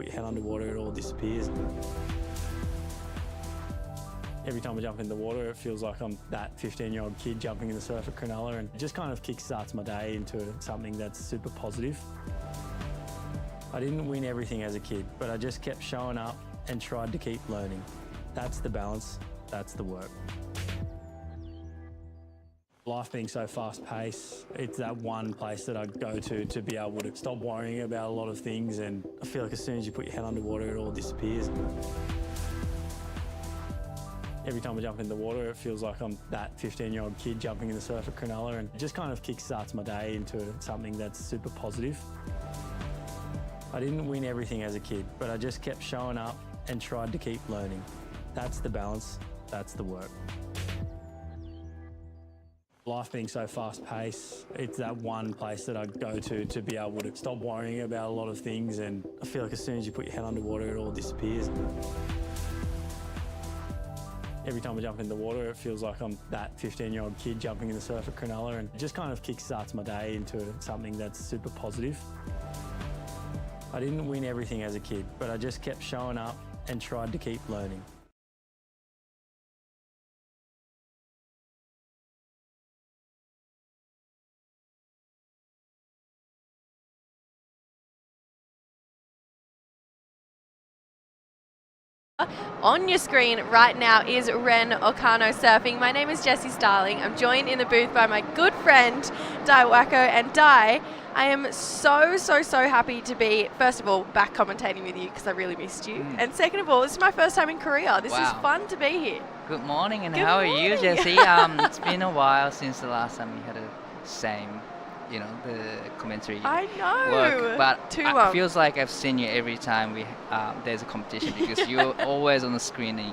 Put your head underwater, it all disappears. Every time I jump in the water, it feels like I'm that 15-year-old kid jumping in the surf at Cronulla, and it just kind of kickstarts my day into something that's super positive. I didn't win everything as a kid, but I just kept showing up and tried to keep learning. That's the balance, that's the work. Life being so fast-paced, it's that one place that I go to be able to stop worrying about a lot of things, and I feel like as soon as you put your head underwater, it all disappears. Every time I jump in the water, it feels like I'm that 15-year-old kid jumping in the surf at Cronulla, and it just kind of kickstarts my day into something that's super positive. I didn't win everything as a kid, but I just kept showing up and tried to keep learning. That's the balance, that's the work. Life being so fast-paced, it's that one place that I go to be able to stop worrying about a lot of things, and I feel like as soon as you put your head underwater, it all disappears. Every time I jump in the water, it feels like I'm that 15-year-old kid jumping in the surf at Cronulla, and it just kind of kickstarts my day into something that's super positive. I didn't win everything as a kid, but I just kept showing up and tried to keep learning. On your screen right now is Ren Okano surfing. My name is Jessie Starling. I'm joined in the booth by my good friend Dai Wacko. And Dai, I am so happy to be, first of all, back commentating with you because I really missed you. And second of all, this is my first time in Korea. This is fun to be here. Good morning, and Good how morning. are you, Jessie? It's been a while since the last time we had the same, the commentary I know. work. But Too it long. feels like I've seen you every time there's a competition because you're always on the screen and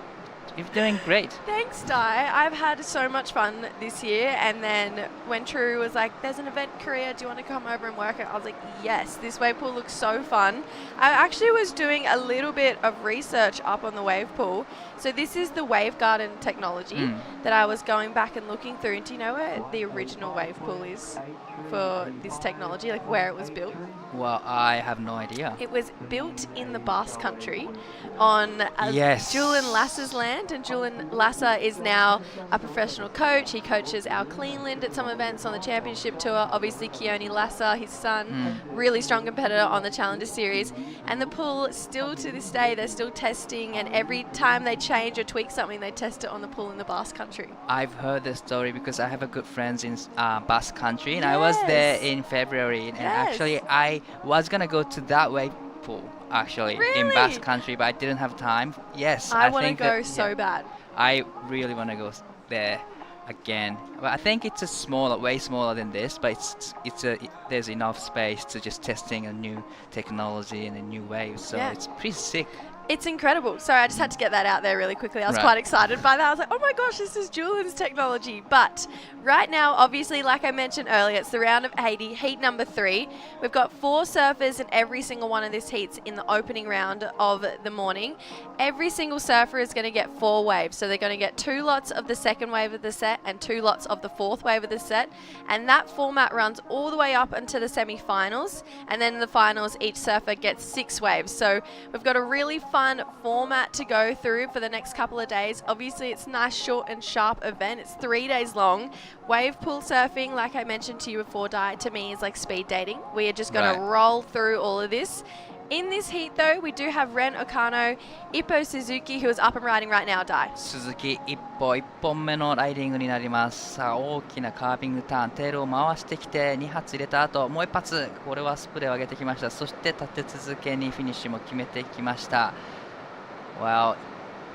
you're doing great. Thanks, Dai. I've had so much fun this year, and then when True was like, there's an event in Korea, do you want to come over and work it? I was like, yes, this wave pool looks so fun. I actually was doing a little bit of research up on the wave pool. So this is the Wave Garden technology that I was going back and looking through. And do you know where the original wave pool is for this technology, like where it was built? Well, I have no idea. It was built in the Basque Country on Julian Lasser's land, and Julian Lasser is now a professional coach. He coaches our Cleanland at some events on the Championship Tour. Obviously, Keone Lasser, his son, really strong competitor on the Challenger Series. And the pool, still to this day, they're still testing, and every time they change or tweak something, they test it on the pool in the Basque Country. I've heard the story because I have a good friends in Basque Country, and I was there in February, and actually I was gonna go to that wave pool in Basque Country, but I didn't have time. Yes, I want to think go that, so bad. I really want to go there again, but I think it's way smaller than this, but there's enough space to just testing a new technology and a new wave, so it's pretty sick. It's incredible. Sorry, I just had to get that out there really quickly. I was quite excited by that. I was like, oh my gosh, this is Julian's technology. But right now, obviously, like I mentioned earlier, it's the round of 80, heat number 3. We've got 4 surfers in every single one of these heats in the opening round of the morning. Every single surfer is going to get 4 waves. So they're going to get 2 lots of the second wave of the set and 2 lots of the fourth wave of the set. And that format runs all the way up into the semi-finals. And then in the finals, each surfer gets 6 waves. So we've got a really fun format to go through for the next couple of days. Obviously, it's a nice, short and sharp event. It's 3 days long. Wave pool surfing, like I mentioned to you before, Dai, to me is like speed dating. We are just going to roll through all of this. In this heat, though, we do have Ren Okano, Ippo Suzuki, who is up and riding right now, Dai. 鈴木一本目のライディングになります。さあ、大きなカービングターン、テールを回してきて2発入れた後、もう1発、これはスプレーを上げてきました。そして立て続けにフィニッシュも決めてきました。Well,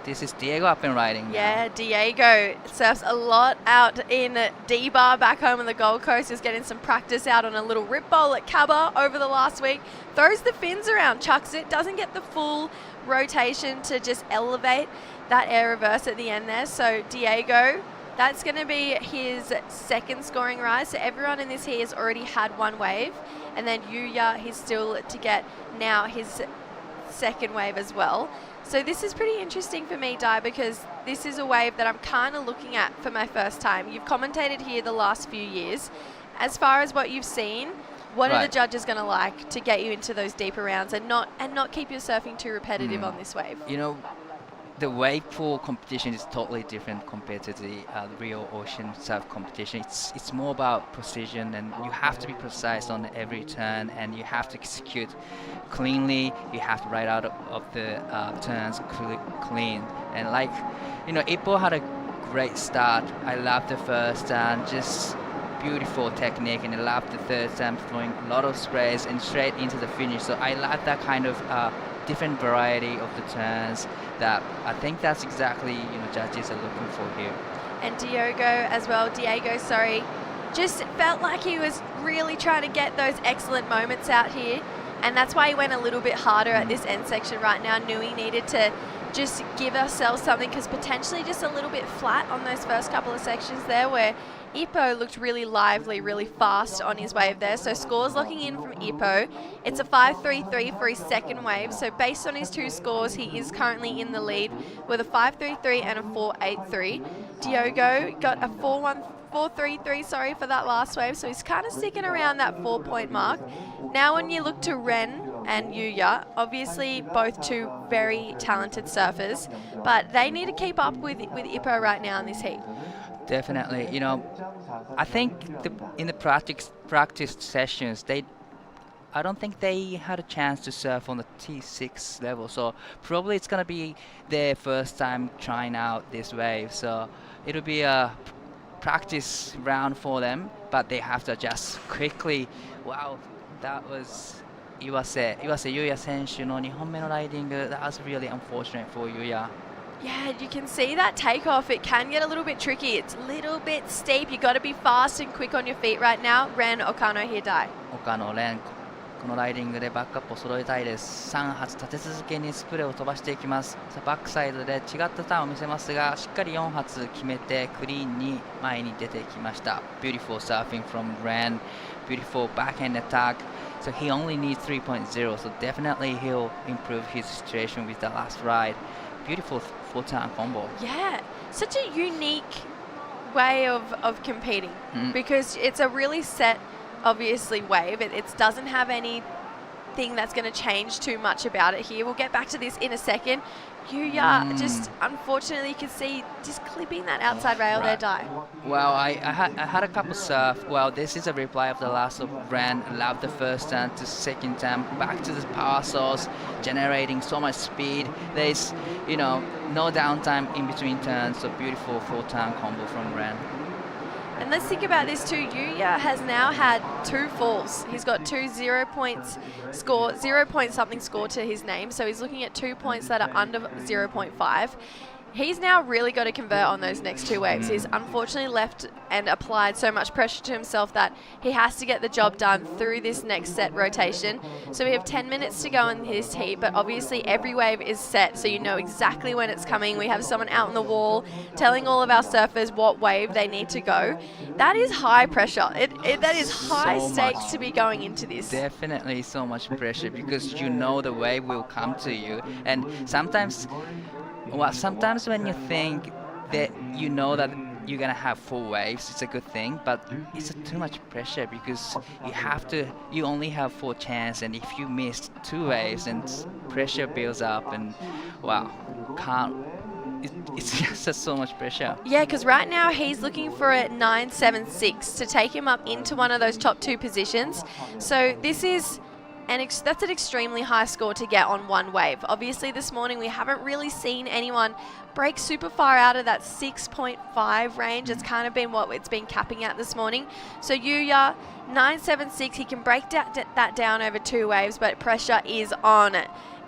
this is Diego up and riding now. Yeah, Diego surfs a lot out in D-Bar back home on the Gold Coast. He's getting some practice out on a little rip bowl at Cabba over the last week. Throws the fins around, chucks it, doesn't get the full rotation to just elevate that air reverse at the end there. So Diego, that's going to be his second scoring rise. So everyone in this here has already had 1 wave. And then Yuya, he's still to get now his second wave as well. So this is pretty interesting for me, Dai, because this is a wave that I'm kind of looking at for my first time. You've commentated here the last few years. As far as what you've seen, What are the judges going to like to get you into those deeper rounds and not keep your surfing too repetitive on this wave? You know, the wave pool competition is totally different compared to the real ocean surf competition. It's more about precision, and you have to be precise on every turn, and you have to execute cleanly. You have to ride out of the turns clean. And like, you know, Ippo had a great start. I love the first turn, just beautiful technique, and I love the third turn, throwing a lot of sprays and straight into the finish. So I love that kind of different variety of the turns. That I think that's exactly, you know, judges are looking for here. And Diego, sorry, just felt like he was really trying to get those excellent moments out here, and that's why he went a little bit harder at this end section right now. Knew he needed to just give ourselves something, because potentially just a little bit flat on those first couple of sections there, where Ippo looked really lively, really fast on his wave there. So scores locking in from Ippo. It's a 5.33 for his second wave. So based on his two scores, he is currently in the lead with a 5.33 and a 4.83. Diogo got a 4.33 for that last wave. So he's kind of sticking around that 4-point mark. Now when you look to Ren and Yuya, obviously both two very talented surfers, but they need to keep up with Ippo right now in this heat. Definitely, you know, I think in the practice sessions, I don't think they had a chance to surf on the T6 level. So probably it's gonna be their first time trying out this wave. So it'll be a practice round for them, but they have to adjust quickly. Wow, that was Iwase Yuya 選手の2本目のライディング. That was really unfortunate for Yuya. Yeah, you can see that takeoff. It can get a little bit tricky. It's a little bit steep. You got to be fast and quick on your feet right now. Ren, Okano, here die. Okano、レン、このライディングでバックアップを揃えたいです。3発立て続けにスプレーを飛ばしていきます。バックサイドで違ったターンを見せますが、しっかり4発決めてクリーンに前に出てきました。Beautiful surfing from Ren. Beautiful backhand attack. So he only needs 3.0. So definitely he'll improve his situation with the last ride. Beautiful full-turn combo. Yeah, such a unique way of competing, because it's a really set, obviously, wave. It doesn't have anything that's going to change too much about it here. We'll get back to this in a second. Yuya, just unfortunately, you can see just clipping that outside rail there, die. Well, I had a couple surf. Well, this is a replay of the last of Ren. Love the first turn to second turn, back to the power source, generating so much speed. There's, you know, no downtime in between turns. So beautiful full-turn combo from Ren. And let's think about this too. Yuya has now had 2 falls. He's got 2 0 point something score to his name. So he's looking at 2 points that are under 0.5. He's now really got to convert on those next 2 waves. He's unfortunately left and applied so much pressure to himself that he has to get the job done through this next set rotation. So we have 10 minutes to go in this heat, but obviously every wave is set, so you know exactly when it's coming. We have someone out on the wall telling all of our surfers what wave they need to go. That is high pressure. That is high stakes to be going into this. Definitely so much pressure, because you know the wave will come to you. And sometimes when you think that you know that you're gonna have 4 waves, it's a good thing, but it's too much pressure, because you only have 4 chances, and if you miss 2 waves, and pressure builds up, and wow, it's just so much pressure. Yeah, because right now he's looking for a 9.76 to take him up into one of those top 2 positions. So this is that's an extremely high score to get on one wave. Obviously this morning we haven't really seen anyone break super far out of that 6.5 range. It's kind of been what it's been capping at this morning. So Yuya, 9.76, he can break that down over 2 waves, but pressure is on.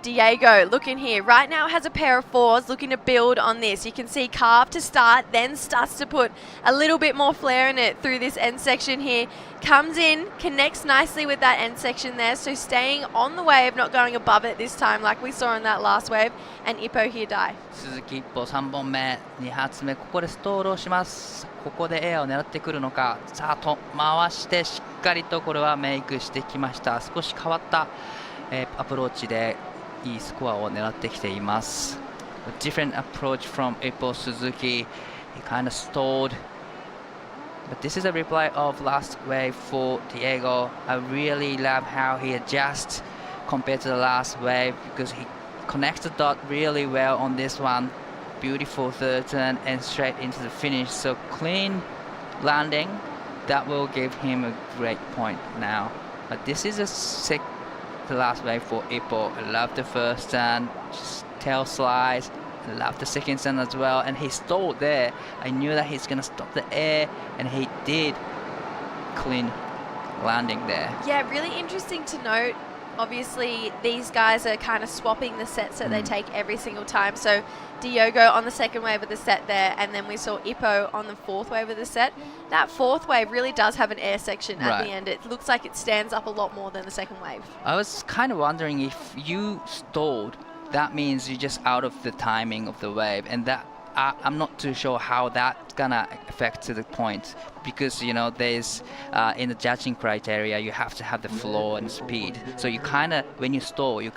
Diego, looking here, right now has a pair of 4s, looking to build on this. You can see carve to start, then starts to put a little bit more flair in it through this end section here. Comes in, connects nicely with that end section there, so staying on the wave, not going above it this time like we saw in that last wave, and Ippo here die. 鈴木一歩3本目、2発目、ここでストールをします。ここでエアを狙ってくるのか。さあと回してしっかりとこれはメイクしてきました。少し変わった、アプローチでいいスコアを狙ってきています。A different approach from Ippo Suzuki. He kind of stalled But this is a replay of last wave for Diego. I really love how he adjusts compared to the last wave because he connects the dot really well on this one. Beautiful third turn and straight into the finish. So clean landing, that will give him a great point now. But this is the last wave for Ippo. I love the first turn, just tail slides. I love the second turn as well, and he stalled there. I knew that he's gonna stop the air, and he did. Clean landing there. Yeah, really interesting to note. Obviously, these guys are kind of swapping the sets that they take every single time. So Diogo on the second wave of the set there, and then we saw Ippo on the fourth wave of the set. That fourth wave really does have an air section at the end. It looks like it stands up a lot more than the second wave. I was kind of wondering if you stalled, that means you're just out of the timing of the wave, and that I'm not too sure how that's gonna affect to the point, because there's in the judging criteria you have to have the flow and speed. So you kind of, when you stall, you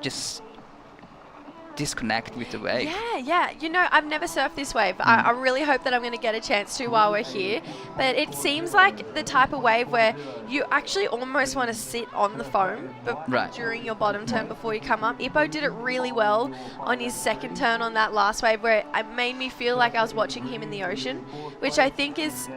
just disconnect with the wave. Yeah. I've never surfed this wave. I really hope that I'm going to get a chance to while we're here. But it seems like the type of wave where you actually almost want to sit on the foam during your bottom turn before you come up. Ippo did it really well on his second turn on that last wave, where it made me feel like I was watching him in the ocean, which I think is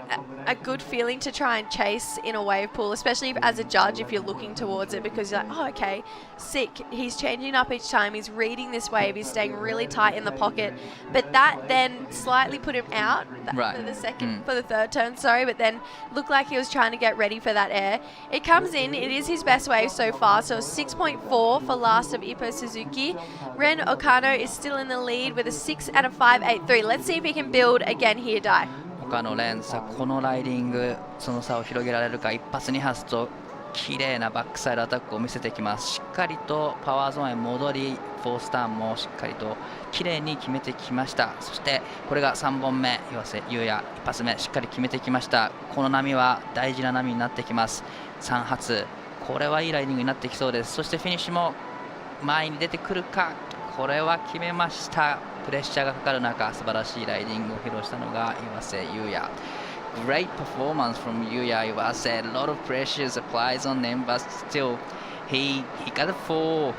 a good feeling to try and chase in a wave pool, especially as a judge if you're looking towards it, because you're like, oh, okay, sick. He's changing up each time. He's reading this wave. He's staying really tight in the pocket. But that then slightly put him out for the third turn, but then looked like he was trying to get ready for that air. It comes in. It is his best wave so far, so 6.4 for last of Ippo Suzuki. Ren Okano is still in the lead with a 6 and a 5.83. Let's see if he can build again here, Dai. 他のレンさ、このライディング、その差を広げられるか。一発二発と綺麗なバックサイドアタックを見せてきます。しっかりとパワーゾーンへ戻り、フォースターンもしっかりと綺麗に決めてきました。そしてこれが3本目、岩瀬優也一発目しっかり決めてきました。この波は大事な波になってきます。3発、これはいいライディングになってきそうです。そしてフィニッシュも前に出てくるか。これは決めました。プレッシャーがかかる中、素晴らしいライディングを披露したのが岩瀬優也。Great performance from Yuya Iwase. A lot of pressure applies on him, but still, he got a full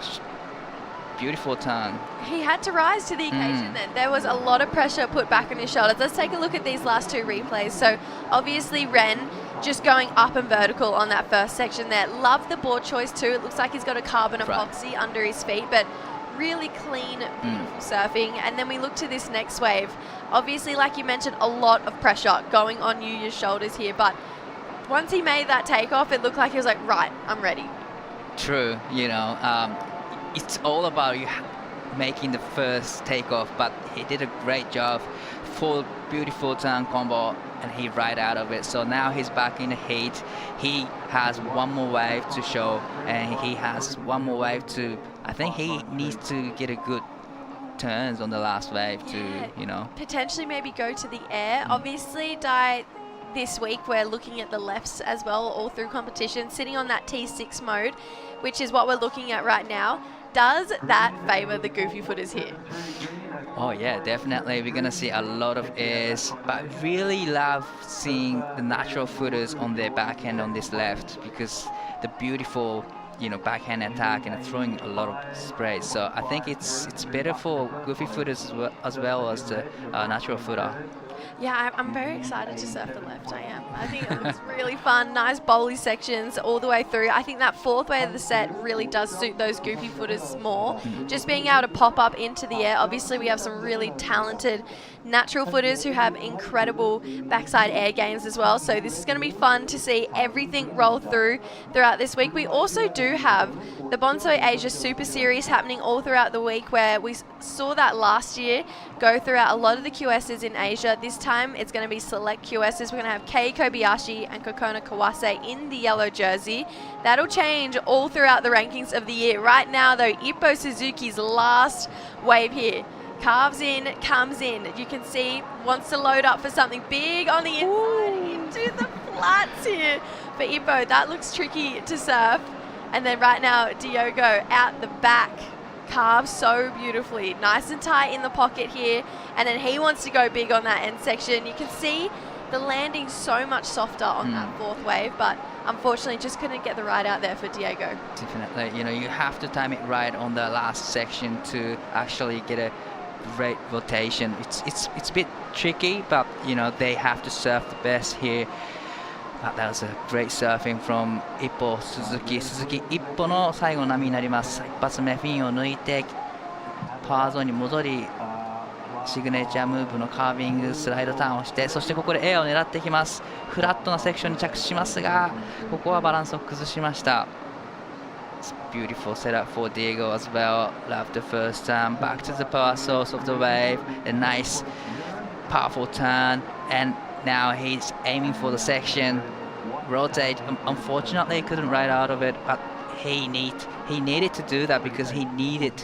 beautiful turn. He had to rise to the occasion then. There was a lot of pressure put back on his shoulders. Let's take a look at these last two replays. So obviously Ren just going up and vertical on that first section there. Love the board choice too. It looks like he's got a carbon epoxy under his feet, but really clean, beautiful surfing. And then we look to this next wave. Obviously, like you mentioned, a lot of pressure going on Yuya's shoulders here, but once he made that takeoff, it looked like he was like, right, I'm ready. True, it's all about you making the first takeoff, but he did a great job. Full beautiful turn combo, and he right out of it. So now he's back in the heat. He has one more wave to show, and he has one more wave to, I think he needs to get a good turns on the last wave to, potentially maybe go to the air. Obviously, this week we're looking at the lefts as well all through competition, sitting on that T6 mode, which is what we're looking at right now. Does that favor the goofy footers here? Oh yeah, definitely. We're gonna see a lot of airs, but I really love seeing the natural footers on their backhand on this left, because the beautiful backhand attack and throwing a lot of sprays. So I think it's better for goofy footers as well as the natural footer. Yeah, I'm very excited to surf the left. I am. I think it looks really fun. Nice bowly sections all the way through. I think that fourth wave of the set really does suit those goofy footers more. Just being able to pop up into the air. Obviously, we have some really talented natural footers who have incredible backside air games as well. So this is going to be fun to see everything roll throughout this week. We also do have the Bonsai Asia Super Series happening all throughout the week, where we saw that last year go throughout a lot of the QSs in Asia. This time it's going to be select QSs. We're going to have Kei Kobayashi and Kokona Kawase in the yellow jersey. That'll change all throughout the rankings of the year. Right now though, Ippo Suzuki's last wave here. Carves in, comes in. You can see, wants to load up for something big on the inside into the flats here for Ippo. That looks tricky to surf. And then right now, Diogo out the back. Carves so beautifully. Nice and tight in the pocket here. And then he wants to go big on that end section. You can see the landing so much softer on that fourth wave, but unfortunately just couldn't get the ride out there for Diego. Definitely, you know, you have to time it right on the last section to actually get a great rotation. It's a bit tricky, but you know, they have to surf the best here. That was a great surfing from 一歩鈴木一歩の最後の波になります。一発目フィンを抜いてパワーゾーンに戻り、シグネチャームーブのカービングスライドターンをして、そしてここでエアを狙ってきます。フラットなセクションに着地しますが、ここはバランスを崩しました。Beautiful setup for Diego as well. Love the first turn, back to the power source of the wave. A nice, powerful turn, and now he's aiming for the section. Rotate. Unfortunately, he couldn't ride out of it, but he needed to do that because he needed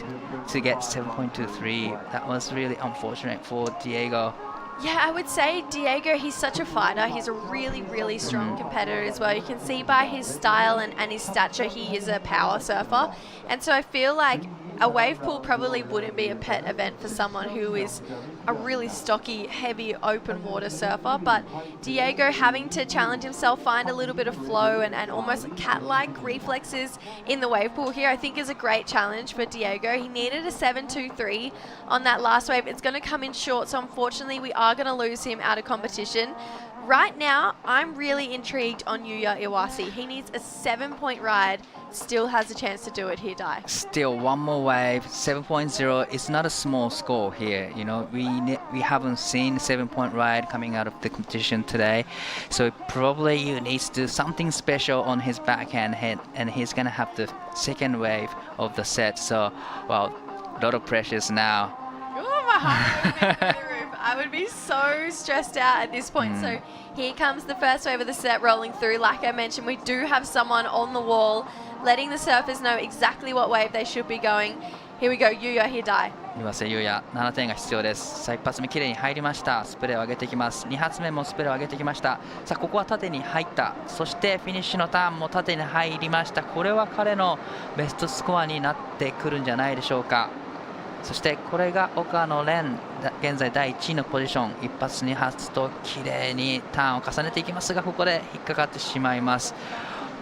to get 7.23. That was really unfortunate for Diego. Yeah, I would say Diego, he's such a fighter. He's a really, really strong competitor as well. You can see by his style and his stature, he is a power surfer. And so I feel like a wave pool probably wouldn't be a pet event for someone who is a really stocky, heavy, open water surfer. But Diego having to challenge himself, find a little bit of flow and almost cat-like reflexes in the wave pool here, I think is a great challenge for Diego. He needed a 7.23 on that last wave. It's going to come in short, so unfortunately we are going to lose him out of competition. Right now, I'm really intrigued on Yuya Iwase. He needs a 7-point ride. Still has a chance to do it here, Dai. Still one more wave, 7.0. It's not a small score here. You know, we haven't seen 7-point ride coming out of the competition today. So probably you need to do something special on his backhand head, and he's gonna have the second wave of the set. So, well, a lot of pressures now. Oh, my heart would be through the roof. I would be so stressed out at this point. So here comes the first wave of the set rolling through. Like I mentioned, we do have someone on the wall letting the surfers know exactly what wave they should be going. Here we go, Yuya here, Dai. 岩瀬優也、7点が必要です。さあ、一発目きれいに入りました。スプレーを上げてきます。2発目もスプレーを上げてきました。さあ、ここは縦に入った。そしてフィニッシュのターンも縦に入りました。これは彼のベストスコアになってくるんじゃないでしょうか。そしてこれが岡野蓮、現在第1位のポジション。1発2発ときれいにターンを重ねていきますが、ここで引っかかってしまいます。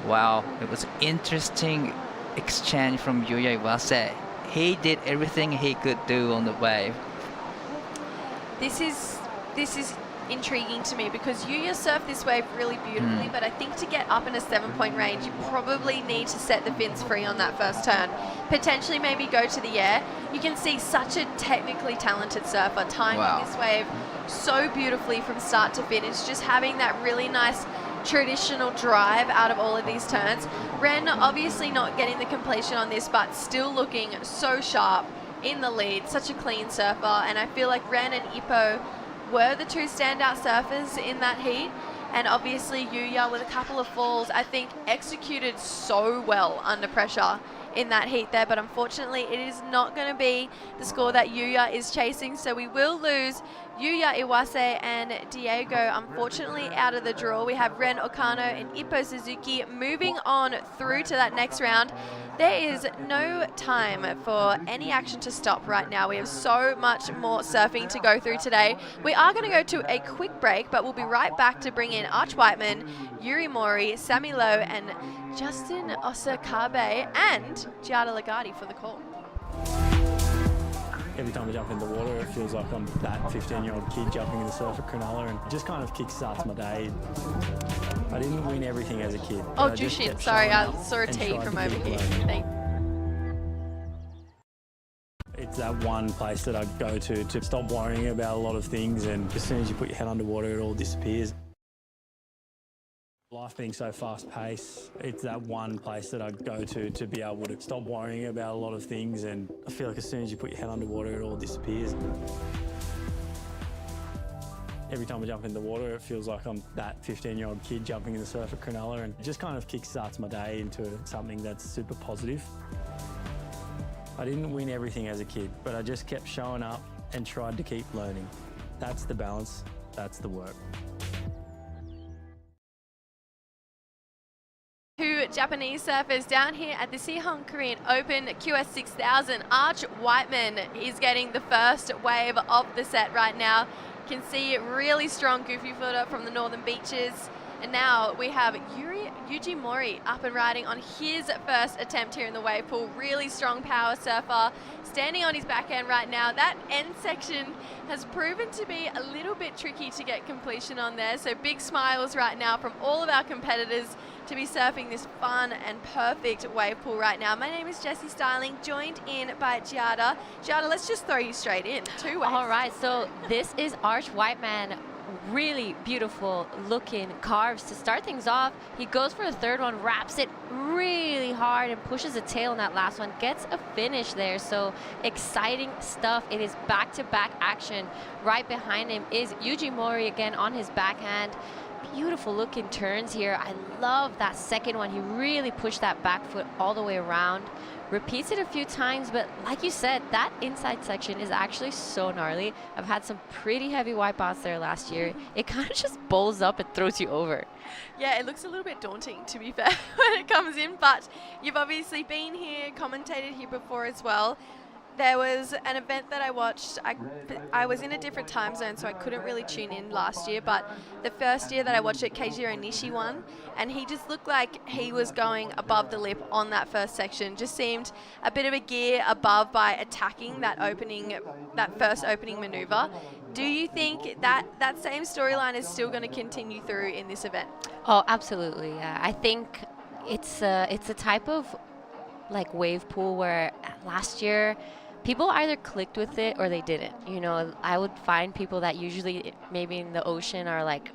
Wow, it was interesting exchange from Yuya Iwase. He did everything he could do on the wave. This is intriguing to me because Yuya surfed this wave really beautifully, but I think to get up in a 7-point range, you probably need to set the fins free on that first turn. Potentially maybe go to the air. You can see such a technically talented surfer timing this wave so beautifully from start to finish, just having that really nice traditional drive out of all of these turns. Ren obviously not getting the completion on this, but still looking so sharp in the lead, such a clean surfer, and I feel like Ren and Ippo were the two standout surfers in that heat, and obviously Yuya with a couple of falls, I think executed so well under pressure in that heat there, but unfortunately it is not going to be the score that Yuya is chasing, so we will lose Yuya Iwase and Diego, unfortunately, out of the draw. We have Ren Okano and Ippo Suzuki moving on through to that next round. There is no time for any action to stop right now. We have so much more surfing to go through today. We are going to go to a quick break, but we'll be right back to bring in Arch Whiteman, Yuri Mori, Sammy Lowe, and Justin Osakabe, and Giada Legati for the call. Every time I jump in the water, it feels like I'm that 15-year-old kid jumping in the surf at Cronulla, and it just kind of kickstarts my day. I didn't win everything as a kid. Oh, Jushin, sorry, I saw a T from over here. It's that one place that I go to stop worrying about a lot of things, and as soon as you put your head underwater, it all disappears. Life being so fast-paced, it's that one place that I go to be able to stop worrying about a lot of things, and I feel like as soon as you put your head underwater, it all disappears. Every time I jump in the water, it feels like I'm that 15-year-old kid jumping in the surf at Cronulla, and it just kind of kickstarts my day into something that's super positive. I didn't win everything as a kid, but I just kept showing up and tried to keep learning. That's the balance, that's the work. Two Japanese surfers down here at the Siheung Korea Open QS 6000. Arch Whiteman is getting the first wave of the set right now. Can see really strong goofy footer from the northern beaches. And now we have Yuji Mori up and riding on his first attempt here in the wave pool. Really strong power surfer, standing on his backhand right now. That end section has proven to be a little bit tricky to get completion on there. So big smiles right now from all of our competitors to be surfing this fun and perfect wave pool right now. My name is Jessie Styling, joined in by Giada. Giada, let's just throw you straight in. 2 waves. All right, so this is Arch Whiteman. Really beautiful looking carves to start things off. He goes for the third one, wraps it really hard and pushes a tail in that last one, gets a finish there. So exciting stuff. It is back-to-back action. Right behind him is Yuji Mori again on his backhand. Beautiful looking turns here. I love that second one. He really pushed that back foot all the way around. Repeats it a few times, but like you said, that inside section is actually so gnarly. I've had some pretty heavy wipeouts there last year. It kind of just bowls up and throws you over. Yeah, it looks a little bit daunting, to be fair, when it comes in, but you've obviously been here, commentated here before as well. There was an event that I watched. I was in a different time zone, so I couldn't really tune in last year, but the first year that I watched it, Keijiro Nishi won, and he just looked like he was going above the lip on that first section. Just seemed a bit of a gear above by attacking that first opening maneuver. Do you think that same storyline is still going to continue through in this event? Oh, absolutely. Yeah. I think it's a type of like wave pool where last year people either clicked with it or they didn't. You know, I would find people that usually maybe in the ocean are like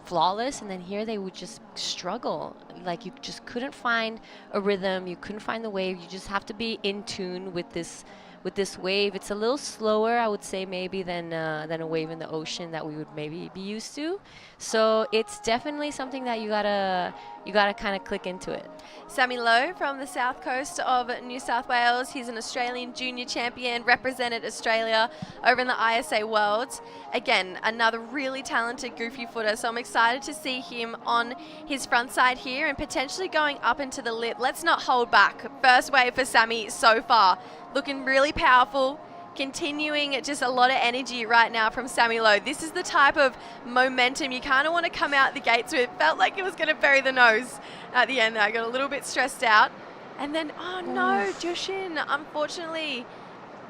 flawless, and then here they would just struggle. Like you just couldn't find a rhythm, you couldn't find the wave. You just have to be in tune with this wave. It's a little slower, I would say, maybe than a wave in the ocean that we would maybe be used to. So it's definitely something that you gotta kind of click into it. Sammy Lowe from the south coast of New South Wales. He's an Australian junior champion, represented Australia over in the ISA Worlds. Again, another really talented goofy footer, so I'm excited to see him on his front side here and potentially going up into the lip. Let's not hold back. First wave for Sammy so far. Looking really powerful. Continuing just a lot of energy right now from Sammy Lowe. This is the type of momentum you kind of want to come out the gates with. Felt like it was going to bury the nose at the end there. I got a little bit stressed out. And then, oh no, Jushin, unfortunately,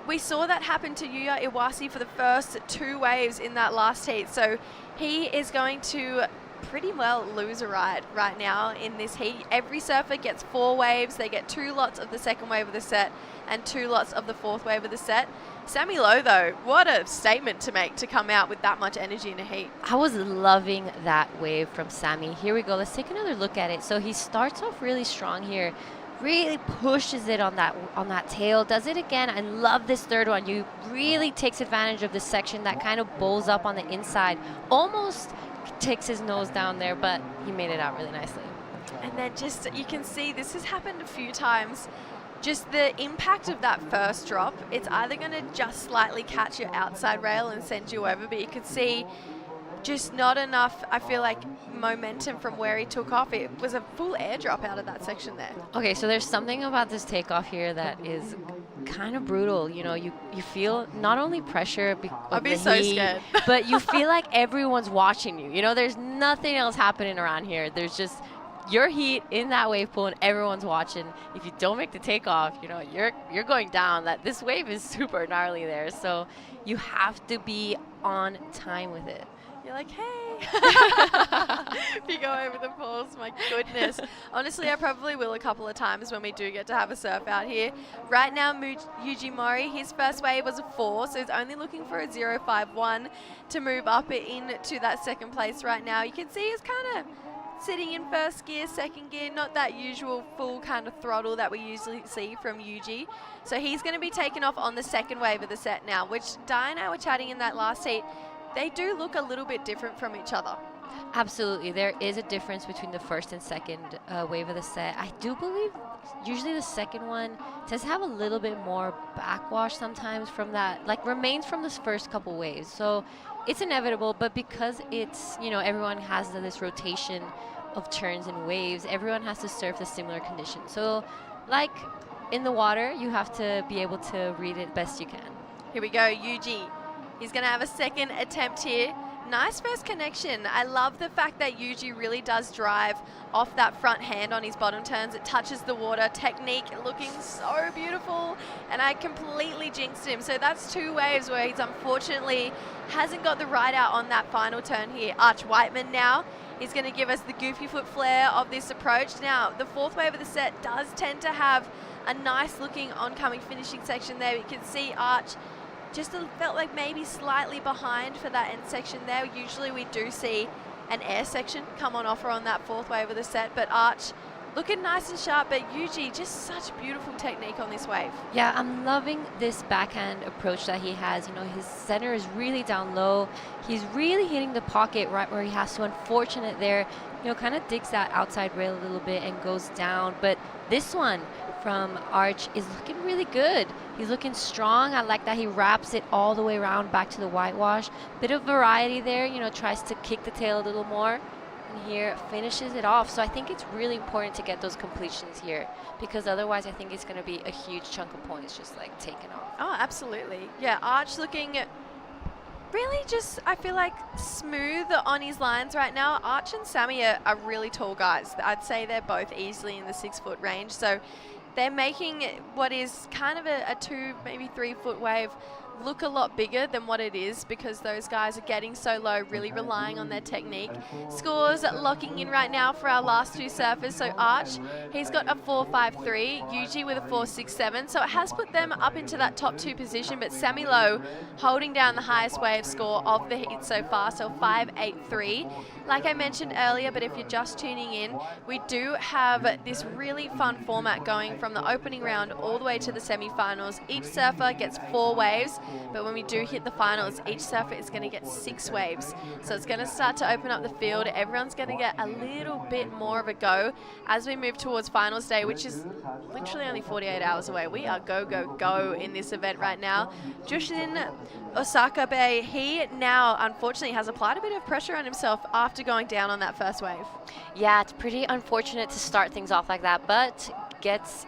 we saw that happen to Yuya Iwase for the first 2 waves in that last heat. So he is going to pretty well lose a ride right now in this heat. Every surfer gets 4 waves. They get 2 lots of the second wave of the set and 2 lots of the 4th wave of the set. Sammy Lowe, though, what a statement to make to come out with that much energy in a heat. I was loving that wave from Sammy. Here we go. Let's take another look at it. So he starts off really strong here, really pushes it on that tail, does it again. I love this third one. You really takes advantage of this section that kind of bowls up on the inside. Almost takes his nose down there, but he made it out really nicely. And then just, you can see this has happened a few times. Just the impact of that first drop, it's either going to just slightly catch your outside rail and send you over, but you could see just not enough, I feel like, momentum from where he took off. It was a full airdrop out of that section there. Okay, so there's something about this takeoff here that is kind of brutal. You know, you feel not only pressure I'd be so scared. but you feel like everyone's watching you. You know, there's nothing else happening around here. There's just your heat in that wave pool and everyone's watching. If you don't make the takeoff, you know, you're going down. That this wave is super gnarly there. So you have to be on time with it. You're like, hey. If you go over the pools, my goodness. Honestly, I probably will a couple of times when we do get to have a surf out here. Right now, Yuji Mori, his first wave was a 4, so he's only looking for a 0.51 to move up into that second place right now. You can see he's kind of sitting in first gear, second gear, not that usual full kind of throttle that we usually see from Yuji. So he's going to be taken off on the second wave of the set now, which Di and I were chatting in that last heat. They do look a little bit different from each other. Absolutely. There is a difference between the first and second wave of the set. I do believe usually the second one tends to have a little bit more backwash sometimes from that, like remains from this first couple waves. So it's inevitable, but because it's, you know, everyone has this rotation of turns and waves, everyone has to surf the similar conditions. So like in the water, you have to be able to read it best you can. Here we go, Yuji. He's going to have a second attempt here. Nice first connection. I love the fact that Yuji really does drive off that front hand on his bottom turns. It touches the water. Technique looking so beautiful. And I completely jinxed him. So that's 2 waves where he's unfortunately hasn't got the ride out on that final turn here. Arch Whiteman now is going to give us the goofy foot flare of this approach. Now, the 4th wave of the set does tend to have a nice looking oncoming finishing section there. You can see Arch just felt like maybe slightly behind for that end section there. Usually we do see an air section come on offer on that 4th wave of the set, but Arch looking nice and sharp, but Yuji just such beautiful technique on this wave. Yeah, I'm loving this backhand approach that he has. You know, his center is really down low. He's really hitting the pocket right where he has to. Unfortunate there, you know, kind of digs that outside rail a little bit and goes down. But this one from Arch is looking really good. He's looking strong. I like that he wraps it all the way around back to the whitewash. Bit of variety there, you know, tries to kick the tail a little more. And here finishes it off. So I think it's really important to get those completions here, because otherwise I think it's going to be a huge chunk of points just like taken off. Oh, absolutely. Yeah, Arch looking really just, I feel like, smooth on his lines right now. Arch and Sammy are really tall guys. I'd say they're both easily in the 6-foot range. So they're making what is kind of a 2, maybe 3-foot wave look a lot bigger than what it is, because those guys are getting so low, really relying on their technique. Scores locking in right now for our last 2 surfers. So Arch, he's got a 4.53, Yuji with a 4.67. So it has put them up into that top 2 position, but Sammy Low holding down the highest wave score of the heat so far, so 5.83. Like I mentioned earlier, but if you're just tuning in, we do have this really fun format going from the opening round all the way to the semi-finals. Each surfer gets 4 waves, but when we do hit the finals, each surfer is going to get 6 waves. So it's going to start to open up the field. Everyone's going to get a little bit more of a go as we move towards finals day, which is literally only 48 hours away. We are go, go, go in this event right now. Jushin Osakabe, he now unfortunately has applied a bit of pressure on himself after going down on that first wave. Yeah, it's pretty unfortunate to start things off like that, but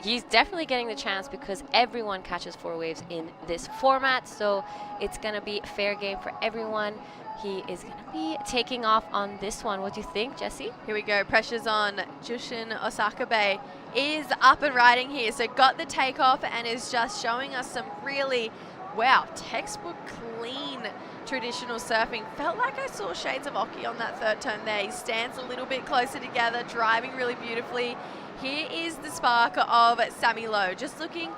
he's definitely getting the chance because everyone catches 4 waves in this format, so it's going to be fair game for everyone. He is going to be taking off on this one. What do you think, Jessie? Here we go. Pressure's on. Jushin Osakabe is up and riding here, so got the takeoff and is just showing us some really, wow, textbook clean traditional surfing. Felt like I saw shades of Oki on that 3rd turn there. He stands a little bit closer together, driving really beautifully. Here is the spark of Sammy Low, just looking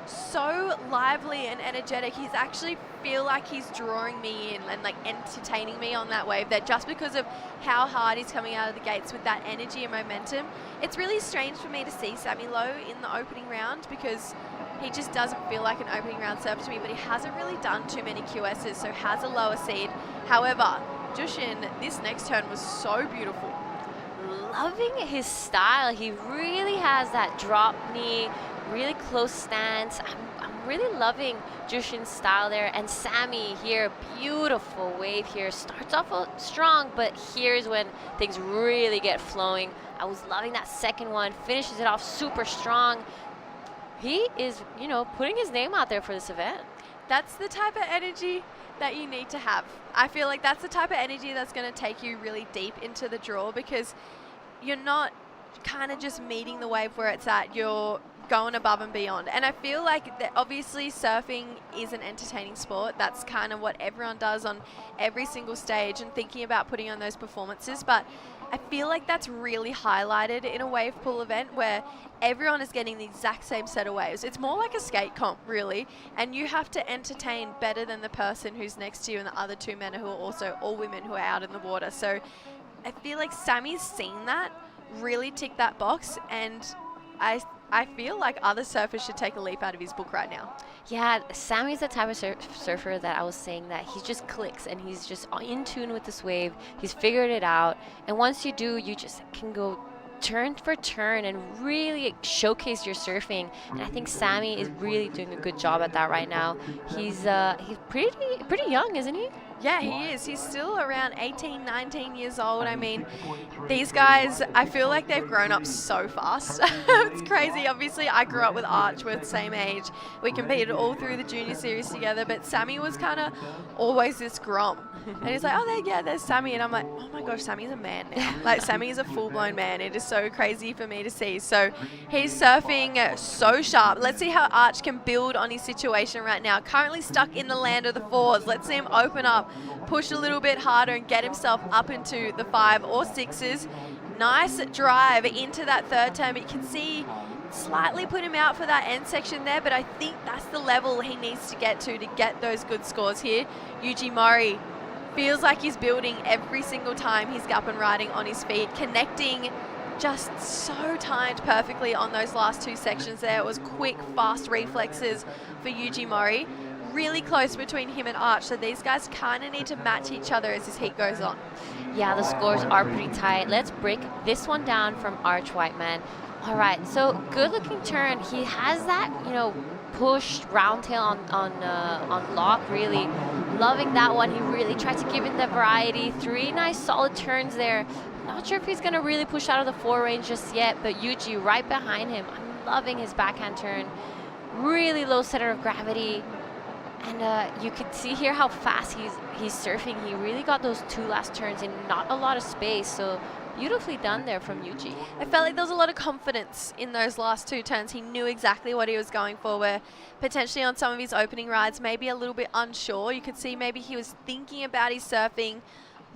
so lively and energetic. He's actually feel like he's drawing me in and like entertaining me on that wave there, just because of how hard he's coming out of the gates with that energy and momentum. It's really strange for me to see Sammy Low in the opening round because he just doesn't feel like an opening round surfer to me, but he hasn't really done too many QSs, so has a lower seed. However, Jushin, this next turn was so beautiful. Loving his style. He really has that drop knee, really close stance. I'm really loving Jushin's style there. And Sammy here, beautiful wave here. Starts off strong, but here's when things really get flowing. I was loving that second one. Finishes it off super strong. He is, you know, putting his name out there for this event. That's the type of energy that you need to have. I feel like that's the type of energy that's going to take you really deep into the draw, because you're not kind of just meeting the wave where it's at, you're going above and beyond. And I feel like that obviously surfing is an entertaining sport. That's kind of what everyone does on every single stage and thinking about putting on those performances. But I feel like that's really highlighted in a wave pool event where everyone is getting the exact same set of waves. It's more like a skate comp, really, and you have to entertain better than the person who's next to you and the other 2 men who are also all women who are out in the water. So I feel like Sammy's seen that, really tick that box, and I feel like other surfers should take a leaf out of his book right now. Yeah, Sammy's the type of surfer that I was saying that he just clicks and he's just in tune with this wave. He's figured it out, and once you do, you just can go turn for turn and really showcase your surfing. And I think Sammy is really doing a good job at that right now. He's pretty young, isn't he? Yeah, he is. He's still around 18, 19 years old. I mean, these guys, I feel like they've grown up so fast. It's crazy. Obviously, I grew up with Arch. We're the same age. We competed all through the junior series together, but Sammy was kind of always this grom. And he's like, oh, there's Sammy. And I'm like, oh my gosh, Sammy's a man now. Like, Sammy is a full-blown man. It is so crazy for me to see. So he's surfing so sharp. Let's see how Arch can build on his situation right now. Currently stuck in the land of the fours. Let's see him open up, push a little bit harder, and get himself up into the 5 or 6s. Nice drive into that third turn, but you can see slightly put him out for that end section there, but I think that's the level he needs to get those good scores here. Yuji Mori feels like he's building every single time he's up and riding on his feet, connecting just so timed perfectly on those last 2 sections there. It was quick, fast reflexes for Yuji Mori. Really close between him and Arch, so these guys kind of need to match each other as this heat goes on. Yeah, the scores are pretty tight. Let's break this one down from Arch Whiteman. All right, so good looking turn. He has that, pushed round tail on lock, really. Loving that one. He really tried to give it the variety. 3 nice solid turns there. Not sure if he's gonna really push out of the 4 range just yet, but Yuji right behind him. I'm loving his backhand turn. Really low center of gravity. And you could see here how fast he's surfing. He really got those 2 last turns in not a lot of space. So beautifully done there from Yuji. I felt like there was a lot of confidence in those last 2 turns. He knew exactly what he was going for, where potentially on some of his opening rides, maybe a little bit unsure. You could see maybe he was thinking about his surfing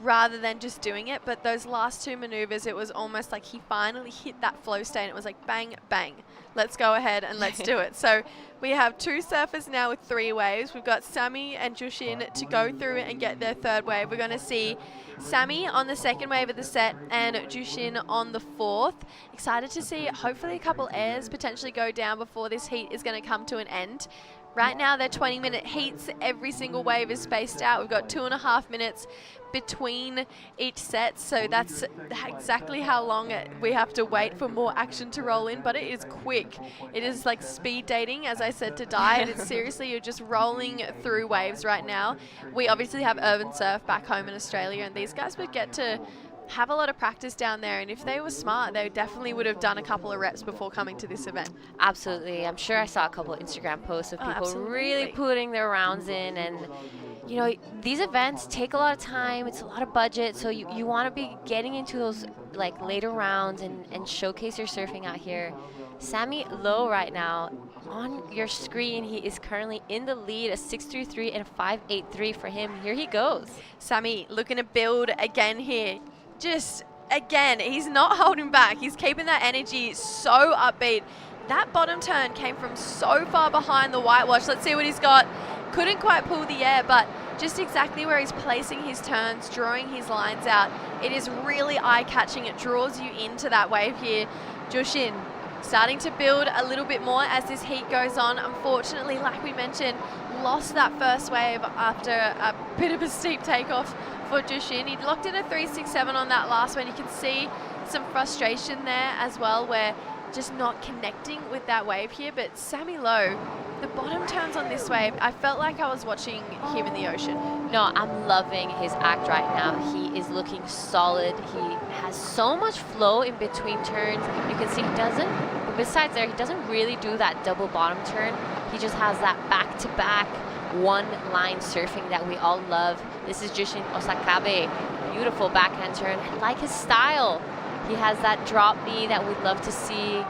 rather than just doing it. But those last 2 maneuvers, it was almost like he finally hit that flow state, and it was like bang, bang. Let's go ahead and let's do it. So we have 2 surfers now with 3 waves. We've got Sammy and Jushin to go through and get their 3rd wave. We're going to see Sammy on the 2nd wave of the set and Jushin on the 4th. Excited to see hopefully a couple airs potentially go down before this heat is going to come to an end. Right now they're 20-minute heats. Every single wave is spaced out. We've got 2.5 minutes between each set, so that's exactly how long we have to wait for more action to roll in, but it is quick. It is like speed dating, as I said to Di. It's seriously, you're just rolling through waves right now. We obviously have urban surf back home in Australia, and these guys would get to have a lot of practice down there, and if they were smart, they definitely would have done a couple of reps before coming to this event. Absolutely. I'm sure I saw a couple of Instagram posts of people really putting their rounds in, and these events take a lot of time. It's a lot of budget, so you want to be getting into those like later rounds and showcase your surfing out here. Sammy Low right now on your screen, he is currently in the lead, a 6.33 and a 5.83 for him. Here he goes. Sammy looking to build again here. Just again, he's not holding back. He's keeping that energy so upbeat. That bottom turn came from so far behind the whitewash. Let's see what he's got. Couldn't quite pull the air, but just exactly where he's placing his turns, drawing his lines out. It is really eye-catching. It draws you into that wave here. Jushin starting to build a little bit more as this heat goes on. Unfortunately, like we mentioned, lost that first wave after a bit of a steep takeoff for Jushin. He locked in a 3.67 on that last one. You can see some frustration there as well, where just not connecting with that wave here. But Sammy Low, the bottom turns on this wave, I felt like I was watching him in the ocean. No, I'm loving his act right now. He is looking solid. He has so much flow in between turns. You can see he doesn't, but besides there, he doesn't really do that double bottom turn. He just has that back-to-back one-line surfing that we all love. This is Jushin Osakabe. Beautiful backhand turn. I like his style. He has that drop knee that we'd love to see.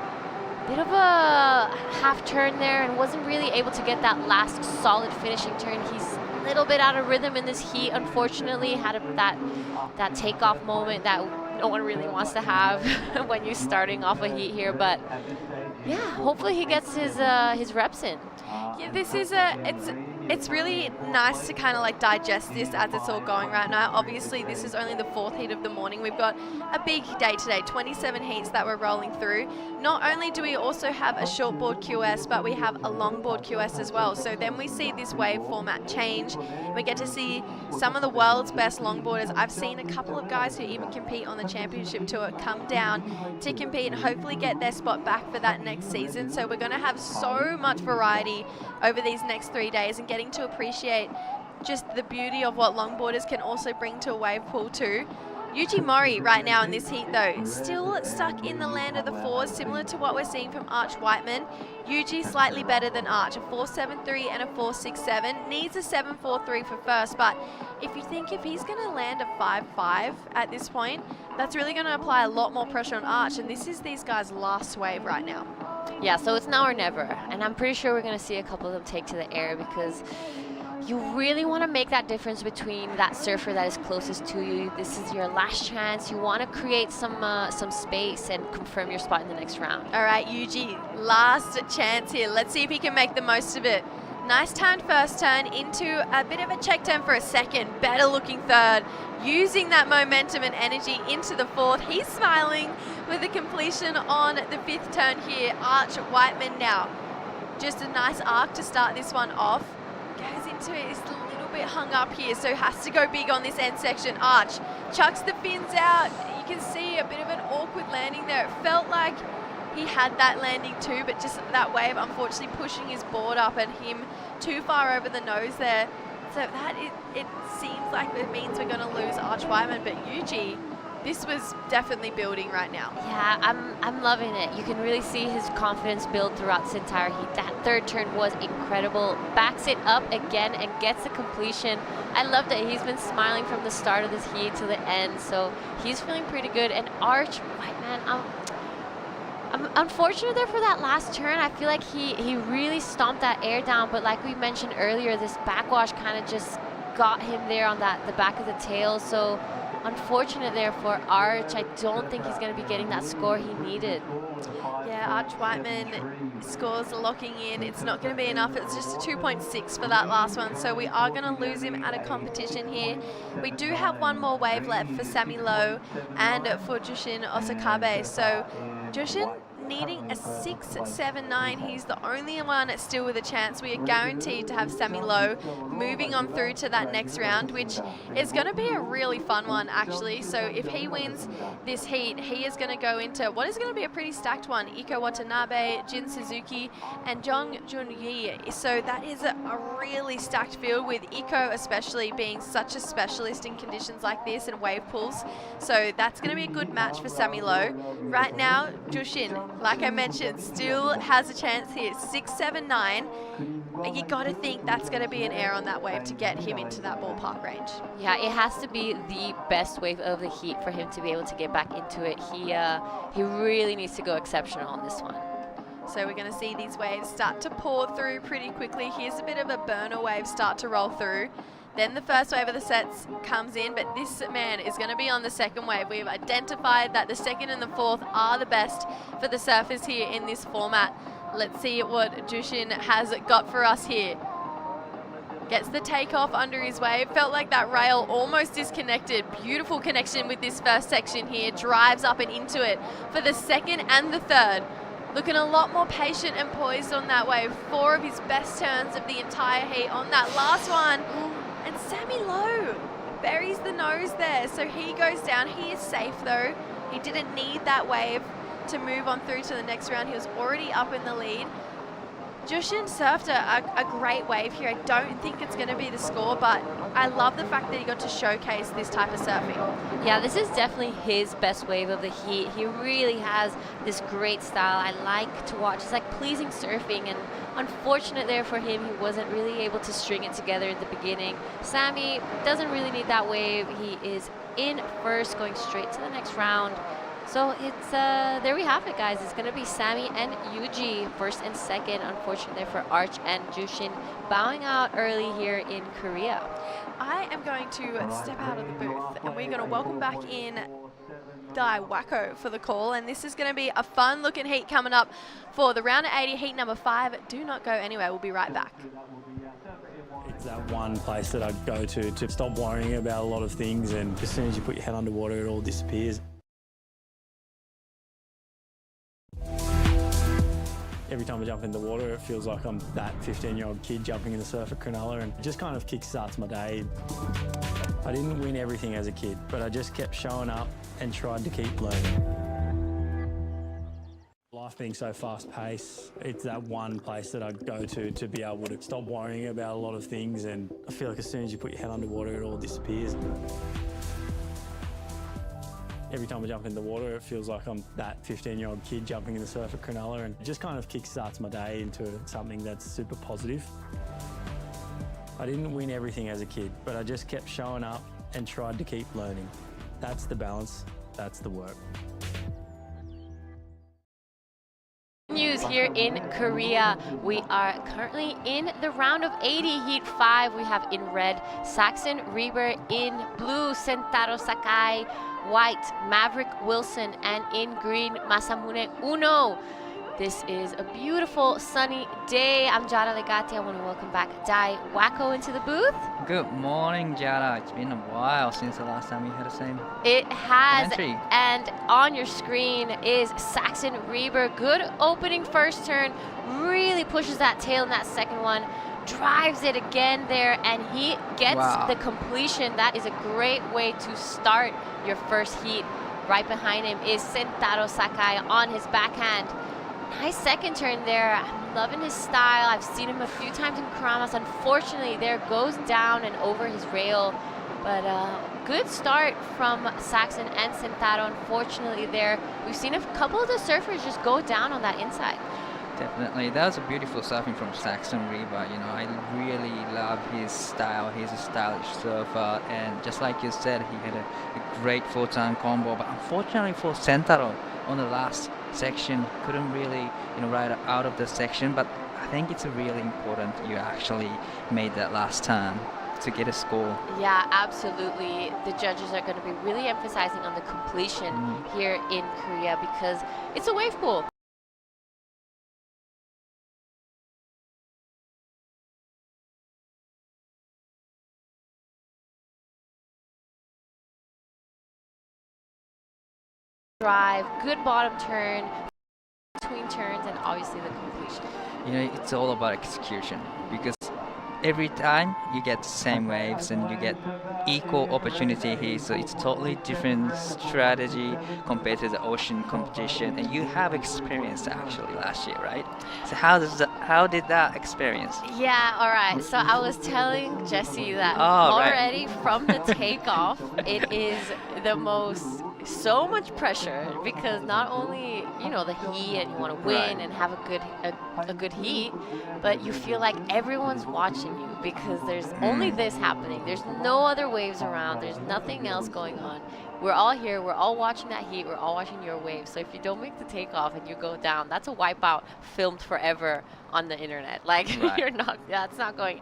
Bit of a half turn there and wasn't really able to get that last solid finishing turn. He's a little bit out of rhythm in this heat, unfortunately. Had that takeoff moment that no one really wants to have when you're starting off a heat here. But yeah, hopefully he gets his reps in. Yeah, this is it's really nice to kind of like digest this as it's all going right now. Obviously, this is only the 4th heat of the morning. We've got a big day today, 27 heats that we're rolling through. Not only do we also have a shortboard QS, but we have a longboard QS as well. So then we see this wave format change. We get to see some of the world's best longboarders. I've seen a couple of guys who even compete on the championship tour come down to compete and hopefully get their spot back for that next season. So we're going to have so much variety over these next 3 days and getting to appreciate just the beauty of what longboarders can also bring to a wave pool too. Yuji Mori right now in this heat though, still stuck in the land of the fours, similar to what we're seeing from Arch Whiteman. Yuji slightly better than Arch, a 4.73 and a 4.67. Needs a 7.43 for first, but if you think if he's going to land a 5.5 at this point, that's really going to apply a lot more pressure on Arch, and this is these guys' last wave right now. Yeah, so it's now or never, and I'm pretty sure we're going to see a couple of them take to the air because you really want to make that difference between that surfer that is closest to you. This is your last chance. You want to create some space and confirm your spot in the next round. All right, Yuji, last chance here. Let's see if he can make the most of it. Nice turned first turn into a bit of a check turn for a second. Better looking third. Using that momentum and energy into the fourth. He's smiling with a completion on the fifth turn here. Arch Whiteman now. Just a nice arc to start this one off. Goes into it, he's a little bit hung up here, so has to go big on this end section. Arch chucks the fins out. You can see a bit of an awkward landing there. It felt like he had that landing too, but just that wave unfortunately pushing his board up and him too far over the nose there. So that it seems like it means we're going to lose Arch Whiteman, but Yuji, this was definitely building right now. Yeah, I'm loving it. You can really see his confidence build throughout this entire heat. That third turn was incredible. Backs it up again and gets the completion. I love that he's been smiling from the start of this heat to the end, so he's feeling pretty good. And Arch Whiteman, I'm unfortunate there for that last turn. I feel like he really stomped that air down, but like we mentioned earlier, this backwash kind of just got him there on the back of the tail. So unfortunate there for Arch. I don't think he's going to be getting that score he needed. Yeah, Arch Whiteman scores are locking in. It's not going to be enough. It's just a 2.6 for that last one. So we are going to lose him at a competition here. We do have one more wave left for Sammy Lowe and for Jushin Osakabe. So Jushin needing a 6.79. He's the only one still with a chance. We are guaranteed to have Sammy Lowe moving on through to that next round, which is going to be a really fun one actually. So if he wins this heat, he is going to go into what is going to be a pretty stacked one. Iko Watanabe, Jin Suzuki, and Jong Jun-yi. So that is a really stacked field, with Iko especially being such a specialist in conditions like this and wave pools. So that's going to be a good match for Sammy Lowe. Right now, Jushin, like I mentioned, still has a chance here. 6.79. You got to think that's going to be an air on that wave to get him into that ballpark range. Yeah, it has to be the best wave of the heat for him to be able to get back into it. He really needs to go exceptional on this one. So we're going to see these waves start to pour through pretty quickly. Here's a bit of a burner wave start to roll through. Then the first wave of the sets comes in, but this man is going to be on the second wave. We've identified that the second and the fourth are the best for the surfers here in this format. Let's see what Jushin has got for us here. Gets the takeoff under his wave. Felt like that rail almost disconnected. Beautiful connection with this first section here. Drives up and into it for the second and the third. Looking a lot more patient and poised on that wave. 4 of his best turns of the entire heat on that last one. And Sammy Lowe buries the nose there, so he goes down. He is safe though. He didn't need that wave to move on through to the next round. He was already up in the lead. Jushin surfed a great wave here. I don't think it's going to be the score, but I love the fact that he got to showcase this type of surfing. Yeah, this is definitely his best wave of the heat. He really has this great style I like to watch. It's like pleasing surfing, and unfortunate there for him, he wasn't really able to string it together in the beginning. Sammy doesn't really need that wave. He is in first, going straight to the next round. So it's there we have it, guys. It's gonna be Sammy and Yuji first and second. Unfortunately for Arch and Jushin bowing out early here in Korea. I am going to step out of the booth and we're gonna welcome back in Dai Wacko for the call, and this is going to be a fun looking heat coming up for the round of 80, heat number 5. Do not go anywhere. We'll be right back. It's that one place that I go to stop worrying about a lot of things, and as soon as you put your head underwater, it all disappears. Every time I jump in the water, it feels like I'm that 15-year-old kid jumping in the surf at Cronulla, and it just kind of kickstarts my day. I didn't win everything as a kid, but I just kept showing up and tried to keep learning. life being so fast-paced, it's that one place that I go to be able to stop worrying about a lot of things, and I feel like as soon as you put your head underwater, it all disappears. Every time I jump in the water, it feels like I'm that 15-year-old kid jumping in the surf at Cronulla, and it just kind of kickstarts my day into something that's super positive. I didn't win everything as a kid, but I just kept showing up and tried to keep learning. That's the balance, that's the work. News here in Korea. We are currently in the round of 80, Heat 5. We have in red Saxon Reber, in blue Sentaro Sakai, white Maverick Wilson, and in green Masamune Uno. This is a beautiful sunny day. I'm Jara Legati. I want to welcome back Dai Wacko into the booth. Good morning, Jara. It's been a while since the last time we had the same. It has, entry. And on your screen is Saxon Reber. Good opening first turn, really pushes that tail in that second one, drives it again there, and he gets the completion. That is a great way to start your first heat. Right behind him is Sentaro Sakai on his backhand. Nice second turn there. I'm loving his style. I've seen him a few times in Karamas. Unfortunately, there goes down and over his rail. But good start from Saxon and Sentaro. Unfortunately there, we've seen a couple of the surfers just go down on that inside. Definitely. That was a beautiful surfing from Saxon Reber. You know, I really love his style. He's a stylish surfer. And just like you said, he had a great full-turn combo. But unfortunately for Sentaro, on the last section, couldn't really, ride out of the section. But I think it's really important you actually made that last turn to get a score. Yeah, absolutely. The judges are going to be really emphasizing on the completion here in Korea because it's a wave pool. Drive, good bottom turn, between turns, and obviously the completion. It's all about execution because every time you get the same waves and you get equal opportunity here, so it's totally different strategy compared to the ocean competition, and you have experience actually last year, right? So how did that experience? Yeah, all right. So I was telling Jesse that already from the takeoff, it is so much pressure because not only the heat and you want to win and have a good heat, but you feel like everyone's watching you because there's only this happening. There's no other waves around. There's nothing else going on. We're all here. We're all watching that heat. We're all watching your waves. So if you don't make the takeoff and you go down, that's a wipeout filmed forever on the internet. Like you're not. Yeah, it's not going.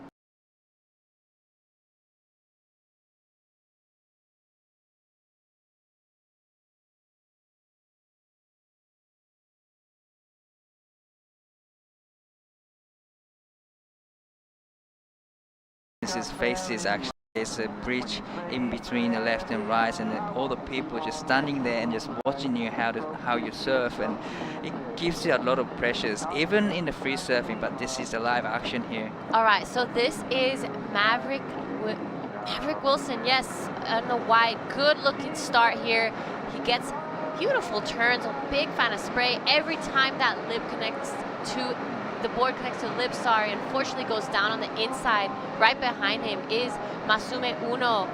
His face is actually there's a bridge in between the left and right, and all the people just standing there and just watching you how you surf, and it gives you a lot of pressures even in the free surfing, but this is a live action here. All right, so this is Maverick Wilson, yes, on the white. Good looking start here. He gets beautiful turns, a big fan of spray every time that lip connects to the board connects to the lip. Sorry, unfortunately goes down on the inside. Right behind him is Masume Uno.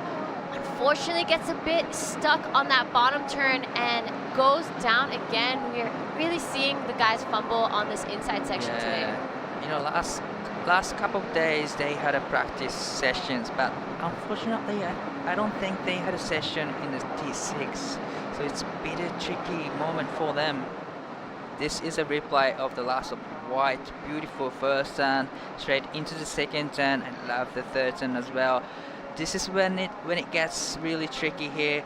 Unfortunately gets a bit stuck on that bottom turn and goes down again. We're really seeing the guys fumble on this inside section today. Last couple of days they had a practice sessions, but unfortunately I don't think they had a session in the T6, so it's a bit of a tricky moment for them. This is a replay of the last white, beautiful first turn, straight into the second turn. I love the third turn as well. This is when it gets really tricky here.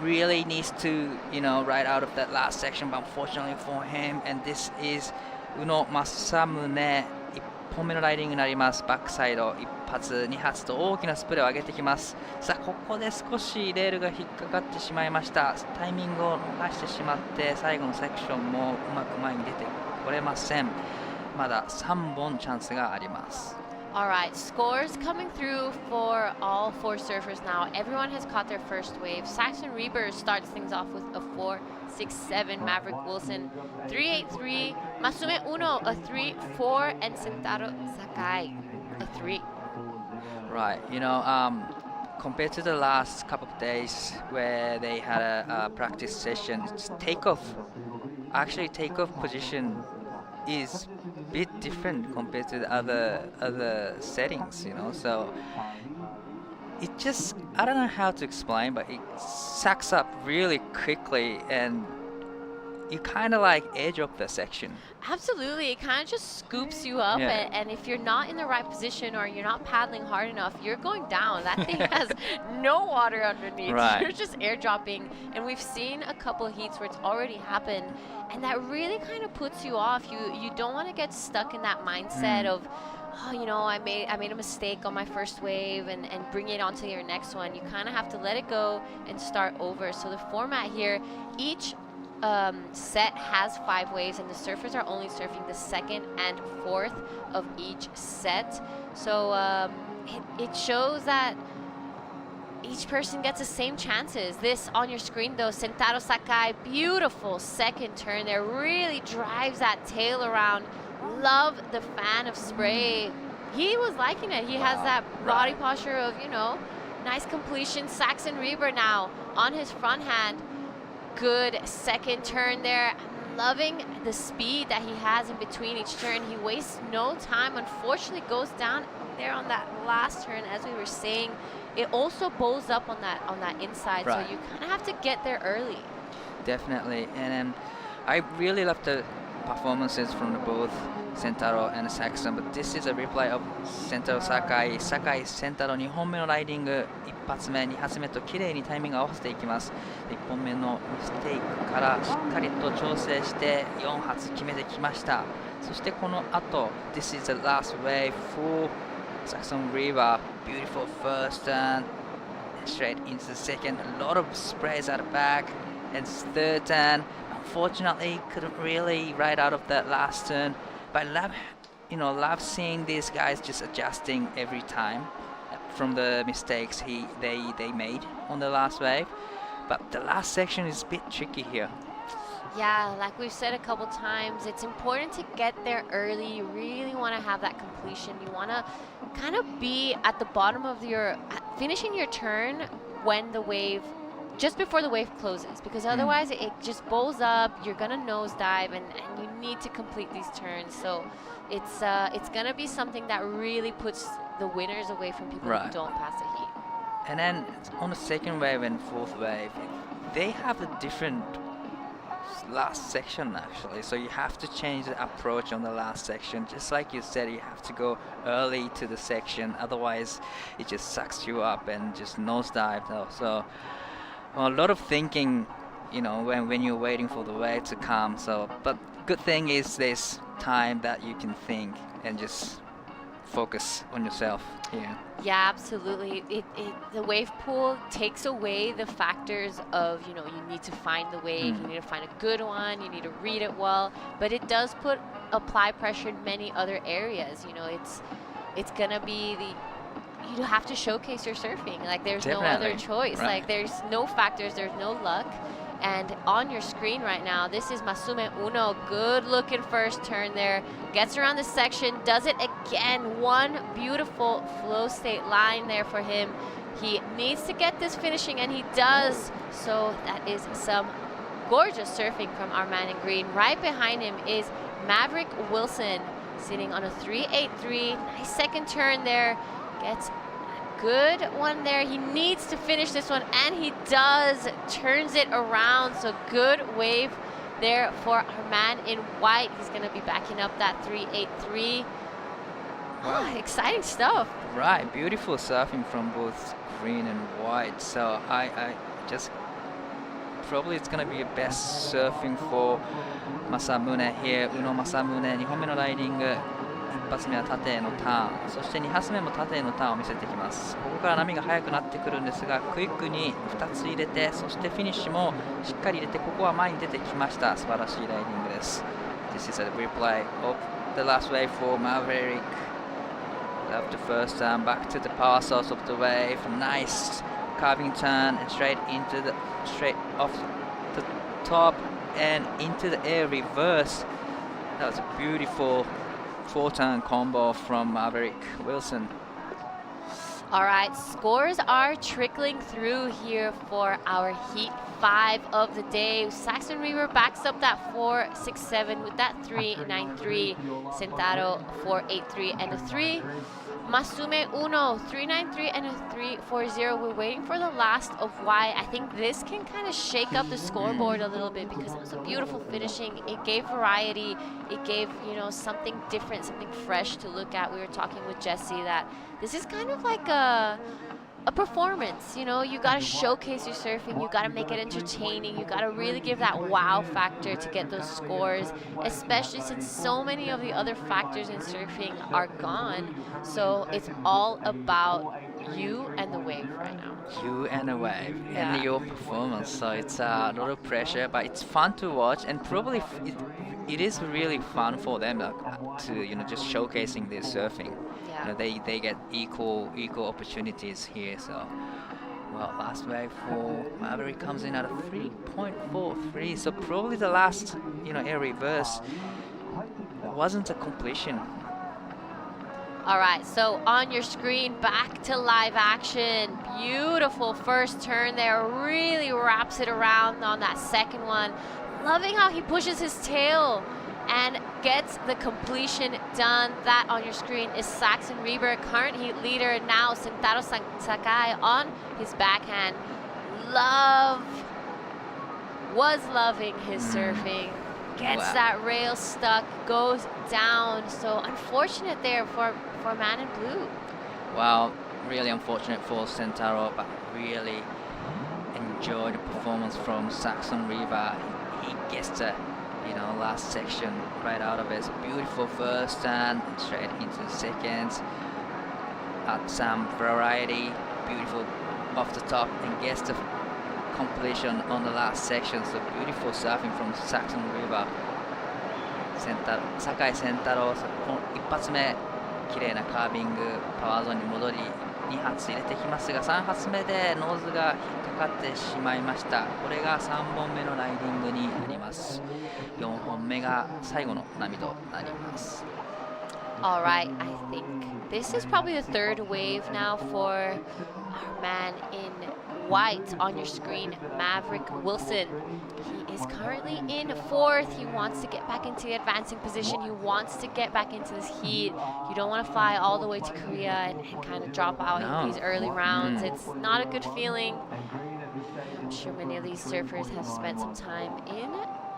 Really needs to, ride out of that last section, but unfortunately for him, and this is Uno Masamune、1本目のライディングになります。バックサイド1発2発と大きなスプレーを上げてきます。さあここで少しレールが引っかかってしまいました。タイミングを逃してしまって最後のセクションもうまく前に出てこれません。まだ3本チャンスがあります。All right, scores coming through for all 4 surfers now. Everyone has caught their first wave. Saxon Reber starts things off with a 4.67. Maverick Wilson 3.83. Masume Uno a 3.4, and Sentaro Sakai a 3. Right, compared to the last couple of days where they had a practice session, takeoff position is a bit different compared to the other settings, so it just, I don't know how to explain, but it sucks up really quickly and you kind of like edge up the section. Absolutely, it kind of just scoops you up, and if you're not in the right position or you're not paddling hard enough, you're going down. That thing has no water underneath. Right. You're just airdropping, and we've seen a couple of heats where it's already happened, and that really kind of puts you off. You don't want to get stuck in that mindset of, oh, I made a mistake on my first wave and bring it onto your next one. You kind of have to let it go and start over. So the format here, each set has 5 waves, and the surfers are only surfing the 2nd and 4th of each set. So it shows that each person gets the same chances. This on your screen though, Sentaro Sakai, beautiful second turn there, really drives that tail around. Love the fan of spray. He was liking it. He has that body posture of, nice completion. Saxon Reber now on his front hand. Good second turn there. I'm loving the speed that he has in between each turn. He wastes no time. Unfortunately, goes down there on that last turn, as we were saying. It also bows up on that inside, so you kind of have to get there early. Definitely, and I really love the performances from both Sentaro and Saxon, but this is a replay of Sentaro Sakai. Sakai Sentaro 2本目のライディング、1発目、2発目と綺麗にタイミングを合わせていきます。1本目のミステイクからしっかりと調整して4発決めてきました。そしてこの後、This is the last wave for Saxon River. Beautiful first turn, straight into the second. A lot of sprays at the back, and third turn. Unfortunately, couldn't really ride out of that last turn. But love seeing these guys just adjusting every time from the mistakes they made on the last wave. But the last section is a bit tricky here. Yeah, like we've said a couple times, it's important to get there early. You really want to have that completion. You want to kind of be at the bottom of finishing your turn when the wave, just before the wave closes, because otherwise it just bows up, you're gonna nosedive, and you need to complete these turns. So it's gonna be something that really puts the winners away from people who don't pass the heat. And then on the second wave and fourth wave, they have a different last section actually, so you have to change the approach on the last section. Just like you said, you have to go early to the section, otherwise it just sucks you up and just nosedive. So a lot of thinking, when you're waiting for the wave to come. So, but good thing is there's time that you can think and just focus on yourself here. Yeah, absolutely. The wave pool takes away the factors of, you need to find the wave, you need to find a good one, you need to read it well, but it does apply pressure in many other areas. It's gonna be you have to showcase your surfing. Like, there's no other choice. Like, there's no factors, there's no luck. And on your screen right now, this is Masume Uno. Good looking first turn there. Gets around the section, does it again. One beautiful flow state line there for him. He needs to get this finishing, and he does. So that is some gorgeous surfing from our man in green. Right behind him is Maverick Wilson, sitting on a 3.83. Nice second turn there. Gets a good one there. He needs to finish this one, and he does. Turns it around. So good wave there for our man in white. He's going to be backing up that 3.83. Wow. Exciting stuff. Right, beautiful surfing from both green and white. So I just probably it's going to be a best surfing for Masamune here. Uno Masamune 2本目のライディング。1発目は縦へのターン、そして2発目も縦へのターンを見せてきます。ここから波が速くなってくるんですが、クイックに2つ入れて、そしてフィニッシュもしっかり入れて、ここは前に出てきました。素晴らしいライディングです。This is a replay of the last wave for Maverick. Left the first turn, back to the power source of the wave. Nice carving turn and straight off the top and into the air reverse. That was a beautiful 4-turn combo from Maverick Wilson. All right, scores are trickling through here for our Heat 5 of the day. Saxon Reaver backs up that 4.67 with that 3.93. Sentaro 4.83 and a 3. Masume Uno 3.93 and a 3.40. We're waiting for the last of why. I think this can kind of shake up the scoreboard a little bit because it was a beautiful finishing. It gave variety. It gave, you know, something different, something fresh to look at. We were talking with Jesse that this is kind of like a performance, you know, you got to showcase your surfing, you got to make it entertaining, you got to really give that wow factor to get those scores, especially since so many of the other factors in surfing are gone. So it's all about you and the wave right now. You and the wave Yeah. and your performance. So it's a lot of pressure, but it's fun to watch, and probably it is really fun for them to, you know, just showcasing their surfing. Yeah. You know, they get equal opportunities here. So, well, last wave for Maverick comes in at a 3.43. So probably the last, you know, air reverse wasn't a completion. All right, so on your screen, back to live action. Beautiful first turn there, really wraps it around on that second one. Loving how he pushes his tail and gets the completion done. That on your screen is Saxon Reaver, current Heat leader. Now Sentaro Sakai on his backhand. Was loving his surfing. Gets Wow. that rail stuck, goes down. So unfortunate there for Man in Blue. Wow, really unfortunate for Sentaro, but really enjoyed the performance from Saxon Reaver. He gets the, you know, last section right out of it. Beautiful first turn, straight into the second. Some variety, beautiful off the top, and gets the completion on the last section. So beautiful surfing from Saxon Reaver. 酒井センタロウ、一発目綺麗なカービングパワーゾーンに戻り2発入れてきますが、3発目でノーズが引っかかってしまいました。これが3本目のライディングになります。4本目が最後の波となります。 All right, I think this is probably the third wave now for our man in white on your screen, Maverick Wilson. He is currently in fourth. He wants to get back into the advancing position. He wants to get back into this heat. You don't want to fly all the way to Korea and kind of drop out in these early rounds. It's not a good feeling. I'm sure many of these surfers have spent some time in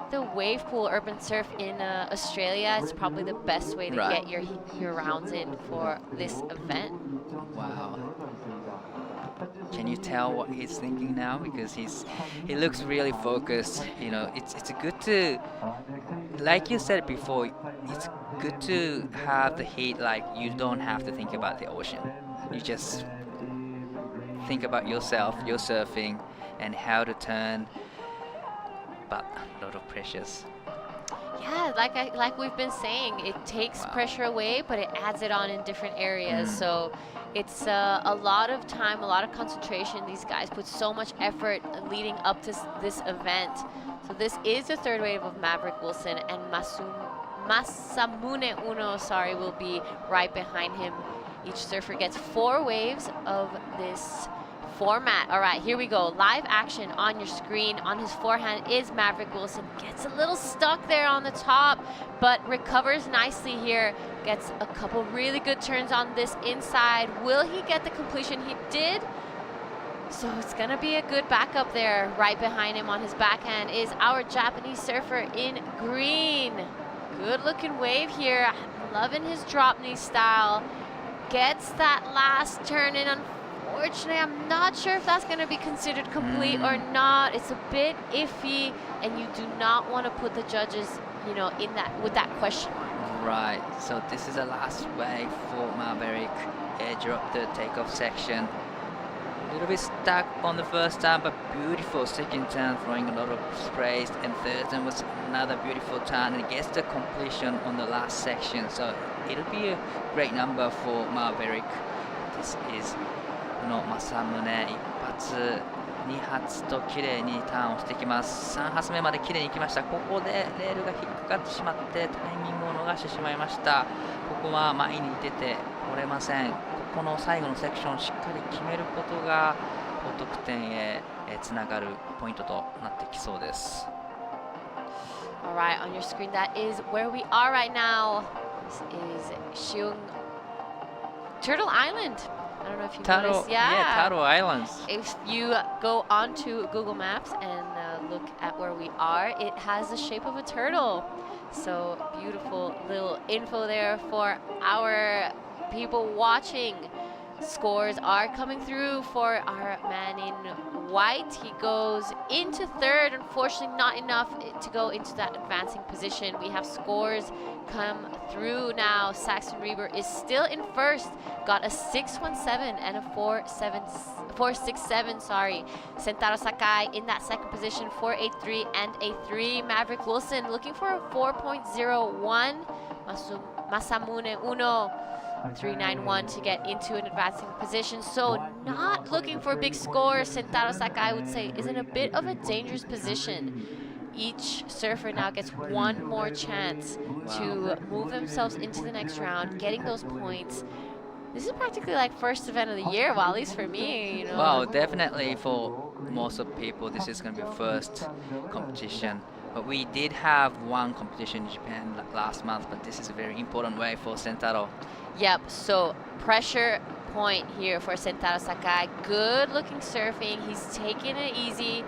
the wave pool urban surf in Australia. It's probably the best way to get your rounds in for this event. Wow. Can you tell what he's thinking now? Because he looks really focused. You know, it's good to, like you said before, it's good to have the heat. Like, you don't have to think about the ocean. You just think about yourself, your surfing, and how to turn. But a lot of pressures. Yeah, like we've been saying, it takes pressure away, but it adds it on in different areas. So it's a lot of time, a lot of concentration. These guys put so much effort leading up to this event. So this is the third wave of Maverick Wilson, and Masamune Uno, will be right behind him. Each surfer gets 4 waves of this format. All right, here we go. Live action on your screen. On his forehand is Maverick Wilson. Gets a little stuck there on the top, but recovers nicely here. Gets a couple really good turns on this inside. Will he get the completion? He did. So it's going to be a good backup there. Right behind him on his backhand is our Japanese surfer in green. Good looking wave here. I'm loving his drop knee style. Gets that last turn in. Unfortunately, I'm not sure if that's going to be considered complete or not. It's a bit iffy, and you do not want to put the judges, you know, in that with that question mark. Right. So this is the last wave for Maverick. Edge up the takeoff section. A little bit stuck on the first turn, but beautiful second turn, throwing a lot of sprays. And third turn was another beautiful turn, and gets the completion on the last section. So it'll be a great number for Maverick. This is この正宗1発2発と綺麗にターンをしてきます。3発目まで綺麗にいきました。ここでレールが引っかかってしまってタイミングを逃してしまいました。ここは前に出てこれません。ここの最後のセクションをしっかり決めることが高得点へつながるポイントとなってきそうです。Alright, on your screen, that is where we are right now. This is Siheung Turtle Island. I don't know if you noticed. Yeah, Turtle Islands. If you go onto Google Maps and look at where we are, it has the shape of a turtle. So beautiful little info there for our people watching. Scores are coming through for our man in white. He goes into third. Unfortunately, not enough to go into that advancing position. We have scores come through now. Saxon Reber is still in first. Got a 617 and a 467. Sorry. Sentaro Sakai in that second position, 483 and a 3. Maverick Wilson looking for a 4.01. Masamune Uno. 391 to get into an advancing position. So not looking for a big score. Sentaro Sakai, I would say, is in a bit of a dangerous position. Each surfer now gets one more chance to move themselves into the next round, getting those points. This is practically like first event of the year, well, at least for me, you know. Well, definitely for most of people, this is going to be first competition. But we did have one competition in Japan last month, but this is a very important way for Sentaro. Yep, so pressure point here for Sentaro Sakai. Good looking surfing. He's taking it easy.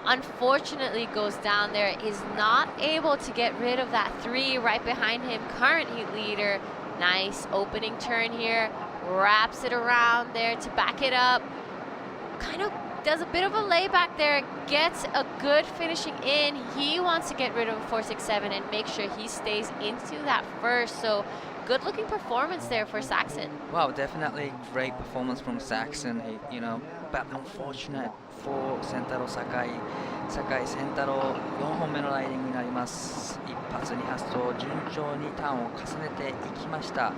Unfortunately goes down there. Is not able to get rid of that 3 right behind him. Current heat leader. Nice opening turn here. Wraps it around there to back it up. Kind of does a bit of a layback there. Gets a good finishing in. He wants to get rid of 467 and make sure he stays into that first. So good looking performance there for Saxon. Wow, definitely great performance from Saxon, you know, but unfortunate for Sentaro Sakai. Sakai Sentaro 4本目のライディングになります。1発2発と順調にターンを重ねていきました。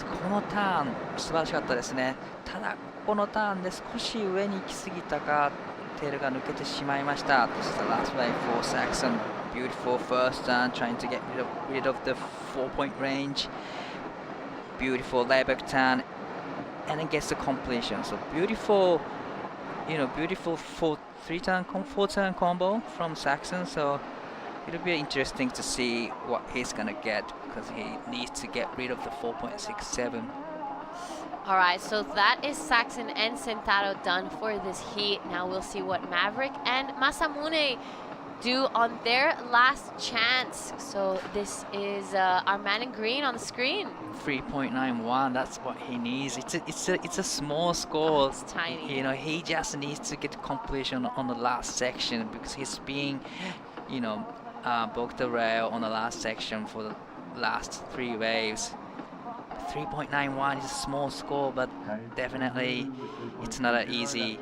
このターン素晴らしかったですね。ただこのターンで少し上に行き過ぎたか、テールが抜けてしまいました。This is the last wave for Saxon. Beautiful first turn, trying to get rid of the 4-point range. Beautiful layback turn, and it gets the completion. So beautiful, you know, beautiful 4-turn combo from Saxon. So it'll be interesting to see what he's gonna get because he needs to get rid of the 4.67. All right, so that is Saxon and Sentaro done for this heat. Now we'll see what Maverick and Masamune do on their last chance. So this is our man in green on the screen. 3.91. That's what he needs. It's a small score. Oh, it's tiny. You know, he just needs to get completion on the last section because he's being, you know, booked the rail on the last section for the last 3 waves. 3.91 is a small score, but definitely it's not an easy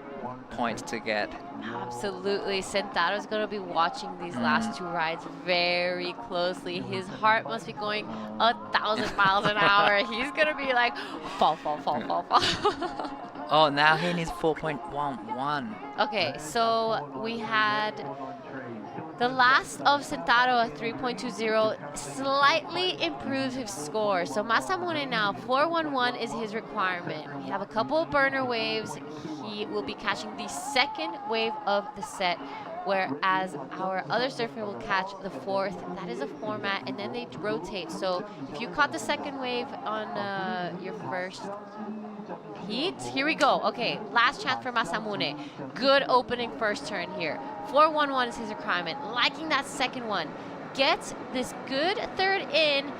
point to get. Absolutely. Sentaro's going to be watching these last 2 rides very closely. His heart must be going 1,000 miles an hour. He's going to be like, fall. Oh, now he needs 4.11. Okay, so we had the last of Sentaro at 3.20 slightly improved his score. So Masamune now, 4.11 is his requirement. We have a couple of burner waves. He will be catching the second wave of the set, whereas our other surfer will catch the 4th. That is a format, and then they rotate. So if you caught the second wave on your first heat, here we go. Okay, last chance for Masamune. Good opening first turn here. 4.11 is his requirement. Liking that second one. Gets this good third in.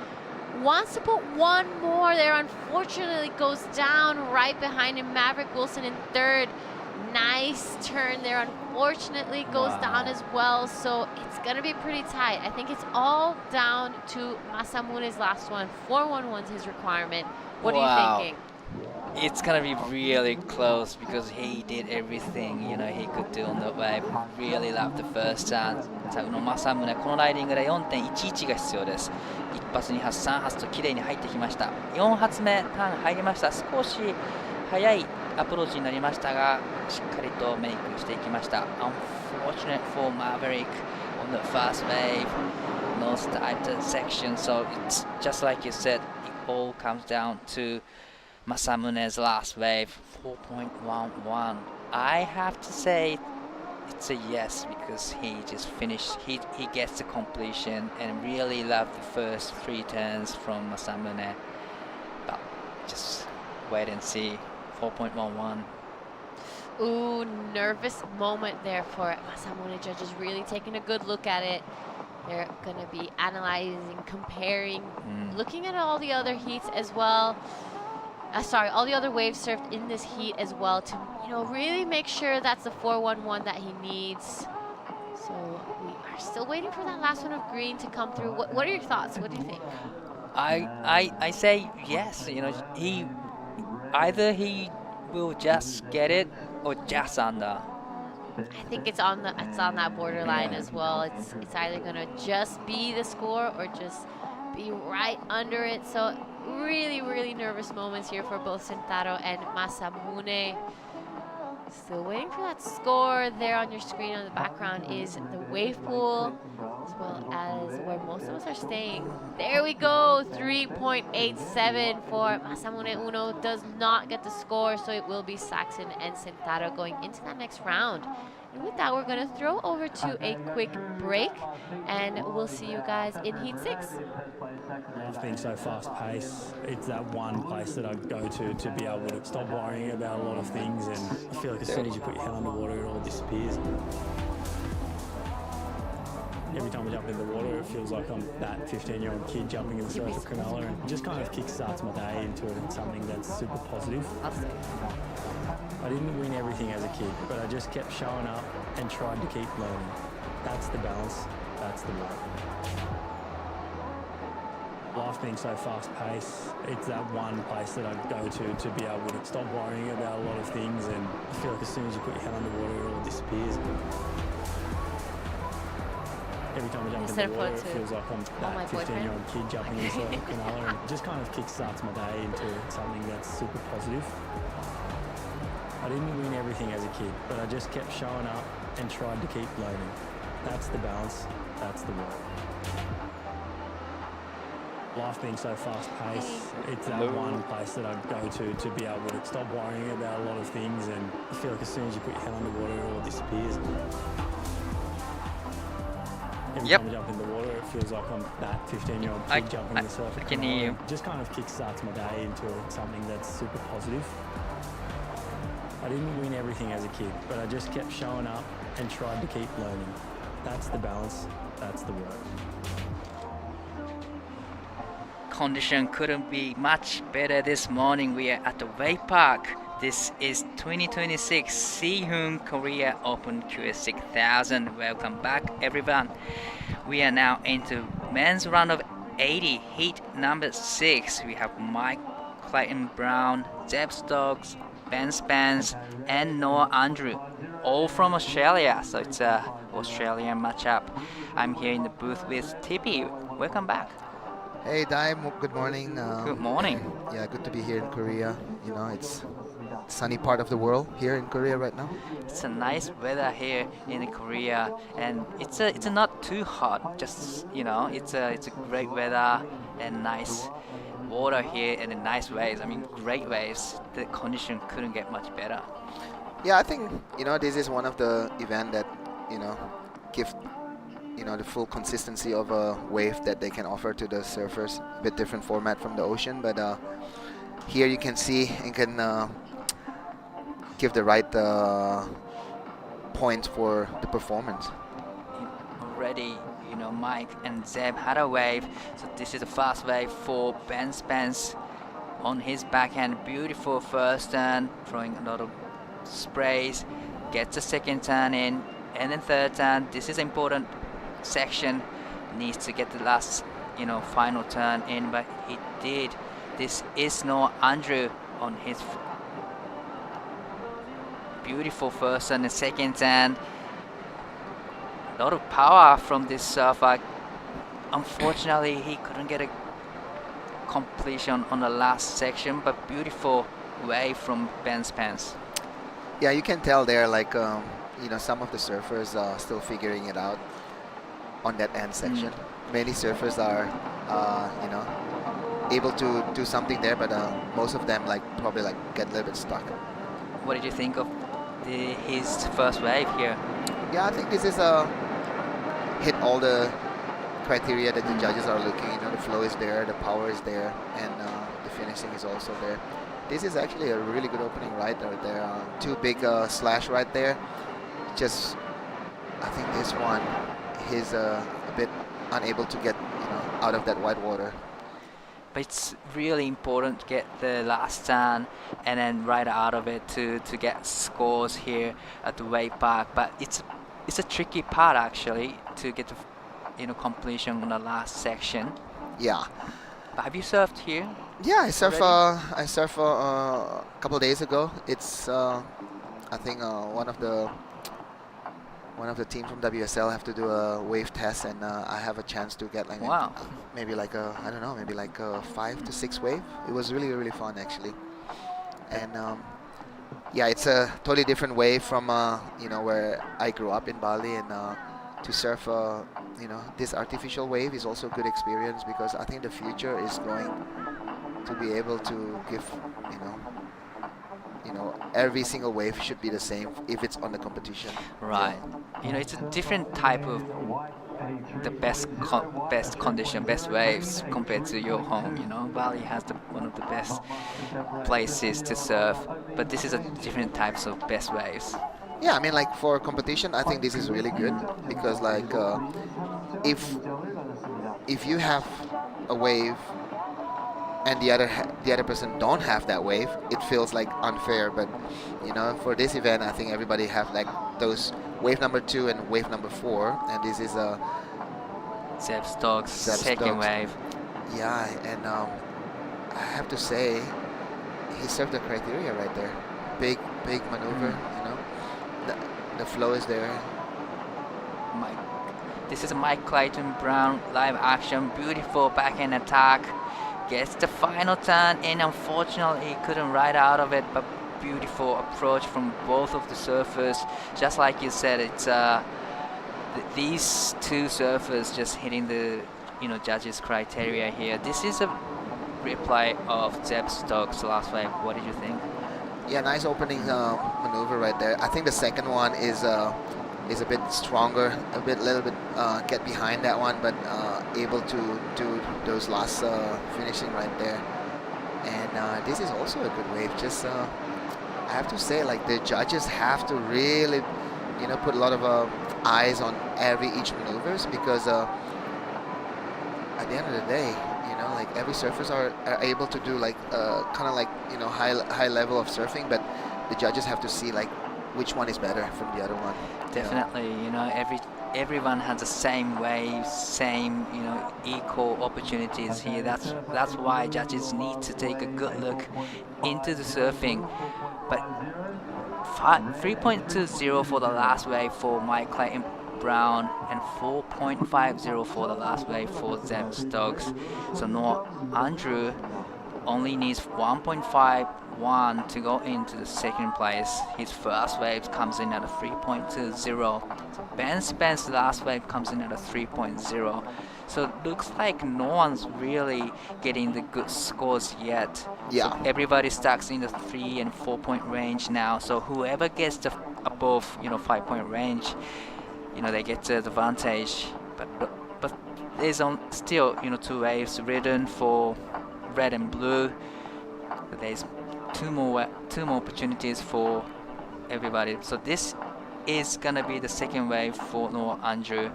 Wants to put one more there. Unfortunately goes down right behind him. Maverick Wilson in third. Nice turn there. Unfortunately goes down as well. So it's going to be pretty tight. I think it's all down to Masamune's last one. 4.11 is his requirement. What are you thinking? It's gonna be really close because he did everything he could do on the wave. Really loved the first turn. さあ宇野正宗、このライディングで 4.11 が必要です。1発2発3発と綺麗に入ってきました。4発目ターン入りました。少し速いアプローチになりましたが、しっかりとメイクしていきました。Unfortunate for Maverick on the first wave, no starter section, so it's just like you said, it all comes down to Masamune's last wave, 4.11. I have to say it's a yes because he just finished, he gets the completion and really loved the first 3 turns from Masamune, but just wait and see. 4.11. Ooh, nervous moment there for Masamune. Judges really taking a good look at it. They're going to be analyzing, comparing, looking at all the other heats as well. All the other waves surfed in this heat as well to, really make sure that's the 411 that he needs. So we are still waiting for that last one of green to come through. What are your thoughts? What do you think? I say yes. He either will just get it or just under. I think it's on that borderline as well. It's either gonna just be the score or just be right under it. So really, really nervous moments here for both Sentaro and Masamune. Still waiting for that score. There on your screen on the background is the wave pool, as well as where most of us are staying. There we go, 3.87 for Masamune Uno. Does not get the score, so it will be Saxon and Sentaro going into that next round. And with that, we're going to throw over to a quick break, and we'll see you guys in Heat 6. It's been so fast-paced. It's that one place that I go to be able to stop worrying about a lot of things, and I feel like as soon as you put your head underwater, it all disappears. Every time I jump in the water, it feels like I'm that 15-year-old kid jumping in the surf at Cronulla, and it just kind of kickstarts my day into something that's super positive. I didn't win everything as a kid, but I just kept showing up and tried to keep learning. That's the balance, that's the work. Life being so fast-paced, it's that one place that I go to be able to stop worrying about a lot of things, and I feel like as soon as you put your head underwater, it all disappears. Every time I jump in the water, it feels like I'm that 15-year-old kid jumping in the surf at Cronulla, and it just kind of kickstarts my day into something that's super positive. I didn't win everything as a kid, but I just kept showing up and tried to keep learning. That's the balance, that's the work. Life being so fast-paced, it's that one place that I go to be able to stop worrying about a lot of things, and I feel like as soon as you put your head underwater, it all disappears. Every time I jump in the water, it feels like I'm that 15-year-old kid jumping in the surf at Cronulla. It just kind of kickstarts my day into something that's super positive. I didn't win everything as a kid, but I just kept showing up and tried to keep learning. That's the balance, that's the work. Condition couldn't be much better this morning. We are at the wave park. This is 2026 Siheung Korea Open QS 6000. Welcome back, everyone. We are now into men's round of 80, heat number 6. We have Mike Clayton Brown, Zeb Stokes, Ben Spence, and Noah Andrew, all from Australia. So it's a Australian matchup. I'm here in the booth with Tippy. Welcome back. Hey Dai, good morning. Good morning. Yeah, good to be here in Korea. It's sunny part of the world here in Korea right now. It's a nice weather here in Korea, and it's not too hot. Just it's a great weather and nice water here and nice waves. I mean, great waves. The condition couldn't get much better. Yeah, I think this is one of the event that give the full consistency of a wave that they can offer to the surfers. A bit different format from the ocean, but here you can see and can give the right points for the performance. Already, Mike and Zeb had a wave, so this is a fast wave for Ben Spence on his backhand. Beautiful first turn, throwing a lot of sprays, gets a second turn in, and then third turn. This is important section, needs to get the last final turn in, but he did. This is Noah Andrew on his beautiful first and second, and a lot of power from this surfer. Unfortunately, he couldn't get a completion on the last section, but beautiful wave from Ben Spence. Yeah, you can tell there, like, some of the surfers are still figuring it out on that end section. Many surfers are, able to do something there, but most of them probably get a little bit stuck. What did you think of his first wave here? Yeah, I think this is hit all the criteria that the judges are looking. The flow is there, the power is there, and the finishing is also there. This is actually a really good opening right there. Two big slash right there. Just, I think this one, he's a bit unable to get out of that white water. But it's really important to get the last turn and then right out of it to get scores here at the wave park. But it's a tricky part actually to get the completion on the last section. Yeah. But have you surfed here? Yeah, I surf a couple of days ago. It's I think one of the team from WSL have to do a wave test, and I have a chance to get maybe a 5 to 6 wave. It was really, really fun actually. And yeah, it's a totally different wave from where I grew up in Bali, and to surf this artificial wave is also a good experience, because I think the future is going to be able to give every single wave should be the same if it's on the competition. Right. It's a different type of the best condition, best waves compared to your home. Bali has one of the best places to surf, but this is a different types of best waves. Yeah, I mean, for competition, I think this is really good, because if you have a wave and the other person don't have that wave, it feels unfair. But for this event, I think everybody have those wave number 2 and wave number 4, and this is a Zeb Stokes second wave. Yeah, and I have to say, he served the criteria right there. Big maneuver. The flow is there. This is Mike Clayton Brown live action. Beautiful backhand attack. Gets the final turn, and unfortunately couldn't ride out of it, but beautiful approach from both of the surfers. Just like you said, it's these two surfers just hitting the judges' criteria here. This is a replay of Zeb Stokes' last wave. What did you think? Yeah, nice opening maneuver right there. I think the second one is a bit stronger, little bit get behind that one, but able to do those last finishing right there. And this is also a good wave. Just I have to say, the judges have to really, put a lot of eyes on each maneuvers, because at the end of the day, every surfers are able to do high level of surfing, but the judges have to see which one is better from the other one. Definitely, everyone has the same wave, same equal opportunities here. That's why judges need to take a good look into the surfing. But 3.20 for the last wave for Mike Clayton Brown, and 4.50 for the last wave for Zeb Stokes. So Noah Andrew only needs 1.51 to go into the second place. His first wave comes in at a 3.20. So Ben Spence's last wave comes in at a 3.0. So it looks like no one's really getting the good scores yet. Yeah. So everybody stacks in the 3 and 4 point range now. So whoever gets the above 5 point range, they get the advantage. But there's still 2 waves written for red and blue. There's two more opportunities for everybody. So this is gonna be the second wave for Noah Andrew,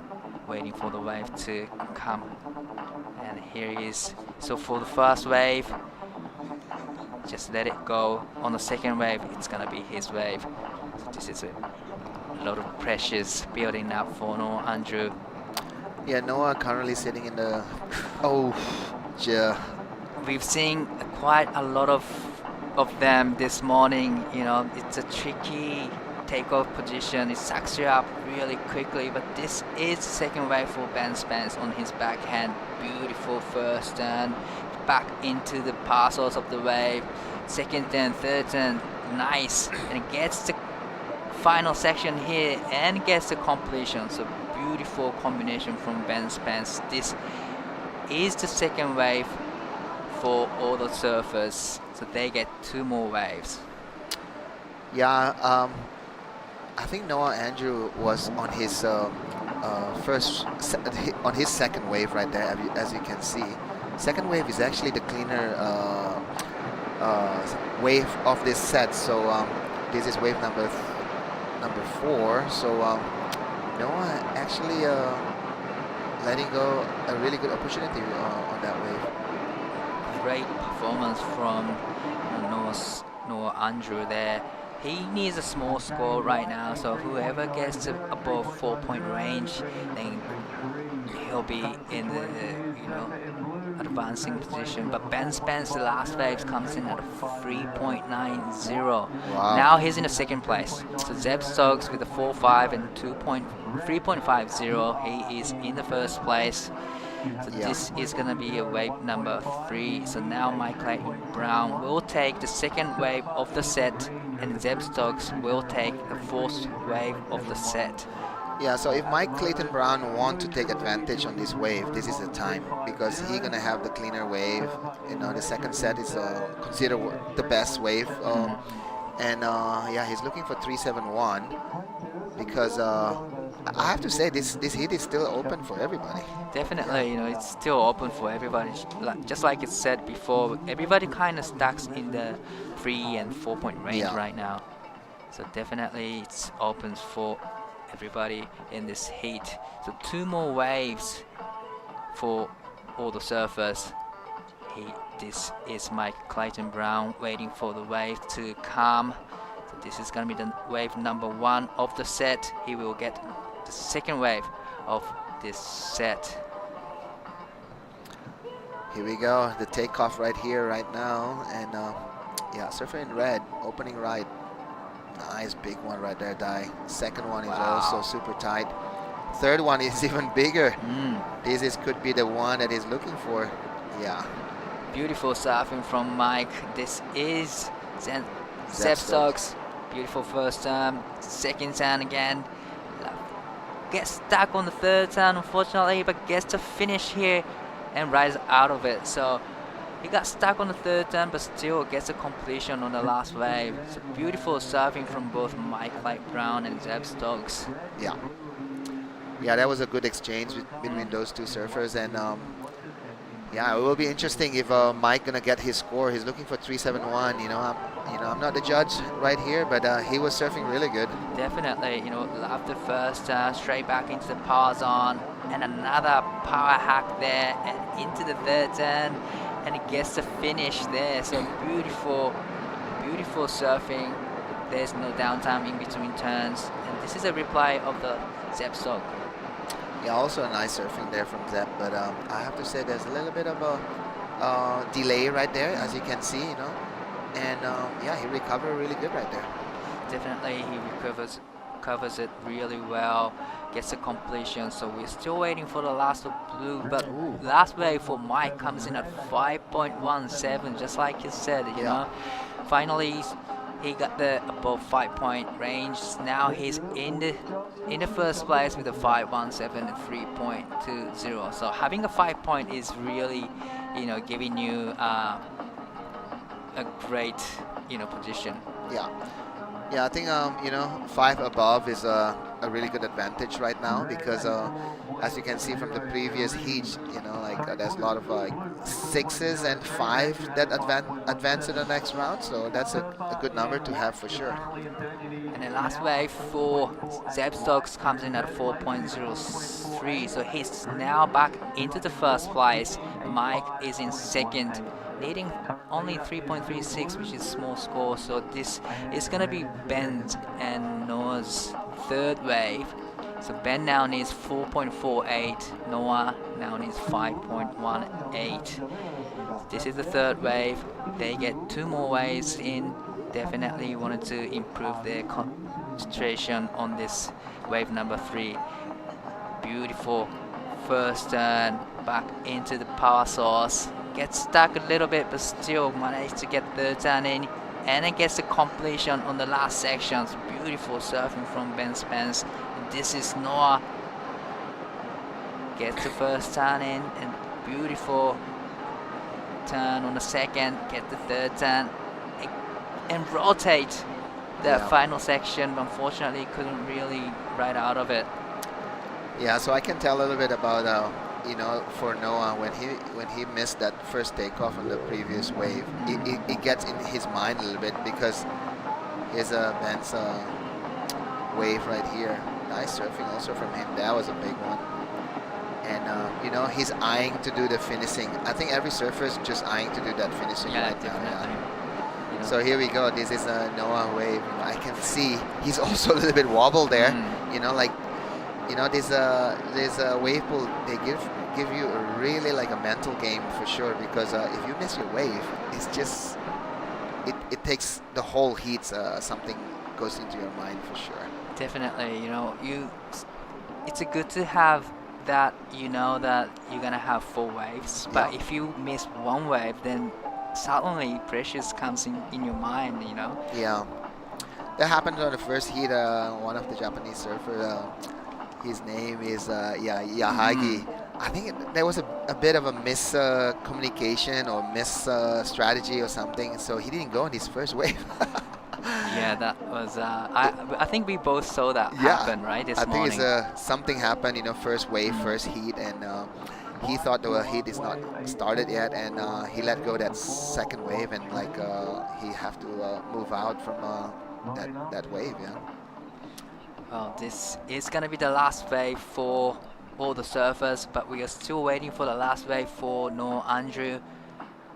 waiting for the wave to come. And here he is. So for the first wave, just let it go. On the second wave, it's gonna be his wave. So this is a lot of pressures building up for Noah Andrew. Yeah, Noah currently sitting in the... yeah. We've seen quite a lot of of them this morning. You know, it's a tricky takeoff position. It sucks you up really quickly, but this is second wave for Ben Spence on his backhand. Beautiful first turn, back into the parcels of the wave. Second turn, third turn, nice, and it gets the final section here and gets the completion. So beautiful combination from Ben Spence. This is the second wave for all the surfers, so they get 2 more waves. Yeah, I think Noah Andrew was on his on his second wave right there, as you can see. Second wave is actually the cleaner wave of this set. So this is wave number 4. So Noah actually letting go a really good opportunity on that wave. Great performance from Noah Andrew there. He needs a small score right now, so whoever gets above 4-point range, then he'll be in the advancing position. But Ben Spence, the last wave, comes in at 3.90. Wow. Now he's in the second place. So Zeb Stokes with a 4.5 and 3.50, he is in the first place. So this is going to be a wave number 3. So now Mike Clayton Brown will take the second wave of the set, and Zeb Stokes will take the fourth wave of the set. Yeah, so if Mike Clayton Brown want to take advantage on this wave, this is the time, because he's gonna have the cleaner wave. You know, the second set is considered the best wave, and yeah, he's looking for 371, because I have to say this heat is still open for everybody. Definitely, you know, it's still open for everybody. Just like it said before, everybody kind of stacks in the 3 and 4-point range right now. So definitely it's open for everybody in this heat. So 2 more waves for all the surfers. This is Mike Clayton Brown waiting for the wave to come. So this is going to be the wave number 1 of the set. He will get the second wave of this set. Here we go, the takeoff right here, right now, and yeah, surfer in red, opening right. Nice big one right there, Dai. Second one is also super tight. Third one is even bigger. This could be the one that he's looking for. Yeah. Beautiful surfing from Mike. This is Zeb Stokes. Beautiful first turn, second turn again. Gets stuck on the third turn, unfortunately, but gets to finish here and rides out of it. So he got stuck on the third turn, but still gets a completion on the last wave. So beautiful surfing from both Mike Brown and Zeb Stokes. Yeah. Yeah, that was a good exchange between those two surfers, and yeah, it will be interesting if Mike gonna get his score. He's looking for 371. I'm not the judge right here, but he was surfing really good. Definitely, love the first turn, straight back into the power zone, and another power hack there, and into the third turn, and it gets the finish there. So beautiful surfing. There's no downtime in between turns, and this is a replay of the Zeb Stokes. Yeah, also a nice surfing there from Zeb, but I have to say there's a little bit of a delay right there, as you can see, and yeah, he recovered really good right there. Definitely, he covers it really well, gets a completion. So we're still waiting for the last of blue, but last wave for Mike comes in at 5.17, just like he said. You know, finally he got the above 5-point range. Now he's in the first place with a 5.17 and 3.20. So having a 5-point is really, giving you a great, position. Yeah, I think 5 above is a really good advantage right now, because as you can see from the previous heat, there's a lot of 6s and 5 that advance to the next round, so that's a good number to have for sure. And the last wave for Zeb Stokes comes in at 4.03, so he's now back into the first place. Mike is in second, needing only 3.36, which is a small score. So this is going to be Ben and Noah's third wave. So Ben now needs 4.48, Noah now needs 5.18. This is the third wave. They get 2 more waves in. Definitely wanted to improve their concentration on this wave number 3. Beautiful first turn back into the power source. Gets stuck a little bit, but still managed to get the turn in. And it gets the completion on the last sections. Beautiful surfing from Ben Spence. And this is Noah. Gets the first turn in, and beautiful turn on the second. Get the third turn, and rotate that final section. Unfortunately, couldn't really ride out of it. Yeah, so I can tell a little bit about you know, for Noah, when he missed that first takeoff on the previous wave, it gets in his mind a little bit, because here's Ben's wave right here. Nice surfing also from him. That was a big one. And you know, he's eyeing to do the finishing. I think every surfer is just eyeing to do that finishing right now. Yeah. You know. So here we go. This is a Noah wave. I can see he's also a little bit wobbled there. You know, like, you know, this wave pool, they give you a really like a mental game for sure, because if you miss your wave, it's just it takes the whole heat. Something goes into your mind for sure. Definitely, you know, it's a good to have that, you know, that you're gonna have 4 waves, but if you miss 1 wave, then suddenly pressures comes in your mind, you know. Yeah, that happened on the first heat. One of the Japanese surfer, his name is Yahagi. I think there was a bit of a miscommunication or strategy or something, so he didn't go in his first wave. Yeah, that was. I think we both saw that happen, right? This morning. I think it's something happened, you know, first wave, first heat, and he thought the heat is not started yet, and he let go that second wave, and like he have to move out from that wave. Yeah. Well, this is gonna be the last wave for all the surfers, but we are still waiting for the last wave for Noah Andrew.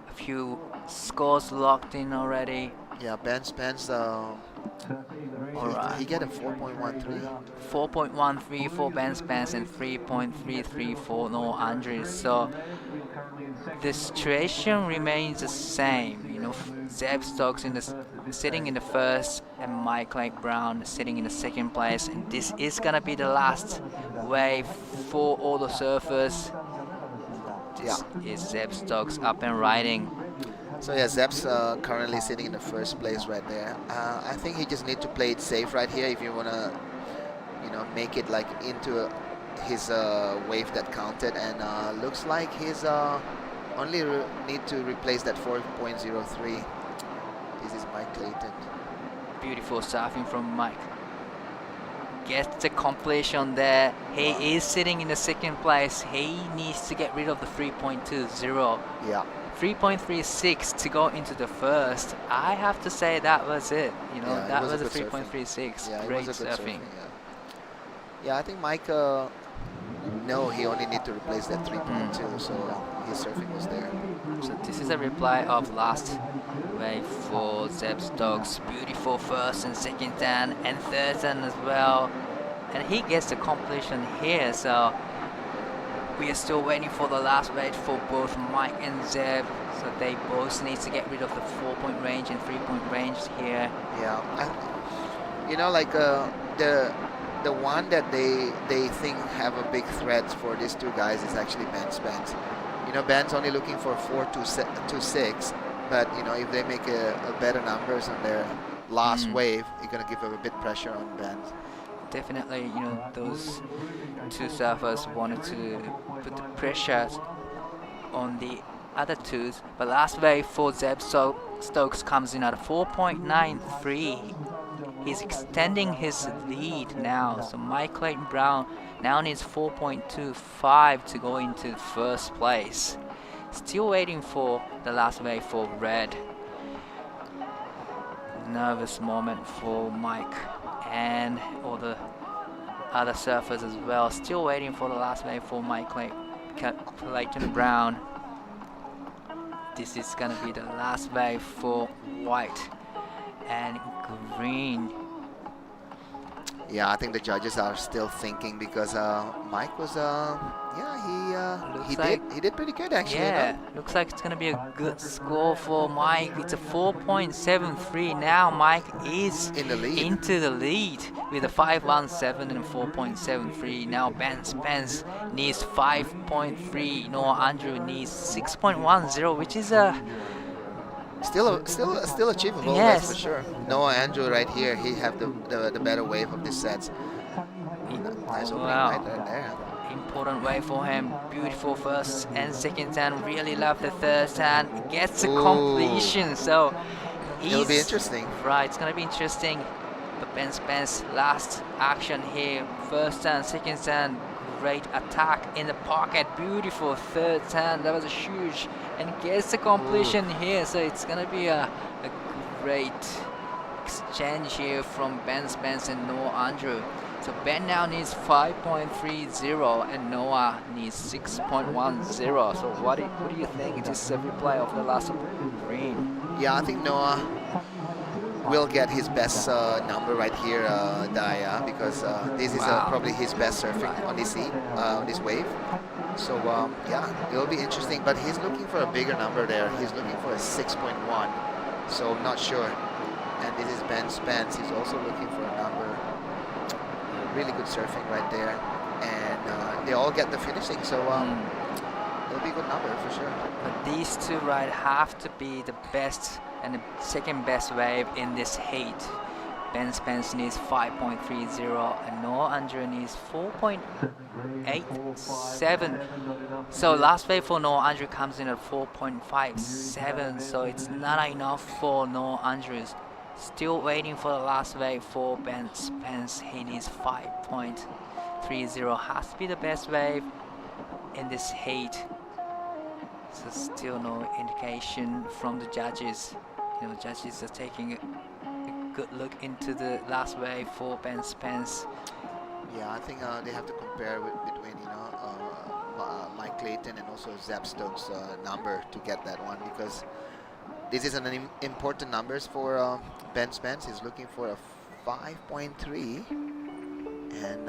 A few scores locked in already. Yeah, Ben Spence, he get a 4.13. 4.13 for Ben Spence and 3.33 for Noah Andrews. So the situation remains the same. You know, Zeb Stokes sitting in the first, and Mike Lake Brown sitting in the second place. And this is gonna be the last wave for all the surfers. This is Zeb Stokes up and riding. So yeah, Zeb's currently sitting in the first place right there. I think he just need to play it safe right here if you wanna, you know, make it like into his wave that counted. And looks like he's only need to replace that 4.03. This is Mike Clayton. Beautiful surfing from Mike. Gets the completion there. He is sitting in the second place. He needs to get rid of the 3.20. Yeah. 3.36 to go into the first. I have to say that was it. You know, that was a 3.36. Yeah, great it was a good surfing. Yeah, I think Mike, no, he only need to replace that 3.2, so his surfing was there. So this is a reply of last wave for Zeb Stokes. Beautiful first and second turn and third turn as well. And he gets the completion here, so we are still waiting for the last wave for both Mike and Zeb. So they both need to get rid of the 4-point range and 3-point range here. Yeah, you know, like the one that they think have a big threat for these two guys is actually Ben Spence. You know, Ben's only looking for 4.26, but you know, if they make a better numbers on their last wave, it's gonna give a bit pressure on Ben. Definitely, you know, those two surfers wanted to put the pressure on the other twos, but last wave for Zeb Stokes comes in at 4.93. He's extending his lead now, so Mike Clayton Brown now needs 4.25 to go into first place. Still waiting for the last wave for Red. Nervous moment for Mike and all the other surfers as well. Still waiting for the last wave for Mike Clayton Brown. This is gonna be the last wave for White and Green. Yeah, I think the judges are still thinking because Mike was, he did pretty good actually. Yeah, No? looks like it's gonna be a good score for Mike. It's a 4.73 now. Mike is In the lead. into the lead with a 5.17 and 4.73. Now Ben Spence needs 5.3. Noah Andrew needs 6.10, which is a Still achievable, Yes. that's for sure. Noah Andrew right here, he have the better wave of these sets. Nice opening right there. important way for him. Beautiful first and second stand. Really love the third stand. Gets a completion, so It'll be interesting. Right, it's gonna be interesting. But Ben Spence last action here. First stand, second stand. Great attack in the pocket. Beautiful third stand. That was a huge, and gets the completion here. So it's gonna be a great exchange here from Ben Spence and Noah Andrew. So Ben now needs 5.30 and Noah needs 6.10. So what do you think? Just a replay of the last green. Yeah, I think Noah will get his best number right here, Daya, because this is probably his best surfing on this heat, on this wave. So yeah, it'll be interesting. But he's looking for a bigger number there. He's looking for a 6.1. So I'm not sure. And this is Ben Spence. He's also looking for a number. Really good surfing right there, and they all get the finishing. So it'll be a good number for sure. But these two right have to be the best and the second best wave in this heat. Ben Spence needs 5.30 and Noah Andrew needs 4.87. So last wave for Noah Andrew comes in at 4.57, so it's not enough for Noah Andrews. Still waiting for the last wave for Ben Spence. He needs 5.30. Has to be the best wave in this heat. So still no indication from the judges. You know, judges are taking a good look into the last wave for Ben Spence. Yeah, I think they have to compare between Mike Clayton and also Zeb Stokes' number to get that one, because this is an important numbers for Ben Spence. He's looking for a 5.3, and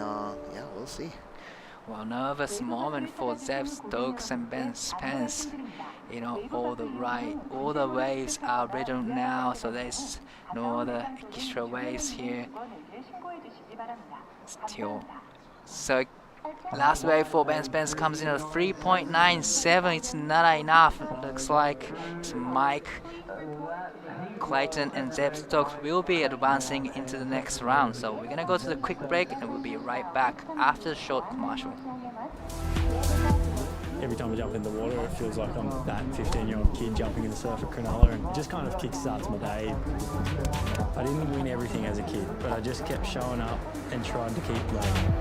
yeah, we'll see. Well, nervous moment for Zeb Stokes and Ben Spence. You know, all the waves are written now, so there's no other extra waves here. Still, so last wave for Ben Spence comes in at 3.97. It's not enough. It looks like it's Mike Clayton and Zeb Stokes will be advancing into the next round. So we're gonna go to the quick break and we'll be right back after the short commercial. Every time I jump in the water, it feels like I'm that 15-year-old kid jumping in the surf at Cronulla, and it just kind of kickstarts my day. I didn't win everything as a kid, but I just kept showing up and tried to keep learning.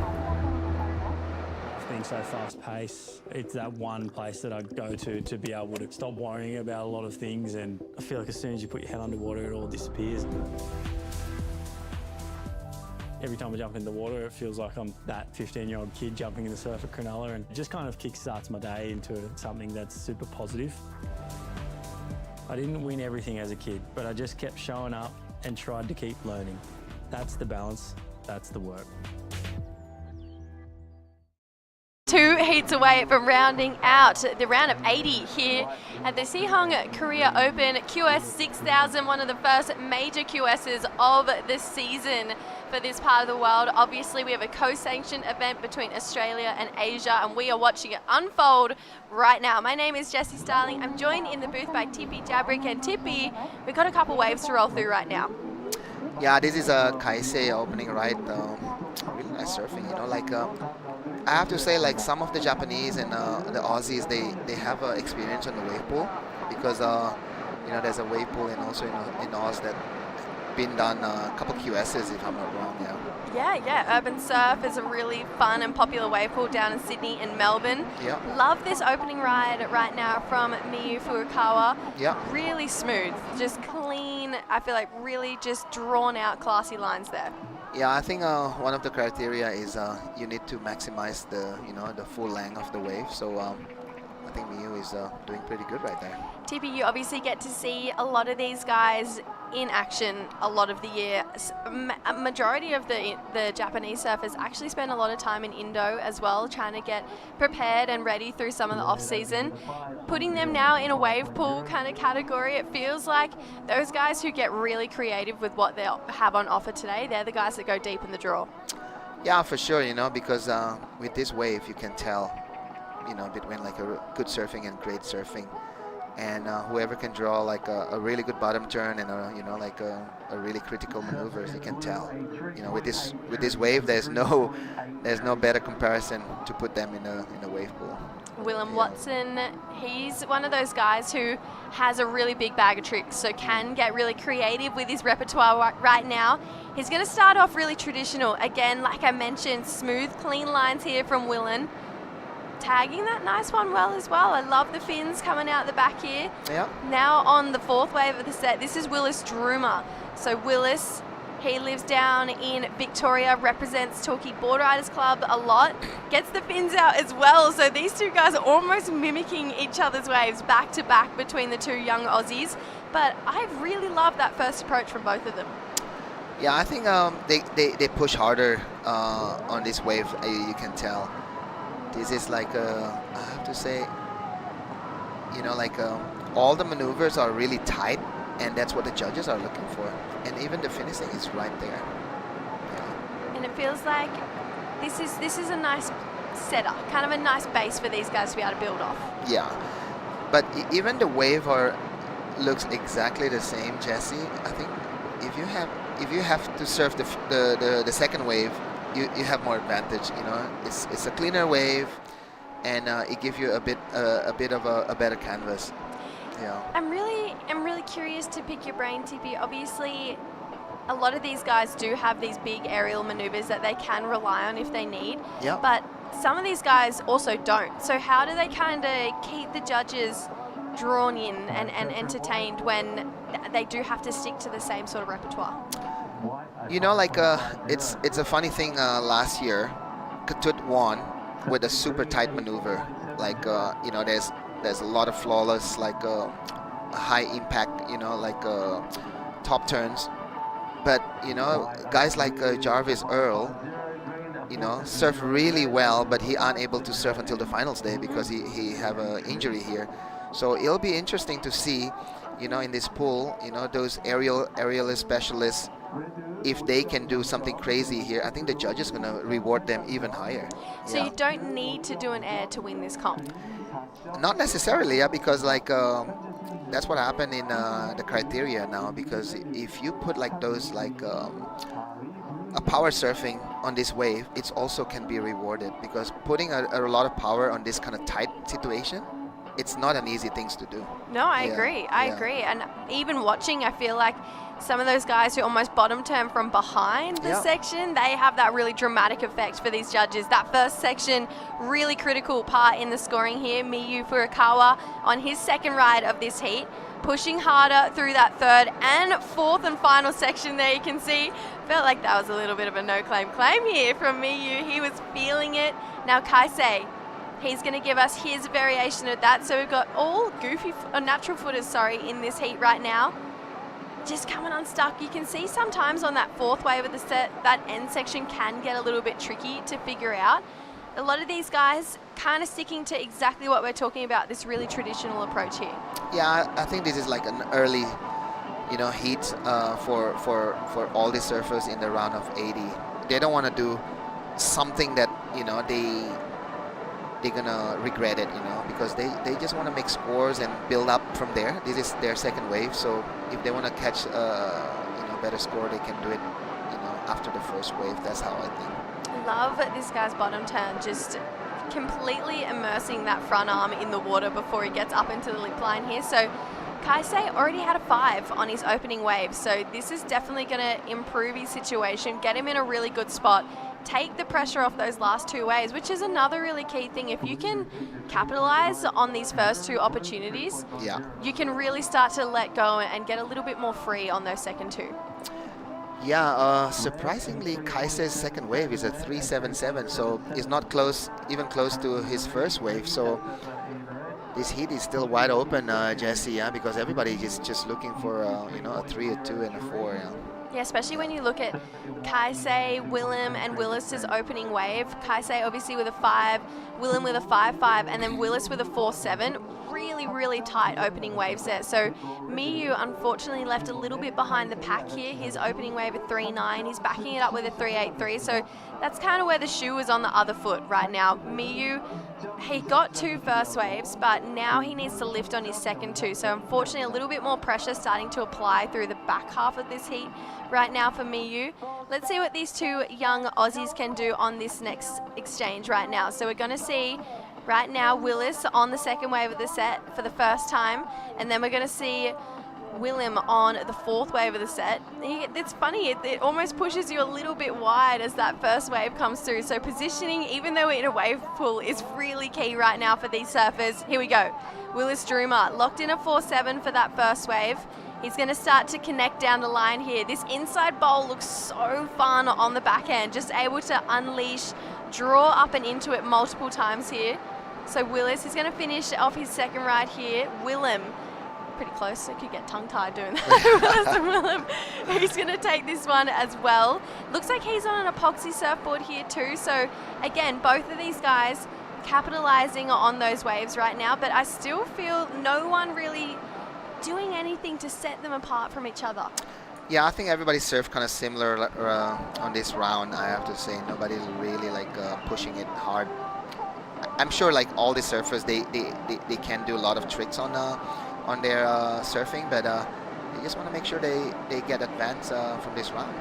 Being so fast-paced, it's that one place that I go to be able to stop worrying about a lot of things, and I feel like as soon as you put your head underwater, it all disappears. Every time I jump in the water, it feels like I'm that 15-year-old kid jumping in the surf at Cronulla, and it just kind of kickstarts my day into something that's super positive. I didn't win everything as a kid, but I just kept showing up and tried to keep learning. That's the balance, that's the work. 2 heats away from rounding out the round of 80 here at the Siheung Korea Open QS 6000, one of the first major QSs of the season for this part of the world. Obviously, we have a co-sanctioned event between Australia and Asia, and we are watching it unfold right now. My name is Jessie Starling. I'm joined in the booth by Tippy Jabrick, and Tippy, we've got a couple waves to roll through right now. Yeah, this is a Kaisei opening, right? Really nice surfing, you know, like I have to say, like some of the Japanese and the Aussies, they have experience on the wave pool, because you know, there's a wave pool and also in Oz that been done a couple QSs, if I'm not wrong. Yeah, Urban Surf is a really fun and popular wave pool down in Sydney and Melbourne. Yeah. Love this opening ride right now from Miyu Furukawa. Yeah. Really smooth, just clean. I feel like really just drawn out, classy lines there. Yeah, I think one of the criteria is you need to maximize the full length of the wave. So I think Miyu is doing pretty good right there. TP, you obviously get to see a lot of these guys in action a lot of the year. A majority of the Japanese surfers actually spend a lot of time in Indo as well, trying to get prepared and ready through some of the off-season. Putting them now in a wave pool kind of category, it feels like those guys who get really creative with what they'll have on offer today, they're the guys that go deep in the draw. Yeah, for sure, because with this wave you can tell, between like a good surfing and great surfing. And whoever can draw like a really good bottom turn and a really critical maneuvers, you can tell. With this wave, there's no better comparison to put them in a wave pool. Willem Watson, he's one of those guys who has a really big bag of tricks, so can get really creative with his repertoire right now. He's going to start off really traditional. Again, like I mentioned, smooth, clean lines here from Willem. Tagging that nice one well as well. I love the fins coming out the back here. Yeah. Now on the fourth wave of the set, this is Willis Druma. So Willis, he lives down in Victoria, represents Torquay Board Riders Club a lot, gets the fins out as well. So these two guys are almost mimicking each other's waves back to back between the two young Aussies. But I really love that first approach from both of them. Yeah, I think they push harder on this wave, you can tell. This is like, I have to say, all the maneuvers are really tight, and that's what the judges are looking for. And even the finishing is right there. Yeah. And it feels like this is a nice setup, kind of a nice base for these guys to be able to build off. Yeah, but even the wave looks exactly the same, Jesse. I think if you have to surf the second wave, you have more advantage. It's a cleaner wave, and it gives you a bit of a better canvas. Yeah. I'm really curious to pick your brain, Tippy. Obviously, a lot of these guys do have these big aerial maneuvers that they can rely on if they need. Yeah. But some of these guys also don't. So how do they kind of keep the judges drawn in and entertained when they do have to stick to the same sort of repertoire? It's a funny thing. Last year, Katut won with a super tight maneuver. There's a lot of flawless, high impact, top turns. But guys like Jarvis Earl, surf really well, but he unable to surf until the finals day because he have an injury here. So it'll be interesting to see, in this pool, those aerialist specialists, if they can do something crazy here. I think the judges are going to reward them even higher. So you don't need to do an air to win this comp? Not necessarily, yeah, because that's what happened in the criteria now, because if you put those a power surfing on this wave, it also can be rewarded, because putting a lot of power on this kind of tight situation, it's not an easy thing to do. No, I agree. I agree. And even watching, I feel like some of those guys who almost bottom turn from behind the section, they have that really dramatic effect for these judges. That first section, really critical part in the scoring here. Miyu Furukawa on his second ride of this heat, pushing harder through that third and fourth and final section there. You can see, felt like that was a little bit of a no-claim claim here from Miyu. He was feeling it. Now Kaisei, he's going to give us his variation of that. So we've got all natural footers, in this heat right now. Just coming unstuck. You can see sometimes on that fourth wave of the set, that end section can get a little bit tricky to figure out. A lot of these guys kind of sticking to exactly what we're talking about, this really traditional approach here. Yeah, I think this is like an early, heat for all the surfers in the round of 80. They don't want to do something that, they're gonna regret it, because they just want to make scores and build up from there. This is their second wave, so if they want to catch better score, they can do it after the first wave. That's how I think. Love this guy's bottom turn, just completely immersing that front arm in the water before he gets up into the lip line here. So Kaisei already had a 5 on his opening wave, so this is definitely going to improve his situation, get him in a really good spot, take the pressure off those last 2 waves, which is another really key thing. If you can capitalize on these first 2 opportunities, you can really start to let go and get a little bit more free on those second 2. Yeah, surprisingly, Kaisei's second wave is a 377, so it's not even close to his first wave. So this heat is still wide open, Jesse, yeah, because everybody is just looking for a 3, a 2, and a 4. Yeah. Yeah, especially when you look at Kaisei, Willem, and Willis's opening wave. Kaisei obviously with a 5, Willem with a 5-5, and then Willis with a 4-7. Really, really tight opening waves there. So Miyu unfortunately left a little bit behind the pack here. His opening wave at 3-9. He's backing it up with a 3-8-3. So that's kind of where the shoe is on the other foot right now. Miyu, he got 2 first waves, but now he needs to lift on his second 2. So unfortunately a little bit more pressure starting to apply through the back half of this heat right now for Miyu. Let's see what these 2 young Aussies can do on this next exchange right now. So we're going to see right now Willis on the second wave of the set for the first time, and then we're going to see Willem on the 4th wave of the set. It's funny, it almost pushes you a little bit wide as that first wave comes through. So positioning, even though we're in a wave pool, is really key right now for these surfers. Here we go. Willis Druma locked in a 4-7 for that first wave. He's going to start to connect down the line here. This inside bowl looks so fun on the back end, just able to unleash, draw up and into it multiple times here. So Willis is going to finish off his second ride here. Willem, pretty close, I could get tongue-tied doing that. Willem, he's going to take this one as well. Looks like he's on an epoxy surfboard here too. So again, both of these guys capitalizing on those waves right now, but I still feel no one really doing anything to set them apart from each other. Yeah, I think everybody surfed kind of similar on this round. I have to say, nobody's really like pushing it hard. I'm sure like all the surfers, they can do a lot of tricks on their surfing, but they just want to make sure they get advance from this round.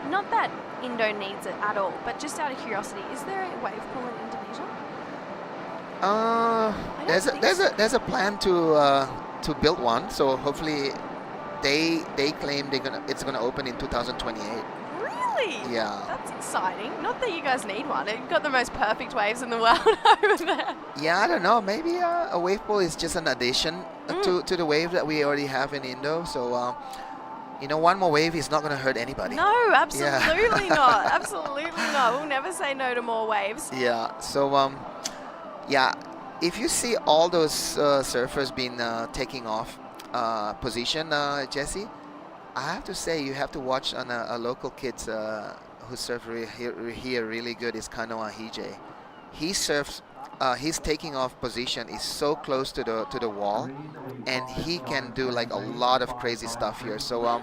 Not that Indo needs it at all, but just out of curiosity, is there a wave pool in Indonesia? There's a plan to build one, so hopefully they claim it's gonna open in 2028. Really? Yeah. That's exciting. Not that you guys need one. You've got the most perfect waves in the world over there. Yeah, I don't know. Maybe a wave pool is just an addition to the wave that we already have in Indo. So, one more wave is not going to hurt anybody. No, absolutely not. Absolutely not. We'll never say no to more waves. Yeah. So, if you see all those surfers being taking off position, Jesse, I have to say you have to watch on a local kids who surf here really good is Kanoa Hije. He surfs, his taking off position is so close to the wall, and he can do like a lot of crazy stuff here. So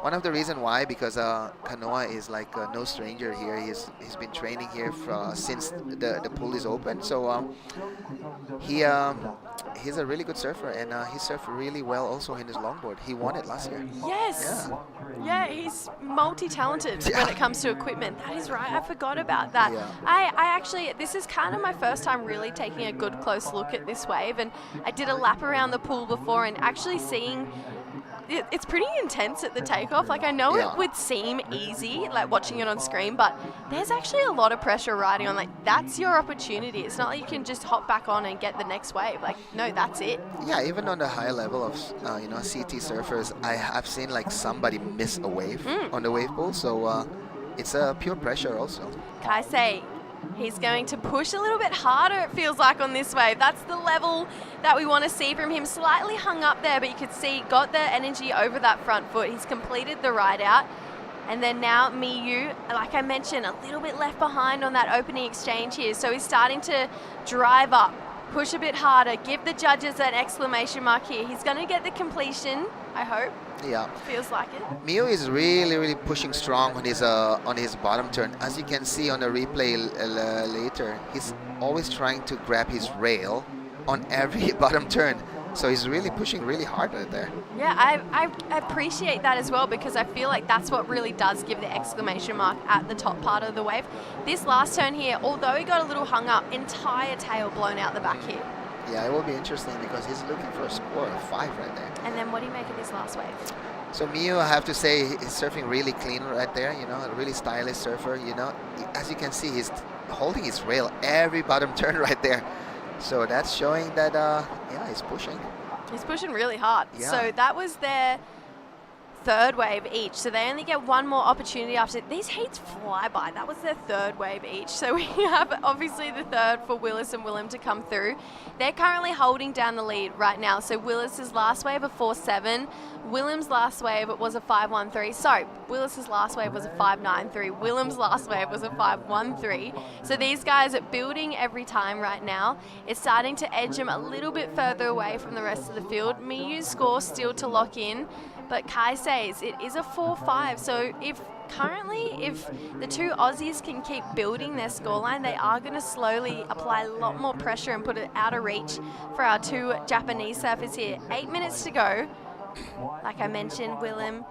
one of the reason why, because Kanoa is like no stranger here. He's been training here since the pool is open. So he's a really good surfer, and he surfed really well also in his longboard. He won it last year. Yes. Yeah, he's multi-talented when it comes to equipment. That is right. I forgot about that. Yeah. I actually, this is kind of my first time really taking a good close look at this wave, and I did a lap around the pool before and actually seeing it's pretty intense at the takeoff. Like, I know it would seem easy, like watching it on screen, but there's actually a lot of pressure riding on. Like, that's your opportunity. It's not like you can just hop back on and get the next wave. Like, no, that's it. Yeah, even on the high level of CT surfers, I've seen like somebody miss a wave on the wave pool. So it's pure pressure also. Kaisei, he's going to push a little bit harder, it feels like, on this wave. That's the level that we want to see from him. Slightly hung up there, but you could see got the energy over that front foot. He's completed the ride out. And then now Miyu, like I mentioned, a little bit left behind on that opening exchange here. So he's starting to drive up, push a bit harder, give the judges an exclamation mark here. He's going to get the completion, I hope. Yeah. Feels like it. Miyu is really pushing strong on his bottom turn. As you can see on the replay later, he's always trying to grab his rail on every bottom turn. So he's really pushing really hard right there. Yeah, I appreciate that as well, because I feel like that's what really does give the exclamation mark at the top part of the wave. This last turn here, although he got a little hung up, entire tail blown out the back here. Yeah, it will be interesting because he's looking for a score of 5 right there. And then what do you make of this last wave? So Miyu, I have to say, is surfing really clean right there, a really stylish surfer, As you can see, he's holding his rail every bottom turn right there. So that's showing that, he's pushing. He's pushing really hard. Yeah. So that was their third wave each, so they only get one more opportunity after. These heats fly by. That was their third wave each, so we have obviously the third for Willis and Willem to come through. They're currently holding down the lead right now, so Willis's last wave a 4.7, Willem's last wave was a 5.13. Sorry, Willis's last wave was a 5.93. Willem's last wave was a 5.13. So these guys are building every time right now. It's starting to edge them a little bit further away from the rest of the field. Miyu's score still to lock in, but Kai says it is a 4.5. So if the two Aussies can keep building their scoreline, they are going to slowly apply a lot more pressure and put it out of reach for our two Japanese surfers here. 8 minutes to go. Like I mentioned, Willem,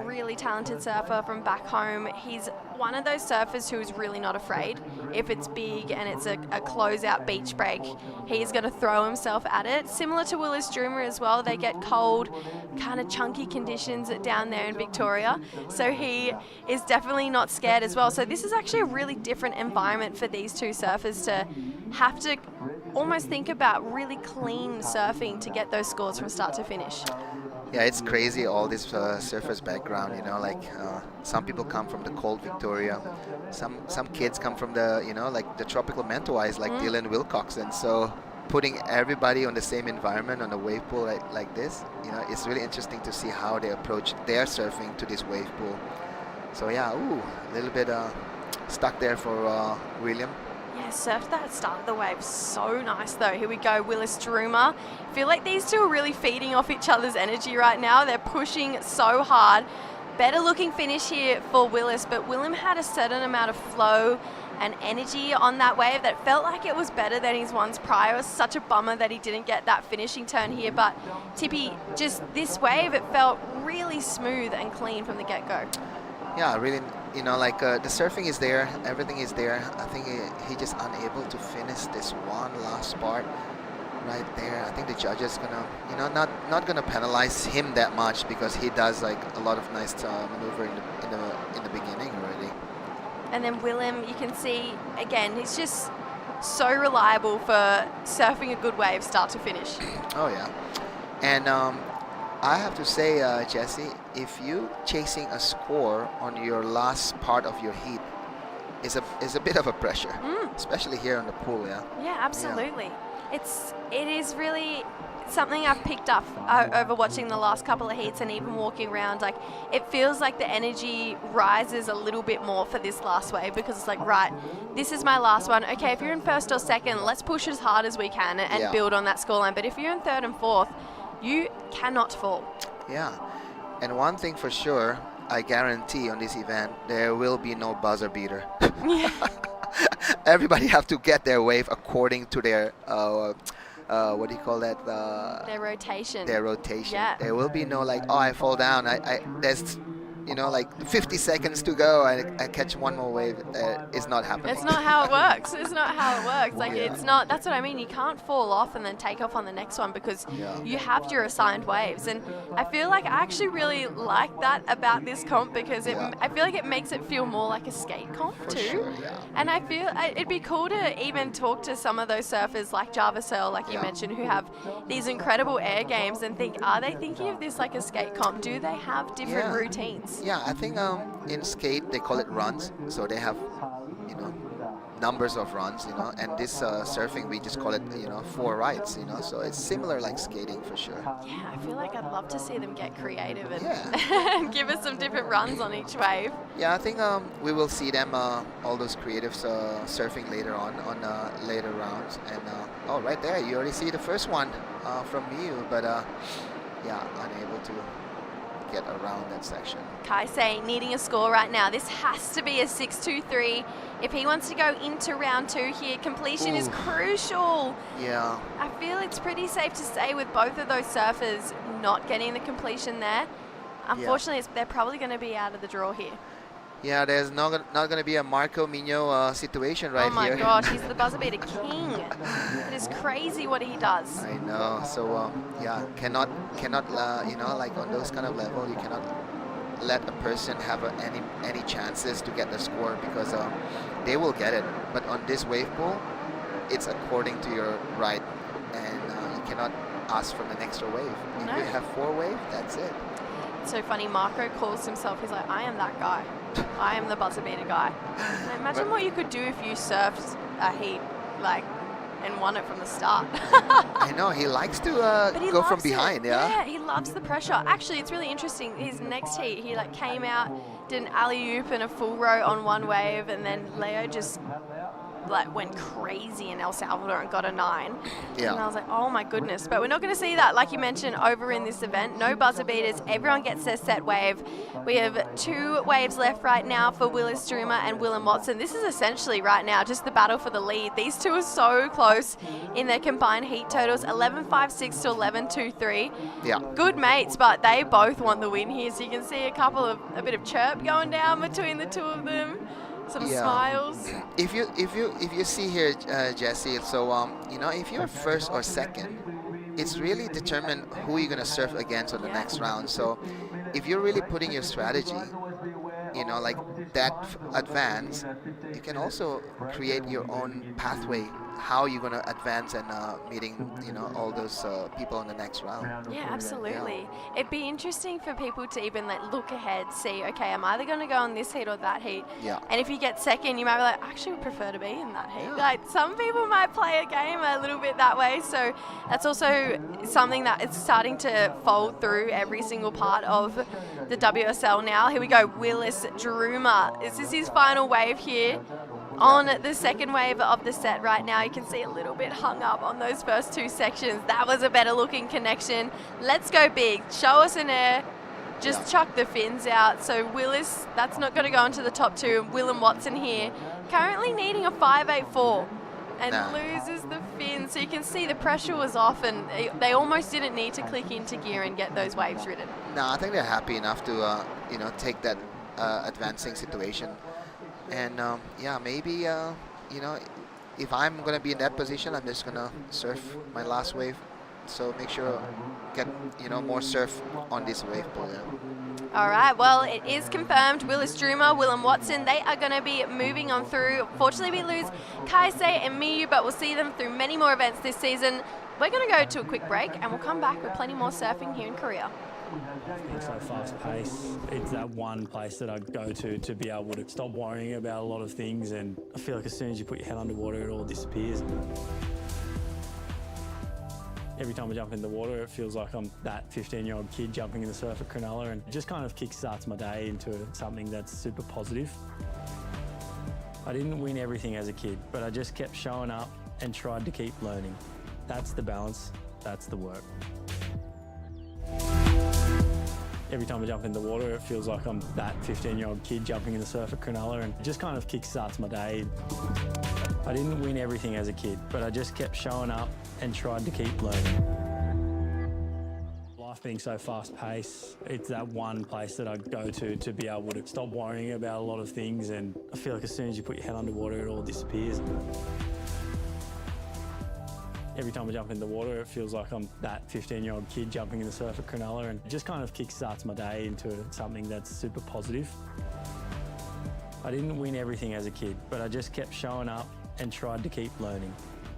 really talented surfer from back home. He's one of those surfers who is really not afraid. If it's big and it's a closeout beach break, he's going to throw himself at it. Similar to Willis Droomer as well, they get cold, kind of chunky conditions down there in Victoria. So he is definitely not scared as well. So this is actually a really different environment for these two surfers to have to almost think about really clean surfing to get those scores from start to finish. Yeah, it's crazy, all this surfers background, like some people come from the cold Victoria, some kids come from the, like the tropical Mentawais, like Dylan Wilcox, and so putting everybody on the same environment on a wave pool like this, it's really interesting to see how they approach their surfing to this wave pool. So yeah, a little bit stuck there for William. Yeah, surfed that start of the wave so nice though. Here we go, Willis Droomer. Feel like these two are really feeding off each other's energy right now. They're pushing so hard. Better looking finish here for Willis, but Willem had a certain amount of flow and energy on that wave that felt like it was better than his ones prior. It was such a bummer that he didn't get that finishing turn here, but Tippy, just this wave, it felt really smooth and clean from the get-go. Yeah, really, the surfing is there, everything is there. I think he just unable to finish this one last part right there. I think the judges gonna, not gonna penalize him that much because he does like a lot of nice maneuver in the beginning already. And then Willem, you can see again, he's just so reliable for surfing a good wave start to finish. Oh yeah, and I have to say, Jesse, if you chasing a score on your last part of your heat, is a bit of a pressure, especially here in the pool. Yeah, absolutely. Yeah. It is really something I've picked up over watching the last couple of heats and even walking around. Like, it feels like the energy rises a little bit more for this last wave because it's like, right, this is my last one. Okay, if you're in first or second, let's push as hard as we can and build on that scoreline. But if you're in third and fourth, you cannot fall. Yeah, and one thing for sure, I guarantee on this event, there will be no buzzer beater. Yeah. Everybody have to get their wave according to their, what do you call that? Their rotation. Their rotation. Yeah. There will be no like, oh, I fall down. There's, like 50 seconds to go. I catch one more wave. It's not happening. It's not how it works. It's not how it works. Like, it's not, that's what I mean. You can't fall off and then take off on the next one because you have your assigned waves. And I feel like I actually really like that about this comp because I feel like it makes it feel more like a skate comp For too. sure, yeah. And I feel it'd be cool to even talk to some of those surfers like Java Searle, like you mentioned, who have these incredible air games and think, are they thinking of this like a skate comp? Do they have different routines? Yeah, I think in skate they call it runs, so they have numbers of runs, and this surfing we just call it 4 rides, so it's similar like skating for sure. Yeah, I feel like I'd love to see them get creative and give us some different runs on each wave. Yeah, I think we will see them all those creatives surfing later on later rounds, and right there you already see the first one from you, but unable to get around that section. Kaisei needing a score right now. This has to be a 6.23 if he wants to go into round 2 here. Completion is crucial. Yeah. I feel it's pretty safe to say with both of those surfers not getting the completion there. Unfortunately, they're probably going to be out of the draw here. Yeah, there's not going to be a Marco Migno situation right here. Oh my gosh, he's the buzzer beater king. It is crazy what he does. I know. So cannot like on those kind of level, you cannot let a person have any chances to get the score because they will get it. But on this wave pool, it's according to your right, and you cannot ask for an extra wave. If you have 4 wave, that's it. It's so funny. Marco calls himself, he's like, I am that guy. I am the buzzer beater guy. And imagine what you could do if you surfed a heat, like, and won it from the start. I know, he likes to go from behind, Yeah, he loves the pressure. Actually, it's really interesting. His next heat, he like came out, did an alley-oop and a full row on one wave, and then Leo just like went crazy in El Salvador and got a 9. Yeah. And I was like, oh my goodness. But we're not going to see that, like you mentioned, over in this event. No buzzer beaters. Everyone gets their set wave. We have 2 waves left right now for Willis Struma and Willem Watson. This is essentially right now just the battle for the lead. These two are so close in their combined heat totals, 11.56 to 11.23. Yeah. Good mates, but they both want the win here. So you can see a bit of chirp going down between the two of them. Some smiles. If you see here, Jesse, so you know, if you're first or second, it's really determined who you're gonna surf against on the next round. So if you're really putting your strategy, you know, like that advance, you can also create your own pathway, how you're gonna advance and meeting, you know, all those people in the next round. Yeah, absolutely. It'd be interesting for people to even like look ahead, see, okay, I'm either gonna go on this heat or that heat. Yeah. And if you get second, you might be like, I actually would prefer to be in that heat. Yeah. Like some people might play a game a little bit that way. So that's also something that is starting to fold through every single part of the WSL now. Here we go, Willis Struma. This is his final wave here. On the second wave of the set right now, you can see a little bit hung up on those first 2 sections. That was a better looking connection. Let's go big. Show us an air. Just chuck the fins out. So Willis, that's not going to go into the top 2. Willem Watson here, currently needing a 5.84 and loses the fin. So you can see the pressure was off and they almost didn't need to click into gear and get those waves ridden. No, I think they're happy enough to, you know, take that advancing situation. And yeah, maybe, you know, if I'm going to be in that position, I'm just going to surf my last wave. So make sure get, you know, more surf on this wave pool. Yeah. All right, well, it is confirmed. Willis Struma, Willem Watson, they are going to be moving on through. Fortunately, we lose Kaise and Miyu, but we'll see them through many more events this season. We're going to go to a quick break, and we'll come back with plenty more surfing here in Korea. It's so fast paced. It's that one place that I go to be able to stop worrying about a lot of things, and I feel like as soon as you put your head underwater, it all disappears. Every time I jump in the water, it feels like I'm that 15-year-old kid jumping in the surf at Cronulla, and it just kind of kickstarts my day into something that's super positive. I didn't win everything as a kid, but I just kept showing up and tried to keep learning. That's the balance, that's the work. Every time I jump in the water, it feels like I'm that 15-year-old kid jumping in the surf at Cronulla, and it just kind of kickstarts my day. I didn't win everything as a kid, but I just kept showing up and tried to keep learning. Life being so fast-paced, it's that one place that I go to be able to stop worrying about a lot of things, and I feel like as soon as you put your head underwater, it all disappears. Every time I jump in the water, it feels like I'm that 15-year-old kid jumping in the surf at Cronulla, and it just kind of kickstarts my day into something that's super positive. I didn't win everything as a kid, but I just kept showing up and tried to keep learning.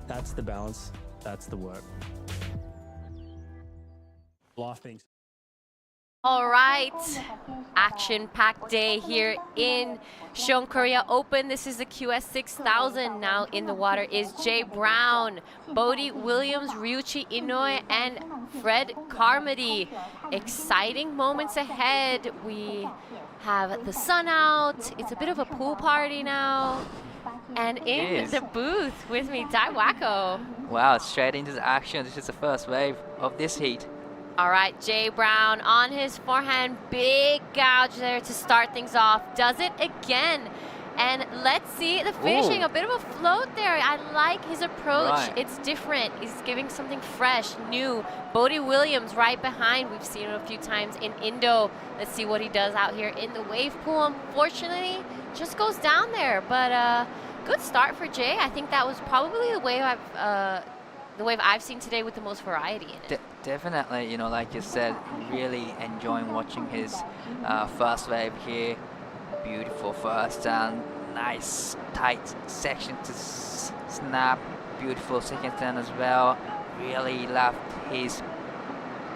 That's the balance, that's the work. Life being... All right, action-packed day here in Siheung Korea Open. This is the QS 6000. Now in the water is Jay Brown, Bodie Williams, Ryuichi Inoue, and Fred Carmody. Exciting moments ahead. We have the sun out. It's a bit of a pool party now. And in the booth with me, Dai Wacko. Wow, straight into the action. This is the first wave of this heat. All right, Jay Brown on his forehand, big gouge there to start things off. Does it again. And let's see the finishing, a bit of a float there. I like his approach. Right. It's different. He's giving something fresh, new. Bodie Williams right behind. We've seen him a few times in Indo. Let's see what he does out here in the wave pool. Unfortunately, just goes down there. But good start for Jay. I think that was probably the wave I've seen today with the most variety in it. Definitely, you know, like you said, really enjoying watching his first wave here. Beautiful first turn, nice tight section to snap. Beautiful second turn as well. Really loved his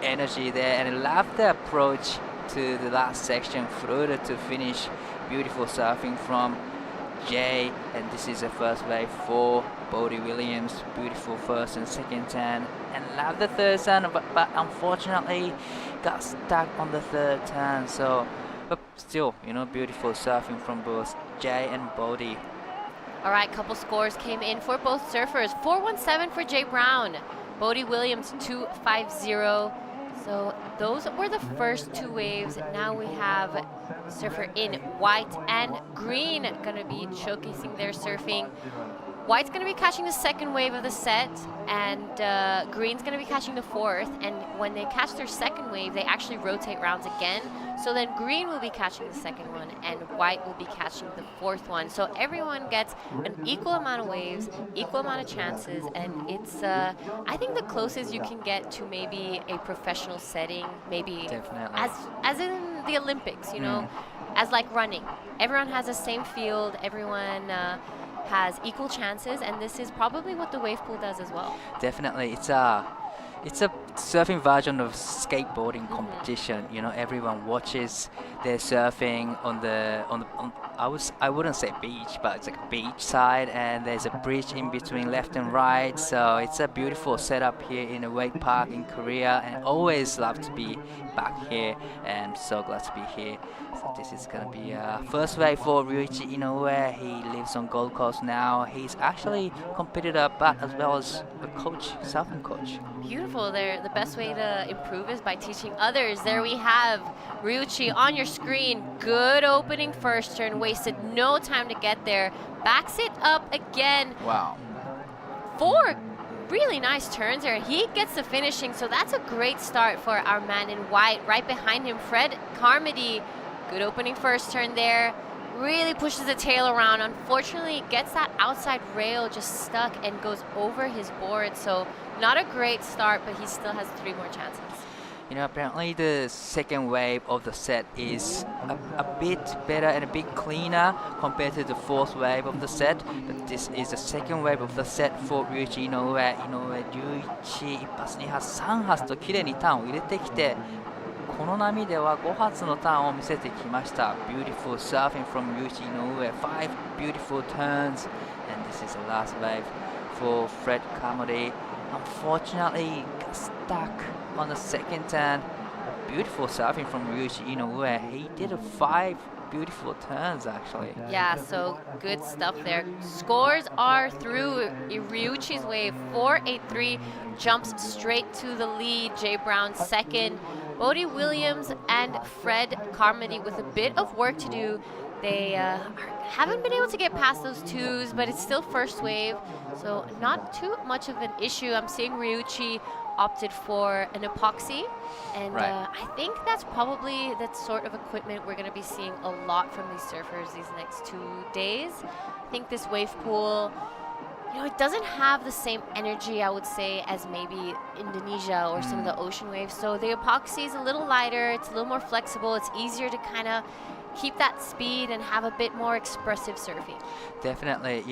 energy there and loved the approach to the last section, further to finish. Beautiful surfing from Jay, and this is the first wave for Bodie Williams. Beautiful first and second turn, and love the third turn, but unfortunately got stuck on the third turn. So, but still, beautiful surfing from both Jay and Bodie. All right, couple scores came in for both surfers. 417 for Jay Brown, Bodie Williams 250. So those were the first two waves. Now we have surfer in white and green going to be showcasing their surfing. White's going to be catching the second wave of the set, and green's going to be catching the fourth. And when they catch their second wave, they actually rotate rounds again. So then green will be catching the second one, and white will be catching the fourth one. So everyone gets an equal amount of waves, equal amount of chances, and it's, I think, the closest you can get to maybe a professional setting, maybe as in the Olympics, as like running. Everyone has the same field, everyone has equal chances, and this is probably what the wave pool does as well. Definitely, it's a surfing version of skateboarding competition. Everyone watches their surfing on I wouldn't say beach, but it's like a beach side, and there's a bridge in between left and right. So it's a beautiful setup here in a wake park in Korea, and always love to be back here, and so glad to be here. So this is gonna be first wave for Ryuichi Inoue. He lives on Gold Coast now. He's actually competitor, but as well as a coach, surfing coach. Beautiful. The best way to improve is by teaching others. There we have Ryuichi on your screen. Good opening first turn. Wasted no time to get there. Backs it up again. Wow. 4 really nice turns there. He gets the finishing, so that's a great start for our man in white. Right behind him, Fred Carmody. Good opening first turn there. Really pushes the tail around. Unfortunately, gets that outside rail just stuck and goes over his board. So not a great start, but he still has 3 more chances. Apparently the second wave of the set is a bit better and a bit cleaner compared to the fourth wave of the set. But this is the second wave of the set for Ryuichi Inoue. Ryuichi 1発2発3発と綺麗にターンを入れてきて、この波では5発のターンを見せてきました。Beautiful surfing from Ryuichi Inoue. 5 beautiful turns, and this is the last wave for Fred Carmody. Unfortunately, got stuck on the second turn. Beautiful surfing from Ryuichi Inoue. He did 5 beautiful turns actually. Yeah, so good stuff there. Scores are through. Ryuichi's wave 483 jumps straight to the lead. Jay Brown second. Bodie Williams and Fred Carmody with a bit of work to do. They haven't been able to get past those 2s, but it's still first wave, so not too much of an issue. I'm seeing Ryuichi opted for an epoxy, and I think that's probably the sort of equipment we're going to be seeing a lot from these surfers these next 2 days. I think this wave pool, it doesn't have the same energy, I would say, as maybe Indonesia or some of the ocean waves. So the epoxy is a little lighter, it's a little more flexible, it's easier to kind of keep that speed and have a bit more expressive surfing. Definitely,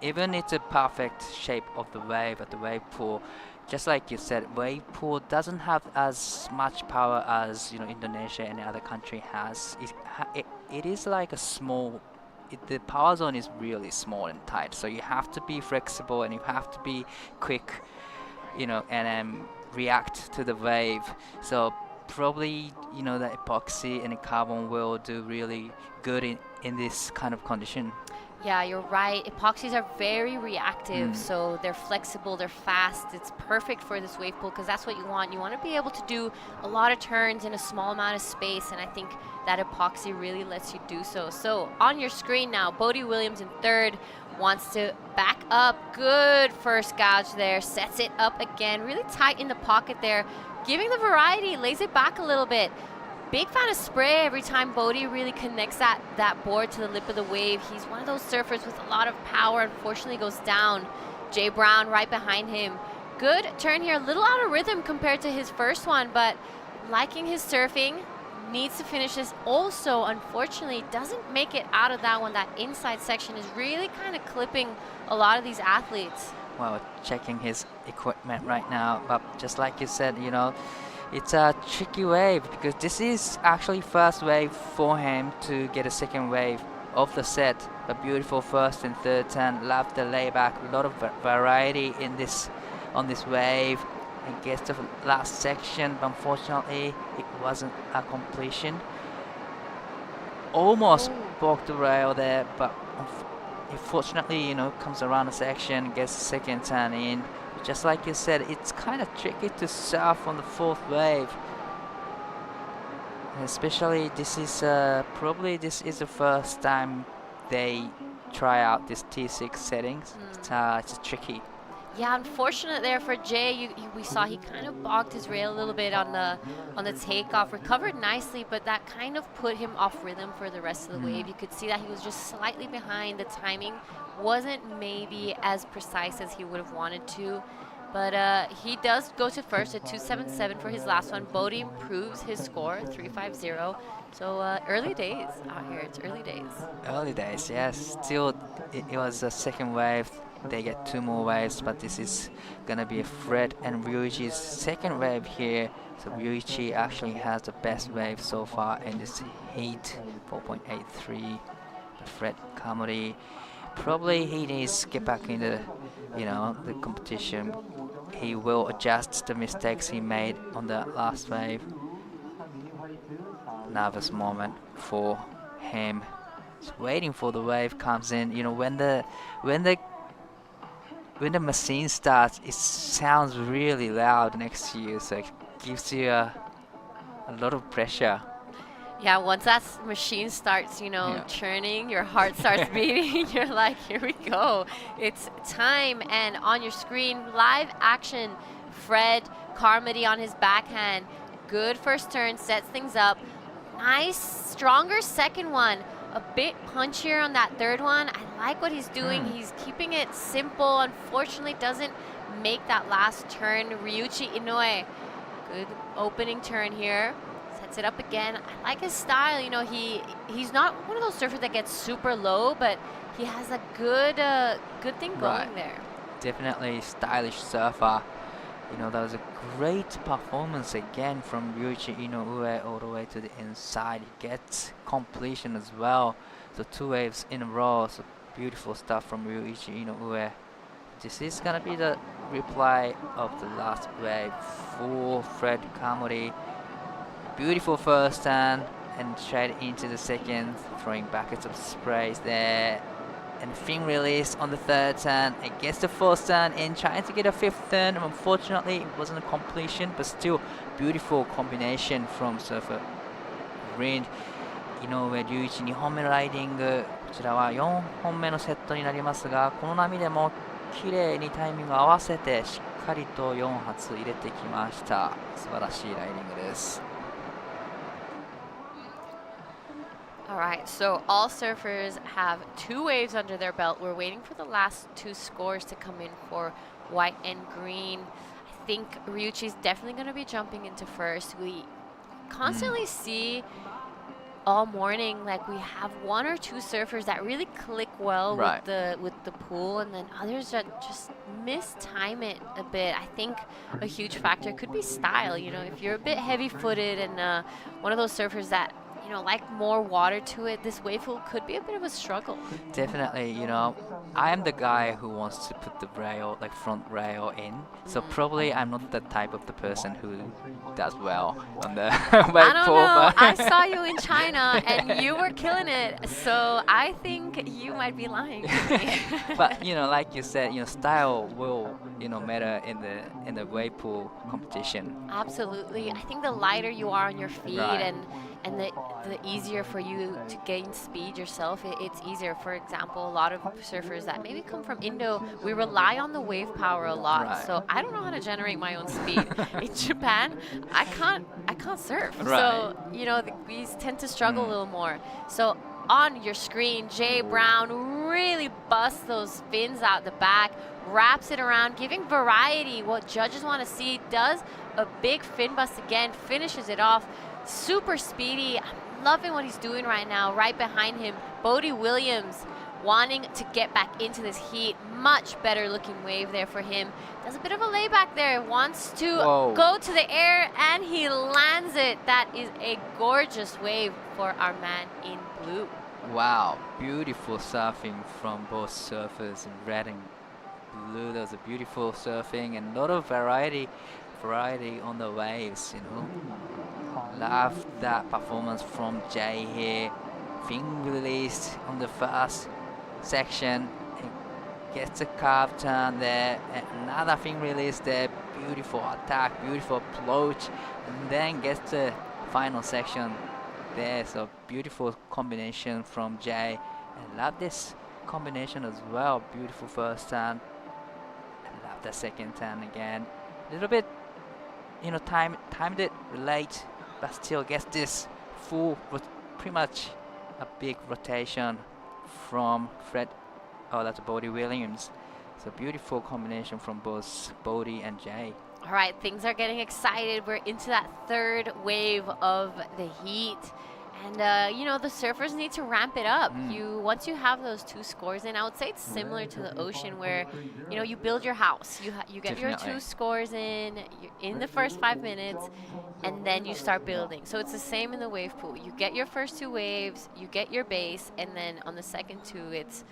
even it's a perfect shape of the wave at the wave pool, just like you said, wave pool doesn't have as much power as Indonesia and other country has. It is like a small. The power zone is really small and tight, so you have to be flexible and you have to be quick, and react to the wave. So probably the epoxy and the carbon will do really good in this kind of condition. Yeah, you're right. Epoxies are very reactive, so they're flexible, they're fast. It's perfect for this wave pool because that's what you want. You want to be able to do a lot of turns in a small amount of space, and I think that epoxy really lets you do so. So on your screen now, Bodie Williams in third, wants to back up. Good first gouge there, sets it up again, really tight in the pocket there, giving the variety, lays it back a little bit. Big fan of spray every time Bodie really connects that board to the lip of the wave. He's one of those surfers with a lot of power. Unfortunately goes down. Jay Brown right behind him. Good turn here, a little out of rhythm compared to his first one, but liking his surfing. Needs to finish this. Also, unfortunately, doesn't make it out of that one. That inside section is really kind of clipping a lot of these athletes. Well, checking his equipment right now, but just like you said, It's a tricky wave because this is actually first wave for him to get a second wave of the set. A beautiful first and third turn, love the layback, a lot of variety in this on this wave. It gets to the last section, but unfortunately it wasn't a completion. Almost broke the rail there, but unfortunately, comes around the section, gets the second turn in. Just like you said, it's kind of tricky to surf on the fourth wave. And especially this is probably the first time they try out this T6 settings. It's tricky. Yeah, unfortunate there for Jay. We saw he kind of bogged his rail a little bit on the takeoff. Recovered nicely, but that kind of put him off rhythm for the rest of the wave. You could see that he was just slightly behind. The timing wasn't maybe as precise as he would have wanted to. But he does go to first at 277 for his last one. Bodie improves his score, 350. So early days out here. It's early days. Early days, yes. Still, it was a second wave. They get 2 more waves, but this is gonna be Fred and Ryuichi's second wave here. So Ryuichi actually has the best wave so far in this heat, 4.83. Fred Kamori, probably he needs to get back into the competition. He will adjust the mistakes he made on the last wave. Nervous moment for him. Just waiting for the wave comes in. When the machine starts, it sounds really loud next to you, so it gives you a lot of pressure. Yeah, once that machine starts, churning, your heart starts beating, you're like, here we go. It's time, and on your screen, live action, Fred Carmody on his backhand. Good first turn, sets things up. Nice, stronger second one. A bit punchier on that third one. I like what he's doing. He's keeping it simple. Unfortunately, doesn't make that last turn. Ryuichi Inoue, good opening turn here. Sets it up again. I like his style. He's not one of those surfers that gets super low, but he has a good thing going there. Definitely stylish surfer. That was a great performance again from Ryuichi Inoue all the way to the inside. He gets completion as well. So 2 waves in a row. So beautiful stuff from Ryuichi Inoue. This is gonna be the reply of the last wave for Fred Kamori. Beautiful first turn and straight into the second, throwing buckets of sprays there. And fin release on the third turn against the fourth turn and trying to get a fifth turn. Unfortunately, it wasn't a completion, but still beautiful combination from surfer Green. Inoue Ryuichi 2本目のライディング、こちらは4本目のセットになりますが、この波でも綺麗にタイミングを合わせてしっかりと4発入れてきました。素晴らしいライディングです。All right, so all surfers have 2 waves under their belt. We're waiting for the last 2 scores to come in for white and green. I think Ryuichi's definitely going to be jumping into first. We constantly see all morning, like we have 1 or 2 surfers that really click well with the pool, and then others that just mistime it a bit. I think a huge factor could be style. If you're a bit heavy-footed and one of those surfers that like more water to it, this wave pool could be a bit of a struggle. Definitely, I am the guy who wants to put the rail, like front rail in. So probably I'm not the type of the person who does well on the wave I don't pool. know. I saw you in China and you were killing it. So I think you might be lying to me. But like you said, style will matter in the wave pool competition. Absolutely. I think the lighter you are on your feet and the easier for you to gain speed yourself, it's easier. For example, a lot of surfers that maybe come from Indo, we rely on the wave power a lot. So I don't know how to generate my own speed. In Japan, I can't surf. So we tend to struggle a little more. So on your screen, Jay Brown really busts those fins out the back, wraps it around, giving variety, what judges want to see. Does a big fin bust again, finishes it off. Super speedy. I'm loving what he's doing right now. Right behind him, Bodie Williams wanting to get back into this heat. Much better looking wave there for him. Does a bit of a layback there. Wants to go to the air, and he lands it. That is a gorgeous wave for our man in blue. Wow, beautiful surfing from both surfers in red and blue. That was a beautiful surfing and a lot of variety on the waves, you know. Love that performance from Jay here. Fin released on the first section. Gets a curve turn there, and another fin release there. Beautiful attack, beautiful approach, and then gets the final section there. So beautiful combination from Jay. I love this combination as well. Beautiful first turn. I love the second turn again. A little bit, you know, timed it late, but still gets this full, pretty much a big rotation from Fred. Oh, that's Bodie Williams. It's a beautiful combination from both Bodie and Jay. All right, things are getting excited. We're into that third wave of the heat. And, you know, the surfers need to ramp it up. Once you have those 2 scores in, I would say it's similar to the ocean where, you know, you build your house. You get your 2 scores in the first 5 minutes, and then you start building. So it's the same in the wave pool. You get your first 2 waves, you get your base, and then on the second 2, it's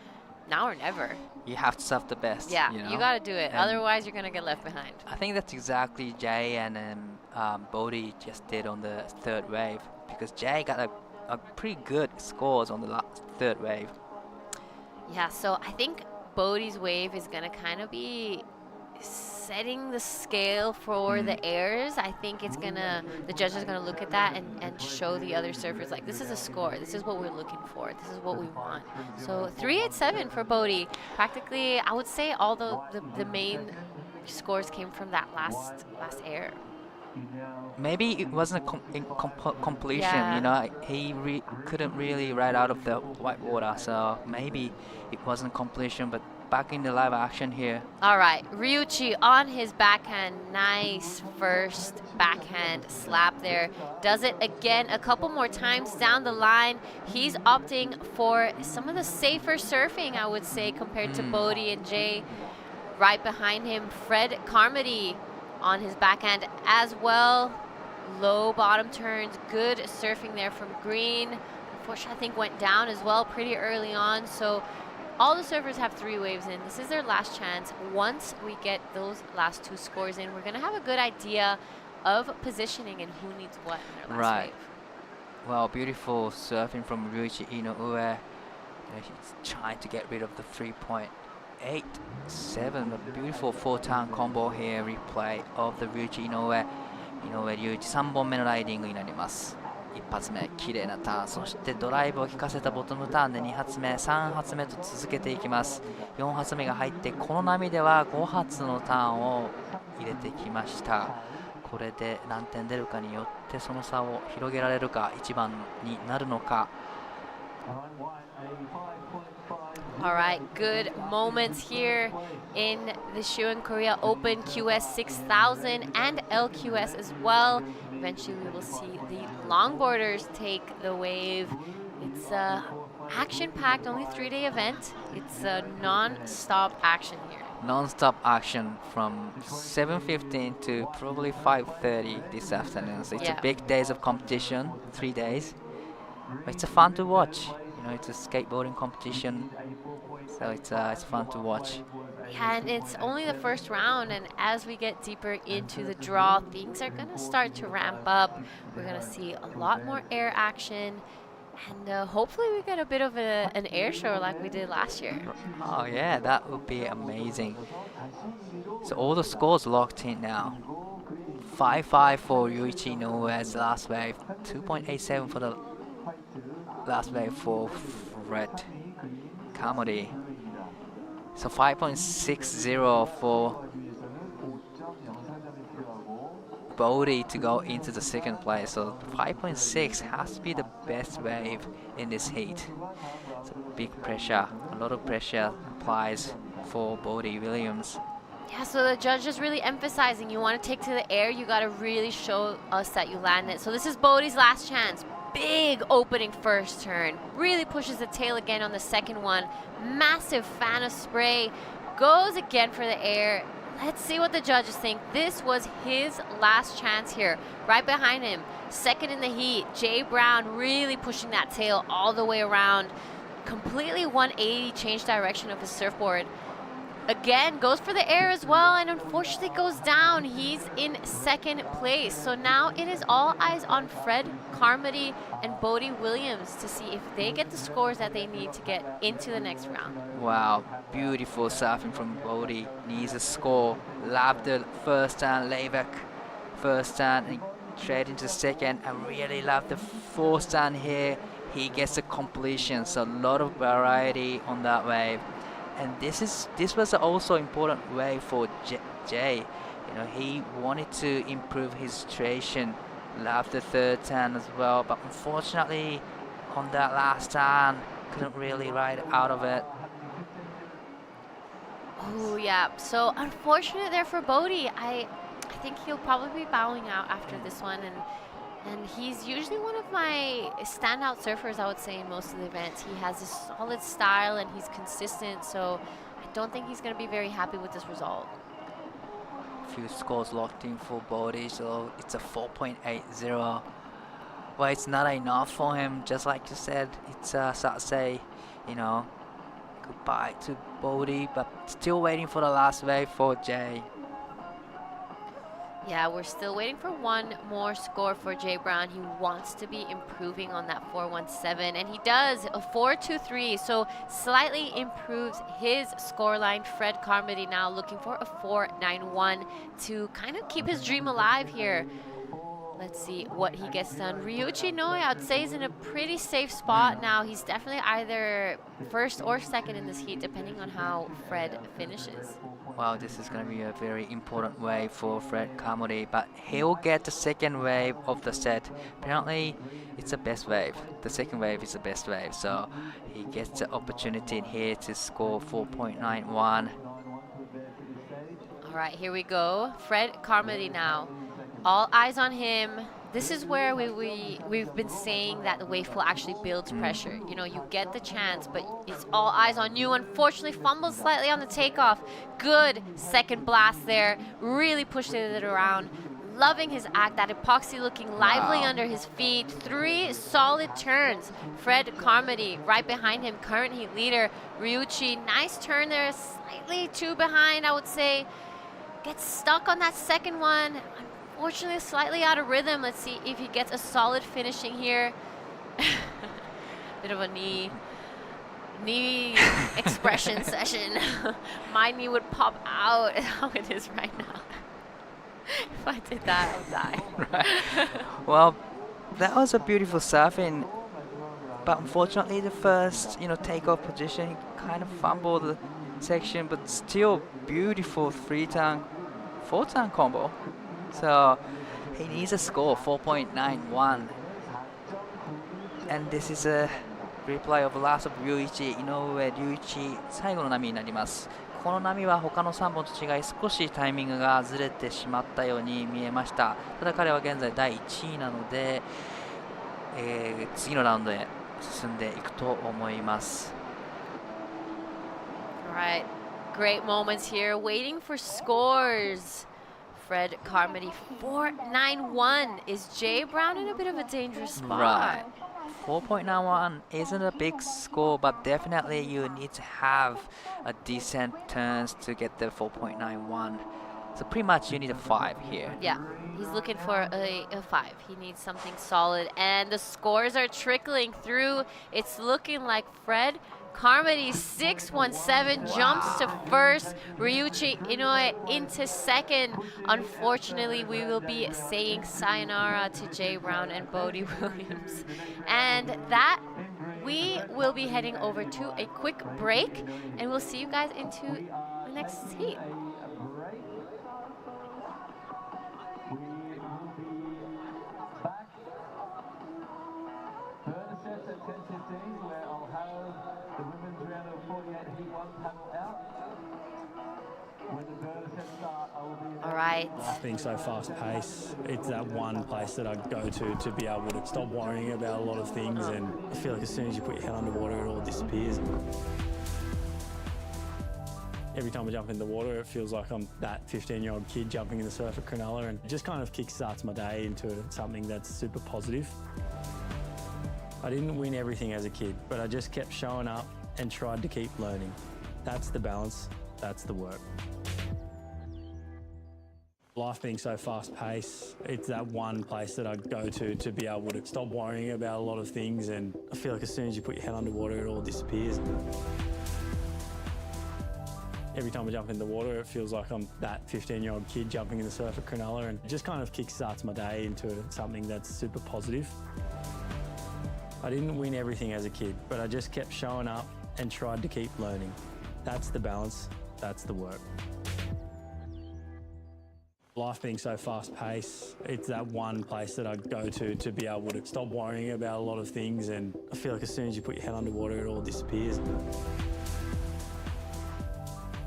now or never. You have to surf the best. Yeah, you know? you got to do it. And otherwise, you're going to get left behind. I think that's exactly Jay and Bodie just did on the third wave, because Jay got a pretty good scores on the third wave. Yeah, so I think Bodie's wave is going to kind of be setting the scale for the airs. I think it's the judges are gonna look at that and show the other surfers, like, this is a score, this is what we're looking for, this is what we want. So 387 for Bodie. Practically, I would say all the main scores came from that last air. Maybe it wasn't a completion, you know, he couldn't really ride out of the white water, so maybe it wasn't completion, but back in the live action here. All right, Ryuichi on his backhand. Nice first backhand slap there. Does it again a couple more times down the line. He's opting for some of the safer surfing, I would say, compared to Bodie and Jay. Right behind him, Fred Carmody on his backhand as well. Low bottom turns, good surfing there from Green. Unfortunately, I think went down as well pretty early on. So all the surfers have 3 waves in. This is their last chance. Once we get those last 2 scores in, we're going to have a good idea of positioning and who needs what in their last wave. Well, beautiful surfing from Ryuichi Inoue. He's trying to get rid of the 3.87. A beautiful 4-turn combo here. Replay of the Ryuichi Inoue. Inoue Ryuichi 3本目のライディングになります。1発目綺麗なターン、そしてドライブを効かせたボトムターンで2発目3発目と続けていきます。4発目が入って、この波では5発のターンを入れてきました。これで何点出るかによってその差を広げられるか、1番になるのか。All right, good moments here in the Siheung Korea Open, QS 6000 and LQS as well. Eventually we will see the longboarders take the wave. It's action-packed, only 3-day event. It's a non-stop action here. Non-stop action from 7:15 to probably 5:30 this afternoon. So it's a big days of competition, 3 days. But it's fun to watch. You know, it's a skateboarding competition, so it's fun to watch. Yeah, and it's only the first round, and as we get deeper into the draw, things are going to start to ramp up. We're going to see a lot more air action, and hopefully we get a bit of an air show like we did last year. Oh yeah, that would be amazing. So all the scores locked in now. 5.5 for Ryuichi Inoue's last wave, 2.87 for the last wave for Fred Carmody. So 5.60 for Bodie to go into the second place. So 5.6 has to be the best wave in this heat. So big pressure, a lot of pressure applies for Bodie Williams. Yeah, so the judge is really emphasizing you want to take to the air, you got to really show us that you land it. So this is Bodie's last chance. big opening first turn. Really pushes the tail again on the second one. Massive fan of spray. Goes again for the air. Let's see what the judges think. This was his last chance here. Right behind him, second in the heat, Jay Brown really pushing that tail all the way around. Completely 180 change direction of his surfboard. Again, goes for the air as well, and unfortunately goes down. He's in second place. So now it is all eyes on Fred Carmody and Bodie Williams to see if they get the scores that they need to get into the next round. Wow, beautiful surfing from Bodie. Needs a score. Love the first turn, layback first turn, and straight into second. I really love the fourth turn here. He gets the completion, so a lot of variety on that wave. And this was also important wave for Jay. You know, he wanted to improve his situation. Loved the third turn as well, but unfortunately on that last turn couldn't really ride out of it. Oh yeah, so unfortunate there for Bodie. I think he'll probably be bowing out after this one, and he's usually one of my standout surfers, I would say, in most of the events. He has a solid style and he's consistent, so I don't think he's going to be very happy with this result. Few scores locked in for Bodie, so it's a 4.80. Well, it's not enough for him, just like you said. It's sad to say, you know, goodbye to Bodie, but still waiting for the last wave for Jay. Yeah, we're still waiting for one more score for Jay Brown. He wants to be improving on that 417, and he does, a 423, so slightly improves his scoreline. Fred Carmody now looking for a 491 to kind of keep his dream alive here. Let's see what he gets done. Ryuichi Noe, I'd say, is in a pretty safe spot now. He's definitely either first or second in this heat, depending on how Fred finishes. Wow, this is going to be a very important wave for Fred Carmody, but he'll get the second wave of the set. Apparently, it's the best wave. The second wave is the best wave, so he gets the opportunity here to score 4.91. All right, here we go. Fred Carmody now. All eyes on him. This is where we've been saying that the wave pool actually builds pressure. You know, you get the chance, but it's all eyes on you. Unfortunately, fumbles slightly on the takeoff. Good second blast there. Really pushed it around. Loving his act, that epoxy looking lively under his feet. 3 solid turns. Fred Carmody right behind him, current heat leader. Ryuichi, nice turn there, slightly too behind, I would say. Gets stuck on that second one. Unfortunately, slightly out of rhythm. Let's see if he gets a solid finishing here. Bit of a knee expression session. My knee would pop out how it is right now. If I did that, I would die. Right. Well, that was a beautiful surfing, but unfortunately the first, takeoff position, he kind of fumbled the section, but still beautiful 3-turn, 4-turn combo. So he needs a score 4.91, and this is a replay of last of Ryuichi. Ryuichi 最後の波になります。この波は他の3本と違い少しタイミングがずれてしまったように見えました。ただ彼は現在第1位なので、次のラウンドへ進んでいくと思います。All right, great moments here, waiting for scores. Fred Carmody 491. Is Jay Brown in a bit of a dangerous spot? Right. 4.91 isn't a big score, but definitely you need to have a decent turns to get the 4.91. So pretty much you need a 5 here. Yeah, he's looking for a 5. He needs something solid, and the scores are trickling through. It's looking like Fred Carmody 617 jumps to first. Ryuichi Inoue into second. Unfortunately, we will be saying sayonara to Jay Brown and Bodie Williams. And that, we will be heading over to a quick break, and we'll see you guys into the next heat. The women's round of 48 heat 1 panel out. When the All right. Being so fast paced, it's that one place that I go to be able to stop worrying about a lot of things, and I feel like as soon as you put your head underwater, it all disappears. Every time I jump in the water, it feels like I'm that 15-year-old kid jumping in the surf at Cronulla, and it just kind of kickstarts my day into something that's super positive. I didn't win everything as a kid, but I just kept showing up and tried to keep learning. That's the balance, that's the work. Life being so fast-paced, it's that one place that I go to be able to stop worrying about a lot of things, and I feel like as soon as you put your head underwater, it all disappears. Every time I jump in the water, it feels like I'm that 15-year-old kid jumping in the surf at Cronulla, and it just kind of kickstarts my day into something that's super positive. I didn't win everything as a kid, but I just kept showing up and tried to keep learning. That's the balance, that's the work. Life being so fast-paced, it's that one place that I go to be able to stop worrying about a lot of things, and I feel like as soon as you put your head underwater, it all disappears.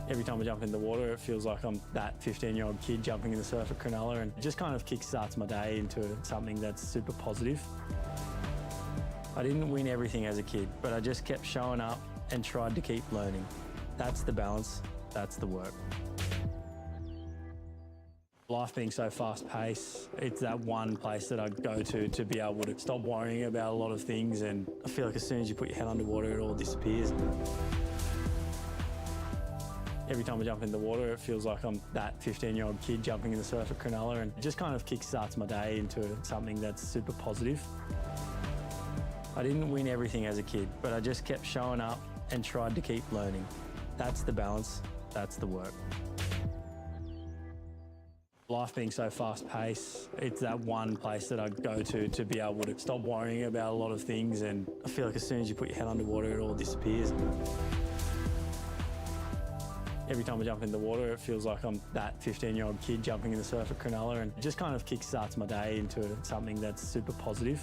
Every time I jump in the water, it feels like I'm that 15-year-old kid jumping in the surf at Cronulla, and it just kind of kickstarts my day into something that's super positive. I didn't win everything as a kid, but I just kept showing up and tried to keep learning. That's the balance, that's the work. Life being so fast-paced, it's that one place that I go to be able to stop worrying about a lot of things, and I feel like as soon as you put your head underwater, it all disappears. Every time I jump in the water, it feels like I'm that 15-year-old kid jumping in the surf at Cronulla, and it just kind of kickstarts my day into something that's super positive. I didn't win everything as a kid, but I just kept showing up and tried to keep learning. That's the balance, that's the work. Life being so fast-paced, it's that one place that I go to be able to stop worrying about a lot of things, and I feel like as soon as you put your head underwater, it all disappears. Every time I jump in the water, it feels like I'm that 15-year-old kid jumping in the surf at Cronulla, and it just kind of kickstarts my day into something that's super positive.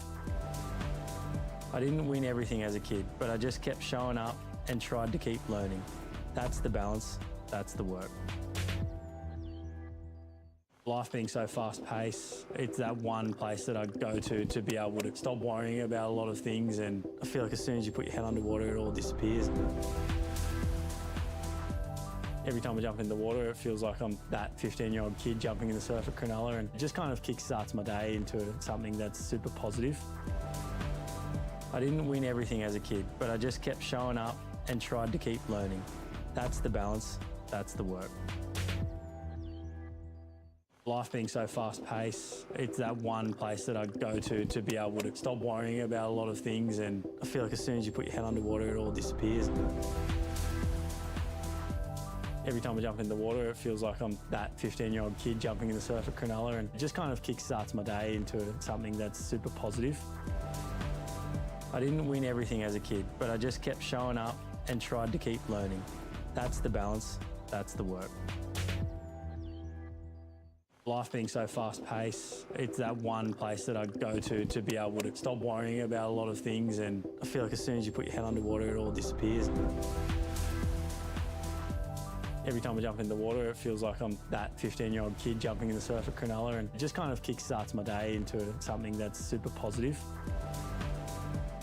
I didn't win everything as a kid, but I just kept showing up and tried to keep learning. That's the balance, that's the work. Life being so fast-paced, it's that one place that I go to be able to stop worrying about a lot of things, and I feel like as soon as you put your head underwater, it all disappears. Every time I jump in the water, it feels like I'm that 15-year-old kid jumping in the surf at Cronulla, and it just kind of kickstarts my day into something that's super positive. I didn't win everything as a kid, but I just kept showing up and tried to keep learning. That's the balance, that's the work. Life being so fast-paced, it's that one place that I go to be able to stop worrying about a lot of things, and I feel like as soon as you put your head underwater, it all disappears. Every time I jump in the water, it feels like I'm that 15-year-old kid jumping in the surf at Cronulla, and it just kind of kickstarts my day into something that's super positive. I didn't win everything as a kid, but I just kept showing up and tried to keep learning. That's the balance, that's the work. Life being so fast-paced, it's that one place that I go to be able to stop worrying about a lot of things, and I feel like as soon as you put your head underwater, it all disappears. Every time I jump in the water, it feels like I'm that 15-year-old kid jumping in the surf at Cronulla, and it just kind of kickstarts my day into something that's super positive.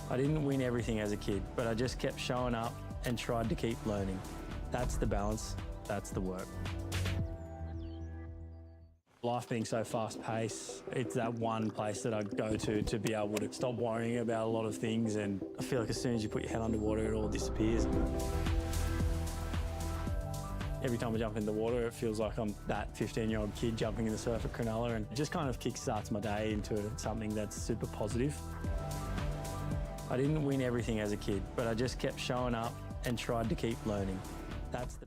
I didn't win everything as a kid, but I just kept showing up and tried to keep learning. That's the balance, that's the work. Life being so fast-paced, it's that one place that I go to be able to stop worrying about a lot of things, and I feel like as soon as you put your head underwater, it all disappears. Every time I jump in the water, it feels like I'm that 15-year-old kid jumping in the surf at Cronulla, and it just kind of kickstarts my day into something that's super positive. I didn't win everything as a kid, but I just kept showing up and tried to keep learning. That's the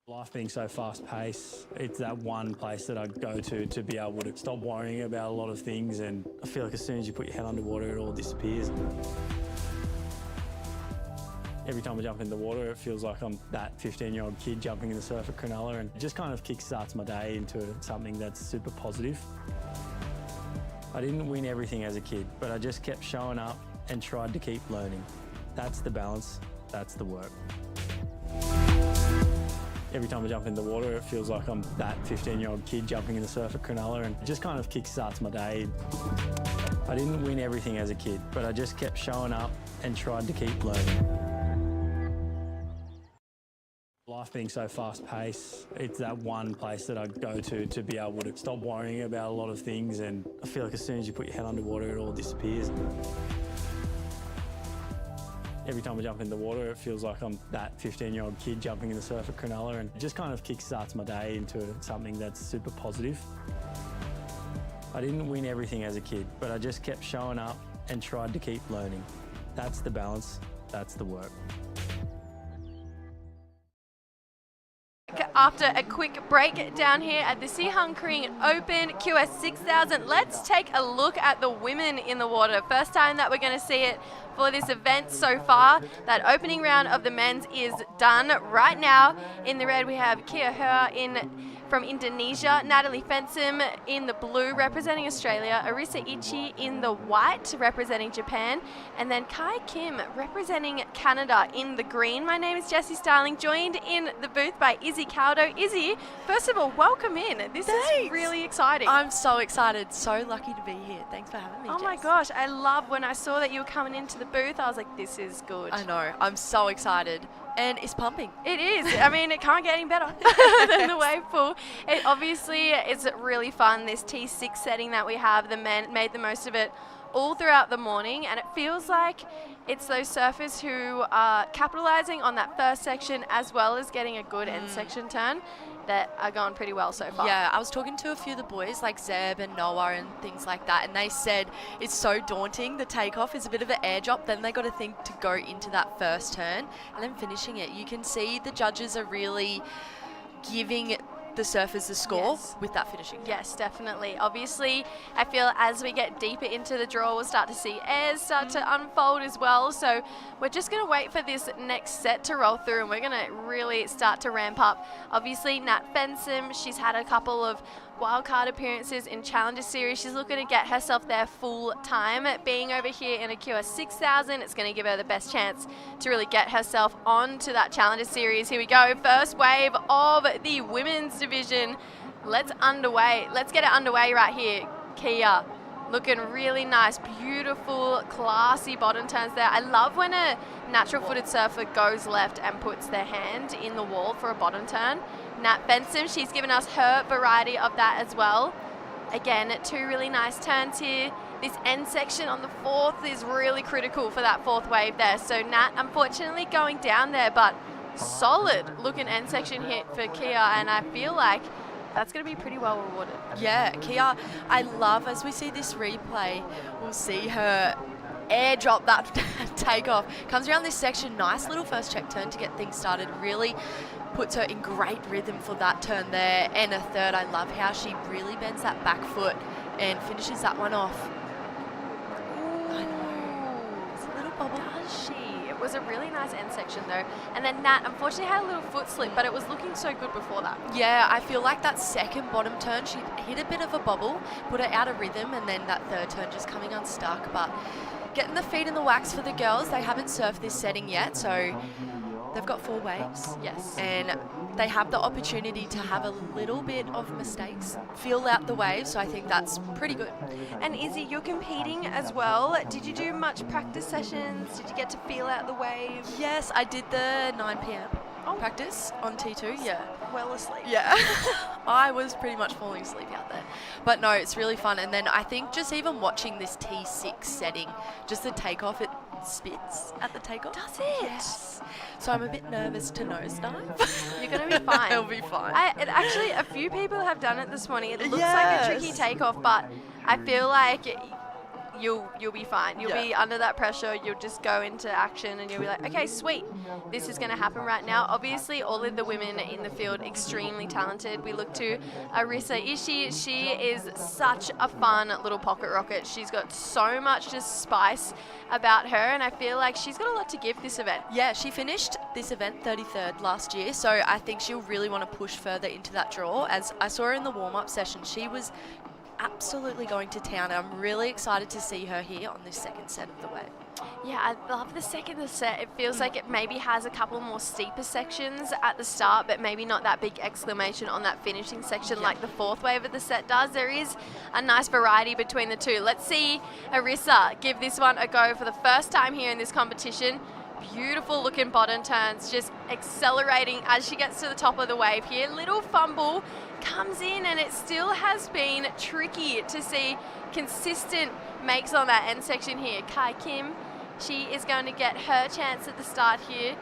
Life being so fast-paced, it's that one place that I go to be able to stop worrying about a lot of things, and I feel like as soon as you put your head underwater, it all disappears. Every time I jump in the water, it feels like I'm that 15-year-old kid jumping in the surf at Cronulla, and it just kind of kickstarts my day into something that's super positive. I didn't win everything as a kid, but I just kept showing up and tried to keep learning. That's the balance, that's the work. Every time I jump in the water, it feels like I'm that 15-year-old kid jumping in the surf at Cronulla, and it just kind of kickstarts my day. I didn't win everything as a kid, but I just kept showing up and tried to keep learning. Life being so fast-paced, it's that one place that I go to be able to stop worrying about a lot of things, and I feel like as soon as you put your head underwater, it all disappears. Every time I jump in the water, it feels like I'm that 15-year-old kid jumping in the surf at Cronulla, and it just kind of kickstarts my day into something that's super positive. I didn't win everything as a kid, but I just kept showing up and tried to keep learning. That's the balance, that's the work. After a quick break down here at the Siheung Korea Open QS 6000, let's take a look at the women in the water. First time that we're going to see it for this event so far. That opening round of the men's is done right now. In the red we have Kia Hua from Indonesia, Natalie Fensom in the blue representing Australia, Arisa Ichi in the white representing Japan, and then Kai Kim representing Canada in the green. My name is Jessie Starling, joined in the booth by Izzy Caldo. Izzy, first of all, welcome in. This is really exciting. I'm so excited, so lucky to be here. Thanks for having me, Oh my gosh, I love when I saw that you were coming into the booth, I was like, this is good. I know, I'm so excited. And it's pumping. It is. I mean, it can't get any better than the wave pool. It obviously is really fun, this T6 setting that we have. The men made the most of it all throughout the morning, and it feels like it's those surfers who are capitalizing on that first section as well as getting a good end section turn that are going pretty well so far. Yeah, I was talking to a few of the boys like Zeb and Noah and things like that, and they said it's so daunting. The takeoff is a bit of an air drop, then they got to think to go into that first turn and then finishing it. You can see the judges are really giving the surfers the score with that finishing. Yes, definitely. Obviously, I feel as we get deeper into the draw, we'll start to see airs start to unfold as well. So we're just going to wait for this next set to roll through, and we're going to really start to ramp up. Obviously, Nat Fensom, she's had a couple of wildcard appearances in Challenger Series. She's looking to get herself there full time. Being over here in a QS 6000, it's going to give her the best chance to really get herself onto that Challenger Series. Here we go, first wave of the women's division. Let's get it underway right here. Kia looking really nice, beautiful, classy bottom turns there. I love when a natural footed surfer goes left and puts their hand in the wall for a bottom turn. Nat Fensom, she's given us her variety of that as well. Again, two really nice turns here. This end section on the fourth is really critical for that fourth wave there. So Nat, unfortunately, going down there, but solid looking end section hit for Kia, and I feel like that's going to be pretty well rewarded. Yeah, Kia, I love, as we see this replay, we'll see her airdrop that takeoff. Comes around this section, nice little first check turn to get things started. Really puts her in great rhythm for that turn there. And a third, I love how she really bends that back foot and finishes that one off. Ooh, I know. It's a little bubble. does she? It was a really nice end section though. And then Nat unfortunately had a little foot slip, but it was looking so good before that. Yeah, I feel like that second bottom turn, she hit a bit of a bobble, put her out of rhythm, and then that third turn just coming unstuck. But getting the feet in the wax for the girls, they haven't surfed this setting yet, so they've got 4 waves. Yes. And they have the opportunity to have a little bit of mistakes, feel out the waves, so I think that's pretty good. And Izzy, you're competing as well. Did you do much practice sessions? Did you get to feel out the wave? Yes, I did the 9 p.m. practice on T2, yeah. Well asleep. Yeah, I was pretty much falling asleep out there. But no, it's really fun. And then I think just even watching this T6 setting, just the takeoff, it spits at the takeoff. Does it? Yes. So I'm a bit nervous to nosedive. You're going to be fine. It'll be fine. Actually, a few people have done it this morning. It looks like a tricky takeoff, but I feel like you'll be fine. You'll be under that pressure. You'll just go into action and you'll be like, okay, sweet. This is going to happen right now. Obviously, all of the women in the field extremely talented. We look to Arisa Ishii. She is such a fun little pocket rocket. She's got so much just spice about her, and I feel like she's got a lot to give this event. Yeah, she finished this event 33rd last year, so I think she'll really want to push further into that draw. As I saw her in the warm-up session, she was absolutely going to town. I'm really excited to see her here on this second set of the wave. Yeah, I love the second set. It feels like it maybe has a couple more steeper sections at the start, but maybe not that big exclamation on that finishing section like the fourth wave of the set does. There is a nice variety between the two. Let's see Arisa give this one a go for the first time here in this competition. Beautiful looking bottom turns, just accelerating as she gets to the top of the wave here. Little fumble comes in, and it still has been tricky to see consistent makes on that end section here. Kai Kim, she is going to get her chance at the start here.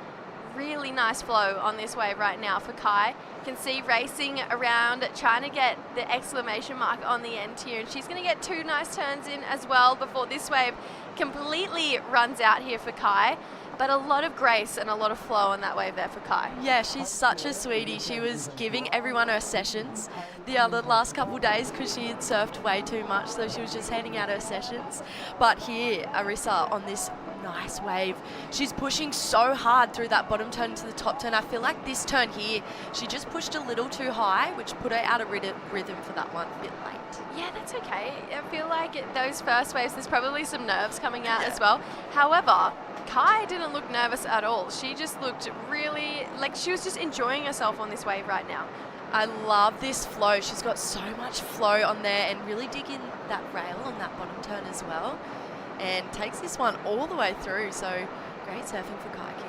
Really nice flow on this wave right now for Kai. You can see racing around, trying to get the exclamation mark on the end here, and she's going to get 2 nice turns in as well before this wave completely runs out here for Kai. But a lot of grace and a lot of flow on that wave there for Kai. Yeah, she's such a sweetie. She was giving everyone her sessions the last couple of days because she had surfed way too much, so she was just handing out her sessions. But here, Arisa on this nice wave, she's pushing so hard through that bottom turn to the top turn. I feel like this turn here, she just pushed a little too high, which put her out of rhythm for that one a bit late. Yeah, that's okay. I feel like those first waves, there's probably some nerves coming out as well. However, Kai didn't look nervous at all. She just looked really like she was just enjoying herself on this wave right now. I love this flow. She's got so much flow on there and really digging that rail on that bottom turn as well. And takes this one all the way through. So great surfing for Kai Kim.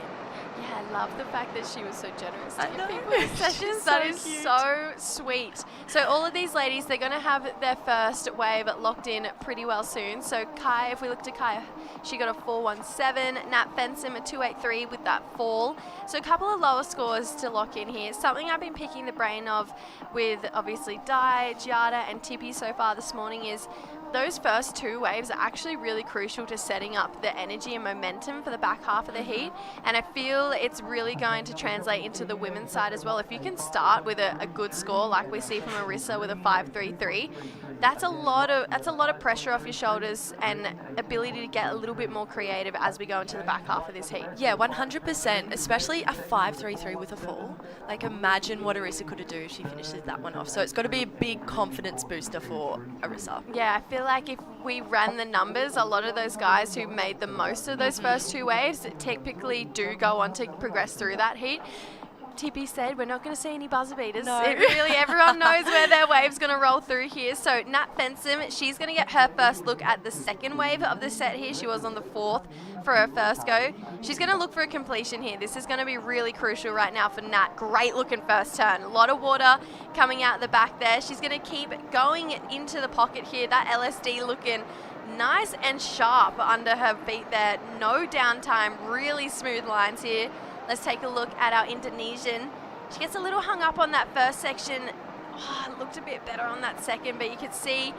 Yeah, I love the fact that she was so generous to I give know. people the sessions. That is so sweet. So all of these ladies, they're going to have their first wave locked in pretty well soon. So Kai, if we look to Kai, she got a 4.17. Nat Fensom a 2.83 with that fall. So a couple of lower scores to lock in here. Something I've been picking the brain of with obviously Dai, Giada and Tippy so far this morning is those first 2 waves are actually really crucial to setting up the energy and momentum for the back half of the heat. And I feel it's really going to translate into the women's side as well. If you can start with a good score like we see from Arisa with a 5.33, that's a lot of pressure off your shoulders and ability to get a little bit more creative as we go into the back half of this heat. Yeah, 100%, especially a 5.33 with a fall. Like imagine what Arisa could do if she finishes that one off. So it's got to be a big confidence booster for Arisa. Yeah, I feel like if we ran the numbers, a lot of those guys who made the most of those first 2 waves typically do go on to progress through that heat. Tippy said we're not going to see any buzzer beaters. No. Everyone knows where their wave's going to roll through here. So Nat Fensom, she's going to get her first look at the second wave of the set here. She was on the 4th for her first go. She's going to look for a completion here. This is going to be really crucial right now for Nat. Great looking first turn. A lot of water coming out the back there. She's going to keep going into the pocket here. That LSD looking nice and sharp under her feet there. No downtime. Really smooth lines here. Let's take a look at our Indonesian. She gets a little hung up on that first section. Oh, looked a bit better on that second, but you could see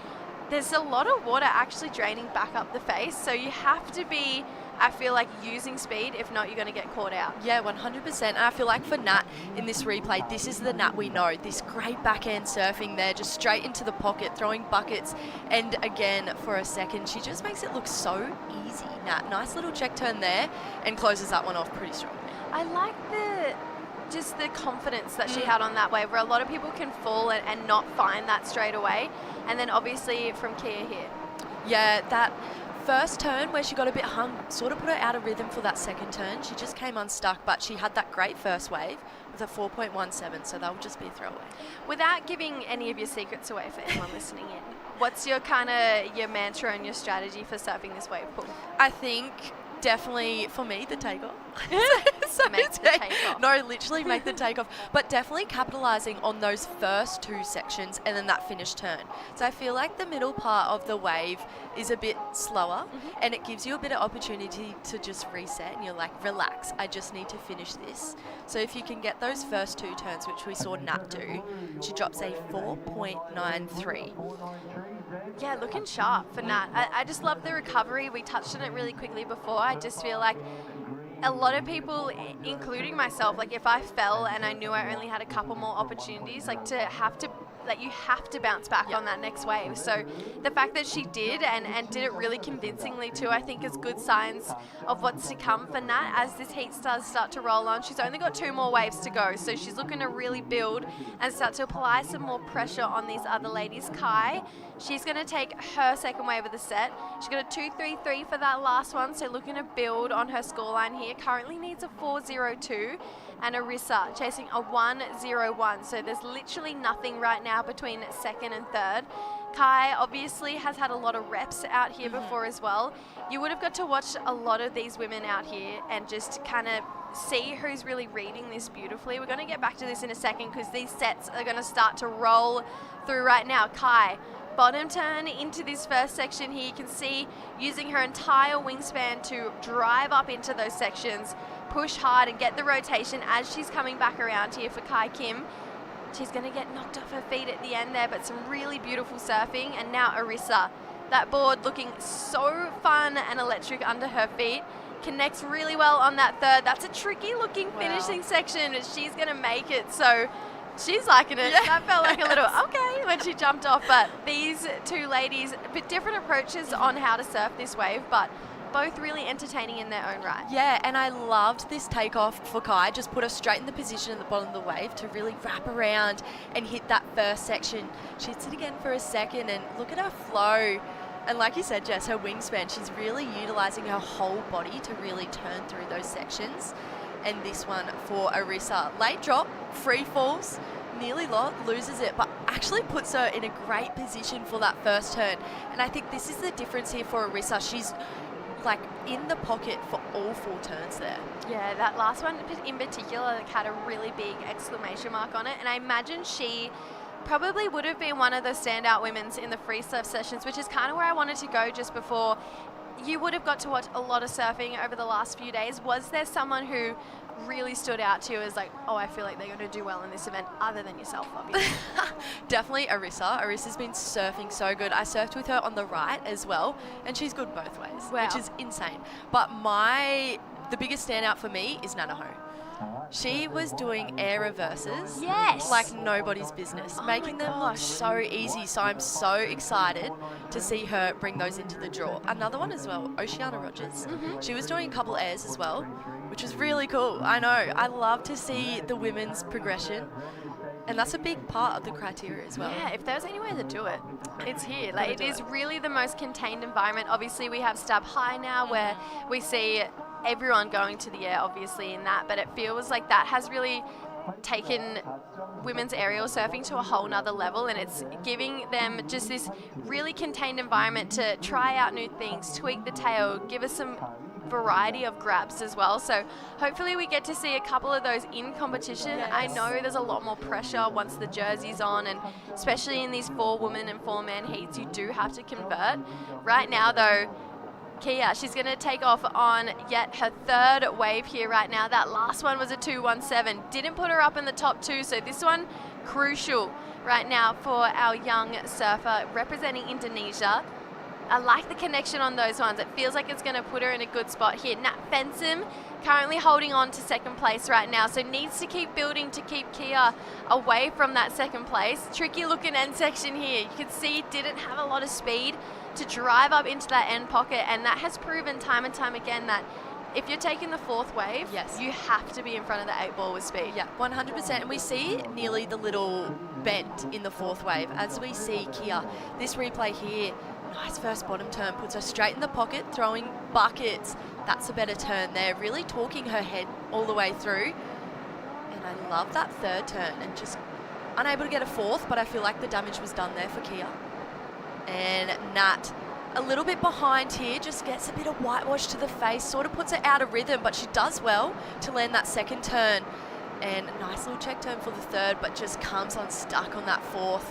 there's a lot of water actually draining back up the face. So you have to be, I feel like, using speed. If not, you're going to get caught out. Yeah, 100%. And I feel like for Nat in this replay, this is the Nat we know. This great backhand surfing there, just straight into the pocket, throwing buckets. And again, for a second, she just makes it look so easy. Nat, nice little check turn there and closes that one off pretty strongly. I like just the confidence that she had on that wave, where a lot of people can fall and not find that straight away. And then obviously from Kia here. Yeah, that first turn where she got a bit hung sort of put her out of rhythm for that second turn. She just came unstuck, but she had that great first wave with a 4.17, so that will just be a throwaway. Without giving any of your secrets away for anyone listening in, what's your your mantra and your strategy for surfing this wave pool? I think definitely for me the takeoff. So make the takeoff. No, literally make the takeoff. But definitely capitalizing on those first 2 sections and then that finish turn. So I feel like the middle part of the wave is a bit slower and it gives you a bit of opportunity to just reset and you're like, relax, I just need to finish this. So if you can get those first 2 turns, which we saw Nat do, she drops a 4.93. Yeah, looking sharp for Nat. I just love the recovery. We touched on it really quickly before. I just feel like a lot of people, including myself, like if I fell and I knew I only had a couple more opportunities, like you have to bounce back on that next wave. So the fact that she did and did it really convincingly too, I think is good signs of what's to come for Nat as this heat does start to roll on. She's only got 2 more waves to go, so she's looking to really build and start to apply some more pressure on these other ladies. Kai, she's going to take her second wave of the set. She got a 2-3-3 for that last one, so looking to build on her scoreline here. Currently needs a 4-0-2. And Arissa chasing a 1-0-1. So there's literally nothing right now between second and third. Kai obviously has had a lot of reps out here before as well. You would have got to watch a lot of these women out here and just kind of see who's really reading this beautifully. We're going to get back to this in a second because these sets are going to start to roll through right now. Kai, bottom turn into this first section here. You can see using her entire wingspan to drive up into those sections, push hard and get the rotation as she's coming back around here for Kai Kim. She's going to get knocked off her feet at the end there, but some really beautiful surfing. And now Arissa, that board looking so fun and electric under her feet. Connects really well on that third. That's a tricky looking finishing section, but she's going to make it. So she's liking it. Yeah. That felt like a little okay when she jumped off. But these two ladies, a bit different approaches on how to surf this wave, but both really entertaining in their own right. Yeah, and I loved this takeoff for Kai. Just put her straight in the position at the bottom of the wave to really wrap around and hit that first section. She hits it again for a second, and look at her flow. And like you said, Jess, her wingspan, she's really utilising her whole body to really turn through those sections. And this one for Arissa. Late drop, free falls, nearly loses it, but actually puts her in a great position for that first turn. And I think this is the difference here for Arissa. She's like in the pocket for all 4 turns there. Yeah, that last one in particular like, had a really big exclamation mark on it, and I imagine she probably would have been one of the standout women's in the free surf sessions, which is kind of where I wanted to go just before. You would have got to watch a lot of surfing over the last few days. Was there someone who really stood out to you as like, oh, I feel like they're going to do well in this event, other than yourself, obviously? Definitely Arissa. Arissa's been surfing so good. I surfed with her on the right as well, and she's good both ways, which is insane. But the biggest standout for me is Nanaho. She was doing air reverses like nobody's business, making them look so easy. So I'm so excited to see her bring those into the draw. Another one as well, Oceania Rogers. She was doing a couple airs as well, which was really cool. I know. I love to see the women's progression. And that's a big part of the criteria as well. Yeah, if there's any way to do it, it's here. Like, it is really the most contained environment. Obviously, we have Stab High now where we see everyone going to the air, obviously, in that. But it feels like that has really taken women's aerial surfing to a whole nother level, and it's giving them just this really contained environment to try out new things, tweak the tail, give us some variety of grabs as well. So hopefully we get to see a couple of those in competition. I know there's a lot more pressure once the jersey's on, and especially in these 4-woman and 4-man heats, you do have to convert. Right now though, Kia, she's going to take off on yet her 3rd wave here right now. That last one was a 2-1-7. Didn't put her up in the top 2, so this one crucial right now for our young surfer representing Indonesia. I like the connection on those ones. It feels like it's going to put her in a good spot here. Nat Fensom currently holding on to 2nd place right now, so needs to keep building to keep Kia away from that 2nd place. Tricky looking end section here. You can see didn't have a lot of speed to drive up into that end pocket, and that has proven time and time again that if you're taking the 4th wave, you have to be in front of the 8 ball with speed. Yeah, 100%. And we see nearly the little bend in the 4th wave as we see Kia. This replay here, nice first bottom turn, puts her straight in the pocket, throwing buckets. That's a better turn there, really talking her head all the way through. And I love that 3rd turn, and just unable to get a 4th, but I feel like the damage was done there for Kia. And Nat, a little bit behind here, just gets a bit of whitewash to the face, sort of puts her out of rhythm, but she does well to land that 2nd turn. And nice little check turn for the 3rd, but just comes unstuck on that 4th.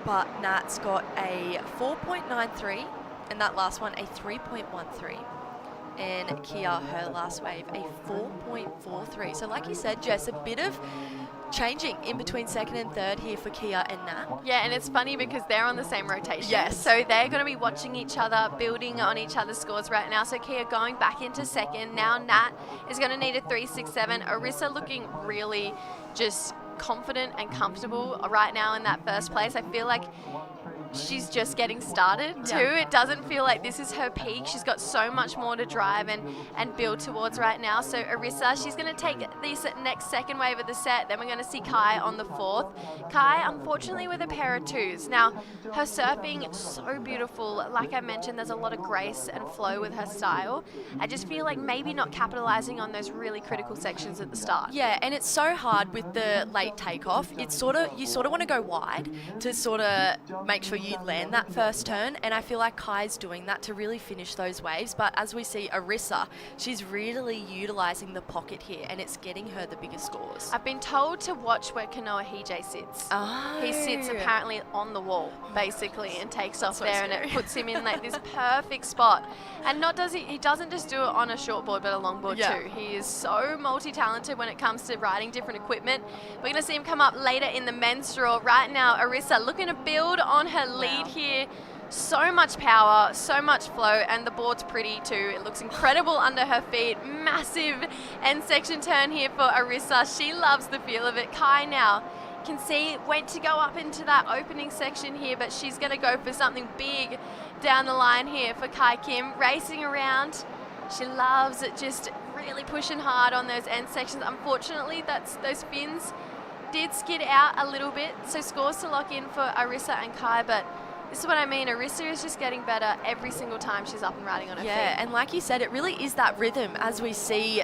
But Nat's got a 4.93, and that last one a 3.13. and Kia, her last wave, a 4.43. So like you said, Jess, a bit of changing in between second and third here for Kia and Nat. Yeah, and it's funny because they're on the same rotation. Yes. So they're going to be watching each other, building on each other's scores right now. So Kia going back into second. Now Nat is going to need a 3.67. Arissa looking really just confident and comfortable right now in that first place. I feel like she's just getting started too. It doesn't feel like this is her peak. She's got so much more to drive and build towards right now. So Arissa, she's going to take this next second wave of the set. Then we're going to see Kai on the fourth. Kai, unfortunately, with a pair of twos. Now, her surfing, so beautiful. Like I mentioned, there's a lot of grace and flow with her style. I just feel like maybe not capitalizing on those really critical sections at the start. Yeah, and it's so hard with the late takeoff. It's you sort of want to go wide to sort of make sure you land that first turn, and I feel like Kai's doing that to really finish those waves. But as we see Arissa, she's really utilising the pocket here, and it's getting her the biggest scores. I've been told to watch where Kanoa Hije sits. Oh. He sits apparently on the wall, basically, and takes off there, and it puts him in like this perfect spot. And he doesn't just do it on a shortboard, but a longboard too. He is so multi-talented when it comes to riding different equipment. We're going to see him come up later in the men's draw. Right now, Arissa looking to build on her lead here. So much power, so much flow, and the board's pretty too. It looks incredible under her feet. Massive end section turn here for Arissa. She loves the feel of it. Kai now can see went to go up into that opening section here, but she's going to go for something big down the line here for Kai Kim. Racing around. She loves it, just really pushing hard on those end sections. Unfortunately, those fins did skid out a little bit, so scores to lock in for Arissa and Kai, but this is what I mean. Arissa is just getting better every single time she's up and riding on her feet. Yeah, and like you said, it really is that rhythm as we see,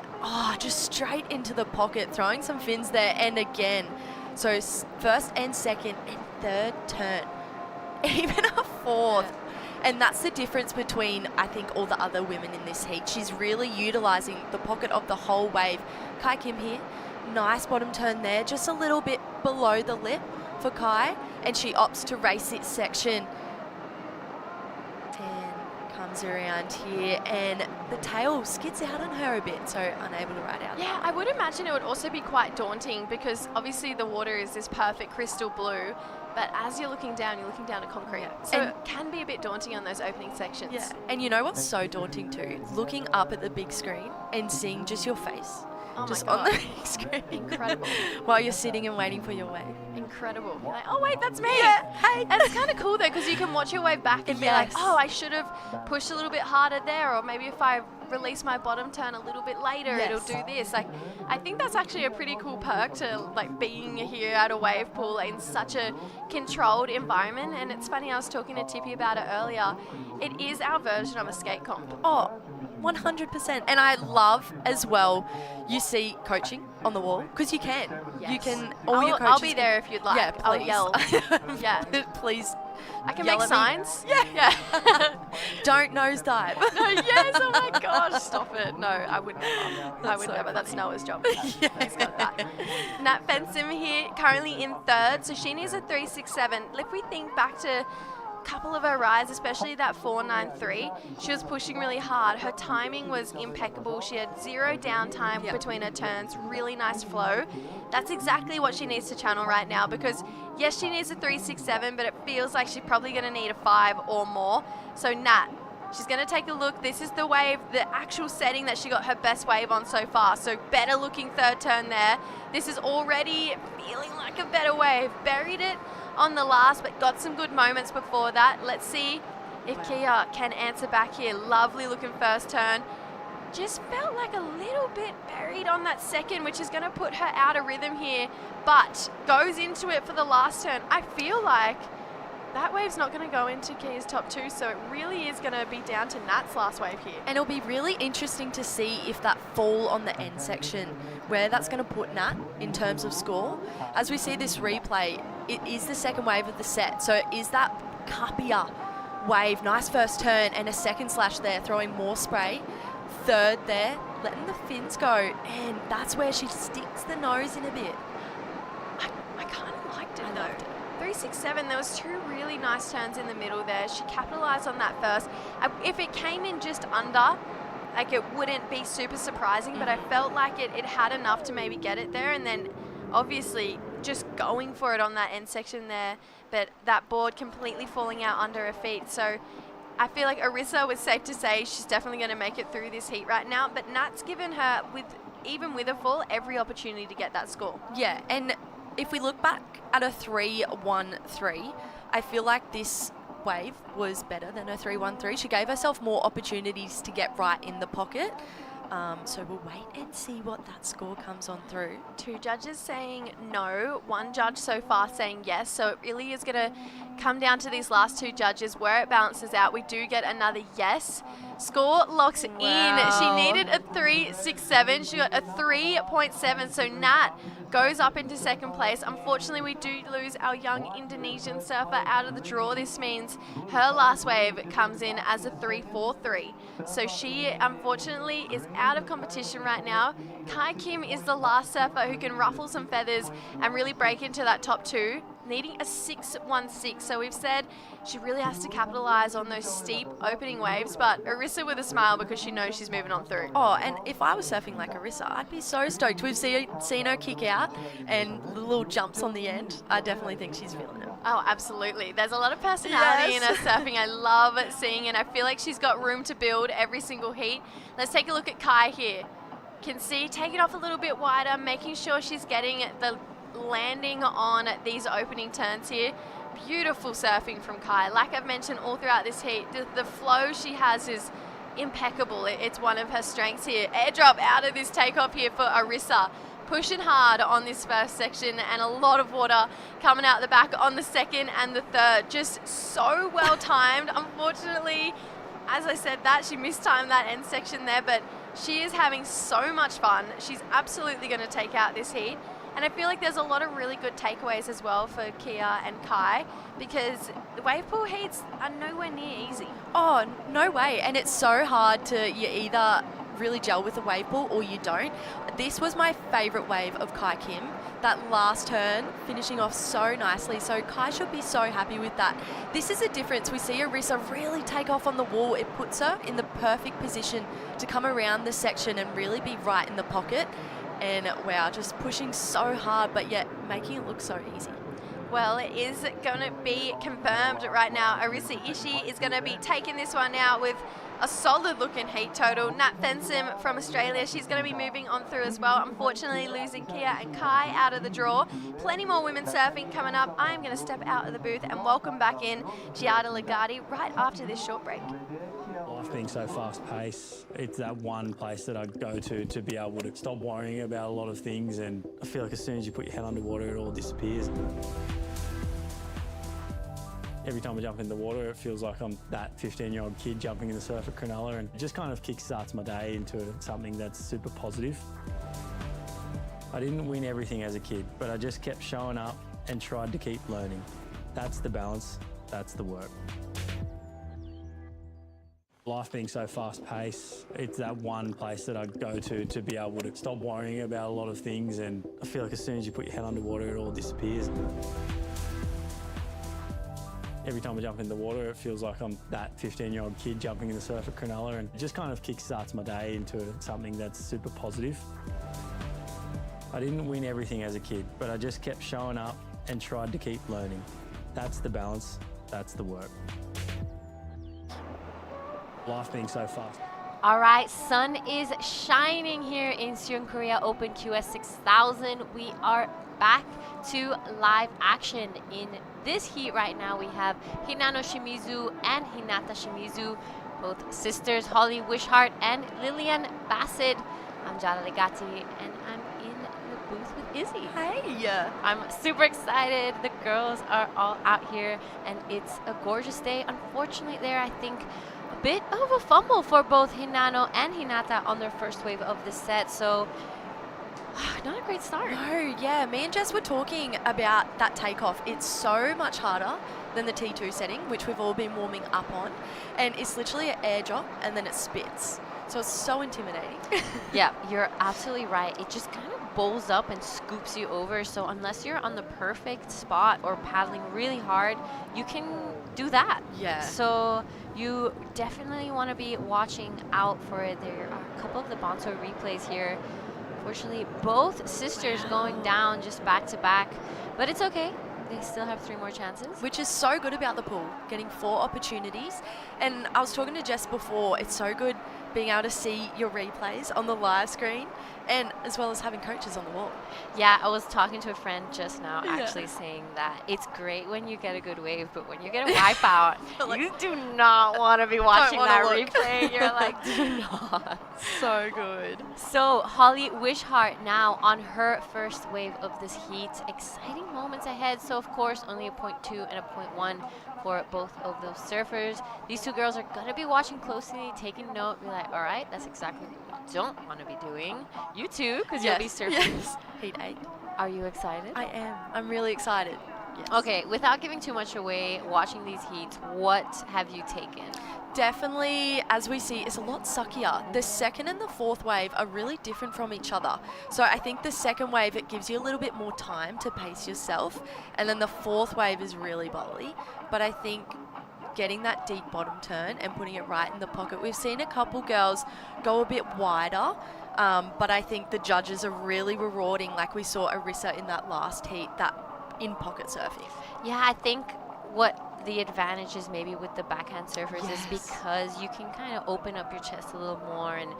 just straight into the pocket, throwing some fins there, and again. So first and second and third turn, even a fourth. Yeah. And that's the difference between, I think, all the other women in this heat. She's really utilising the pocket of the whole wave. Kai Kim here, nice bottom turn there, just a little bit below the lip for Kai, and she opts to race it section. And comes around here, and the tail skids out on her a bit, so unable to ride out. Yeah, I would imagine it would also be quite daunting because obviously the water is this perfect crystal blue, but as you're looking down to concrete. So And it can be a bit daunting on those opening sections. Yeah, and you know what's so daunting too? Looking up at the big screen and seeing just your face. Oh Just my on God. the big screen. Incredible. While you're sitting and waiting for your wave. Incredible. Like, oh wait, that's me. Yeah, hey. And it's kind of cool though, because you can watch your wave back and be like, Yes. oh, I should have pushed a little bit harder there, or maybe if I release my bottom turn a little bit later, it'll do this. Like, I think that's actually a pretty cool perk to like being here at a wave pool in such a controlled environment. And it's funny, I was talking to Tippy about it earlier. It is our version of a skate comp. Oh, 100%. And I love as well, you see coaching on the wall, because you can. Yes. You can, I'll be there if you'd like. Yeah, I'll please. yell. Yeah. Please. I can Yell make at me. signs. Yeah. Yeah. Don't nosedive. No, yes, oh my gosh, stop it. No, I would never. I would so never. That's funny. Noah's job. He's got that. Nat Fensim here, currently in third, so she needs a 3.67. If we think back to a couple of her rides, especially that 4.93, she was pushing really hard. Her timing was impeccable. She had zero downtime between her turns, really nice flow. That's exactly what she needs to channel right now, because yes, she needs a 3.67, but it feels like she's probably going to need a 5 or more. So Nat, she's going to take a look. This is the wave, the actual setting that she got her best wave on so far. So better looking third turn there. This is already feeling like a better wave. Buried it on the last, but got some good moments before that. Let's see if Kia can answer back here. Lovely looking first turn. Just felt like a little bit buried on that second, which is going to put her out of rhythm here, but goes into it for the last turn. I feel like that wave's not going to go into Kia's top two, so it really is going to be down to Nat's last wave here. And it'll be really interesting to see if that fall on the end section, where that's going to put Nat in terms of score. As we see this replay, it is the second wave of the set, so it is that cuppier wave. Nice first turn and a second slash there, throwing more spray. Third there, letting the fins go, and that's where she sticks the nose in a bit. I kind of liked it though. 3.67, there was two really nice turns in the middle there. She capitalized on that first. If it came in just under, like it wouldn't be super surprising, but I felt like it had enough to maybe get it there, and then obviously just going for it on that end section there, but that board completely falling out under her feet. So I feel like Arissa was safe to say she's definitely going to make it through this heat right now, but Nat's given her, even with a fall, every opportunity to get that score. Yeah, and if we look back at a 3-1-3, I feel like this wave was better than a 3-1-3. She gave herself more opportunities to get right in the pocket. So we'll wait and see what that score comes on through. 2 judges saying no, 1 judge so far saying yes. So it really is going to come down to these last 2 judges. Where it balances out, we do get another yes. Score locks in. She needed a 3.67. She got a 3.7. So Nat goes up into second place. Unfortunately, we do lose our young Indonesian surfer out of the draw. This means her last wave comes in as a 3.43. So she, unfortunately, is out of competition right now. Kai Kim is the last surfer who can ruffle some feathers and really break into that top 2, needing a 6.16. So we've said she really has to capitalize on those steep opening waves, but Arissa with a smile because she knows she's moving on through. Oh, and if I was surfing like Arissa, I'd be so stoked. We've seen her kick out and the little jumps on the end. I definitely think she's feeling it. Oh, absolutely. There's a lot of personality in her surfing. I love seeing it. I feel like she's got room to build every single heat. Let's take a look at Kai here. Can see, take it off a little bit wider, making sure she's getting the landing on these opening turns here. Beautiful surfing from Kai. Like I've mentioned all throughout this heat, the flow she has is impeccable. It's one of her strengths here. Airdrop out of this takeoff here for Arissa. Pushing hard on this first section, and a lot of water coming out the back on the second and the third. Just so well timed. Unfortunately, as I said that, she mistimed that end section there, but she is having so much fun. She's absolutely going to take out this heat. And I feel like there's a lot of really good takeaways as well for Kia and Kai, because the wave pool heats are nowhere near easy. Oh, no way. And it's so hard to, you either really gel with the wave pool or you don't. This was my favourite wave of Kai Kim. That last turn, finishing off so nicely. So Kai should be so happy with that. This is a difference. We see Arissa really take off on the wall. It puts her in the perfect position to come around the section and really be right in the pocket. And wow, just pushing so hard, but yet making it look so easy. Well, it is going to be confirmed right now. Arissa Ishii is going to be taking this one out with a solid looking heat total. Nat Fensom from Australia, she's going to be moving on through as well. Unfortunately, losing Kia and Kai out of the draw. Plenty more women surfing coming up. I am going to step out of the booth and welcome back in Giada Legati right after this short break. Life being so fast-paced, it's that one place that I go to be able to stop worrying about a lot of things, and I feel like as soon as you put your head underwater, it all disappears. Every time I jump in the water, it feels like I'm that 15-year-old kid jumping in the surf at Cronulla, and it just kind of kickstarts my day into something that's super positive. I didn't win everything as a kid, but I just kept showing up and tried to keep learning. That's the balance, that's the work. Life being so fast-paced, it's that one place that I go to be able to stop worrying about a lot of things, and I feel like as soon as you put your head underwater, it all disappears. Every time I jump in the water, it feels like I'm that 15-year-old kid jumping in the surf at Cronulla, and it just kind of kickstarts my day into something that's super positive. I didn't win everything as a kid, but I just kept showing up and tried to keep learning. That's the balance, that's the work. Life being so fast. All right, sun is shining here in Siheung Korea Open QS 6000. We are back to live action. In this heat right now, we have Hinano Shimizu and Hinata Shimizu, both sisters, Holly Wishart and Lillian Bassett. I'm Giada Legati, and I'm in the booth with Izzy. Hey! I'm super excited. The girls are all out here, and it's a gorgeous day. Unfortunately, I think, a bit of a fumble for both Hinano and Hinata on their first wave of the set, so not a great start. No, yeah, me and Jess were talking about that takeoff. It's so much harder than the T2 setting, which we've all been warming up on, and it's literally an air drop and then it spits. So it's so intimidating. Yeah, you're absolutely right. It just kind of bowls up and scoops you over. So unless you're on the perfect spot or paddling really hard, you can do that. Yeah. So you definitely want to be watching out for it. There are a couple of the Bonso replays here. Unfortunately, both sisters going down just back to back, but it's okay. They still have 3 more chances. Which is so good about the pool, getting 4 opportunities. And I was talking to Jess before, it's so good being able to see your replays on the live screen, and as well as having coaches on the wall. Yeah, I was talking to a friend just now actually saying that it's great when you get a good wave, but when you get a wipeout, Like, you do not want to be watching wanna that look. replay. You're like, do not. So good. So Holly Wishart now on her first wave of this heat. Exciting moments ahead. So of course only a 0.2 and a 0.1 for both of those surfers. These 2 girls are going to be watching closely, taking note, be like, all right, that's exactly what we don't want to be doing. You too, because you'll be surfing. Yes. Heat 8. Are you excited? I am. I'm really excited. Yes. Okay, without giving too much away, watching these heats, what have you taken? Definitely, as we see, it's a lot suckier. The second and the fourth wave are really different from each other. So I think the second wave, it gives you a little bit more time to pace yourself. And then the fourth wave is really bowly. But I think getting that deep bottom turn and putting it right in the pocket. We've seen a couple girls go a bit wider, but I think the judges are really rewarding, like we saw Arissa in that last heat, that in-pocket surfing. Yeah, I think what the advantage is maybe with the backhand surfers is Yes. because you can kind of open up your chest a little more and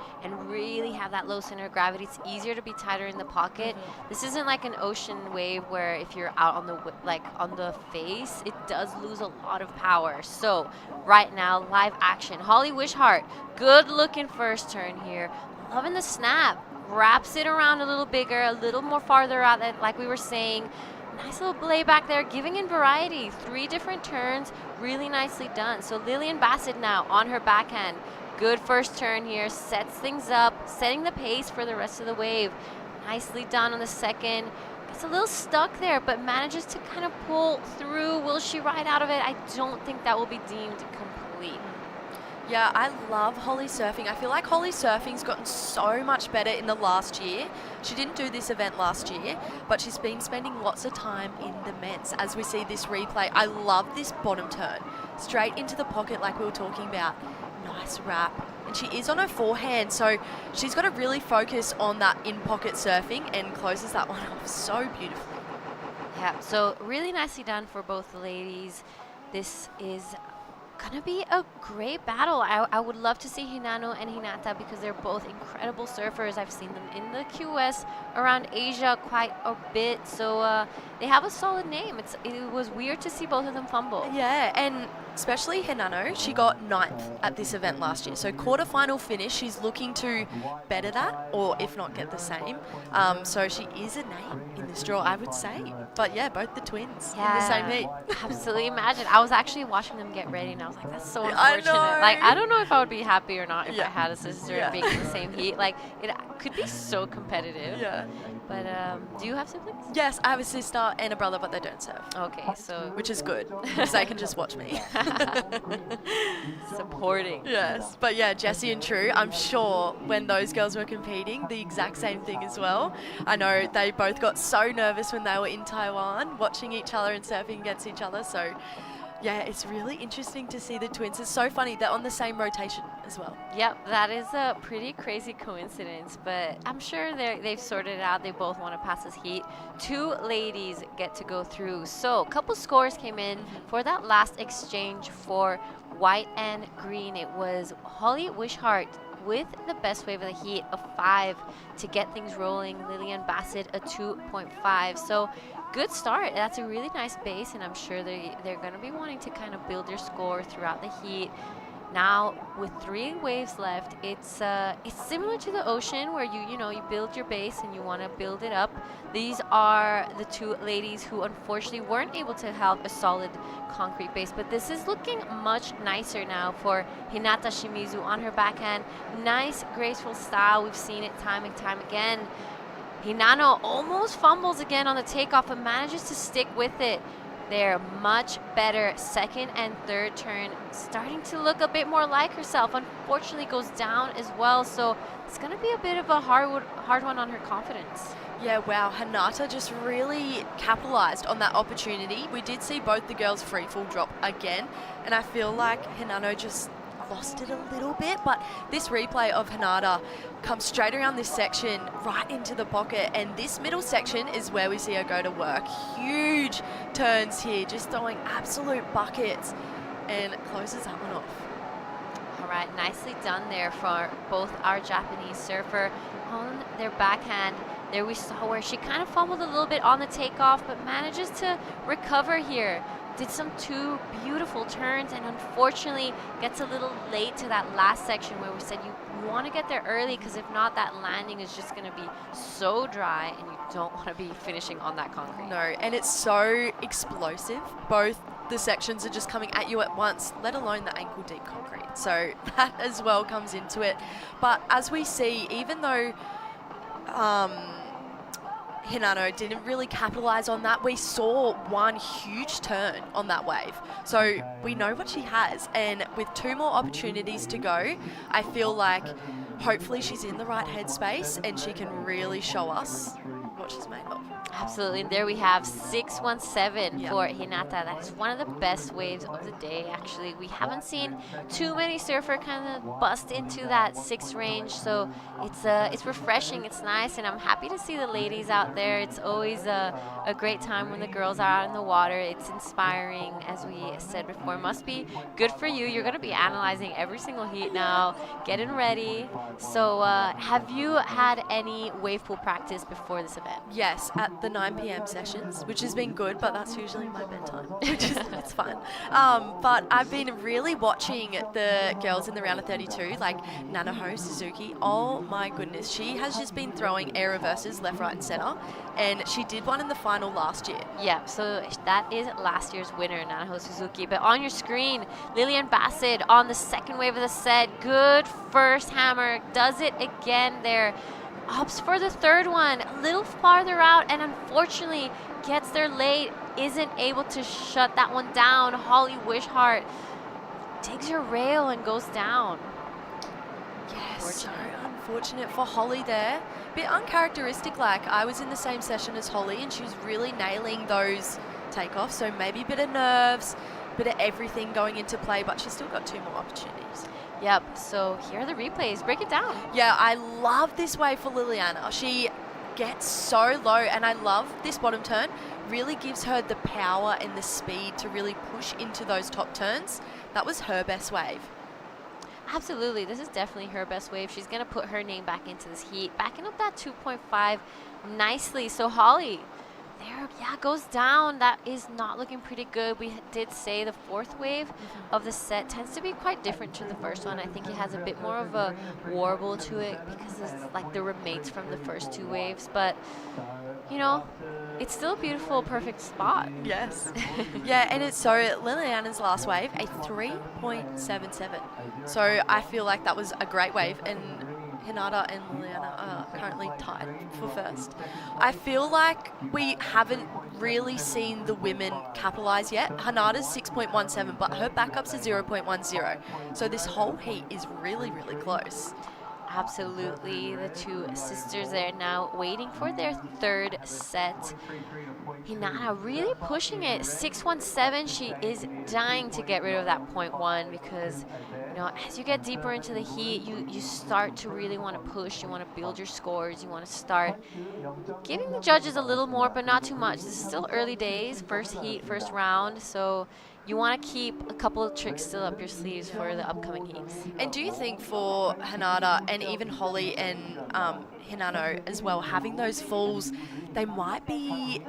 really have that low center of gravity. It's easier to be tighter in the pocket. This isn't like an ocean wave where if you're out on the on the face, it does lose a lot of power. So right now, live action. Holly Wishart, good looking first turn here. Loving the snap. Wraps it around a little bigger, a little more farther out, like we were saying. Nice little belay back there, giving in variety. 3 different turns, really nicely done. So Lillian Bassett now on her backhand. Good first turn here, sets things up, setting the pace for the rest of the wave. Nicely done on the second. Gets a little stuck there, but manages to kind of pull through. Will she ride out of it? I don't think that will be deemed complete. Yeah, I love Holly surfing. I feel like Holly surfing's gotten so much better in the last year. She didn't do this event last year, but she's been spending lots of time in the Mets. As we see this replay, I love this bottom turn. Straight into the pocket like we were talking about. Nice wrap. And she is on her forehand, so she's got to really focus on that in-pocket surfing and closes that one off so beautifully. Yeah, so really nicely done for both the ladies. This is gonna be a great battle. I would love to see Hinano and Hinata because they're both incredible surfers. I've seen them in the QS around Asia quite a bit, so they have a solid name. It was weird to see both of them fumble. Yeah, and especially Hinano, she got 9th at this event last year. So quarterfinal finish, she's looking to better that, or if not get the same. So she is a name in this draw, I would say. But yeah, both the twins in the same heat. Absolutely. Imagine. I was actually watching them get ready and I was like, that's so I unfortunate. know. Like, I don't know if I would be happy or not if I Yeah. had a sister and being in the same heat. Like, it could be so competitive. Yeah. But do you have siblings? Yes, I have a sister and a brother, but they don't surf, Okay, so which is good because they can just watch me. supporting. Yes, but yeah, Jessie and True, I'm sure when those girls were competing, the exact same thing as well. I know they both got so nervous when they were in Taiwan, watching each other and surfing against each other. So yeah, it's really interesting to see the twins. It's so funny, they're on the same rotation as well. Yep, that is a pretty crazy coincidence, but I'm sure they've sorted it out. They both want to pass this heat. 2 ladies get to go through. So a couple scores came in for that last exchange for white and green. It was Holly Wishart with the best wave of the heat, a 5 to get things rolling. Lillian Bassett, a 2.5. So good start. That's a really nice base, and I'm sure they're going to be wanting to kind of build their score throughout the heat. Now, with 3 waves left, it's similar to the ocean where you build your base and you want to build it up. These are the 2 ladies who unfortunately weren't able to have a solid concrete base, but this is looking much nicer now for Hinata Shimizu on her backhand. Nice, graceful style. We've seen it time and time again. Hinano almost fumbles again on the takeoff, but manages to stick with it. there. Much better second and third turn. Starting to look a bit more like herself. Unfortunately goes down as well. So it's going to be a bit of a hard one on her confidence. Yeah, wow. Hinata just really capitalized on that opportunity. We did see both the girls free fall drop again. And I feel like Hinano just lost it a little bit, but this replay of Hinata comes straight around this section right into the pocket, and this middle section is where we see her go to work. Huge turns here, just throwing absolute buckets, and closes that one off. All right, nicely done there for both our Japanese surfer on their backhand. There we saw where she kind of fumbled a little bit on the takeoff, but manages to recover here. Did some two beautiful turns, and unfortunately gets a little late to that last section where we said you want to get there early, because if not, that landing is just going to be so dry and you don't want to be finishing on that concrete. No, and it's so explosive. Both the sections are just coming at you at once, let alone the ankle deep concrete. So that as well comes into it. But as we see, even though Hinano didn't really capitalize on that, we saw one huge turn on that wave. So we know what she has, and with two more opportunities to go, I feel like hopefully she's in the right headspace and she can really show us what she's made of. Absolutely, and there we have 617 Yep. for Hinata. That is one of the best waves of the day, actually. We haven't seen too many surfer kind of bust into that 6 range, so it's refreshing, it's nice, and I'm happy to see the ladies out there. It's always a great time when the girls are out in the water. It's inspiring, as we said before. It must be good for you. You're going to be analyzing every single heat now, getting ready. So have you had any wave pool practice before this event? Yes, at the 9 p.m. sessions, which has been good, but that's usually my bedtime, which is it's fun. But I've been really watching the girls in the round of 32, like Nanaho Suzuki. Oh my goodness, she has just been throwing air reverses left, right, and center, and she did one in the final last year. Yeah, so that is last year's winner, Nanaho Suzuki. But on your screen, Lillian Bassett on the second wave of the set. Good first hammer, does it again there. Opts for the third one, a little farther out, and unfortunately gets there late, isn't able to shut that one down. Holly Wishart digs her rail and goes down. Yes, so unfortunate for Holly there. Bit uncharacteristic, like I was in the same session as Holly and she was really nailing those takeoffs, so maybe a bit of nerves, bit of everything going into play, but she's still got 2 more opportunities. Yep, so here are the replays. Break it down. Yeah, I love this wave for Liliana. She gets so low, and I love this bottom turn. Really gives her the power and the speed to really push into those top turns. That was her best wave. Absolutely, this is definitely her best wave. She's going to put her name back into this heat, backing up that 2.5 nicely. So Holly, there, yeah, goes down. That is not looking pretty good. We did say the fourth wave of the set tends to be quite different to the first one. I think it has a bit more of a warble to it because it's like the remains from the first 2 waves. But, you know, it's still a beautiful, perfect spot. Yes. Yeah, and it's so Liliana's last wave, a 3.77. So I feel like that was a great wave, and Hinata and Liliana are currently tied for first. I feel like we haven't really seen the women capitalize yet. Hinata's 6.17, but her backup's a 0.10. So this whole heat is really, really close. Absolutely, the 2 sisters there now waiting for their third set. Hinata really pushing it, 617. She is dying to get rid of that 0.1 because, you know, as you get deeper into the heat, you start to really want to push. You want to build your scores. You want to start giving the judges a little more, but not too much. This is still early days, first heat, first round, so you want to keep a couple of tricks still up your sleeves for the upcoming heats. And do you think for Hinata and even Holly and Hinano as well, having those falls, they might be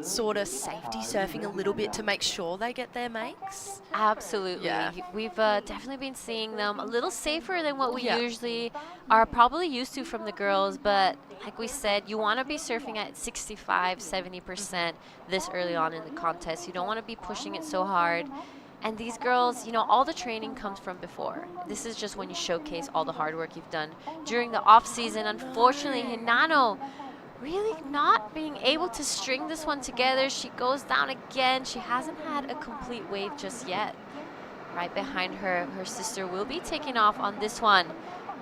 sort of safety surfing a little bit to make sure they get their makes? Absolutely. Yeah. We've definitely been seeing them a little safer than what we usually are probably used to from the girls, but like we said, you want to be surfing at 65-70% this early on in the contest. You don't want to be pushing it so hard. And these girls, you know, all the training comes from before. This is just when you showcase all the hard work you've done during the off season. Unfortunately, Hinano really not being able to string this one together. She goes down again. She hasn't had a complete wave just yet. Right behind her, her sister will be taking off on this one.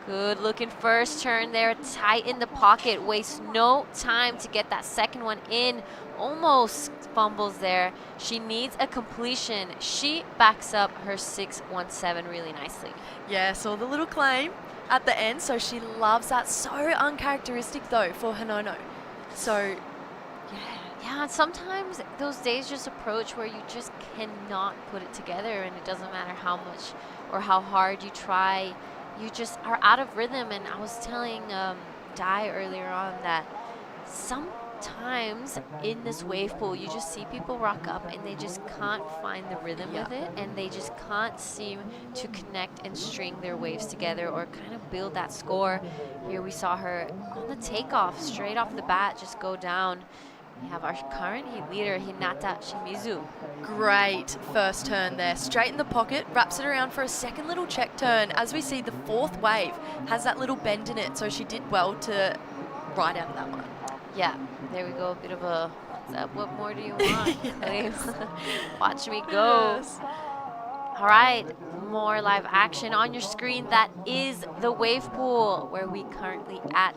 Good looking first turn there, tight in the pocket, wastes no time to get that second one in. Almost fumbles there. She needs a completion. She backs up her 617 really nicely. Yeah, saw the little claim at the end, so she loves that. So uncharacteristic though for Hinano. So, Yeah, sometimes those days just approach where you just cannot put it together, and it doesn't matter how much or how hard you try. You just are out of rhythm. And I was telling Dai earlier on that sometimes in this wave pool, you just see people rock up and they just can't find the rhythm with it, and they just can't seem to connect and string their waves together or kind of build that score. Here we saw her on the takeoff, straight off the bat, just go down. We have our current heat leader, Hinata Shimizu. great first turn there. Straight in the pocket, wraps it around for a second little check turn. As we see, the fourth wave has that little bend in it, so she did well to ride out of that one. Yeah, there we go. A bit of a, what's up? What more do you want? Watch me go. Yes. All right, more live action on your screen. That is the wave pool where we currently at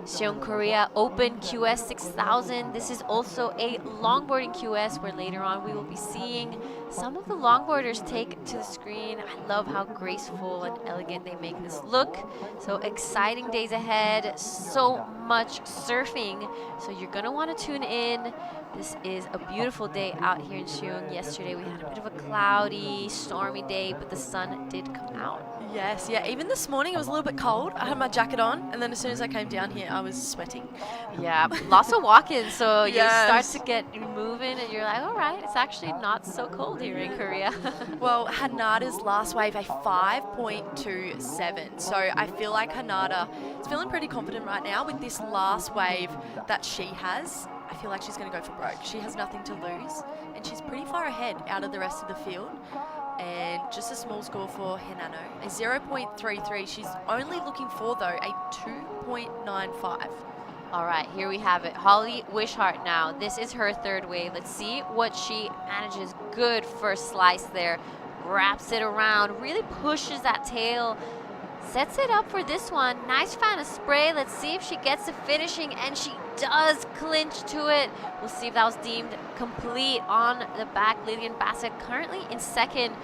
Siheung Korea Open QS 6000. This is also a longboarding QS where later on we will be seeing some of the longboarders take to the screen. I love how graceful and elegant they make this look. So exciting days ahead, so much surfing. So you're gonna wanna tune in. This is a beautiful day out here in Siheung. Yesterday we had a bit of a cloudy, stormy day, but the sun did come out. Yes, yeah, even this morning it was a little bit cold. I had my jacket on, and then as soon as I came down here, I was sweating. Yeah, lots of walk-ins, so you Yes. start to get moving and you're like, all right, it's actually not so cold here in Korea. Well, Hanada's last wave, a 5.27. So I feel like Hanada is feeling pretty confident right now with this last wave that she has. I feel like she's going to go for broke. She has nothing to lose, and she's pretty far ahead out of the rest of the field. And just a small score for Hinano, a 0.33. She's only looking for, though, a 2.95. All right, here we have it. Holly Wishart now. This is her third wave. Let's see what she manages. Good first slice there. Wraps it around, really pushes that tail. Sets it up for this one. Nice fan of spray. Let's see if she gets to finishing, and she does clinch to it. We'll see if that was deemed complete on the back. Lillian Bassett currently in second.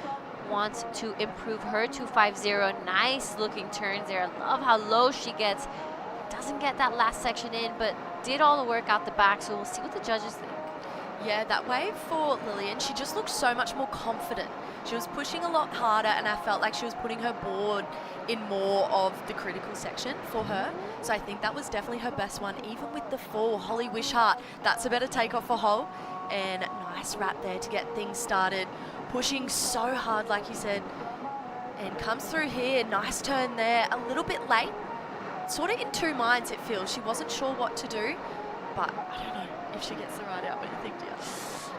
Wants to improve her 250. Nice looking turns there. I love how low she gets. Doesn't get that last section in, but did all the work out the back, so we'll see what the judges think. Yeah, that wave for Lillian, she just looked so much more confident. She was pushing a lot harder, and I felt like she was putting her board in more of the critical section for her. So I think that was definitely her best one, even with the fall. Holly Wishart, that's a better takeoff for Hol. And nice wrap there to get things started. Pushing so hard, like you said. And comes through here, nice turn there. A little bit late. Sort of in two minds, it feels. She wasn't sure what to do, but I don't know if she gets the ride out. What do you think, dear?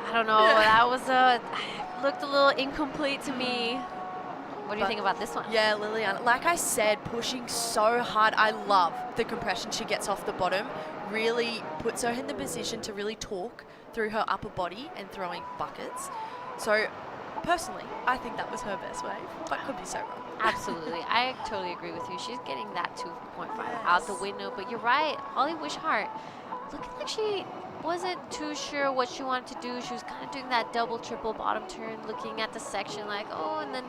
I don't know. That was looked a little incomplete to me. What do you think about this one? Yeah, Lillian, like I said, pushing so hard. I love the compression she gets off the bottom. Really puts her in the position to really talk through her upper body and throwing buckets. So personally, I think that was her best wave, but could be so wrong. Absolutely. I totally agree with you. She's getting that 2.5 out the window, but you're right. Holly Wishart looking like she wasn't too sure what she wanted to do. She was kind of doing that double, triple bottom turn, looking at the section like, oh, and then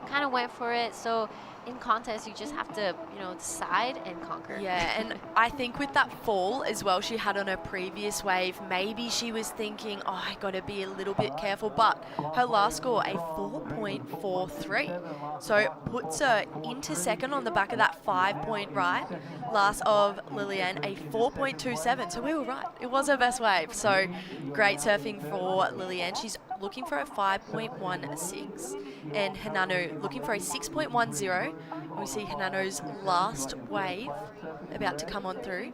kind of went for it. So in contest, you just have to, decide and conquer. Yeah, and I think with that fall as well she had on her previous wave, maybe she was thinking, oh, I got to be a little bit careful, but her last score, a 4.43. So puts her into second on the back of that 5-point ride. Last of Lillian, a 4.27. So we were right. It was her best wave. So great surfing for Lillian. She's looking for a 5.16. And Hinano looking for a 6.10. We see Hinano's last wave about to come on through.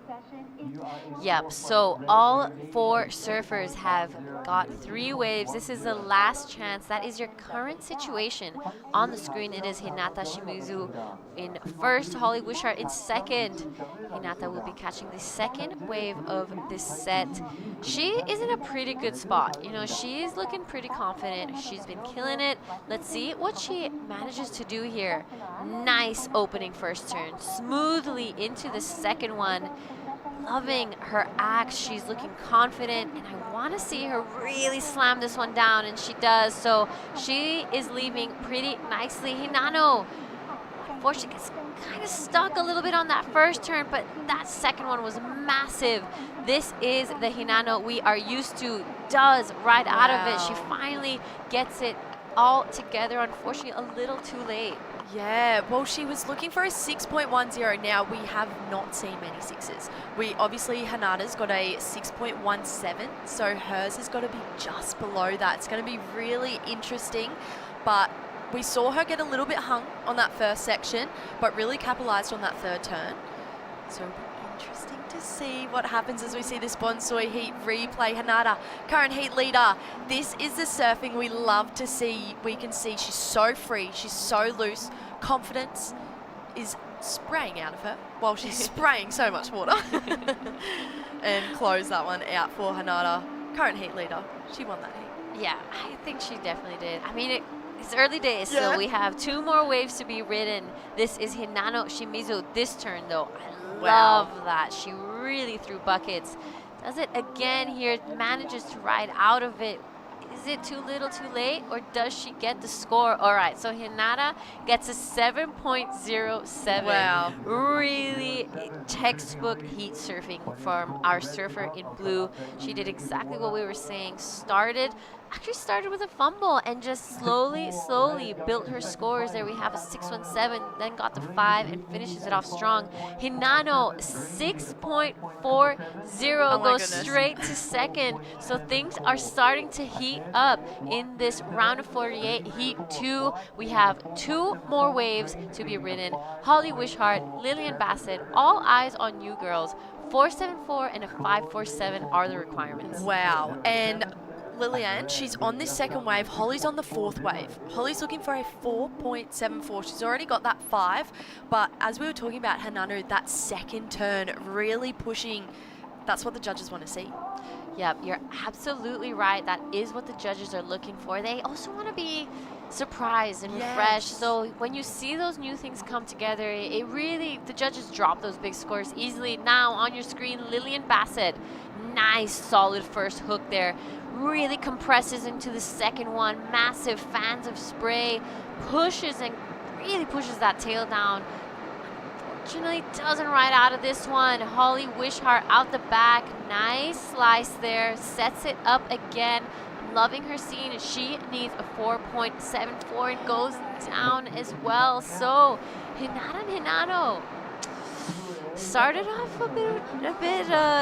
Yep, so all 4 surfers have got 3 waves. This is the last chance. That is your current situation. On the screen, it is Hinata Shimizu in first, Holly Wishart in second. Hinata will be catching the second wave of this set. She is in a pretty good spot. You know, she's looking pretty confident. She's been killing it. Let's see what she manages to do here. Nice opening first turn. Smoothly into the second one. Loving her act. She's looking confident, and I want to see her really slam this one down, and she does. So she is leaving pretty nicely. Hinano, unfortunately, gets kind of stuck a little bit on that first turn, but that second one was massive. This is the Hinano we are used to. Does right out of it. She finally gets it all together. Unfortunately, a little too late. Yeah, well, she was looking for a 6.10. Now, we have not seen many sixes. Obviously, Hanada's got a 6.17, so hers has got to be just below that. It's going to be really interesting, but we saw her get a little bit hung on that first section, but really capitalized on that third turn. So it'll be interesting to see what happens as we see this Bonsoi heat replay. Hanada, current heat leader. This is the surfing we love to see. We can see she's so free, she's so loose. Confidence is spraying out of her while she's spraying so much water. And close that one out for Hanada, current heat leader. She won that heat. Yeah, I think she definitely did. I mean, it's early days, so we have 2 more waves to be ridden. This is Hinano Shimizu this turn, though. I love that. She really threw buckets. Does it again here, manages to ride out of it. Is it too little too late, or does she get the score? All right, so Hinata gets a 7.07. Wow. Really textbook heat surfing from our surfer in blue. She did exactly what we were saying. Actually started with a fumble and just slowly built her scores. There we have a 6.17, then got the 5 and finishes it off strong. Hinano 6.40 goes straight to second. So things are starting to heat up in this round of 48 heat 2. We have 2 more waves to be ridden. Holly Wishart, Lillian Bassett, all eyes on you girls. 4.74 and a 5.47 are the requirements. Wow. And Lillian, she's on this second wave. Holly's on the 4th wave. Holly's looking for a 4.74. She's already got that 5, but as we were talking about Hinano, that second turn really pushing. That's what the judges want to see. Yep, you're absolutely right. That is what the judges are looking for. They also want to be surprised and refreshed. So when you see those new things come together, it really, the judges drop those big scores easily. Now on your screen, Lillian Bassett. Nice, solid first hook there. Really compresses into the second one. Massive fans of spray. Pushes and really pushes that tail down. Unfortunately, doesn't ride out of this one. Holly Wishart out the back. Nice slice there. Sets it up again. Loving her scene. She needs a 4.74 and goes down as well. So, Hinata and Hinano started off a bit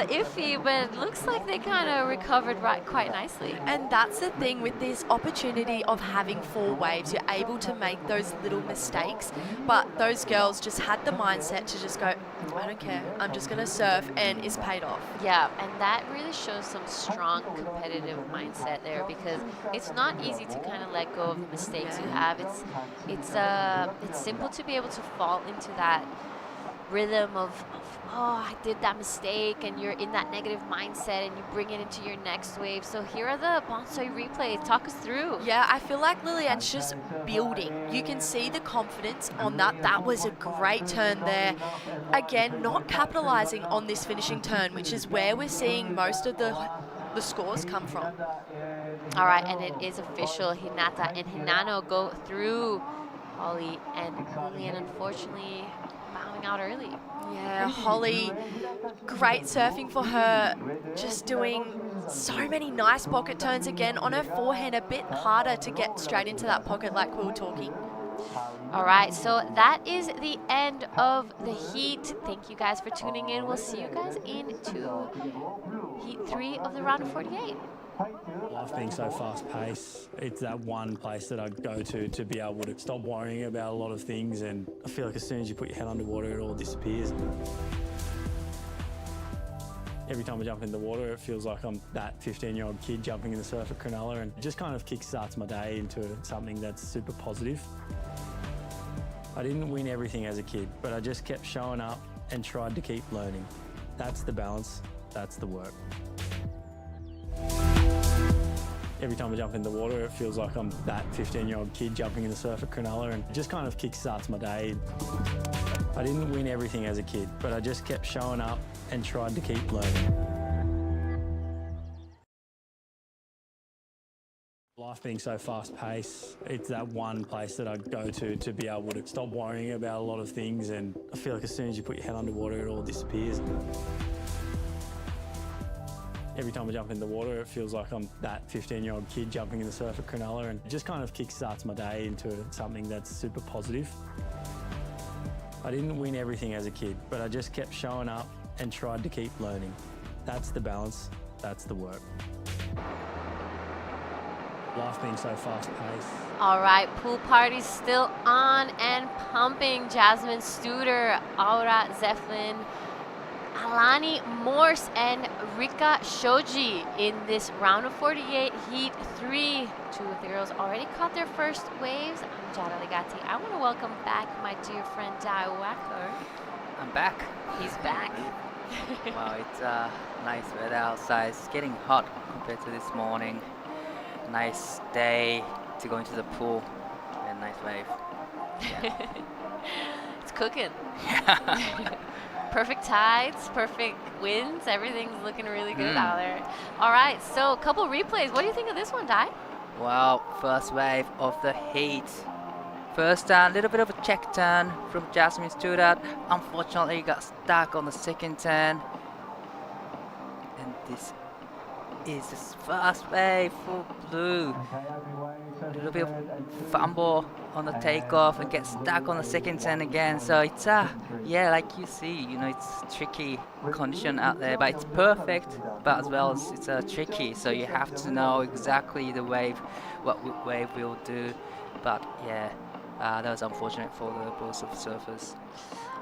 iffy, but it looks like they kind of recovered quite nicely. And that's the thing with this opportunity of having 4 waves. You're able to make those little mistakes, but those girls just had the mindset to just go, I don't care, I'm just going to surf, and it's paid off. Yeah, and that really shows some strong competitive mindset there, because it's not easy to kind of let go of the mistakes you have. It's simple to be able to fall into that rhythm of oh, I did that mistake, and you're in that negative mindset and you bring it into your next wave. So here are the Bonsoi replays. Talk us through. Yeah, I feel like Lillian's just building. You can see the confidence on that. That was a great turn there. Again, not capitalizing on this finishing turn, which is where we're seeing most of the scores come from. All right, and it is official. Hinata and Hinano go through. Holly and Lillian, unfortunately, bowing out early. Yeah, Holly, great surfing for her. Just doing so many nice pocket turns again on her forehand. A bit harder to get straight into that pocket like we were talking. All right, so that is the end of the heat. Thank you guys for tuning in. We'll see you guys into heat 3 of the round of 48. Life being so fast-paced, it's that one place that I go to be able to stop worrying about a lot of things, and I feel like as soon as you put your head underwater, it all disappears. Every time I jump in the water, it feels like I'm that 15-year-old kid jumping in the surf at Cronulla, and it just kind of kickstarts my day into something that's super positive. I didn't win everything as a kid, but I just kept showing up and tried to keep learning. That's the balance, that's the work. Every time I jump in the water, it feels like I'm that 15-year-old kid jumping in the surf at Cronulla, and it just kind of kickstarts my day. I didn't win everything as a kid, but I just kept showing up and tried to keep learning. Life being so fast-paced, it's that one place that I go to be able to stop worrying about a lot of things, and I feel like as soon as you put your head underwater, it all disappears. Every time I jump in the water, it feels like I'm that 15-year-old kid jumping in the surf at Cronulla, and it just kind of kickstarts my day into something that's super positive. I didn't win everything as a kid, but I just kept showing up and tried to keep learning. That's the balance, that's the work. Life being so fast-paced. All right, pool party's still on and pumping. Jasmine Studer, Aura Zeflin, Alani Morse, and Rika Shoji in this round of 48, heat 3. Two of the girls already caught their first waves. I'm Jada Legati. I want to welcome back my dear friend Dai Wacker. I'm back. He's back. Wow, it's nice weather outside. It's getting hot compared to this morning. Nice day to go into the pool and nice wave. Yeah. It's cooking. Yeah. Perfect tides, perfect winds. Everything's looking really good out there. All right, so a couple replays. What do you think of this one, Dai? Well, first wave of the heat. First turn, little bit of a check turn from Jasmine Studer. Unfortunately, got stuck on the second turn. And this is his first wave for blue. A little bit of fumble on the takeoff and get stuck on the second turn again. So it's yeah, like you see, you know, it's tricky condition out there, but it's perfect, but as well as it's tricky. So you have to know exactly the wave, what wave will do. But yeah, that was unfortunate for the both of surfers.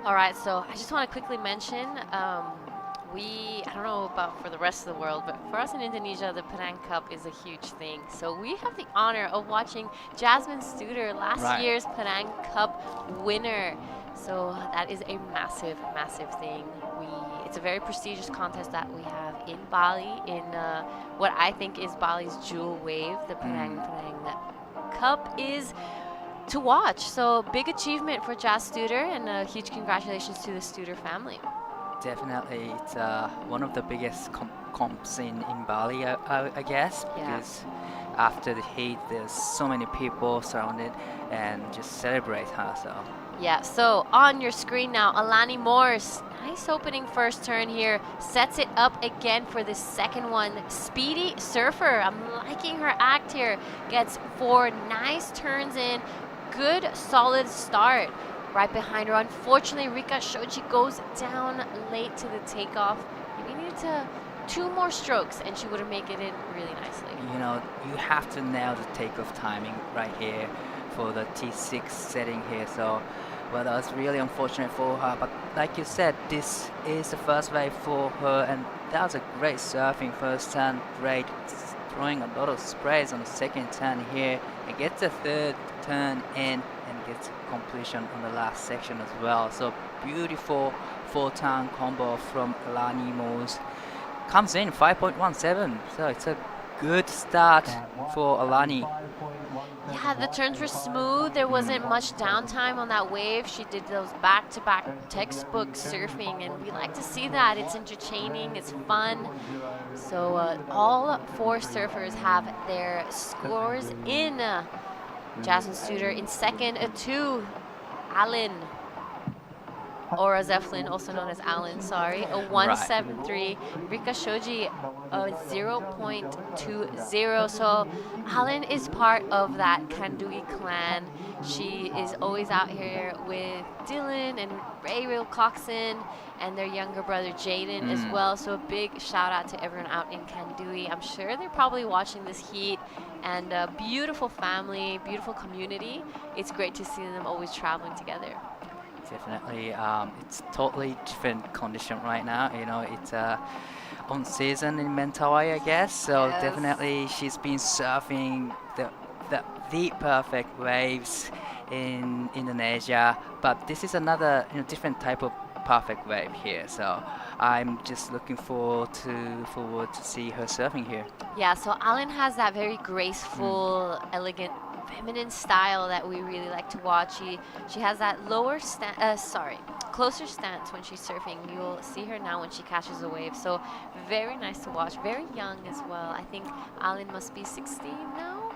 All right, so I just want to quickly mention, I don't know about for the rest of the world, but for us in Indonesia, the Penang Cup is a huge thing. So we have the honor of watching Jasmine Studer, last year's Penang Cup winner. So that is a massive, massive thing. It's a very prestigious contest that we have in Bali, in what I think is Bali's jewel wave. The Penang Cup is to watch. So big achievement for Jas Studer, and huge congratulations to the Studer family. Definitely, it's one of the biggest comps in Bali, I guess, because after the heat, there's so many people surrounded and just celebrate her. So yeah, so on your screen now, Alani Morse, nice opening first turn here, sets it up again for the second one. Speedy surfer, I'm liking her act here, gets 4 nice turns in, good solid start. Right behind her, unfortunately, Rika Shoji goes down late to the takeoff. Maybe needed 2 more strokes and she would have made it in really nicely. You know, you have to nail the takeoff timing right here for the T6 setting here. So, well, that was really unfortunate for her. But like you said, this is the first wave for her, and that was a great surfing first turn. Great, throwing a lot of sprays on the second turn here, and gets the third turn in and gets completion on the last section as well. So beautiful 4-turn combo from Alani Morse. Comes in 5.17, so it's a good start for Alani. Yeah, the turns were smooth. There wasn't much downtime on that wave. She did those back-to-back textbook surfing, and we like to see that. It's entertaining, it's fun. So all 4 surfers have their scores in. Jasmine Studer in second, 2. Alan, Aura Zeflin, also known as Alan, sorry, a 1.73. Rika Shoji, a 0.20. So Alan is part of that Kandui clan. She is always out here with Dylan and Ray Wilcoxon and their younger brother Jaden as well. So a big shout out to everyone out in Kandui. I'm sure they're probably watching this heat, and a beautiful family, beautiful community. It's great to see them always traveling together. Definitely, it's totally different condition right now. You know, it's on season in Mentawai, I guess. So Yes. definitely, she's been surfing the perfect waves in Indonesia. But this is another different type of perfect wave here. So I'm just looking forward to see her surfing here. Yeah, so Allen has that very graceful, elegant, feminine style that we really like to watch. She has that closer stance when she's surfing. You'll see her now when she catches a wave. So very nice to watch. Very young as well. I think Allen must be 16 now.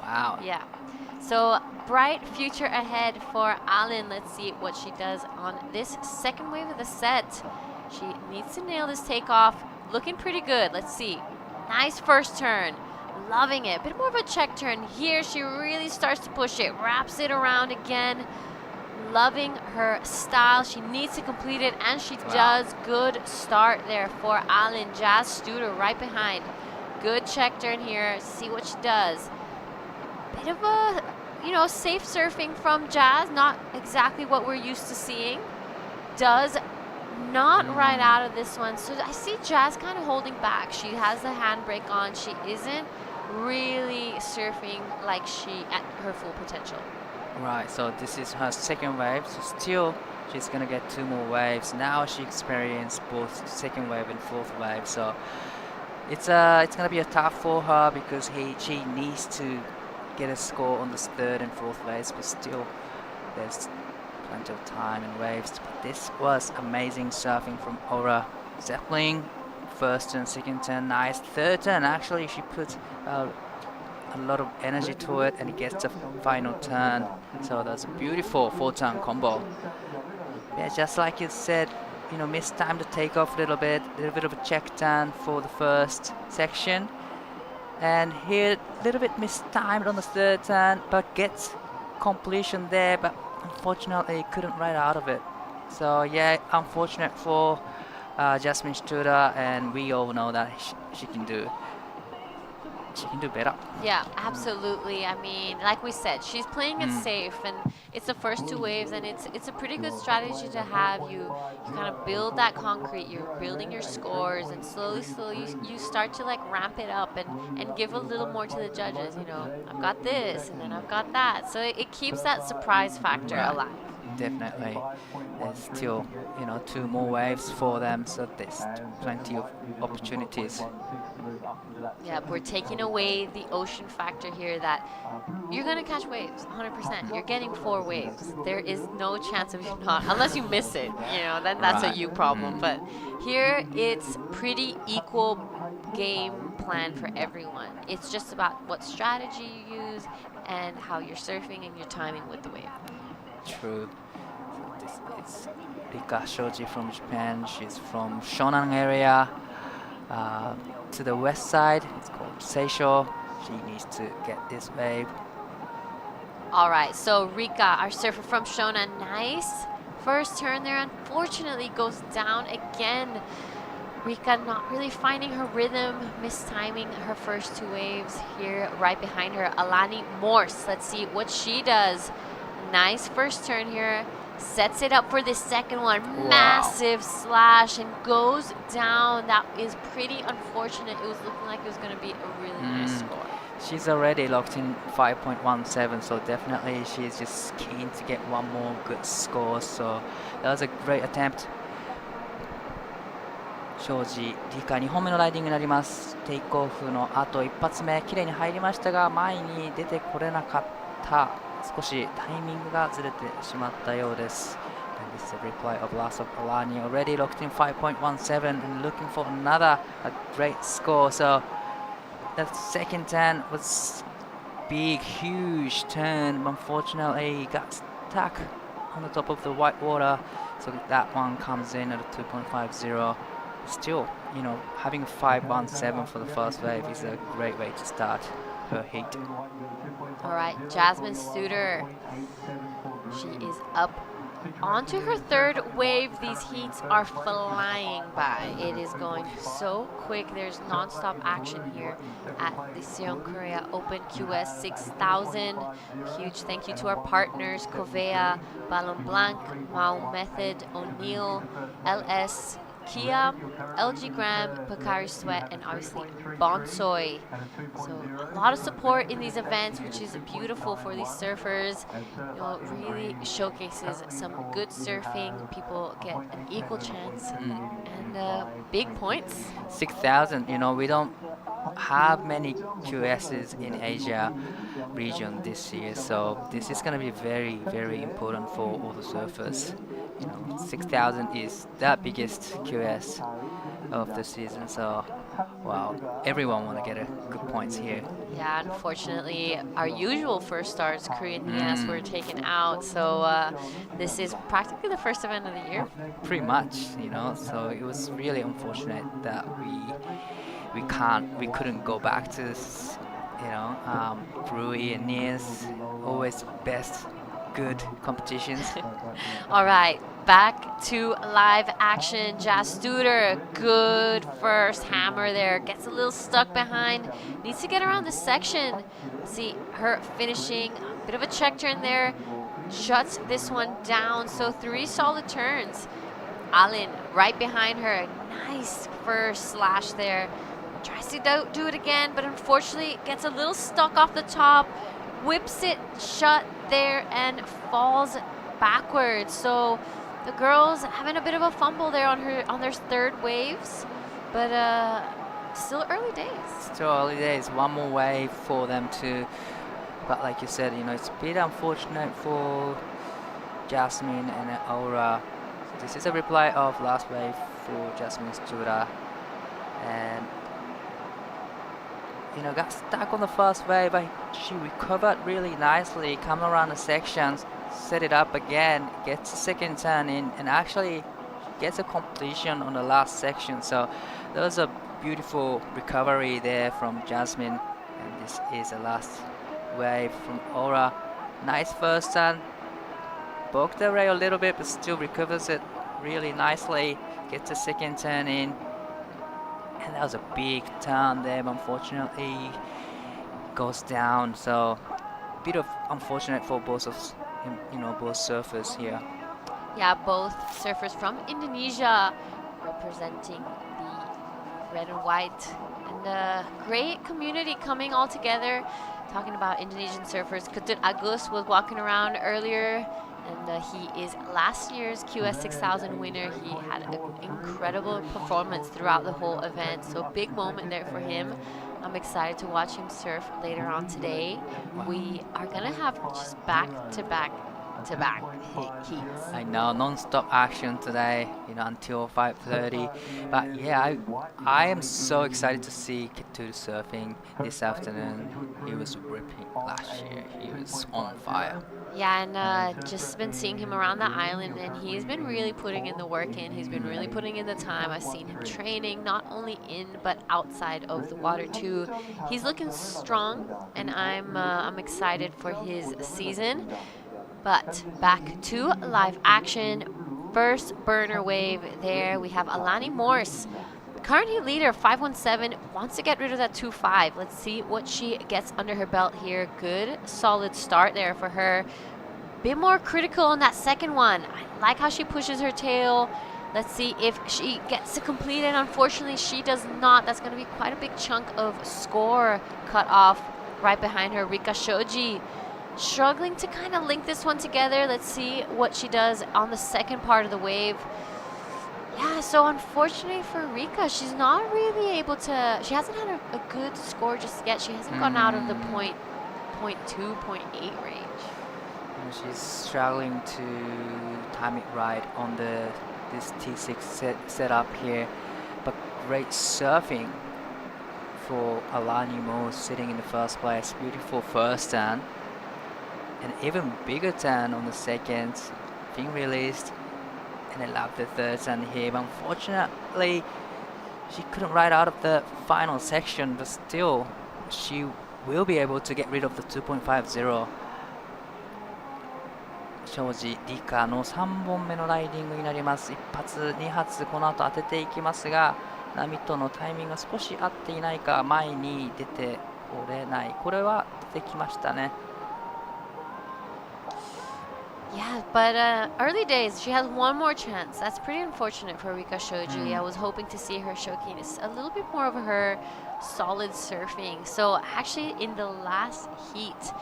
Wow. Yeah. So bright future ahead for Allen. Let's see what she does on this second wave of the set. She needs to nail this takeoff. Looking pretty good. Let's see. Nice first turn. Loving it. Bit more of a check turn here. She really starts to push it. Wraps it around again. Loving her style. She needs to complete it, and she does. Good start there for Allen. Jazz Studer right behind. Good check turn here. See what she does. Bit of a, safe surfing from Jazz. Not exactly what we're used to seeing. Does not right out of this one. So I see Jazz kind of holding back. She has the handbrake on. She isn't really surfing like at her full potential. Right, so this is her second wave. So still, she's gonna get 2 more waves. Now she experienced both second wave and fourth wave. So it's gonna be a tough for her because she needs to get a score on this third and fourth waves, but still there's plenty of time and waves. But this was amazing surfing from Aura Zeppelin. First turn, second turn, nice. Third turn, actually she put a lot of energy to it and it gets the final turn. So that's a beautiful 4-turn combo. Yeah, just like you said, missed time to take off a little bit of a check turn for the first section. And here, a little bit mistimed on the third turn, but gets completion there, but unfortunately couldn't ride out of it. So yeah, unfortunate for Jasmine Studer, and we all know that she can do better. Yeah, absolutely. I mean, like we said, she's playing it safe, and it's the first 2 waves, and it's a pretty good strategy to have. You kind of build that concrete, you're building your scores, and slowly you start to ramp it up and give a little more to the judges. I've got this, and then I've got that. So it keeps that surprise factor alive. Definitely. There's still, 2 more waves for them, so there's plenty of opportunities. Yeah, we're taking away the ocean factor here that you're going to catch waves, 100%. You're getting 4 waves. There is no chance of you not, unless you miss it, then that's a you problem. But here it's pretty equal game plan for everyone. It's just about what strategy you use and how you're surfing and your timing with the wave. True. This is Rika Shoji from Japan. She's from Shonan area. To the west side, it's called Seisho. She needs to get this wave. All right, so Rika, our surfer from Shonan, nice first turn there. Unfortunately, goes down again. Rika not really finding her rhythm, mistiming her first 2 waves here. Right behind her, Alani Morse. Let's see what she does. Nice first turn here. Sets it up for the second one. Wow. Massive slash and goes down. That is pretty unfortunate. It was looking like it was going to be a really nice score. She's already locked in 5.17, so definitely she's just keen to get 1 more good score. So that was a great attempt. 庄司理香2本目のライディングになります。テイクオフの後1発目綺麗に入りましたが前に出てこれなかった。少しタイミングがずれてしまったようです。And this is a replay of loss of Alani, already locked in 5.17 and looking for another great score. So that second turn was big, huge turn. Unfortunately, got stuck on the top of the white water. So that one comes in at a 2.50. Still, having 5.17 for the first wave is a great way to start her heat. All right, Jasmine Studer. She is up onto her third wave. These heats are flying by. It is going so quick. There's non-stop action here at the Siheung Korea Open QS 6000. Huge thank you to our partners, Covea, Ballon Blanc, Mao Method, O'Neill, LS, Kia, LG Gram, Pocari Sweat, and obviously Bonsoy. So a lot of support in these events, which is beautiful for these surfers. You know, it really showcases some good surfing. People get an equal chance and big points. 6,000, you know, we don't have many QSs in Asia region this year, so this is going to be very, very important for all the surfers. You know, 6,000 is the biggest QS of the season, so wow, everyone want to get a good points here. Yeah, unfortunately, our usual first stars, Korean Nias, were taken out, so this is practically the first event of the year. Pretty much, you know, so it was really unfortunate that we couldn't go back to this, you know, Rui and Nias, always best good competitions. All right, back to live action. Jazz Studer, good first hammer there. Gets a little stuck behind. Needs to get around the section. See her finishing. A bit of a check turn there. Shuts this one down. So 3 solid turns. Alin right behind her. Nice first slash there. Tries to do it again, but unfortunately gets a little stuck off the top. Whips it shut there and falls backwards. So the girls having a bit of a fumble there on their third waves, but still early days. Still early days. One more wave for them to, but like you said, you know, it's a bit unfortunate for Jasmine and Aura. This is a replay of last wave for Jasmine Studer, and you know, got stuck on the first wave, but she recovered really nicely, come around the sections, set it up again, gets a second turn in, and actually gets a completion on the last section. So there was a beautiful recovery there from Jasmine, and this is the last wave from Aura. Nice first turn, broke the rail a little bit, but still recovers it really nicely, gets a second turn in. And that was a big turn there, but unfortunately goes down. So a bit of unfortunate for both of, you know, both surfers here. Yeah, both surfers from Indonesia representing the red and white, and a great community coming all together. Talking about Indonesian surfers, Ketut Agus was walking around earlier, and he is last year's QS 6000 winner. He had an incredible performance throughout the whole event, so big moment there for him. I'm excited to watch him surf later on today. We are gonna have just back-to-back heats. I know, non-stop action today, you know, until 5:30. But yeah, I am so excited to see Ketut surfing this afternoon. He was ripping last year. He was on fire. Yeah, and just been seeing him around the island, and he's been really putting in the work in. He's been really putting in the time. I've seen him training, not only in, but outside of the water too. He's looking strong, and I'm excited for his season. But back to live action. First burner wave there. We have Alani Morse. Current heat leader, 517, wants to get rid of that 2.5. Let's see what she gets under her belt here. Good, solid start there for her. Bit more critical on that second one. I like how she pushes her tail. Let's see if she gets to complete it. Unfortunately, she does not. That's going to be quite a big chunk of score cut off right behind her. Rika Shoji struggling to kind of link this one together. Let's see what she does on the second part of the wave. Yeah, so unfortunately for Rika, she's not really able to, she hasn't had a good score just yet. She hasn't gone out of the .2, .8 range. And she's struggling to time it right on this T6 setup here. But great surfing for Alani Mo sitting in the first place. Beautiful first turn. An even bigger turn on the second. Being released. And I love the third turn here, but unfortunately she couldn't ride out of the final section, but still she will be able to get rid of the 2.50. 庄司理香の3本目のライディングになります。1発2発この後当てていきますが、波とのタイミングが少し合っていないか前に出てこれない。これは出てきましたね。Yeah, but early days, she has one more chance. That's pretty unfortunate for Rika Shoji. I was hoping to see her showcase a little bit more of her solid surfing. So actually in the last heat,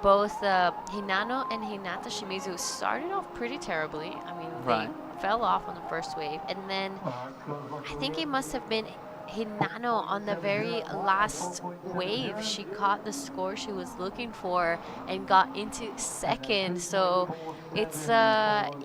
both Hinano and Hinata Shimizu started off pretty terribly. I mean, they fell off on the first wave. And then I think it must have been Hinano on the very last wave. She caught the score she was looking for and got into second. So it's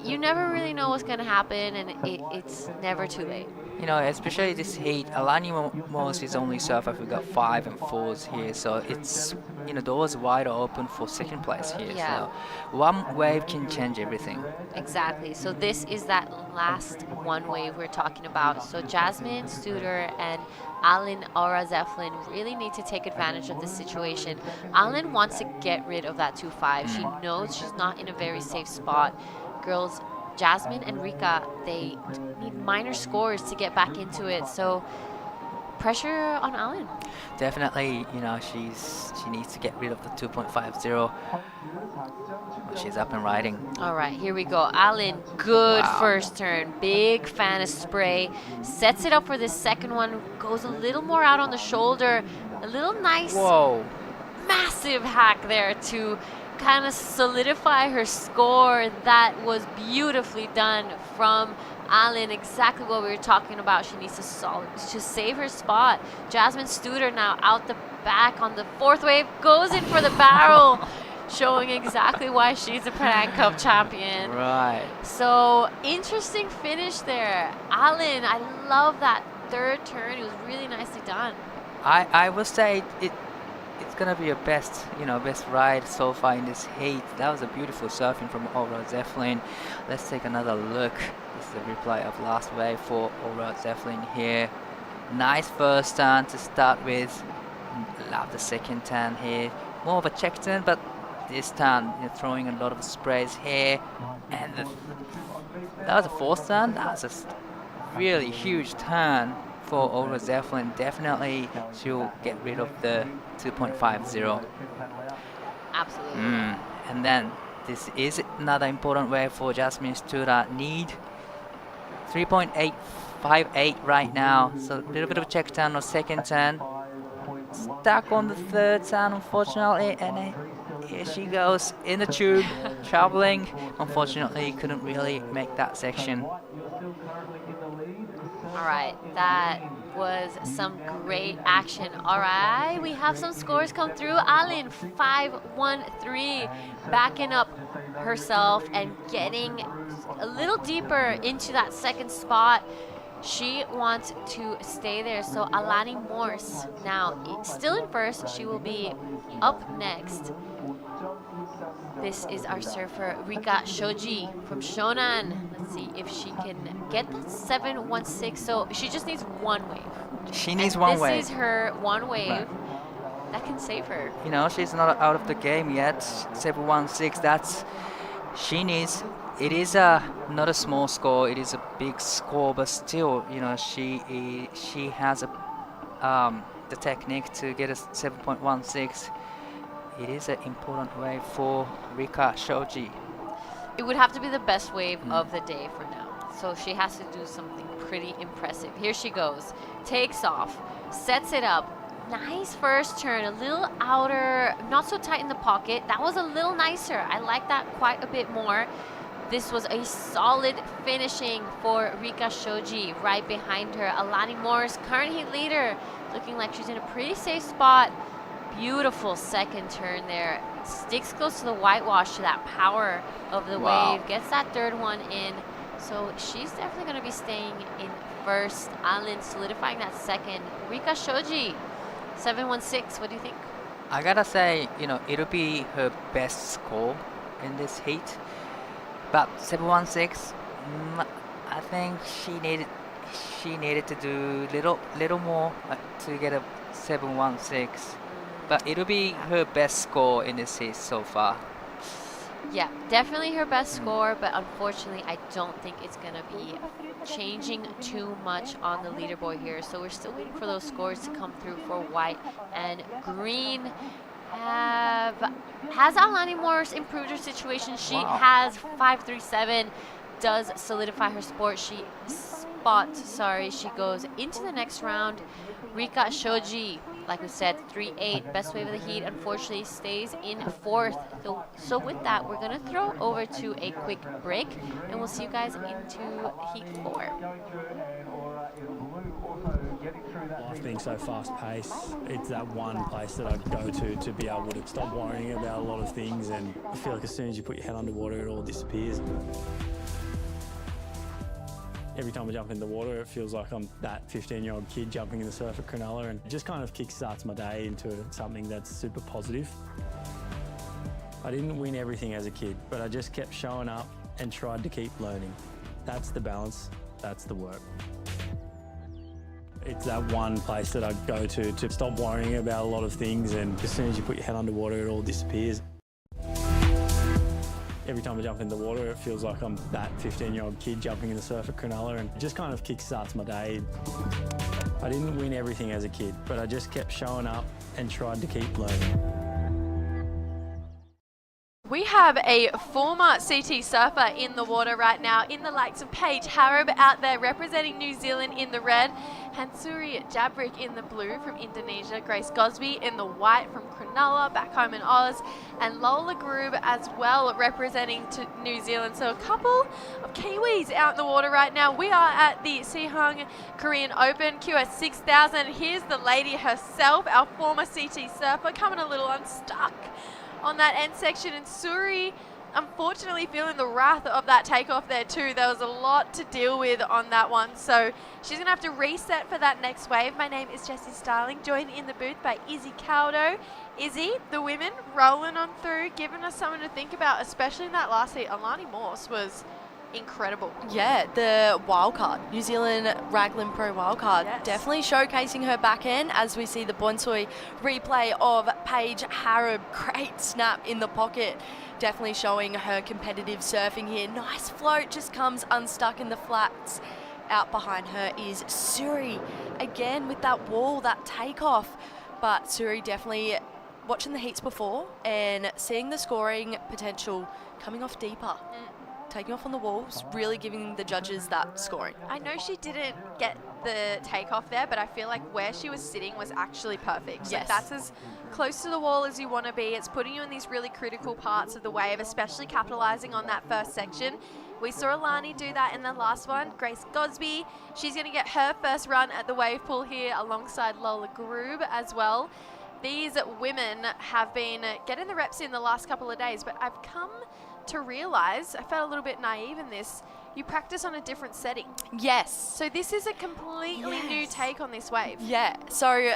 you never really know what's going to happen, and it's never too late. You know, especially this heat, Alani Moss is only surfer who got 5 and 4s here, so it's, you know, doors wide open for second place here. Yeah. So one wave can change everything. Exactly. So this is that last one wave we're talking about. So Jasmine Studer and Alan Aura Zeflin really need to take advantage of this situation. Alan wants to get rid of that 2-5. She knows she's not in a very safe spot. Girls, Jasmine and Rika, they need minor scores to get back into it. So pressure on Alan. Definitely, you know, she needs to get rid of the 2.50 when she's up and riding. All right, here we go. Alan, good first turn. Big fan of spray. Sets it up for the second one. Goes a little more out on the shoulder. A little nice, massive hack there to kind of solidify her score. That was beautifully done from Alan, exactly what we were talking about. She needs to save her spot. Jasmine Studer now out the back on the fourth wave, goes in for the barrel, showing exactly why she's a Penang Cup champion. Right. So interesting finish there. Alan, I love that third turn. It was really nicely done. I will say it's gonna be a best ride so far in this heat. That was a beautiful surfing from Aura Zeflin. Let's take another look. This is a replay of last wave for Aura Zeflin here. Nice first turn to start with. Love the second turn here. More of a check turn, but this turn throwing a lot of sprays here. And that was a fourth turn. That was a really huge turn for Aura Zeflin. Definitely she'll get rid of the 2.50. Absolutely. And then this is another important wave for Jasmine Studer. Need 3.858 right now. So a little bit of a check turn or second turn. Stuck on the third turn, unfortunately, and here she goes in the tube, traveling. Unfortunately, couldn't really make that section. All right, that was some great action. All right, we have some scores come through. Alin 5-1-3, backing up herself and getting a little deeper into that second spot. She wants to stay there, so Alani Morse now still in first. She will be up next. This is our surfer Rika Shoji from Shonan. Let's see if she can get that 716. So she just needs one wave. She needs one wave. This is her one wave that can save her. You know, she's not out of the game yet. 716, that's she needs. It is not a small score. It is a big score, but still, you know, she has the technique to get a 7.16. It is an important wave for Rika Shoji. It would have to be the best wave of the day for now. So she has to do something pretty impressive. Here she goes. Takes off. Sets it up. Nice first turn. A little outer, not so tight in the pocket. That was a little nicer. I like that quite a bit more. This was a solid finishing for Rika Shoji. Right behind her, Alani Morris, current heat leader. Looking like she's in a pretty safe spot. Beautiful second turn there. Sticks close to the whitewash, to that power of the wave. Gets that third one in. So she's definitely going to be staying in first. Alin solidifying that second. Rika Shoji, 716. What do you think? I gotta say, you know, it'll be her best score in this heat. But 716, I think she needed to do little more to get a 716. But it'll be her best score in this heat so far. Yeah, definitely her best score, but unfortunately, I don't think it's going to be changing too much on the leaderboard here. So we're still waiting for those scores to come through for white and green. Has Alani Morris improved her situation? She has 537, does solidify her spot. She goes into the next round. Rika Shoji, like we said, 3-8, best wave of the heat, unfortunately stays in 4th. So with that, we're going to throw over to a quick break, and we'll see you guys into Heat 4. Life being so fast-paced, it's that one place that I go to be able to stop worrying about a lot of things, and I feel like as soon as you put your head underwater, it all disappears. Every time I jump in the water, it feels like I'm that 15-year-old kid jumping in the surf at Cronulla, and it just kind of kickstarts my day into something that's super positive. I didn't win everything as a kid, but I just kept showing up and tried to keep learning. That's the balance, that's the work. It's that one place that I go to stop worrying about a lot of things, and as soon as you put your head underwater, it all disappears. Every time I jump in the water, it feels like I'm that 15-year-old kid jumping in the surf at Cronulla, and it just kind of kickstarts my day. I didn't win everything as a kid, but I just kept showing up and tried to keep learning. We have a former CT surfer in the water right now in the likes of Paige Harab out there representing New Zealand in the red, Hansuri Jabrik in the blue from Indonesia, Grace Gosby in the white from Cronulla back home in Oz, and Lola Groob as well representing to New Zealand. So a couple of Kiwis out in the water right now. We are at the Siheung Korean Open QS 6000. Here's the lady herself, our former CT surfer, coming a little unstuck on that end section, and Suri unfortunately feeling the wrath of that takeoff there too. There was a lot to deal with on that one, so she's gonna have to reset for that next wave. My name is Jessie Starling, joined in the booth by Izzy Caldo. Izzy, the women rolling on through, giving us something to think about, especially in that last heat. Alani Morse was incredible. Yeah, the wildcard, New Zealand Raglan Pro wildcard, Yes. definitely showcasing her back end as we see the Bonsoi replay of Paige Harab. Great snap in the pocket, definitely showing her competitive surfing here. Nice float, just comes unstuck in the flats. Out behind her is Suri, again with that wall, that takeoff. But Suri definitely watching the heats before and seeing the scoring potential coming off deeper. Taking off on the walls, really giving the judges that scoring. I know she didn't get the takeoff there, but I feel like where she was sitting was actually perfect. Yes. Like that's as close to the wall as you want to be. It's putting you in these really critical parts of the wave, especially capitalizing on that first section. We saw Alani do that in the last one. Grace Gosby, she's going to get her first run at the wave pool here alongside Lola Groob as well. These women have been getting the reps in the last couple of days, but I've come to realize, I felt a little bit naive in this, you practice on a different setting. Yes. So this is a completely new take on this wave. Yeah, so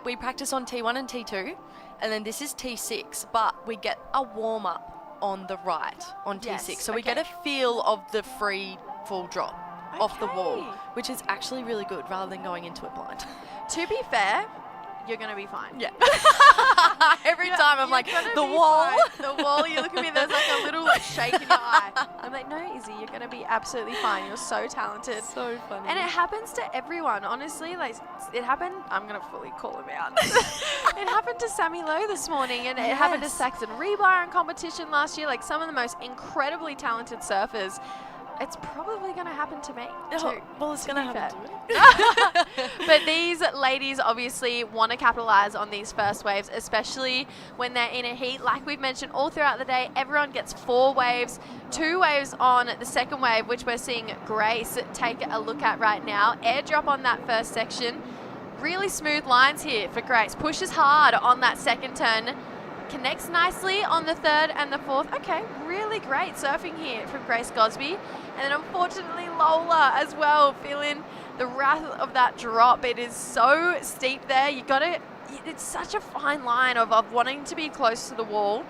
we practice on T1 and T2, and then this is T6, but we get a warm-up on the right on T6. Yes, So we get a feel of the free full drop off the wall, Okay. which is actually really good rather than going into it blind. To be fair, you're going to be fine. Yeah. Every time I'm like, You're gonna the be wall. fine. The wall, you look at me, there's like a little shake in your eye. I'm like, no, Izzy, you're going to be absolutely fine. You're so talented. So funny. And it happens to everyone, honestly. Like, it happened, I'm going to fully call him out. It happened to Sammy Lowe this morning, and it happened to Yes. Saxon Rebar in competition last year. Like, some of the most incredibly talented surfers. It's probably going to happen to me, too. Well, it's going to happen to me. But these ladies obviously want to capitalize on these first waves, especially when they're in a heat. Like we've mentioned all throughout the day, everyone gets 4 waves, 2 waves on the second wave, which we're seeing Grace take a look at right now. Airdrop on that first section. Really smooth lines here for Grace. Pushes hard on that second turn. Connects nicely on the third and the fourth. Okay, really great surfing here from Grace Gosby. And then unfortunately Lola as well, feeling the wrath of that drop. It is so steep there. It's such a fine line of wanting to be close to the wall,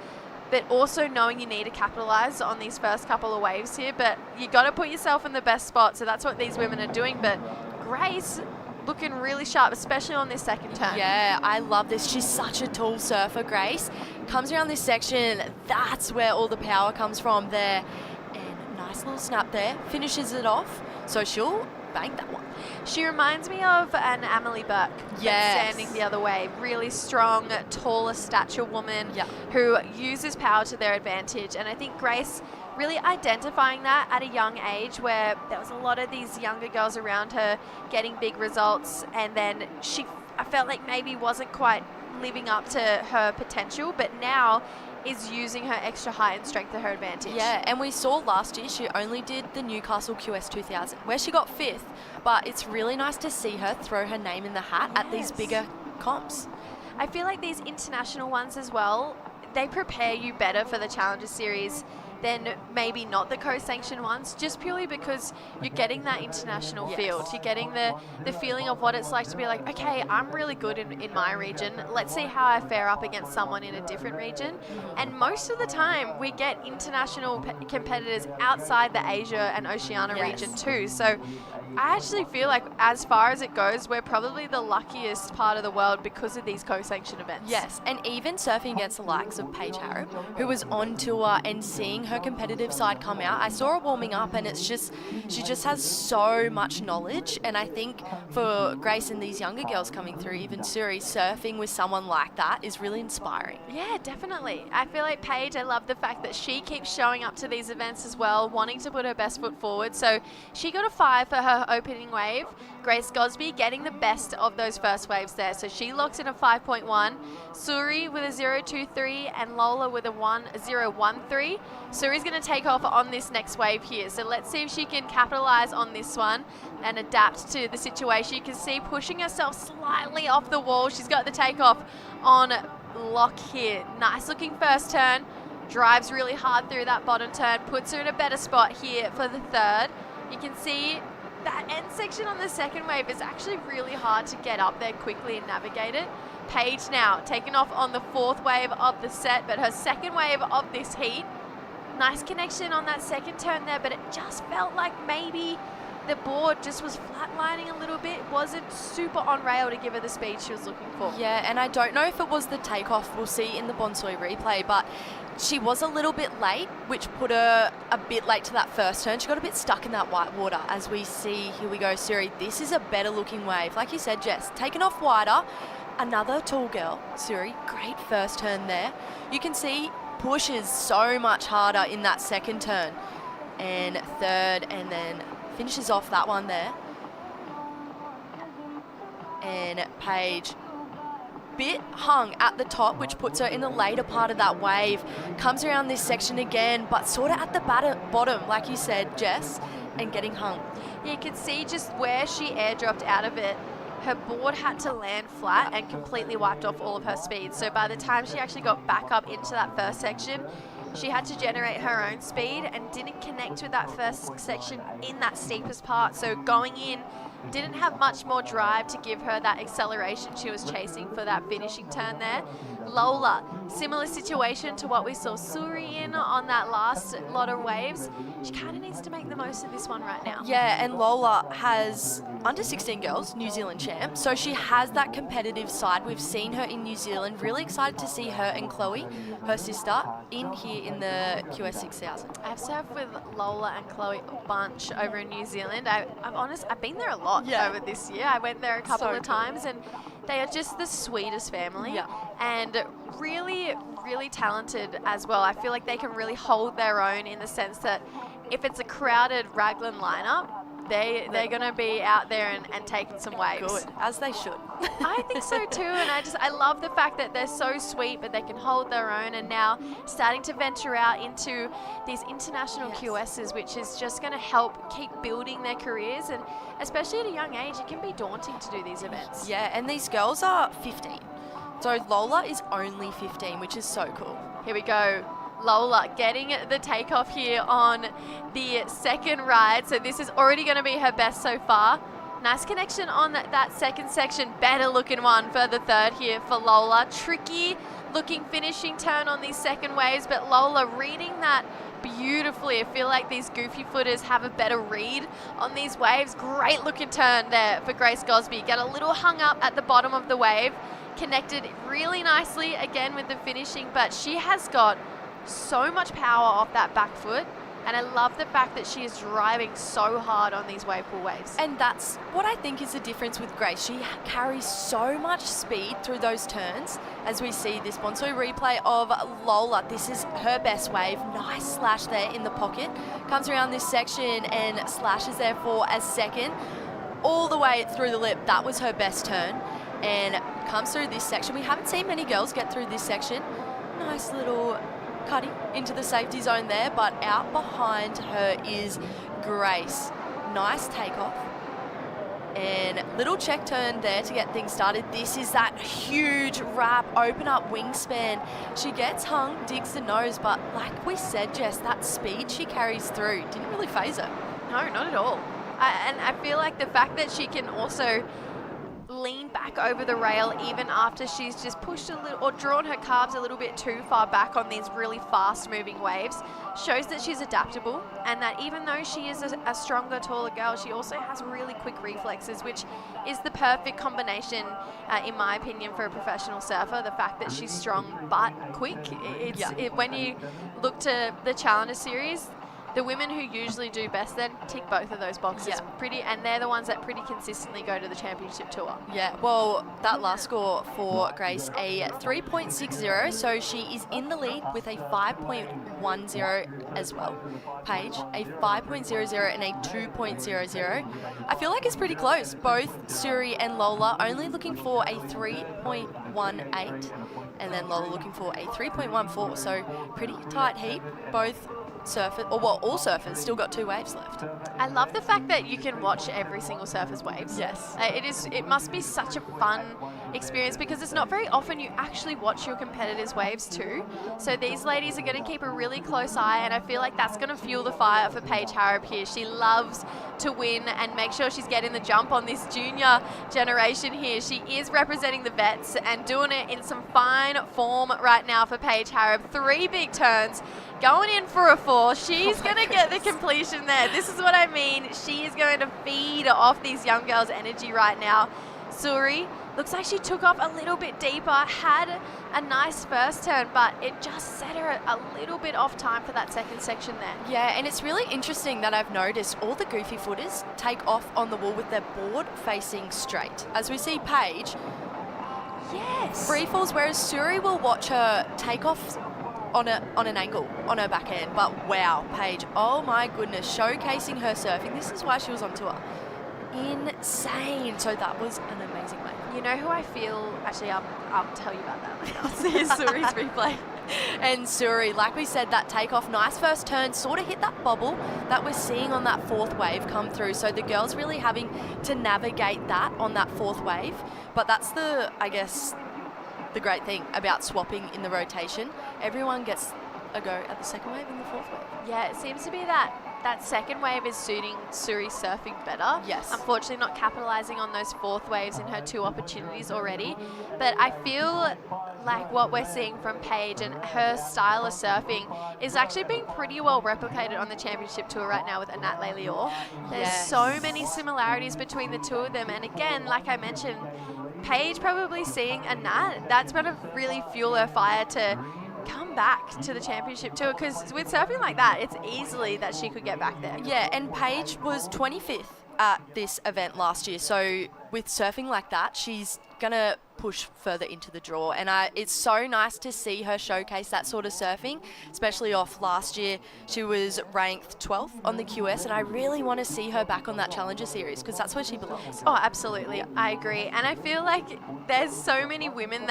but also knowing you need to capitalize on these first couple of waves here. But you got to put yourself in the best spot. So that's what these women are doing. But Grace looking really sharp, especially on this second turn. Yeah, I love this. She's such a tall surfer, Grace. Comes around this section, that's where all the power comes from there. And nice little snap there, finishes it off. So she'll bank that one. She reminds me of an Amelie Burke Yes. standing the other way. Really strong, taller stature woman Yeah. who uses power to their advantage. And I think Grace really identifying that at a young age, where there was a lot of these younger girls around her getting big results, and then I felt like maybe wasn't quite living up to her potential, but now is using her extra height and strength to her advantage. Yeah, and we saw last year she only did the Newcastle QS 2000, where she got 5th, but it's really nice to see her throw her name in the hat at these bigger comps. I feel like these international ones as well, they prepare you better for the Challenger Series than maybe not the co-sanctioned ones, just purely because you're getting that international field. You're getting the feeling of what it's like to be like, okay, I'm really good in my region. Let's see how I fare up against someone in a different region. And most of the time, we get international competitors outside the Asia and Oceania region too. So I actually feel like as far as it goes, we're probably the luckiest part of the world because of these co-sanctioned events. Yes, and even surfing against the likes of Paige Harrop, who was on tour, and seeing her competitive side come out. I saw her warming up, and it's just, she just has so much knowledge. And I think for Grace and these younger girls coming through, even Suri, surfing with someone like that is really inspiring. Yeah, definitely. I feel like Paige, I love the fact that she keeps showing up to these events as well, wanting to put her best foot forward. So she got a 5 for her opening wave. Grace Gosby getting the best of those first waves there. So she locks in a 5.1. Suri with a 0.23 and Lola with a 0.13. Suri's going to take off on this next wave here. So let's see if she can capitalize on this one and adapt to the situation. You can see pushing herself slightly off the wall. She's got the takeoff on lock here. Nice looking first turn. Drives really hard through that bottom turn. Puts her in a better spot here for the third. You can see that end section on the second wave is actually really hard to get up there quickly and navigate it. Paige now taking off on the 4th wave of the set, but her second wave of this heat. Nice connection on that second turn there, but it just felt like maybe the board just was flatlining a little bit. It wasn't super on rail to give her the speed she was looking for. Yeah, and I don't know if it was the takeoff we'll see in the Bonsoy replay, but she was a little bit late, which put her a bit late to that first turn. She got a bit stuck in that white water, as we see, here we go, Suri. This is a better looking wave. Like you said, Jess, taken off wider. Another tall girl, Suri, great first turn there. You can see pushes so much harder in that second turn. And third, and then finishes off that one there. And Paige, bit hung at the top, which puts her in the later part of that wave. Comes around this section again, but sort of at the bottom, like you said, Jess, and getting hung. You can see just where she airdropped out of it. Her board had to land flat and completely wiped off all of her speed. So by the time she actually got back up into that first section, she had to generate her own speed and didn't connect with that first section in that steepest part. So going in, didn't have much more drive to give her that acceleration she was chasing for that finishing turn there. Lola, similar situation to what we saw Suri in on that last lot of waves. She kind of needs to make the most of this one right now. Yeah, and Lola has under 16 girls, New Zealand champ, so she has that competitive side. We've seen her in New Zealand. Really excited to see her and Chloe, her sister, in here in the QS 6000. I've surfed with Lola and Chloe a bunch over in New Zealand. I'm honest, I've been there a lot over this year. I went there a couple of times, and they are just the sweetest family and really, really talented as well. I feel like they can really hold their own in the sense that if it's a crowded Raglan lineup, they're going to be out there and taking some waves. Good, as they should. I think so too, and I love the fact that they're so sweet, but they can hold their own, and now starting to venture out into these international QSs, which is just going to help keep building their careers, and especially at a young age, it can be daunting to do these events. Yeah, and these girls are 15. So Lola is only 15, which is so cool. Here we go. Lola getting the takeoff here on the second ride. So this is already going to be her best so far. Nice connection on that second section. Better looking one for the third here for Lola. Tricky looking finishing turn on these second waves, but Lola reading that beautifully. I feel like these goofy footers have a better read on these waves. Great looking turn there for Grace Gosby. Get a little hung up at the bottom of the wave. Connected really nicely again with the finishing, but she has got so much power off that back foot. And I love the fact that she is driving so hard on these wave pool waves. And that's what I think is the difference with Grace. She carries so much speed through those turns. As we see this Bonsoi replay of Lola, this is her best wave. Nice slash there in the pocket. Comes around this section and slashes there for a second. All the way through the lip, that was her best turn. And comes through this section. We haven't seen many girls get through this section. Nice little cutting into the safety zone there, but out behind her is Grace. Nice takeoff. And little check turn there to get things started. This is that huge wrap, open up wingspan. She gets hung, digs the nose, but like we said, Jess, that speed she carries through didn't really phase her. No, not at all. And I feel like the fact that she can also lean back over the rail even after she's just pushed a little or drawn her calves a little bit too far back on these really fast moving waves shows that she's adaptable, and that even though she is a stronger, taller girl, she also has really quick reflexes, which is the perfect combination in my opinion for a professional surfer. The fact that she's strong but quick, when you look to the Challenger Series, the women who usually do best then tick both of those boxes and they're the ones that pretty consistently go to the championship tour. Yeah, well, that last score for Grace, a 3.60, so she is in the lead with a 5.10 as well. Paige, a 5.00 and a 2.00. I feel like it's pretty close. Both Suri and Lola only looking for a 3.18, and then Lola looking for a 3.14, so pretty tight heat. Both surfers, or well, all surfers still got 2 waves left. I love the fact that you can watch every single surfer's waves. Yes. It must be such a fun experience because it's not very often you actually watch your competitors' waves too. So these ladies are going to keep a really close eye, and I feel like that's going to fuel the fire for Paige Harrop here. She loves to win and make sure she's getting the jump on this junior generation here. She is representing the vets and doing it in some fine form right now for Paige Harrop. 3 big turns. Going in for a 4. She's going to get the completion there. This is what I mean. She is going to feed off these young girls' energy right now. Suri looks like she took off a little bit deeper, had a nice first turn, but it just set her a little bit off time for that second section there. Yeah, and it's really interesting that I've noticed all the goofy footers take off on the wall with their board facing straight. As we see Paige, free falls, whereas Suri will watch her take off on an angle on her backhand. But wow, Paige, oh my goodness, showcasing her surfing. This is why she was on tour. Insane. So that was an amazing wave. You know who I feel, actually I'll tell you about that later. I'll see Suri's replay. And Suri, like we said, that takeoff, nice first turn, sort of hit that bobble that we're seeing on that 4th wave come through. So the girls really having to navigate that on that 4th wave. But that's the great thing about swapping in the rotation. Everyone gets a go at the 2nd wave and the 4th wave. Yeah, it seems to be that second wave is suiting Suri surfing better. Yes. Unfortunately not capitalizing on those 4th waves in her 2 opportunities already. But I feel like what we're seeing from Paige and her style of surfing is actually being pretty well replicated on the championship tour right now with Anat Leilior. There's so many similarities between the two of them. And again, like I mentioned, Paige probably seeing Anat, that's going to really fuel her fire to come back to the championship tour, because with surfing like that, it's easily that she could get back there. Yeah, and Paige was 25th at this event last year, so with surfing like that, she's gonna push further into the draw, and it's so nice to see her showcase that sort of surfing, especially off last year. She was ranked 12th on the QS, and I really want to see her back on that Challenger Series because that's where she belongs. Oh, absolutely, I agree. And I feel like there's so many women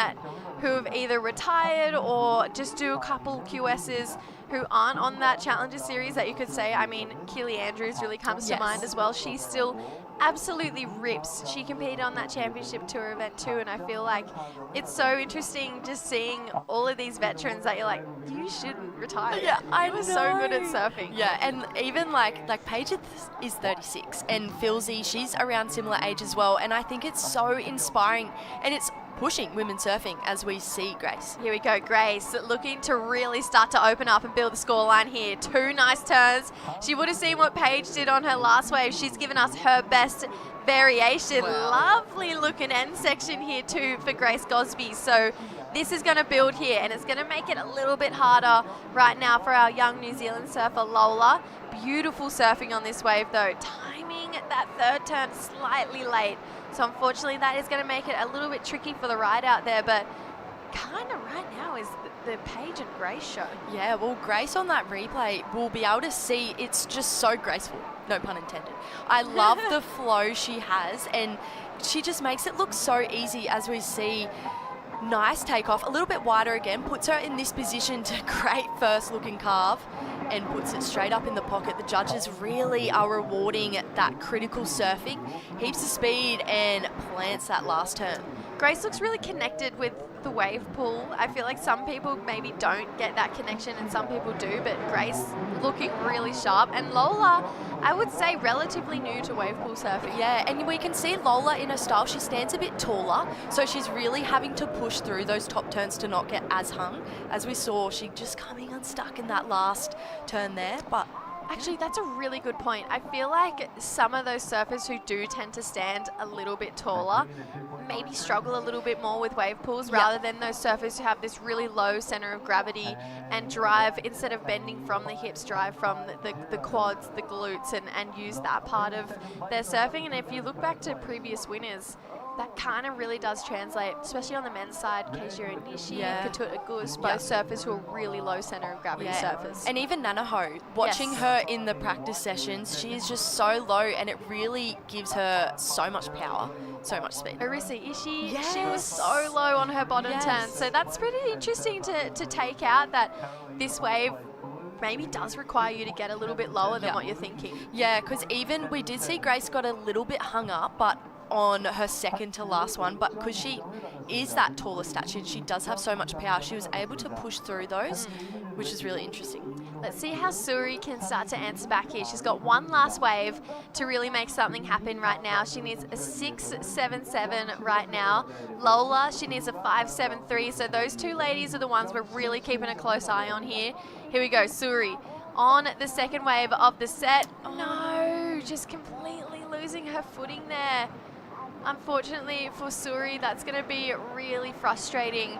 who have either retired or just do a couple QSs who aren't on that Challenger Series that you could say. I mean, Keely Andrews really comes to mind as well. She still absolutely rips. She competed on that championship tour event too, and I feel like it's so interesting just seeing all of these veterans that you're like, you shouldn't retire. Yeah, I know. So good at surfing. Yeah, and even like Paige is 36, and Filzy, she's around similar age as well, and I think it's so inspiring, and it's pushing women's surfing as we see Grace. Here we go, Grace looking to really start to open up and build the scoreline here. 2 nice turns. She would have seen what Paige did on her last wave. She's given us her best variation. Wow. Lovely looking end section here too for Grace Gosby. So this is going to build here, and it's going to make it a little bit harder right now for our young New Zealand surfer Lola. Beautiful surfing on this wave though. Timing that third turn slightly late. So unfortunately that is going to make it a little bit tricky for the ride out there, but kind of right now is the Paige and Grace show. Yeah, well, Grace on that replay, we'll be able to see it's just so graceful. No pun intended. I love the flow she has, and she just makes it look so easy as we see. Nice takeoff, a little bit wider again, puts her in this position to great first looking carve and puts it straight up in the pocket. The judges really are rewarding that critical surfing, heaps of speed, and plants that last turn. Grace looks really connected with the wave pool. I feel like some people maybe don't get that connection and some people do, but Grace looking really sharp. And Lola, I would say relatively new to wave pool surfing. Yeah, and we can see Lola in her style. She stands a bit taller, so she's really having to push through those top turns to not get as hung. As we saw, she just coming unstuck in that last turn there, but actually, that's a really good point. I feel like some of those surfers who do tend to stand a little bit taller maybe struggle a little bit more with wave pools rather than those surfers who have this really low center of gravity and drive, instead of bending from the hips, drive from the quads, the glutes, and use that part of their surfing. And if you look back to previous winners, that kind of really does translate, especially on the men's side. Keijiro Nishi, Katut Agus, both surfers who are really low center of gravity surfers. And even Nanaho, watching her in the practice sessions, she is just so low, and it really gives her so much power, so much speed. Arisa Ishii, she was so low on her bottom turn. So that's pretty interesting to take out, that this wave maybe does require you to get a little bit lower than what you're thinking. Yeah, because even we did see Grace got a little bit hung up, but on her second to last one, but because she is that taller stature, she does have so much power, she was able to push through those, which is really interesting. Let's see how Suri can start to answer back here. She's got one last wave to really make something happen right now. She needs a 6.77 right now. Lola, she needs a 5.73. So those two ladies are the ones we're really keeping a close eye on here. Here we go, Suri on the second wave of the set. No, just completely losing her footing there. Unfortunately for Suri, that's going to be really frustrating,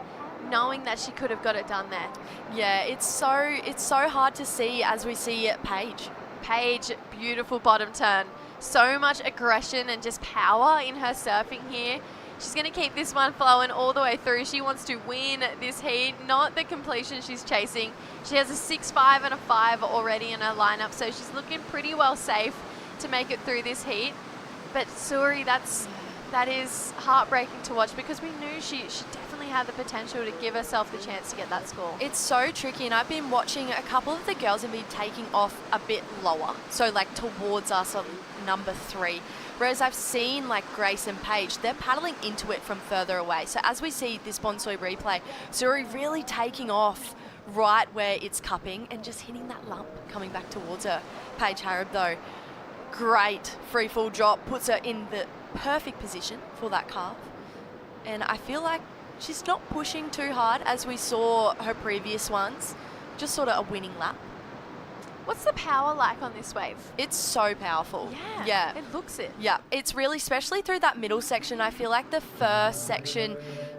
knowing that she could have got it done there. Yeah, it's so hard to see as we see Paige. Paige, beautiful bottom turn. So much aggression and just power in her surfing here. She's going to keep this one flowing all the way through. She wants to win this heat, not the completion she's chasing. She has a 6.5 and a 5 already in her lineup, so she's looking pretty well safe to make it through this heat. But Suri, that is heartbreaking to watch, because we knew she definitely had the potential to give herself the chance to get that score. It's so tricky, and I've been watching a couple of the girls and been taking off a bit lower, so like towards us on number 3. Whereas I've seen like Grace and Paige, they're paddling into it from further away. So as we see this Bonsoi replay, Suri really taking off right where it's cupping and just hitting that lump coming back towards her. Paige Harab though, great free fall drop, puts her in the perfect position for that carve. And I feel like she's not pushing too hard as we saw her previous ones, just sort of a winning lap. What's the power like on this wave? It's so powerful. Yeah. It looks it. Yeah, it's really, especially through that middle section, I feel like the first section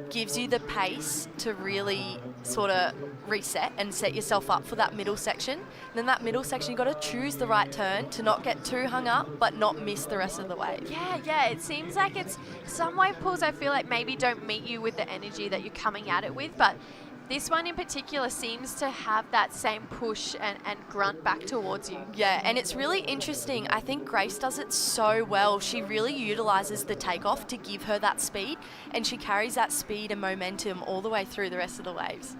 gives you the pace to really sort of reset and set yourself up for that middle section. And then that middle section, you've got to choose the right turn to not get too hung up, but not miss the rest of the wave. Yeah, it seems like it's some wave pools I feel like maybe don't meet you with the energy that you're coming at it with, but this one in particular seems to have that same push and grunt back towards you. Yeah, and it's really interesting. I think Grace does it so well. She really utilises the takeoff to give her that speed, and she carries that speed and momentum all the way through the rest of the waves.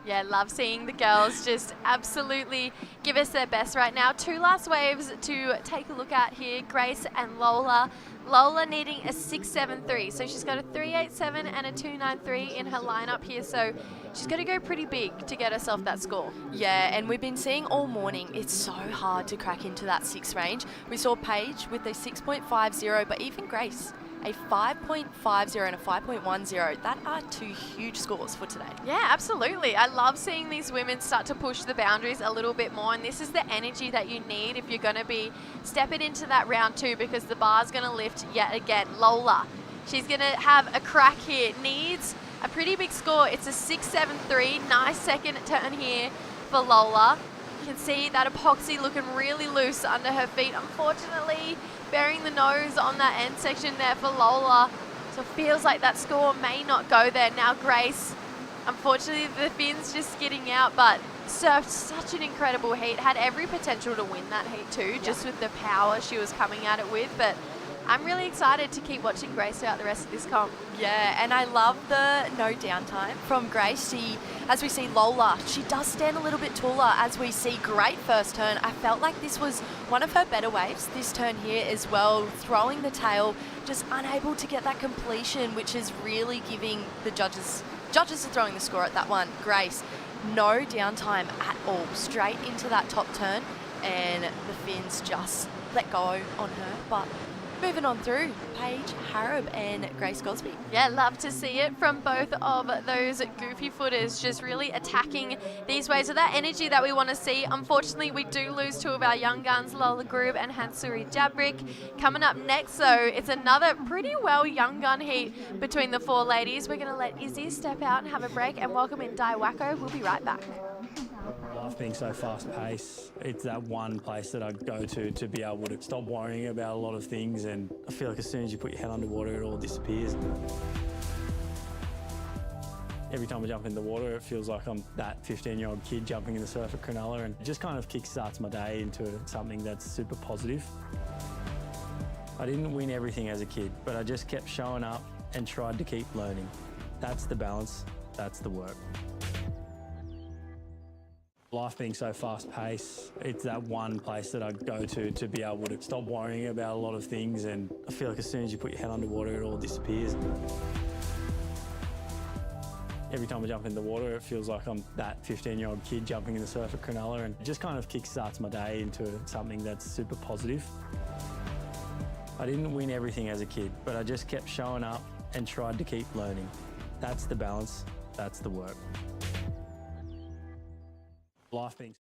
Yeah, love seeing the girls just absolutely give us their best right now. 2 last waves to take a look at here, Grace and Lola. Lola needing a 6.73, so she's got a 3.87 and a 2.93 in her lineup here, so she's got to go pretty big to get herself that score. Yeah, and we've been seeing all morning, it's so hard to crack into that 6 range. We saw Paige with a 6.50, but even Grace a 5.50 and a 5.10. That are two huge scores for today. Yeah, absolutely. I love seeing these women start to push the boundaries a little bit more, and this is the energy that you need if you're going to be stepping into that round 2, because the bar's going to lift yet again. Lola, she's going to have a crack here. Needs a pretty big score. It's a 6.73. Nice second turn here for Lola. You can see that epoxy looking really loose under her feet. Unfortunately, bearing the nose on that end section there for Lola. So it feels like that score may not go there. Now Grace, unfortunately the fin's just skidding out, but surfed such an incredible heat. Had every potential to win that heat too, just with the power she was coming at it with. But I'm really excited to keep watching Grace throughout the rest of this comp. Yeah, and I love the no downtime from Grace. She, as we see Lola, she does stand a little bit taller. As we see, great first turn. I felt like this was one of her better waves this turn here as well, throwing the tail, just unable to get that completion, which is really giving the judges are throwing the score at that one. Grace, no downtime at all, straight into that top turn, and the fins just let go on her. But moving on through, Paige Harrop and Grace Gosby. Yeah, love to see it from both of those goofy footers, just really attacking these waves with that energy that we want to see. Unfortunately, we do lose two of our young guns, Lola Groob and Hansuri Jabrick. Coming up next, though, it's another pretty well young gun heat between the four ladies. We're going to let Izzy step out and have a break and welcome in Dai Wacko. We'll be right back. Life being so fast-paced, it's that one place that I go to be able to stop worrying about a lot of things, and I feel like as soon as you put your head underwater, it all disappears. Every time I jump in the water, it feels like I'm that 15-year-old kid jumping in the surf at Cronulla, and it just kind of kickstarts my day into something that's super positive. I didn't win everything as a kid, but I just kept showing up and tried to keep learning. That's the balance, that's the work. Life being so fast-paced, it's that one place that I go to be able to stop worrying about a lot of things, and I feel like as soon as you put your head underwater, it all disappears. Every time I jump in the water, it feels like I'm that 15-year-old kid jumping in the surf at Cronulla, and it just kind of kickstarts my day into something that's super positive. I didn't win everything as a kid, but I just kept showing up and tried to keep learning. That's the balance, that's the work. Life being...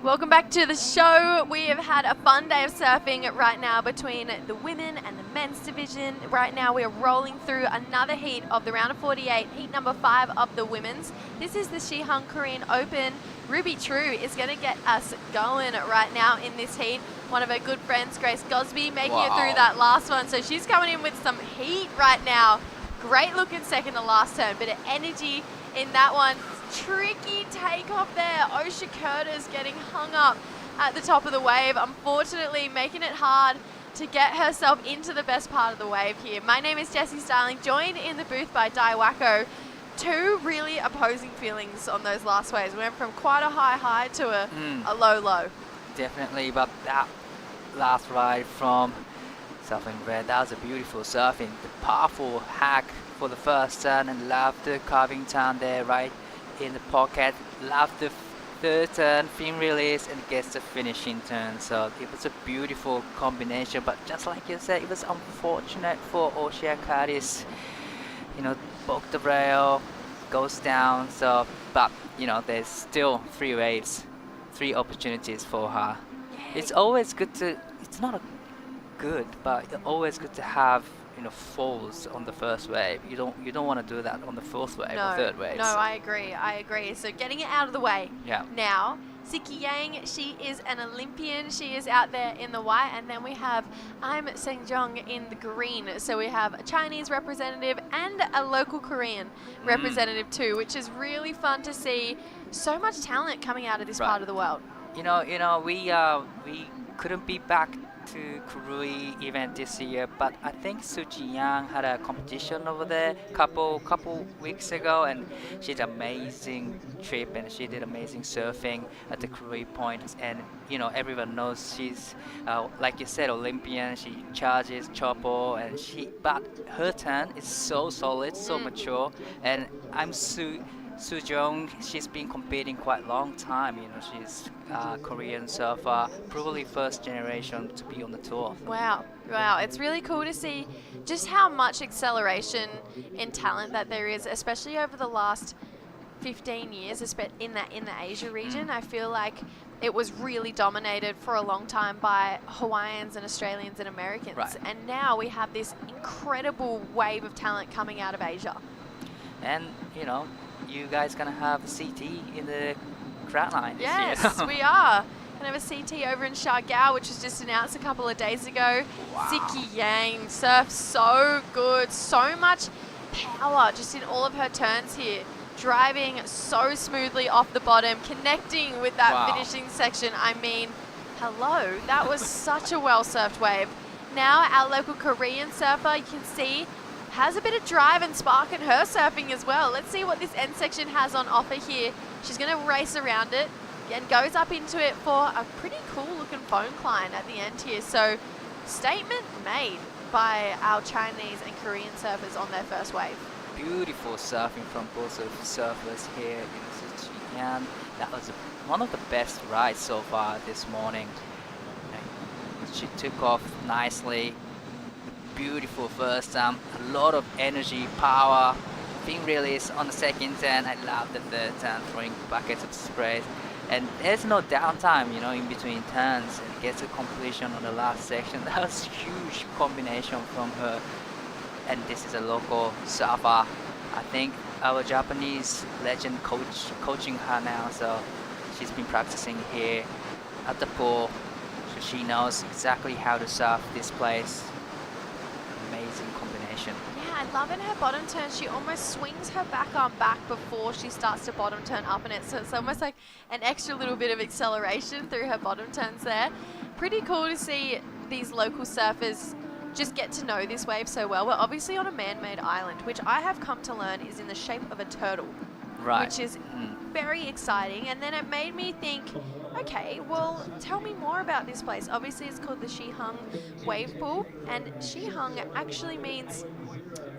Welcome back to the show. We have had a fun day of surfing right now between the women and the men's division. Right now we are rolling through another heat of the round of 48, heat number 5 of the women's. This is the Siheung Korean Open. Ruby True is going to get us going right now in this heat. One of her good friends, Grace Gosby, making it through that last one. So she's coming in with some heat right now. Great looking second to last turn, bit of energy in that one. Tricky takeoff there. Osha Curtis getting hung up at the top of the wave, unfortunately making it hard to get herself into the best part of the wave here. My name is Jessie Starling, joined in the booth by Dai Wacko. Two really opposing feelings on those last waves. We went from quite a high to a low. Definitely, but that last ride from Surfing Red, that was a beautiful surfing. The powerful hack for the first turn, and love the carving turn there right in the pocket. Love the third turn, fin release, and gets the finishing turn. So it was a beautiful combination, but just like you said, it was unfortunate for Oceania Curtis. You know, broke the rail, goes down. So, but you know, there's still 3 waves, 3 opportunities for her. It's always good to, it's not a good, but it's always good to have, you know, falls on the first wave. You don't want to do that on the fourth wave or third wave. No, I agree. So getting it out of the way. Yeah. Now, Siki Yang, she is an Olympian. She is out there in the white, and then we have I'm Sengjong in the green. So we have a Chinese representative and a local Korean representative too, which is really fun to see. So much talent coming out of this part of the world. You know, we couldn't be back to Kurui event this year, but I think Suji Yang had a competition over there couple weeks ago, and she did amazing trip, and she did amazing surfing at the Kurui point. And you know, everyone knows she's like you said, Olympian. She charges chopo, and but her turn is so solid, so mature, and I'm Soo-jung, she's been competing quite a long time. She's a Korean surfer, probably first generation to be on the tour. Wow. It's really cool to see just how much acceleration and talent that there is, especially over the last 15 years in the Asia region. I feel like it was really dominated for a long time by Hawaiians and Australians and Americans. Right. And now we have this incredible wave of talent coming out of Asia. And, you guys going to have CT in the crowd line this year. Yes, we are. Going to have a CT over in Siargao, which was just announced a couple of days ago. Wow. Siki Yang surfs so good, so much power just in all of her turns here. Driving so smoothly off the bottom, connecting with that finishing section. I mean, hello, that was such a well-surfed wave. Now our local Korean surfer, you can see, has a bit of drive and spark in her surfing as well. Let's see what this end section has on offer here. She's going to race around it and goes up into it for a pretty cool looking phone climb at the end here. So statement made by our Chinese and Korean surfers on their first wave. Beautiful surfing from both of surfers here in Siheung. That was one of the best rides so far this morning. She took off nicely. Beautiful first a lot of energy, power, fin release on the second turn. I love the third turn, throwing buckets of spray. And there's no downtime, in between turns. And gets a completion on the last section. That was a huge combination from her. And this is a local surfer. I think our Japanese legend coaching her now, so she's been practicing here at the pool, so she knows exactly how to surf this place. Amazing combination. Yeah, I love in her bottom turn, she almost swings her back arm back before she starts to bottom turn up in it, so it's almost like an extra little bit of acceleration through her bottom turns there. Pretty cool to see these local surfers just get to know this wave so well. We're obviously on a man-made island, which I have come to learn is in the shape of a turtle. Right. Which is very exciting. And then it made me think, okay, well, tell me more about this place. Obviously, it's called the Siheung Wave Pool, and Siheung actually means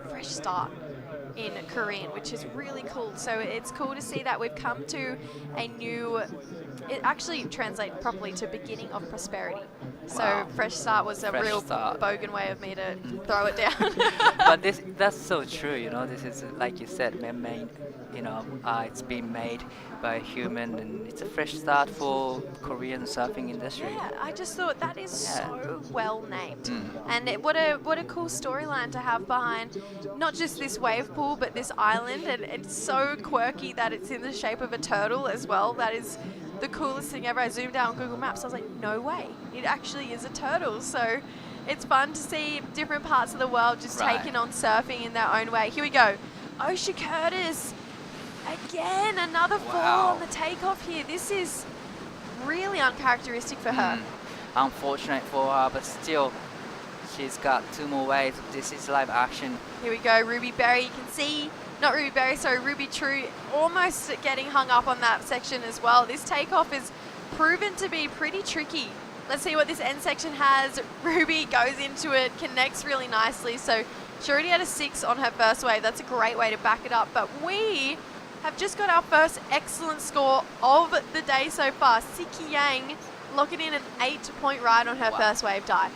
fresh start in Korean, which is really cool. So it's cool to see that we've come to a new, it actually translates properly to beginning of prosperity. So fresh start was a real bogan way of me to throw it down. But that's so true, this is, like you said, man-made, it's been made by a human, and it's a fresh start for Korean surfing industry. Yeah, I just thought that is so well named. And what a cool storyline to have behind not just this wave pool, but this island, and it's so quirky that it's in the shape of a turtle as well. That is the coolest thing ever. I zoomed out on Google Maps, I was like, no way, it actually is a turtle. So it's fun to see different parts of the world just taking on surfing in their own way. Here we go. Osha Curtis, again, another fall on the takeoff here. This is really uncharacteristic for her. Unfortunate for her, but still, she's got two more waves. This is live action. Here we go, Ruby Berry. You can see, not Ruby Berry, sorry, Ruby True almost getting hung up on that section as well. This takeoff is proven to be pretty tricky. Let's see what this end section has. Ruby goes into it, connects really nicely. So she already had a 6 on her first wave. That's a great way to back it up. But we have just got our first excellent score of the day so far. Siki Yang locking in an 8-point ride on her first wave dive.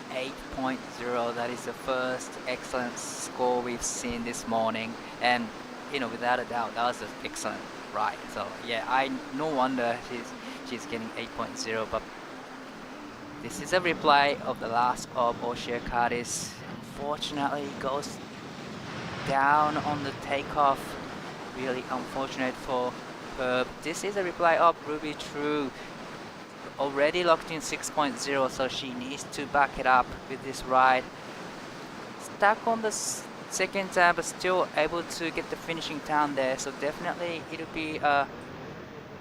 8.0, that is the first excellent score we've seen this morning. And, without a doubt, that was an excellent ride. So, yeah, no wonder she's getting 8.0. But this is a replay of the last of Osha Curtis. Unfortunately, goes down on the takeoff. Really unfortunate for her. This is a replay of Ruby True. Already locked in 6.0, so she needs to back it up with this ride. Stuck on the second turn, but still able to get the finishing turn there. So definitely it'll be a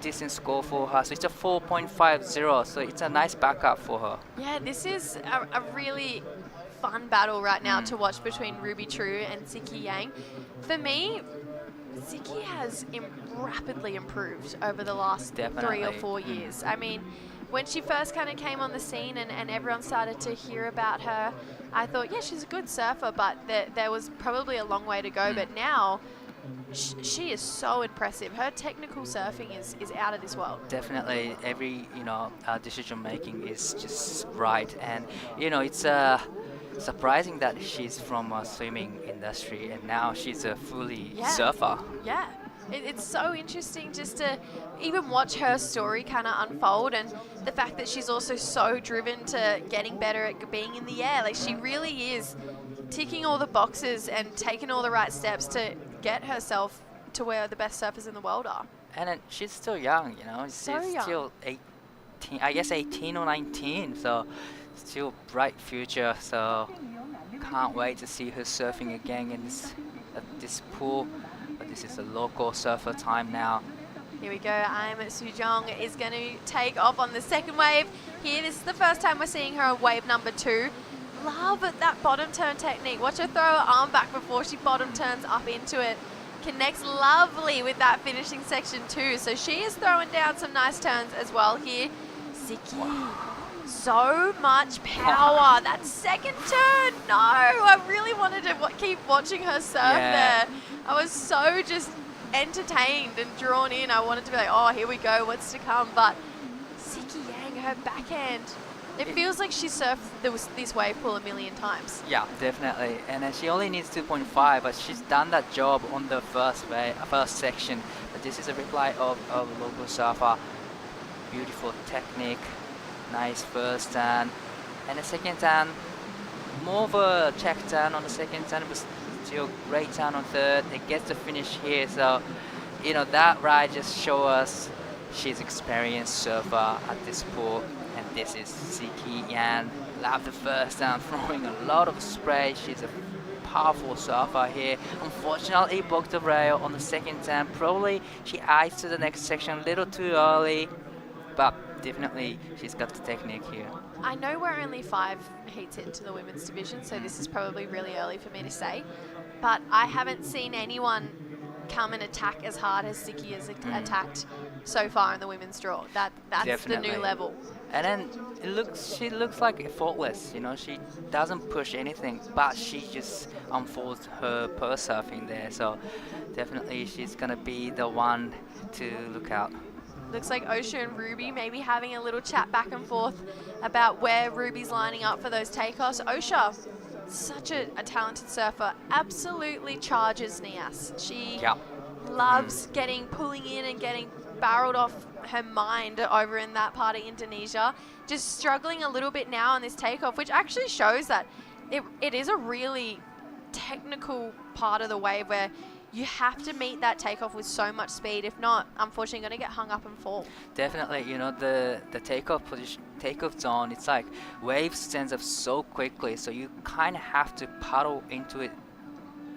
decent score for her. So it's a 4.50, so it's a nice backup for her. Yeah, this is a really fun battle right now to watch between Ruby True and Siki Yang. For me, Siki has rapidly improved over the last 3 or 4 years. I mean, when she first kind of came on the scene and everyone started to hear about her, I thought, yeah, she's a good surfer, but there was probably a long way to go. But now she is so impressive. Her technical surfing is out of this world. Definitely, every decision making is just right, and it's surprising that she's from a swimming industry and now she's a fully surfer. Yeah. It's so interesting just to even watch her story kind of unfold, and the fact that she's also so driven to getting better at being in the air. Like, she really is ticking all the boxes and taking all the right steps to get herself to where the best surfers in the world are. And then she's still young, So she's young. still 18, I guess 18 or 19, so still bright future. So can't wait to see her surfing again in this pool. But this is a local surfer time now. Here we go. Siheung is going to take off on the second wave. Here, this is the first time we're seeing her on wave number 2. Love that bottom turn technique. Watch her throw her arm back before she bottom turns up into it. Connects lovely with that finishing section too. So she is throwing down some nice turns as well here. Ziki. Wow. So much power. That second turn. No, I really wanted to keep watching her surf there. I was so just entertained and drawn in. I wanted to be like, oh, here we go, what's to come? But Ziki Yang, her backhand, it feels like she surfed this wave pool a million times. Yeah, definitely. And then she only needs 2.5, but she's done that job on the first section. But this is a replay of local surfer. Beautiful technique, nice first turn, and the second turn, more of a check turn on the second turn, but still great turn on third. It gets the finish here, so that ride just shows us she's experienced surfer at this pool. And this is Ziki Yan. Love the first turn, throwing a lot of spray. She's a powerful surfer here. Unfortunately, booked the rail on the second turn. Probably she eyes to the next section a little too early, but definitely she's got the technique here. I know we're only 5 heats into the women's division, so this is probably really early for me to say, but I haven't seen anyone come and attack as hard as Ziki has attacked so far in the women's draw. That's Definitely. the new level. And then she looks like faultless, she doesn't push anything, but she just unfolds her purse surfing there. So definitely she's gonna be the one to look out. Looks like Osha and Ruby maybe having a little chat back and forth about where Ruby's lining up for those takeoffs. Osha, such a talented surfer, absolutely charges Nias. She loves pulling in and getting barreled off her mind over in that part of Indonesia. Just struggling a little bit now on this takeoff, which actually shows that it is a really technical part of the wave where you have to meet that takeoff with so much speed. If not, unfortunately, you're going to get hung up and fall. Definitely, the takeoff position, takeoff zone, it's like wave stands up so quickly, so you kind of have to paddle into it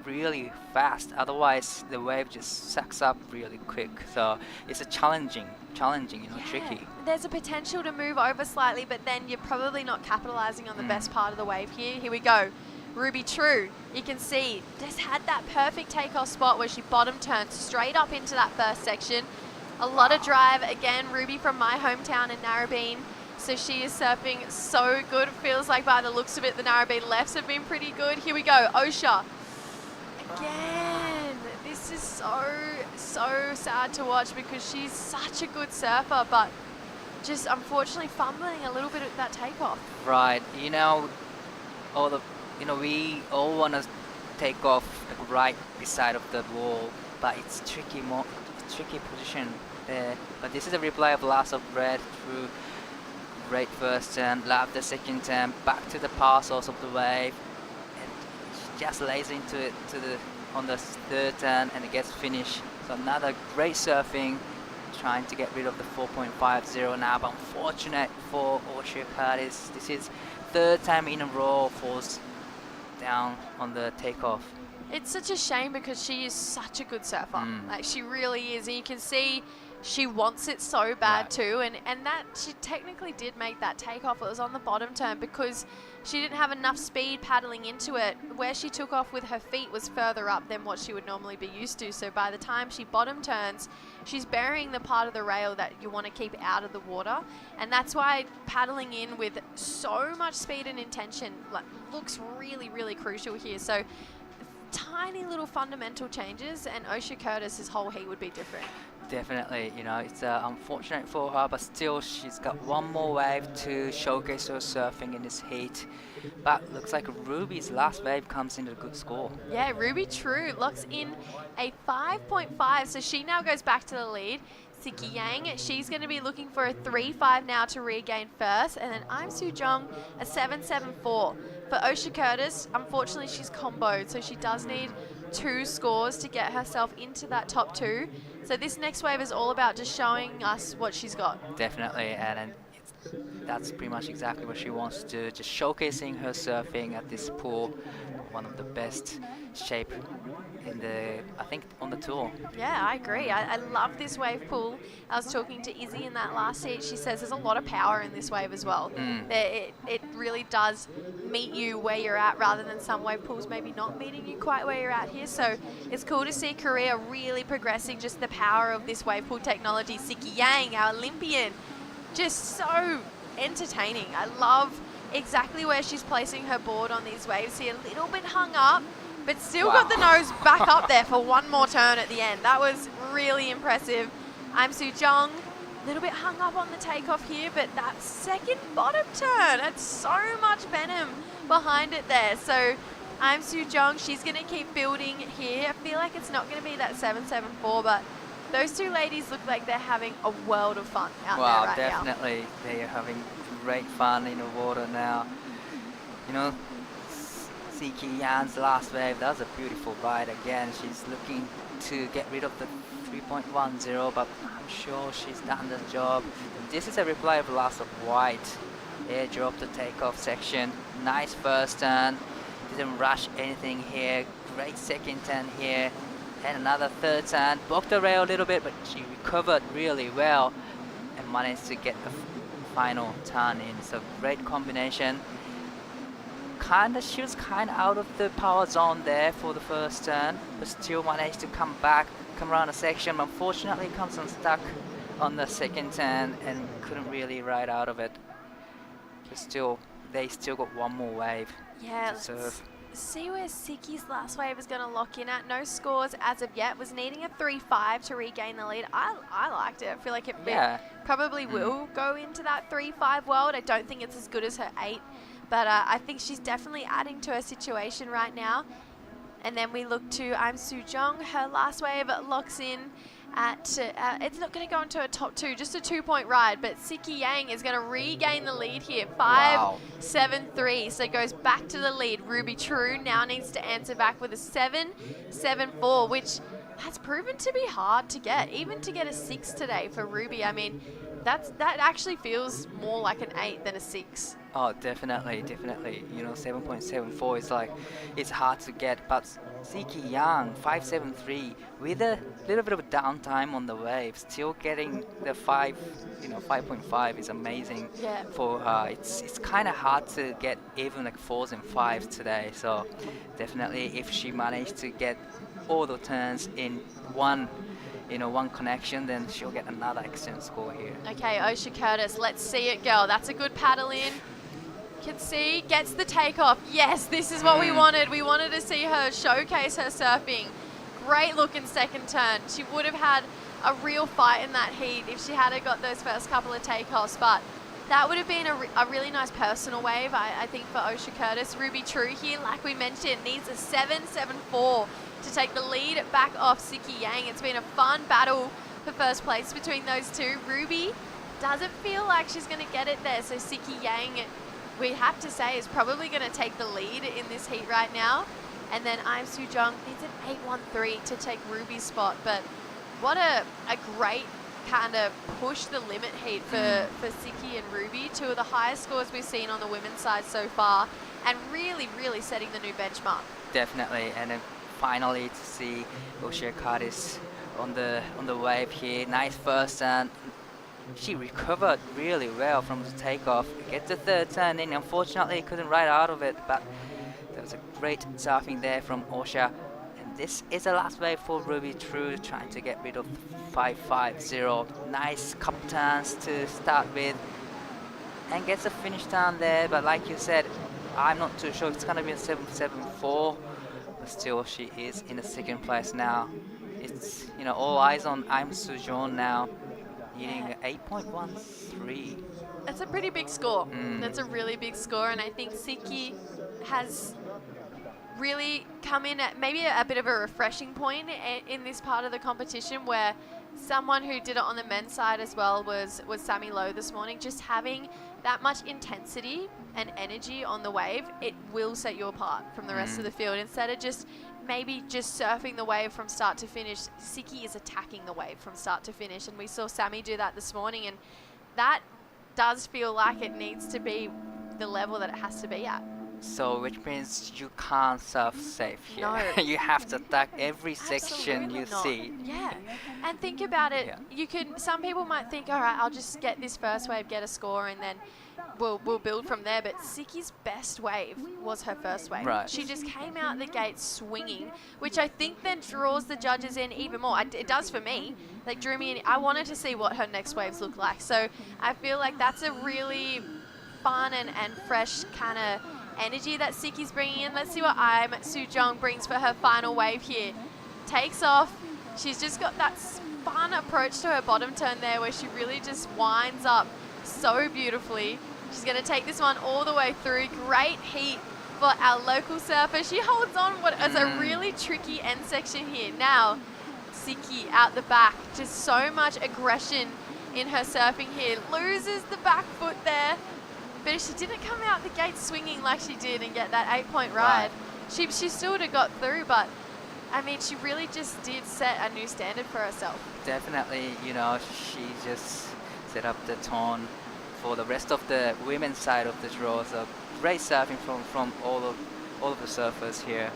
really fast. Otherwise, the wave just sucks up really quick. So it's a challenging, tricky. There's a potential to move over slightly, but then you're probably not capitalizing on the best part of the wave here. Here we go. Ruby True, you can see, just had that perfect takeoff spot where she bottom turned straight up into that first section. A lot of drive. Again, Ruby from my hometown in Narrabeen. So she is surfing so good. Feels like by the looks of it, the Narrabeen lefts have been pretty good. Here we go, Osha. Again, this is so sad to watch because she's such a good surfer, but just unfortunately fumbling a little bit at that takeoff. Right, we all want to take off right beside of the wall, but it's tricky position there. But this is a replay of Loss of Red through great first turn, love the second turn, back to the power source of the wave, and she just lays into it on the third turn, and it gets finished. So another great surfing, trying to get rid of the 4.50 now, but unfortunate for Oceania Curtis. This is third time in a row falls down on the takeoff. It's such a shame because she is such a good surfer. Like, she really is, and you can see she wants it so bad too, and that she technically did make that takeoff. It was on the bottom turn because she didn't have enough speed paddling into it. Where she took off with her feet was further up than what she would normally be used to. So by the time she bottom turns, she's burying the part of the rail that you want to keep out of the water, and that's why paddling in with so much speed and intention looks really, really crucial here. So tiny little fundamental changes, and Osha Curtis's whole heat would be different. Definitely, you know, it's unfortunate for her, but still she's got one more wave to showcase her surfing in this heat. But looks like Ruby's last wave comes in a good score. Yeah, Ruby True locks in a 5.5, so she now goes back to the lead. Siki Yang, she's going to be looking for a 3.5 now to regain first, and then I'm Soo Jong, a 7.74. For Osha Curtis, unfortunately she's comboed, so she does need 2 scores to get herself into that top 2. So this next wave is all about just showing us what she's got. Definitely, and that's pretty much exactly what she wants to do, just showcasing her surfing at this pool, one of the best shape in the, I think, on the tour. Yeah, I agree. I love this wave pool. I was talking to Izzy in that last heat. She says there's a lot of power in this wave as well. It really does meet you where you're at, rather than some wave pools maybe not meeting you quite where you're at here. So it's cool to see Korea really progressing just the power of this wave pool technology. Siki Yang, our Olympian, just so entertaining. I love exactly where she's placing her board on these waves here. A little bit hung up, but still got the nose back up there for one more turn at the end. That was really impressive. I'm Soo Jong, a little bit hung up on the takeoff here, but that second bottom turn had so much venom behind it there. So I'm Soo Jong, she's going to keep building here. I feel like it's not going to be that 7.74, but those two ladies look like they're having a world of fun out there right now. Wow, definitely. They are having great fun in the water now. You know, Siki Yan's last wave, that was a beautiful ride again. She's looking to get rid of the 3.10, but I'm sure she's done the job. This is a replay of last of white. Airdrop the takeoff section. Nice first turn. Didn't rush anything here. Great second turn here. And another third turn, blocked the rail a little bit, but she recovered really well and managed to get the final turn in. So great combination. She was kind of out of the power zone there for the first turn, but still managed to come back, come around the section. Unfortunately, comes unstuck on the second turn and couldn't really ride out of it. But still, they still got one more wave to serve. See where Siki's last wave is going to lock in at. No scores as of yet. Was needing a 3.5 to regain the lead. I liked it. I feel like it probably will go into that 3.5 world. I don't think it's as good as her 8, but I think she's definitely adding to her situation right now. And then we look to I'm Soo Jong. Her last wave locks in at, it's not going to go into a top 2, just a 2-point ride, but Siki Yang is going to regain the lead here, 5.73, so goes back to the lead. Ruby True now needs to answer back with a 7.74, which has proven to be hard to get, even to get a 6 today for Ruby. I mean, that actually feels more like an 8 than a 6. Oh, definitely. You know, 7.74 is like, it's hard to get, but Siki Yang, 5.73, with a little bit of downtime on the wave, still getting the 5.5 is amazing for her. It's kind of hard to get even like 4s and 5s today, so definitely if she managed to get all the turns in one connection, then she'll get another excellent score here. Okay, Osha Curtis, let's see it, girl. That's a good paddle in. Can see, gets the takeoff. Yes, this is what we wanted. We wanted to see her showcase her surfing. Great looking second turn. She would have had a real fight in that heat if she had got those first couple of takeoffs, but that would have been a really nice personal wave, I think, for Osha Curtis. Ruby True here, like we mentioned, needs a 7.74 to take the lead back off Siki Yang. It's been a fun battle for first place between those two. Ruby doesn't feel like she's going to get it there, so Siki Yang, we have to say, is probably going to take the lead in this heat right now. And then I'm Soo Jong needs an 8.13 to take Ruby's spot. But what a great kind of push the limit heat for Siki and Ruby, two of the highest scores we've seen on the women's side so far, and really, really setting the new benchmark. Definitely, and then finally to see Osha Curtis on the wave here. Nice first turn. She recovered really well from the takeoff. Gets the third turn in. Unfortunately, couldn't ride out of it, but there was a great surfing there from Osha. And this is the last wave for Ruby True, trying to get rid of 5.50. Nice couple turns to start with, and gets a finish turn there. But like you said, I'm not too sure it's gonna be a 7.74. still she is in the second place now. It's, you know, all eyes on Im Soo-jeon now, needing 8.13. That's a pretty big score. That's a really big score, and I think Siki has really come in at maybe a bit of a refreshing point in this part of the competition, where someone who did it on the men's side as well was Sammy Lowe this morning. Just having that much intensity and energy on the wave, it will set you apart from the rest of the field. Instead of just maybe just surfing the wave from start to finish, Siki is attacking the wave from start to finish, and we saw Sammy do that this morning, and that does feel like it needs to be the level that it has to be at. So which means you can't surf safe here. No. You have to attack every section Absolutely you not. see. Yeah, and think about it. Yeah. You can. Some people might think, all right, I'll just get this first wave, get a score, and then we'll build from there. But Siki's best wave was her first wave. Right. She just came out the gate swinging, which I think then draws the judges in even more. It does for me. Like, drew me in. I wanted to see what her next waves look like. So I feel like that's a really fun and fresh kind of energy that Siki's bringing in. Let's see what Im Soo-jeon brings for her final wave here. Takes off. She's just got that fun approach to her bottom turn there, where she really just winds up so beautifully. She's going to take this one all the way through. Great heat for our local surfer. She holds on what is a really tricky end section here. Now, Siki out the back. Just so much aggression in her surfing here. Loses the back foot there. But if she didn't come out the gate swinging like she did and get that 8-point ride, she still would have got through. But, I mean, she really just did set a new standard for herself. Definitely, you know, she just set up the tone for the rest of the women's side of the draw. So great surfing from all of the surfers here.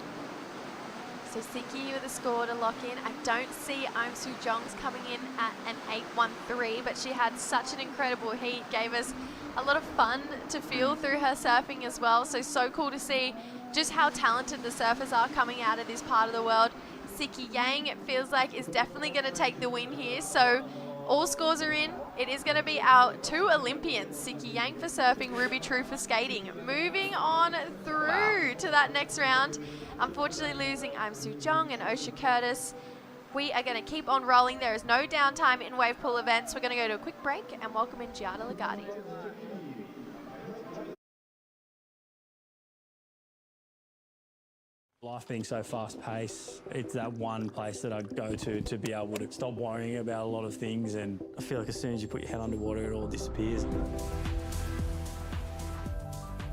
So Siki with a score to lock in. I don't see Im Soo-jeon's coming in at an 8.13, but she had such an incredible heat, gave us a lot of fun to feel through her surfing as well. So cool to see just how talented the surfers are coming out of this part of the world. Siki Yang, it feels like, is definitely going to take the win here. So all scores are in. It is going to be our two Olympians, Siki Yang for surfing, Ruby True for skating. Moving on through to that next round. Unfortunately losing Im Soo-jeon and Osha Curtis. We are going to keep on rolling. There is no downtime in wave pool events. We're going to go to a quick break and welcome in Giada Lagarde. Life being so fast-paced, it's that one place that I go to be able to stop worrying about a lot of things, and I feel like as soon as you put your head underwater, it all disappears.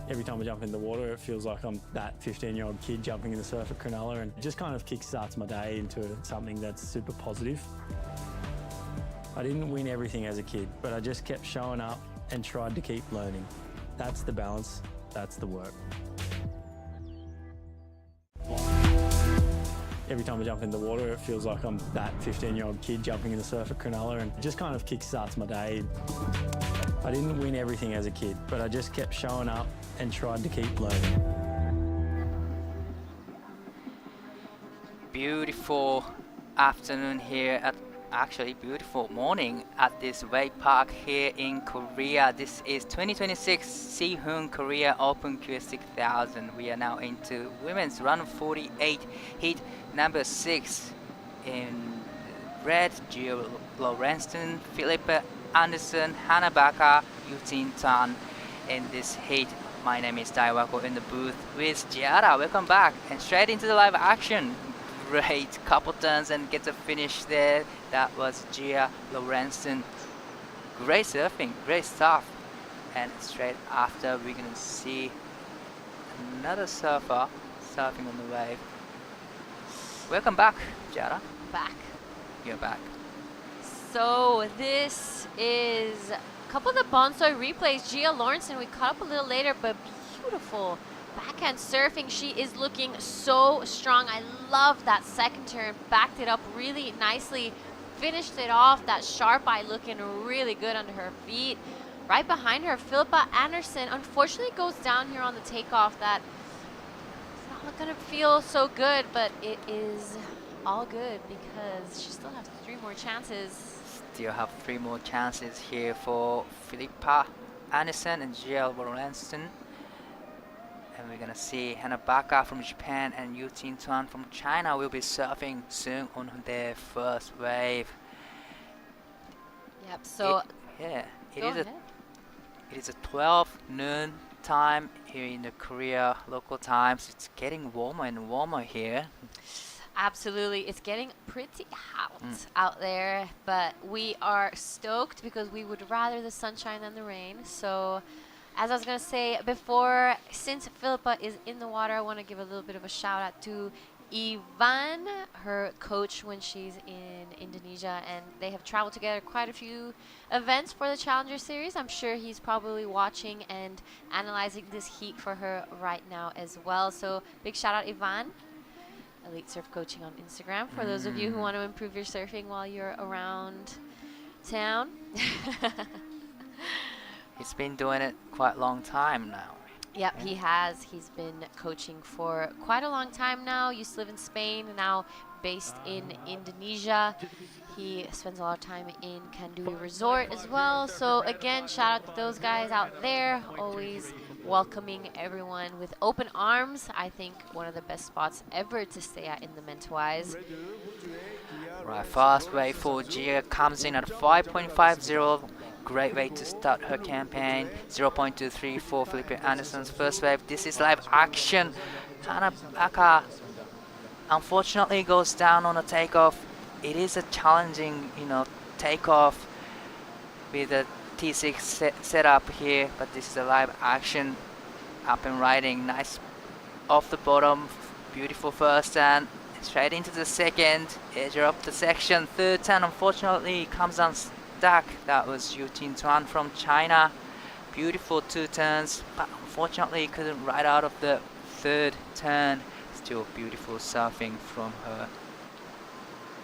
Every time I jump in the water, it feels like I'm that 15-year-old kid jumping in the surf at Cronulla, and it just kind of kickstarts my day into something that's super positive. I didn't win everything as a kid, but I just kept showing up and tried to keep learning. That's the balance, that's the work. Every time I jump in the water, it feels like I'm that 15-year-old kid jumping in the surf at Cronulla, and it just kind of kickstarts my day. I didn't win everything as a kid, but I just kept showing up and tried to keep learning. Beautiful afternoon here at, actually beautiful morning at this wave park here in Korea. This is 2026 Siheung Korea Open QS 6000. We are now into women's run 48 heat number 6. In red, Gio Lorenzen, Philippa Anderson, Hannah Baca, Yutin Tan in this heat. My name is Daiwako in the booth with Giada. Welcome back and straight into the live action. Great couple turns and gets a finish there. That was Gia Lorenzen. Great surfing, great stuff. And straight after, we're gonna see another surfer surfing on the wave. Welcome back, Giada. Back. You're back. So this is a couple of the Bonsai replays. Gia Lawrence, we caught up a little later, but beautiful backhand surfing. She is looking so strong. I love that second turn. Backed it up really nicely. Finished it off. That sharp eye looking really good under her feet. Right behind her, Philippa Anderson unfortunately goes down here on the takeoff. That it's not going to feel so good, but it is all good because she still has 3 more chances. Still have 3 more chances here for Philippa Anderson and Gia Lorenzen. And And we're going to see Hanabaka from Japan and Yu Tin-tuan from China will be surfing soon on their first wave. Yep. So It go ahead. is a 12 noon time here in the Korea local times. It's getting warmer and warmer here. Absolutely. It's getting pretty hot out there, but we are stoked because we would rather the sunshine than the rain. So, as I was going to say before, since Philippa is in the water, I want to give a little bit of a shout out to Ivan, her coach when she's in Indonesia, and they have traveled together quite a few events for the Challenger Series. I'm sure he's probably watching and analyzing this heat for her right now as well. So, big shout out, Ivan. Elite Surf Coaching on Instagram for those of you who want to improve your surfing while you're around town. He's been doing it quite a long time now. Yep, he has. He's been coaching for quite a long time now. Used to live in Spain, now based in Indonesia. He spends a lot of time in Kandui Resort as well. So again, shout out to those guys out there. Always welcoming everyone with open arms. I think one of the best spots ever to stay at in the Mentawais. Right, fast wave for Gia comes in at 5.50. Great way to start her campaign. 0.23 for Felipe Anderson's first wave. This is live action. Hanabaka unfortunately goes down on a takeoff. It is a challenging, takeoff with a T6 setup here, but this is a live action, up and riding, nice off the bottom, beautiful first turn, straight into the second, edge up the section, third turn unfortunately comes unstuck. That was Yu Tin-tuan from China, beautiful two turns, but unfortunately couldn't ride out of the third turn. Still beautiful surfing from her.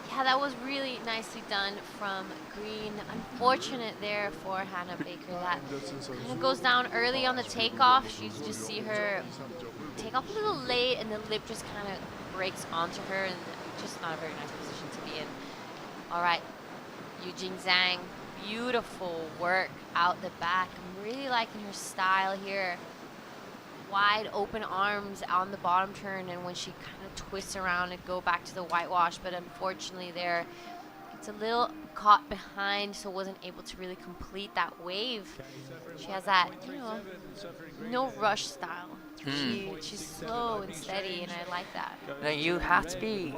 Yeah, that was really nicely done from Green. Unfortunate there for Hannah Baker. That kind of goes down early on the takeoff. You just see her take off a little late, and the lip just kind of breaks onto her, and just not a very nice position to be in. All right, Eugene Zhang, beautiful work out the back. I'm really liking her style here. Wide open arms on the bottom turn, and when she kind of twists around and go back to the whitewash, but unfortunately there it's a little caught behind, so wasn't able to really complete that wave. She has that, no rush style. She's slow and steady, and I like that. Now you have to be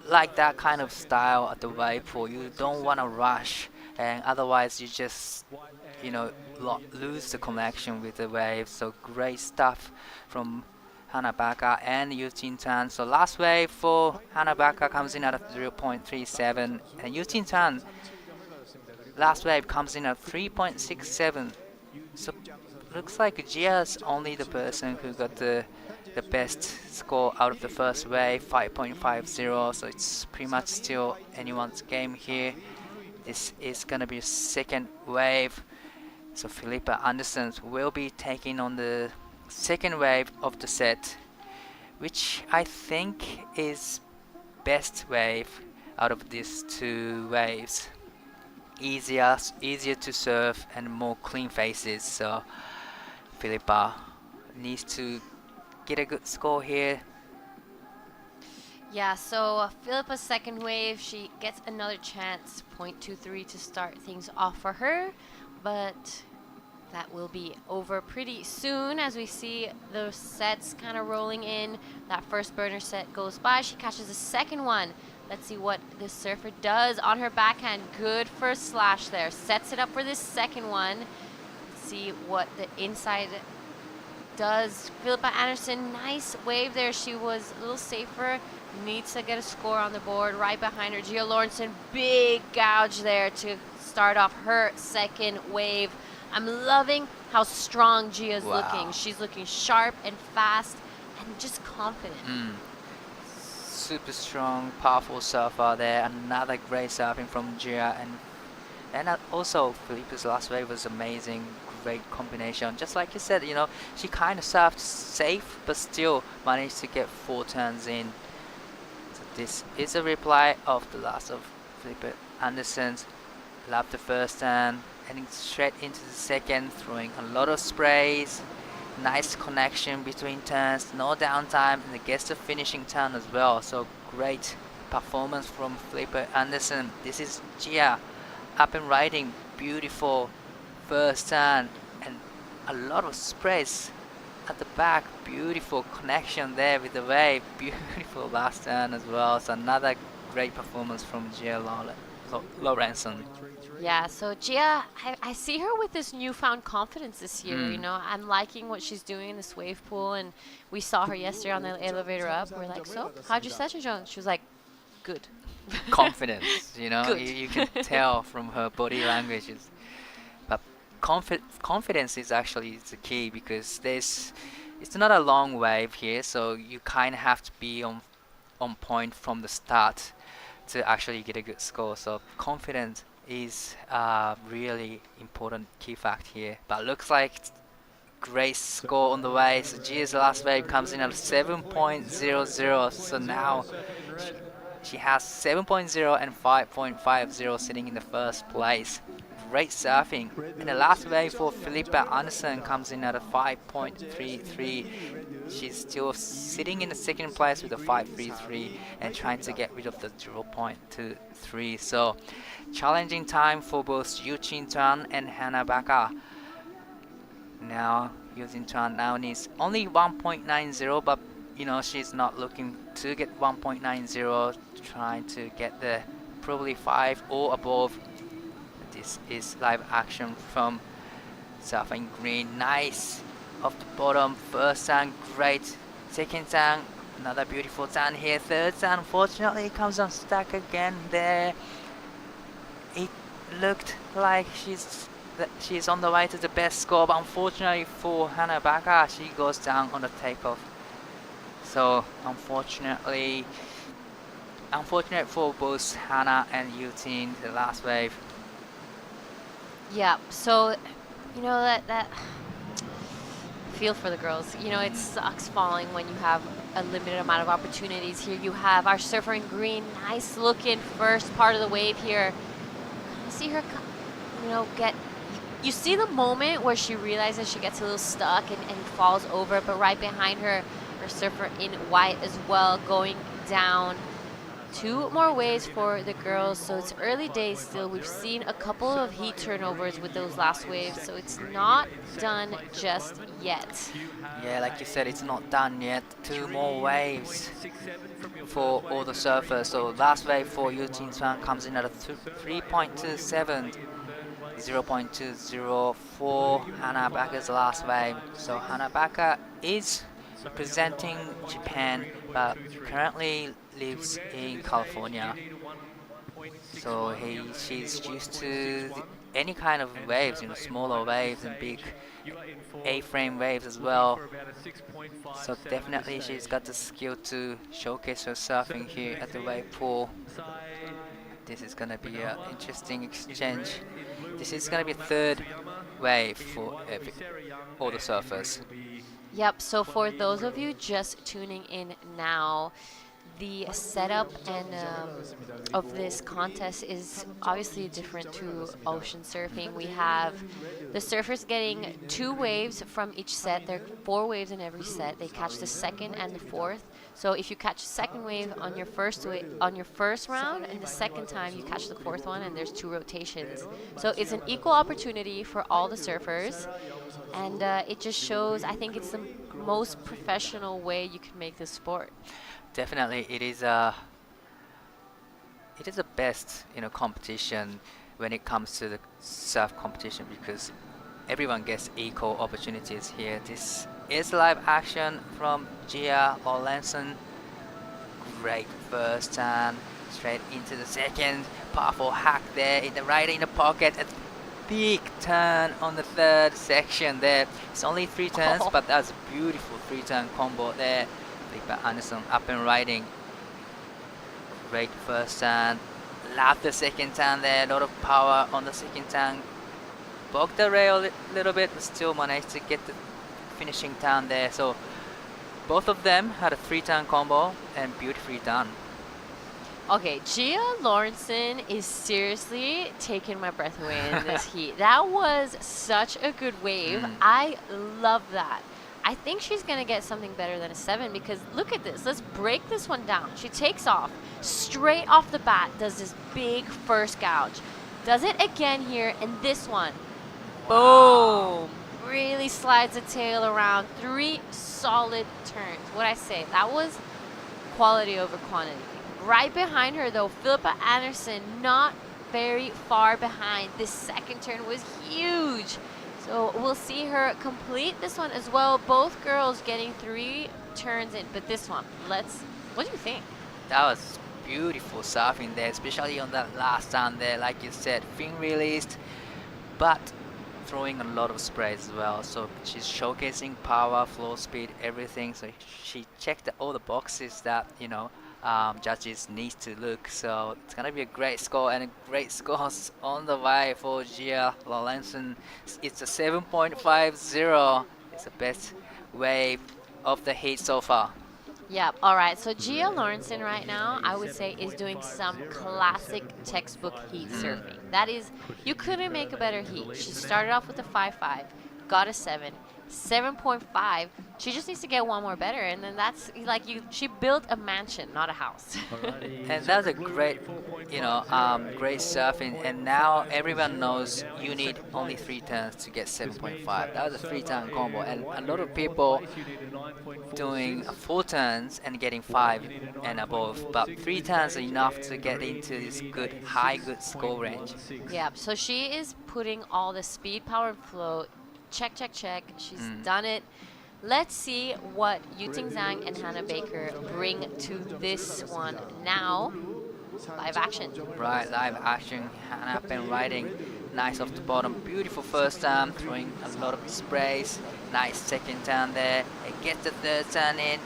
like that kind of style at the wave pool. You don't want to rush, and otherwise you just lose the connection with the wave. So great stuff from Hanabaka and Yu Tin-tuan. So last wave for Hanabaka comes in at 0.37, and Yu Tin-tuan last wave comes in at 3.67. So looks like Gia's only the person who got the best score out of the first wave, 5.50. So it's pretty much still anyone's game here. This is gonna be a second wave. So Philippa Anderson will be taking on the second wave of the set, which I think is best wave out of these two waves. Easier to surf and more clean faces. So Philippa needs to get a good score here. Yeah, so Philippa's second wave, she gets another chance, 0.23 to start things off for her, but that will be over pretty soon as we see the sets kind of rolling in. That first burner set goes by. She catches the second one. Let's see what the surfer does on her backhand. Good first slash there. Sets it up for this second one. See what the inside does. Philippa Anderson, nice wave there. She was a little safer. Needs to get a score on the board. Right behind her, Gia Lawrenson. Big gouge there to start off her second wave. I'm loving how strong Gia's looking. She's looking sharp and fast and just confident. Super strong, powerful surfer there. Another great surfing from Gia, and also Philippa's last wave was amazing. Great combination. Just like you said, she kind of surfed safe, but still managed to get 4 turns in. So this is a replay of the last of Philippa Anderson's. Love the first turn, heading straight into the second, throwing a lot of sprays. nice connection between turns, no downtime, and gets the finishing turn as well. So great performance from Felipe Anderson. This is Gia up and riding, beautiful first turn and a lot of space at the back, beautiful connection there with the wave, beautiful last turn as well. So another great performance from Gia Lorenzen. Yeah, so Gia, I see her with this newfound confidence this year. You know, I'm liking what she's doing in this wave pool, and we saw her yesterday on the elevator up. We're like, so how'd your session go? She was like, good. Confidence, you know, Good. you can tell from her body language. But confidence is actually the key, because it's not a long wave here, so you kind of have to be on point from the start to actually get a good score. So confidence is a really important key fact here. But looks like great score on the way. So Gia's last wave comes in at 7.00. So now she has 7.0 and 5.50 sitting in the first place. Great surfing. And the last wave for Felipe Anderson comes in at a 5.33. She's still sitting in the second place with a 5.33 and trying to get rid of the 0.23. So challenging time for both Yu Jin-tuan and Hannah Baka. Now Yu Jin-tuan now needs only 1.90, but you know, she's not looking to get 1.90, trying to get the probably 5 or above. This is live action from Surfing Green. Nice off the bottom. First turn, great. Second turn, another beautiful turn here. Third turn, unfortunately, comes unstuck again there. It looked like she's on the way to the best score, but unfortunately for Hannah Baka, she goes down on the takeoff. So unfortunate for both Hannah and Yutin, the last wave. Yeah, so, you know, that feel for the girls. You know, it sucks falling when you have a limited amount of opportunities. Here you have our surfer in green, nice looking first part of the wave here. You see her, you know, you see the moment where she realizes she gets a little stuck and falls over, but right behind her, her surfer in white as well, going down. 2 more waves for the girls, so it's early days still. We've seen a couple of heat turnovers with those last waves, so it's not done just yet. Yeah, like you said, it's not done yet. 2 more waves for all the surfers. So last wave for Yu Jin-tuan comes in at a 3.27, 0.20 for Hannah Baka's last wave. So Hannah Baka is representing Japan, but currently lives in California. So she's used to any kind of waves, you know, smaller waves and big A-frame waves as well. So definitely she's got the skill to showcase her surfing here at the wave pool. This is gonna be an interesting exchange. This is gonna be a 3rd wave for all the surfers. Yep, so for those of you just tuning in now, the setup and of this contest is obviously different to ocean surfing. We have the surfers getting 2 waves from each set. There are 4 waves in every set. They catch the 2nd and the 4th. So if you catch the 2nd wave on your first round, and the second time you catch the 4th one, and there's 2 rotations. So it's an equal opportunity for all the surfers, and it just shows, I think it's the most professional way you can make this sport. Definitely, it is the best, you know, competition when it comes to the surf competition, because everyone gets equal opportunities here. This is live action from Gia Lorenzen. Great first turn, straight into the second. Powerful hack there right in the pocket. A big turn on the 3rd section there. It's only 3 turns, but that's a beautiful 3-turn combo there. Felipe Anderson up and riding. Great first turn. Love the second turn there. A lot of power on the second turn. Bogged the rail a little bit, but still managed to get the finishing turn there. So both of them had a 3-turn combo and beautifully done. Okay, Gia Lorenzen is seriously taking my breath away in this heat. That was such a good wave. I love that. I think she's going to get something better than a 7 because look at this. Let's break this one down. She takes off, straight off the bat, does this big first gouge. Does it again here, and this one. Boom! Really slides the tail around. 3 solid turns. What'd I say? That was quality over quantity. Right behind her, though, Philippa Anderson, not very far behind. This second turn was huge. So we'll see her complete this one as well. Both girls getting 3 turns in, but this one, what do you think? That was beautiful surfing there, especially on that last turn there. Like you said, fin released, but throwing a lot of spray as well. So she's showcasing power, flow speed, everything. So she checked all the boxes that, judges need to look. So it's gonna be a great score, and a great scores on the way for Gia Lorenzen. It's a 7.50. It's the best wave of the heat so far. Yeah, all right. So Gia Lorenzen right now, I would say, is doing some classic textbook heat surfing. That is, you couldn't make a better heat. She started off with a 5.5, got a 7. 7.5. She just needs to get one more better, and then that's like she built a mansion, not a house. And that's a great, great surfing. And now everyone knows you need only 3 turns to get 7.5. That was a 3-turn combo, and a lot of people doing 4 turns and getting 5 and above. But 3 turns are enough to get into this good score range. Yeah. So she is putting all the speed, power, and flow. Check, check, check. She's done it. Let's see what Yuting Zhang and Hannah Baker bring to this one now. Live action. Right, live action. Hannah been riding nice off the bottom. Beautiful first turn, throwing a lot of sprays. Nice second turn there. It gets the third turn in.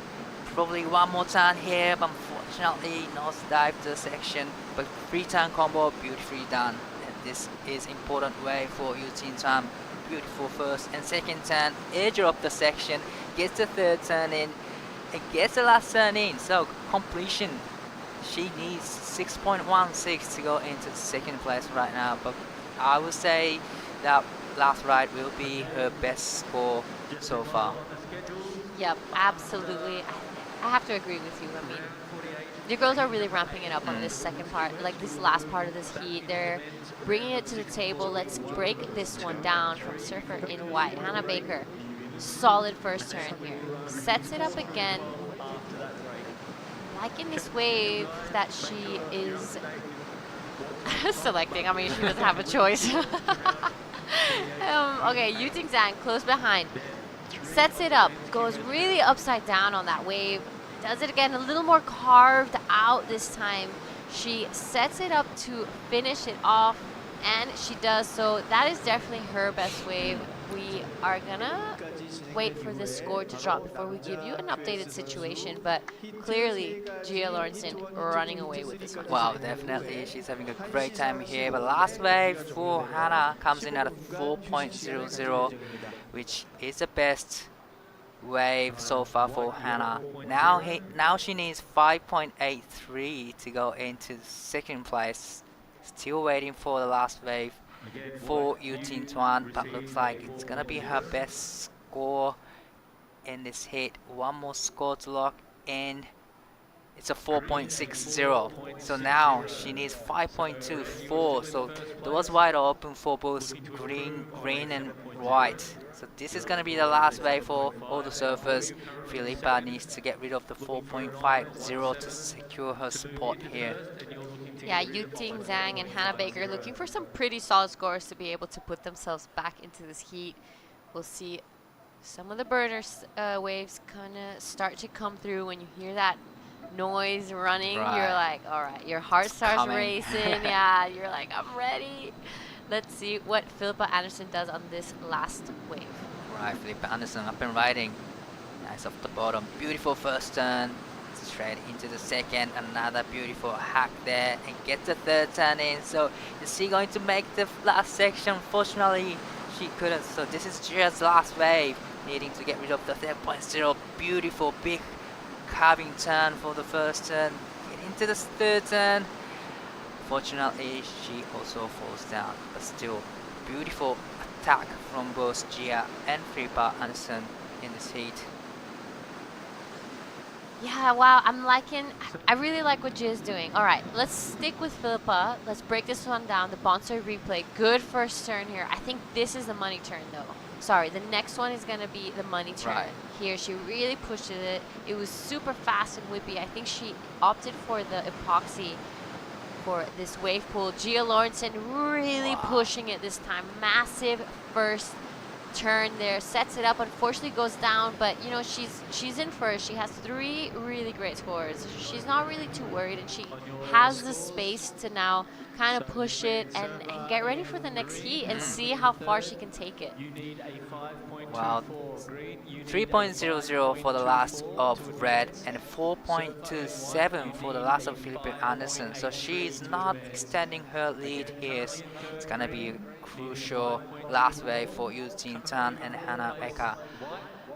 Probably one more turn here, but unfortunately nose dive to the section. But 3-turn combo, beautifully done. And this is important way for Yuting Zhang. Beautiful first and second turn, edge of the section, gets the third turn in, and gets the last turn in. So completion, she needs 6.16 to go into second place right now. But I would say that last ride will be her best score so far. Yep, absolutely. I have to agree with you. I mean, the girls are really ramping it up on this second part, like this last part of this heat. They're bringing it to the table. Let's break this one down from surfer in white. Hannah Baker, solid first turn here. Sets it up again. Like in this wave that she is selecting. I mean, she doesn't have a choice. Okay, Yuting Zhang, close behind. Sets it up, goes really upside down on that wave. Does it again, a little more carved out this time. She sets it up to finish it off, and she does so. That is definitely her best wave. We are gonna wait for this score to drop before we give you an updated situation, but clearly Gia Lorenzen running away with this one. Wow, definitely she's having a great time here. But last wave for Hannah comes in at a 4.00, which is the best wave so far for Hannah. Now she needs 5.83 to go into second place. Still waiting for the last wave for Yuting Zhang, but looks like it's gonna be her best score in this hit. One more score to lock in. It's a 4.60. So now she needs 5.24. So doors wide open for both green and white. So this is gonna be the last wave for all the surfers. Philippa needs to get rid of the 4.50 to secure her spot here. Yeah, Yuting Zhang and Hannah Baker looking for some pretty solid scores to be able to put themselves back into this heat. We'll see some of the burner waves kind of start to come through. When you hear that noise running, you're like, all right, your heart starts racing. Yeah, you're like, I'm ready. Let's see what Philippa Anderson does on this last wave. Right, Philippa Anderson up and riding. Nice off the bottom. Beautiful first turn. Straight into the second. Another beautiful hack there. And gets the third turn in. So is she going to make the last section? Unfortunately, she couldn't. So this is Gia's last wave. Needing to get rid of the 3.0. Beautiful big carving turn for the first turn. Get into the third turn. Fortunately, she also falls down, but still, beautiful attack from both Gia and Philippa Anderson. in this heat. Yeah, wow, I really like what Jia's doing. All right, let's stick with Philippa. Let's break this one down. The bonsai replay, good first turn here. I think this is the money turn though. Sorry, the next one is gonna be the money turn. Right. Here, she really pushed it. It was super fast and whippy. I think she opted for the epoxy for this wave pool. Jia Lawrenson really pushing it this time. Massive first turn there, sets it up, unfortunately goes down, but you know, she's in first. She has 3 really great scores. She's not really too worried, and she has the space to now kind of push it and get ready for the next heat and see how far she can take it. Wow, 3.00 for the last of Red and 4.27 for the last of Philippe Anderson. So she's not extending her lead here. It's gonna be a crucial last wave for Yu Jin-tan and Hannah Baker.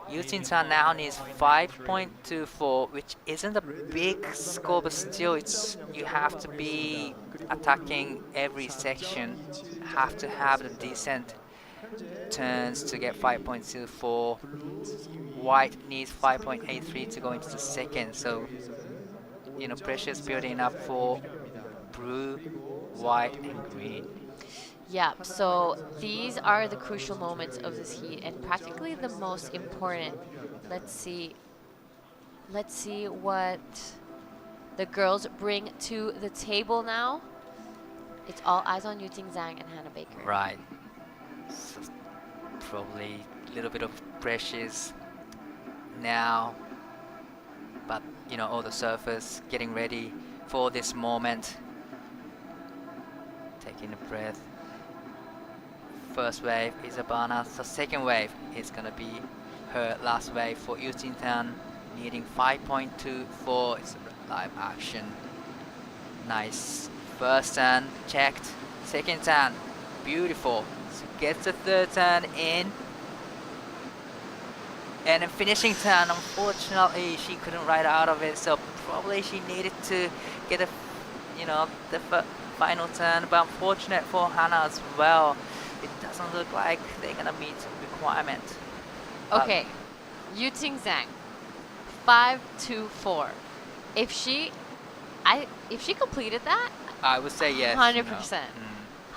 Yu Jin-tan now needs 5.24, which isn't a big score, but still you have to be attacking every section, have to have the decent turns to get 5.24. White needs 5.83 to go into the second, so you know, pressure's building up for blue, white and green. Yeah, so these are the crucial moments of this heat and practically the most important. Let's see what the girls bring to the table now. It's all eyes on Yuting Zhang and Hannah Baker. Right. So probably a little bit of pressures now, but you know, all the surfers getting ready for this moment. Taking a breath. First wave is Abana, so second wave is gonna be her last wave for Yu Jin-tan, needing 5.24. It's a live action. Nice. First turn checked, second turn beautiful. So gets the third turn in, and then finishing turn. Unfortunately, she couldn't ride out of it, so probably she needed to get a, you know, the final turn. But unfortunate for Hannah as well. It doesn't look like they're gonna meet requirement. Okay, Yuting Zhang, 5.24. If she completed that, I would say yes. 100%.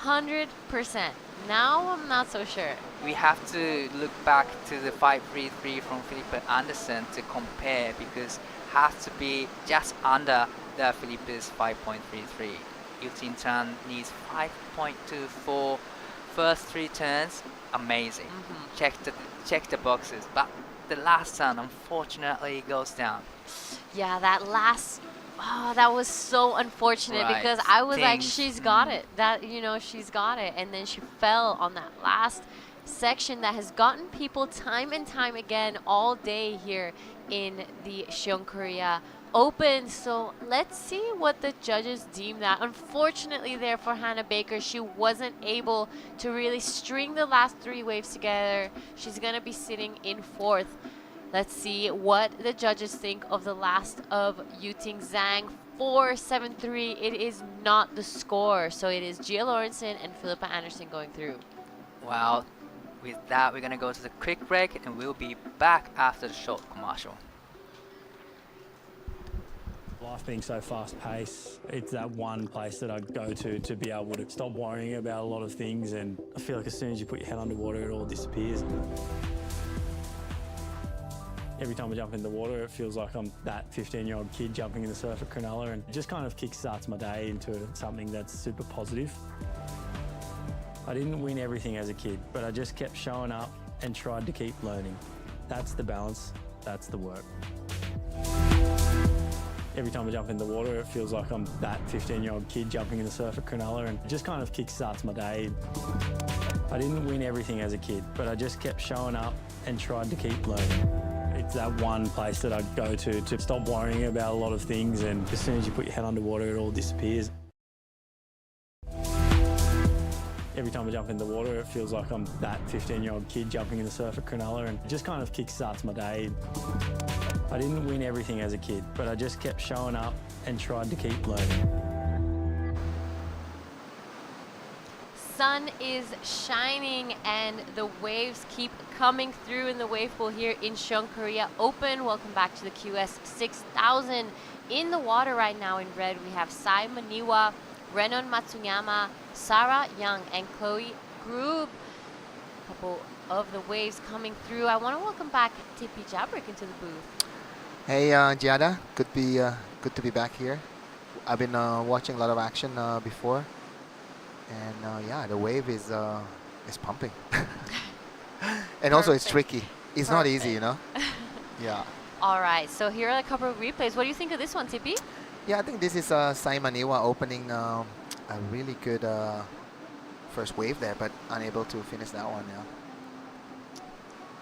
100%. Now I'm not so sure. We have to look back to the 5.33 from Philippe Anderson to compare, because has to be just under the Philippe's 5.33. Yu Jin-tan needs 5.24. First 3 turns, amazing. Check the boxes, but the last turn unfortunately goes down. Yeah, that last, that was so unfortunate, Right. because I was like, Things- she's got it. That, you know, she's got it, and then she fell on that last section that has gotten people time and time again all day here in the Siheung Korea Open. So let's see what the judges deem that. Unfortunately there for Hannah Baker, she wasn't able to really string the last 3 waves together. She's gonna be sitting in 4th. Let's see what the judges think of the last of Yuting Zhang. 4.73. It is not the score, so it is Jia Lawrenson and Philippa Anderson going through. Well, with that, we're gonna go to the quick break, and we'll be back after the short commercial. Life being so fast paced, it's that one place that I go to be able to stop worrying about a lot of things, and I feel like as soon as you put your head underwater, it all disappears. Every time I jump in the water, it feels like I'm that 15-year-old kid jumping in the surf at Cronulla, and it just kind of kickstarts my day into something that's super positive. I didn't win everything as a kid, but I just kept showing up and tried to keep learning. That's the balance, that's the work. Every time I jump in the water, it feels like I'm that 15-year-old kid jumping in the surf at Cronulla, and it just kind of kickstarts my day. I didn't win everything as a kid, but I just kept showing up and tried to keep learning. It's that one place that I go to stop worrying about a lot of things, and as soon as you put your head underwater, it all disappears. Every time I jump in the water, it feels like I'm that 15-year-old kid jumping in the surf at Cronulla, and it just kind of kickstarts my day. I didn't win everything as a kid, but I just kept showing up and tried to keep learning. sun is shining and the waves keep coming through in the wave pool here in Siheung Korea Open. Welcome back to the QS 6000. In the water right now in red, we have Sai Maniwa, Renon Matsuyama, Sarah Young, and Chloe Grube. A couple of the waves coming through. I want to welcome back Tippy Jabrick into the booth. Hey, Giada, good to be back here. I've been watching a lot of action before, and yeah, the wave is pumping, and also it's tricky. It's not easy, you know. Yeah. All right, so here are a couple of replays. What do you think of this one, Tippy? Yeah, I think this is Sai Maniwa opening a really good first wave there, but unable to finish that one. Yeah.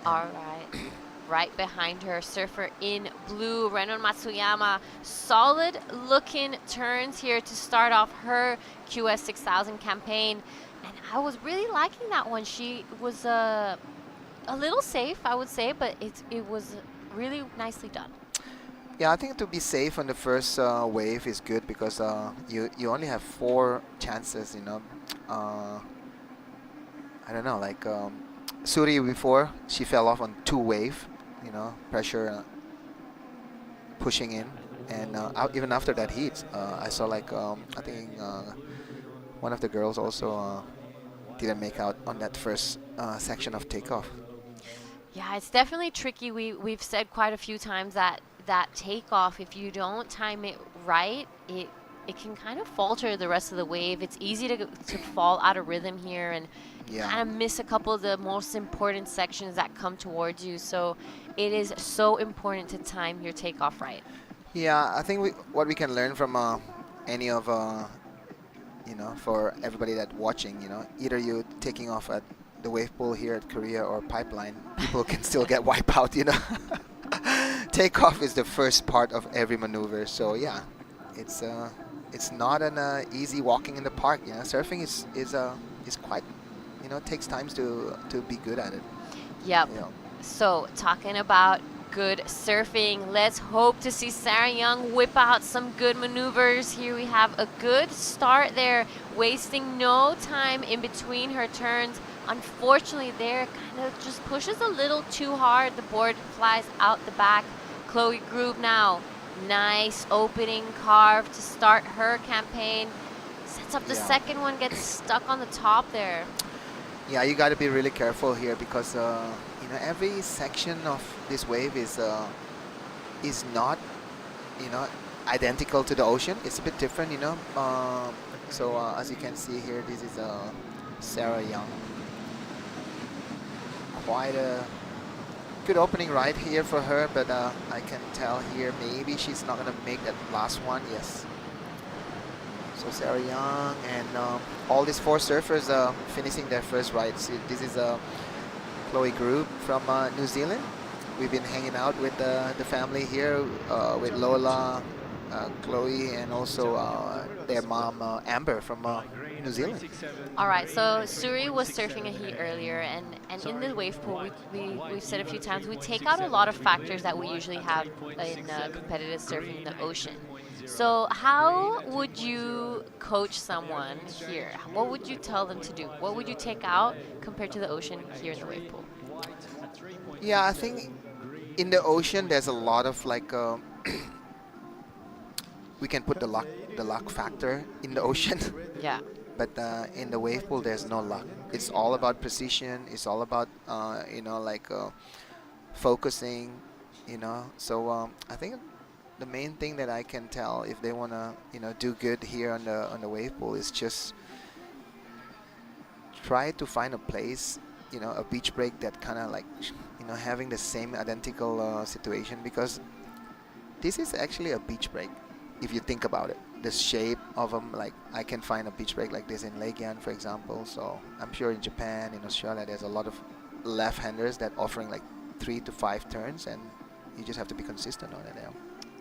All right. Right behind her, surfer in blue, Renon Matsuyama. Solid looking turns here to start off her QS 6000 campaign. And I was really liking that one. She was a little safe, I would say, but it was really nicely done. Yeah, I think to be safe on the first wave is good because you only have 4 chances, you know. I don't know, like Suri before, she fell off on 2 wave. You know, pressure pushing in, and even after that heat, I saw like I think one of the girls also didn't make out on that first section of takeoff. Yeah, it's definitely tricky. We've said quite a few times that takeoff, if you don't time it right, it can kind of falter the rest of the wave. It's easy to fall out of rhythm here and kind of miss a couple of the most important sections that come towards you. So it is so important to time your takeoff right. Yeah, I think what we can learn from any of, you know, for everybody that watching, you know, either you taking off at the wave pool here at Korea or Pipeline, people can still get wiped out, you know. Takeoff is the first part of every maneuver. So yeah, it's not an easy walking in the park. You know, surfing is quite, you know, takes time to be good at it. Yep. You know. So talking about good surfing, let's hope to see Sarah Young whip out some good maneuvers. Here we have a good start there, wasting no time in between her turns. Unfortunately, there kind of just pushes a little too hard. The board flies out the back. Chloe Grube now. Nice opening carve to start her campaign. Sets up the second one, gets stuck on the top there. Yeah, you got to be really careful here because you know, every section of this wave is not, you know, identical to the ocean. It's a bit different, you know. So as you can see here, this is Sarah Young. Quite a good opening right here for her, but I can tell here maybe she's not gonna make that last one. Yes. So Sarah Young and all these 4 surfers finishing their first ride. See, this is Chloe Grube from New Zealand. We've been hanging out with the family here with Lola, Chloe, and also their mom Amber from New Zealand. All right, so Suri was surfing a heat earlier, and in the wave pool, we've said a few times, we take out a lot of factors that we usually have in competitive surfing in the ocean. So how would you coach someone here? What would you tell them to do? What would you take out compared to the ocean here in the wave pool? Yeah, I think in the ocean there's a lot of like we can put the luck factor in the ocean. Yeah. But in the wave pool there's no luck. It's all about precision. It's all about you know, like focusing, you know. So I think the main thing that I can tell if they want to, you know, do good here on the wave pool is just try to find a place, you know, a beach break that kind of like, you know, having the same identical situation, because this is actually a beach break if you think about it. The shape of them, like I can find a beach break like this in Legian, for example. So I'm sure in Japan, in Australia, there's a lot of left-handers that offering like 3 to 5 turns, and you just have to be consistent on it. Yeah.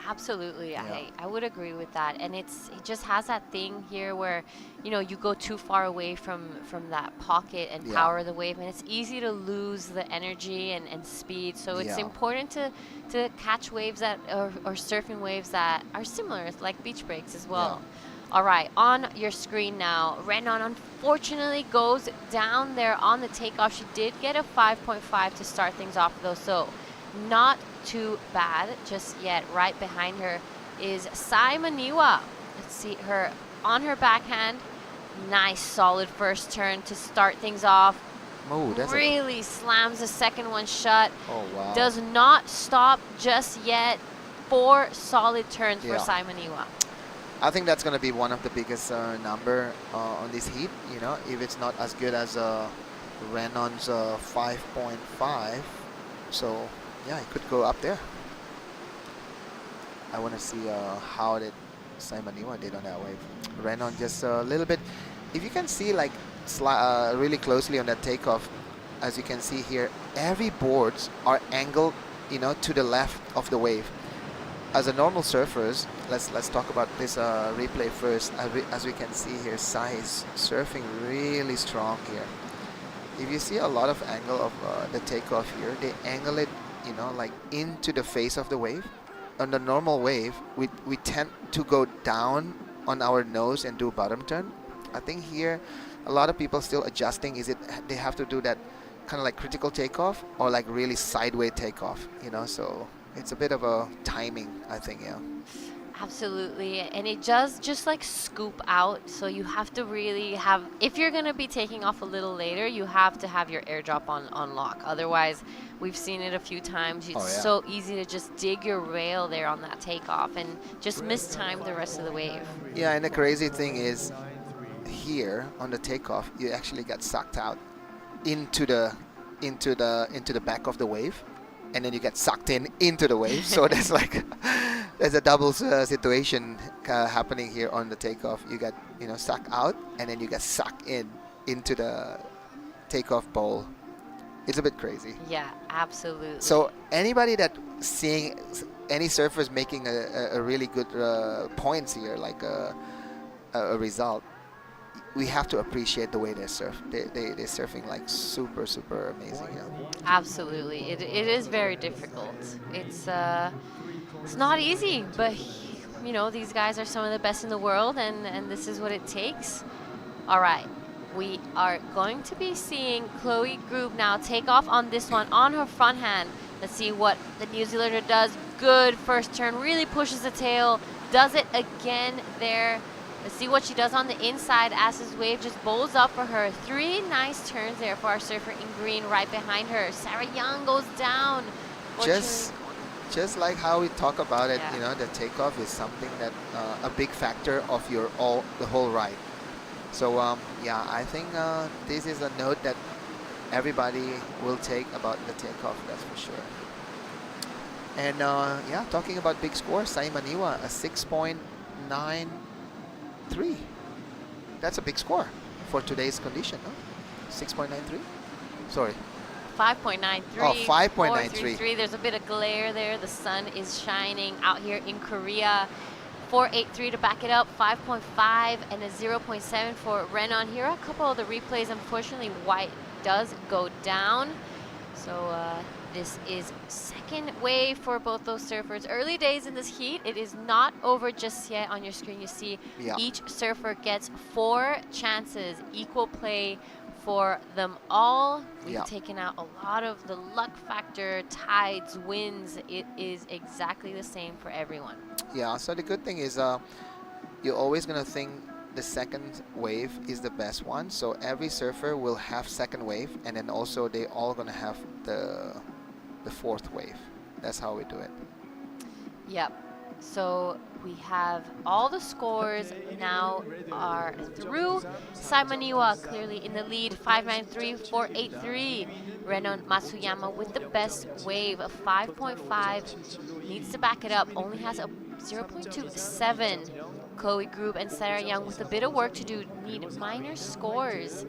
Absolutely, yeah. I would agree with that. And it just has that thing here where, you know, you go too far away from that pocket and power the wave, and it's easy to lose the energy and speed. So it's important to catch waves that or surfing waves that are similar, like beach breaks as well. All right, on your screen now, Renan unfortunately goes down there on the takeoff. She did get a 5.5 to start things off though, so not too bad just yet. Right behind her is Saimaniwa. Let's see her on her backhand. Nice solid first turn to start things off. Oh, that's Really slams the second one shut. Oh, wow. Does not stop just yet. 4 solid turns for Yeah. Saimaniwa. I think that's going to be one of the biggest number on this heat, you know, if it's not as good as Renon's 5.5. So, yeah, it could go up there. I want to see how did Saimaniwa did on that wave. Renon just a little bit. If you can see like really closely on that takeoff, as you can see here, every boards are angled, you know, to the left of the wave. As a normal surfers, let's talk about this replay first. As we can see here, Sai is surfing really strong here. If you see a lot of angle of the takeoff here, they angle it, you know, like into the face of the wave. On the normal wave, we tend to go down on our nose and do bottom turn. I think here, a lot of people still adjusting. Is it they have to do that kind of like critical takeoff or like really sideways takeoff, you know? So it's a bit of a timing, I think, yeah. Absolutely, and it does just like scoop out, so you have to really have, if you're going to be taking off a little later, you have to have your airdrop on lock. Otherwise, we've seen it a few times, it's so easy to just dig your rail there on that takeoff and just mistime the rest of the wave. Yeah, and the crazy thing is here on the takeoff, you actually get sucked out into the back of the wave, and then you get sucked into the wave. So there's like there's a double situation happening here on the takeoff. You get, you know, sucked out, and then you get sucked into the takeoff bowl. It's a bit crazy. Yeah, absolutely. So anybody that seeing any surfers making a really good points here, like a result, we have to appreciate the way they surf. They're surfing like super amazing. Yeah. Absolutely, it is very difficult. It's not easy, but you know, these guys are some of the best in the world, and this is what it takes. All right, we are going to be seeing Chloe Group now take off on this one on her front hand. Let's see what the New Zealander does. Good first turn, really pushes the tail, does it again there. Let's see what she does on the inside as this wave just bowls up for her. 3 nice turns there for our surfer in green right behind her. Sarah Young goes down. Just like how we talk about it, you know, the takeoff is something that a big factor of the whole ride. So yeah, I think this is a note that everybody will take about the takeoff, that's for sure. And yeah, talking about big scores, Saimaniwa a 6.93. That's a big score for today's condition, no? 6.93? Sorry. 5.93. Oh, 5.93. There's a bit of glare there. The sun is shining out here in Korea. 4.83 to back it up. 5.5 and a 0.7 for Renan. Here are a couple of the replays. Unfortunately, white does go down. So this is second wave for both those surfers. Early days in this heat. It is not over just yet. On your screen, you see each surfer gets 4 chances. Equal play for them all. We've taken out a lot of the luck factor, tides, winds. It is exactly the same for everyone. Yeah, so the good thing is you're always going to think the second wave is the best one. So every surfer will have second wave, and then also they all going to have the fourth wave. That's how we do it. Yep. So we have all the scores now are through. Saimaniwa clearly in the lead, 5.93, 4.83. Renan Matsuyama with the best wave of 5.5. Needs to back it up, only has a 0.27. Chloe Group and Sarah Young with a bit of work to do, need minor scores.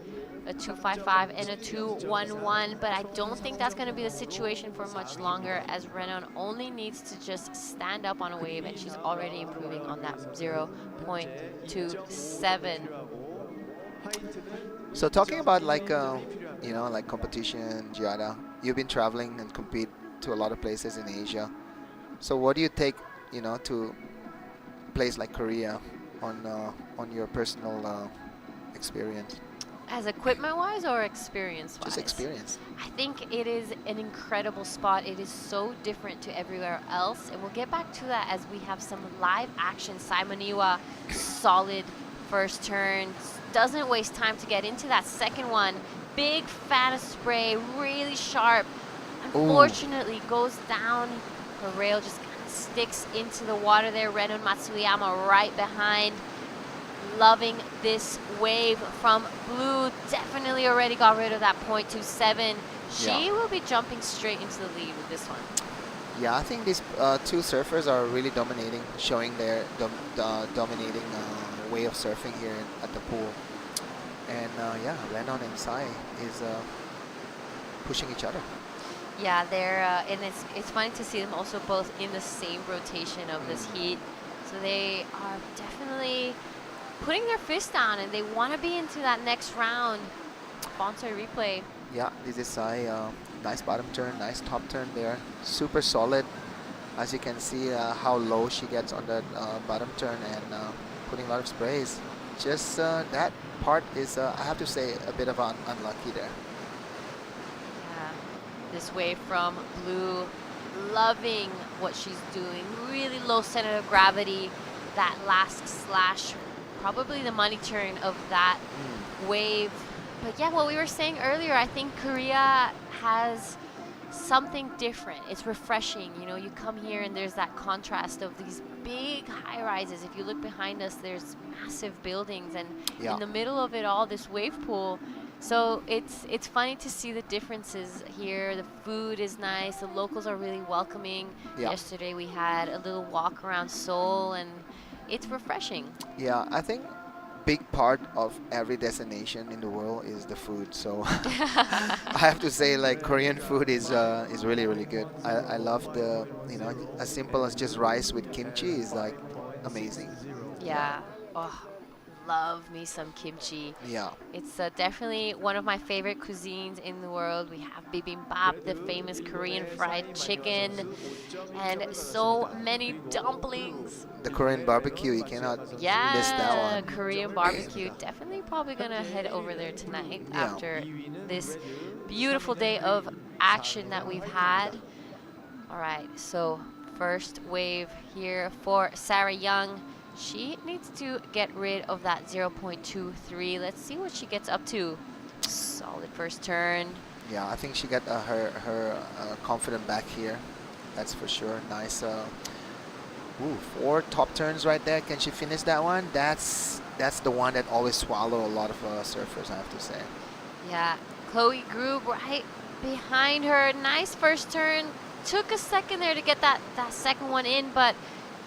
A 2.55 and a 2.11, but I don't think that's going to be the situation for much longer, as Renan only needs to just stand up on a wave, and she's already improving on that 0.27. So talking about like you know, like competition, Giada, you've been traveling and compete to a lot of places in Asia. So what do you take, you know, to a place like Korea? on your personal experience? As equipment-wise or experience-wise? Just experience. I think it is an incredible spot. It is so different to everywhere else. And we'll get back to that as we have some live action. Simoniwa, solid first turn. Doesn't waste time to get into that second one. Big fan of spray, really sharp. Unfortunately, goes down. Her rail just kind of sticks into the water there. Renon Matsuyama right behind. Loving this wave from blue. Definitely already got rid of that .27. She will be jumping straight into the lead with this one. Yeah, I think these two surfers are really dominating, showing their dominating way of surfing here at the pool. And yeah, Renon and Sai is pushing each other. Yeah, they're and it's funny to see them also both in the same rotation of this heat. So they are definitely putting their fist down, and they want to be into that next round. Sponsor replay. Yeah, this is Sai. Nice bottom turn, nice top turn there. Super solid. As you can see how low she gets on that bottom turn and putting a lot of sprays. Just that part is, I have to say, a bit of unlucky there. Yeah, this wave from blue, loving what she's doing. Really low center of gravity. That last slash, probably the money turn of that wave. But yeah, what we were saying earlier, I think Korea has something different. It's refreshing. You know, you come here and there's that contrast of these big high rises. If you look behind us, there's massive buildings, and in the middle of it all, this wave pool. So it's funny to see the differences here. The food is nice. The locals are really welcoming. Yesterday we had a little walk around Seoul, and it's refreshing. Yeah, I think big part of every destination in the world is the food. So I have to say, like, Korean food is really, really good. I love the, you know, as simple as just rice with kimchi is like amazing. Yeah. Oh, love me some kimchi. Yeah. It's definitely one of my favorite cuisines in the world. We have bibimbap, the famous Korean fried chicken, and so many dumplings. The Korean barbecue, you cannot miss that one. Korean barbecue. Definitely probably gonna head over there tonight after this beautiful day of action that we've had. All right, so first wave here for Sarah Young. She needs to get rid of that 0.23. Let's see what she gets up to. Solid first turn. Yeah, I think she got her confidence back here. That's for sure. Nice. 4 top turns right there. Can she finish that one? That's the one that always swallow a lot of surfers, I have to say. Yeah, Chloe Grube right behind her. Nice first turn. Took a second there to get that second one in, but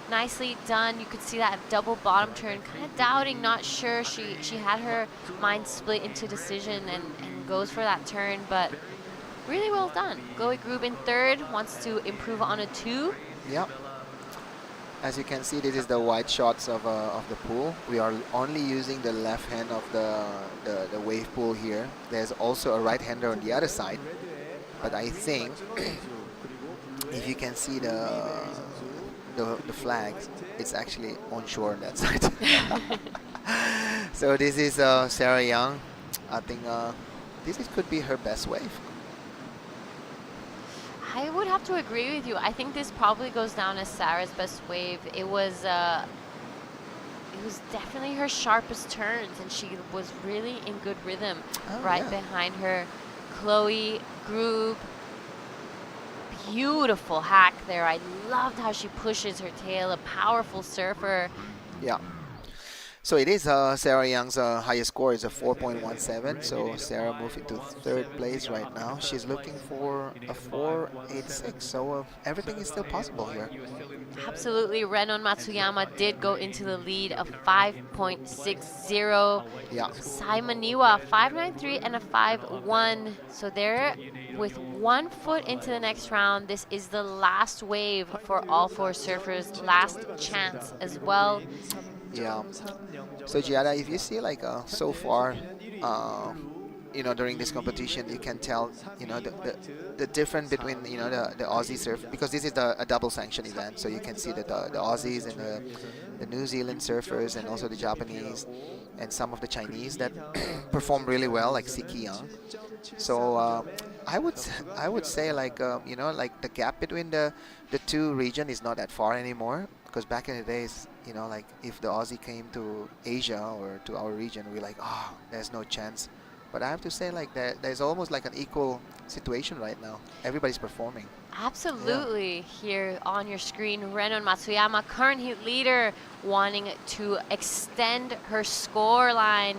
nicely done. You could see that double bottom turn, kind of doubting, not sure. She had her mind split into decision and goes for that turn, but really well done. Chloe Grube in third, wants to improve on a 2. Yep. As you can see, this is the wide shots of the pool. We are only using the left hand of the wave pool here. There's also a right-hander on the other side, but I think if you can see the flags, it's actually onshore on that side. So this is Sarah Young. I think could be her best wave. I would have to agree with you. I think this probably goes down as Sarah's best wave. It was definitely her sharpest turns, and she was really in good rhythm. Behind her, Chloe Grube. Beautiful hack there. I loved how she pushes her tail. A powerful surfer. Yeah. So it is Sarah Young's highest score is a 4.17. So Sarah moved into third place right now. She's looking for a 4.86. So everything is still possible here. Absolutely. Renon Matsuyama did go into the lead of 5.60. Yeah. Simoniwa 5.93 and a 5.1. So they're with 1 foot into the next round. This is the last wave for all 4 surfers. Last chance as well. Yeah. So Giada, if you see like so far during this competition, you can tell, the difference between, the Aussie surf, because this is a double sanctioned event, so you can see that the Aussies and the New Zealand surfers and also the Japanese and some of the Chinese that perform really well, like Siheung. So I would say like like the gap between the two region is not that far anymore, because back in the days, like if the Aussie came to Asia or to our region, we're like, oh, there's no chance. But I have to say, like, there's almost like an equal situation right now. Everybody's performing. Absolutely. Yeah. Here on your screen, Renon Matsuyama, current heat leader, wanting to extend her score line.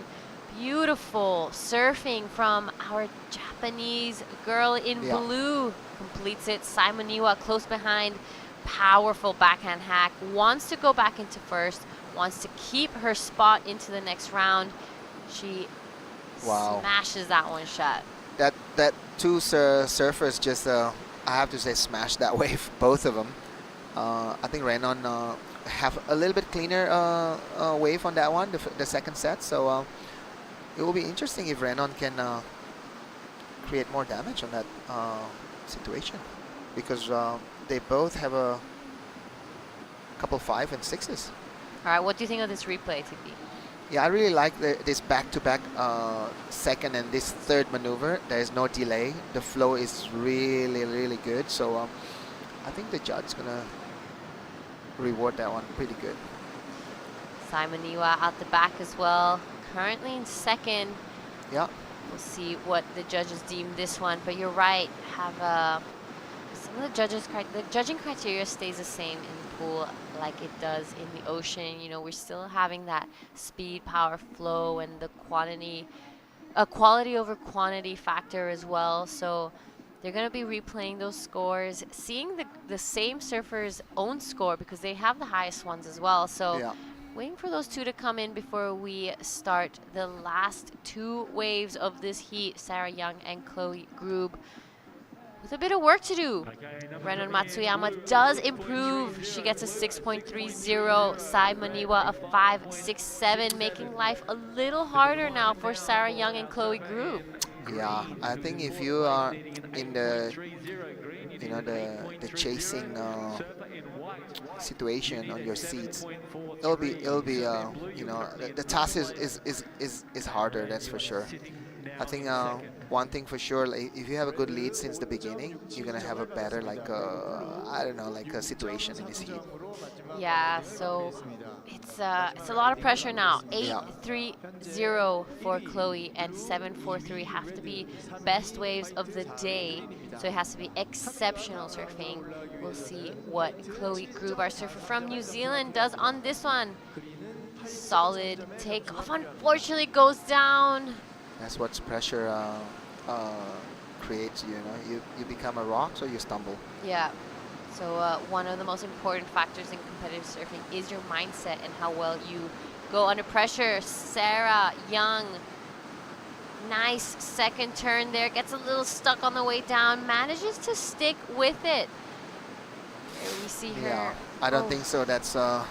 Beautiful surfing from our Japanese girl in blue. Completes it. Simoniwa close behind. Powerful backhand hack. Wants to go back into first. Wants to keep her spot into the next round. She smashes that one shot. That two surfers just, I have to say, smashed that wave, both of them. I think Renon have a little bit cleaner wave on that one, the second set. So it will be interesting if Renon can create more damage on that situation, because they both have a couple 5 and 6s. All right, what do you think of this replay, TP? Yeah, I really like this back-to-back second and this third maneuver. There is no delay. The flow is really, really good. So I think the judge is going to reward that one pretty good. Simoniwa out the back as well. Currently in second. Yeah. We'll see what the judges deem this one. But you're right. Have some of the judging criteria stays the same in the pool like it does in the ocean. We're still having that speed, power, flow, and the quality over quantity factor as well. So they're going to be replaying those scores, seeing the same surfer's own score, because they have the highest ones as well. So waiting for those two to come in before we start the last two waves of this heat. Sarah Young and Chloe Grube with a bit of work to do. Renon Matsuyama does improve. She gets a 6.30. Sai Maniwa a 5.67, making life a little harder now for Sarah Young and Chloe Grube. Yeah, I think if you are in the the chasing situation on your seats, it'll be the task is harder, that's for sure. I think one thing for sure, like, if you have a good lead since the beginning, you're gonna have a better, like, I don't know, like a situation in this heat. Yeah, so it's a lot of pressure now. 8.30 for Chloe and 7.43 have to be best waves of the day, so it has to be exceptional surfing. We'll see what Chloe Grube, our surfer from New Zealand, does on this one. Solid takeoff, unfortunately goes down. That's what pressure creates. You become a rock, so you stumble. Yeah. So one of the most important factors in competitive surfing is your mindset and how well you go under pressure. Sarah Young, nice second turn there. Gets a little stuck on the way down. Manages to stick with it. Here we see her. Yeah, I don't think so. That's the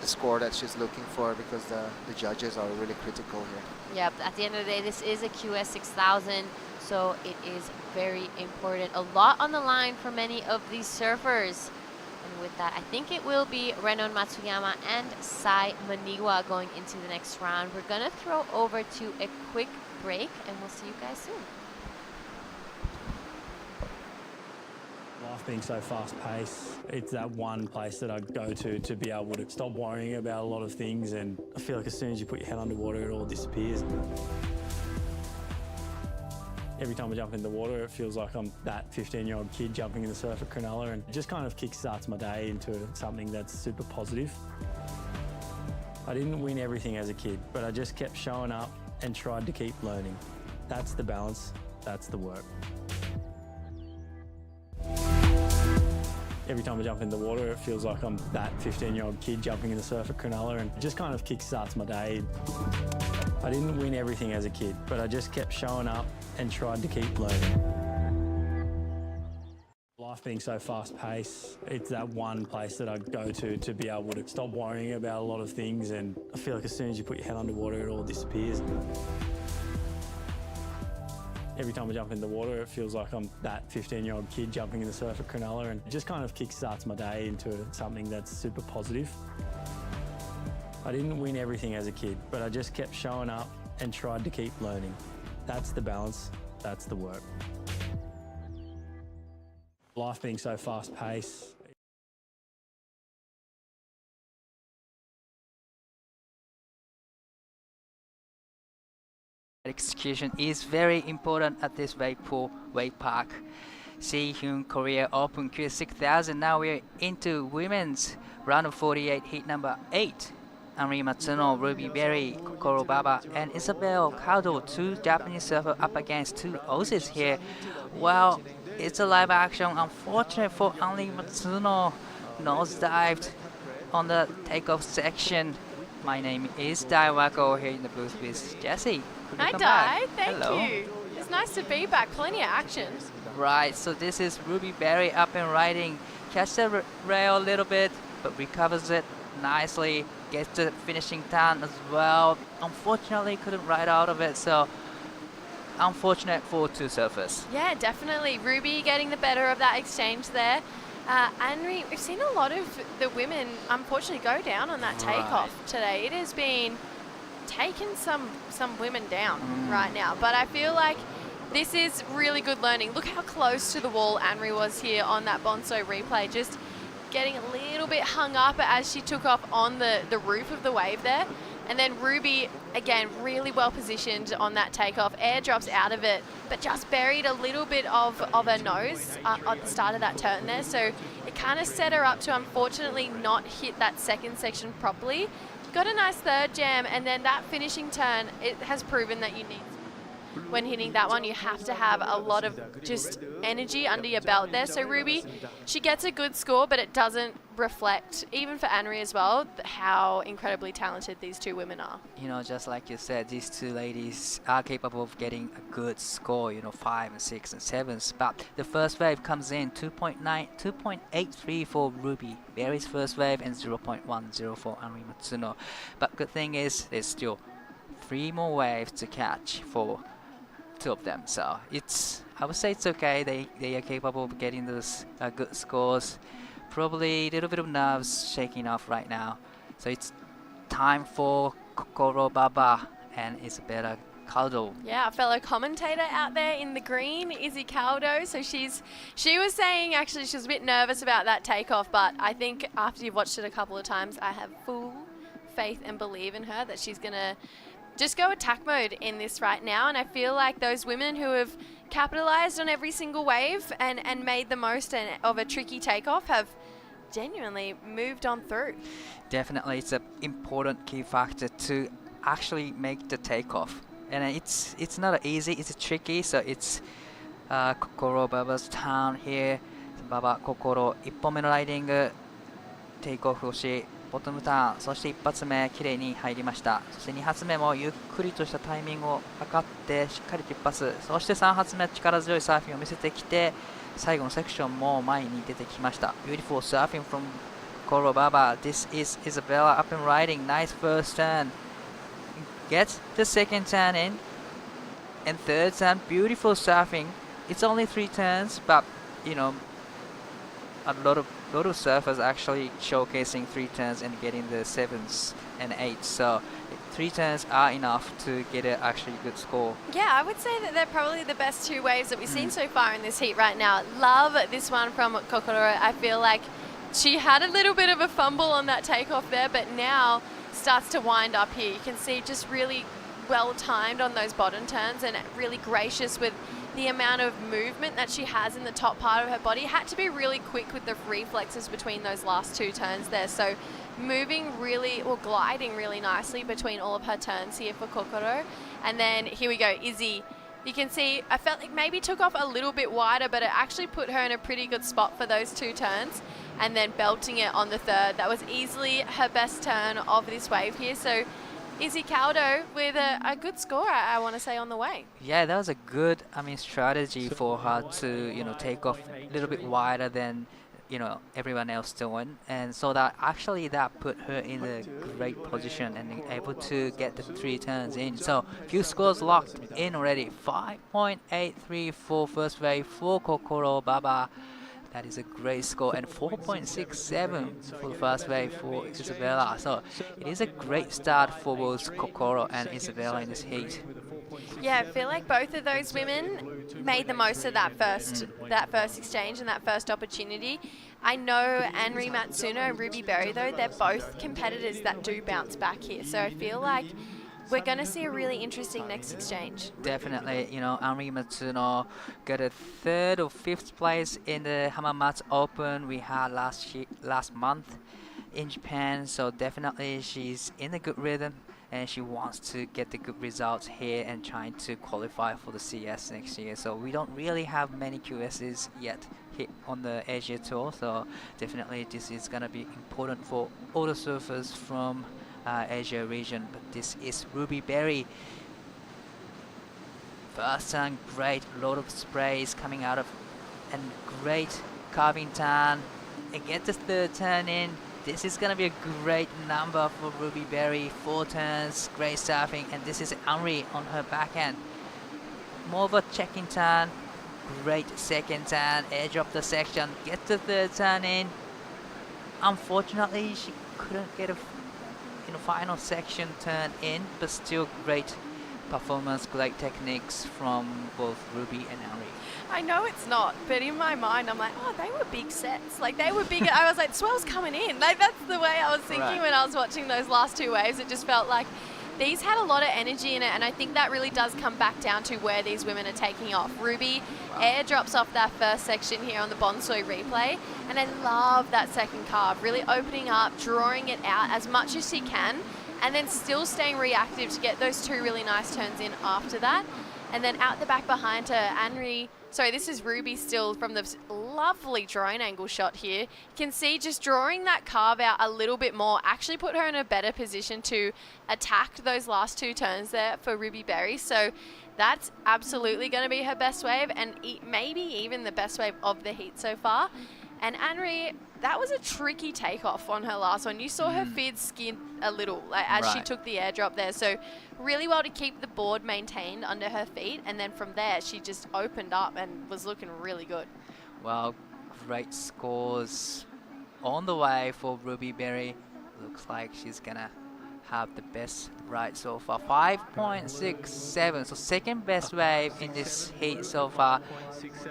score that she's looking for, because the judges are really critical here. Yeah, at the end of the day, this is a QS 6000, so it is very important. A lot on the line for many of these surfers. And with that, I think it will be Renon Matsuyama and Sai Maniwa going into the next round. We're going to throw over to a quick break, and we'll see you guys soon. Life being so fast-paced, it's that one place that I go to be able to stop worrying about a lot of things, and I feel like as soon as you put your head underwater, it all disappears. Every time I jump in the water, it feels like I'm that 15-year-old kid jumping in the surf at Cronulla, and it just kind of kickstarts my day into something that's super positive. I didn't win everything as a kid, but I just kept showing up and tried to keep learning. That's the balance, that's the work. Every time I jump in the water, it feels like I'm that 15-year-old kid jumping in the surf at Cronulla, and it just kind of kickstarts my day. I didn't win everything as a kid, but I just kept showing up and tried to keep learning. Life being so fast-paced, it's that one place that I go to be able to stop worrying about a lot of things, and I feel like as soon as you put your head underwater, it all disappears. Every time I jump in the water, it feels like I'm that 15-year-old kid jumping in the surf at Cronulla, and it just kind of kickstarts my day into something that's super positive. I didn't win everything as a kid, but I just kept showing up and tried to keep learning. That's the balance, that's the work. Life being so fast-paced, execution is very important at this wave pool, wave park. Siheung Korea Open Q6000. Now we're into women's round of 48, heat number 8. Henri Matsuno, Ruby Berry, Kokoro Baba, and Isabel Kado, 2 Japanese surfers up against 2 Aussies here. Well, it's a live action. Unfortunate for Henri Matsuno, nosedived on the takeoff section. My name is Dai Wako here in the booth with Jessie. Hi Dai, thank you. It's nice to be back, plenty of action. Right, so this is Ruby Berry up and riding. Catch the rail a little bit, but recovers it nicely. Gets the finishing turn as well. Unfortunately, couldn't ride out of it, so unfortunate for 2 surfers. Yeah, definitely. Ruby getting the better of that exchange there. Henri, we've seen a lot of the women unfortunately go down on that takeoff today. It has been taking some women down right now, but I feel like this is really good learning. Look how close to the wall Henri was here on that Bonso replay, just getting a little bit hung up as she took off on the roof of the wave there. And then Ruby, again, really well positioned on that takeoff. Air drops out of it, but just buried a little bit of her nose at the start of that turn there. So it kind of set her up to, unfortunately, not hit that second section properly. Got a nice third jam, and then that finishing turn, it has proven that you need, when hitting that one, you have to have a lot of just energy under your belt there. So Ruby, she gets a good score, but it doesn't reflect, even for Henri as well, how incredibly talented these 2 women are. You know, just like you said, these 2 ladies are capable of getting a good score, you know, 5 and 6 and 7s. But the first wave comes in 2.9, 2.83 for Ruby Berry's first wave, and 0.10 for Henri Matsuno. But good thing is, there's still 3 more waves to catch for 2 of them, so I would say it's okay. They are capable of getting those good scores. Probably a little bit of nerves shaking off right now. So it's time for Kokoro Baba and Isabella Caldo. Yeah, a fellow commentator out there in the green, Izzy Caldo. So she was saying actually she was a bit nervous about that takeoff, but I think after you've watched it a couple of times, I have full faith and believe in her that she's gonna just go attack mode in this right now. And I feel like those women who have capitalized on every single wave and made the most of a tricky takeoff have genuinely moved on through. Definitely, it's an important key factor to actually make the takeoff. And it's not easy, it's tricky. So it's Kokoro Baba's turn here. Baba Kokoro 1本目のライディングテイクオフをし、ボトムターン、そして1発目きれいに入りました。そして2発目もゆっくりとしたタイミングを測ってしっかりと1発、そして3発目力強いサーフィンを見せてきて、最後のセクションも前に出てきました。Beautiful surfing from Kokoro Baba. This is Isabella up and riding. Nice first turn. Gets the second turn in, and third turn. Beautiful surfing. It's only 3 turns, but you know, a lot of surfers actually showcasing 3 turns and getting the 7s and 8s. So 3 turns are enough to get an actually good score. Yeah, I would say that they're probably the best 2 waves that we've seen so far in this heat right now. Love this one from Kokoro. I feel like she had a little bit of a fumble on that takeoff there, but now starts to wind up here. You can see just really well timed on those bottom turns and really gracious with the amount of movement that she has in the top part of her body. Had to be really quick with the reflexes between those last 2 turns there. So moving really, or gliding really nicely between all of her turns here for Kokoro. And then here we go, Izzy. You can see, I felt like maybe took off a little bit wider, but it actually put her in a pretty good spot for those 2 turns. And then belting it on the third. That was easily her best turn of this wave here. So Izzy Caldo with a good score, I want to say, on the way. Yeah, that was a good, strategy for her to, take off a little bit wider than, everyone else doing, and so that actually that put her in a great position and able to get the 3 turns in. So few scores locked in already. 5.83 for first wave for Kokoro Baba. That is a great score, and 4.67 for the first wave for Isabella. So it is a great start for both Kokoro and Isabella in this heat. Yeah, I feel like both of those women made the most of that first exchange and that first opportunity. I know Anri Matsuno and Ruby Berry, though, they're both competitors that do bounce back here. So I feel like we're going to see a really interesting next exchange. Definitely, Anri Matsuno got a 3rd or 5th place in the Hamamatsu Open we had last month in Japan. So definitely she's in a good rhythm, and she wants to get the good results here and trying to qualify for the CS next year. So we don't really have many QSs yet hit on the Asia Tour. So definitely this is going to be important for all the surfers from Asia region. But this is Ruby Berry. First turn, great, lot of sprays coming out of, and great carving turn, and get the 3rd turn in. This is gonna be a great number for Ruby Berry. 4 turns, great surfing, and this is Anri on her backhand. More of a checking turn, great 2nd turn, edge of the section, get the 3rd turn in. Unfortunately, she couldn't get a final section turn in, but still great performance, great techniques from both Ruby and Anri. I know it's not, but in my mind, I'm like, oh, they were big sets. Like, they were bigger. I was like, swell's coming in. Like, that's the way I was thinking when I was watching those last 2 waves. It just felt like these had a lot of energy in it, and I think that really does come back down to where these women are taking off. Ruby airdrops off that first section here on the Bonsoi replay, and I love that second carve, really opening up, drawing it out as much as she can, and then still staying reactive to get those 2 really nice turns in after that. And then out the back behind her, this is Ruby still from the lovely drone angle shot here. You can see just drawing that carve out a little bit more actually put her in a better position to attack those last 2 turns there for Ruby Berry. So that's absolutely going to be her best wave, and maybe even the best wave of the heat so far. And Anri, that was a tricky takeoff on her last one. You saw her feed skid a little as she took the airdrop there. So really well to keep the board maintained under her feet. And then from there, she just opened up and was looking really good. Well, great scores on the way for Ruby Berry. Looks like she's going to have the best ride so far. 5.67, so 2nd best wave in this heat so far.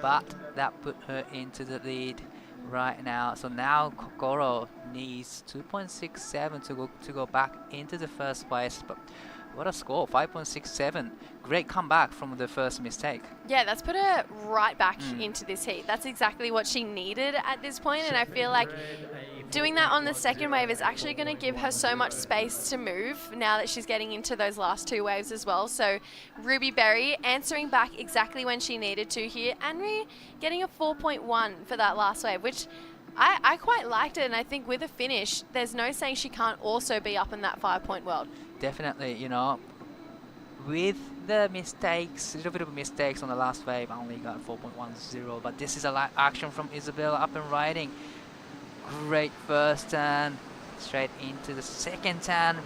But that put her into the lead right now. So now Kokoro needs 2.67 to go back into the 1st place. But what a score, 5.67. Great comeback from the first mistake. Yeah, that's put her right back into this heat. That's exactly what she needed at this point, and I feel like doing that on the 2nd wave is actually going to give her so much space to move now that she's getting into those last 2 waves as well. So Ruby Berry answering back exactly when she needed to here. Anri getting a 4.1 for that last wave, which I quite liked it, and I think with a finish, there's no saying she can't also be up in that 5-point world. Definitely, with the mistakes, a little bit of mistakes on the last wave, I only got 4.10, but this is a light action from Isabella up and riding. Great first turn, straight into the 2nd turn,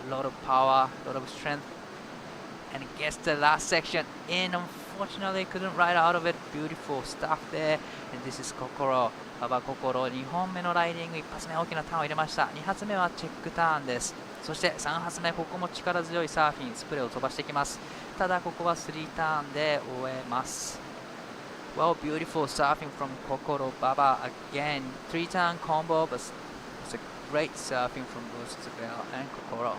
a lot of power, a lot of strength, and gets the last section in. Unfortunately, couldn't ride out of it. Beautiful stuff there, and this is Kokoro. 馬場心2本目のライディング、1発目大きなターンを入れました。2発目はチェックターンです。そして3発目、ここも力強いサーフィン、スプレーを飛ばしてきます。ただここは3ターンで終えます。Well, beautiful surfing from Kokoro Baba again. 3-turn combo, but it's a great surfing from both Isabel and Kokoro.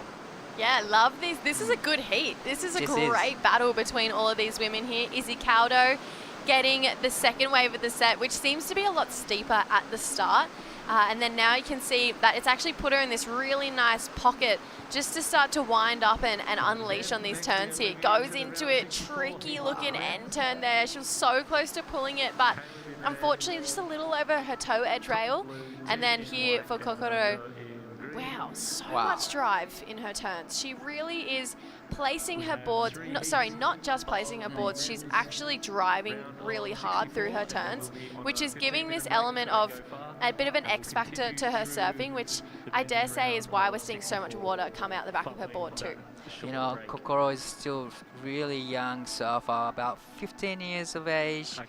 Yeah, love this. This is a good heat. This is a great battle between all of these women here. Izzy Caldo getting the 2nd wave of the set, which seems to be a lot steeper at the start. And then now you can see that it's actually put her in this really nice pocket just to start to wind up and unleash on these turns here. Goes into it, tricky looking end turn there. She was so close to pulling it, but unfortunately just a little over her toe edge rail. And then here for Kokoro, Wow, so Wow. much drive in her turns. She really is placing her boards, not just placing her boards, she's actually driving really hard through her turns, which is giving this element of a bit of an X factor to her surfing, which I dare say is why we're seeing so much water come out the back of her board too. You know, Kokoro is still really young surfer, about 15 years of age.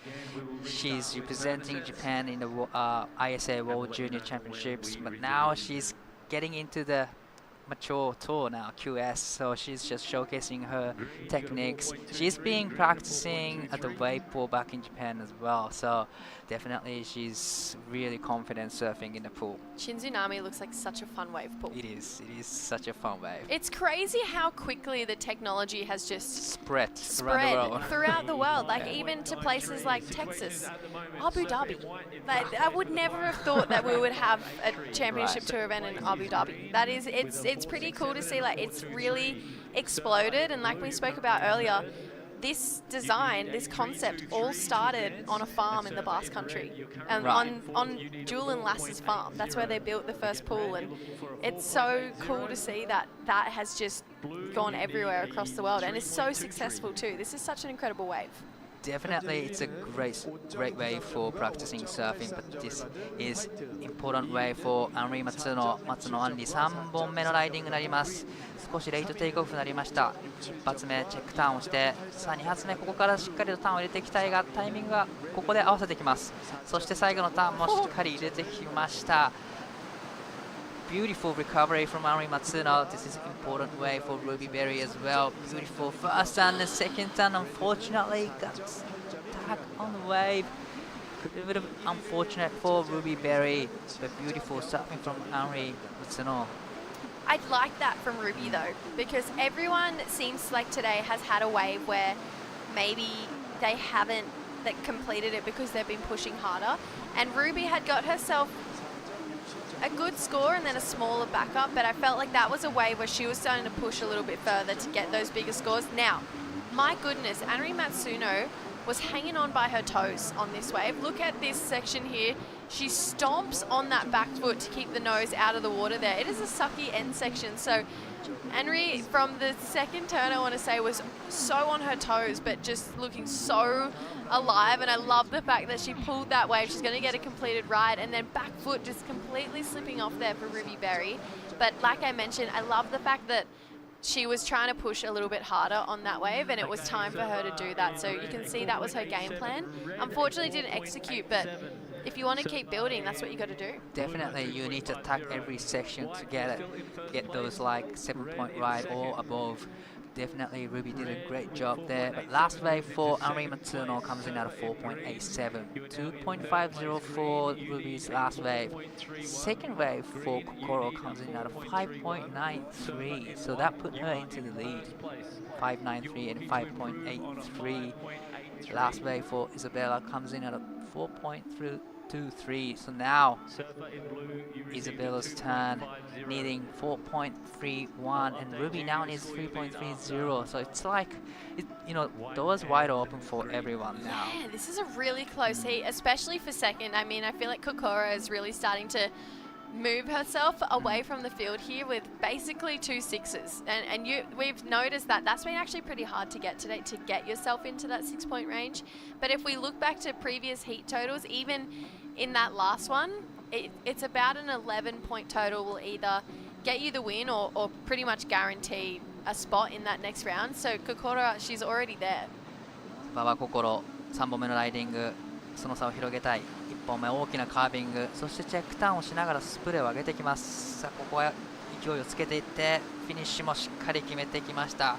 She's representing Japan in the ISA World Junior Championships, but now she's getting into the mature tour now, QS, so she's just showcasing her techniques. She's been practicing at the wave pool back in Japan as well, so definitely she's really confident surfing in the pool. Shinzunami looks like such a fun wave pool. It is such a fun wave. It's crazy how quickly the technology has just Spread around the world. throughout the world, like even to places like Texas, Abu Dhabi. Like, I would never have thought that we would have a championship tour event in Abu Dhabi. That is, it's pretty cool to see. Like, it's really exploded, and like we spoke about earlier, this design, this concept, all started on a farm in the Basque Country, and on Julian Lass's farm. That's where they built the first pool, and it's so cool to see that that has just gone everywhere across the world, and is so successful too. This is such an incredible wave. Definitely, it's a great way for practicing surfing, but this is important way for Henri Matsuno Andy 3本目のライディングになります。少しレイトテイクオフになりました。1発目チェックターンをして、さあ2発目ここからしっかりとターンを入れていきたいが、タイミングがここで合わせてきます。そして最後のターンもしっかり入れてきました。Beautiful recovery from Henri Matsuno. This is an important way for Ruby Berry as well. Beautiful first turn and second turn. Unfortunately, got stuck on the wave. A little bit of unfortunate for Ruby Berry, but beautiful surfing from Henri Matsuno. I'd like that from Ruby though, because everyone seems like today has had a wave where maybe they haven't completed it because they've been pushing harder, and Ruby had got herself a good score and then a smaller backup, but I felt like that was a wave where she was starting to push a little bit further to get those bigger scores. Now, my goodness, Henri Matsuno was hanging on by her toes on this wave. Look at this section here. She stomps on that back foot to keep the nose out of the water there. It is a sucky end section. So Henri, from the second turn, I want to say, was so on her toes, but just looking so alive. And I love the fact that she pulled that wave. She's going to get a completed ride, and then back foot just completely slipping off there for Ruby Berry. But like I mentioned, I love the fact that she was trying to push a little bit harder on that wave, and it was time for her to do that. So you can see that was her game plan. Unfortunately, didn't execute, but if you want to keep building, that's what you got to do. Definitely, you need to attack every section to get those like 7-point ride or above. Definitely, Ruby did a great job there. But last wave for Henri Matsuno comes in at a 4.87, 2.50 for Ruby's last wave. Second wave for Kokoro comes in at a 5.93, so that put her into the lead. 5.93 and 5.83. Last wave for Isabella comes in at a 4.23. So now Isabella's turn, needing 4.31, and Ruby now needs 3.30. So it's like, doors wide open for everyone now. Yeah, this is a really close heat, especially for second. I mean, I feel like Kokoro is really starting to move herself away from the field here with basically 2 6s, and we've noticed that that's been actually pretty hard to get today, to get yourself into that 6-point range. But if we look back to previous heat totals, even in that last one, it's about an 11-point total will either get you the win or pretty much guarantee a spot in that next round. So Kokoro, she's already there. 馬場心3本目のライディング、その差を広げたい。1本目大きなカービング、そしてチェックターンをしながらスプレーを上げてきます。さあここは勢いをつけていってフィニッシュもしっかり決めてきました。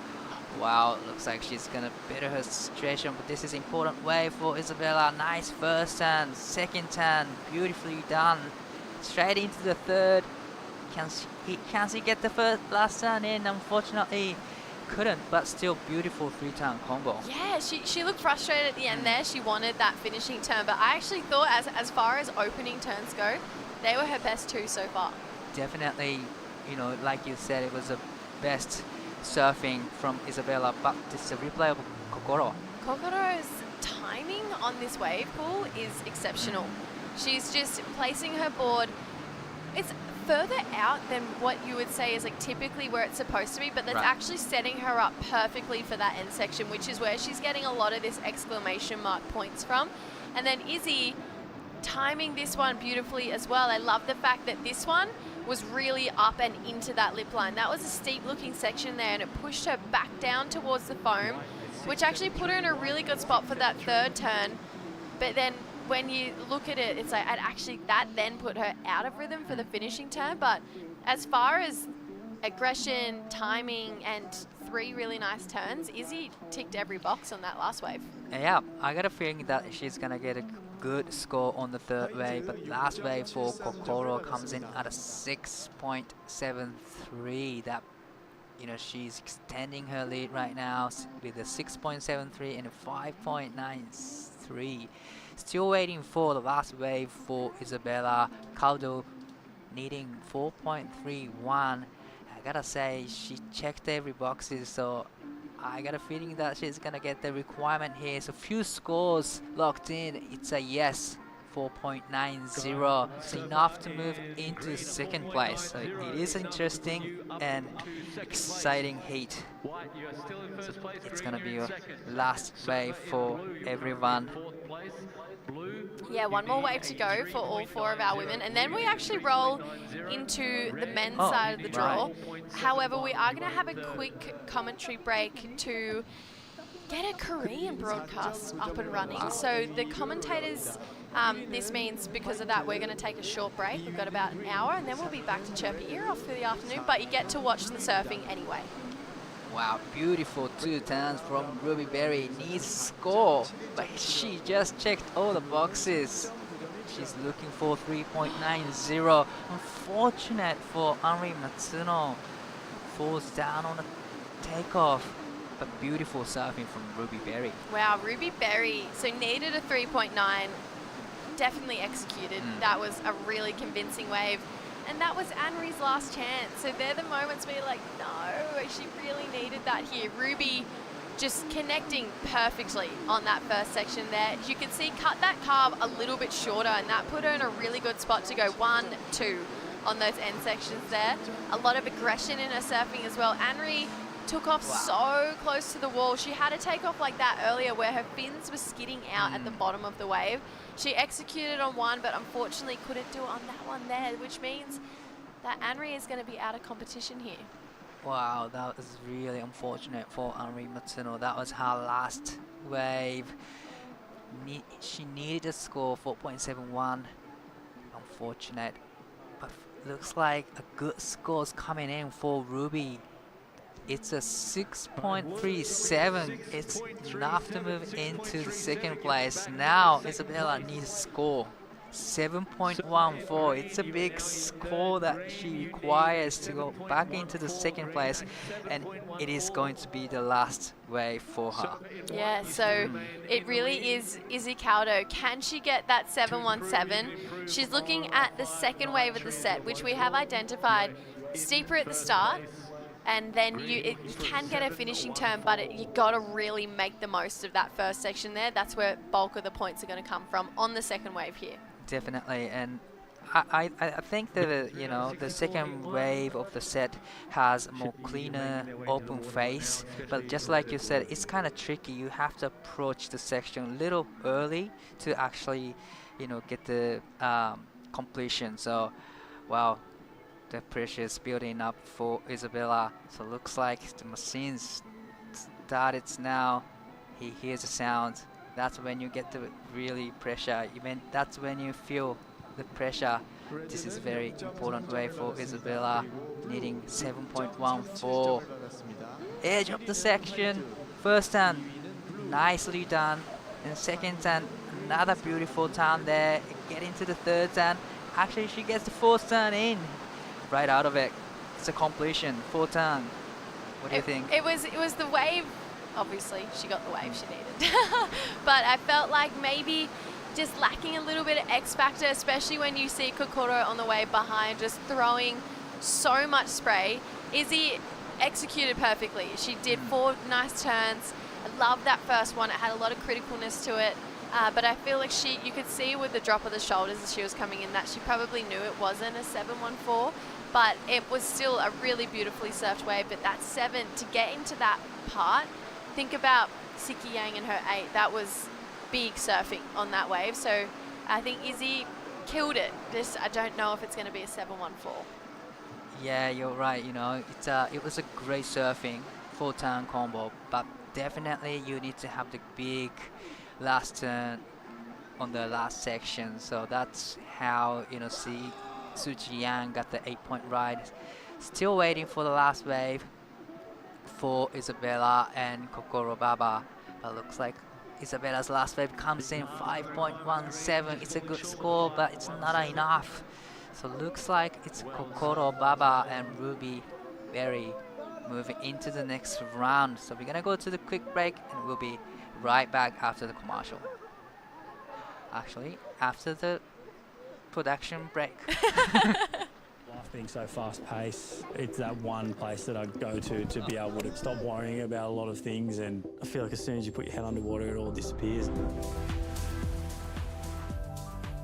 Wow, looks like she's gonna better her situation, but this is important way for Isabella. Nice first turn, second turn, beautifully done. Straight into the third. Can she get the last turn in? Unfortunately, couldn't, but still beautiful 3-turn combo. Yeah, she looked frustrated at the end there. She wanted that finishing turn, but I actually thought as far as opening turns go, they were her best 2 so far. Definitely, like you said, it was the best surfing from Isabella, but this is a replay of Kokoro. Kokoro's timing on this wave pool is exceptional. She's just placing her board. It's further out than what you would say is like typically where it's supposed to be, but that's Right. actually setting her up perfectly for that end section, which is where she's getting a lot of this exclamation mark points from. And then Izzy timing this one beautifully as well. I love the fact that this one was really up and into that lip line. That was a steep looking section there, and it pushed her back down towards the foam, which actually put her in a really good spot for that third turn. But then when you look at it, it's like that then put her out of rhythm for the finishing turn. But as far as aggression, timing, and 3 really nice turns, Izzy ticked every box on that last wave. Yeah, I got a feeling that she's gonna get a good score on the third wave, but last wave for Kokoro comes in at a 6.73. That, you know, she's extending her lead right now with a 6.73 and a 5.93. Still waiting for the last wave for Isabella Caldo, needing 4.31. I gotta say, she checked every boxes, so I got a feeling that she's gonna get the requirement here. So few scores locked in. It's a yes, 4.90. It's enough to move into second place. So it is interesting and exciting heat. So it's gonna be a last wave for everyone. Yeah, one more wave to go for all 4 of our women, and then we actually roll into the men's side of the draw. However, we are going to have a quick commentary break to get a Korean broadcast up and running. So the commentators, this means because of that, we're going to take a short break. We've got about an hour, and then we'll be back to chirp your ear off for the afternoon, but you get to watch the surfing anyway. Wow, beautiful 2 turns from Ruby Berry. Needs score, but she just checked all the boxes. She's looking for 3.90. Unfortunate for Henri Matsuno. Falls down on the takeoff, but beautiful surfing from Ruby Berry. Wow, Ruby Berry, so needed a 3.9, definitely executed. That was a really convincing wave. And that was Anne-Marie's last chance. So they're the moments where you're like, no, she really needed that here. Ruby just connecting perfectly on that first section there. You can see cut that carve a little bit shorter, and that put her in a really good spot to go 1, 2 on those end sections there. A lot of aggression in her surfing as well. Anne-Marie took off so close to the wall. She had to take off like that earlier where her fins were skidding out at the bottom of the wave. She executed on one, but unfortunately couldn't do it on that one there, which means that Anne-Marie is going to be out of competition here. Wow, that was really unfortunate for Henri Matsuno. That was her last wave. She needed a score 4.71. Unfortunate, but looks like a good score is coming in for Ruby. It's a 6.37. It's enough to move into the second place. Now Isabella needs a score 7.14. It's a big score that she requires to go back into the second place, and it is going to be the last wave for her. Yeah, so it really is Izzy Caldo. Can she get that 717? She's looking at the second wave of the set, which we have identified steeper at the start. And then you can get a finishing turn, but you got to really make the most of that first section there. That's where bulk of the points are going to come from on the second wave here. Definitely, and I think that the second wave of the set has a more cleaner open face, but just like you said, it's kind of tricky. You have to approach the section a little early to actually get the completion. So wow, the pressure is building up for Isabella. So looks like the machines started now. He hears the sound. That's when you get the really pressure. That's when you feel the pressure. This is a very important way for Isabella, needing 7.14. Edge of the section. First turn, nicely done. And second turn, another beautiful turn there. Get into the third turn. Actually, she gets the fourth turn in. Right out of it. It's a completion. Fourth turn. What do you think? It was the wave. Obviously, she got the wave she needed. But I felt like maybe just lacking a little bit of X factor, especially when you see Kokoro on the way behind, just throwing so much spray. Izzy executed perfectly. She did 4 nice turns. I love that first one. It had a lot of criticalness to it. But I feel like you could see with the drop of the shoulders as she was coming in that she probably knew it wasn't a 7-1-4, but it was still a really beautifully surfed wave. But that 7, to get into that part, think about Siheung Yang and her 8. That was big surfing on that wave. So I think Izzy killed it. I don't know if it's going to be a 7-1-4. Yeah, you're right. It was a great surfing, 4-turn combo, but definitely you need to have the big last turn on the last section. So that's how Suji Yang got the 8-point ride. Still waiting for the last wave for Isabella and Kokoro Baba. But looks like Isabella's last wave comes in 5.17. It's a good score, but it's not enough. So looks like it's Kokoro Baba and Ruby Berry moving into the next round. So we're gonna go to the quick break and we'll be right back after the commercial. Actually, after the production break. Life being so fast-paced, it's that one place that I go to be able to stop worrying about a lot of things, and I feel like as soon as you put your head underwater, it all disappears.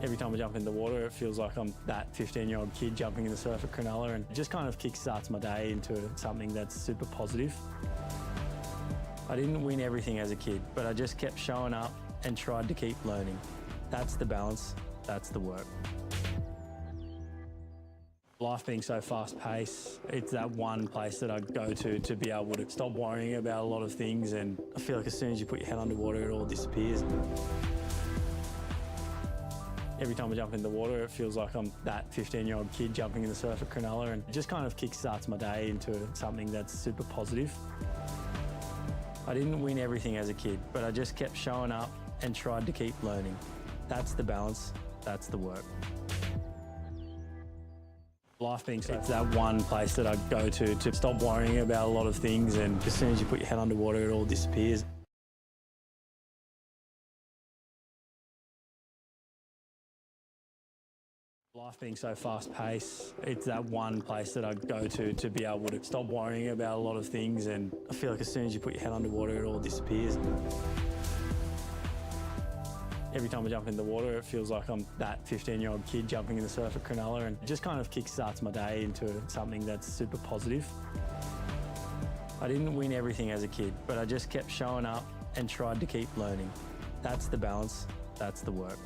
Every time I jump in the water, it feels like I'm that 15-year-old kid jumping in the surf at Cronulla, and it just kind of kickstarts my day into something that's super positive. I didn't win everything as a kid, but I just kept showing up and tried to keep learning. That's the balance, that's the work. Life being so fast-paced, it's that one place that I go to be able to stop worrying about a lot of things, and I feel like as soon as you put your head underwater, it all disappears. Every time I jump in the water, it feels like I'm that 15-year-old kid jumping in the surf at Cronulla, and it just kind of kickstarts my day into something that's super positive. I didn't win everything as a kid, but I just kept showing up and tried to keep learning. That's the balance, that's the work. Life being so, it's that one place that I go to stop worrying about a lot of things, and as soon as you put your head underwater, it all disappears. Life being so fast-paced, it's that one place that I go to be able to stop worrying about a lot of things, and I feel like as soon as you put your head underwater, it all disappears. Every time I jump in the water, it feels like I'm that 15-year-old kid jumping in the surf at Cronulla, and it just kind of kickstarts my day into something that's super positive. I didn't win everything as a kid, but I just kept showing up and tried to keep learning. That's the balance, that's the work.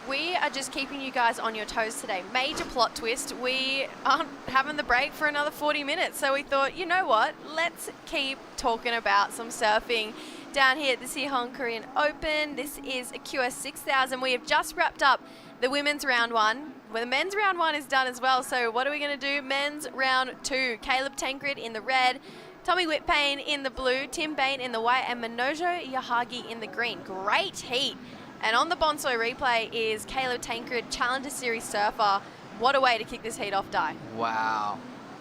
We are just keeping you guys on your toes today. Major plot twist. We aren't having the break for another 40 minutes. So we thought, you know what? Let's keep talking about some surfing down here at the Siheung Korean Open. This is a QS 6000. We have just wrapped up the women's round 1. Well, the men's round 1 is done as well. So what are we going to do? Men's round 2. Caleb Tancred in the red, Tommy Whitpain in the blue, Tim Bain in the white, and Manojo Yahagi in the green. Great heat. And on the Bonsai replay is Caleb Tancred, Challenger Series surfer. What a way to kick this heat off, Di. Wow,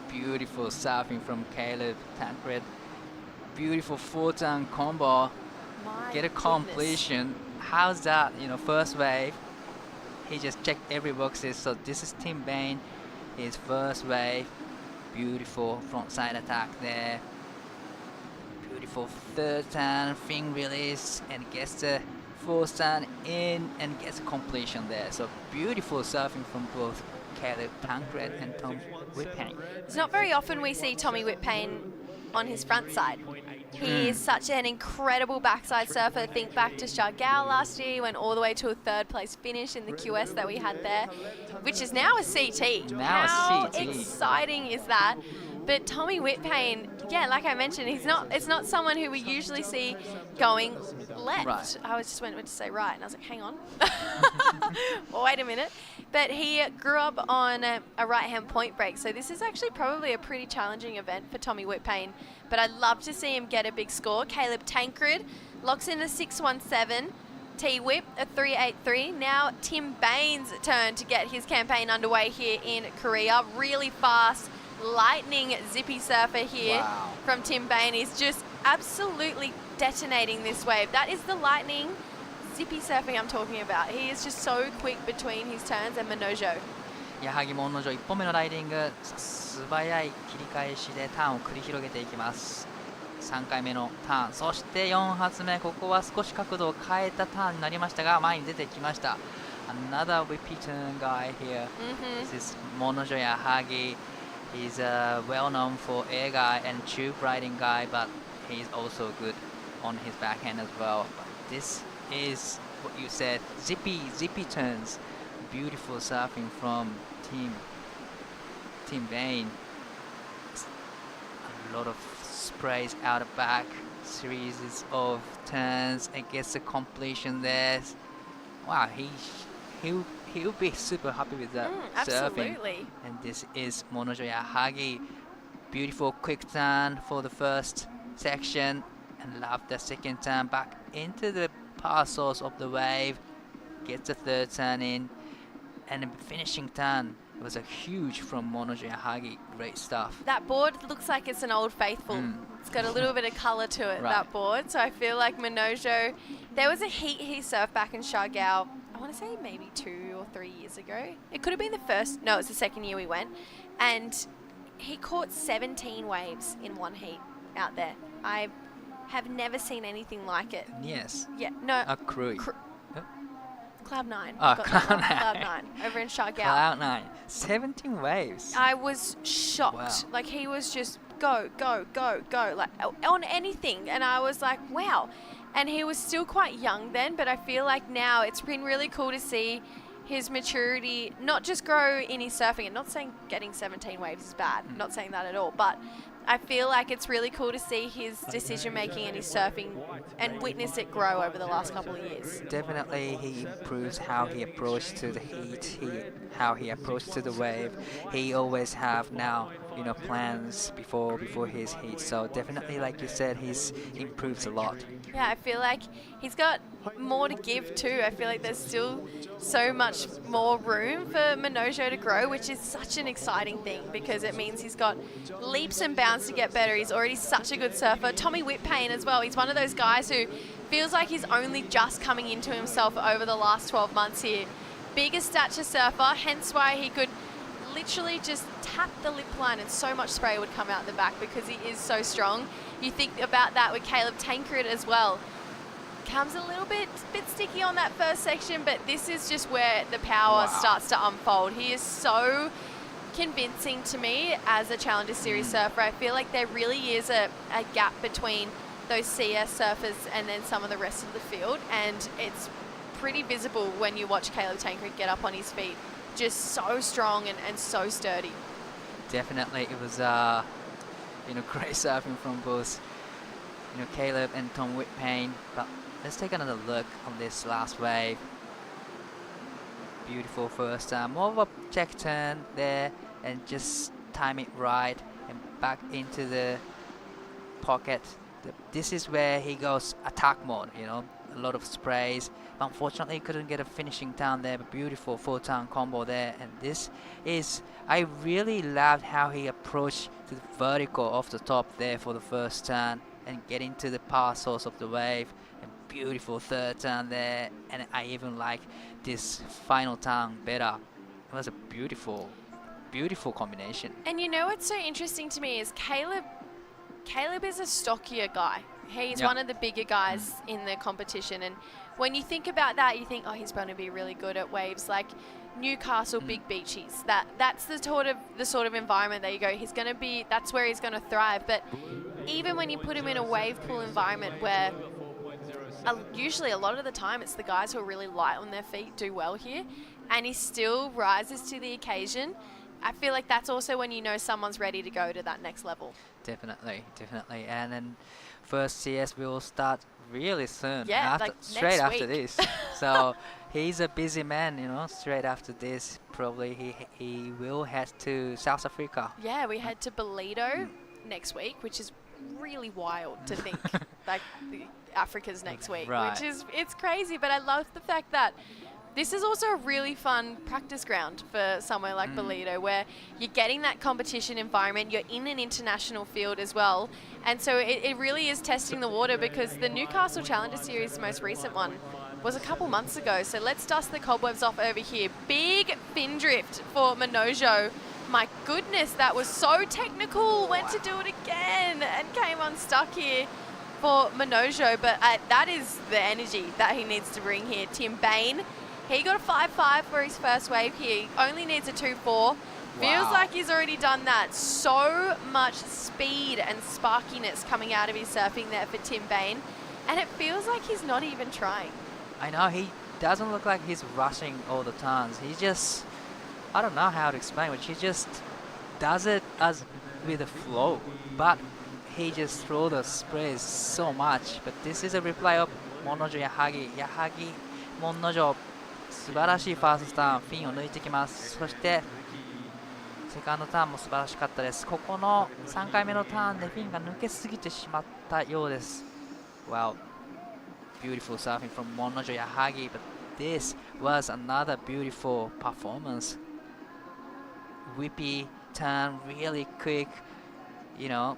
beautiful surfing from Caleb Tancred. Beautiful 4-turn combo. Get a completion. How's that? First wave. He just checked every boxes. So this is Tim Bain, his first wave. Beautiful frontside attack there. Beautiful third turn, fin release, and gets the fourth turn in and gets a completion there. So beautiful surfing from both Caleb Tancred and Tom Whitpain. It's not very often we see Tommy Whitpain on his front side. He is such an incredible backside surfer. Think back to Shargao last year, went all the way to a 3rd place finish in the QS that we had there, which is now a CT. How exciting is that? But Tommy Whitpain, yeah, like I mentioned, it's not someone who we usually see going left. Right. I just went to say right, and I was like, hang on. Well, wait a minute. But he grew up on a right-hand point break, so this is actually probably a pretty challenging event for Tommy Whitpain. But I'd love to see him get a big score. Caleb Tancred locks in a 617. T-Whip, a 383. Now Tim Bain's turn to get his campaign underway here in Korea. Really fast, lightning zippy surfer here from Tim Bain. He's just absolutely detonating this wave. That is the lightning zippy surfing I'm talking about. He is just so quick between his turns, and Manojo. 矢作ものじょ1本目のライディング、素早い切り返しでターンを繰り広げていきます。3回目のターン、そして4発目、ここは少し角度を変えたターンになりましたが、前に出てきました。Another repeat turn guy here. This is Monojoya Hagi. He's well known for air guy and tube riding guy, but he's also good on his backhand as well. But this is what you said, zippy turns. Beautiful surfing from Team Bain. A lot of sprays out the back, series of turns and gets the completion there. Wow, he'll be super happy with that surfing. Absolutely. And this is Monojoya Hagi. Beautiful quick turn for the first section, and love the second turn back into the power source of the wave. Gets the third turn in, and the finishing turn was a huge from Monojoya Hagi. Great stuff. That board looks like it's an old faithful. It's got a little bit of colour to it, Right. that board. So I feel like Minojo, there was a heat he surfed back in Shargao, I want to say maybe 2 or 3 years ago. It could have been the first, no, it was the second year we went. And he caught 17 waves in one heat out there. I have never seen anything like it. Yes. Yeah, no. A cruise. Cloud9. Oh, Got that one. Cloud9. Cloud9 over in Shargao. Cloud9. 17 waves. I was shocked. Wow. Like, he was just go, like on anything. And I was like, wow. And he was still quite young then, but I feel like now it's been really cool to see his maturity not just grow in his surfing. And not saying getting 17 waves is bad, not saying that at all, but I feel like it's really cool to see his decision making and his surfing and witness it grow over the last couple of years. Definitely he improves how he approached to the heat, how he approached to the wave. He always have now, plans before his heat. So definitely, like you said, he's improves a lot. Yeah, I feel like he's got more to give too. I feel like there's still so much more room for Minojo to grow, which is such an exciting thing because it means he's got leaps and bounds to get better. He's already such a good surfer. Tommy Whitpain as well. He's one of those guys who feels like he's only just coming into himself over the last 12 months here. Bigger stature surfer, hence why he could literally just tap the lip line and so much spray would come out the back because he is so strong. You think about that with Caleb Tankred as well. Comes a little bit sticky on that first section, but this is just where the power starts to unfold. He is so convincing to me as a Challenger Series surfer. I feel like there really is a gap between those CS surfers and then some of the rest of the field, and it's pretty visible when you watch Caleb Tankred get up on his feet. Just so strong and so sturdy. Definitely, it was great surfing from both Caleb and Tom Whitpain. But let's take another look on this last wave. Beautiful first time, more of a check turn there, and just time it right and back into the pocket. This is where he goes attack mode. A lot of sprays. Unfortunately, couldn't get a finishing turn there, but beautiful full-turn combo there. And this is, I really loved how he approached to the vertical off the top there for the first turn and get into the power source of the wave. And beautiful third turn there. And I even like this final turn better. It was a beautiful combination. And what's so interesting to me is Caleb is a stockier guy. He's one of the bigger guys in the competition, and when you think about that, you think, oh, he's going to be really good at waves like Newcastle, big beachies. That's the sort of environment that you go. He's going to be. That's where he's going to thrive. But even when you put him in a wave pool environment where usually a lot of the time it's the guys who are really light on their feet do well here, and he still rises to the occasion. I feel like that's also when someone's ready to go to that next level. Definitely. And then first CS will start really soon. Yeah, straight after week. this. So he's a busy man, straight after this. Probably he will head to South Africa. Yeah, we head to Bolido next week, which is really wild to think. Like Africa's next week, Right. it's crazy. But I love the fact that this is also a really fun practice ground for somewhere like Bolido, where you're getting that competition environment, you're in an international field as well, and so it really is testing the water, because the Newcastle Challenger Series, the most recent one, was a couple months ago. So let's dust the cobwebs off over here. Big fin drift for Minojo My goodness, that was so technical. Went to do it again and came unstuck here for Minojo. But that is the energy that he needs to bring here. Tim Bain, he got a 5-5 for his first wave here. He only needs a 2-4. Feels like he's already done that. So much speed and sparkiness coming out of his surfing there for Tim Bain. And it feels like he's not even trying. I know, he doesn't look like he's rushing all the turns. He just, I don't know how to explain it. He just does it as with a flow. But he just throws the sprays so much. But this is a replay of Monojo Yahagi. Yahagi, Monojo, 素晴らしいファーストターン、フィンを抜いてきます。そしてセカンドターンも素晴らしかったです。ここの3回目のターンでフィンが抜けすぎてしまったようです。Wow, beautiful surfing from Monojo Yahagi, but this was another beautiful performance. Whippy turn, really quick, you know,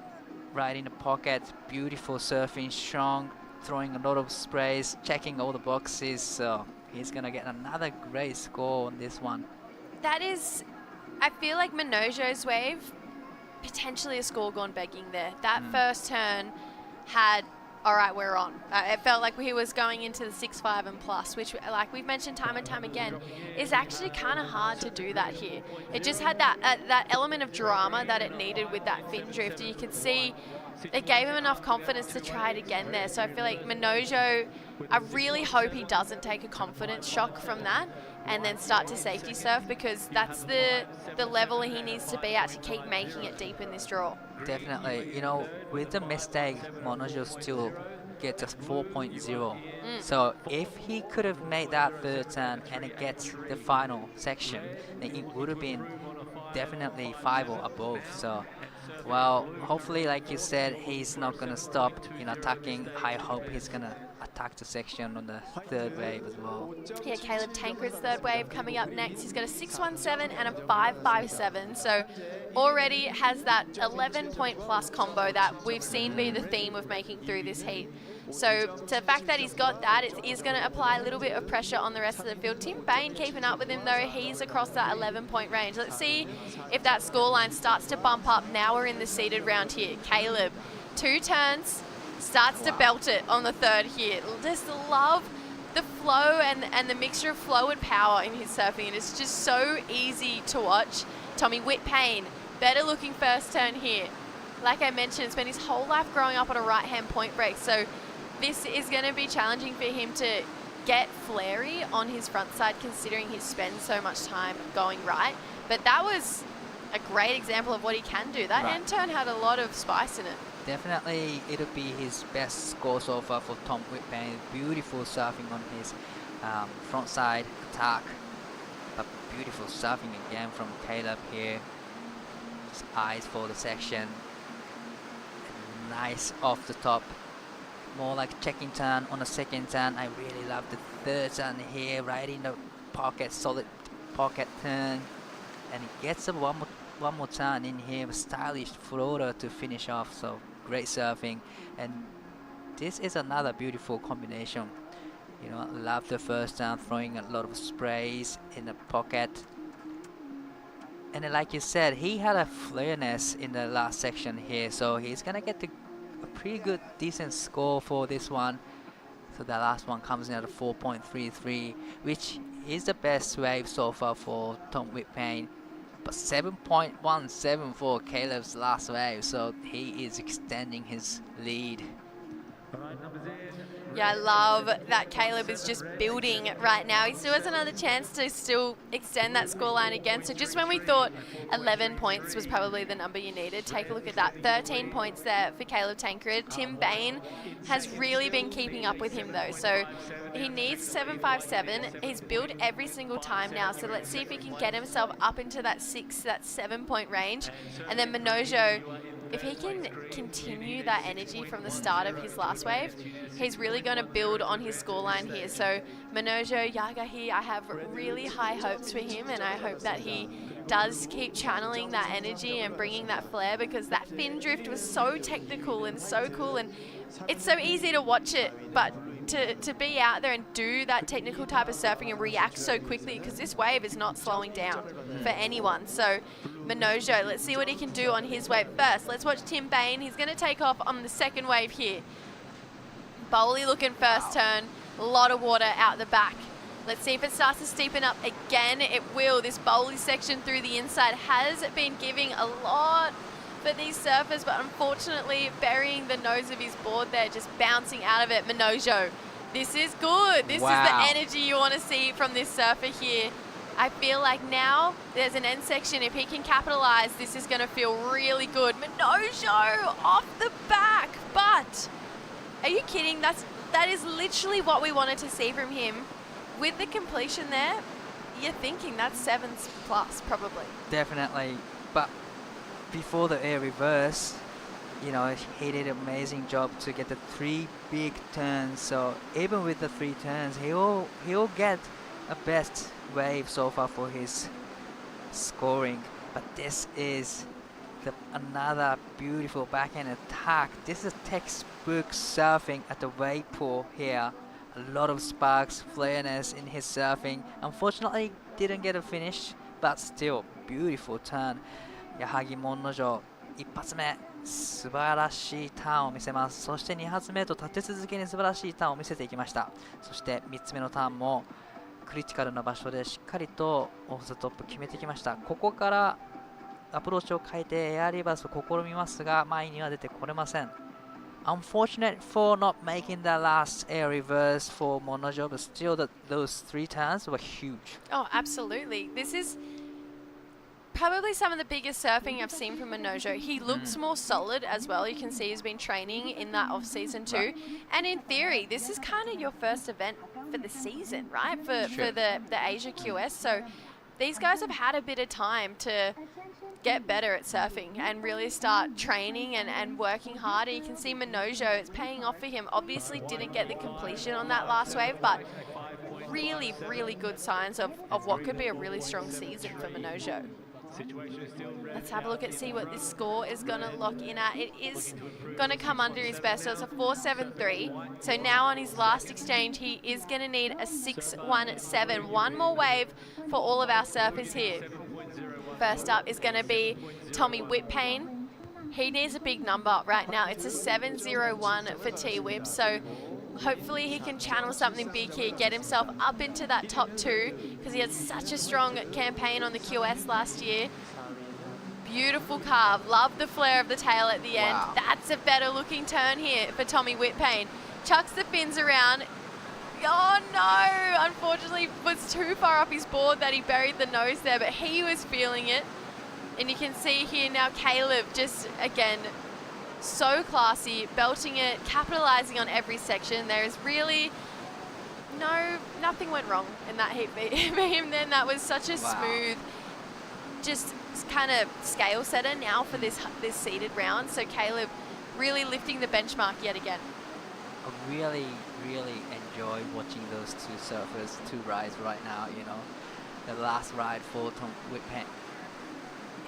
right in the pocket, beautiful surfing, strong, throwing a lot of sprays, checking all the boxes, so he's gonna get another great score on this one. That is, I feel like Minojo's wave, potentially a score gone begging there. That first turn had, all right, we're on. It felt like he was going into the 6-5 and plus, which, like we've mentioned time and time again, is actually kind of hard to do that here. It just had that element of drama that it needed with that fin drift. You could see it gave him enough confidence to try it again there. So I feel like Minojo, I really hope he doesn't take a confidence shock from that and then start to safety surf, because that's the level he needs to be at to keep making it deep in this draw. Definitely, you know, with the mistake, Monojo still gets a 4.0. So if he could have made that third turn and it gets the final section, then it would have been definitely 5 or above. So, well, hopefully, like you said, he's not going to stop attacking. I hope he's going to attack the section on the third wave as well. Yeah, Caleb Tancred's third wave coming up next. He's got a 617 and a 557. So already has that 11-point plus combo that we've seen be the theme of making through this heat. So the fact that he's got that, it is going to apply a little bit of pressure on the rest of the field. Tim Bain keeping up with him though. He's across that 11-point range. Let's see if that scoreline starts to bump up. Now we're in the seeded round here. Caleb, 2 turns, starts to belt it on the third here. Just love the flow and the mixture of flow and power in his surfing. And it's just so easy to watch. Tommy Whitpain, better looking first turn here. Like I mentioned, spent his whole life growing up on a right-hand point break. So this is going to be challenging for him to get flary on his front side, considering he spends so much time going right. But that was a great example of what he can do. That end turn had a lot of spice in it. Definitely, it'll be his best score so far for Tom Whitpain. Beautiful surfing on his front side attack. But beautiful surfing again from Caleb here. His eyes for the section. Nice off the top. More like checking turn on the second turn. I really love the third turn here, right in the pocket, solid pocket turn. And he gets a one more turn in here, a stylish floater to finish off. So great surfing. And this is another beautiful combination. You know, love the first turn, throwing a lot of sprays in the pocket. And then, like you said, he had a flareness in the last section here, so he's gonna get a pretty good, decent score for this one. So the last one comes in at a 4.33, which is the best wave so far for Tom Whitpain. But 7.17 for Caleb's last wave, so he is extending his lead. Yeah, I love that Caleb is just building right now. He still has another chance to still extend that scoreline again. So just when we thought 11 points was probably the number you needed, take a look at that. 13 points there for Caleb Tancred. Tim Bain has really been keeping up with him though. So he needs 7.57. He's built every single time now. So let's see if he can get himself up into that 7-point range. And then Minojo, if he can continue that energy from the start of his last wave, he's really going to build on his scoreline here. So Minojo Yagahi, I have really high hopes for him, and I hope that he does keep channeling that energy and bringing that flair, because that fin drift was so technical and so cool, and it's so easy to watch it, but to be out there and do that technical type of surfing and react so quickly, because this wave is not slowing down for anyone. So Minojo, let's see what he can do on his wave first. Let's watch Tim Bain. He's going to take off on the second wave here. Bowley looking first turn, a lot of water out the back. Let's see if it starts to steepen up again. It will. This Bowley section through the inside has been giving a lot for these surfers, but unfortunately burying the nose of his board there, just bouncing out of it. Minojo, this is good. This is the energy you want to see from this surfer here. I feel like now there's an end section. If he can capitalize, this is going to feel really good. Minojo off the back, but are you kidding? That is literally what we wanted to see from him. With the completion there, you're thinking that's 7s plus probably. Definitely, but before the air reverse, you know, he did an amazing job to get the 3 big turns. So even with the 3 turns, he'll get a best wave so far for his scoring. But this is another beautiful backhand attack. This is textbook surfing at the wave pool here. A lot of sparks, flareness in his surfing. Unfortunately, didn't get a finish, but still beautiful turn. 矢作モンノ城、一発目素晴らしいターンを見せます。そして2発目と立て続けに素晴らしいターンを見せていきました。そして3つ目のターンもクリティカルな場所でしっかりとオフ・ザ・トップ決めてきました。ここからアプローチを変えてエアリバースを試みますが、前には出てこれません。Unfortunate for not making that last air reverse for Monojo, but still those 3 turns were huge. Oh, absolutely. This is probably some of the biggest surfing I've seen from Minojo. He looks more solid as well. You can see he's been training in that off-season too. Right. And in theory, this is kind of your first event for the season, right? For the Asia QS. So these guys have had a bit of time to get better at surfing and really start training and working harder. You can see Minojo, it's paying off for him. Obviously didn't get the completion on that last wave, but really, really good signs of what could be a really strong season for Minojo. Let's have a look see what this score is going to lock in at. It is going to come under his best, so it's a 4.73. So now on his last exchange, he is going to need a 6.17. One more wave for all of our surfers here. First up is going to be Tommy Whitpain. He needs a big number right now. It's a 7.01 for T-Whip, so hopefully he can channel something big here, get himself up into that top 2, because he had such a strong campaign on the QS last year. Beautiful carve. Love the flare of the tail at the end. That's a better looking turn here for Tommy Whitpain. Chucks the fins around. Oh no! Unfortunately, was too far up his board that he buried the nose there, but he was feeling it. And you can see here now Caleb just, again, so classy, belting it, capitalizing on every section. There is really nothing went wrong in that heat for him then. That was such a smooth, just kind of scale setter now for this seeded round. So Caleb really lifting the benchmark yet again. I really enjoy watching those 2 surfers, 2 rides right now, you know. The last ride for Tom Whitpain,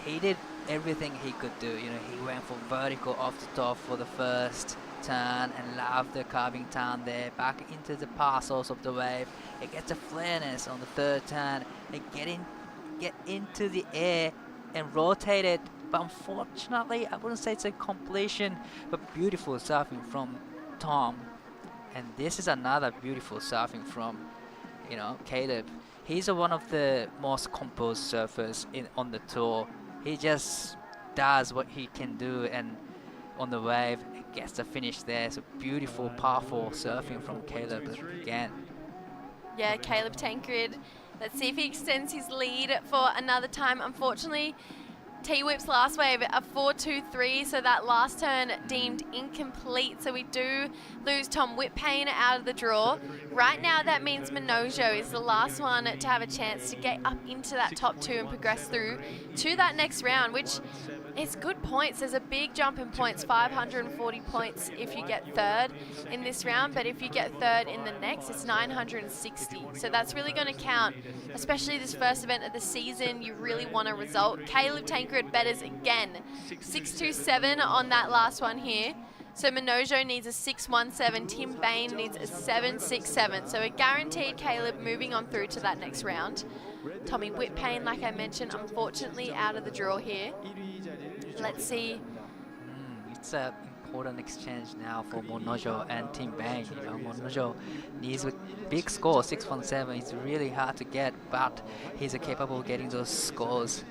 he did everything he could do. You know, he went for vertical off the top for the first turn and loved the carving turn there, back into the parcels of the wave. It gets a flareness on the 3rd turn and get into the air and rotate it. But unfortunately, I wouldn't say it's a completion, but beautiful surfing from Tom. And this is another beautiful surfing from, you know, Caleb. He's one of the most composed surfers on the tour. He just does what he can do, and on the wave, it gets the finish there. So beautiful, powerful surfing from Caleb again. Yeah, Caleb Tancred. Let's see if he extends his lead for another time. Unfortunately, T-Whip's last wave, a 4.23, so that last turn deemed incomplete. So we do lose Tom Whitpain out of the draw. Right now, that means Minojo is the last one to have a chance to get up into that top 2 and progress through to that next round, which is good points. There's a big jump in points, 540 points if you get 3rd in this round, but if you get 3rd in the next, it's 960. So that's really going to count, especially this first event of the season. You really want a result. Caleb Tancred betters again, 6.27 on that last one here. So Minojo needs a 6-1-7. Tim Bain needs a 7-6-7. So a guaranteed Caleb moving on through to that next round. Tommy Whitpain, like I mentioned, unfortunately out of the draw here. Let's see. It's an important exchange now for Monojo and Tim Bain. You know, Monojo needs a big score, 6-1-7. It's really hard to get, but he's capable of getting those scores.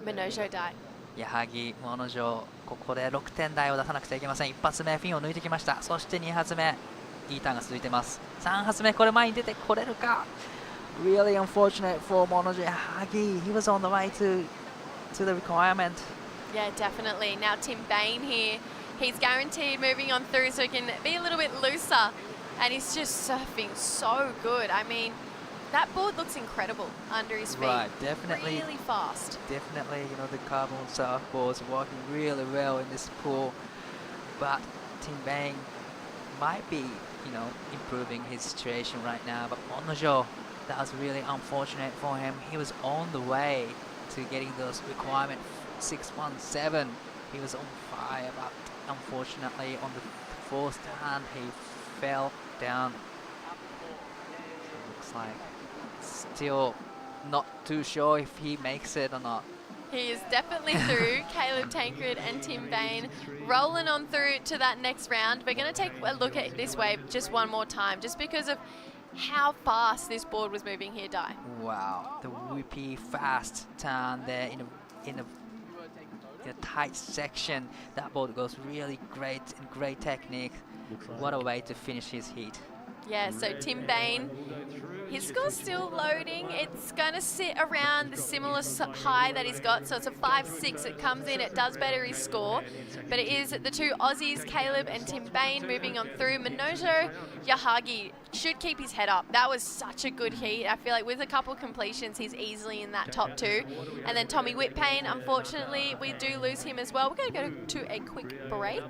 Minojo die. 矢作、モノジョ、ここで6点台を出さなくてはいけません。1発目フィンを抜いてきました。そして2発目いいターンが続いています。3発目これ前に出てこれるか。 Really unfortunate for Monojo. Yahagi, he was on the way to the requirement. Yeah, definitely. Now Tim Bain here, he's guaranteed moving on through so he can be a little bit looser, and he's just surfing so good. I mean, that board looks incredible under his feet. Right, definitely. Really fast. Definitely, you know, the carbon surfboards are working really well in this pool, but Tim Bain might be, you know, improving his situation right now. But Monojo, that was really unfortunate for him. He was on the way to getting those requirement 6-1-7. He was on fire, but unfortunately on the fourth turn he fell down. Looks like still not too sure if he makes it or not. He is definitely through. Caleb Tancred and Tim Bain rolling on through to that next round. We're going to take a look at this wave just one more time, just because of how fast this board was moving here, Dai. Wow, the whippy fast turn there in a tight section. That board goes really great and great technique. What a way to finish his heat. Yeah, so Tim Bain, his score's still loading. It's going to sit around the similar high that he's got. So it's a 5-6. It comes in, it does better his score. But it is the two Aussies, Caleb and Tim Bain, moving on through. Minojo Yahagi should keep his head up. That was such a good heat. I feel like with a couple completions, he's easily in that top two. And then Tommy Whitpain, unfortunately, we do lose him as well. We're going to go to a quick break,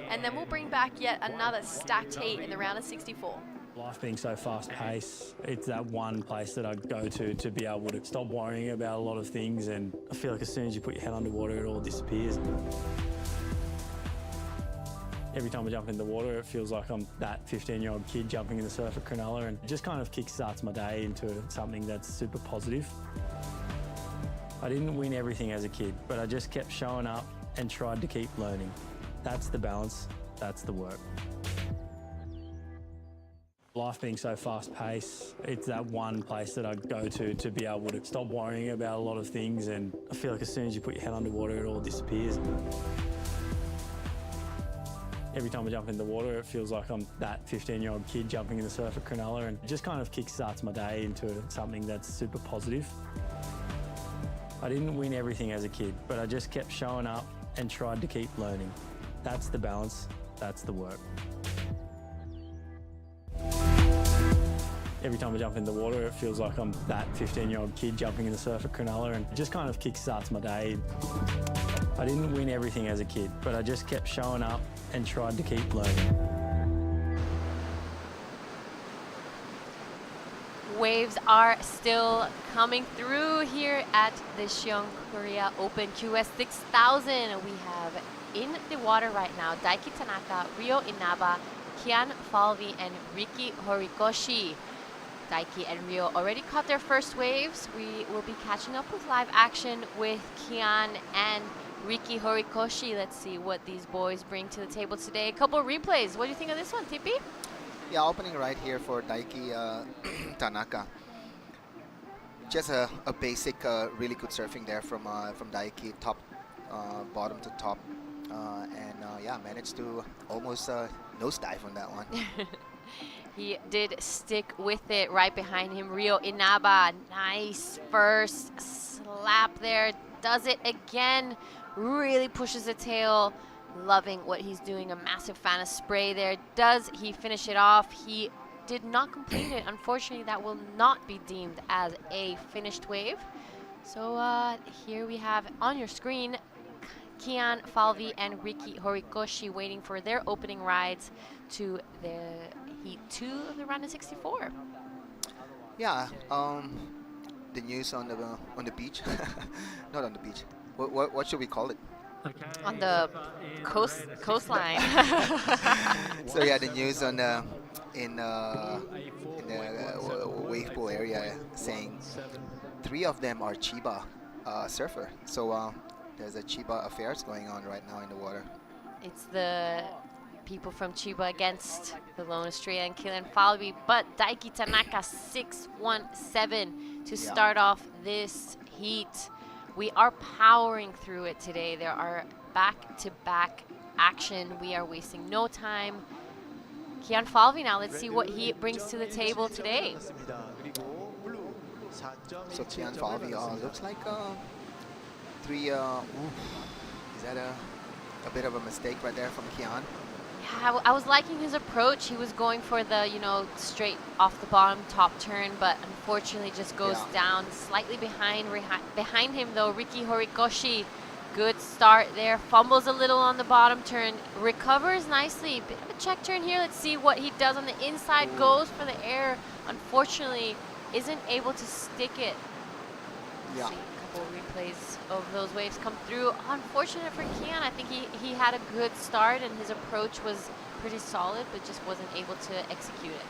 and then we'll bring back yet another stacked heat in the round of 64. Life being so fast-paced, it's that one place that I go to be able to stop worrying about a lot of things, and I feel like as soon as you put your head underwater, it all disappears. Every time I jump in the water, it feels like I'm that 15-year-old kid jumping in the surf at Cronulla, and it just kind of kickstarts my day into something that's super positive. I didn't win everything as a kid, but I just kept showing up and tried to keep learning. That's the balance, that's the work. Life being so fast-paced, it's that one place that I go to be able to stop worrying about a lot of things, and I feel like as soon as you put your head underwater, it all disappears. Every time I jump in the water, it feels like I'm that 15-year-old kid jumping in the surf at Cronulla, and it just kind of kickstarts my day into something that's super positive. I didn't win everything as a kid, but I just kept showing up and tried to keep learning. That's the balance, that's the work. Every time I jump in the water, it feels like I'm that 15-year-old kid jumping in the surf at Cronulla, and it just kind of kickstarts my day. I didn't win everything as a kid, but I just kept showing up and tried to keep learning. Waves are still coming through here at the Siheung Korea Open QS 6000. We have in the water right now Daiki Tanaka, Ryo Inaba, Kian Falvi, and Riki Horikoshi. Daiki and Ryo already caught their first waves. We will be catching up with live action with Kian and Riki Horikoshi. Let's see what these boys bring to the table today. A couple of replays. What do you think of this one, Tippy? Yeah, opening right here for Daiki Tanaka. Just a basic, really good surfing there from Daiki, top, bottom to top, and yeah, managed to almost nosedive on that one. He did stick with it. Right behind him, Ryo Inaba. Nice first slap there. Does it again. Really pushes the tail. Loving what he's doing. A massive fan of spray there. Does he finish it off? He did not complete it. Unfortunately, that will not be deemed as a finished wave. So here we have on your screen Kian Falvi and Riki Horikoshi waiting for their opening rides to the Heat 2 of the round of 64. Yeah, the news on the beach, not on the beach. What should we call it? on the coastline. So yeah, the news on in the wave pool area saying 3 of them are Chiba surfer. So there's a Chiba affairs going on right now in the water. It's the people from Chiba against the Lone Estrella and Kylian Falvey, but Daiki Tanaka 6-1-7 to start off this heat. We are powering through it today. There are back-to-back action. We are wasting no time. Kylian Falvey now, let's see what he brings to the table today. So Kylian Falvey looks like 3. Is that a bit of a mistake right there from Kylian? Yeah, I was liking his approach. He was going for the, straight off the bottom top turn, but unfortunately just goes down slightly behind. Behind him though, Riki Horikoshi, good start there. Fumbles a little on the bottom turn, recovers nicely. Bit of a check turn here. Let's see what he does on the inside. Goes for the air. Unfortunately, isn't able to stick it. Yeah. See a couple replays of those waves come through. Unfortunate for Kian. I think he had a good start and his approach was pretty solid, but just wasn't able to execute it.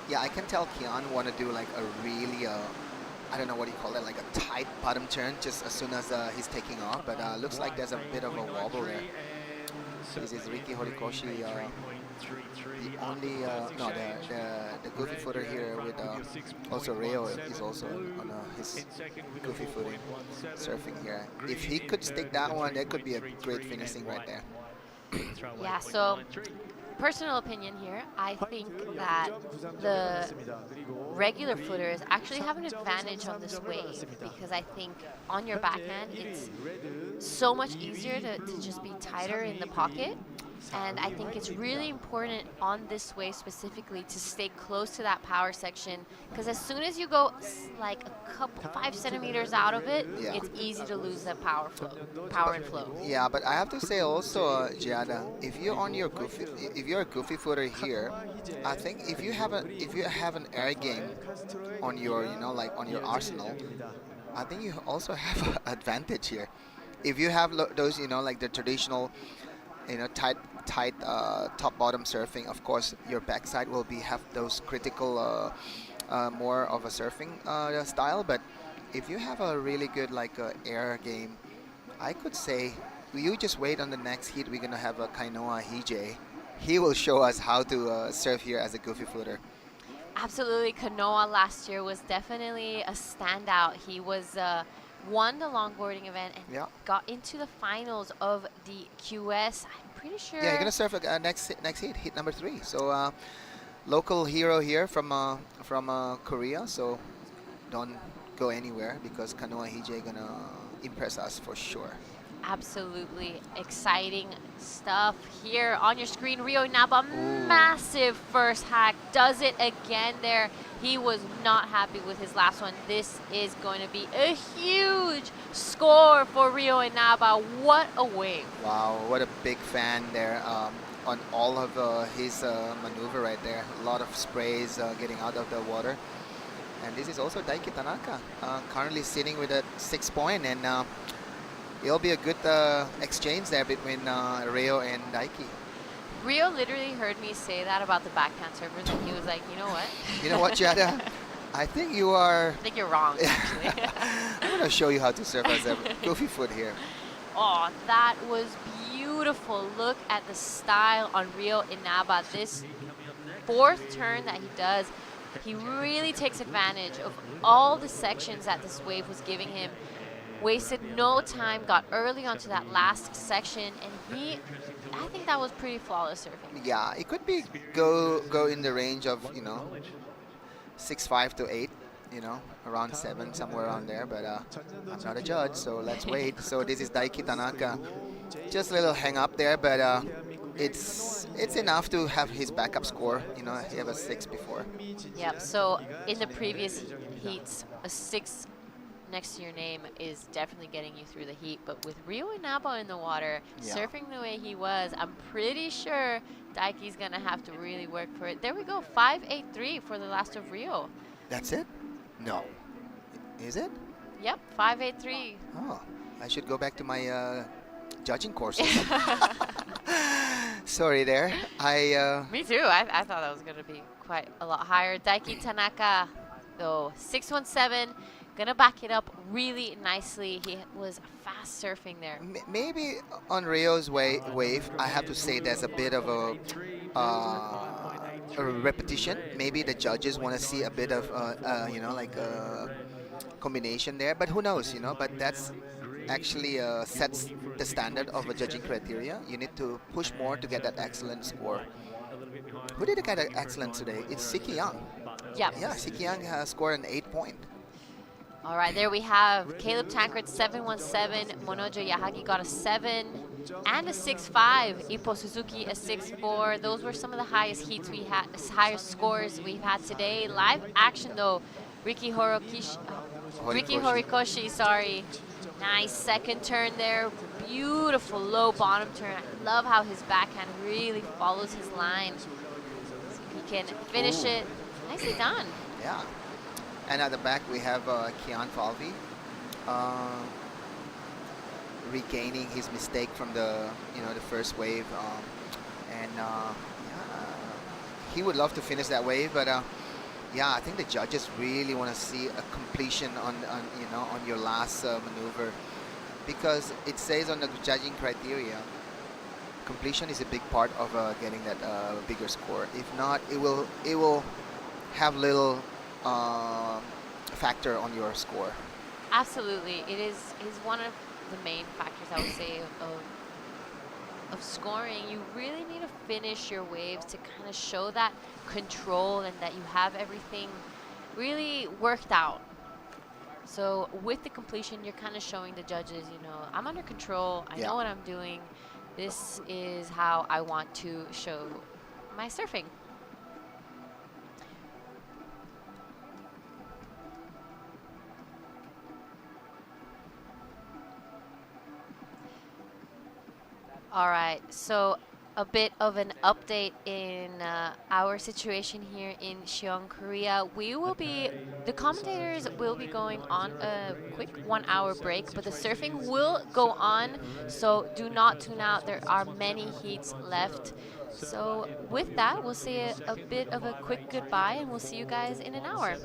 Yeah, I can tell Kian want to do like a really, I don't know what you call it, like a tight bottom turn just as soon as he's taking off, but looks like there's a bit of a wobble there. This is Riki Horikoshi, the only, no, the goofy footer here with also Reo is also on his goofy footing surfing here. If he could stick that one, that could be a great finishing right there. Yeah, so personal opinion here, I think that the regular footers actually have an advantage on this wave because I think on your backhand it's so much easier to just be tighter in the pocket. And I think it's really important on this wave specifically to stay close to that power section because as soon as you go like a couple 5 centimeters out of it, it's easy to lose that power and flow. Yeah, but I have to say also, Giada, if you're a goofy footer here, I think if you have an air game on your like on your arsenal, I think you also have an advantage here. If you have those like the traditional tight top bottom surfing, of course your backside will have those critical more of a surfing style, but if you have a really good like air game, I could say you just wait on the next heat. We're gonna have a Kainoa Hije. He will show us how to surf here as a goofy footer. Absolutely. Kanoa last year was definitely a standout. He was won the longboarding event and got into the finals of the QS. I'm pretty sure. Yeah, you're gonna surf next heat number 3. So local hero here from Korea. So don't go anywhere because Kanoa Hije gonna impress us for sure. Absolutely exciting stuff here on your screen. Ryo Inaba, massive first hack, does it again there. He was not happy with his last one. This is going to be a huge score for Ryo Inaba. What a wave. Wow, what a big fan there on all of his maneuver right there. A lot of sprays getting out of the water. And this is also Daiki Tanaka, currently sitting with a 6 point, and it'll be a good exchange there between Ryo and Daiki. Ryo literally heard me say that about the backhand servers, and he was like, you know what? You know what, Jada? I think you are... I think you're wrong, actually. I'm going to show you how to surf as a goofy foot here. Oh, that was beautiful. Look at the style on Ryo Inaba. This 4th turn that he does, he really takes advantage of all the sections that this wave was giving him. Wasted no time, got early onto that last section, and I think that was pretty flawless surfing. Yeah, it could be go in the range of 6.5 to 8, around 7, somewhere around there. But I'm not a judge, so let's wait. So this is Daiki Tanaka, just a little hang up there, but it's enough to have his backup score. He had a 6 before. Yep. So in the previous heats, a 6 next to your name is definitely getting you through the heat, but with Ryo Inaba in the water, surfing the way he was, I'm pretty sure Daiki's gonna have to really work for it. There we go, 5.83 for the last of Ryo. That's it? No. Is it? Yep, 5.83. Oh, I should go back to my judging courses. Sorry there. Me too. I thought that was going to be quite a lot higher. Daiki Tanaka, though, 617, gonna back it up really nicely. He was fast surfing there. Maybe on Rio's wave, I have to say there's a bit of a repetition. Maybe the judges want to see a bit of, like a combination there. But who knows, But that's actually sets the standard of a judging criteria. You need to push more to get that excellent score. Who did get an excellent today? It's Siheung. Yeah. Yeah, Siheung has scored an 8-point. All right, there we have Caleb Tankard 717, Monojo Yahagi got a 7 and a 6.5, Ippo Suzuki a 6.4. Those were some of the highest heats we had, highest scores we've had today. Live action though, Riki Horikoshi, sorry. Nice second turn there, beautiful low bottom turn. I love how his backhand really follows his line. So he can finish it. Nicely done. Yeah. And at the back we have Kian Falvi regaining his mistake from the the first wave, he would love to finish that wave, but yeah, I think the judges really want to see a completion on your last maneuver, because it says on the judging criteria completion is a big part of getting that bigger score. If not, it will have little factor on your score. Absolutely, it is one of the main factors I would say of scoring. You really need to finish your waves to kind of show that control and that you have everything really worked out. So with the completion, you're kind of showing the judges, I'm under control. I know what I'm doing. This is how I want to show my surfing. All right, so a bit of an update in our situation here in Siheung, Korea. The commentators will be going on a quick 1-hour break, but the surfing will go on, so do not tune out. There are many heats left. So with that, we'll say a bit of a quick goodbye, and we'll see you guys in an hour.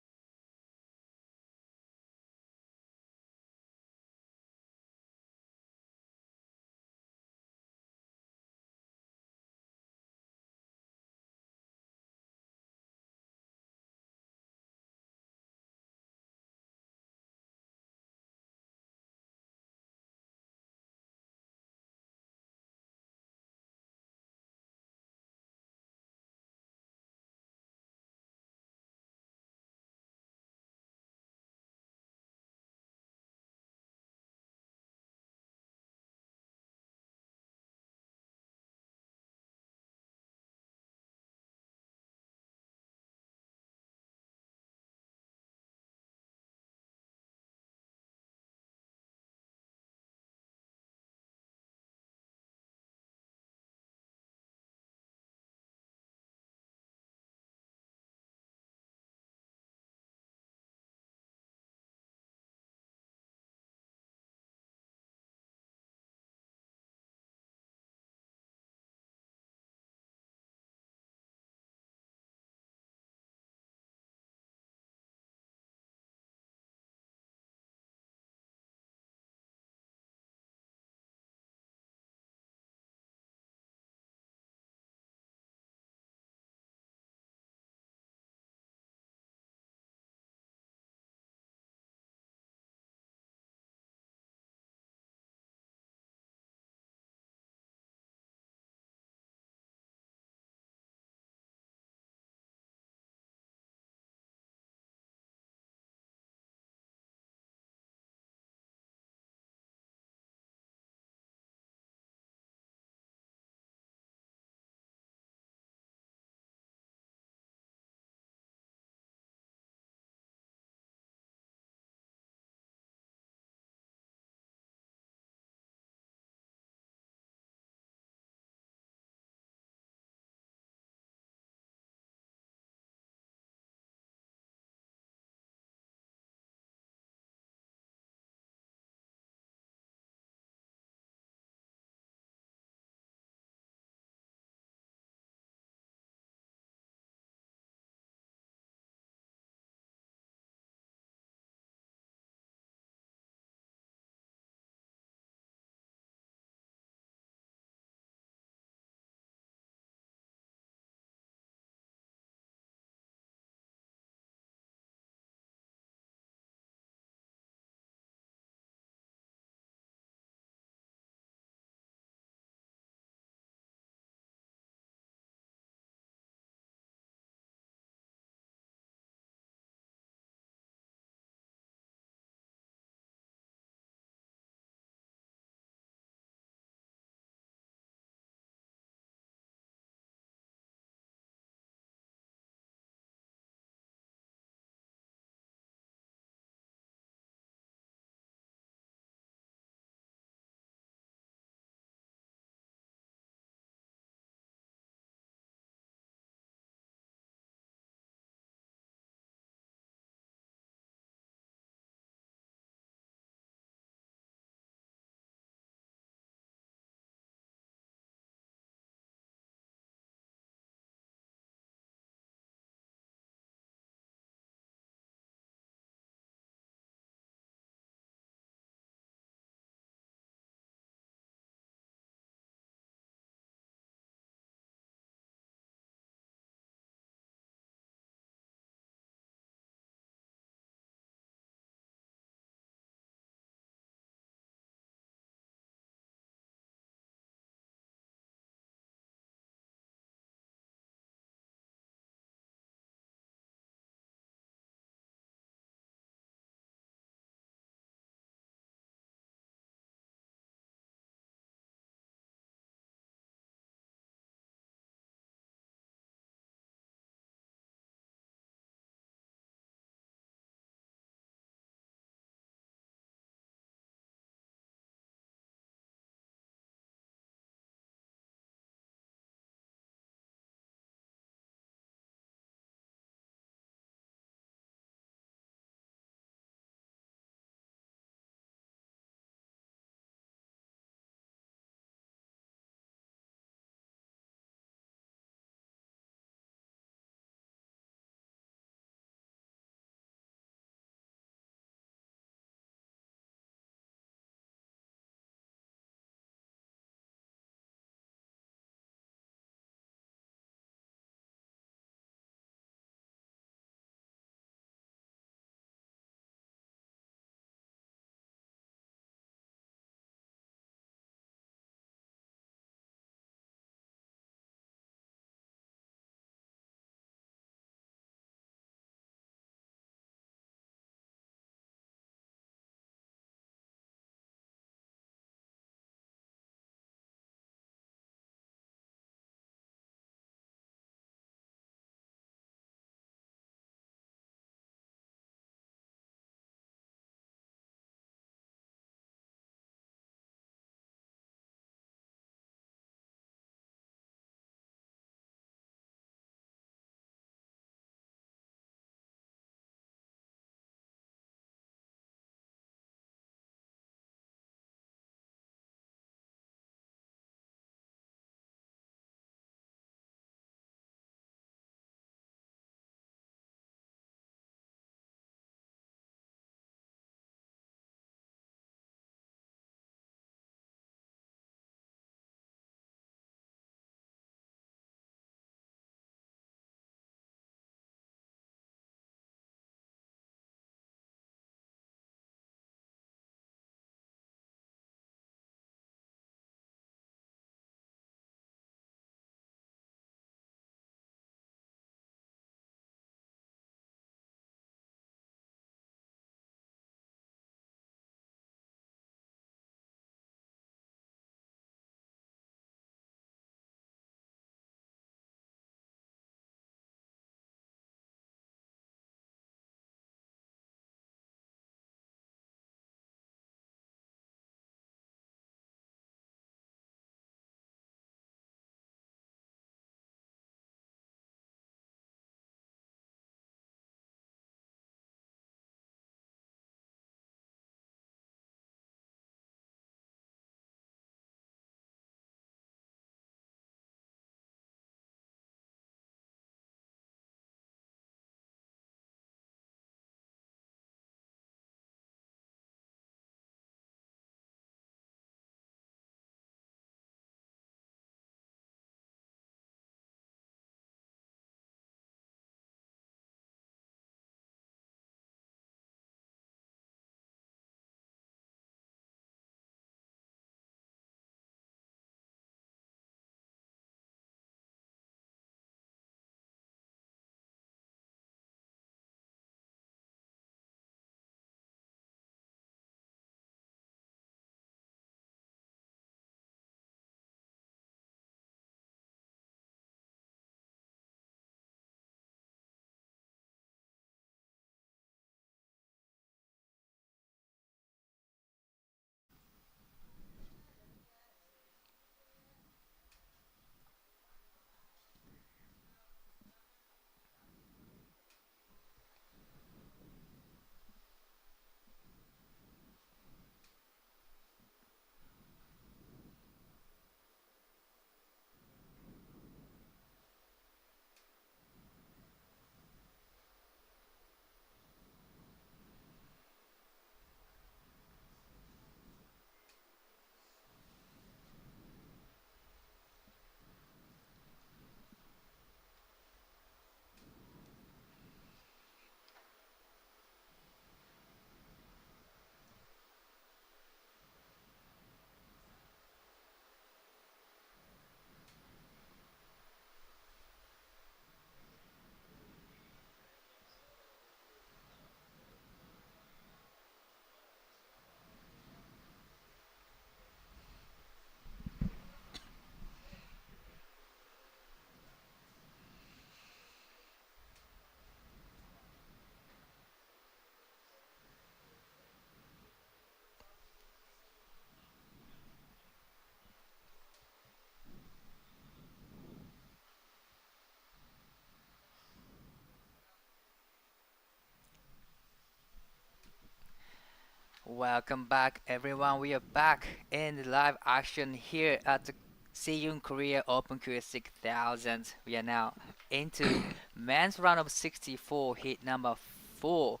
Welcome back, everyone. We are back in the live action here at the Siheung Korea Open QS 6000. We are now into men's round of 64, heat number 4.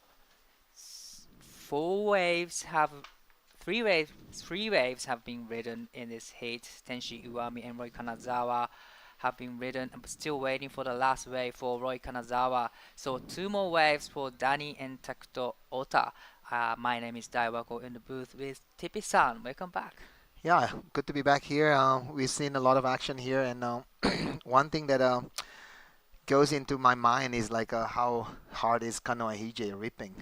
Three waves have been ridden in this heat. Tenshi Iwami and Roy Kanazawa have been ridden. I'm still waiting for the last wave for Roy Kanazawa. So 2 more waves for Dani and Takuto Ota. My name is Daiwako in the booth with Tipi-san. Welcome back. Yeah, good to be back here. We've seen a lot of action here, and one thing that goes into my mind is like how hard is Kanoa Hije ripping.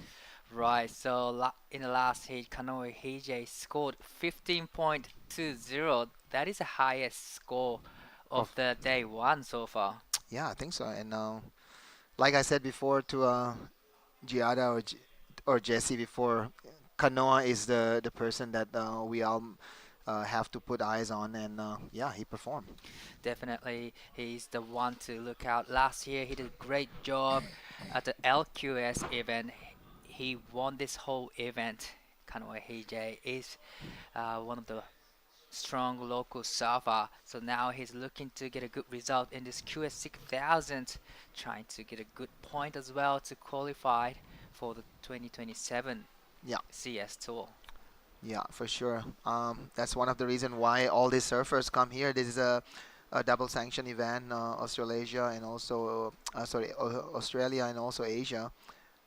Right, so in the last heat, Kanoe Hije scored 15.20. That is the highest score of the day 1 so far. Yeah, I think so. And like I said before to Giada or Jesse before, Kanoa is the person that we all have to put eyes on, and yeah, he performed. Definitely, he's the one to look out. Last year, he did a great job at the LQS event. He won this whole event. Kanoe Hije is one of the strong local surfer. So now he's looking to get a good result in this QS 6000, trying to get a good point as well to qualify for the 2027 CS Tour. Yeah, for sure. That's one of the reasons why all these surfers come here. This is a double sanction event, Australasia and also Australia and also Asia.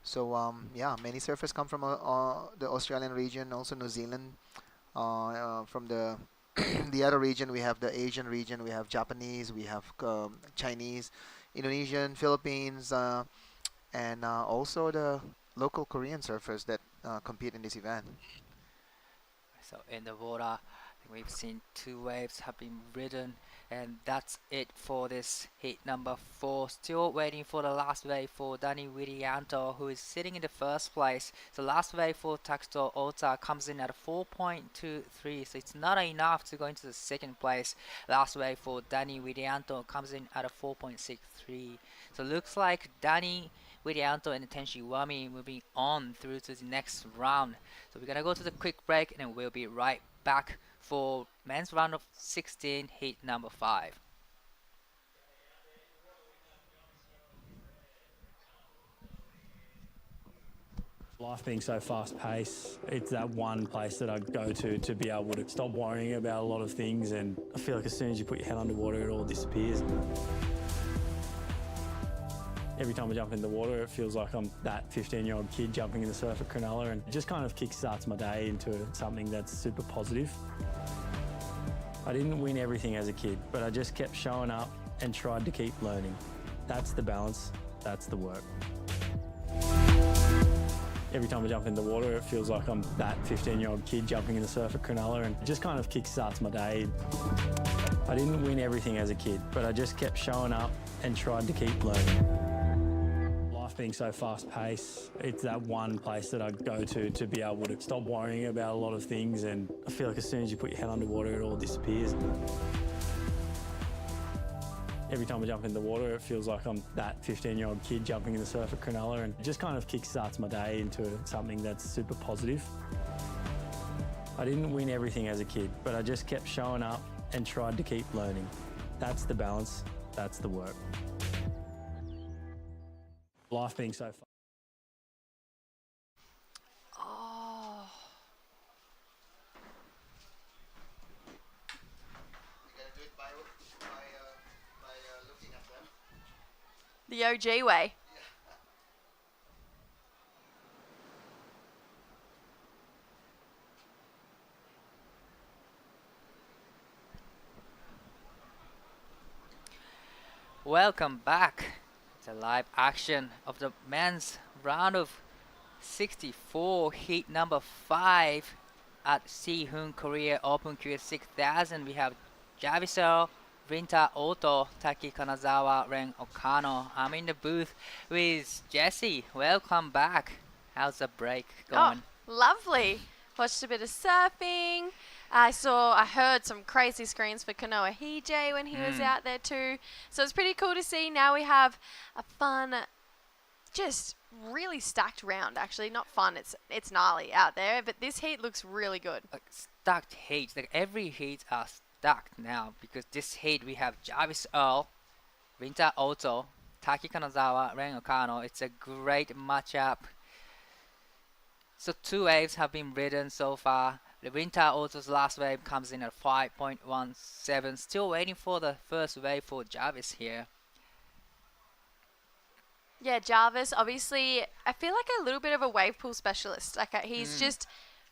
So yeah, many surfers come from the Australian region, also New Zealand. From the the other region, we have the Asian region. We have Japanese, we have Chinese, Indonesian, Philippines, and also the local Korean surfers that compete in this event. So in the water, we've seen 2 waves have been ridden, and that's it for this heat number 4. Still waiting for the last wave for Dani Widianto, who is sitting in the first place. The last wave for Takuto Ota comes in at 4.23, so it's not enough to go into the second place. Last wave for Dani Widianto comes in at a 4.63. So looks like Dani Widianto and Tenshi Iwami moving on through to the next round. So we're gonna go to the quick break, and then we'll be right back for men's round of 16, heat number 5. Life being so fast-paced, it's that one place that I go to be able to stop worrying about a lot of things, and I feel like as soon as you put your head underwater, it all disappears. Every time I jump in the water, it feels like I'm that 15-year-old kid jumping in the surf at Cronulla, and it just kind of kickstarts my day into something that's super positive. I didn't win everything as a kid, but I just kept showing up and tried to keep learning. That's the balance, that's the work. Every time I jump in the water, it feels like I'm that 15-year-old kid jumping in the surf at Cronulla, and it just kind of kickstarts my day. I didn't win everything as a kid, but I just kept showing up and tried to keep learning. Life being so fast-paced, it's that one place that I go to be able to stop worrying about a lot of things, and I feel like as soon as you put your head underwater, it all disappears. Every time I jump in the water, it feels like I'm that 15-year-old kid jumping in the surf at Cronulla, and it just kind of kickstarts my day into something that's super positive. I didn't win everything as a kid, but I just kept showing up and tried to keep learning. That's the balance, that's the work. Life being so fun. Oh. You gotta do it by looking at them. The OG way. Welcome back to live action of the men's round of 64, heat number 5 at Siheung Korea Open QS 6000. We have Javiso, Rinta Oto, Taki Kanazawa, Ren Okano. I'm in the booth with Jesse. Welcome back. How's the break going? Oh, lovely. Watched a bit of surfing. I heard some crazy screams for Kanoa Hije when he was out there too. So it's pretty cool to see. Now we have a fun, just really stacked round, actually. Not fun. It's gnarly out there, but this heat looks really good. Like stacked heats. Like every heat are stacked now because this heat we have Jarvis Earl, Rinta Oto, Taki Kanazawa, Ren Okano. It's a great matchup. So 2 waves have been ridden so far. The Rinta Oto's last wave comes in at 5.17. Still waiting for the first wave for Jarvis here. Yeah, Jarvis, obviously, I feel like a little bit of a wave pool specialist. Like, he's just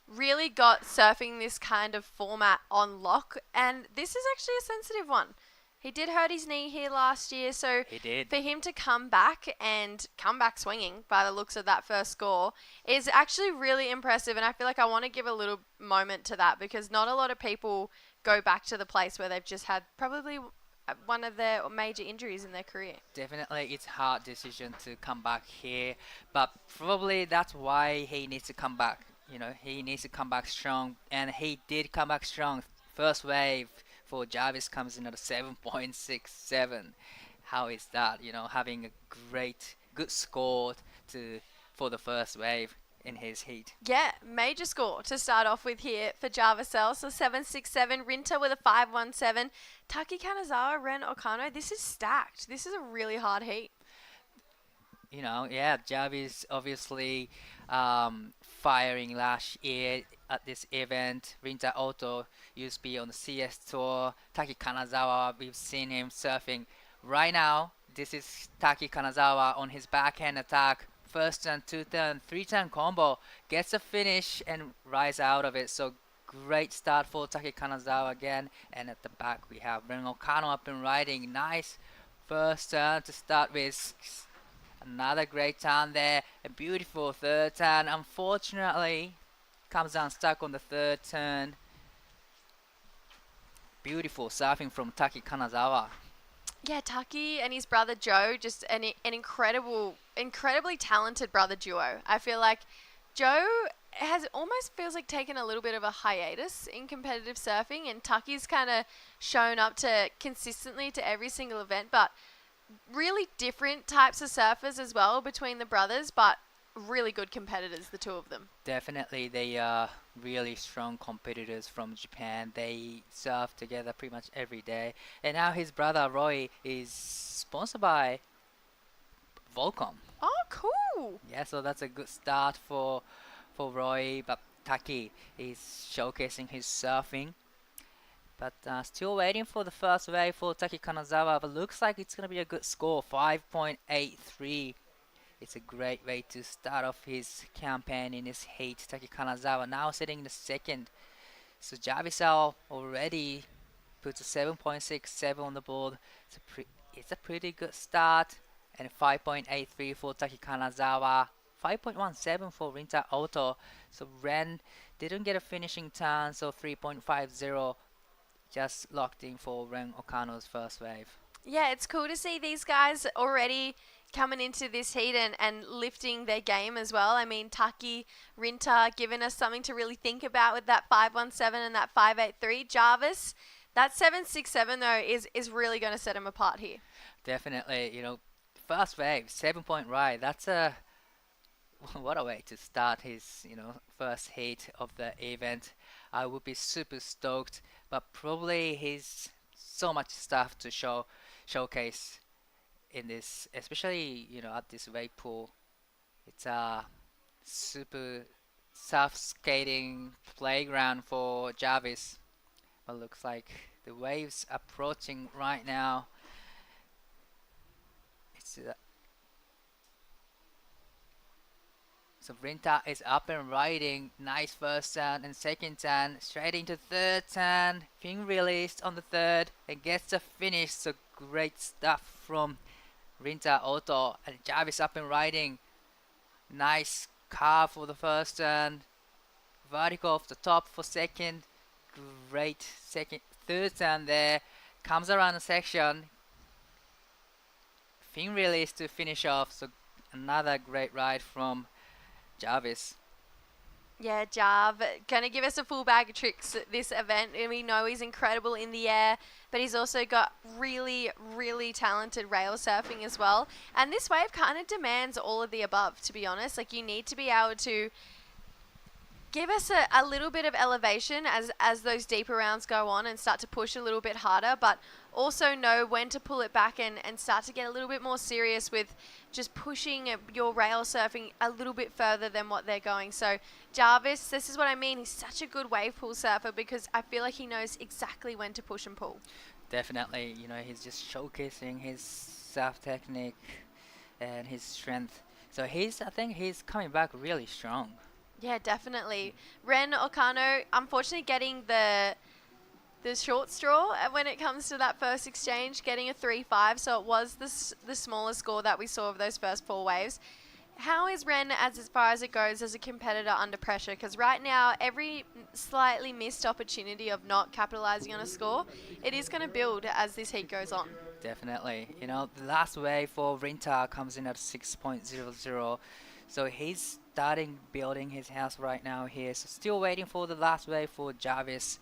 really got surfing this kind of format on lock, and this is actually a sensitive one. He did hurt his knee here last year, so He did. for him to come back and come back swinging by the looks of that first score is actually really impressive, and I feel like I want to give a little moment to that because not a lot of people go back to the place where they've just had probably one of their major injuries in their career. Definitely, it's a hard decision to come back here, but probably that's why he needs to come back. You know, he needs to come back strong, and he did come back strong. First wave for Jarvis comes in at a 7.67. How is that? You know, having a good score for the first wave in his heat. Yeah, major score to start off with here for Jarvisel. So 7.67, Rinta with a 5.17. Taki Kanazawa, Ren Okano. This is stacked. This is a really hard heat. You know, yeah, Jarvis obviously firing last year at this event. Rinta Oto used to be on the CS Tour. Taki Kanazawa, we've seen him surfing. Right now, this is Taki Kanazawa on his backhand attack. First turn, 2-turn, 3-turn combo. Gets a finish and rise out of it. So great start for Taki Kanazawa again. And at the back, we have Ren Okano up and riding. Nice first turn to start with. Another great turn there. A beautiful third turn. Unfortunately, comes down stuck on the third turn. Beautiful surfing from Taki Kanazawa. Yeah, Taki and his brother Joe, just an incredibly talented brother duo. I feel like Joe almost feels like taken a little bit of a hiatus in competitive surfing, and Taki's kind of shown up to consistently to every single event, but really different types of surfers as well between the brothers, but really good competitors, the two of them. Definitely, they are really strong competitors from Japan. They surf together pretty much every day. And now his brother Roy is sponsored by Volcom. Oh, cool. Yeah, so that's a good start for Roy. But Taki is showcasing his surfing. But still waiting for the first wave for Taki Kanazawa. But looks like it's going to be a good score, 5.83. It's a great way to start off his campaign in his heat. Taki Kanazawa now sitting in the second. So Jarvisel already puts a 7.67 on the board. It's a pretty good start. And 5.83 for Taki Kanazawa. 5.17 for Rinta Oto. So Ren didn't get a finishing turn, so 3.50 just locked in for Ren Okano's first wave. Yeah, it's cool to see these guys already coming into this heat and lifting their game as well. I mean, Taki, Rinta giving us something to really think about with that 5.17 and that 5.83. Jarvis, that 7.67 though is really going to set him apart here. Definitely, you know, first wave, 7-point ride. That's what a way to start his, you know, first heat of the event. I would be super stoked, but probably he's so much stuff to showcase in this, especially, you know, at this wave pool. It's a super surf skating playground for Jarvis. But looks like the waves approaching right now. It's so Rinta is up and riding. Nice first turn and second turn. Straight into third turn. Fin released on the third and gets the finish. So great stuff from Rinta Oto. And Jarvis up and riding. Nice carve for the first turn. Vertical off the top for second. Great third turn there. Comes around the section. Fin release to finish off. So another great ride from Jarvis. Yeah, Jarv, going to give us a full bag of tricks at this event. And we know he's incredible in the air, but he's also got really, really talented rail surfing as well. And this wave kind of demands all of the above, to be honest. Like, you need to be able to give us a little bit of elevation as those deeper rounds go on and start to push a little bit harder, but also know when to pull it back and start to get a little bit more serious with just pushing your rail surfing a little bit further than what they're going. So Jarvis, this is what I mean. He's such a good wave pool surfer because I feel like he knows exactly when to push and pull. Definitely, he's just showcasing his surf technique and his strength. So I think he's coming back really strong. Yeah, definitely. Ren Okano, unfortunately getting the short straw when it comes to that first exchange, getting a 3-5, so it was the smallest score that we saw of those first 4 waves. How is Ren as far as it goes as a competitor under pressure? Because right now, every slightly missed opportunity of not capitalizing on a score, it is going to build as this heat goes on. Definitely. The last wave for Rinta comes in at 6.00. So he's starting building his house right now here. So still waiting for the last wave for Jarvis.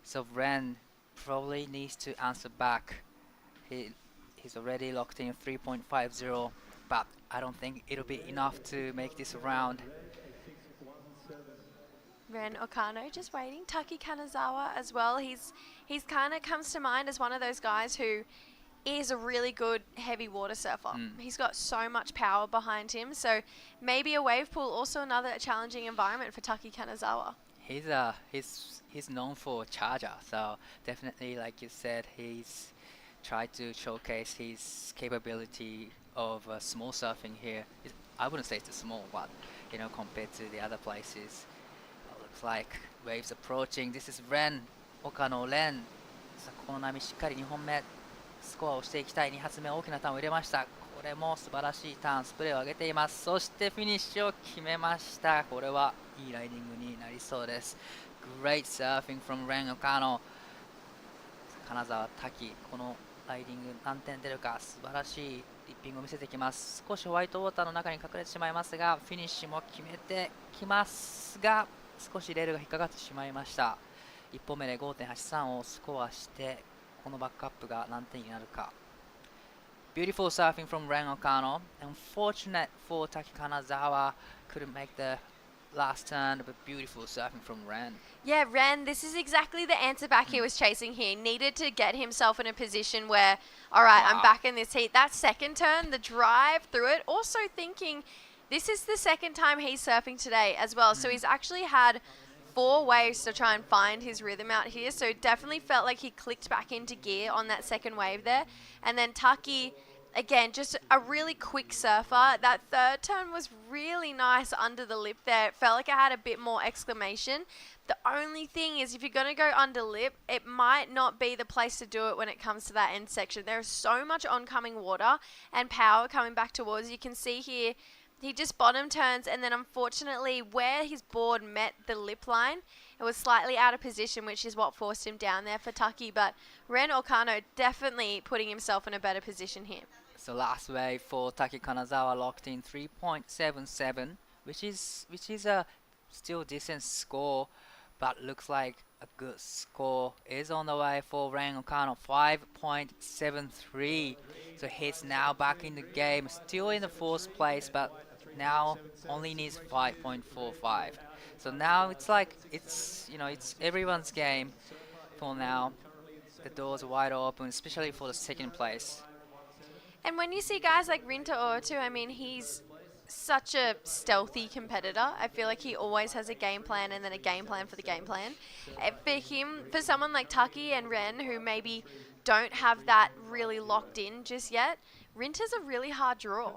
So Ren probably needs to answer back. He's already locked in 3.50, but I don't think it'll be enough to make this round. Ren Okano just waiting. Taki Kanazawa as well. He's kind of comes to mind as one of those guys who is a really good heavy water surfer. He's got so much power behind him. So maybe a wave pool, also another challenging environment for Taki Kanazawa. He's known for charger, so definitely, like you said, he's tried to showcase his capability of small surfing here. I wouldn't say it's small, but compared to the other places, it looks like waves approaching. This is Ren Okano Ren. さあこの波しっかり2本目スコアをしていきたい。2発目大きなターンを入れました。これも素晴らしいターンスプレーを上げています。そしてフィニッシュを決めました。これはいいライディングになりそうです。Great surfing from Ren Okano。金沢滝、このライディング何点出るか、素晴らしいリッピングを見せてきます。少しホワイトウォーターの中に隠れてしまいますが、フィニッシュも決めてきますが、少しレールが引っかかってしまいました。1本目で 5.83 をスコアして、このバックアップが何点になるか。Beautiful surfing from Ren Okano. Unfortunate for Taki Kanazawa, couldn't make the last turn, but beautiful surfing from Ren. Yeah, Ren, this is exactly the answer back he was chasing here. Needed to get himself in a position where, all right, I'm back in this heat. That second turn, the drive through it, also thinking this is the second time he's surfing today as well. So he's actually had 4 waves to try and find his rhythm out here. So it definitely felt like he clicked back into gear on that second wave there. And then Taki, again, just a really quick surfer. That third turn was really nice under the lip there. It felt like it had a bit more exclamation. The only thing is, if you're going to go under lip, it might not be the place to do it when it comes to that end section. There is so much oncoming water and power coming back towards. You can see here, he just bottom turns, and then unfortunately where his board met the lip line, it was slightly out of position, which is what forced him down there for Taki. But Ren Okano definitely putting himself in a better position here. So last wave for Taki Kanazawa locked in 3.77, which is a still decent score, but looks like a good score is on the way for Ren Okano, 5.73. So he's now back in the game, still in the 4th place, but now only needs 5.45. So now it's like it's everyone's game for now. The doors are wide open, especially for the 2nd place. And when you see guys like Rinta Otu, I mean, he's such a stealthy competitor. I feel like he always has a game plan and then a game plan for the game plan. For someone like Taki and Ren, who maybe don't have that really locked in just yet, Rinta's a really hard draw.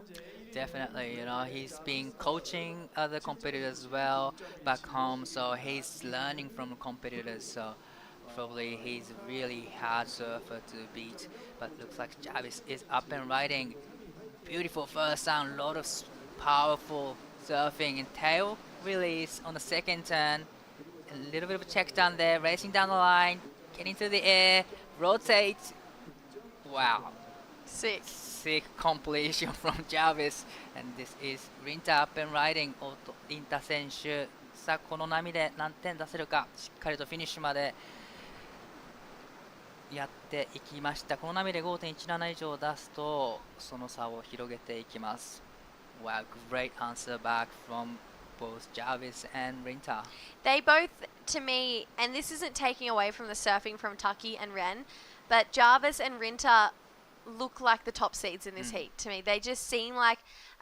Definitely, he's been coaching other competitors as well back home, so he's learning from competitors. So probably he's a really hard surfer to beat. But looks like Jarvis is up and riding. Beautiful first sound, a lot of powerful surfing and tail release on the 2nd turn. A little bit of a check down there, racing down the line, getting to the air, rotate. Wow. Sick completion from Jarvis. And this is Rinta up and riding. Rinta 選手、さあこの波で何点出せるか、しっかりとフィニッシュまでやっていきました。この波で 5.17 以上出すとその差を広げていきます。Wow, great answer back from both Jarvis and Rinta. They both, to me, and this isn't taking away from the surfing from Taki and Ren, but Jarvis and Rinta look like the top seeds in this heat to me. They just seem like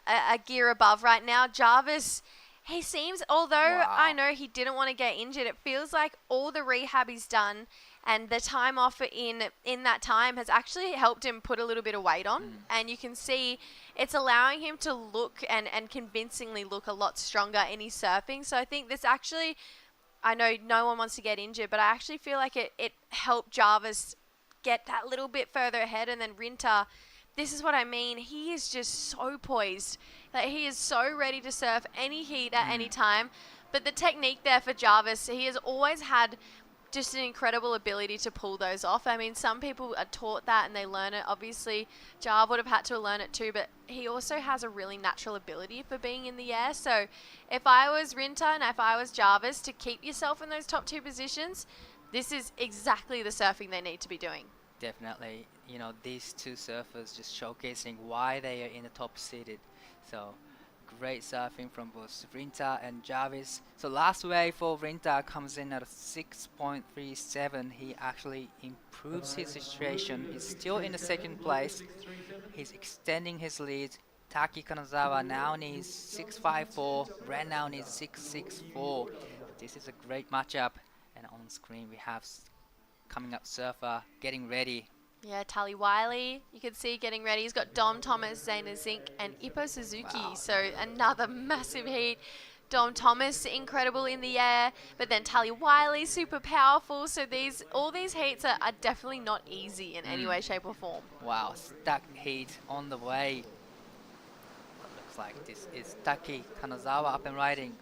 a gear above right now. Jarvis, he seems, although I know he didn't want to get injured, it feels like all the rehab he's done and the time off in that time has actually helped him put a little bit of weight on. And you can see it's allowing him to look and convincingly look a lot stronger in his surfing. So I think this actually, I know no one wants to get injured, but I actually feel like it helped Jarvis get that little bit further ahead. And then Rinta, this is what I mean. He is just so poised. Like, he is so ready to surf any heat at any time. But the technique there for Jarvis, he has always had just an incredible ability to pull those off. I mean, some people are taught that and they learn it. Obviously, Jarv would have had to learn it too, but he also has a really natural ability for being in the air. So if I was Rinta and if I was Jarvis, to keep yourself in those top two positions, this is exactly the surfing they need to be doing. Definitely, you know, these two surfers just showcasing why they are in the top seeded. So great surfing from both Rinta and Jarvis. So last wave for Rinta comes in at a 6.37. He actually improves his situation. He's still in the second place. He's extending his lead. Taki Kanazawa now needs 6.54. Ren now needs 6.64. This is a great matchup. And on screen we have coming up surfer getting ready. Yeah, Tally Wiley, you can see getting ready. He's got Dom Thomas, Zaina Zink, and Ippo Suzuki. So another massive heat. Dom Thomas, incredible in the air, but then Tally Wiley, super powerful. So all these heats are definitely not easy in any way, shape, or form. Wow, stack heat on the way. Looks like this is Taki Kanazawa up and riding.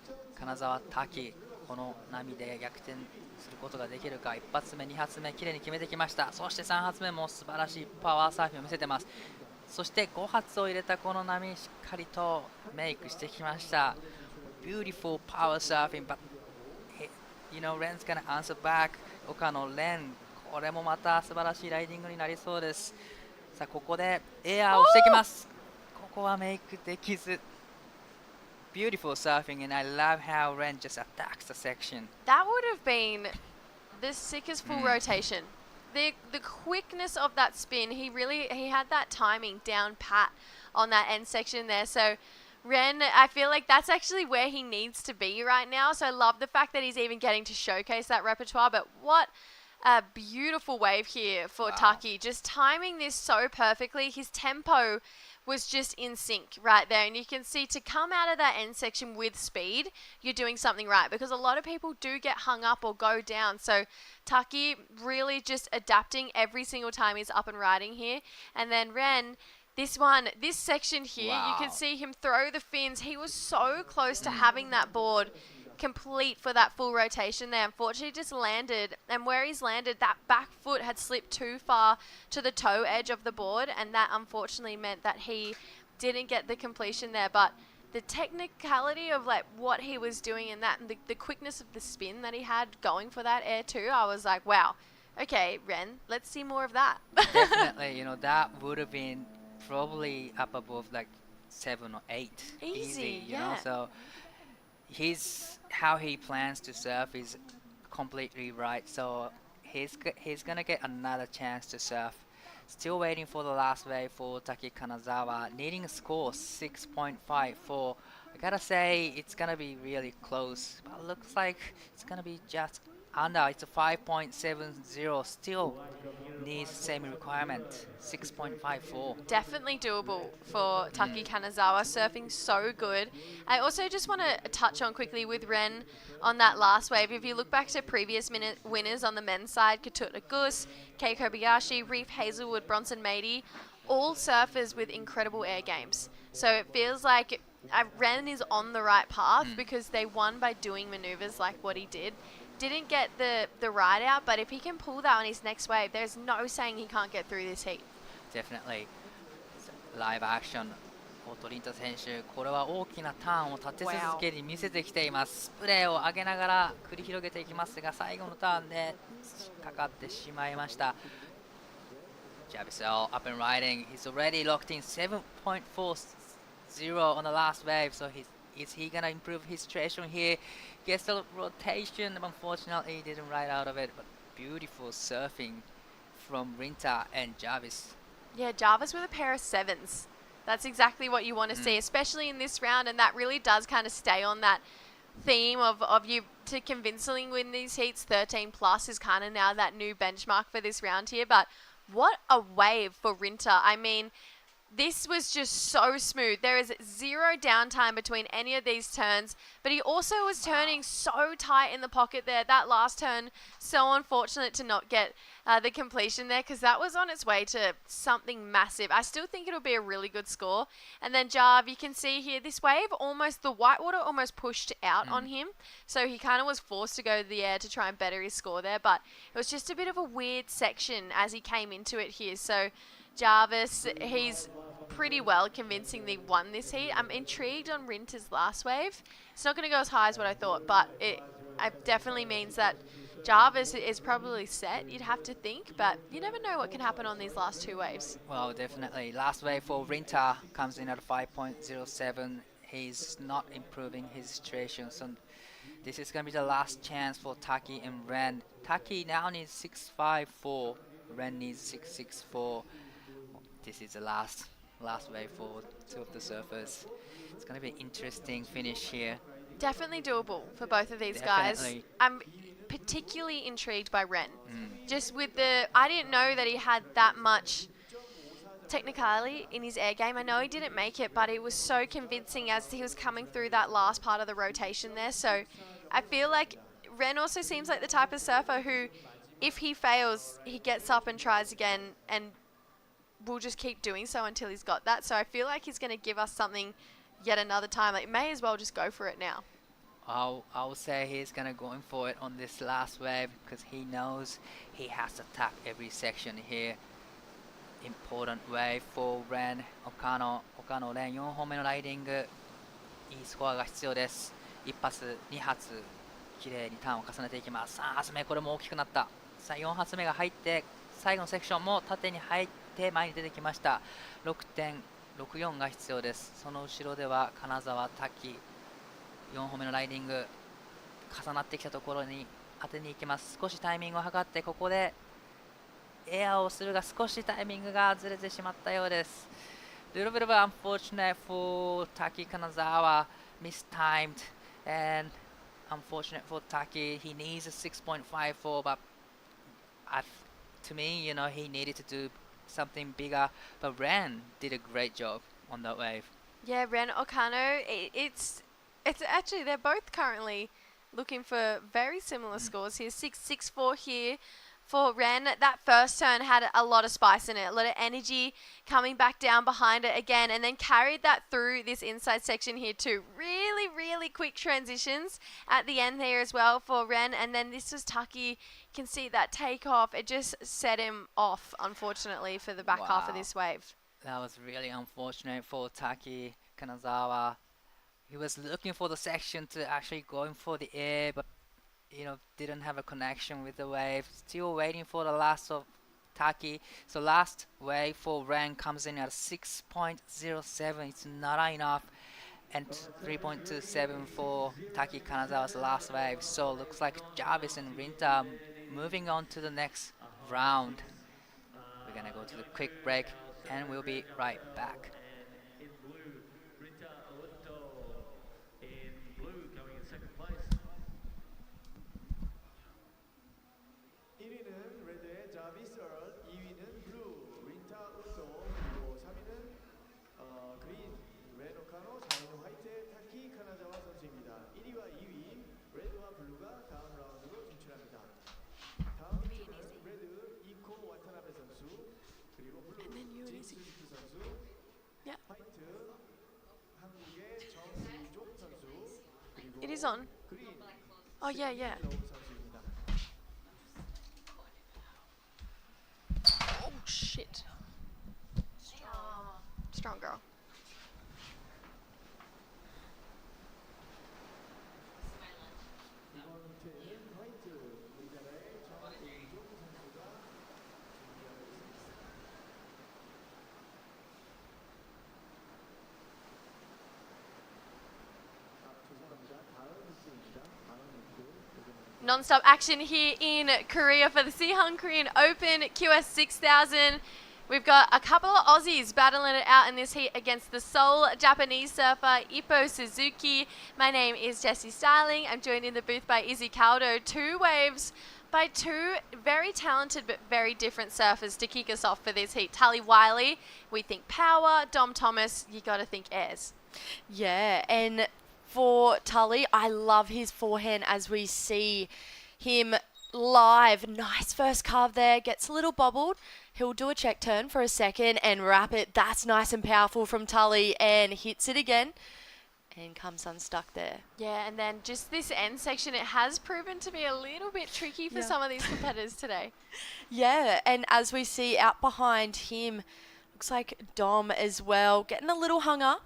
Kanazawa Taki, この波で逆転することができるか。1発目、2発目、きれいに決めてきました。そして3発目も素晴らしいパワーサーフィンを見せてます。そして5発を入れたこの波、しっかりとメイクしてきました。Beautiful power surfing, but you know, Ren's gonna answer back. 岡野Ren、これもまた素晴らしいライディングになりそうです。さあ、ここでエアーをしてきます。ここはメイクできず。Beautiful surfing, and I love how Ren just attacks the section. That would have been the sickest full rotation. The quickness of that spin, he had that timing down pat on that end section there. So Ren, I feel like that's actually where he needs to be right now. So I love the fact that he's even getting to showcase that repertoire. But what a beautiful wave here for Taki. Just timing this so perfectly. His tempo was just in sync right there. And you can see, to come out of that end section with speed, you're doing something right, because a lot of people do get hung up or go down. So Taki really just adapting every single time he's up and riding here. And then Ren, this section here, you can see him throw the fins. He was so close to having that board complete for that full rotation there. Unfortunately, just landed, and where he's landed, that back foot had slipped too far to the toe edge of the board, and that unfortunately meant that he didn't get the completion there. But the technicality of like what he was doing in that, and the quickness of the spin that he had going for that air too, I was like, wow, okay, Ren, let's see more of that. Definitely, you know, that would have been probably up above like 7 or 8. Easy, you know, so how he plans to surf is completely right. So he's gonna get another chance to surf. Still waiting for the last wave for Taki Kanazawa, needing a score 6.54. I gotta say it's gonna be really close, but looks like it's gonna be just under. It's a 5.70. Still needs the same requirement, 6.54. Definitely doable for Taki Kanazawa, surfing so good. I also just want to touch on quickly with Ren on that last wave. If you look back to previous winners on the men's side, Katuta Gus, Kei Kobayashi, Reef Hazelwood, Bronson Mady, all surfers with incredible air games. So it feels like Ren is on the right path because they won by doing maneuvers like what he did. Didn't get the ride out, but if he can pull that on his next wave, there's no saying he can't get through this heat. Definitely. Live action おっとリンタ選手、これは大きなターンを立て続けに見せてきています。スプレーを上げながら繰り広げていきますが、最後のターンでかかってしまいました。Javisel up and riding. He's already locked in 7.40 on the last wave. So is he gonna improve his situation here? Gets the rotation. Unfortunately, he didn't ride out of it. But beautiful surfing from Rinta and Jarvis. Yeah, Jarvis with a pair of sevens. That's exactly what you want to see, especially in this round, and that really does kind of stay on that theme of you to convincingly win these heats. 13 plus is kind of now that new benchmark for this round here, but what a wave for Rinta. I mean, this was just so smooth. There is zero downtime between any of these turns, but he also was turning so tight in the pocket there. That last turn, so unfortunate to not get the completion there, because that was on its way to something massive. I still think it'll be a really good score. And then Jarv, you can see here, this wave almost, the whitewater almost pushed out on him. So he kind of was forced to go to the air to try and better his score there, but it was just a bit of a weird section as he came into it here. So Jarvis, he's pretty well convincingly won this heat. I'm intrigued on Rinta's last wave. It's not going to go as high as what I thought, but it definitely means that Jarvis is probably set, you'd have to think, but you never know what can happen on these last two waves. Well, definitely. Last wave for Rinta comes in at 5.07. He's not improving his situation, so this is going to be the last chance for Taki and Ren. Taki now needs 6.54. Ren needs 6.64. This is the last wave for two of the surfers. It's going to be an interesting finish here. Definitely doable for both of these guys. I'm particularly intrigued by Ren. Just with I didn't know that he had that much technicality in his air game. I know he didn't make it, but it was so convincing as he was coming through that last part of the rotation there. So I feel like Ren also seems like the type of surfer who, if he fails, he gets up and tries again and will just keep doing so until he's got that. So I feel like he's going to give us something yet another time. Like, may as well just go for it now. I'll say he's going to go in for it on this last wave because he knows he has to tap every section here. Important wave for Ren. 岡野レン4本目のライディング。いいスコアが必要です。1発、2発、きれいにターンを重ねていきます。3発目、これも大きくなった。さあ、4発目が入って、最後のセクションも縦に入って前に出てきました。6.64 が必要です。その後ろでは金沢、滝、4本目のライディング、重なってきたところに当てに行きます。少しタイミングを測って、ここでエアをするが少しタイミングがずれてしまったようです。Little bit of unfortunate for Taki Kanazawa, mistimed, and unfortunate for Taki. He needs a 6.54, but to me, you know, he needed to do something bigger. But Ren did a great job on that wave. Yeah, Ren Okano, it's actually, they're both currently looking for very similar scores here. 6.64 here for Ren. That first turn had a lot of spice in it, a lot of energy coming back down behind it again, and then carried that through this inside section here too. Really, really quick transitions at the end there as well for Ren, and then this was Taki. You can see that takeoff. It just set him off, unfortunately, for the back half of this wave. That was really unfortunate for Taki Kanazawa. He was looking for the section to actually go in for the air, but you know, didn't have a connection with the wave. Still waiting for the last of Taki. So last wave for Ren comes in at 6.07. It's not enough. And 3.27 for Taki Kanazawa's last wave. So looks like Jarvis and Rinta moving on to the next round. We're gonna go to the quick break and we'll be right back. Yeah. It is on. Oh, yeah, yeah. Oh, shit. Strong girl. Non-stop action here in Korea for the Siheung Korean Open QS 6000. We've got a couple of Aussies battling it out in this heat against the Seoul Japanese surfer Ippo Suzuki. My name is Jessie Starling. I'm joined in the booth by Izzy Caldo. Two waves by two very talented but very different surfers to kick us off for this heat. Tully Wiley, we think power. Dom Thomas, you got to think airs. Yeah, and for Tully, I love his forehand as we see him live. Nice first carve there, gets a little bobbled. He'll do a check turn for a second and wrap it. That's nice and powerful from Tully, and hits it again and comes unstuck there. Yeah, and then just this end section, it has proven to be a little bit tricky for some of these competitors today. Yeah, and as we see out behind him, looks like Dom as well, getting a little hung up.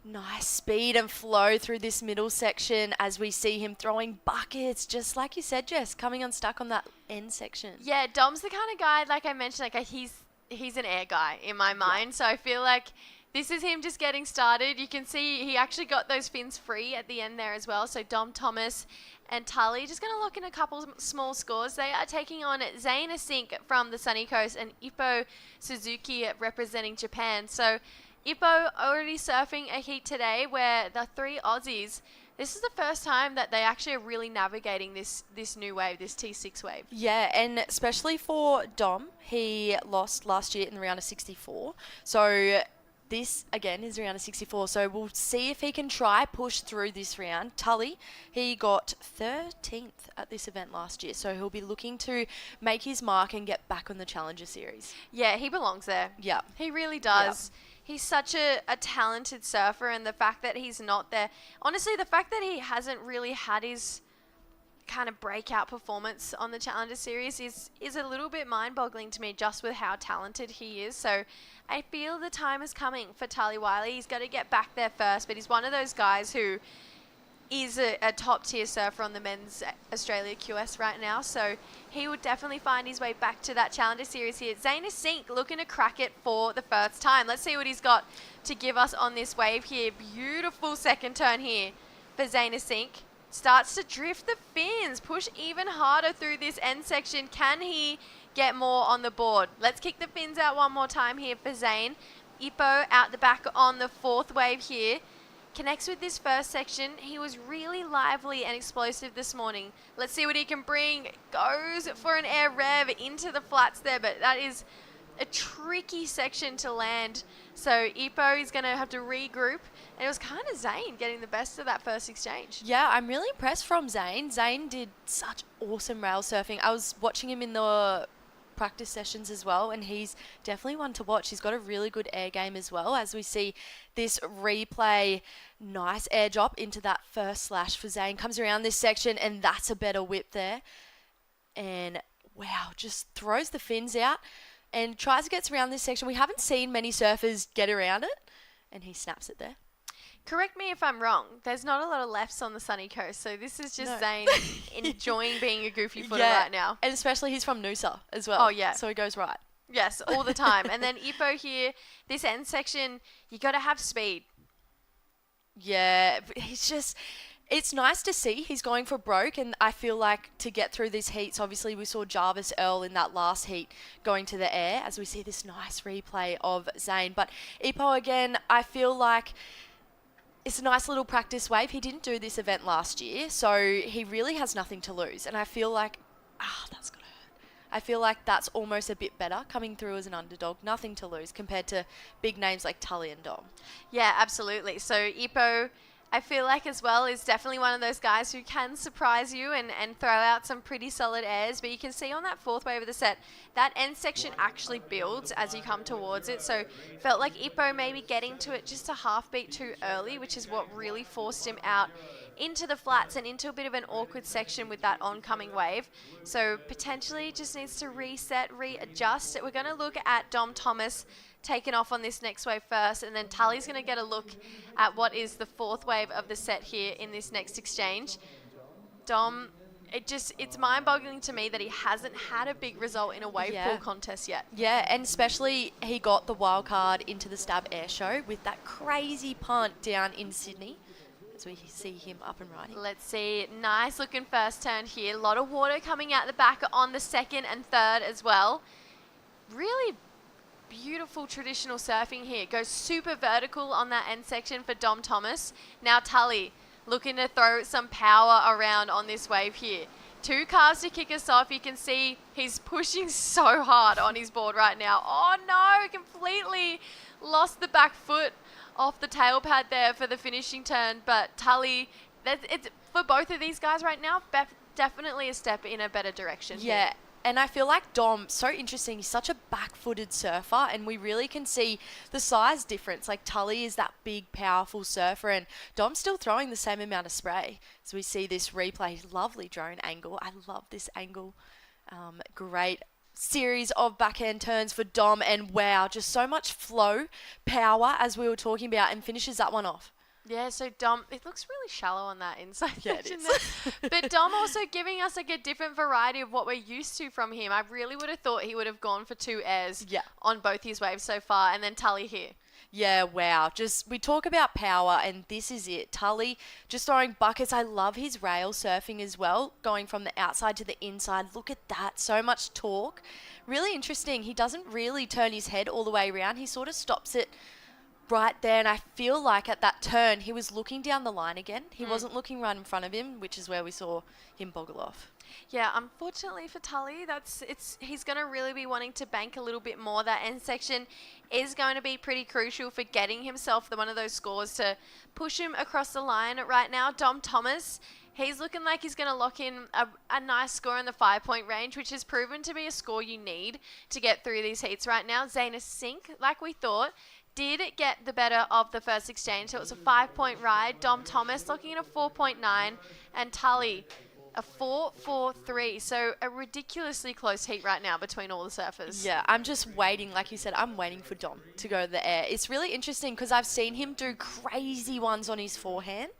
Nice speed and flow through this middle section as we see him throwing buckets, just like you said, Jess, coming unstuck on that end section. Yeah, Dom's the kind of guy, like I mentioned, like he's an air guy in my mind. Yeah. So I feel like this is him just getting started. You can see he actually got those fins free at the end there as well. So Dom Thomas and Tully just going to look in a couple small scores. They are taking on Zayn Asink from the sunny coast and Ippo Suzuki representing Japan. So Ippo already surfing a heat today where the three Aussies, this is the first time that they actually are really navigating this new wave, this T6 wave. Yeah, and especially for Dom, he lost last year in the round of 64. So this, again, is round of 64. So we'll see if he can try push through this round. Tully, he got 13th at this event last year. So he'll be looking to make his mark and get back on the Challenger Series. Yeah, he belongs there. Yeah. He really does. Yep. He's such a talented surfer, and the fact that he's not there, honestly, the fact that he hasn't really had his kind of breakout performance on the Challenger Series is a little bit mind-boggling to me, just with how talented he is. So I feel the time is coming for Tully Wiley. He's got to get back there first, but he's one of those guys who is a top-tier surfer on the men's Australia QS right now, so he would definitely find his way back to that Challenger Series here. Zayn Asink looking to crack it for the first time. Let's see what he's got to give us on this wave here. Beautiful second turn here for Zayn Asink. Starts to drift the fins, push even harder through this end section. Can he get more on the board? Let's kick the fins out one more time here for Zayn. Ippo out the back on the fourth wave here. Connects with this first section. He was really lively and explosive this morning. Let's see what he can bring. Goes for an air rev into the flats there, but that is a tricky section to land. So Ippo is going to have to regroup. And it was kind of Zayn getting the best of that first exchange. Yeah, I'm really impressed from Zayn. Zayn did such awesome rail surfing. I was watching him in the practice sessions as well, and he's definitely one to watch. He's got a really good air game as well, as we see this replay. Nice air drop into that first slash for Zayn. Comes around this section, and that's a better whip there. And wow, just throws the fins out and tries to get around this section. We haven't seen many surfers get around it, and he snaps it there. Correct me if I'm wrong. There's not a lot of lefts on the sunny coast, so this is just Zayn enjoying being a goofy footer right now. And especially he's from Noosa as well. Oh, yeah. So he goes right. Yes, all the time. And then Ippo here, this end section, you got to have speed. Yeah, it's nice to see he's going for broke, and I feel like to get through these heats, obviously we saw Jarvis Earl in that last heat going to the air, as we see this nice replay of Zayn. But Ippo again, I feel like it's a nice little practice wave. He didn't do this event last year, so he really has nothing to lose. And I feel like, that's going to hurt. I feel like that's almost a bit better coming through as an underdog. Nothing to lose compared to big names like Tully and Dom. Yeah, absolutely. So Ippo, I feel like as well, is definitely one of those guys who can surprise you and throw out some pretty solid airs. But you can see on that fourth wave of the set, that end section actually builds as you come towards it. So felt like Ippo maybe getting to it just a half beat too early, which is what really forced him out into the flats and into a bit of an awkward section with that oncoming wave. So potentially just needs to reset, readjust. We're going to look at Dom Thomas taken off on this next wave first, and then Tully's going to get a look at what is the fourth wave of the set here in this next exchange. Dom, it's mind-boggling to me that he hasn't had a big result in a wave pool contest yet. Yeah, and especially he got the wild card into the Stab Air Show with that crazy punt down in Sydney. as we see him up and riding. Let's see. Nice looking first turn here. A lot of water coming out the back on the second and third as well. Really beautiful traditional surfing here. Goes super vertical on that end section for Dom Thomas. Now Tully looking to throw some power around on this wave here. 2 cars to kick us off. You can see he's pushing so hard on his board right now. Oh no, completely lost the back foot off the tail pad there for the finishing turn. But Tully, it's for both of these guys right now, definitely a step in a better direction. Yeah. Here. And I feel like Dom, so interesting, he's such a back-footed surfer, and we really can see the size difference. Like Tully is that big, powerful surfer, and Dom's still throwing the same amount of spray. So we see this replay, lovely drone angle. I love this angle. Great series of backhand turns for Dom, and wow, just so much flow, power, as we were talking about, and finishes that one off. Yeah, so Dom, it looks really shallow on that inside section it there. But Dom also giving us like a different variety of what we're used to from him. I really would have thought he would have gone for 2 airs on both his waves so far, and then Tully here. Yeah, wow. Just, we talk about power, and this is it. Tully just throwing buckets. I love his rail surfing as well, going from the outside to the inside. Look at that. So much torque. Really interesting. He doesn't really turn his head all the way around. He sort of stops it right there, and I feel like at that turn he was looking down the line again. He wasn't looking right in front of him, which is where we saw him boggle off. Yeah, unfortunately for Tully, he's going to really be wanting to bank a little bit more. That end section is going to be pretty crucial for getting himself one of those scores to push him across the line right now. Dom Thomas, he's looking like he's going to lock in a nice score in the 5-point range, which has proven to be a score you need to get through these heats right now. Zaina Sink, like we thought, did get the better of the first exchange, so it was a 5-point ride. Dom Thomas looking at a 4.9, and Tully a 4.43. So a ridiculously close heat right now between all the surfers. Yeah, I'm just waiting, like you said, I'm waiting for Dom to go to the air. It's really interesting because I've seen him do crazy ones on his forehand.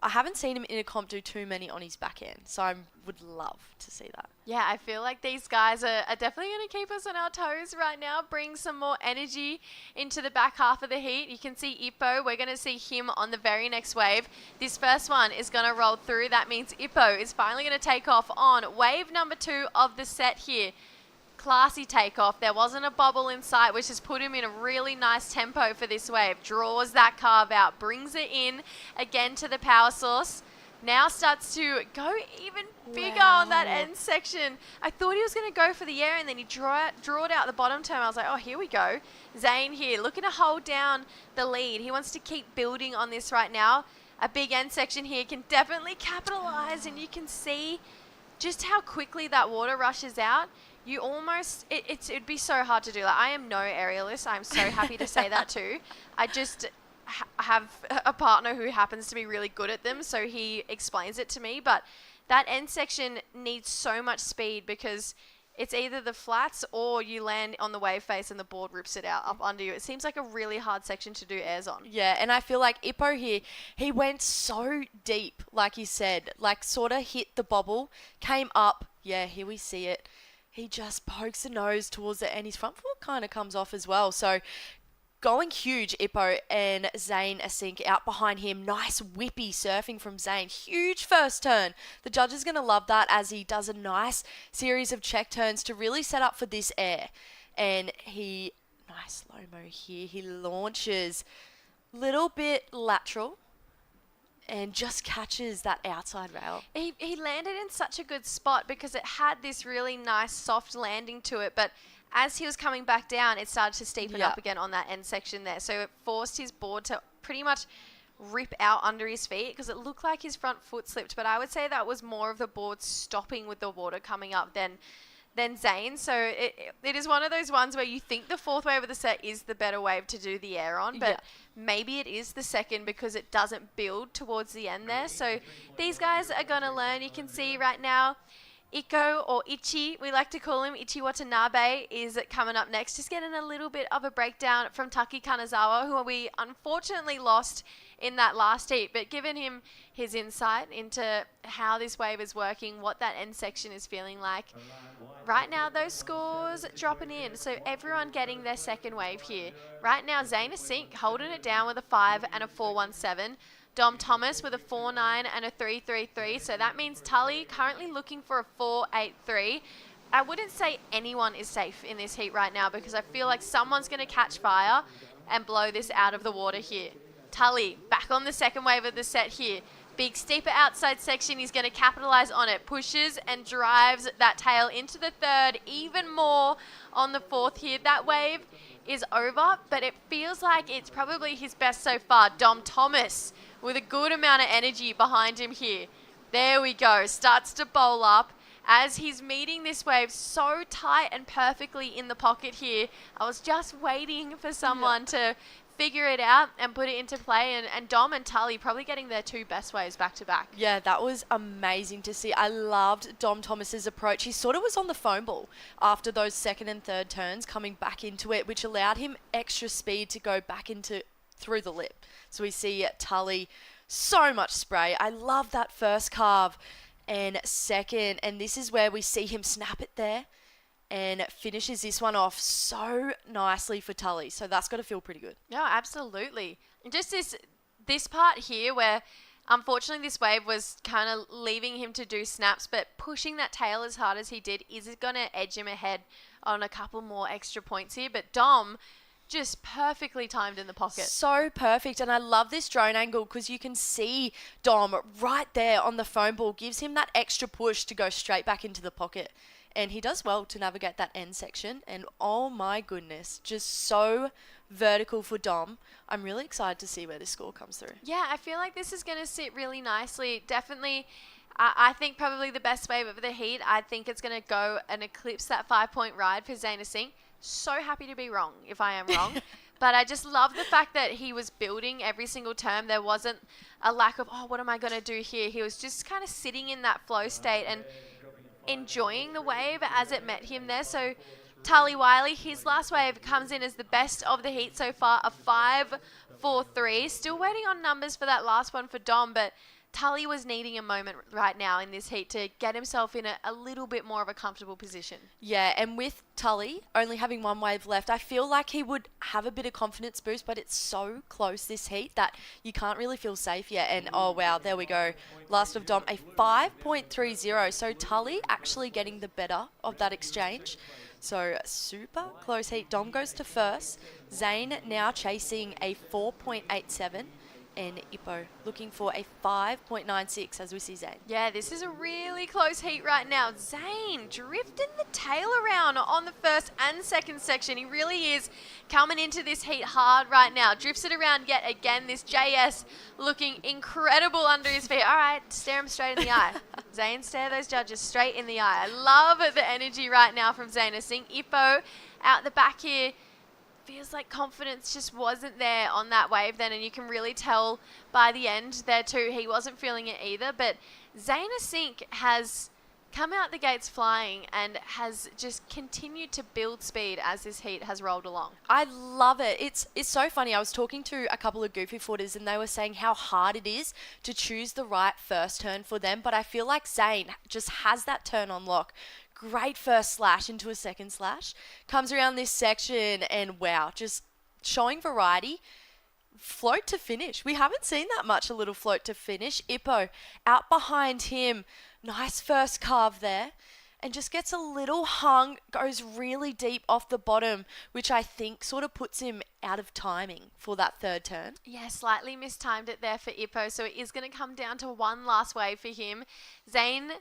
I haven't seen him in a comp do too many on his backhand, so I would love to see that. Yeah, I feel like these guys are definitely going to keep us on our toes right now, bring some more energy into the back half of the heat. You can see Ippo. We're going to see him on the very next wave. This first one is going to roll through. That means Ippo is finally going to take off on wave number 2 of the set here. Classy takeoff. There wasn't a bobble in sight, which has put him in a really nice tempo for this wave. Draws that carve out, brings it in again to the power source. Now starts to go even bigger on that end section. I thought he was going to go for the air, and then he drew it out the bottom turn. I was like, oh, here we go. Zane here looking to hold down the lead. He wants to keep building on this right now. A big end section here can definitely capitalize, and you can see just how quickly that water rushes out. You almost, it'd be so hard to do. Like, I am no aerialist. I'm so happy to say that too. I just have a partner who happens to be really good at them, so he explains it to me. But that end section needs so much speed because it's either the flats or you land on the wave face and the board rips it out up under you. It seems like a really hard section to do airs on. Yeah, and I feel like Ippo here, he went so deep, like you said, like sort of hit the bobble, came up. Yeah, here we see it. He just pokes the nose towards it, and his front foot kind of comes off as well. So going huge, Ippo, and Zane Asink out behind him. Nice whippy surfing from Zane. Huge first turn. The judge is going to love that as he does a nice series of check turns to really set up for this air. And nice slow-mo here. He launches little bit lateral and just catches that outside rail. He landed in such a good spot because it had this really nice soft landing to it, but as he was coming back down, it started to steepen up again on that end section there. So it forced his board to pretty much rip out under his feet because it looked like his front foot slipped, but I would say that was more of the board stopping with the water coming up than Zane. So it is one of those ones where you think the 4th wave of the set is the better wave to do the air on, but maybe it is the second because it doesn't build towards the end there. So these guys are going to learn. You can see right now, Iko, or Ichi, we like to call him, Ichi Watanabe, is coming up next. Just getting a little bit of a breakdown from Taki Kanazawa, who we unfortunately lost in that last heat, but given him his insight into how this wave is working, what that end section is feeling like. Right now, those scores dropping in, so everyone getting their second wave here. Right now, Zaina Sink holding it down with a 5 and a 4.17. Dom Thomas with a 4-9 and a 3-3-3. So that means Tully currently looking for a 4-8-3. I wouldn't say anyone is safe in this heat right now because I feel like someone's going to catch fire and blow this out of the water here. Tully back on the second wave of the set here. Big steeper outside section. He's going to capitalize on it. Pushes and drives that tail into the third. Even more on the fourth here. That wave is over, but it feels like it's probably his best so far. Dom Thomas with a good amount of energy behind him here. There we go. Starts to bowl up as he's meeting this wave so tight and perfectly in the pocket here. I was just waiting for someone to figure it out and put it into play, and Dom and Tully probably getting their two best waves back to back. Yeah, that was amazing to see. I loved Dom Thomas's approach. He sort of was on the foam ball after those second and third turns, coming back into it, which allowed him extra speed to go back into through the lip. So we see Tully, so much spray. I love that first carve and second, and this is where we see him snap it there and finishes this one off so nicely for Tully. So that's got to feel pretty good. Yeah, absolutely. And just this part here where unfortunately this wave was kind of leaving him to do snaps, but pushing that tail as hard as he did is going to edge him ahead on a couple more extra points here. But Dom just perfectly timed in the pocket. So perfect. And I love this drone angle because you can see Dom right there on the foam ball, gives him that extra push to go straight back into the pocket. And he does well to navigate that end section. And oh my goodness, just so vertical for Dom. I'm really excited to see where this score comes through. Yeah, I feel like this is going to sit really nicely. Definitely, I think probably the best wave of the heat. I think it's going to go and eclipse that 5-point ride for Zaina Singh. So happy to be wrong if I am wrong. But I just love the fact that he was building every single term. There wasn't a lack of, oh, what am I going to do here? He was just kind of sitting in that flow state and enjoying the wave as it met him there. So Tully Wiley, his last wave comes in as the best of the heat so far, a 5-4-3. Still waiting on numbers for that last one for Dom, but Tully was needing a moment right now in this heat to get himself in a little bit more of a comfortable position. Yeah, and with Tully only having one wave left, I feel like he would have a bit of confidence boost, but it's so close this heat that you can't really feel safe yet. And oh wow, there we go. Last of Dom, a 5.30. So Tully actually getting the better of that exchange. So super close heat. Dom goes to first. Zane now chasing a 4.87. And Ippo looking for a 5.96 as we see Zane. Yeah, this is a really close heat right now. Zane drifting the tail around on the first and second section. He really is coming into this heat hard right now. Drifts it around yet again. This JS looking incredible under his feet. All right, stare him straight in the eye. Zane, stare those judges straight in the eye. I love the energy right now from Zaina Singh. Ippo out the back here. Feels like confidence just wasn't there on that wave then, and you can really tell by the end there too, he wasn't feeling it either. But Zaina Singh has come out the gates flying and has just continued to build speed as this heat has rolled along. I love it. It's so funny. I was talking to a couple of goofy footers and they were saying how hard it is to choose the right first turn for them, but I feel like Zane just has that turn on lock. Great first slash into a second slash. Comes around this section and wow, just showing variety. Float to finish. We haven't seen that much, a little float to finish. Ippo out behind him. Nice first carve there. And just gets a little hung, goes really deep off the bottom, which I think sort of puts him out of timing for that third turn. Yeah, slightly mistimed it there for Ippo, so it is going to come down to one last wave for him. Zane,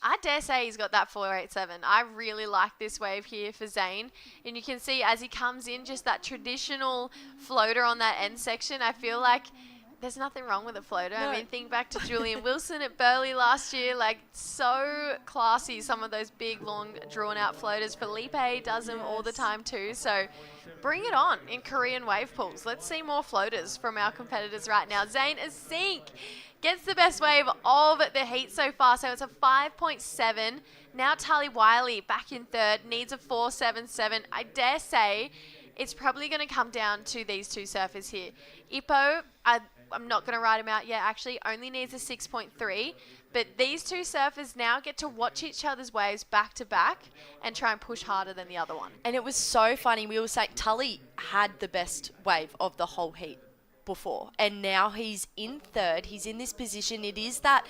I dare say he's got that 487. I really like this wave here for Zane. And you can see as he comes in, just that traditional floater on that end section. I feel like there's nothing wrong with a floater. No. I mean, think back to Julian Wilson at Burleigh last year. Like, so classy, some of those big, long, drawn-out floaters. Felipe does them all the time too. So bring it on in Korean wave pools. Let's see more floaters from our competitors right now. Zaina Singh gets the best wave of the heat so far, so it's a 5.7. Now Tully Wiley back in third, needs a 4.77. I dare say it's probably going to come down to these two surfers here. Ippo, I'm not going to write him out yet, actually, only needs a 6.3. But these two surfers now get to watch each other's waves back to back and try and push harder than the other one. And it was so funny. We were saying Tully had the best wave of the whole heat. before. And now he's in third. He's in this position. It is that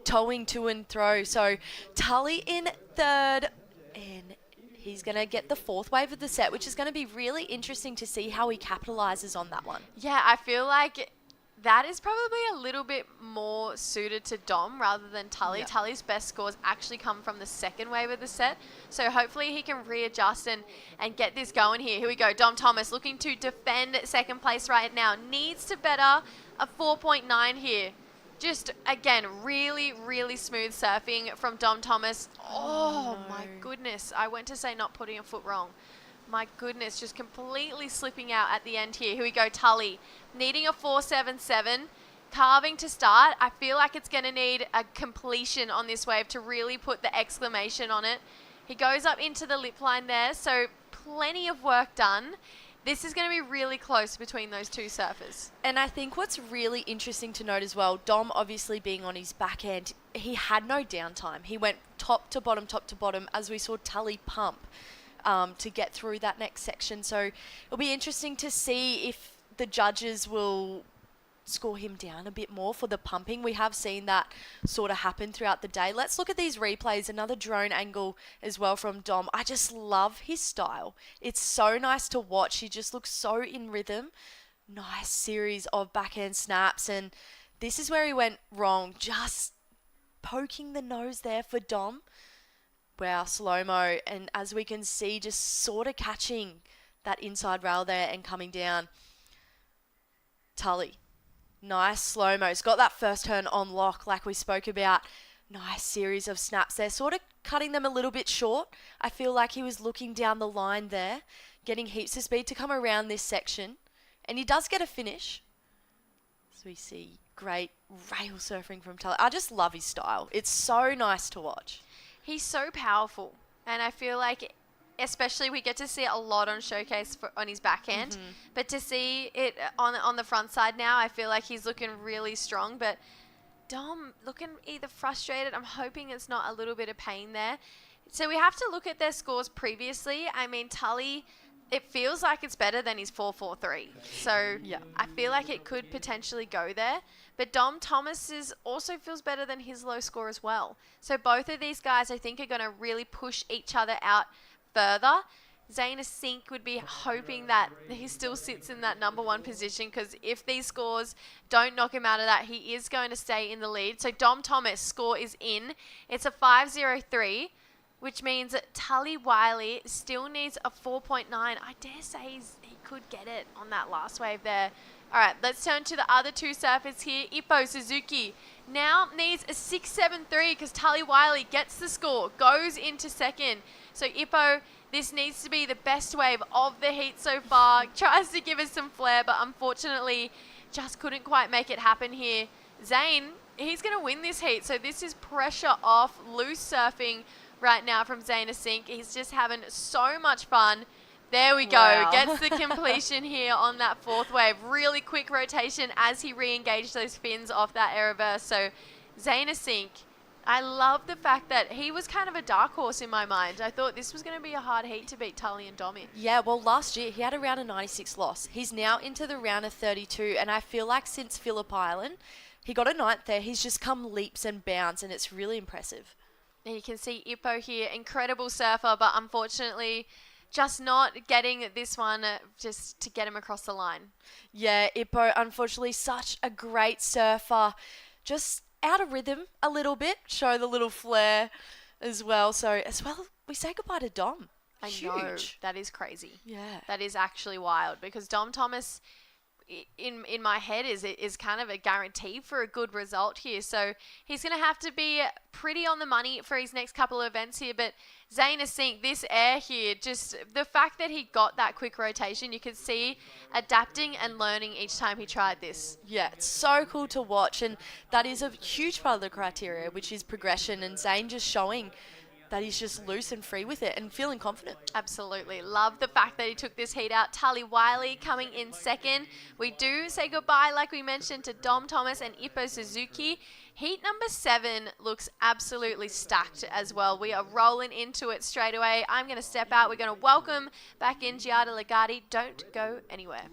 towing to and throw. So Tully in third, and he's going to get the fourth wave of the set, which is going to be really interesting to see how he capitalizes on that one. Yeah, I feel like that is probably a little bit more suited to Dom rather than Tully. Yeah. Tully's best scores actually come from the second wave of the set. So hopefully he can readjust and get this going here. Here we go. Dom Thomas looking to defend second place right now. Needs to better a 4.9 here. Just, again, really, really smooth surfing from Dom Thomas. Oh, no. my goodness. I went to say not putting a foot wrong. My goodness, just completely slipping out at the end here. Here we go, Tully. Needing a 4.77. Carving to start. I feel like it's going to need a completion on this wave to really put the exclamation on it. He goes up into the lip line there, so plenty of work done. This is going to be really close between those two surfers. And I think what's really interesting to note as well, Dom obviously being on his backhand, he had no downtime. He went top to bottom, as we saw Tully pump to get through that next section. So it'll be interesting to see if the judges will score him down a bit more for the pumping. We have seen that sort of happen throughout the day. Let's look at these replays. Another drone angle as well from Dom. I just love his style. It's so nice to watch. He just looks so in rhythm. Nice series of backhand snaps, and this is where he went wrong. Just poking the nose there for Dom. Wow, slow-mo, and as we can see, just sort of catching that inside rail there and coming down. Tully. Nice slow-mo. He's got that first turn on lock like we spoke about. Nice series of snaps there. Sort of cutting them a little bit short. I feel like he was looking down the line there, getting heaps of speed to come around this section. And he does get a finish. So we see great rail surfing from Tully. I just love his style. It's so nice to watch. He's so powerful. And I feel like especially we get to see it a lot on Showcase on his backhand. Mm-hmm. But to see it on the front side now, I feel like he's looking really strong. But Dom looking either frustrated. I'm hoping it's not a little bit of pain there. So we have to look at their scores previously. I mean, Tully, it feels like it's better than his 4.43. So Yeah. I feel like it could potentially go there. But Dom Thomas also feels better than his low score as well. So both of these guys, I think, are going to really push each other out further. Zaina Sink would be hoping that he still sits in that number one position, because if these scores don't knock him out of that, he is going to stay in the lead. So Dom Thomas' score is in. It's a 5.03, which means that Tully Wiley still needs a 4.9. I dare say he could get it on that last wave there. All right, let's turn to the other two surfers here. Ippo Suzuki now needs a 6.73 because Tully Wiley gets the score, goes into second. So Ippo, this needs to be the best wave of the heat so far. Tries to give us some flair, but unfortunately just couldn't quite make it happen here. Zane, he's going to win this heat. So this is pressure off, loose surfing right now from Zaina Sink. He's just having so much fun. There we go. Wow. Gets the completion here on that fourth wave. Really quick rotation as he re-engaged those fins off that air reverse. So Zaina Sink, I love the fact that he was kind of a dark horse in my mind. I thought this was going to be a hard heat to beat Tully and Dom in. Yeah, well, last year he had a round of 96 loss. He's now into the round of 32, and I feel like since Phillip Island, he got a ninth there. He's just come leaps and bounds, and it's really impressive. And you can see Ippo here, incredible surfer, but unfortunately just not getting this one just to get him across the line. Yeah, Ippo, unfortunately, such a great surfer. Just out of rhythm a little bit, show the little flair as well. So, as well, we say goodbye to Dom. I Huge. know, that is crazy. Yeah. That is actually wild, because Dom Thomas, in my head, is kind of a guarantee for a good result here. So he's going to have to be pretty on the money for his next couple of events here. But Zaina Sink, this air here, just the fact that he got that quick rotation, you could see adapting and learning each time he tried this. Yeah, it's so cool to watch, and that is a huge part of the criteria, which is progression, and Zane just showing that he's just loose and free with it and feeling confident. Absolutely. Love the fact that he took this heat out. Tully Wiley coming in second. We do say goodbye, like we mentioned, to Dom Thomas and Ippo Suzuki. Heat number 7 looks absolutely stacked as well. We are rolling into it straight away. I'm going to step out. We're going to welcome back in Giada Legati. Don't go anywhere.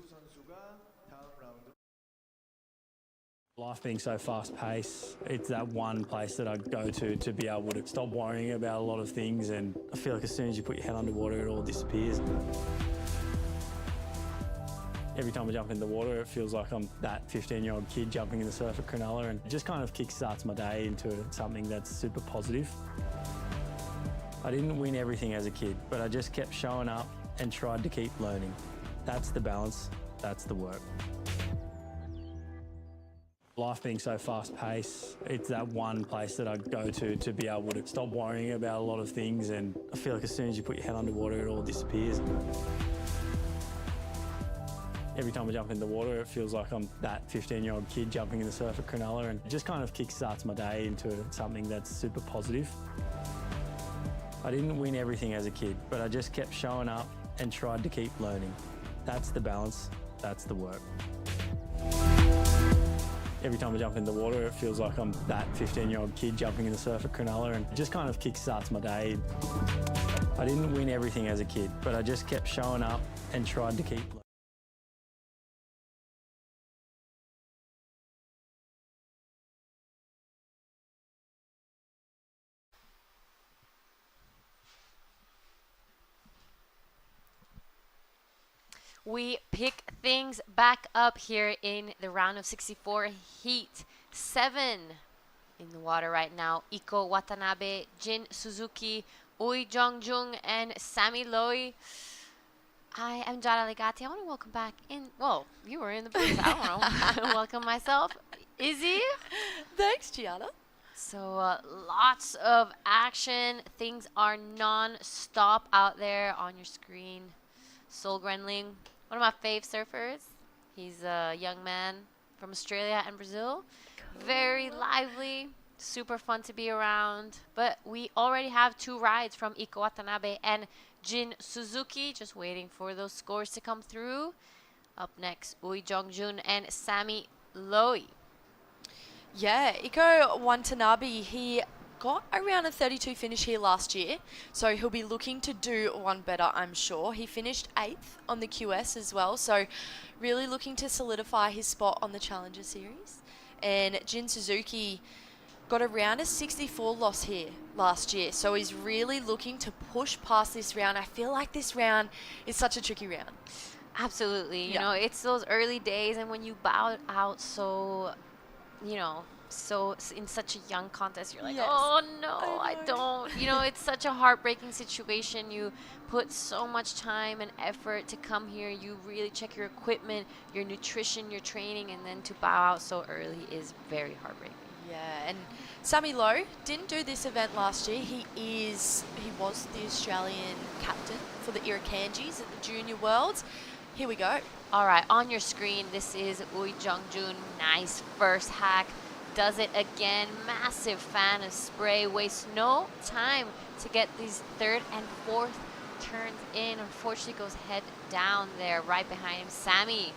Life being so fast-paced, it's that one place that I go to be able to stop worrying about a lot of things, and I feel like as soon as you put your head underwater, it all disappears. Every time I jump in the water, it feels like I'm that 15-year-old kid jumping in the surf at Cronulla, and it just kind of kickstarts my day into something that's super positive. I didn't win everything as a kid, but I just kept showing up and tried to keep learning. That's the balance, that's the work. Life being so fast-paced, it's that one place that I go to be able to stop worrying about a lot of things, and I feel like as soon as you put your head underwater, it all disappears. Every time I jump in the water, it feels like I'm that 15-year-old kid jumping in the surf at Cronulla, and it just kind of kickstarts my day into something that's super positive. I didn't win everything as a kid, but I just kept showing up and tried to keep learning. That's the balance, that's the work. Every time I jump in the water, it feels like I'm that 15-year-old kid jumping in the surf at Cronulla, and it just kind of kickstarts my day. I didn't win everything as a kid, but I just kept showing up and tried to keep learning. We pick things back up here in the round of 64 heat 7 in the water right now. Iko Watanabe, Jin Suzuki, Ui Jongjung, and Sammy Loy. I am Jada Legati. I want to welcome back in. Well, you were in the booth. I don't know. Welcome myself, Izzy. Thanks, Gianna. So lots of action. Things are non-stop out there on your screen. Sol Grenling, one of my fave surfers. He's a young man from Australia and Brazil. Very lively, super fun to be around. But we already have 2 rides from Iko Watanabe and Jin Suzuki. Just waiting for those scores to come through. Up next, Ui Jongjun and Sammy Loy. Yeah, Iko Watanabe, he got around a 32 finish here last year, so he'll be looking to do one better, I'm sure. He finished 8th on the QS as well, so really looking to solidify his spot on the Challenger Series. And Jin Suzuki got around a 64 loss here last year, so he's really looking to push past this round. I feel like this round is such a tricky round. Absolutely. Yeah. You know, it's those early days, and when you bow out so, you know, so in such a young contest, you're like, Yes. oh no, I don't. You know, it's such a heartbreaking situation. You put so much time and effort to come here. You really check your equipment, your nutrition, your training, and then to bow out so early is very heartbreaking. Yeah, and Sammy Low didn't do this event last year. He was the Australian captain for the Irakanjis at the Junior Worlds. Here we go. All right, on your screen, this is Ui Jongjun. Nice first hack. Does it again. Massive fan of spray. Wastes no time to get these 3rd and 4th turns in. Unfortunately, goes head down there right behind him. Sammy,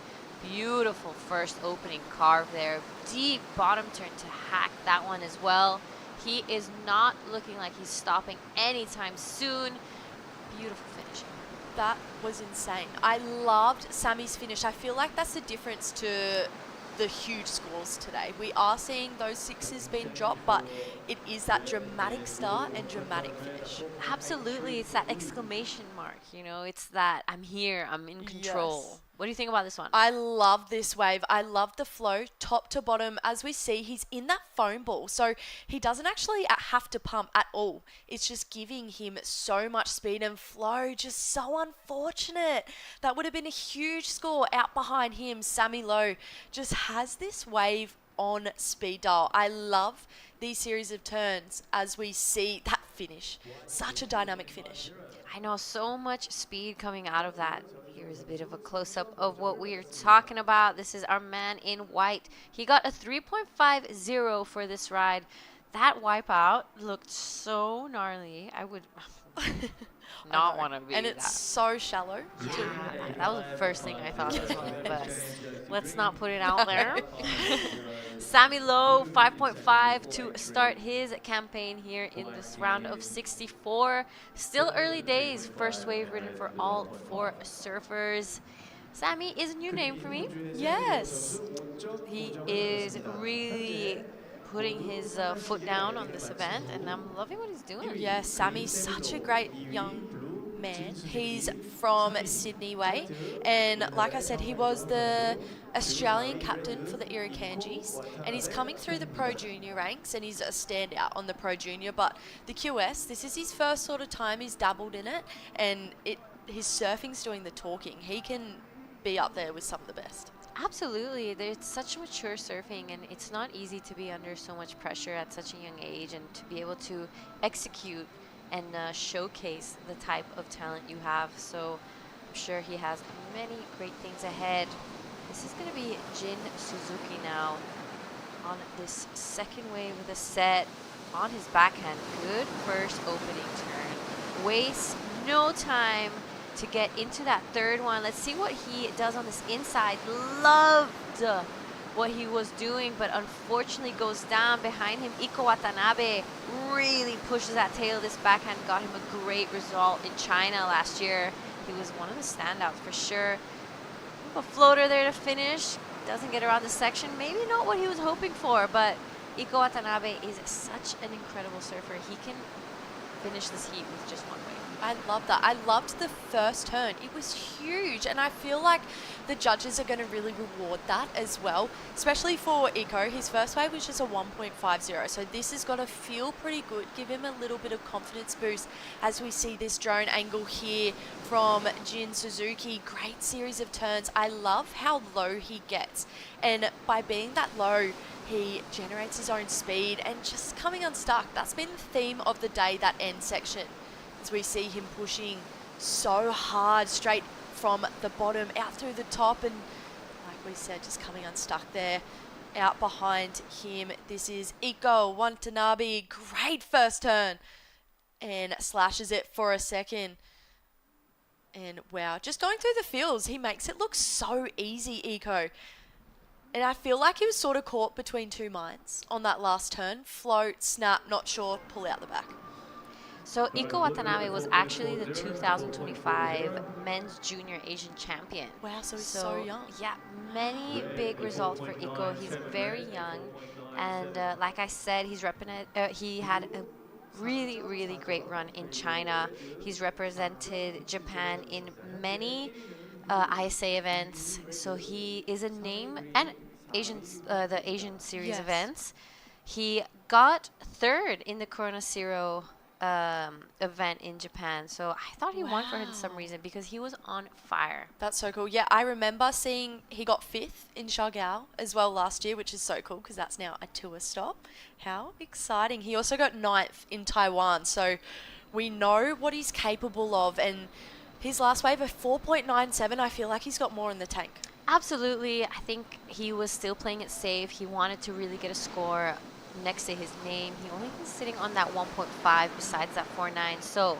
beautiful first opening carve there. Deep bottom turn to hack that one as well. He is not looking like he's stopping anytime soon. Beautiful finish. That was insane. I loved Sammy's finish. I feel like that's the difference to the huge scores today. We are seeing those 6s being dropped, but it is that dramatic start and dramatic finish. Absolutely, it's that exclamation mark, you know, it's that I'm here, I'm in control. Yes. What do you think about this one? I love this wave. I love the flow top to bottom. As we see, he's in that foam ball, so he doesn't actually have to pump at all. It's just giving him so much speed and flow. Just so unfortunate. That would have been a huge score out behind him. Sammy Low just has this wave on speed dial. I love these series of turns as we see that finish. Such a dynamic finish. I know, so much speed coming out of that. Here's a bit of a close-up of what we are talking about. This is our man in white. He got a 3.50 for this ride. That wipeout looked so gnarly. I would not want to be And it's that. so shallow. Yeah, that was the first thing I thought as well, but let's not put it out there. Sammy Low, 5.5 to start his campaign here in this round of 64. Still early days. First wave ridden for all 4 surfers. Sammy is a new name for me. Yes. He is really putting his foot down on this event, and I'm loving what he's doing. Yeah, Sammy's such a great young man. He's from Sydney way, and like I said, he was the Australian captain for the Irukandjis, and he's coming through the Pro Junior ranks, and he's a standout on the Pro Junior. But the QS, this is his first sort of time he's dabbled in it, and his surfing's doing the talking. He can be up there with some of the best. Absolutely. There's such mature surfing, and it's not easy to be under so much pressure at such a young age and to be able to execute and showcase the type of talent you have. So I'm sure he has many great things ahead. This is going to be Jin Suzuki now on this second wave with a set on his backhand. Good first opening turn. Wastes no time to get into that third one. Let's see what he does on this inside. Loved what he was doing, but unfortunately goes down behind him. Iko Watanabe really pushes that tail. This backhand got him a great result in China last year. He was one of the standouts for sure. A floater there to finish. Doesn't get around the section. Maybe not what he was hoping for, but Iko Watanabe is such an incredible surfer. He can finish this heat with just one wave. I love that. I loved the first turn. It was huge, and I feel like the judges are going to really reward that as well, especially for Iko. His first wave was just a 1.50, so this has got to feel pretty good, give him a little bit of confidence boost as we see this drone angle here from Jin Suzuki. Great series of turns. I love how low he gets, and by being that low, he generates his own speed and just coming unstuck. That's been the theme of the day, that end section. As we see him pushing so hard straight from the bottom out through the top, and like we said, just coming unstuck there. Out behind him, this is Iko Watanabe. Great first turn, and slashes it for a second. And wow, just going through the fields, he makes it look so easy, Iko. And I feel like he was sort of caught between two minds on that last turn. Float, snap, not sure, pull out the back. So Iko Watanabe was actually the 2025 Men's Junior Asian Champion. Wow, so he's so young. Yeah, many big results for Iko. He's very young, and like I said, he had a really, really great run in China. He's represented Japan in many ISA events, so he is a name, and the Asian Series events. He got third in the Corona Zero event in Japan, so I thought he won for some reason because he was on fire. That's so cool. Yeah, I remember seeing he got 5th in Siagao as well last year, which is so cool because that's now a tour stop. How exciting. He also got 9th in Taiwan, so we know what he's capable of, and his last wave of 4.97, I feel like he's got more in the tank. Absolutely. I think he was still playing it safe. He wanted to really get a score next to his name. He only was sitting on that 1.5 besides that 4.9. So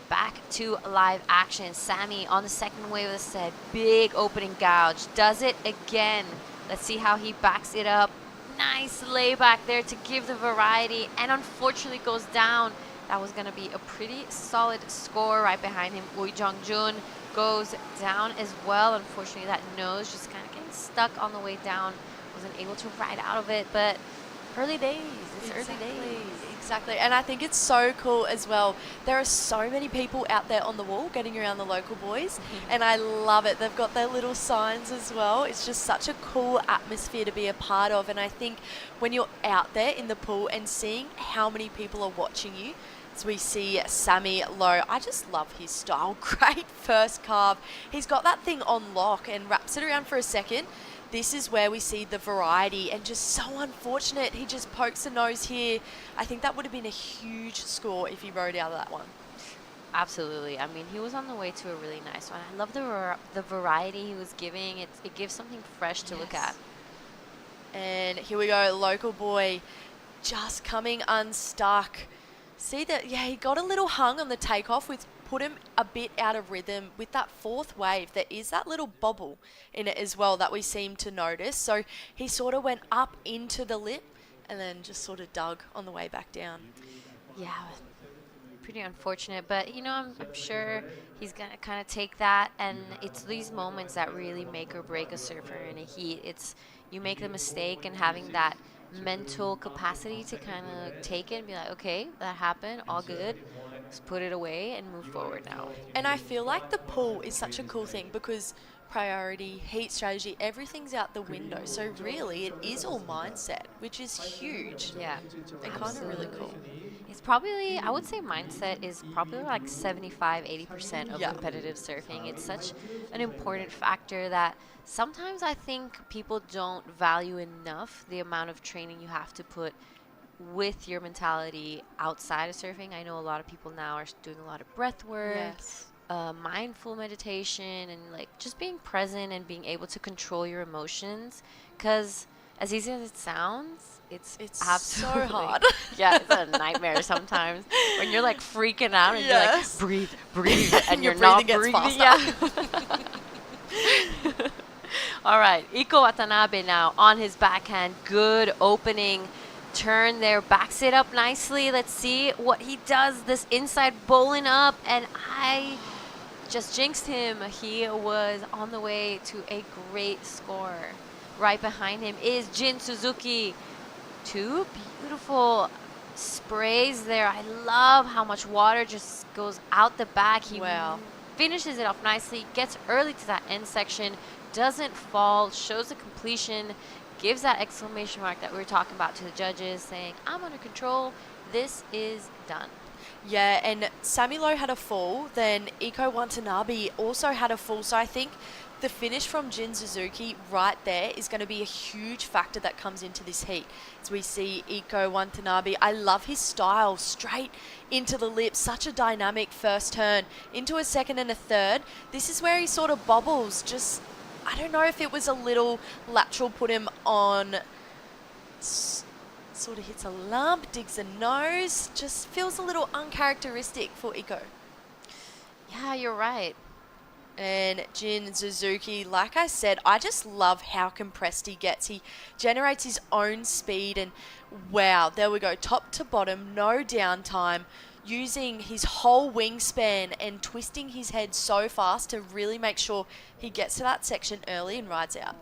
back to live action. Sammy on the second wave of the set. Big opening gouge. Does it again. Let's see how he backs it up. Nice layback there to give the variety, and unfortunately goes down. That was going to be a pretty solid score. Right behind him, Ui Jong-jun goes down as well. Unfortunately, that nose just kind of getting stuck on the way down. Wasn't able to ride out of it, but early days. It's early days. Exactly, and I think it's so cool as well. There are so many people out there on the wall getting around the local boys, and I love it. They've got their little signs as well. It's just such a cool atmosphere to be a part of, and I think when you're out there in the pool and seeing how many people are watching you, as we see Sammy Low, I just love his style. Great first carve. He's got that thing on lock and wraps it around for a second. This is where we see the variety, and just so unfortunate. He just pokes the nose here. I think that would have been a huge score if he rode out of that one. Absolutely. I mean, he was on the way to a really nice one. I love the variety he was giving. It gives something fresh to look at. And here we go, local boy just coming unstuck. See that? Yeah, he got a little hung on the takeoff, which put him a bit out of rhythm. With that fourth wave, there is that little bobble in it as well that we seem to notice. So he sort of went up into the lip and then just sort of dug on the way back down. Yeah, pretty unfortunate. But, you know, I'm sure he's going to kind of take that. And it's these moments that really make or break a surfer in a heat. It's you make the mistake and having that mental capacity to kind of take it and be like, okay, that happened, all good. Let's put it away and move forward now. And I feel like the pool is such a cool thing because priority, heat strategy, everything's out the window. So really, it is all mindset, which is huge. Yeah, And kind of really cool. It's probably, I would say mindset is probably like 75-80% of Yeah. competitive surfing. It's such an important factor that sometimes I think people don't value enough the amount of training you have to put with your mentality outside of surfing. I know a lot of people now are doing a lot of breath work, Yes. mindful meditation, and like just being present and being able to control your emotions. Because as easy as it sounds, it's absolutely so hard. Yeah, it's a nightmare sometimes when you're like freaking out and you're like, breathe, and Your you're not breathing breathing. gets faster. Yeah. All right, Iko Watanabe now on his backhand. Good opening turn there, backs it up nicely. Let's see what he does. This inside bowling up, and I just jinxed him. He was on the way to a great score. Right behind him is Jin Suzuki. Two beautiful sprays there. I love how much water just goes out the back. He Wow. finishes it off nicely, gets early to that end section, doesn't fall, shows the completion, gives that exclamation mark that we were talking about to the judges, saying, I'm under control, this is done. Yeah, and Sammy Lowe had a fall, then Iko Watanabe also had a fall, so I think the finish from Jin Suzuki right there is going to be a huge factor that comes into this heat. As we see Iko Watanabe, I love his style, straight into the lip, such a dynamic first turn, into a second and a third. This is where he sort of bobbles, just, I don't know if it was a little lateral, put him on, sort of hits a lump, digs a nose, just feels a little uncharacteristic for Iko. Yeah, you're right. And Jin Suzuki, like I said, I just love how compressed he gets. He generates his own speed, and wow, there we go, top to bottom, no downtime, using his whole wingspan and twisting his head so fast to really make sure he gets to that section early and rides out.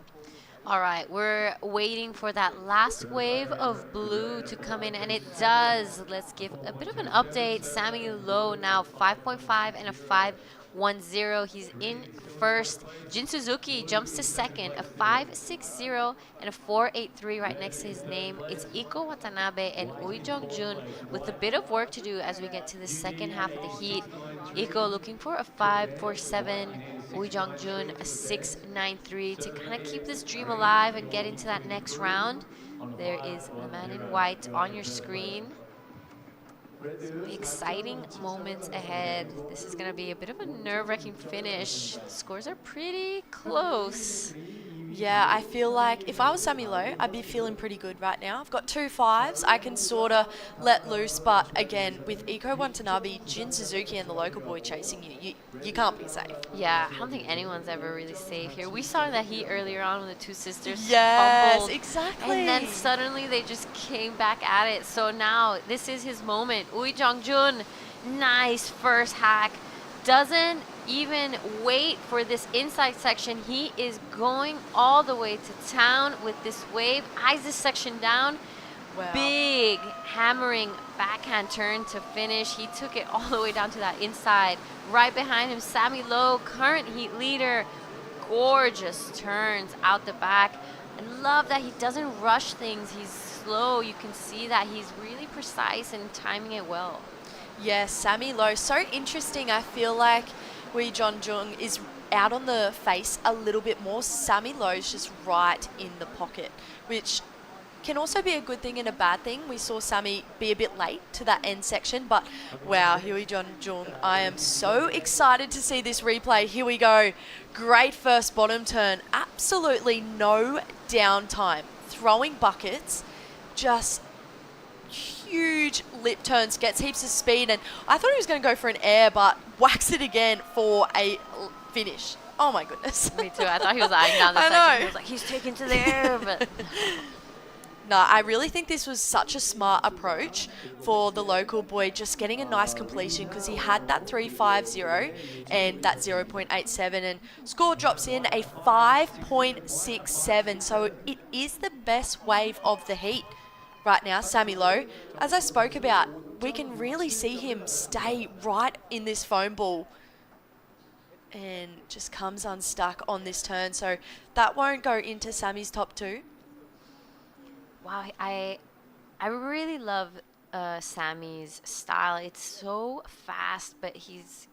All right, we're waiting for that last wave of blue to come in, and it does. Let's give a bit of an update. Sammy Lowe now 5.5 and a 5.10. He's in first. Jin Suzuki jumps to second, a 5.60 and a 4.83 right next to his name. It's Iko Watanabe and Ui Jong-jun with a bit of work to do as we get to the second half of the heat. Iko looking for a 5.47, Ui Jong-jun a 6.93 to kind of keep this dream alive and get into that next round. There is the man in white on your screen. Some exciting moments ahead. This is going to be a bit of a nerve-wracking finish. Scores are pretty close. Yeah, I feel like if I was Sammy Lowe, I'd be feeling pretty good right now. I've got 2 5s. I can sort of let loose, but again, with Iko Watanabe, Jin Suzuki, and the local boy chasing you can't be safe. Yeah, I don't think anyone's ever really safe here. We saw that heat earlier on when the two sisters Yes, fumbled, exactly. and then suddenly they just came back at it. So now this is his moment. Ui Jong-jun, nice first hack. Doesn't even wait for this inside section. He is going all the way to town with this wave. Eyes this section down. Wow. Big hammering backhand turn to finish. He took it all the way down to that inside. Right behind him, Sammy Lowe, current heat leader. Gorgeous turns out the back. I love that he doesn't rush things. He's slow. You can see that he's really precise and timing it well. Yes, Sammy Lowe, so interesting. I feel like Ui Jong-jun is out on the face a little bit more. Sammy Lowe's just right in the pocket, which can also be a good thing and a bad thing. We saw Sammy be a bit late to that end section, but wow, Ui Jong-jun, I am so excited to see this replay. Here we go. Great first bottom turn. Absolutely no downtime. Throwing buckets, just huge lip turns, gets heaps of speed, and I thought he was going to go for an air, but whacks it again for a finish. Oh my goodness. Me too. I thought he was eyeing down the I section. know. He was like, he's taken to the air, but No, I really think this was such a smart approach for the local boy, just getting a nice completion because he had that 3.50 and that 0.87, and score drops in a 5.67. So it is the best wave of the heat right now, Sammy Lowe. As I spoke about, we can really see him stay right in this foam ball and just comes unstuck on this turn. So that won't go into Sammy's top 2. Wow, I really love Sammy's style. It's so fast, but he's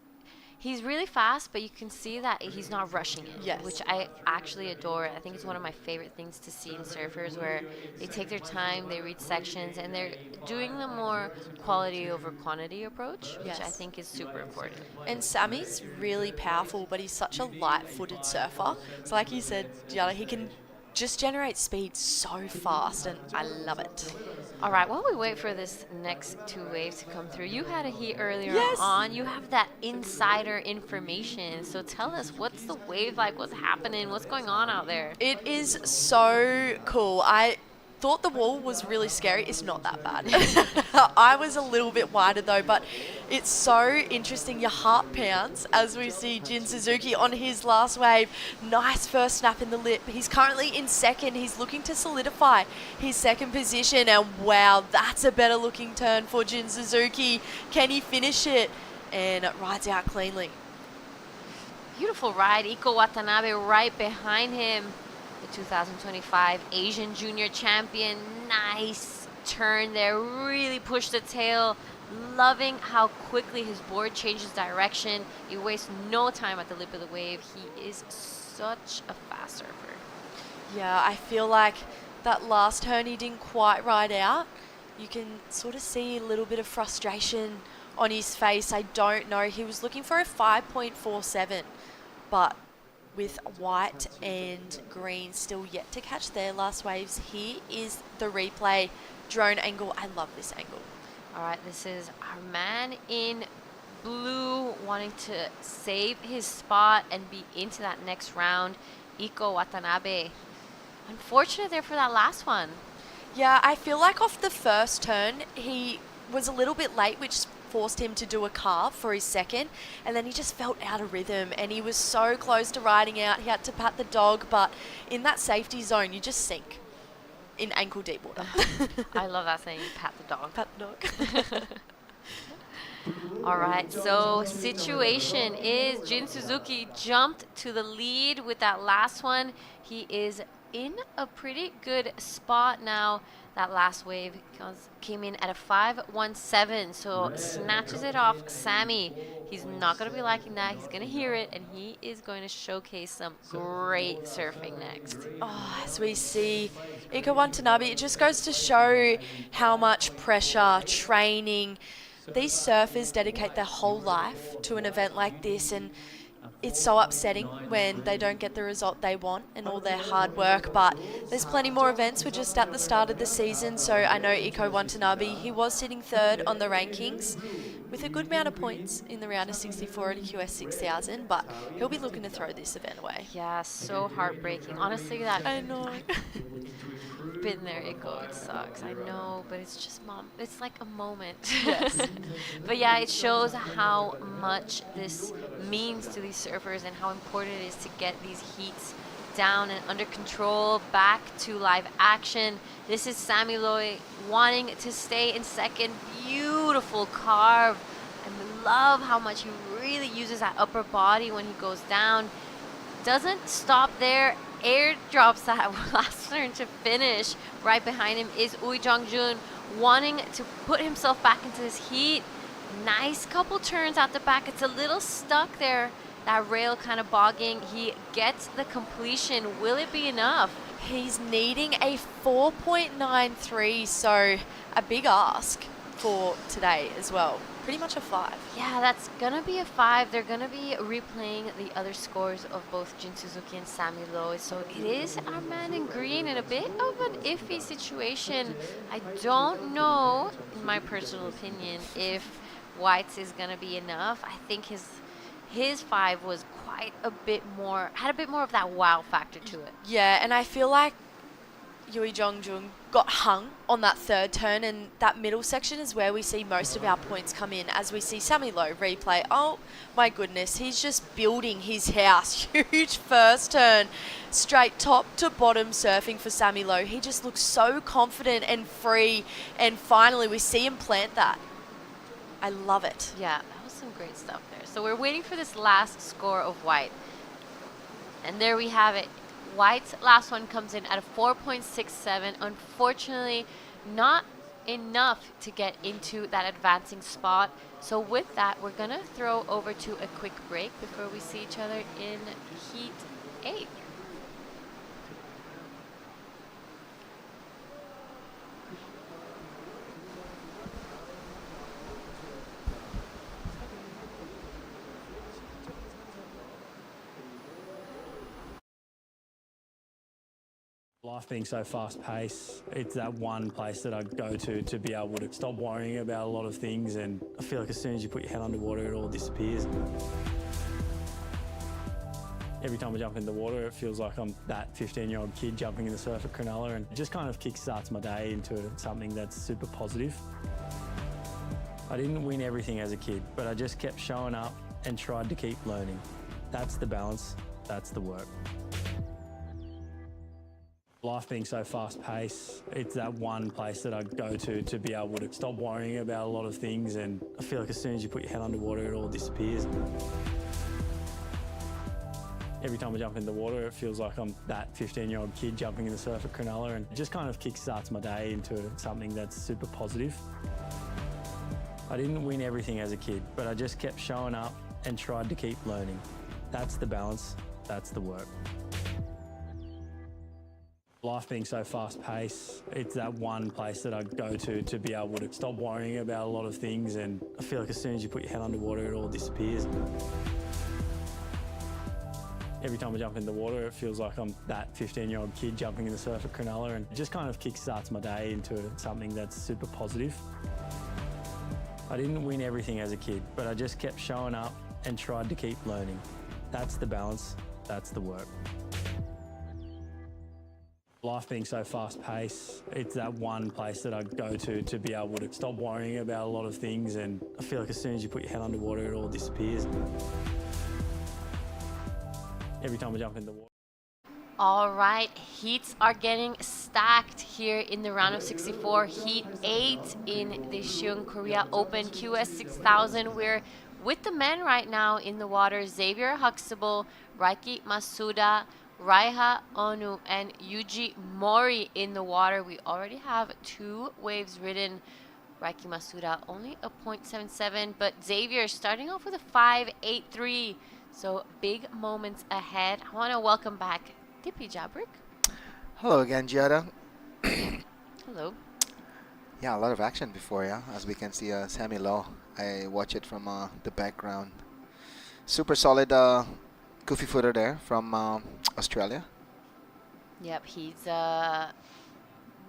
really fast, but you can see that he's not rushing it, Yes. which I actually adore. I think it's one of my favorite things to see in surfers, where they take their time, they read sections, and they're doing the more quality over quantity approach, which I Yes. think is super important. And Sammy's really powerful, but he's such a light-footed surfer. So like you said, Gianna, he can just generate speed so fast, and I love it. All right, while we wait for this next 2 waves to come through, you had a heat earlier Yes. on. You have that insider information. So tell us, what's the wave like? What's happening? What's going on out there? It is so cool. I thought the wall was really scary. It's not that bad. I was a little bit wider though, but it's so interesting. Your heart pounds as we see Jin Suzuki on his last wave. Nice first snap in the lip. He's currently in second. He's looking to solidify his second position, and wow, that's a better looking turn for Jin Suzuki. Can he finish it? And it rides out cleanly. Beautiful ride. Iko Watanabe right behind him. The 2025 Asian Junior Champion. Nice turn there. Really pushed the tail. Loving how quickly his board changes direction. He wastes no time at the lip of the wave. He is such a fast surfer. Yeah, I feel like that last turn he didn't quite ride out. You can sort of see a little bit of frustration on his face. I don't know. He was looking for a 5.47, but with white and green still yet to catch their last waves. Here is the replay drone angle. I love this angle. All right, this is our man in blue wanting to save his spot and be into that next round, Iko Watanabe. Unfortunate there for that last one. Yeah, I feel like off the first turn, he was a little bit late, which forced him to do a carve for his second, and then he just felt out of rhythm, and he was so close to riding out. He had to pat the dog, but in that safety zone, you just sink in ankle deep water. I love that saying, pat the dog. Pat the dog. All right, so situation is Jin Suzuki jumped to the lead with that last one. He is in a pretty good spot now. That last wave came in at a 5.17, so snatches it off Sammy. He's not going to be liking that. He's going to hear it, and he is going to showcase some great surfing next. Oh, as we see Iko Watanabe, it just goes to show how much pressure, training, these surfers dedicate their whole life to an event like this, and it's so upsetting when they don't get the result they want and all their hard work, but there's plenty more events. We're just at the start of the season, so I know Iko Watanabe, he was sitting third on the rankings with a good amount of points in the round of 64 at LQS 6000, but he'll be looking to throw this event away. Yeah, so heartbreaking. Honestly, that I know. been there, Iko. It sucks. I know, but it's just it's like a moment. Yes. But yeah, it shows how much this means to these surfers and how important it is to get these heats down and under control, back to live action. This is Sammy Loy wanting to stay in second. Beautiful carve. I love how much he really uses that upper body when he goes down. Doesn't stop there. Air drops that last turn to finish. Right behind him is Ui Jong-jun wanting to put himself back into his heat. Nice couple turns out the back. It's a little stuck there. That rail kind of bogging. He gets the completion. Will it be enough? He's needing a 4.93, so a big ask for today as well. Pretty much a 5. Yeah, that's gonna be a 5. They're gonna be replaying the other scores of both Jin Suzuki and Sammy Loy. So it is our man in green in a bit of an iffy situation. I don't know, in my personal opinion, if whites is gonna be enough. I think his 5 was quite a bit more, had a bit more of that wow factor to it. Yeah, and I feel like Yui Jongjung got hung on that third turn, and that middle section is where we see most of our points come in, as we see Sammy Lowe replay. Oh my goodness, he's just building his house. Huge first turn, straight top to bottom surfing for Sammy Lowe. He just looks so confident and free, and finally we see him plant that. I love it. Yeah, that was some great stuff there. So we're waiting for this last score of white. And there we have it. White's last one comes in at a 4.67. Unfortunately, not enough to get into that advancing spot. So with that, we're going to throw over to a quick break before we see each other in Heat 8. Life being so fast-paced, it's that one place that I go to be able to stop worrying about a lot of things, and I feel like as soon as you put your head underwater, it all disappears. Every time I jump in the water, it feels like I'm that 15-year-old kid jumping in the surf at Cronulla, and it just kind of kickstarts my day into something that's super positive. I didn't win everything as a kid, but I just kept showing up and tried to keep learning. That's the balance, that's the work. Life being so fast-paced, it's that one place that I go to be able to stop worrying about a lot of things, and I feel like as soon as you put your head underwater, it all disappears. Every time I jump in the water, it feels like I'm that 15-year-old kid jumping in the surf at Cronulla, and it just kind of kickstarts my day into something that's super positive. I didn't win everything as a kid, but I just kept showing up and tried to keep learning. That's the balance, that's the work. Life being so fast-paced, it's that one place that I go to be able to stop worrying about a lot of things, and I feel like as soon as you put your head underwater, it all disappears. Every time I jump in the water, it feels like I'm that 15-year-old kid jumping in the surf at Cronulla, and it just kind of kickstarts my day into something that's super positive. I didn't win everything as a kid, but I just kept showing up and tried to keep learning. That's the balance, that's the work. Life being so fast-paced, it's that one place that I go to be able to stop worrying about a lot of things, and I feel like as soon as you put your head underwater, it all disappears. Every time I jump in the water. All right, heats are getting stacked here in the round of 64. Heat 8 in the Siheung Korea Open QS 6000. We're with the men right now in the water. Xavier Huxtable, Raiki Masuda, Raiha Onu, and Yuji Mori in the water. We already have 2 waves ridden. Raiki Masuda only a 0.77, but Xavier starting off with a 5.83. So big moments ahead. I want to welcome back Tippy Jabrik. Hello again, Giada. Hello. Yeah, a lot of action before, yeah. As we can see, Sammy Lowe. I watch it from the background. Super solid goofy footer there from Australia. Yep, he's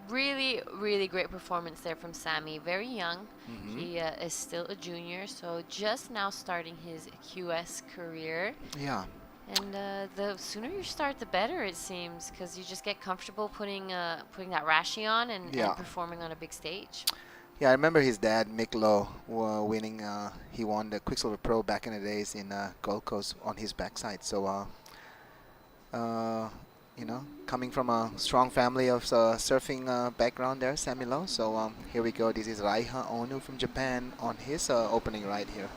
really great performance there from Sammy. Very young. He is still a junior, so just now starting his QS career. Yeah. And the sooner you start, the better, it seems, because you just get comfortable putting that rashi on and performing on a big stage. Yeah, I remember his dad, Mick Lowe, winning. He won the Quicksilver Pro back in the days in Gold Coast on his backside. So, you know, coming from a strong family of surfing background there, Sammy Lowe. So here we go. This is Raiha Onu from Japan on his opening ride here.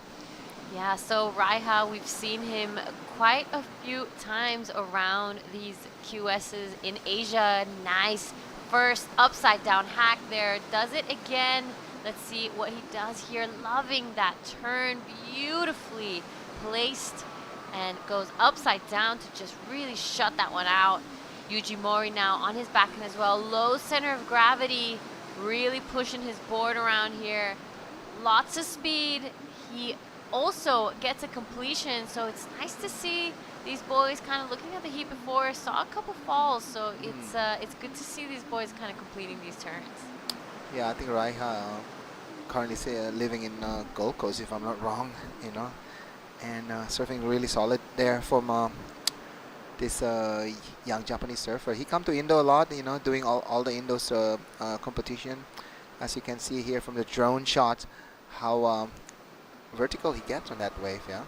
Yeah, so Raiha, we've seen him quite a few times around these QSs in Asia. Nice first upside down hack there. Does it again. Let's see what he does here. Loving that turn. Beautifully placed and goes upside down to just really shut that one out. Yuji Mori now on his backhand as well. Low center of gravity. Really pushing his board around here. Lots of speed. He also gets a completion, so it's nice to see these boys kind of looking at the heat before. Saw a couple falls, so it's good to see these boys kind of completing these turns. Yeah, I think Raiha currently living in Gold Coast, if I'm not wrong, you know, and surfing really solid there from this young Japanese surfer. He come to Indo a lot, you know, doing all the Indo competition. As you can see here from the drone shot, how vertical he gets on that wave, yeah.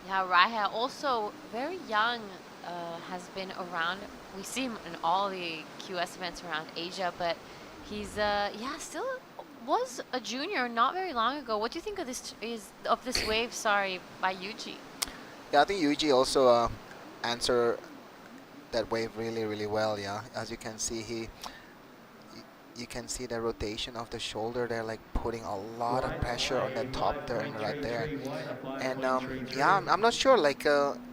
Yeah, Raiha, also very young, has been around. We see him in all the QS events around Asia, but he's still was a junior not very long ago. What do you think of this wave? Sorry, by Yuji. Yeah, I think Yuji also answer that wave really well. Yeah, as you can see, you can see the rotation of the shoulder there, like putting a lot of pressure on that top turn right there. And yeah, I'm not sure. Like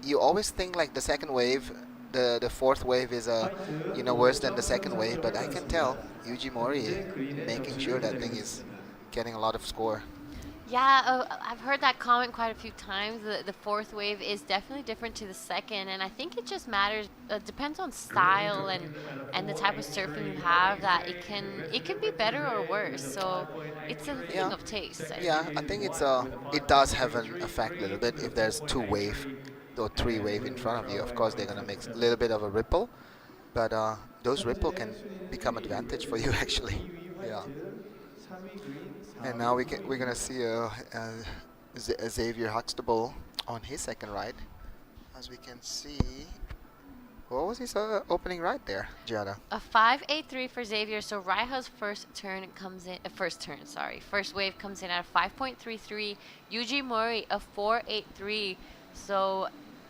you always think like the second wave, the fourth wave is worse than the second wave, but I can tell Yuji Mori making sure that thing is getting a lot of score. Yeah, I've heard that comment quite a few times. The fourth wave is definitely different to the second, and I think it just matters. Depends on style and the type of surfing you have. That it can be better or worse. So it's a thing of taste. I think it does have an effect a little bit if there's two wave or three wave in front of you. Of course, they're gonna make a little bit of a ripple, but those ripple can become advantage for you actually. Yeah. And now we're gonna see Xavier Huxtable on his second ride. As we can see, what was his opening ride there, Giada? A 5.83 for Xavier. So Raiha's first wave comes in at a 5.33. Yuji Mori a 4.83. So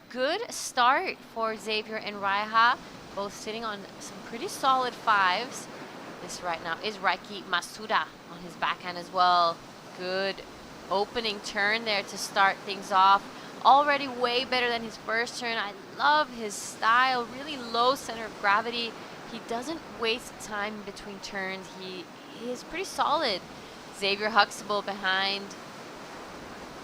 good start for Xavier and Raiha, both sitting on some pretty solid fives. This right now is Raiki Masuda on his backhand as well. Good opening turn there to start things off. Already way better than his first turn. I love his style, really low center of gravity. He doesn't waste time between turns. He is pretty solid. Xavier Huxtable behind.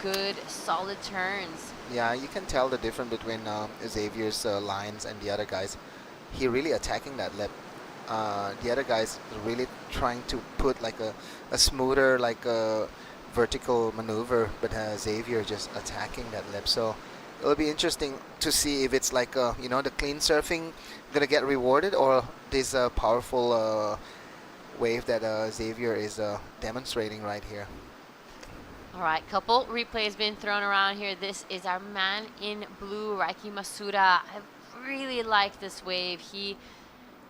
Good, solid turns. Yeah, you can tell the difference between Xavier's lines and the other guys. He really attacking that lip. The other guys really trying to put like a smoother, like a vertical maneuver, but Xavier just attacking that lip. So it'll be interesting to see if it's like the clean surfing gonna get rewarded, or this powerful wave that Xavier is demonstrating right here. All right, couple replays been thrown around here. This is our man in blue, Raiki Masuda. I really like this wave. He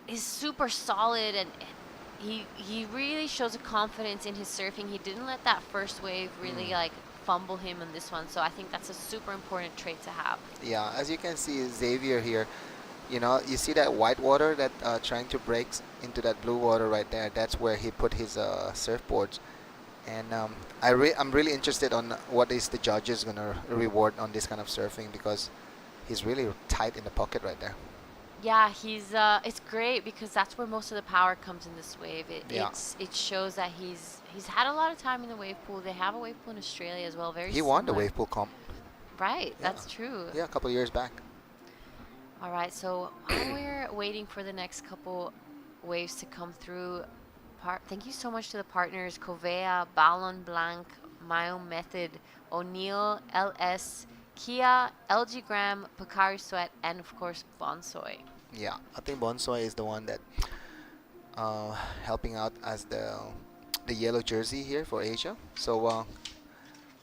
is super solid, and he really shows a confidence in his surfing. He didn't let that first wave really like fumble him in this one, so I think that's a super important trait to have. Yeah, as you can see, Xavier here, you see that white water that trying to break into that blue water right there. That's where he put his surfboards, and I'm really interested on what is the judges gonna reward on this kind of surfing, because he's really tight in the pocket right there. Yeah, he's it's great because that's where most of the power comes in this wave. It shows that he's had a lot of time in the wave pool. They have a wave pool in Australia as well. He won the wave pool comp. Right, that's true. Yeah, a couple of years back. All right, so while we're waiting for the next couple waves to come through, thank you so much to the partners: Covea, Ballon Blanc, Mayo Method, O'Neill, LS, Kia, LG Gram, Pocari Sweat, and of course Bonsoy. Yeah, I think Bonsoy is the one that helping out as the yellow jersey here for Asia. So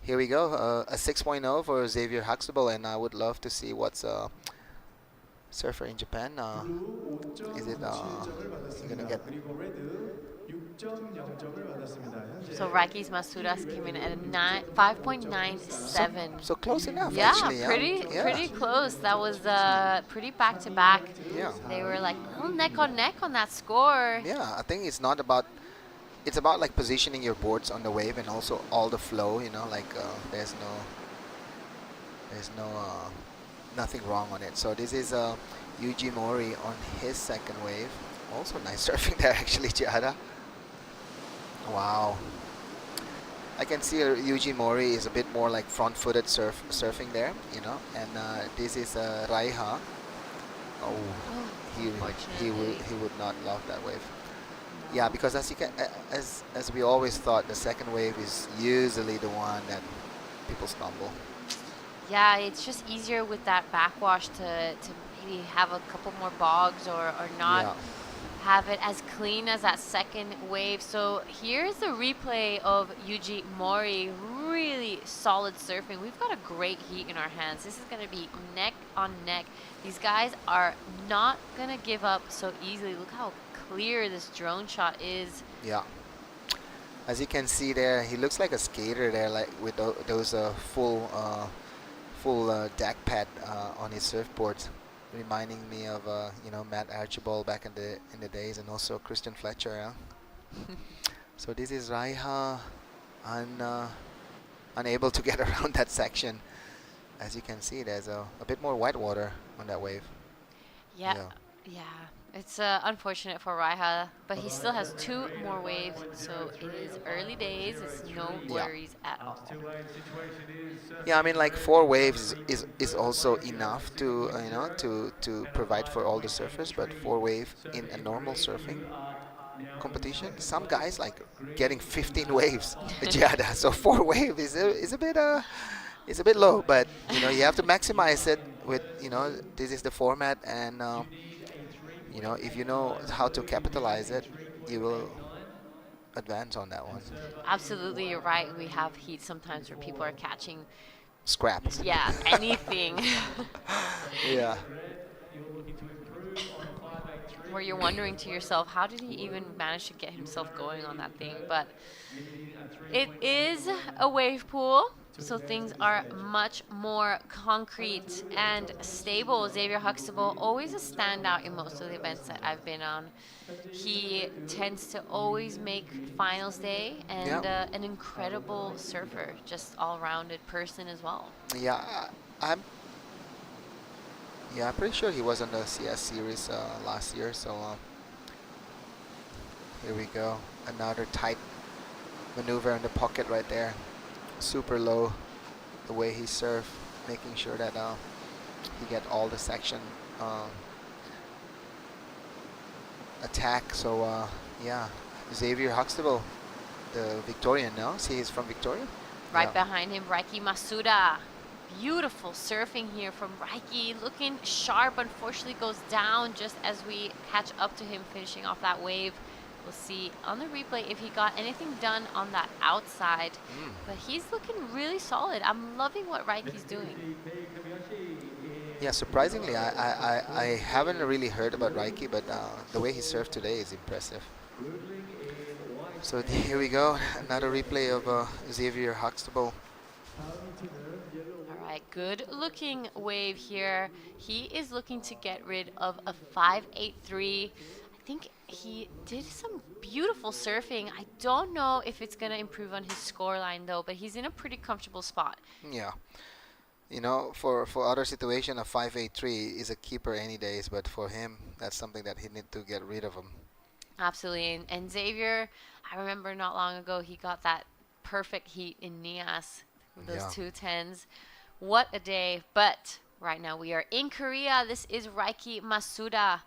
here we go, a 6.0 for Xavier Huxtable, and I would love to see what's surfer in Japan. Is it gonna get? So Raiki's Masuda's came in at a 5.97. So close enough, yeah, actually. Pretty close. That was pretty back to back. Yeah. They were like neck on that score. Yeah, I think it's about like positioning your boards on the wave, and also all the flow. Like there's nothing wrong on it. So this is Yuji Mori on his second wave. Also nice surfing there, actually, Chiara. Wow. I can see Yuji Mori is a bit more like front-footed surfing there, and this is Raiha. Oh, he would not love that wave. Yeah, because as we always thought, the second wave is usually the one that people stumble. Yeah, it's just easier with that backwash to maybe have a couple more bogs or not Yeah. have it as clean as that second wave. So here's the replay of Yuji Mori. Really solid surfing. We've got a great heat in our hands. This is going to be neck on neck. These guys are not going to give up so easily. Look how clear this drone shot is. Yeah. As you can see there, he looks like a skater there, like with those full deck pad on his surfboards, reminding me of you know, Matt Archibald back in the days, and also Christian Fletcher. Yeah? So this is Raiha unable to get around that section. As you can see, there's a bit more white water on that wave. Yeah. It's unfortunate for Raiha, but he still has 2 more waves, so it is early days. It's no worries at all. Yeah, I mean, like 4 waves is also enough to you know, to provide for all the surfers, but 4 wave in a normal surfing competition, some guys like getting 15 waves Jada. So 4 wave is a bit low, but you know, you have to maximize it with, you know, this is the format, and you know, if you know how to capitalize it, you will advance on that one. Absolutely, you're right. We have heat sometimes where people are catching, Scraps. yeah, anything. Yeah. Where you're wondering to yourself, how did he even manage to get himself going on that thing? But it is a wave pool, so things are much more concrete and stable. Xavier Huxtable, always a standout in most of the events that I've been on. He tends to always make finals day, and an incredible surfer, just all-rounded person as well. Yeah, I'm pretty sure he was on the CS series last year. So here we go, another tight maneuver in the pocket right there. Super low, the way he surfed, making sure that he get all the section attack. So yeah, Xavier Huxtable, the Victorian, no? See, he's from Victoria. Right behind him, Raiki Masuda. Beautiful surfing here from Raiki, looking sharp. Unfortunately goes down just as we catch up to him, finishing off that wave. We'll see on the replay if he got anything done on that outside, but he's looking really solid. I'm loving what Raiki's doing. Yeah, surprisingly, I haven't really heard about Raiki, but the way he surfed today is impressive. So here we go, another replay of Xavier Huxtable. All right, good looking wave here. He is looking to get rid of a 5.83. I think he did some beautiful surfing. I don't know if it's going to improve on his scoreline though, but he's in a pretty comfortable spot. Yeah. You know, for other situation, a 5.83 is a keeper any days, but for him, that's something that he need to get rid of him. Absolutely. And Xavier, I remember not long ago, he got that perfect heat in Nias, those 210s. What a day. But right now we are in Korea. This is Raiki Masuda.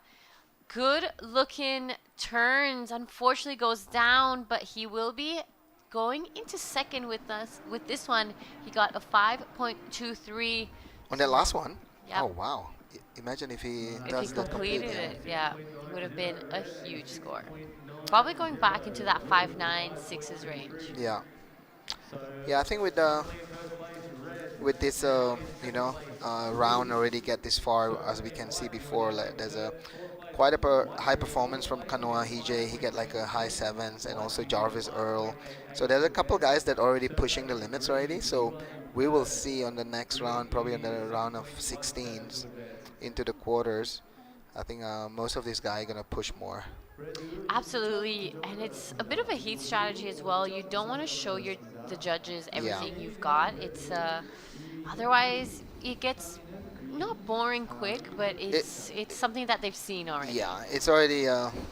Good looking turns. Unfortunately goes down, but he will be going into second with us. With this one, he got a 5.23. On that last one? Yep. Oh, wow. Imagine if he does that completed complete, it. Yeah, it would have been a huge score. Probably going back into that 5.9, 6s range. Yeah. Yeah, I think with this you know, round already get this far, as we can see before, like, there's quite a high performance from Kanoa Hije. He get like a high 7s, and also Jarvis Earl. So there's a couple guys that already pushing the limits already. So we will see on the next round, probably on the round of 16s into the quarters. I think most of these guys are gonna push more. Absolutely, and it's a bit of a heat strategy as well. You don't want to show the judges everything you've got. It's otherwise it gets not boring quick, but it's something that they've seen already. Yeah, it's already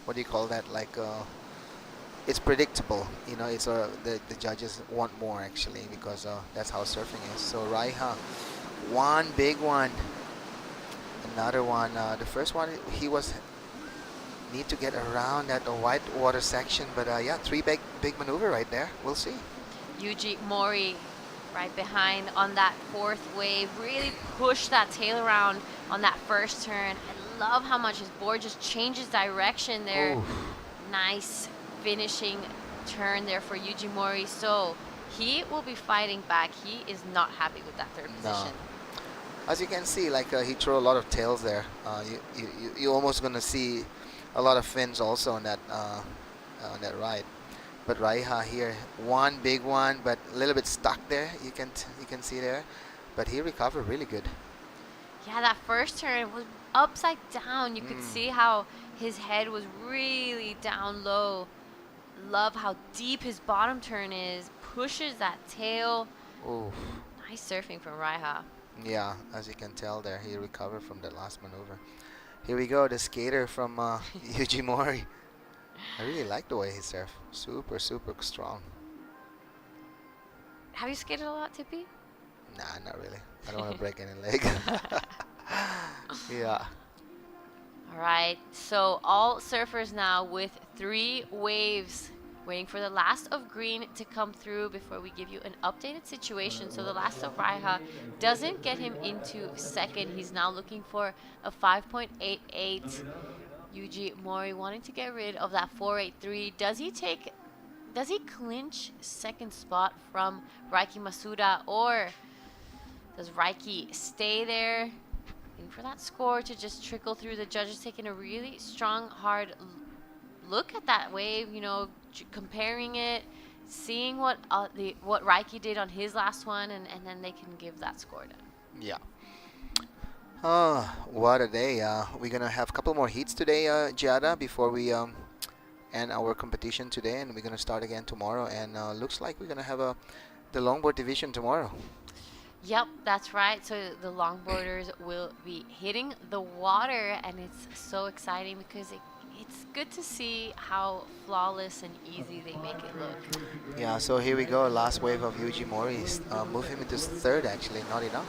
what do you call that? Like it's predictable. You know, it's the judges want more actually, because that's how surfing is. So Raiha, one big one, another one. The first one he was need to get around that white water section, but yeah, 3 big maneuver right there. We'll see. Yuji Mori right behind on that fourth wave. Really push that tail around on that first turn. I love how much his board just changes direction there. Ooh. Nice finishing turn there for Yuji Mori. So he will be fighting back. He is not happy with that third position. As you can see, like he threw a lot of tails there. You almost gonna see a lot of fins also on that ride. But Raiha here, one big one, but a little bit stuck there. You can see there, but he recovered really good. Yeah, that first turn was upside down. You could see how his head was really down low. Love how deep his bottom turn is. Pushes that tail. Ooh. Nice surfing from Raiha. Yeah, as you can tell there, he recovered from that last maneuver. Here we go, the skater from Yuji Mori. I really like the way he surfed. Super, super strong. Have you skated a lot, Tippy? Nah, not really. I don't want to break any leg. Yeah. All right, so all surfers now with 3 waves, waiting for the last of green to come through before we give you an updated situation. So the last of Raiha doesn't get him into second. He's now looking for a 5.88. Yuji Mori wanting to get rid of that 4.83. Does he clinch second spot from Raiki Masuda, or does Raiki stay there? Waiting for that score to just trickle through. The judges taking a really strong, hard look at that wave, you know, comparing it, seeing what Raiki did on his last one, and then they can give that score down. Yeah. Oh, what a day. We're going to have a couple more heats today, Giada, before we end our competition today, and we're going to start again tomorrow. And looks like we're going to have the longboard division tomorrow. Yep, that's right. So the longboarders will be hitting the water, and it's so exciting because it's good to see how flawless and easy they make it look. Yeah, so here we go. Last wave of Yuji Mori. Move him into third, actually. Not enough.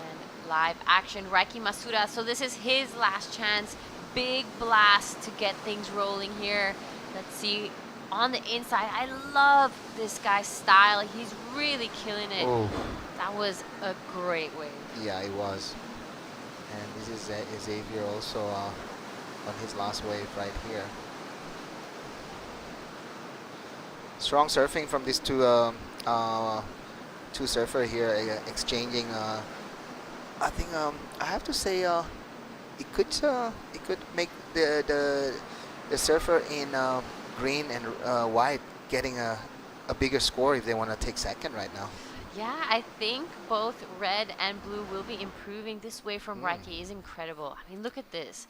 And live action, Raiki Masuda. So this is his last chance. Big blast to get things rolling here. Let's see. On the inside, I love this guy's style. He's really killing it. Oh. That was a great wave. Yeah, it was. And this is Xavier also on his last wave right here. Strong surfing from these two surfer here, exchanging. I think I have to say it could make the surfer in green and white getting a bigger score if they want to take second right now. Yeah, I think both red and blue will be improving. This wave from Raiki is incredible. I mean, look at this.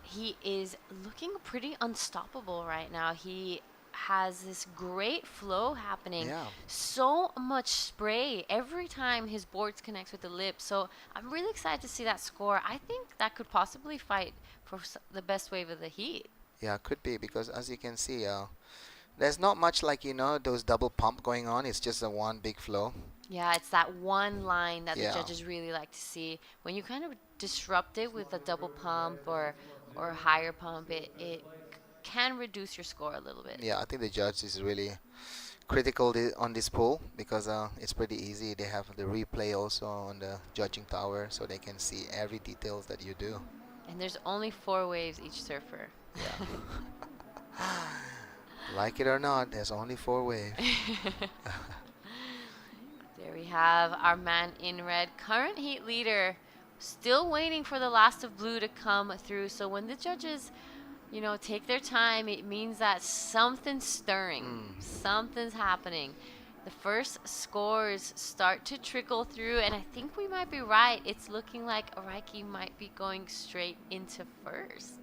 He is looking pretty unstoppable right now. He has this great flow happening. Yeah. So much spray every time his boards connects with the lip. So I'm really excited to see that score. I think that could possibly fight for the best wave of the heat. Yeah, could be, because as you can see, there's not much like, those double pump going on. It's just a one big flow. Yeah, it's that one line that Yeah. the judges really like to see. When you kind of disrupt it with a double pump or higher pump, it can reduce your score a little bit. Yeah, I think the judge is really critical on this pool because it's pretty easy. They have the replay also on the judging tower, so they can see every details that you do. And there's only 4 waves each surfer. Yeah. Like it or not, there's only 4 waves. There we have our man in red, current heat leader, still waiting for the last of blue to come through. So when the judges, take their time, it means that something's stirring, something's happening. The first scores start to trickle through, and I think we might be right. It's looking like Raiki might be going straight into first.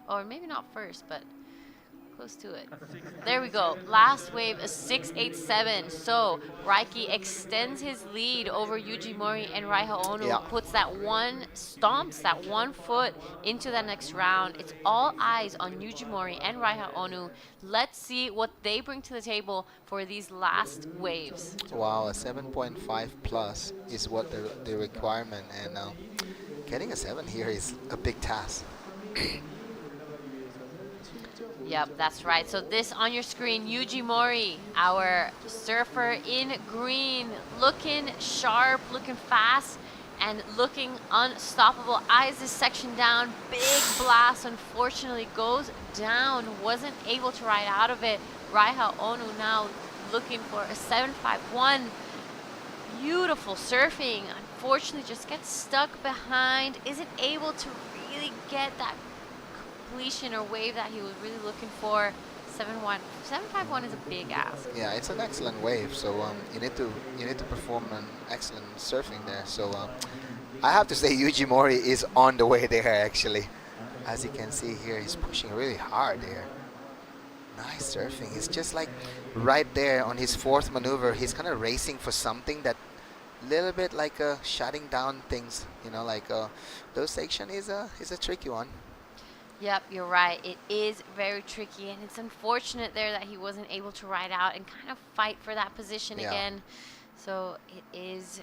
Or maybe not first, but close to it. There we go. Last wave, a 6.87. So Raiki extends his lead over Yuji Mori and Raiha Onu. Yeah. Puts stomps that one foot into the next round. It's all eyes on Yuji Mori and Raiha Onu. Let's see what they bring to the table for these last waves. Wow, a 7.5 plus is what the requirement, and getting a 7 here is a big task. Yep, that's right. So this on your screen, Yuji Mori, our surfer in green, looking sharp, looking fast, and looking unstoppable. Eyes this section down, big blast, unfortunately goes down, wasn't able to ride out of it. Raiha Onu now looking for a 751. Beautiful surfing, unfortunately just gets stuck behind, isn't able to really get that completion or wave that he was really looking for. 751 is a big ask. Yeah, it's an excellent wave. So you need to perform an excellent surfing there. So I have to say Yuji Mori is on the way there actually. As you can see here, he's pushing really hard there. Nice surfing. It's just like right there on his fourth maneuver. He's kind of racing for something that little bit like shutting down things. You know, like those section is a tricky one. Yep, you're right. It is very tricky, and it's unfortunate there that he wasn't able to ride out and kind of fight for that position again. So it is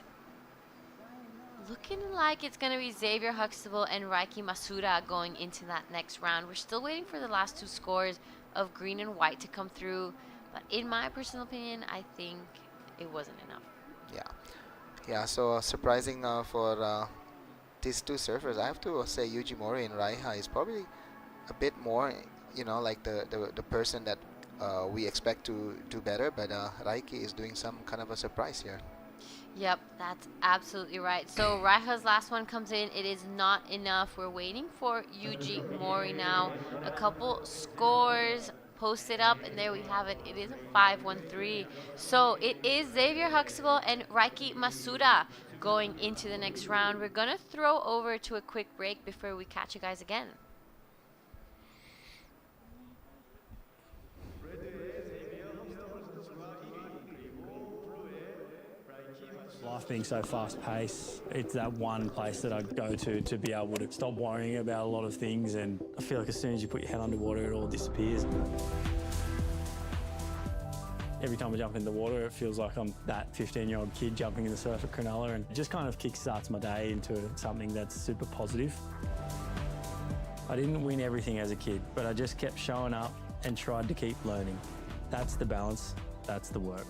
looking like it's going to be Xavier Huxtable and Raiki Masuda going into that next round. We're still waiting for the last two scores of green and white to come through, but in my personal opinion, I think it wasn't enough. Yeah, so surprising for these two surfers. I have to say Yuji Mori and Raiha is probably a bit more, you know, like the person that we expect to do better, but Raiki is doing some kind of a surprise here. Yep, that's absolutely right. So Raiha's last one comes in. It is not enough. We're waiting for Yuji Mori now. A couple scores posted up, and there we have it. It is a 5-1-3. So it is Xavier Huxtable and Raiki Masuda going into the next round. We're going to throw over to a quick break before we catch you guys again. Life being so fast-paced, it's that one place that I go to be able to stop worrying about a lot of things, and I feel like as soon as you put your head underwater, it all disappears. Every time I jump in the water, it feels like I'm that 15-year-old kid jumping in the surf at Cronulla, and it just kind of kickstarts my day into something that's super positive. I didn't win everything as a kid, but I just kept showing up and tried to keep learning. That's the balance, that's the work.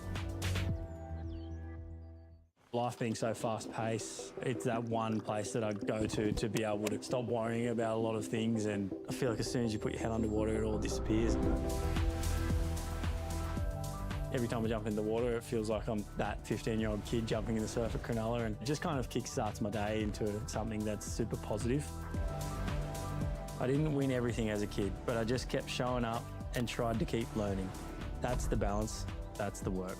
Life being so fast-paced, it's that one place that I go to be able to stop worrying about a lot of things, and I feel like as soon as you put your head underwater, it all disappears. Every time I jump in the water, it feels like I'm that 15-year-old kid jumping in the surf at Cronulla, and it just kind of kickstarts my day into something that's super positive. I didn't win everything as a kid, but I just kept showing up and tried to keep learning. That's the balance, that's the work.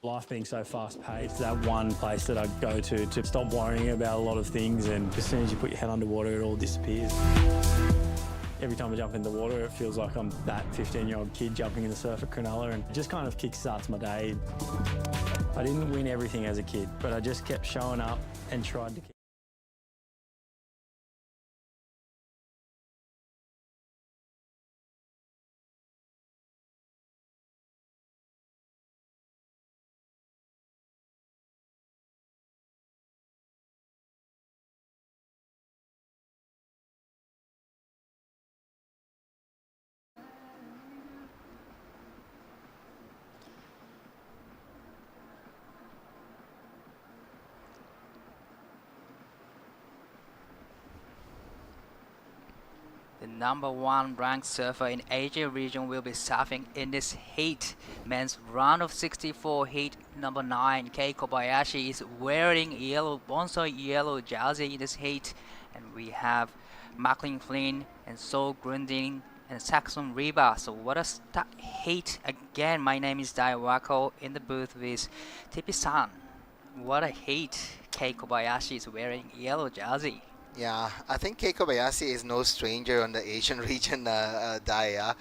Life being so fast-paced, that one place that I go to stop worrying about a lot of things, and as soon as you put your head underwater, it all disappears. Every time I jump in the water, it feels like I'm that 15-year-old kid jumping in the surf at Cronulla, and it just kind of kickstarts my day. I didn't win everything as a kid, but I just kept showing up and tried to keep... The #1 ranked surfer in Asia region will be surfing in this heat. Men's round of 64 heat number 9. Kei Kobayashi is wearing yellow bonsai yellow jersey in this heat, and we have Macklin Flynn and Saul Grunding and Saxon Reba. So what a heat again. My name is Dai Wako in the booth with Tipi-san. What a heat. Kei Kobayashi is wearing yellow jersey. Yeah, I think Kei Kobayashi is no stranger on the Asian region, Daya.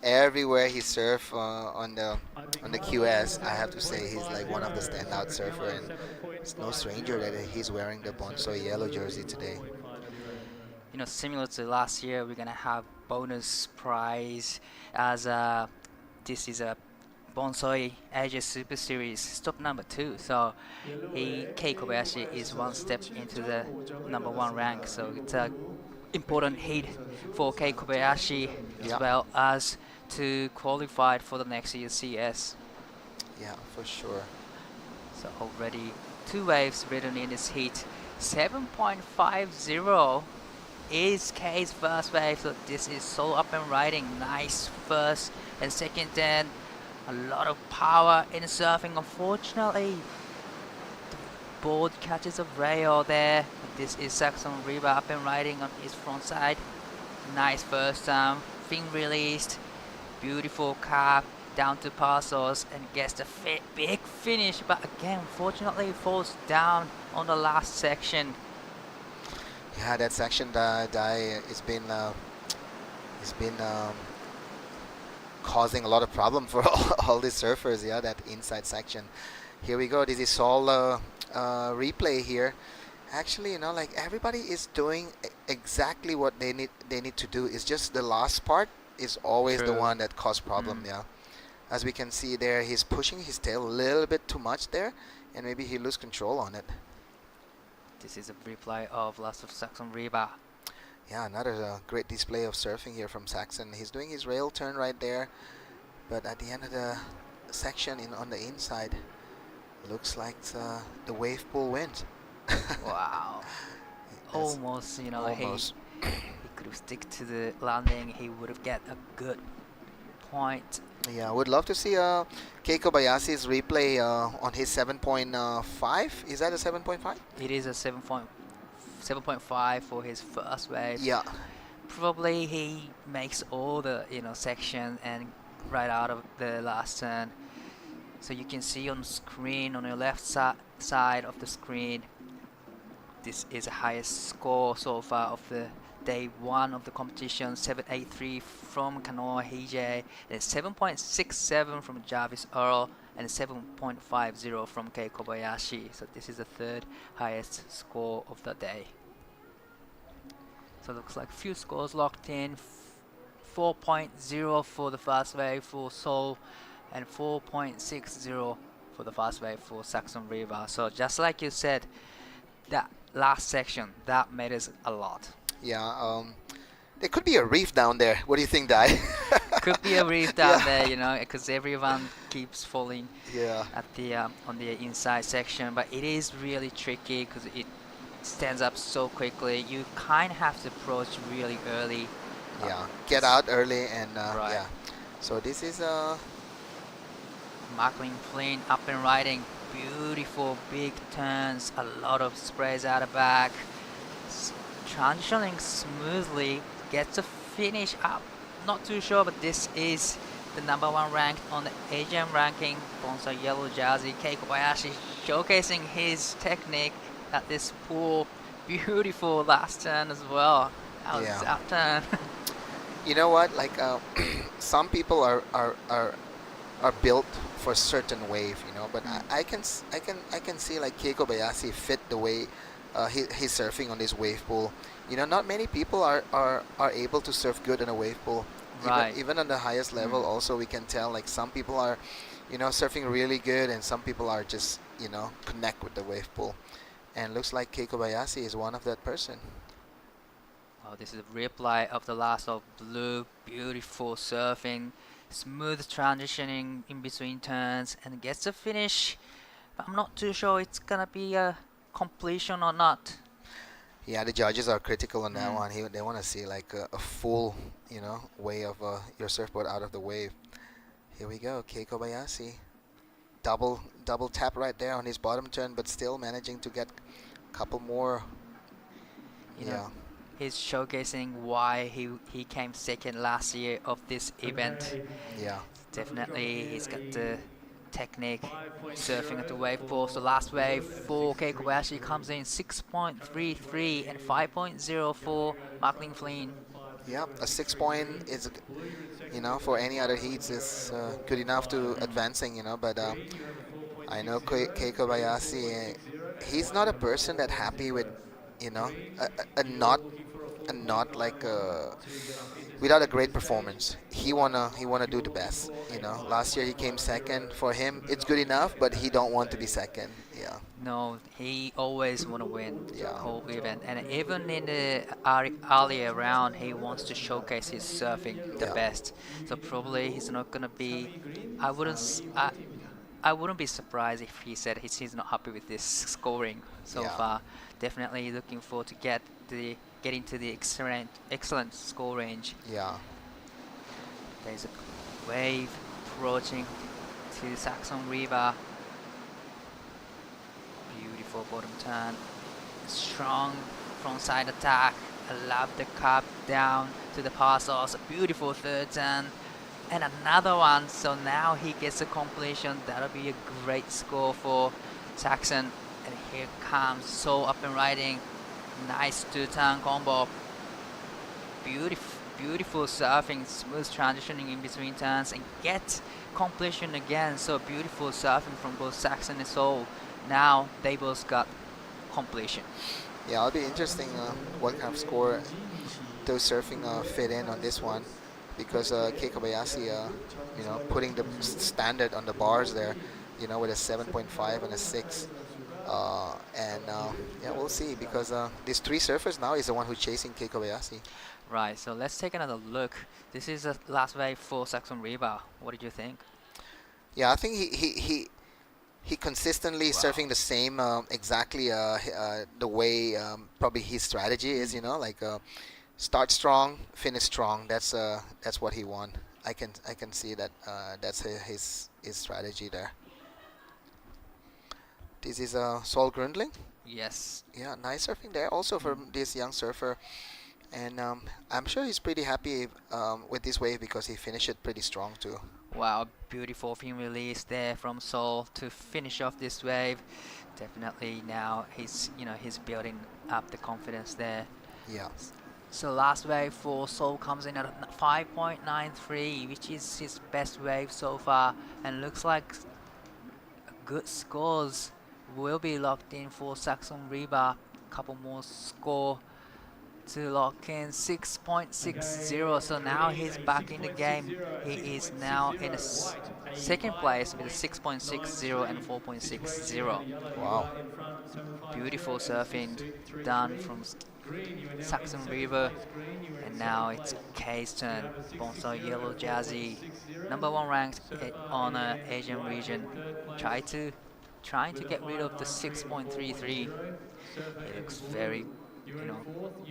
Everywhere he surf on the QS, I have to say he's like one of the standout surfer, and it's no stranger that he's wearing the bonsai yellow jersey today. You know, similar to last year, we're gonna have bonus prize as this is a Bonsai Asia Super Series stop number 2. So Kei Kobayashi is one step into the #1 rank. So it's a important heat for Kei Kobayashi as well as to qualify for the next year's CS. Yeah, for sure. So already 2 waves written in this heat. 7.50 is Kei's first wave, so this is so up and riding. Nice first and second turn. A lot of power in surfing. Unfortunately, the board catches a rail there. This is Siheung Korea up and riding on his front side. Nice first time, fin released, beautiful carb down to parcels and gets the big finish, but again unfortunately falls down on the last section. Yeah, that section it's been causing a lot of problem for all these surfers. Yeah, that inside section. Here we go. This is all replay here. Actually, you know, like everybody is doing exactly what they need to do. It's just the last part is always the one that cause problem. Yeah, as we can see there, he's pushing his tail a little bit too much there, and maybe he lose control on it. This is a replay of last of Siheung Korea. Yeah, another great display of surfing here from Saxon. He's doing his rail turn right there, but at the end of the section on the inside, looks like the wave pool wins. Wow. Almost, you know, almost. he could have stick to the landing. He would have get a good point. Yeah, I would love to see Kei Kobayashi's replay on his 7.5. Is that a 7.5? It is a 7.5 for his first wave. Yeah. Probably he makes all the section and right out of the last turn. So you can see on screen on your left side of the screen, this is the highest score so far of the day 1 of the competition. 7.83 from Kanoa Hije, and 7.67 from Jarvis Earl, and 7.50 from Kei Kobayashi. So this is the 3rd highest score of the day. So it looks like few scores locked in. 4.0 for the fast wave for Seoul, and 4.60 for the fast wave for Siheung Korea. So just like you said, that last section, that matters a lot. Yeah, there could be a reef down there. What do you think, Dai? Could be a reef down there, because everyone keeps falling at the on the inside section. But it is really tricky because it stands up so quickly. You kind of have to approach really early. Yeah, get out early and right. Yeah. So this is Marquee Flynn up and riding. Beautiful big turns, a lot of sprays out of back. Transitioning smoothly, gets a finish up. Not too sure, but this is the #1 ranked on the Asian ranking. Bonsa yellow jersey, Kei Kobayashi showcasing his technique at this pool. Beautiful last turn as well. That was out turn. You know what? Like some people are built for certain wave, but I can see like Kei Kobayashi fit the way he's surfing on this wave pool. Not many people are able to surf good in a wave pool. Right. Even on the highest level, also we can tell like some people are, surfing really good, and some people are just connect with the wave pool. And looks like Kei Kobayashi is one of that person. Oh, this is a replay of the last of blue. Beautiful surfing, smooth transitioning in between turns, and gets a finish. But I'm not too sure it's gonna be a completion or not. Yeah, the judges are critical on that one. They want to see like a full, way of your surfboard out of the wave. Here we go, Kei Kobayashi. Double tap right there on his bottom turn, but still managing to get a couple more. He's showcasing why he came second last year of this event. Yeah. Definitely, he's got the technique surfing at the wave pool. So last wave for Kei Kobayashi comes in 6.33 and 5.0 for Marquee Flynn. Yeah, a 6 point is, for any other heats is good enough to advancing, but I know Kei Kobayashi, he's not a person that happy with, a not like without a great performance. He wanna do the best. Last year he came second. For him, it's good enough, but he don't want to be second. Yeah. No, he always want to win the Yeah. whole event, and even in the earlier round, he wants to showcase his surfing the Yeah. best. So probably he's not gonna be. I wouldn't. I wouldn't be surprised if he said he's not happy with this scoring so Yeah. far. Definitely looking forward to get into the excellent score range. Yeah. There's a wave approaching to Saxon River. Beautiful bottom turn. Strong frontside attack. I love the curve down to the parcels. A beautiful third turn. And another one. So now he gets a completion. That'll be a great score for Saxon. And here comes So up and riding. Nice two-turn combo. Beautiful surfing, smooth transitioning in between turns, and get completion again. So beautiful surfing from both Saxon and Seoul. Now they both got completion. Yeah, it'll be interesting what kind of score those surfing fit in on this one, because Kei Kobayashi, putting the standard on the bars there, with a 7.5 and a 6. Yeah, we'll see, because these three surfers now is the one who's chasing Kei Kobayashi. Right, so let's take another look. This is the last wave for Saxon River. What did you think? Yeah, I think he consistently surfing the same exactly the way probably his strategy is. Start strong, finish strong. That's what he won. I can see that that's his strategy there. This is Sol Grundling. Yes. Yeah, nice surfing there also for this young surfer. And I'm sure he's pretty happy with this wave because he finished it pretty strong too. Wow, beautiful fin release there from Seoul to finish off this wave. Definitely now he's building up the confidence there. Yeah. So last wave for Seoul comes in at 5.93, which is his best wave so far, and looks like good scores will be locked in for Saxon River. Couple more score to lock in 6.60. So now he's back in the game. He is now in second place with a 6.60 and 4.60. Wow. Beautiful surfing done from Saxon River. And now it's Kei's turn. Bonso yellow jersey, #1 ranked on Asian region. Trying to get rid of the 6.33. He looks very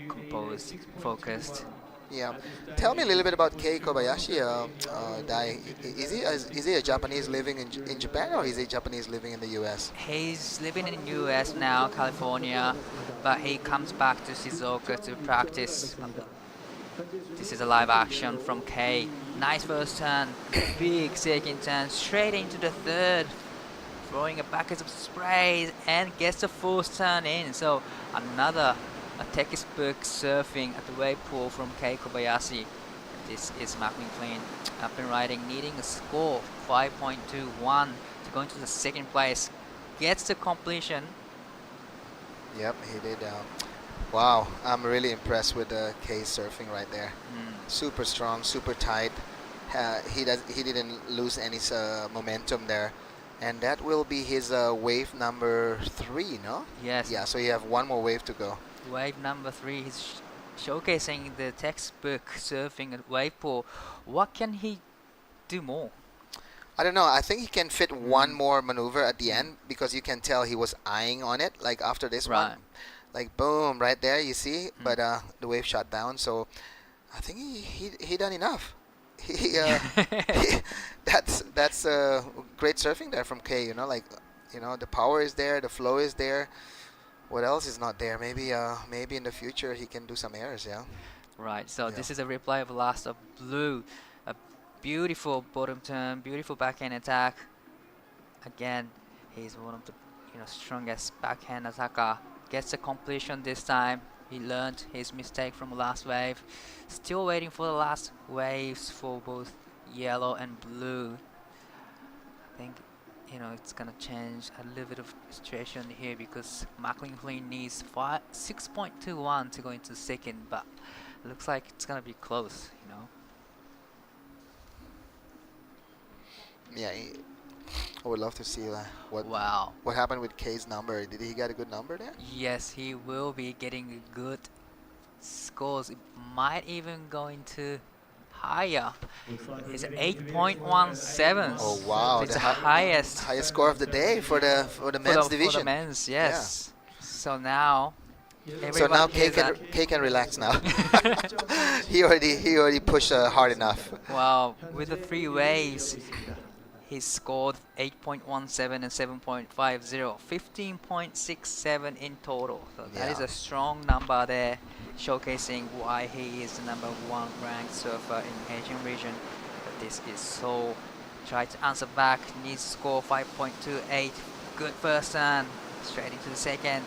composed, focused. Yeah. Tell me a little bit about Kei Kobayashi. Dai, is he a Japanese living in Japan, or is he Japanese living in the U.S.? He's living in the U.S. now, California, but he comes back to Shizuoka to practice. This is a live action from Kei. Nice first turn, big second turn, straight into the third, throwing a bucket of sprays and gets the fourth turn in. So another textbook surfing at the wave pool from Kei Kobayashi. This is McLean up and riding, needing a score 5.21 to go into the second place. Gets the completion. Yep, he did. Wow, I'm really impressed with Kei surfing right there. Super strong, super tight. He didn't lose any momentum there. And that will be his wave number 3, no? Yes. Yeah, so you have one more wave to go. Wave number 3, he's showcasing the textbook surfing at wave pool. What can he do more? I don't know. I think he can fit one more maneuver at the end, because you can tell he was eyeing on it, like after this one. Like boom, right there, you see? But the wave shot down, so I think he done enough. That's great surfing there from Kei, the power is there, the flow is there. What else is not there? Maybe in the future he can do some airs, yeah. Right, so this is a replay of Last of Blue. A beautiful bottom turn, beautiful backhand attack. Again, he's one of the strongest backhand attacker. Gets a completion this time. He learned his mistake from last wave. Still waiting for the last waves for both yellow and blue. I think it's gonna change a little bit of situation here, because McLean needs 6.21 to go into second, but it looks like it's gonna be close. Yeah, I would love to see Wow. what happened with K's number. Did he get a good number there? Yes, he will be getting good scores. It might even going to higher. It's 8.17. Oh wow, It's the highest highest score of the day for the men's division. For the men's, yes. So now So now everybody hears that. K can relax now. he already pushed hard enough. Wow, with the 3 waves, he scored 8.17 and 7.50, 15.67 in total. So that is Yeah. a strong number there, showcasing why he is the #1 ranked surfer in Asian region. But this is so. Try to answer back, needs to score 5.28. Good first turn, straight into the second.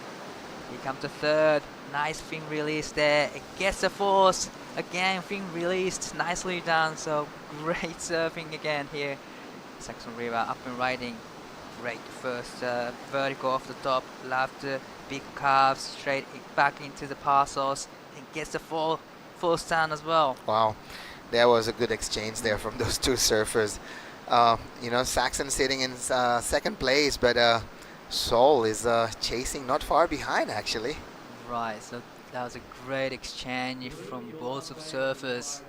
Here comes the third. Nice fin release there. It gets the fourth. Again, fin released. Nicely done. So great surfing again here. Saxon River up and riding. Great first vertical off the top. Love the big carves straight back into the parcels. And gets the full stand as well. Wow, that was a good exchange there from those two surfers. You know, Saxon sitting in second place, but Seoul is chasing not far behind actually. Right, so that was a great exchange from both of surfers.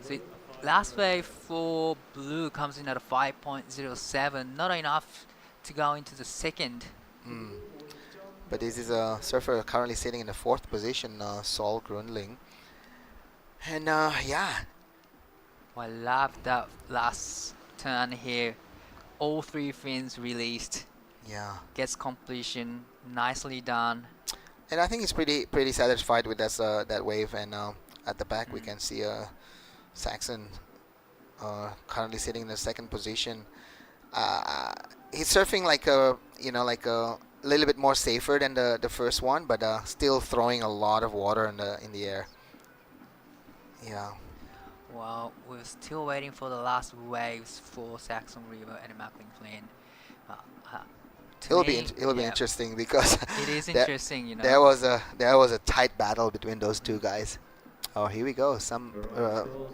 So last wave for blue comes in at a 5.07, not enough to go into the second. But this is a surfer currently sitting in the fourth position, Seoul Grundling. And yeah, I love that last turn here. All 3 fins released. yeah. Gets completion, nicely done. And I think he's pretty satisfied with that wave. And at the back we can see Saxon currently sitting in the second position. He's surfing like a little bit more safer than the first one, but still throwing a lot of water in the air. Yeah. Well, we're still waiting for the last waves for Saxon River and Macklin Flynn. It'll be interesting because it is interesting, you know. there was a tight battle between those two guys. Oh, here we go. Some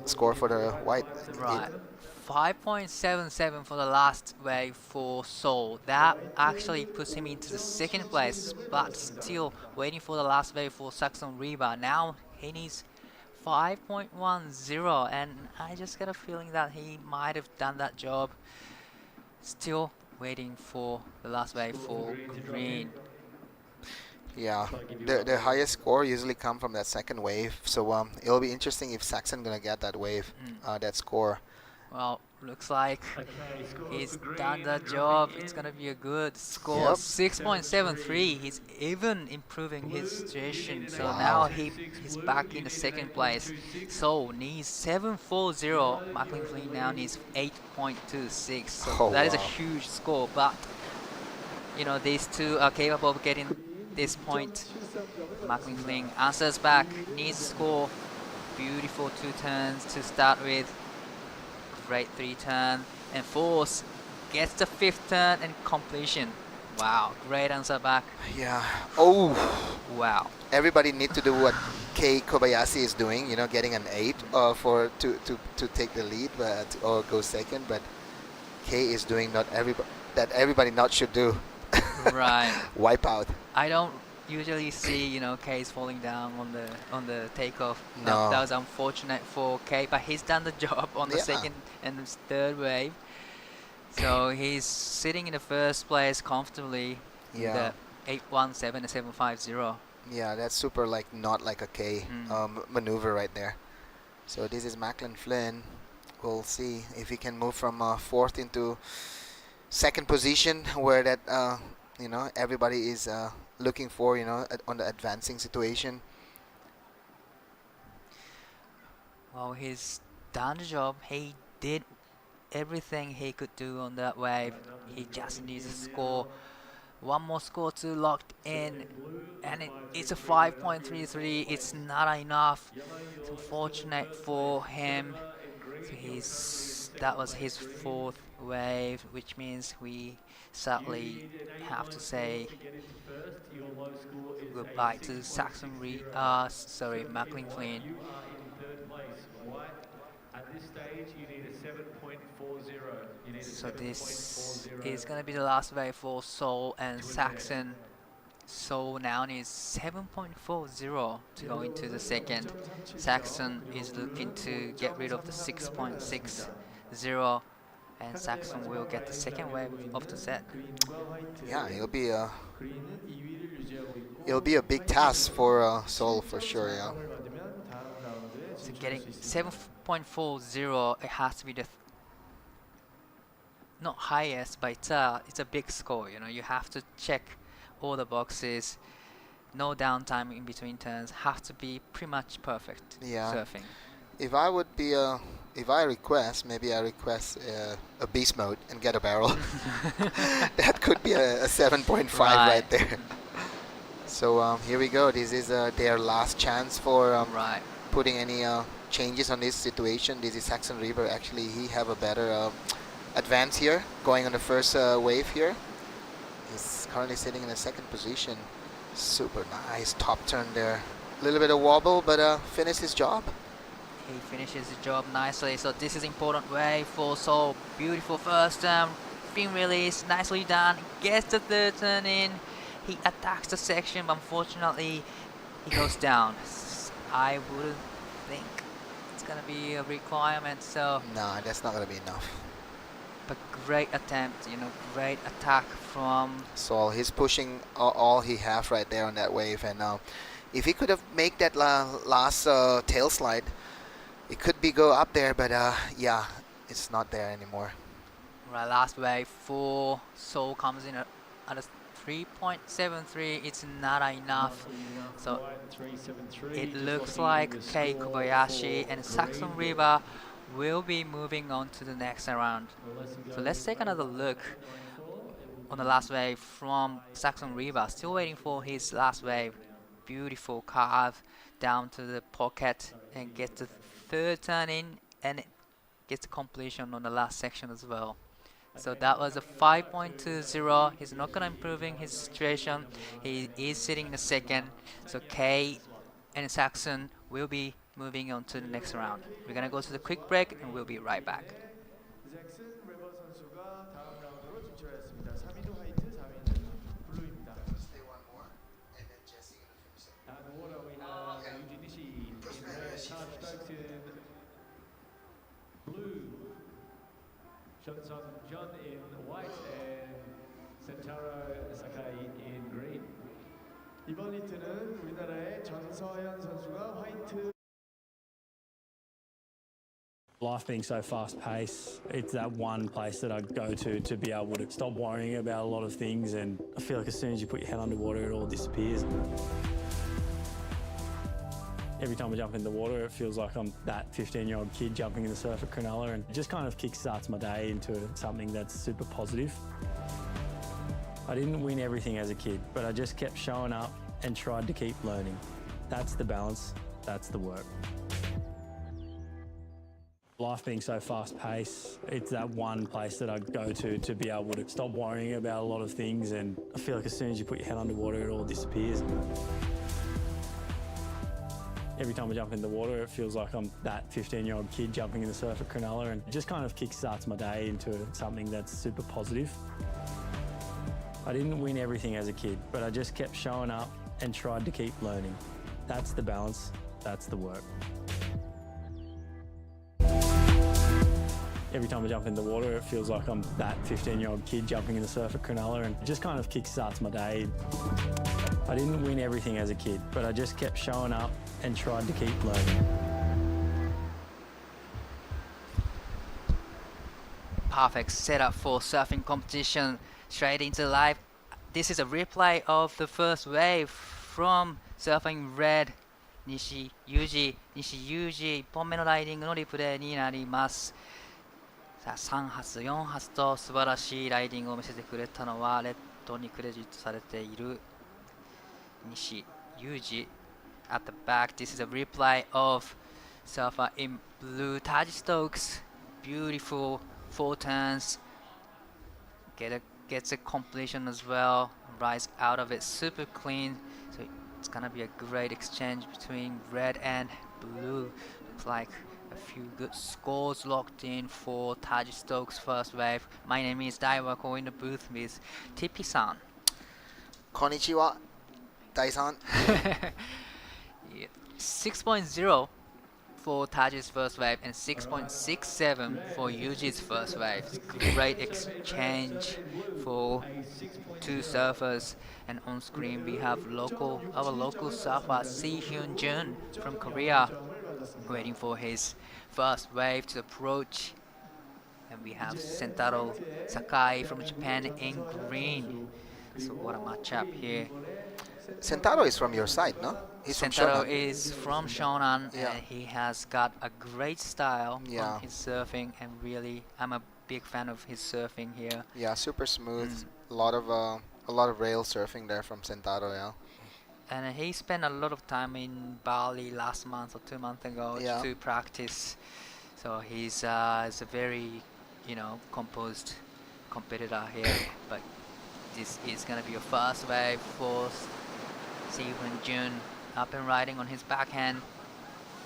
score for the white. Right. 5.77 for the last wave for Seoul. That actually puts him into the second place, but still waiting for the last wave for Saxon River. Now he needs 5.10, and I just get a feeling that he might have done that job. Still waiting for the last wave for green. Yeah, the highest score usually come from that second wave. So it'll be interesting if Saxon gonna get that wave, that score. Well, looks like he's done that job. It's gonna be a good score. Yep. 6.73. He's even improving his situation. So Wow. now he's back in the second place. So needs 7.40. Macklin Flynn now needs 8.26. So Oh, that is a wow. huge score. But you know, these two are capable of getting this point. Macklin Flynn answers back. Needs to score. Beautiful 2 turns to start with. Great 3 turn and fourth, gets the 5th turn and completion. Wow, great answer back. Yeah. Oh, Wow. everybody need to do what Kei Kobayashi is doing. You know, getting an 8 to take the lead, or go second. But Kei is doing that everybody not should do. Right. Wipe out. I don't usually see, you know, K's falling down on the takeoff. No. That was unfortunate for K, but he's done the job on the Yeah. second and third wave. So he's sitting in the first place comfortably. Yeah. The 817 and 750. Yeah, that's super not like a K maneuver right there. So this is Macklin Flynn. We'll see if he can move from fourth into second position, where that everybody is looking for, on the advancing situation. Well, he's done the job. He did everything he could do on that wave. He just needs to score one more score to lock in, and it's a 5.33. It's not enough. It's unfortunate for him. So that was his 4th wave, which means we sadly have to say goodbye to Macklin Flynn. At this stage, you need a 7.40. So this is gonna be the last wave for Seoul and Saxon. Seoul now needs 7.40 to go into the second. Saxon is looking to get rid of the 6.60, and Saxon will get the second wave of the set. Yeah, it'll be a big task for Seoul for sure. Yeah. So getting 7.40, it has to be the not highest, but it's a big score. You know, you have to check all the boxes. No downtime in between turns. Have to be pretty much perfect. Yeah. Surfing. If I would be if I request, maybe I request a beast mode and get a barrel. That could be a 7.5 right there. So here we go. This is their last chance for putting any changes on this situation. This is Saxon River. Actually, he have a better advance here, going on the first wave here. He's currently sitting in the second position. Super nice top turn there. A little bit of wobble, but finished his job. He finishes the job nicely. So this is important wave for Seoul. Beautiful first fin release, nicely done. Gets the third turn in. He attacks the section, but unfortunately he goes down. I wouldn't think it's gonna be a requirement. So nah, that's not gonna be enough. But great attempt, you know, great attack from Seoul. He's pushing all he have right there on that wave, and if he could have made that last tail slide, it could be go up there, but yeah, it's not there anymore. Right, last wave for Seoul comes in at a 3.73. It's not enough. So it looks like Kei Kobayashi and Saxon River will be moving on to the next round. So let's take another look on the last wave from Saxon River. Still waiting for his last wave. Beautiful carve down to the pocket and gets the third turn in, and gets the completion on the last section as well. So that was a 5.20. He's not gonna improving his situation. He is sitting in the second. So Kei and Saxon will be moving on to the next round. We're gonna go to the quick break and we'll be right back. John in white and Sentaro Sakai in green. 이번 히트는 우리나라의 전서현 선수가 화이트. Life being so fast-paced, it's that one place that I go to be able to stop worrying about a lot of things, and I feel like as soon as you put your head underwater, it all disappears. Every time I jump in the water, it feels like I'm that 15-year-old kid jumping in the surf at Cronulla, and it just kind of kickstarts my day into something that's super positive. I didn't win everything as a kid, but I just kept showing up and tried to keep learning. That's the balance, that's the work. Life being so fast-paced, it's that one place that I go to be able to stop worrying about a lot of things, and I feel like as soon as you put your head underwater, it all disappears. Every time I jump in the water, it feels like I'm that 15-year-old kid jumping in the surf at Cronulla, and it just kind of kickstarts my day into something that's super positive. I didn't win everything as a kid, but I just kept showing up and tried to keep learning. That's the balance, that's the work. Every time I jump in the water, it feels like I'm that 15-year-old kid jumping in the surf at Cronulla, and it just kind of kickstarts my day. I didn't win everything as a kid, but I just kept showing up and tried to keep learning. Perfect setup for surfing competition. Straight into live. This is a replay of the first wave from surfing red. 西裕二1本目のライディングのリプレイになります。さあ3発4発と素晴らしいライディングを見せてくれたのはレッドにクレジットされている西裕二 at the back. This is a replay of surfer in blue Taj Stokes. Beautiful 4 turns. Gets a completion as well. Rise out of it super clean. So it's gonna be a great exchange between red and blue. Looks like A few good scores locked in for Taji Stokes' first wave. My name is Daiwa, in the booth with Tipi-san. Konnichiwa, Dai-san. Yeah. 6.0 for Taji's first wave and 6.67 for Yuji's first wave. Great exchange for two surfers, and on screen we have our local surfer Siheung Jun from Korea waiting for his first wave to approach, and we have Sentaro Sakai from Japan in green. So what a matchup here. Sentaro is from your side, no? He's from Sentaro Shonan. is from Shonan, Yeah. and he has got a great style Yeah. on his surfing, and really I'm a big fan of his surfing here. Yeah, super smooth. Mm. A lot of rail surfing there from Sentaro, yeah. And he spent a lot of time in Bali last month or 2 months ago Yeah. to practice. So he's a very, composed competitor here. But this is gonna be a first wave for Siheung Jun, up and riding on his backhand.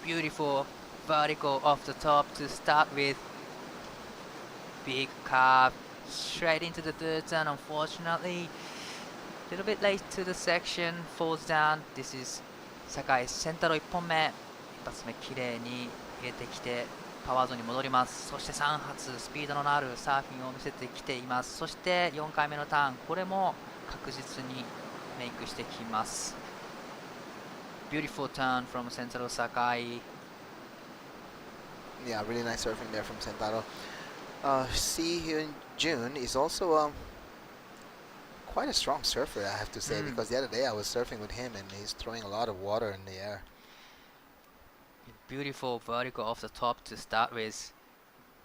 Beautiful vertical off the top to start with. Big carve straight into the third turn. Unfortunately, a little bit late to the section, falls down. This is Sakai Sentaro 1本目。一発目綺麗に入れてきてパワーゾーンに戻ります。そして3発スピードのあるサーフィンを見せてきています。そして4回目のターン、これも確実にメイクしてきます。Beautiful turn from Sentaro Sakai. Yeah, really nice surfing there from Sentaro. Siheung Jun is also quite a strong surfer, I have to say, because the other day I was surfing with him and he's throwing a lot of water in the air. Beautiful vertical off the top to start with.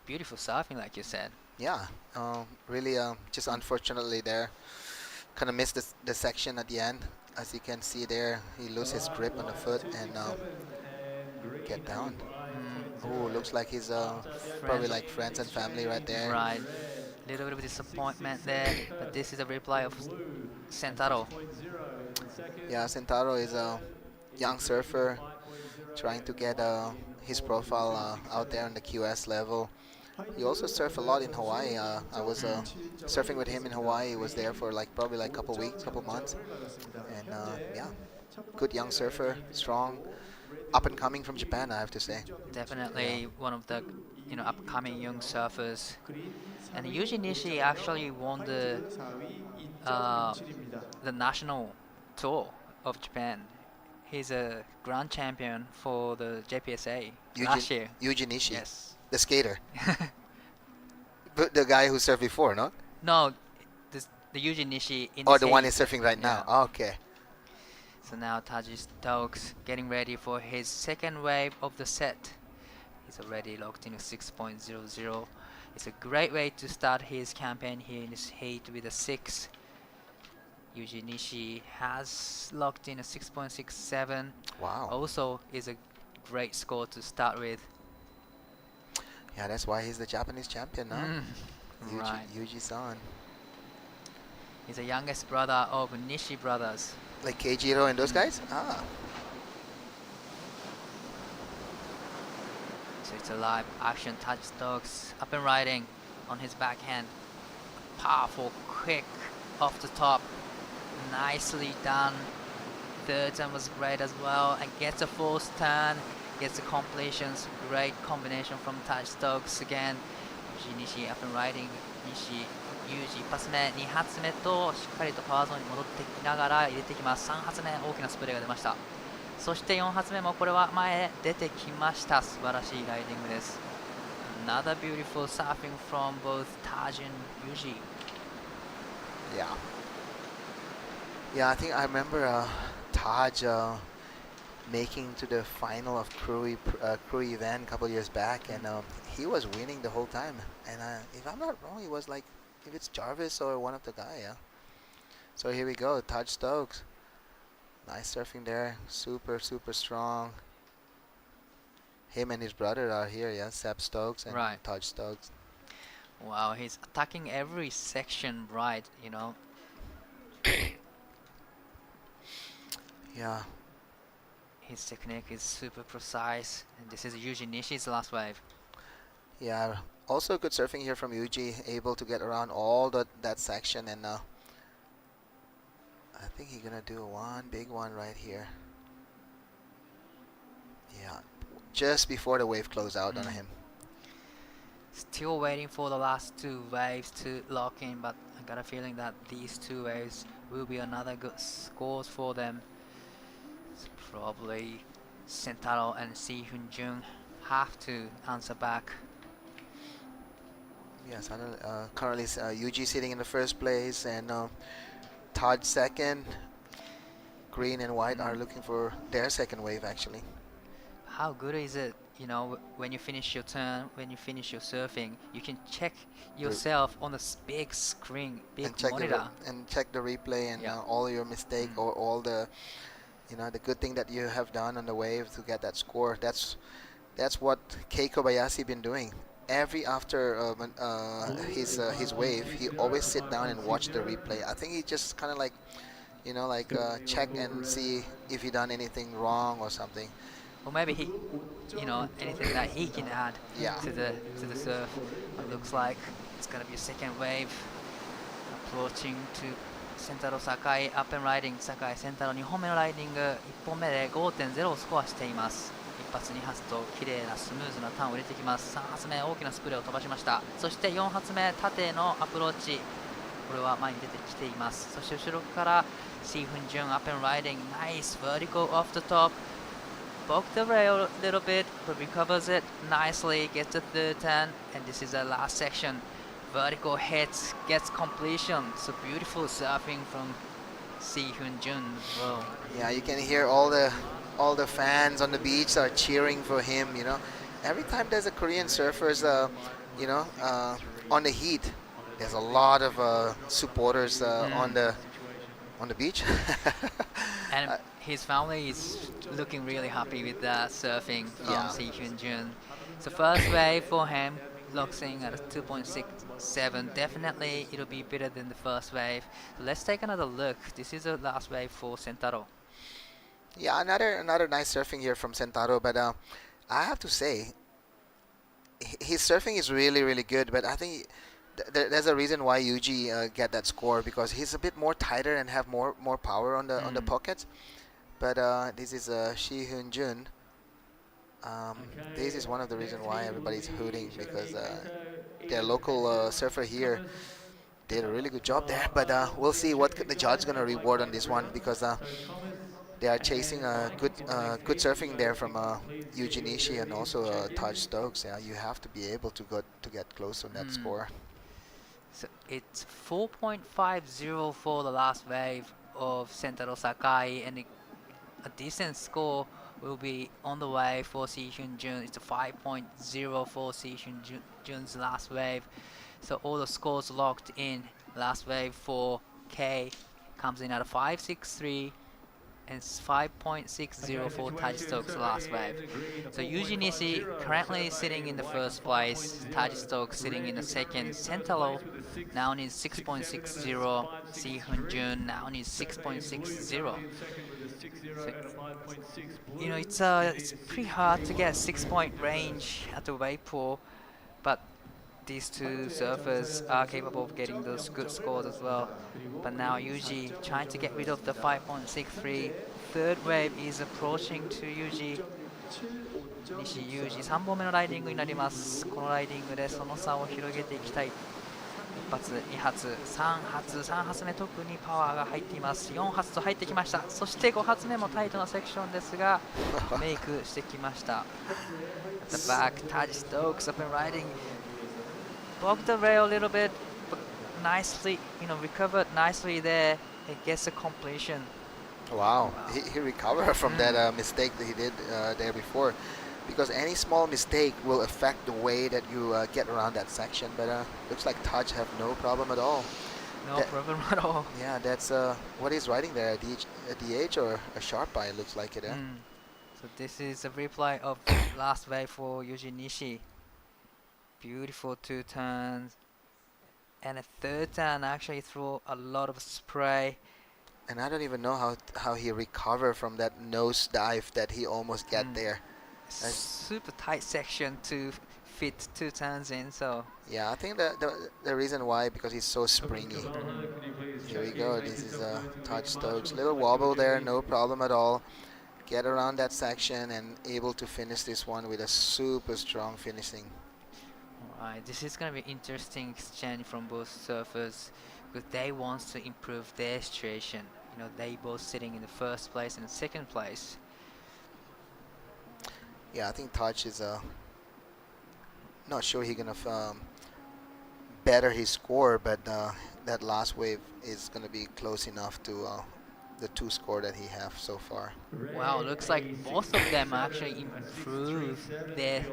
Beautiful surfing, like you said. Yeah, really just unfortunately there, kind of missed the section at the end. As you can see there, he loses his grip on the foot and get down. Oh, looks like he's probably like friends and family right there. Right. Little bit of disappointment there, but this is a replay of Sentaro. Yeah, Sentaro is a young surfer trying to get his profile out there on the QS level. He also surfed a lot in Hawaii. I was surfing with him in Hawaii. He was there for probably a couple weeks, couple months. And yeah, good young surfer, strong, up and coming from Japan, I have to say. Definitely one of the upcoming young surfers. And Yuji Nishi actually won the national tour of Japan. He's a grand champion for the JPSA last year. Yuji Nishi, Yes. the skater. But the guy who surfed before, no? No, the Yuji Nishi in Or the one he's surfing right now. Yeah. Okay. So now Taji Stokes getting ready for his second wave of the set. He's already locked in a 6.00. It's a great way to start his campaign here in this heat with a 6. Yuji Nishi has locked in a 6.67. Wow. Also is a great score to start with. Yeah, that's why he's the Japanese champion now. Right. Yuji-san. He's the youngest brother of Nishi brothers. Like Keijiro and those guys? Ah. So it's a live action. Taji Stokes up and riding on his backhand. Powerful, quick, off the top. Nicely done. Third turn was great as well. And gets a fourth turn. Gets the completions. Great combination from Taji Stokes again. Yuji Nishi up and riding. Nishi, Yuji 1発目、2発目としっかりとパワーゾーンに戻ってきながら入れてきます。3発目、大きなスプレーが出ました。そして4発目もこれは前へ出てきました。素晴らしいライディングです。Another beautiful surfing from both Taj and Yuji. Yeah. Yeah, I think I remember Taj making to the final of crew event a couple years back, and he was winning the whole time. And if I'm not wrong, he was like, if it's Jarvis or one of the guy, yeah. So here we go, Taj Stokes. Nice surfing there, super strong. Him and his brother are here, yeah, Seb Stokes and Right. Taj Stokes. Wow, he's attacking every section right, Yeah. His technique is super precise. And this is Yuji Nishi's last wave. Yeah, also good surfing here from Yuji, able to get around all that section, and I think he's gonna do one big one right here. Yeah, just before the wave close out on him. Still waiting for the last two waves to lock in, but I got a feeling that these two waves will be another good scores for them. So probably Sentaro and Siheung Jun have to answer back. Yes, currently Yuji sitting in the first place, and Todd second. Green and white are looking for their second wave actually. How good is it, you know, when you finish your turn, when you finish your surfing, you can check yourself on the big screen, big monitor. And check the replay and Yeah. all your mistake or all the, you know, the good thing that you have done on the wave to get that score. That's what Kei Kobayashi been doing. Every after his wave, he always sit down and watch the replay. I think he just kind of like, you know, like check and see if he done anything wrong or something. Or maybe he, you know, anything that he can add Yeah. to the surf. It looks like it's gonna be a second wave approaching to Sentaro Sakai up and riding. Sakai Sentaro 2本目のライディング、1本目で 5.0 をスコアしています。1発2発と綺麗なスムーズなターンを入れてきます。3発目大きなスプレーを飛ばしました。そして4発目縦のアプローチ、これは前に出てきています。そして後ろからSiheung Jun up and riding, nice vertical off the top. Broke the rail a little bit, but recovers it nicely, gets the third turn, and this is the last section. Vertical hits, gets completion. So beautiful surfing from Siheung Jun as well. Yeah, you can hear all the fans on the beach are cheering for him. You know, every time there's a Korean surfers, you know, on the heat, there's a lot of supporters on the beach. And his family is looking really happy with that surfing from Siheung Jun. So first wave for him locks in at a 2.67. Definitely it'll be better than the first wave. So let's take another look. This is the last wave for Sentaro. Yeah, another nice surfing here from Sentaro, but I have to say, his surfing is really good. But I think there's a reason why Yuji get that score, because he's a bit more tighter and have more power on the pockets. But this is Siheung Jun. This is one of the reasons why everybody's hooting, because their local surfer here did a really good job there. But we'll see what the judge gonna reward on this one, because they are chasing good surfing there from Yuji Nishi and also Taj Stokes. Yeah, you have to be able to get close on that score. So it's 4.50 for the last wave of Sentaro Sakai, and a decent score will be on the way for Siheung Jun. It's a 5.0 for Siheung Jun's last wave. So all the scores locked in. Last wave for K comes in at a 5.63 and 5.60 for Taj Stokes' last wave. So Yuji Nishi currently sitting in the first place, Taj Stokes sitting in the second. Sentaro now needs 6.60, Siheung Jun now needs 6.60. So, you know, it's pretty hard to get 6-point range at the wave pool, but these two surfers are capable of getting those good scores as well. But now Yuji trying to get rid of the 5.63. Third wave is approaching to Yuji. 西ユージ3本目のライディングになります。このライディングでその差を広げていきたい。1発、2発、3発目特にパワーが入っています。4発と入ってきました。そして5発目もタイトなセクションですがメイクしてきました。At the back, Taj Stokes up and riding. Blocked the rail a little bit, but nicely, you know, recovered nicely there. It gets a completion. Wow, he recovered from that mistake that he did there before, because any small mistake will affect the way that you get around that section. But looks like Taj have no problem at all. No problem at all. Yeah, that's what he's riding there, a DH or a sharp eye, looks like it. So this is a replay of last wave for Yuji Nishi. Beautiful 2 turns, and a third turn actually threw a lot of spray. And I don't even know how he recovered from that nose dive that he almost got there. Super tight section to fit 2 turns in, so Yeah, I think the reason why, because he's so springy. Here we go. This is Todd Stokes. Little wobble there, no problem at all. Get around that section and able to finish this one with a super strong finishing. alright, this is gonna be interesting exchange from both surfers because they want to improve their situation. You know, they both sitting in the first place and second place. Yeah, I think Touch is not sure he's gonna better his score, but that last wave is gonna be close enough to the 2 score that he have so far. Wow, looks like both of them actually improved their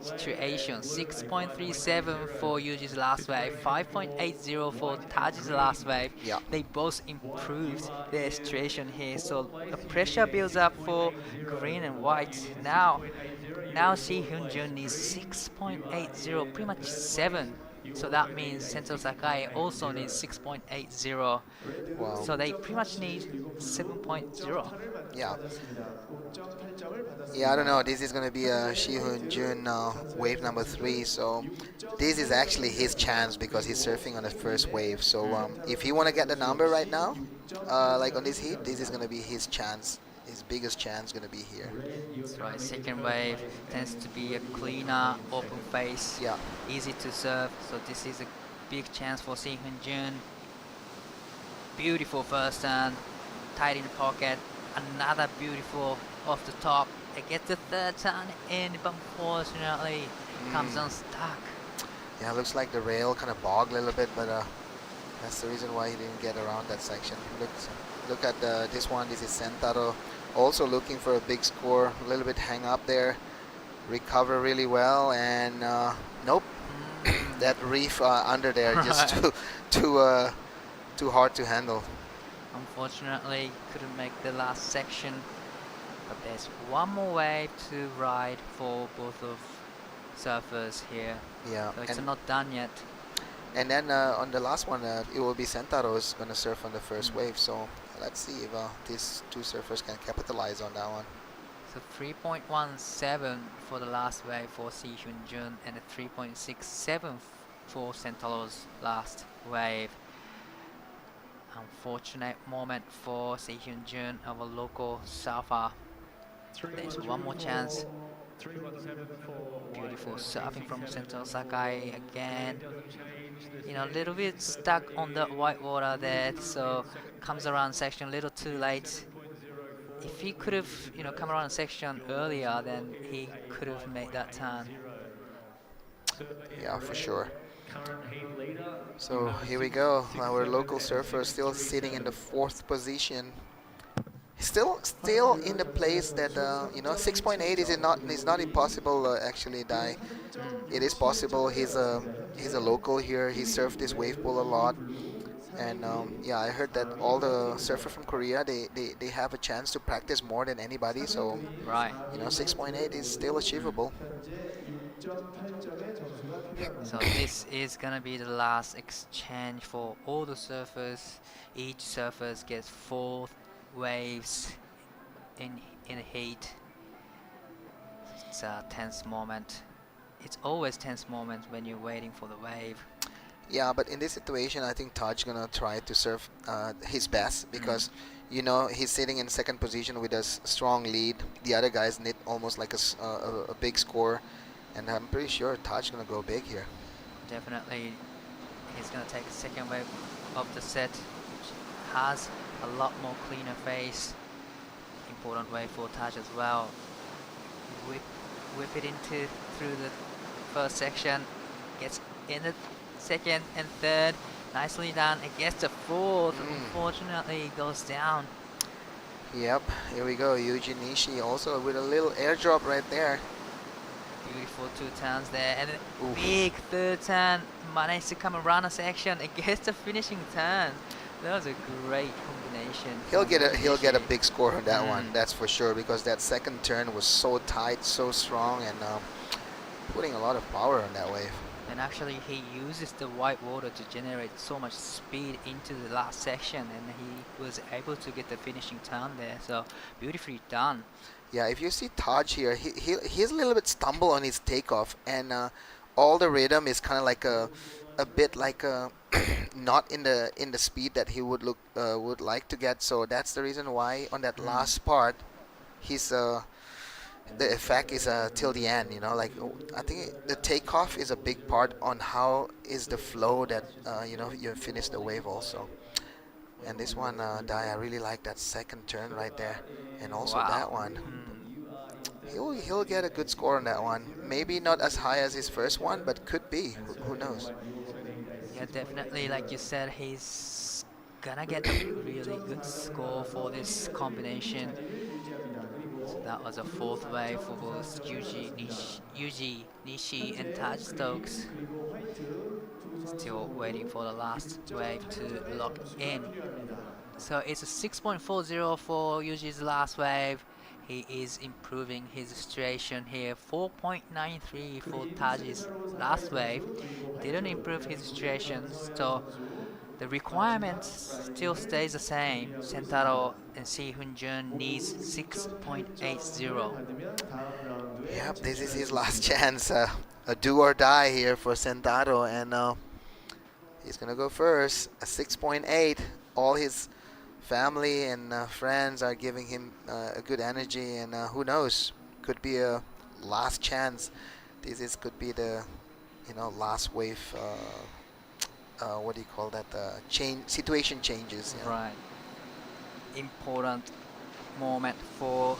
situation. 6.37 for Yuji's last wave, 5.80 for Taj's last wave. Yeah. They both improved their situation here, so the pressure builds up for green and white. Now Siheung Jun needs 6.80, pretty much 7. So that means Sento Sakai also needs 6.80. Wow. So they pretty much need 7.0. Yeah. Yeah, I don't know. This is going to be a Siheung Jun wave number 3. So this is actually his chance because he's surfing on the first wave. So if he want to get the number right now, like on this heat, this is going to be his chance. His biggest chance going to be here. That's right. Second wave tends to be a cleaner, open face, Yeah. easy to surf. So this is a big chance for Siheung Jun. Beautiful first turn, tight in the pocket. Another beautiful off the top. It gets the third turn in, but unfortunately comes unstuck. Yeah, looks like the rail kind of bogged a little bit, but that's the reason why he didn't get around that section. Look at this one. This is Sentaro, also looking for a big score. A little bit hang up there, recover really well, and nope. That reef under there just too hard to handle. Unfortunately, couldn't make the last section, but there's one more wave to ride for both of surfers here. Yeah, So it's not done yet. and then on the last one, it will be Sentaro's gonna surf on the first wave. So let's see if these 2 surfers can capitalize on that one. So 3.17 for the last wave for Siheung Jun and a 3.67 for Sentaro's last wave. Unfortunate moment for Siheung Jun, our local surfer. There's one more chance. Beautiful surfing from Sento Sakai again. You know, a little bit stuck on the white water there, so comes around section a little too late. If he could have, you know, come around section earlier, then he could have made that turn. Yeah, for sure. So here we go. Our local surfer still sitting in the 4th position. Still in the place that you know, 6.8 is not impossible actually. Dai, it is possible. He's a local here. He surfed this wave pool a lot, and yeah, I heard that all the surfers from Korea they have a chance to practice more than anybody. So Right. you know, 6.8 is still achievable. So this is gonna be the last exchange for all the surfers. Each surfer gets 4 waves in heat. It's a tense moment. It's always tense moment when you're waiting for the wave. Yeah, but in this situation, I think Taj gonna try to surf his best because you know, he's sitting in 2nd position with a strong lead. The other guys need almost like a big score, and I'm pretty sure Taj gonna go big here. Definitely, he's gonna take the 2nd wave of the set, which has a lot more cleaner face. Important wave for Taj as well. Whip it through the first section, gets in the 2nd and 3rd. Nicely done. It gets the 4th. Unfortunately, it goes down. Yep, here we go. Yuji Nishi also with a little airdrop right there. Beautiful 2 turns there, and a big 3rd turn. Managed to come around a section. It gets the finishing turn. That was a great combination. He'll get a big score on that one. That's for sure, because that 2nd turn was so tight, so strong, and putting a lot of power on that wave. And actually he uses the white water to generate so much speed into the last section, and he was able to get the finishing turn there, so beautifully done. Yeah, if you see Taj here, he's a little bit stumble on his takeoff, and all the rhythm is kind of like a bit like not in the speed that he would like to get. So that's the reason why on that last part, he's the effect is till the end. You know, like I think the takeoff is a big part on how is the flow that you know you finish the wave also. And this one, Dai, I really like that second turn right there, and also that one. He'll get a good score on that one. Maybe not as high as his first one, but could be. Who knows? Yeah, definitely. Like you said, he's gonna get a really good score for this combination. So that was a fourth wave for both Yuji, Nishi, and Taj Stokes. Still waiting for the last wave to lock in. So it's a 6.40 for Yuji's last wave. He is improving his situation here. 4.93 for Taj's last wave. Didn't improve his situation, so the requirement still stays the same. Sentaro and Siheung needs 6.80. Yep, this is his last chance. A do or die here for Sentaro, and he's gonna go first. A 6.8. All his family and friends are giving him a good energy, and who knows, could be a last chance. This could be the last wave. What do you call that? Situation changes. Yeah. Right. Important moment for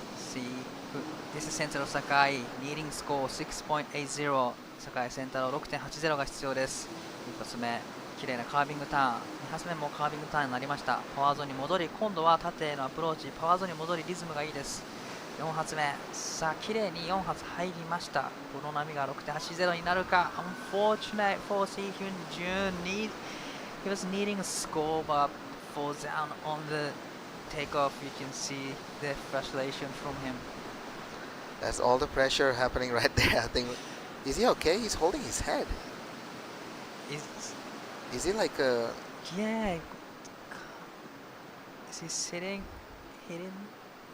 This is Sentaro Sakai, needing score 6.80. サカイセンターを 6.80 が必要です。一発目綺麗なカービングターン、2発目もカービングターンになりました。パワーゾーンに戻り、今度は縦へのアプローチ、パワーゾーンに戻り、リズムがいいです。4発目、さあ綺麗に4発入りました。この波が 6.80 になるか。 Unfortunate for Siheung He was needing a score but falls down on the takeoff. You can see the frustration from him. That's all the pressure happening right there. I think. Is he okay? He's holding his head. Is he like a... Yeah. Is he sitting? Hitting?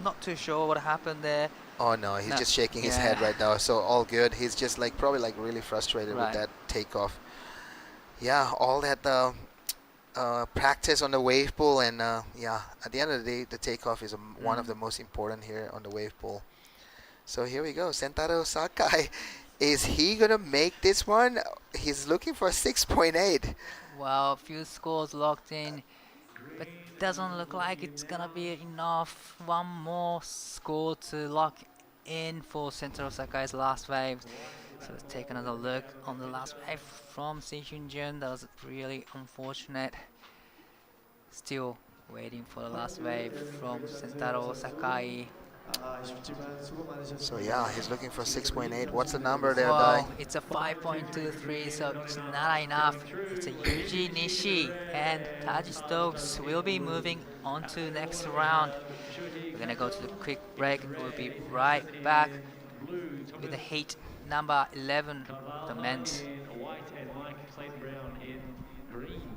Not too sure what happened there. Oh no, he's just shaking his head right now. So all good. He's just like probably like really frustrated with that takeoff. Yeah, all that practice on the wave pool, and yeah, at the end of the day, the takeoff is one of the most important here on the wave pool. So here we go, Sentaro Sakai. Is he gonna make this one? He's looking for 6.8. Well, a few scores locked in, but doesn't look like it's gonna be enough. One more score to lock in for Sentaro Sakai's last wave. So let's take another look on the last wave from Siheung. That was really unfortunate. Still waiting for the last wave from Sentaro Sakai. So yeah, he's looking for 6.8. What's the number there, Well, Dai? it's a 5.23, so it's not enough. It's a Yuji Nishi and Taji Stokes will be moving on to the next round. We're gonna go to the quick break. We'll be right back with the heat number 11, the men's. White and Mike Clayton Brown in green.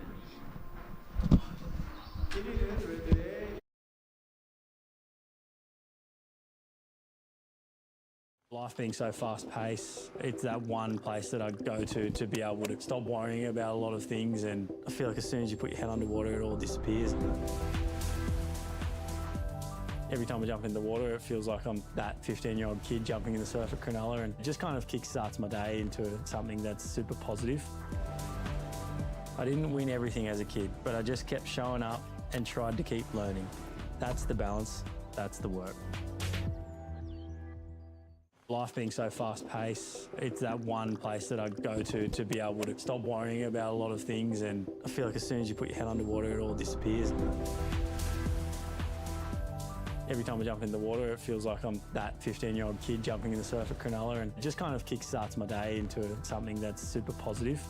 Life being so fast-paced, it's that one place that I go to be able to stop worrying about a lot of things, and I feel like as soon as you put your head underwater, it all disappears. Every time I jump in the water, it feels like I'm that 15-year-old kid jumping in the surf at Cronulla, and it just kind of kickstarts my day into something that's super positive. I didn't win everything as a kid, but I just kept showing up and tried to keep learning. That's the balance, that's the work. Life being so fast-paced, it's that one place that I go to be able to stop worrying about a lot of things, and I feel like as soon as you put your head underwater, it all disappears. Every time I jump in the water, it feels like I'm that 15-year-old kid jumping in the surf at Cronulla, and it just kind of kickstarts my day into something that's super positive.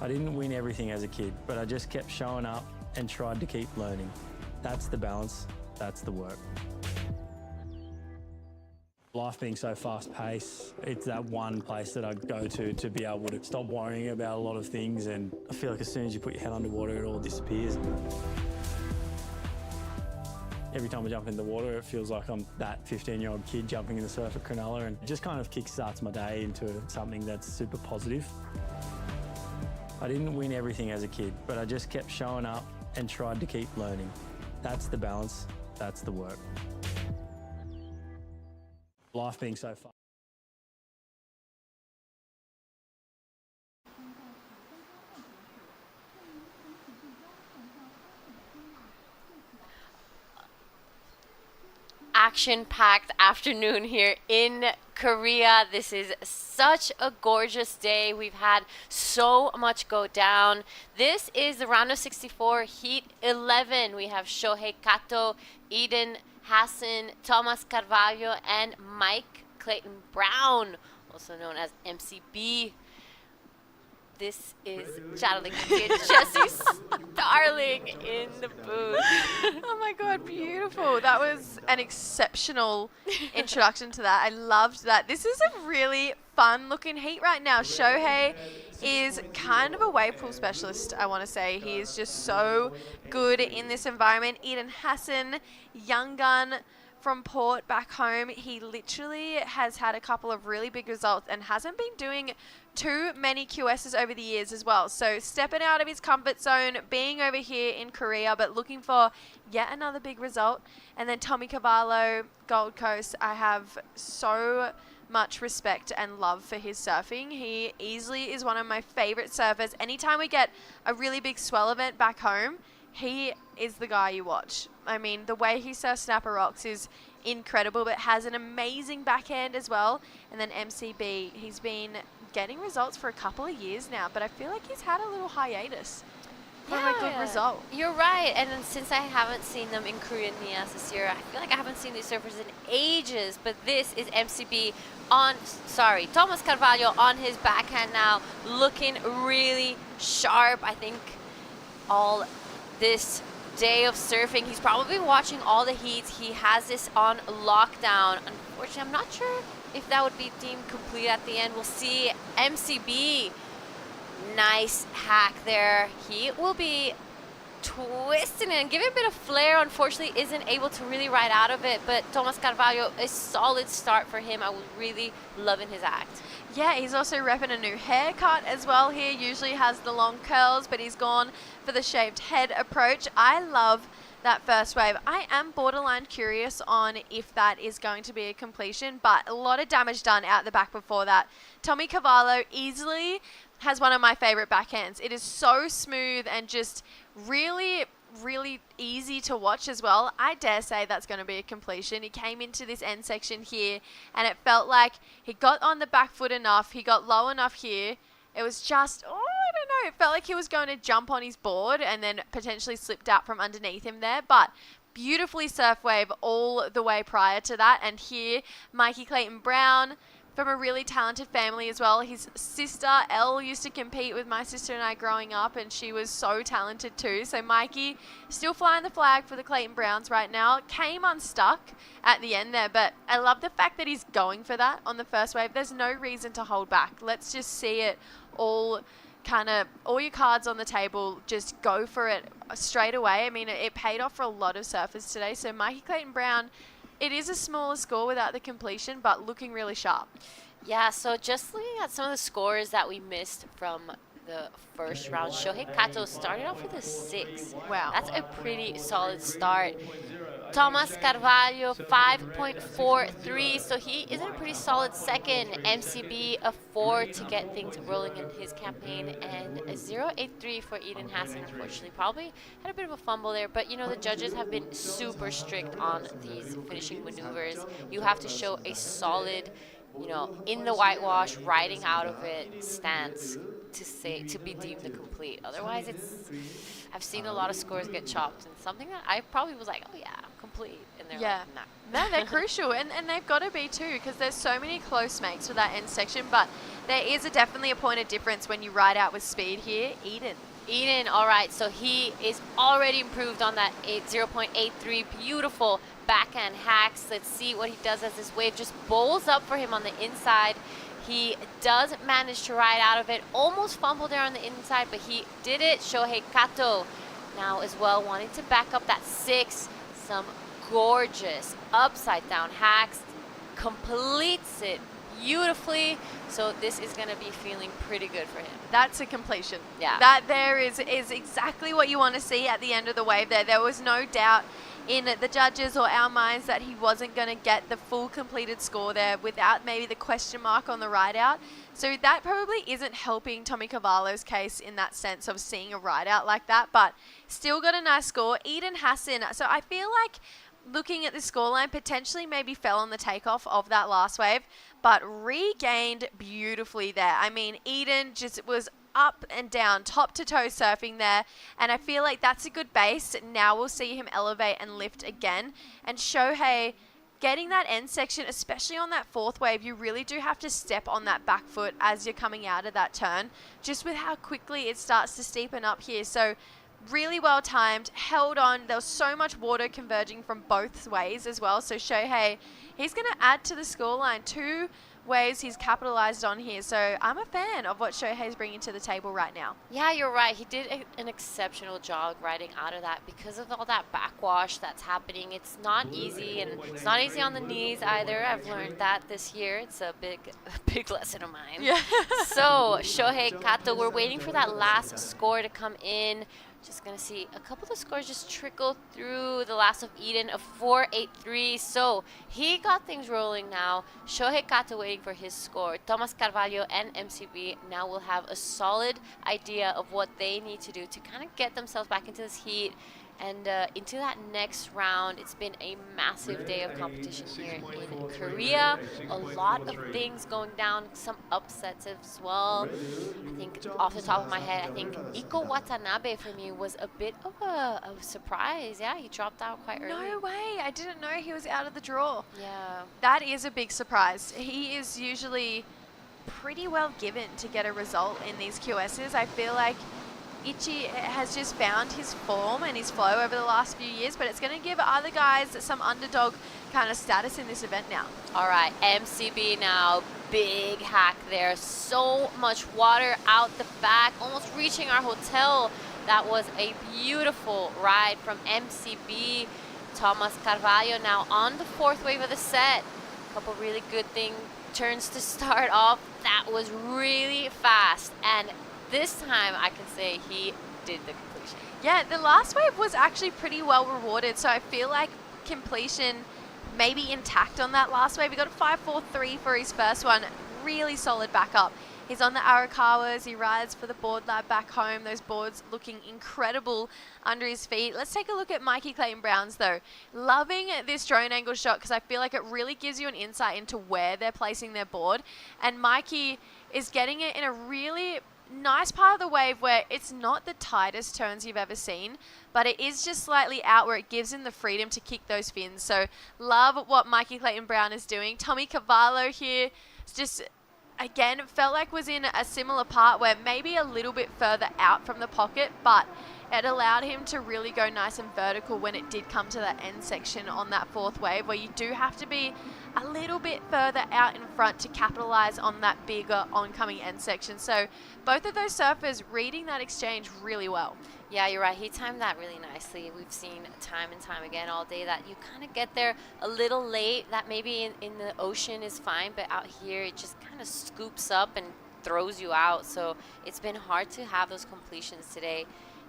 I didn't win everything as a kid, but I just kept showing up and tried to keep learning. That's the balance, that's the work. Life being so fast-paced, it's that one place that I go to be able to stop worrying about a lot of things, and I feel like as soon as you put your head underwater, it all disappears. Every time I jump in the water, it feels like I'm that 15-year-old kid jumping in the surf at Cronulla, and it just kind of kickstarts my day into something that's super positive. I didn't win everything as a kid, but I just kept showing up and tried to keep learning. That's the balance, that's the work. Life being so fun. Action-packed afternoon here in Korea. This is such a gorgeous day. We've had so much go down. This is the round of 64, Heat 11. We have Shohei Kato, Eden Hassan, Thomas Carvalho, and Mike Clayton Brown, also known as MCB. This is Charlie and Jesse Starling in the booth. Oh my God, beautiful. That was an exceptional introduction to that. I loved that. This is a really fun looking heat right now. Shohei is kind of a wave pool specialist, I want to say. He is just so good in this environment. Eden Hassan, young gun from Port back home. He literally has had a couple of really big results and hasn't been doing too many QSs over the years as well. So stepping out of his comfort zone, being over here in Korea, but looking for yet another big result. And then Tommy Cavallo, Gold Coast. I have so much respect and love for his surfing. He easily is one of my favorite surfers. Anytime we get a really big swell event back home, he is the guy you watch. I mean, the way he surfs Snapper Rocks is incredible, but has an amazing backhand as well. And then MCB, he's been getting results for a couple of years now, but I feel like he's had a little hiatus from a good result. You're right. And then since I haven't seen them in Korean Nias this year, I feel like I haven't seen these surfers in ages. But this is MCB Thomas Carvalho on his backhand now, looking really sharp. I think all this day of surfing, he's probably been watching all the heats. He has this on lockdown. Unfortunately, I'm not sure if that would be deemed complete at the end. We'll see. MCB, nice hack there. He will be twisting it and giving a bit of flair. Unfortunately, isn't able to really ride out of it, but Thomas Carvalho, a solid start for him. I was really loving his act. Yeah, he's also repping a new haircut as well here. Usually has the long curls, but he's gone for the shaved head approach. I love that first wave. I am borderline curious on if that is going to be a completion, but a lot of damage done out the back before that. Tommy Cavallo easily has one of my favorite backhands. It is so smooth and just really easy to watch as well. I dare say that's going to be a completion. He came into this end section here and it felt like he got on the back foot enough. He got low enough here. It was just, I don't know. It felt like he was going to jump on his board and then potentially slipped out from underneath him there. But beautifully surf wave all the way prior to that. And here, Mikey Clayton Brown, from a really talented family as well. His sister, Elle, used to compete with my sister and I growing up, and she was so talented too. So Mikey still flying the flag for the Clayton Browns right now. Came unstuck at the end there, but I love the fact that he's going for that on the first wave. There's no reason to hold back. Let's just see it all, kind of all your cards on the table, just go for it straight away. I mean, it paid off for a lot of surfers today. So Mikey Clayton Brown, it is a smaller score without the completion, but looking really sharp. Yeah, so just looking at some of the scores that we missed from the first round, Shohei Kato started off with a 6. Wow. That's a pretty solid start. Thomas Carvalho, 5.43, so he is in a pretty solid second. MCB, a 4 to get things rolling in his campaign, and a 0.83 for Eden Hassan. Unfortunately, probably had a bit of a fumble there, but you know, the judges have been super strict on these finishing maneuvers. You have to show a solid, you know, in the whitewash, riding out of it stance to be deemed a complete. Otherwise, I've seen a lot of scores get chopped, and something that I probably was like, oh yeah, complete, and they're like, nah. No, they're crucial, and they've got to be too, because there's so many close makes for that end section, but there is definitely a point of difference when you ride out with speed here. Eden, Eden, all right, so he is already improved on that 0.83. Beautiful backhand hacks. Let's see what he does as this wave just bowls up for him on the inside. He does manage to ride out of it. Almost fumbled there on the inside, but he did it. Shohei Kato now as well, wanting to back up that 6. Some gorgeous upside down hacks. Completes it beautifully. So this is going to be feeling pretty good for him. That's a completion. Yeah. That there is exactly what you want to see at the end of the wave there. There was no doubt in the judges or our minds that he wasn't going to get the full completed score there without maybe the question mark on the ride out. So that probably isn't helping Tommy Cavallo's case in that sense of seeing a ride out like that, but still got a nice score. Eden Hassan, so I feel like looking at the scoreline, potentially maybe fell on the takeoff of that last wave, but regained beautifully there. I mean, Eden just was up and down, top to toe surfing there, and I feel like that's a good base. Now we'll see him elevate and lift again. And Shohei getting that end section, especially on that 4th wave, you really do have to step on that back foot as you're coming out of that turn, just with how quickly it starts to steepen up here. So really well timed, held on. There was so much water converging from both ways as well. So Shohei, he's going to add to the scoreline. 2 waves he's capitalized on here. So I'm a fan of what Shohei's bringing to the table right now. Yeah, you're right. He did an exceptional job riding out of that because of all that backwash that's happening. It's not easy, and it's not easy on the knees either. I've learned that this year. It's a big lesson of mine. Yeah. So Shohei Kato, we're waiting for that last score to come in. Just going to see a couple of scores just trickle through. The last of Eden, a 4.83. So he got things rolling now. Shohei Kato waiting for his score. Thomas Carvalho and MCB now will have a solid idea of what they need to do to kind of get themselves back into this heat and into that next round. It's been a massive day of competition here in Korea. A lot of things going down, some upsets as well. I think off the top of my head, I think Iko Watanabe for me was a bit of a surprise. Yeah, he dropped out quite early. No way. I didn't know he was out of the draw. Yeah. That is a big surprise. He is usually pretty well given to get a result in these QSs. I feel like Ichi has just found his form and his flow over the last few years, but it's going to give other guys some underdog kind of status in this event now. All right, MCB now, big hack there. So much water out the back, almost reaching our hotel. That was a beautiful ride from MCB. Thomas Carvalho now on the 4th wave of the set. A couple really good turns to start off. That was really fast, and this time I can say he did the completion. Yeah, the last wave was actually pretty well rewarded, so I feel like completion maybe intact on that last wave. He got a 5.43 for his first one. Really solid backup. He's on the Arakawas. He rides for the board lab back home. Those boards looking incredible under his feet. Let's take a look at Mikey Clayton Brown's though. Loving this drone angle shot because I feel like it really gives you an insight into where they're placing their board. And Mikey is getting it in a really nice part of the wave where it's not the tightest turns you've ever seen, but it is just slightly out where it gives him the freedom to kick those fins. So love what Mikey Clayton Brown is doing. Tommy Cavallo here just again felt like was in a similar part where maybe a little bit further out from the pocket, but it allowed him to really go nice and vertical when it did come to that end section on that 4th wave, where you do have to be a little bit further out in front to capitalize on that bigger oncoming end section. So both of those surfers reading that exchange really well. Yeah, you're right. He timed that really nicely. We've seen time and time again all day that you kind of get there a little late. That maybe in the ocean is fine, but out here it just kind of scoops up and throws you out. So it's been hard to have those completions today.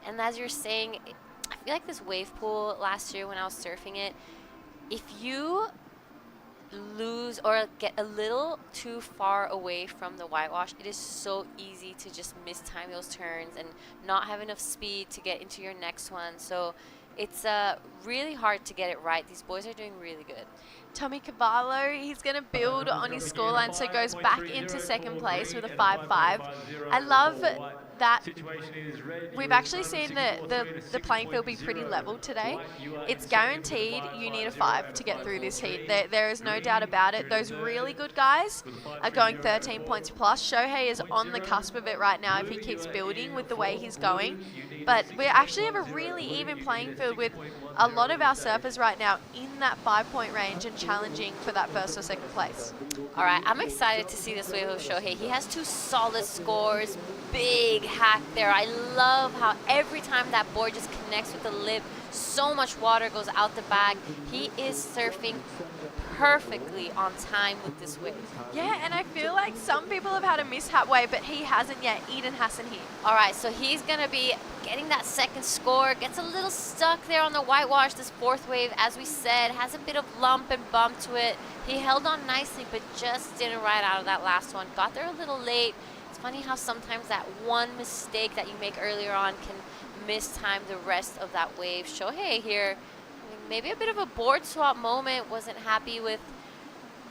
And as you're saying, I feel like this wave pool last year when I was surfing it, if you lose or get a little too far away from the whitewash, it is so easy to just mistime those turns and not have enough speed to get into your next one. So it's really hard to get it right. These boys are doing really good. Tommy Cavallo, he's going to build on his scoreline, so goes back into second place with a 5.5. I love that Situation is red. we've actually seen the playing field be pretty level today. It's guaranteed you need a 5 to get through this heat. There is no doubt about it. Those really good guys are going 13 points plus. Shohei is on the cusp of it right now if he keeps building with the way he's going. But we actually have a really even playing field with a lot of our surfers right now in that 5-point range and challenging for that first or second place. All right, I'm excited to see this wave of Shohei. He has 2 solid scores, big hack there. I love how every time that board just connects with the lip, so much water goes out the back. He is surfing perfectly on time with this wave. Yeah, and I feel like some people have had a mishap wave, but he hasn't yet. Eden hasn't here. All right, so he's going to be getting that second score. Gets a little stuck there on the whitewash. This fourth wave, as we said, has a bit of lump and bump to it. He held on nicely, but just didn't ride out of that last one. Got there a little late. It's funny how sometimes that one mistake that you make earlier on can mistime the rest of that wave. Shohei here, maybe a bit of a board swap moment. Wasn't happy with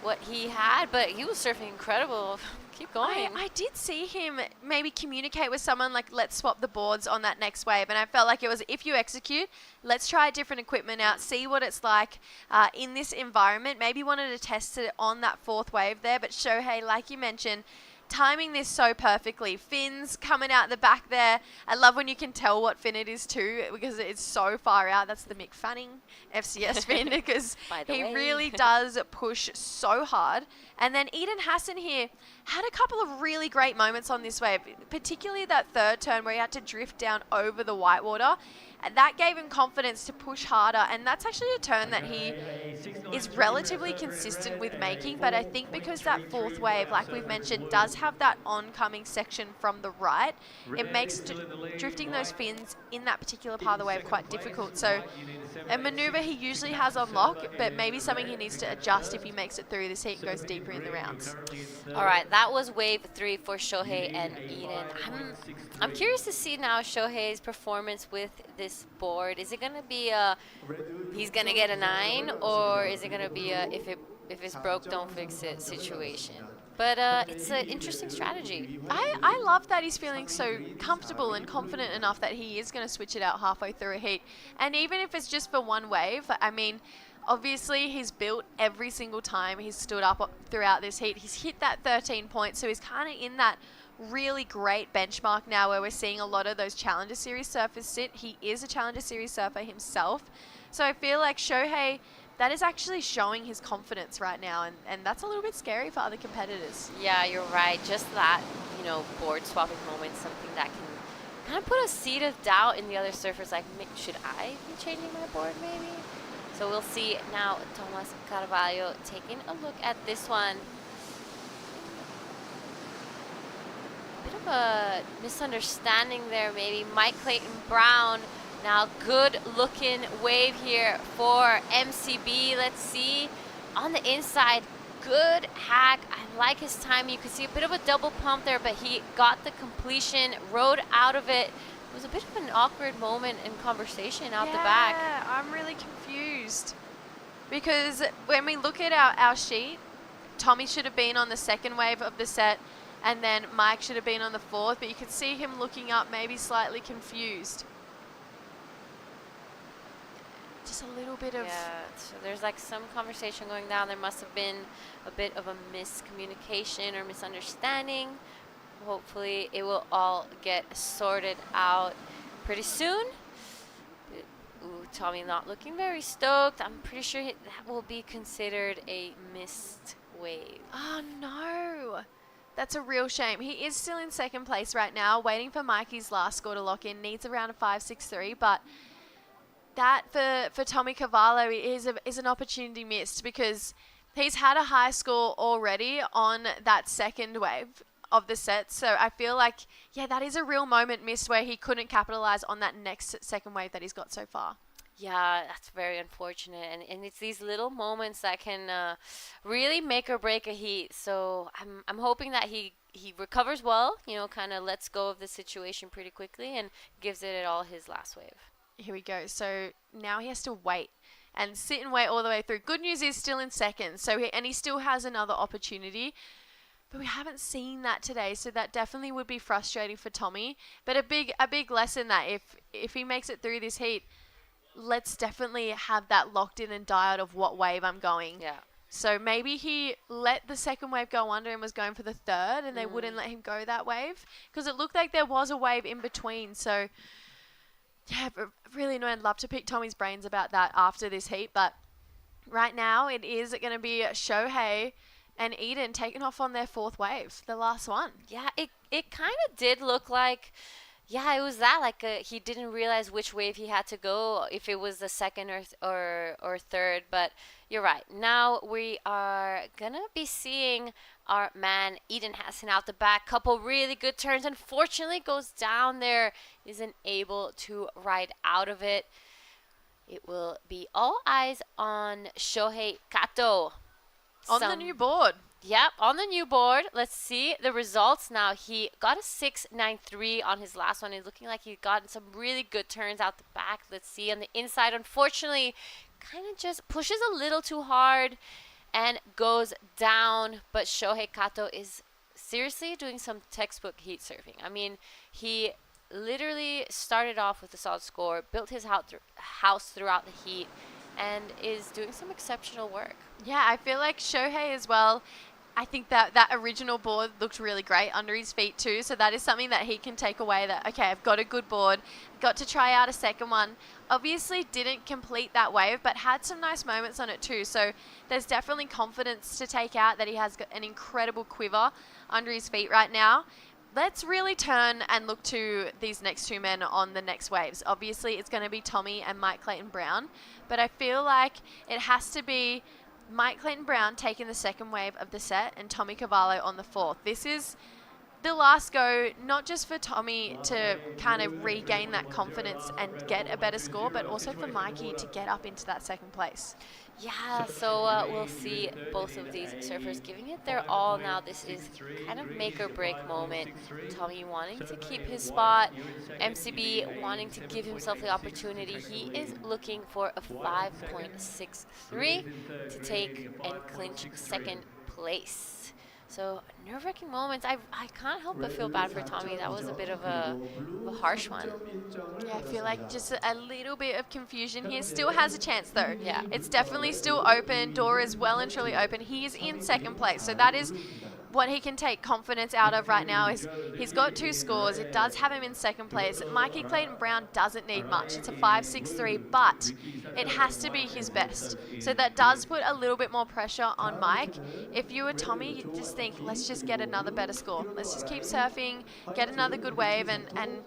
what he had, but he was surfing incredible. Keep going. I did see him maybe communicate with someone like, let's swap the boards on that next wave. And I felt like it was, if you execute, let's try different equipment out, see what it's like in this environment. Maybe wanted to test it on that fourth wave there. But Shohei, like you mentioned, timing this so perfectly. Fins coming out the back there. I love when you can tell what fin it is too, because it's so far out. That's the Mick Fanning FCS fin, because he really does push so hard. And then Eden Hassan here had a couple of really great moments on this wave, particularly that third turn where he had to drift down over the whitewater. And that gave him confidence to push harder, and that's actually a turn that he is relatively consistent with making. But I think because that fourth wave, like we've mentioned, does have that oncoming section from the right, it makes drifting those fins in that particular part of the wave quite difficult. So a maneuver he usually has on lock, but maybe something he needs to adjust if he makes it through this heat and goes deeper in the rounds. All right, that was wave 3 for Shohei and Eden. I'm curious to see now Shohei's performance with this board. Is it going to be a he's going to get a 9, or is it going to be a if it's broke, don't fix it situation? But it's an interesting strategy. I love that he's feeling so comfortable and confident enough that he is going to switch it out halfway through a heat. And even if it's just for one wave, I mean, obviously he's built every single time he's stood up throughout this heat. He's hit that 13 points, so he's kind of in that really great benchmark now where we're seeing a lot of those Challenger Series surfers sit. He is a Challenger Series surfer himself. So I feel like Shohei, that is actually showing his confidence right now, and that's a little bit scary for other competitors. Yeah, you're right. Just that, board swapping moment, something that can kind of put a seed of doubt in the other surfers, like, should I be changing my board maybe? So we'll see now. Thomas Carvalho taking a look at this one. Bit of a misunderstanding there maybe. Mike Clayton Brown. Now good looking wave here for MCB. Let's see. On the inside, good hack. I like his timing. You can see a bit of a double pump there, but he got the completion, rode out of it. It was a bit of an awkward moment in conversation out the back. Yeah, I'm really confused. Because when we look at our sheet, Tommy should have been on the second wave of the set, and then Mike should have been on the fourth, but you could see him looking up, maybe slightly confused. Just a little bit of... Yeah, so there's like some conversation going down. There must have been a bit of a miscommunication or misunderstanding. Hopefully it will all get sorted out pretty soon. Ooh, Tommy not looking very stoked. I'm pretty sure that will be considered a missed wave. Oh no, that's a real shame. He is still in second place right now, waiting for Mikey's last score to lock in. Needs around a 5.63, but that for Tommy Carvalho is an opportunity missed, because he's had a high score already on that second wave of the set. So I feel like, yeah, that is a real moment missed where he couldn't capitalize on that next second wave that he's got so far. Yeah, that's very unfortunate. And it's these little moments that can really make or break a heat. So I'm hoping that he recovers well, kind of lets go of the situation pretty quickly and gives it all his last wave. Here we go. So now he has to wait and sit and wait all the way through. Good news is still in second. So he still has another opportunity. But we haven't seen that today, so that definitely would be frustrating for Tommy. But a big lesson that if he makes it through this heat, let's definitely have that locked in and dialed of what wave I'm going. Yeah. So maybe he let the second wave go under and was going for the third, and they wouldn't let him go that wave because it looked like there was a wave in between. So yeah, but really annoying. I'd love to pick Tommy's brains about that after this heat, but right now it is going to be Shohei and Eden taking off on their fourth wave, the last one. Yeah, it kind of did look like, yeah, it was that, like he didn't realize which wave he had to go, if it was the second or third. But you're right. Now we are gonna be seeing our man Eden Hassan out the back. Couple really good turns. Unfortunately, goes down there. Isn't able to ride out of it. It will be all eyes on Shohei Kato. On the new board. Yep, on the new board. Let's see the results now. He got a 6.93 on his last one. He's looking like he got some really good turns out the back. Let's see on the inside. Unfortunately, kind of just pushes a little too hard and goes down. But Shohei Kato is seriously doing some textbook heat surfing. I mean, he literally started off with a solid score, built his house throughout the heat, and is doing some exceptional work. Yeah, I feel like Shohei as well. I think that original board looked really great under his feet too. So that is something that he can take away, that, okay, I've got a good board, got to try out a second one. Obviously didn't complete that wave, but had some nice moments on it too. So there's definitely confidence to take out that he has got an incredible quiver under his feet right now. Let's really turn and look to these next two men on the next waves. Obviously, it's going to be Tommy and Mike Clayton-Brown, but I feel like it has to be Mike Clayton-Brown taking the second wave of the set and Tommy Cavallo on the fourth. This is the last go, not just for Tommy to kind of regain that confidence and get a better score, but also for Mikey to get up into that second place. Yeah, so we'll see both of these surfers giving it their all now. This is kind of make or break moment. Tommy wanting to keep his spot, MCB wanting to give himself the opportunity. He is looking for a 5.63 to take and clinch second place. So nerve-wracking moments. I can't help but feel bad for Tommy. That was a bit of a harsh one. Yeah, I feel like just a little bit of confusion here. Still has a chance though. Yeah. It's definitely still open. Door is well and truly open. He is in second place. So that is what he can take confidence out of right now. Is he's got 2 scores. It does have him in second place. Mikey Clayton-Brown doesn't need much. It's a 5.63, but it has to be his best. So that does put a little bit more pressure on Mike. If you were Tommy, you just think, let's just get another better score. Let's just keep surfing, get another good wave, and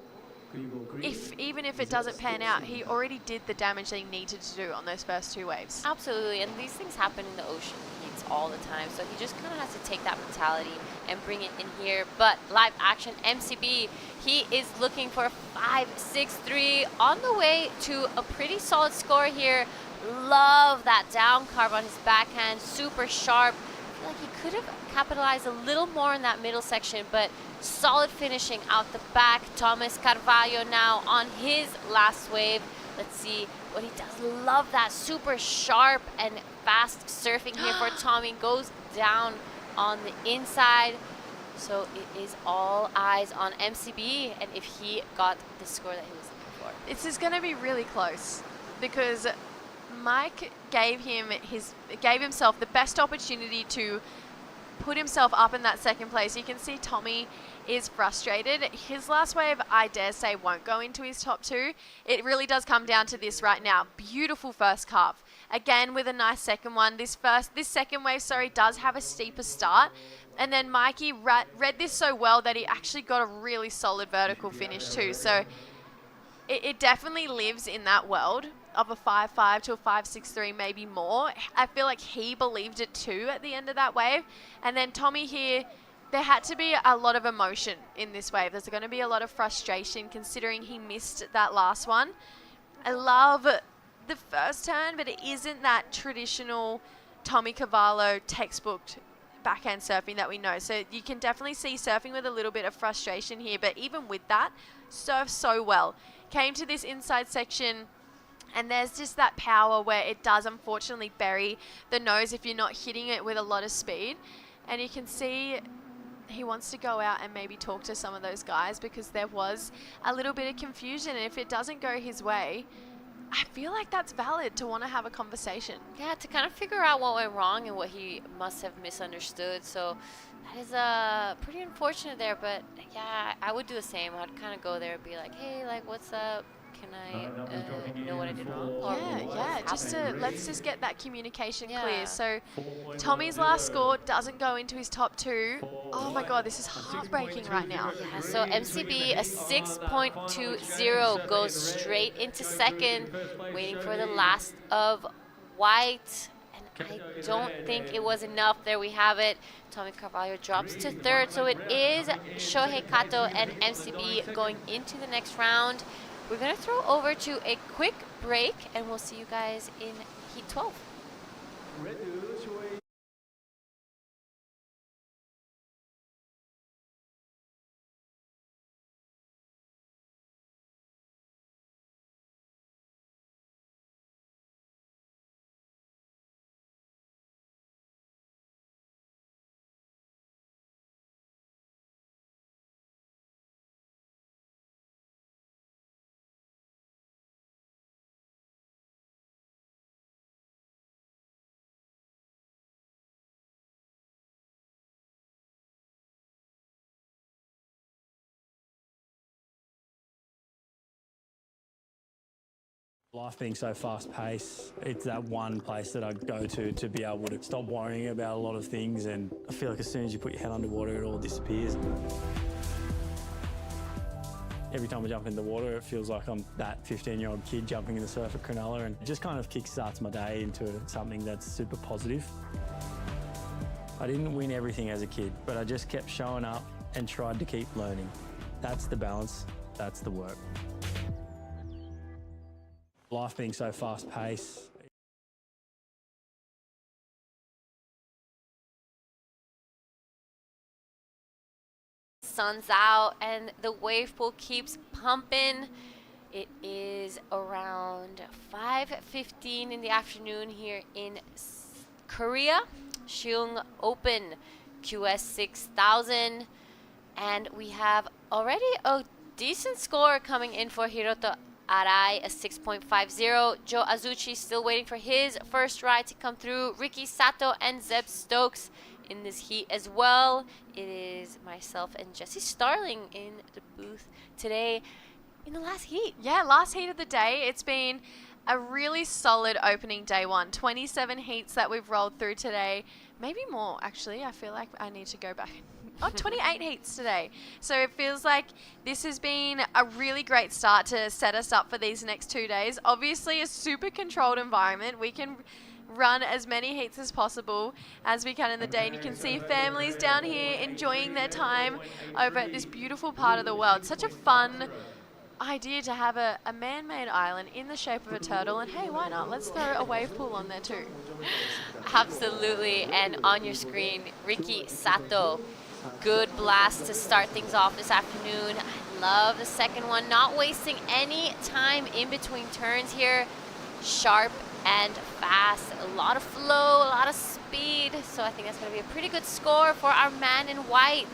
even if it doesn't pan out, he already did the damage that he needed to do on those first 2 waves. Absolutely, and these things happen in the ocean heats all the time, so he just kind of has to take that mentality and bring it in here. But live action MCB, he is looking for a 5.63 on the way to a pretty solid score here. Love that down carve on his backhand, super sharp. I feel like he could have capitalized a little more in that middle section, but solid finishing out the back. Thomas Carvalho now on his last wave. Let's see what he does. Love that super sharp and fast surfing here for Tommy. Goes down on the inside. So it is all eyes on MCB, and if he got the score that he was looking for. This is going to be really close because Mike gave himself the best opportunity to put himself up in that second place. You can see Tommy is frustrated. His last wave, I dare say, won't go into his top 2. It really does come down to this right now. Beautiful first carve. Again, with a nice second one. This second wave, does have a steeper start. And then Mikey read this so well that he actually got a really solid vertical finish too. So it definitely lives in that world of a 5.5 to a 5.63, maybe more. I feel like he believed it too at the end of that wave. And then Tommy here, there had to be a lot of emotion in this wave. There's going to be a lot of frustration considering he missed that last one. I love the first turn, but it isn't that traditional Tommy Cavallo textbook backhand surfing that we know. So you can definitely see surfing with a little bit of frustration here, but even with that, surfed so well. Came to this inside section, and there's just that power where it does unfortunately bury the nose if you're not hitting it with a lot of speed. And you can see he wants to go out and maybe talk to some of those guys, because there was a little bit of confusion, and if it doesn't go his way, I feel like that's valid to want to have a conversation. Yeah, to kind of figure out what went wrong and what he must have misunderstood. So that is pretty unfortunate there, but yeah, I would do the same. I'd kind of go there and be like, hey, like, what's up? Can I know what I did wrong? Or Let's just get that communication clear. So Tommy's last score doesn't go into his top two. Oh my God, this is heartbreaking right now. Yeah, so MCB, a 6.20 goes straight into second, waiting for the last of white. And I don't think it was enough. There we have it. Tommy Carvalho drops to third. So it is Shohei Kato and MCB going into the next round. We're going to throw over to a quick break, and we'll see you guys in Heat 12. Life being so fast-paced, it's that one place that I go to be able to stop worrying about a lot of things, and I feel like as soon as you put your head underwater, it all disappears. Every time I jump in the water, it feels like I'm that 15-year-old kid jumping in the surf at Cronulla, and it just kind of kickstarts my day into something that's super positive. I didn't win everything as a kid, but I just kept showing up and tried to keep learning. That's the balance, that's the work. Life being so fast-paced. Sun's out and the wave pool keeps pumping. It is around 5:15 in the afternoon here in Korea. Siheung Open QS 6000, and we have already a decent score coming in for Hiroto Arai, a 6.50. Joe Azuchi still waiting for his first ride to come through. Ricky Sato and Zeb Stokes in this heat as well. It is myself and Jesse Starling in the booth today in the last heat. Yeah, last heat of the day. It's been a really solid opening day one. 27 heats that we've rolled through today. Maybe more, actually. I feel like I need to go back. 28 heats today. So it feels like this has been a really great start to set us up for these next 2 days. Obviously, a super controlled environment. We can run as many heats as possible as we can in the day. And you can see families down here enjoying their time over at this beautiful part of the world. Such a fun idea to have a man-made island in the shape of a turtle, and hey, why not? Let's throw a wave pool on there too. Absolutely, and on your screen, Ricky Sato. Good blast to start things off this afternoon. I love the second one, not wasting any time in between turns here. Sharp and fast, a lot of flow, a lot of speed, so I think that's going to be a pretty good score for our man in white.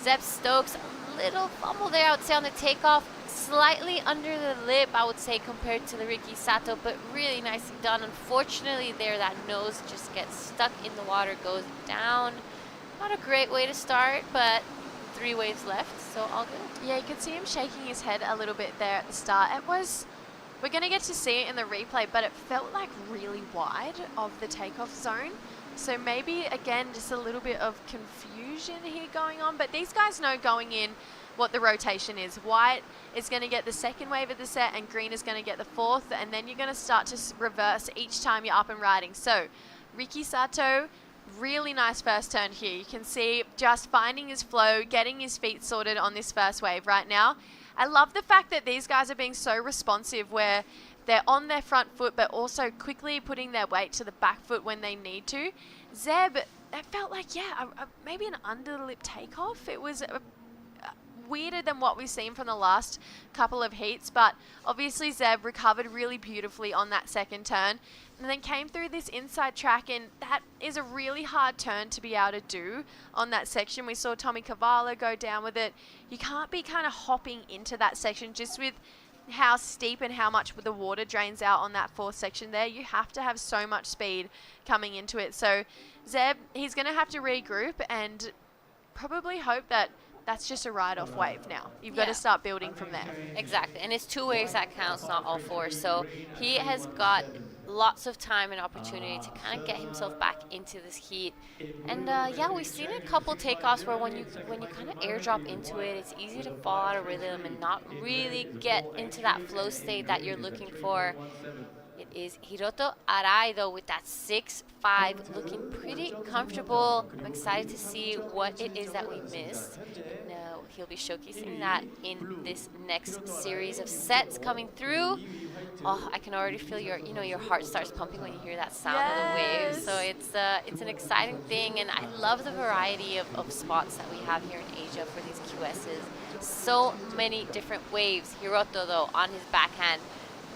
Zeb Stokes, a little fumble there, I would say, on the takeoff. Slightly under the lip, I would say, compared to the Ricky Sato, but really nicely done. Unfortunately there, that nose just gets stuck in the water, goes down. Not a great way to start, but 3 waves left, so all good. Yeah, you could see him shaking his head a little bit there at the start. We're going to get to see it in the replay, but it felt like really wide of the takeoff zone. So maybe, again, just a little bit of confusion here going on. But these guys know going in what the rotation is. White is going to get the second wave of the set, and green is going to get the fourth, and then you're going to start to reverse each time you're up and riding. So Ricky Sato, really nice first turn here. You can see just finding his flow, getting his feet sorted on this first wave right now. I love the fact that these guys are being so responsive, where they're on their front foot but also quickly putting their weight to the back foot when they need to. Zeb, that felt like, maybe an under the lip takeoff. It was weirder than what we've seen from the last couple of heats, but obviously Zeb recovered really beautifully on that second turn and then came through this inside track, and that is a really hard turn to be able to do on that section. We saw Tommy Cavallo go down with it. You can't be kind of hopping into that section just with how steep and how much the water drains out on that fourth section there. You have to have so much speed coming into it. So Zeb, he's going to have to regroup and probably hope that that's just a ride-off wave now. You've got to start building from there. Exactly, and it's 2 waves that counts, not all 4. So he has got lots of time and opportunity to kind of get himself back into this heat. And yeah, we've seen a couple takeoffs where when you kind of airdrop into it, it's easy to fall out of rhythm and not really get into that flow state that you're looking for. It is Hiroto Arai, though, with that 6-5, looking pretty comfortable. I'm excited to see what it is that we missed. And he'll be showcasing that in this next series of sets coming through. Oh, I can already feel your heart starts pumping when you hear that sound of the waves. So it's an exciting thing, and I love the variety of spots that we have here in Asia for these QSs. So many different waves. Hiroto, though, on his backhand.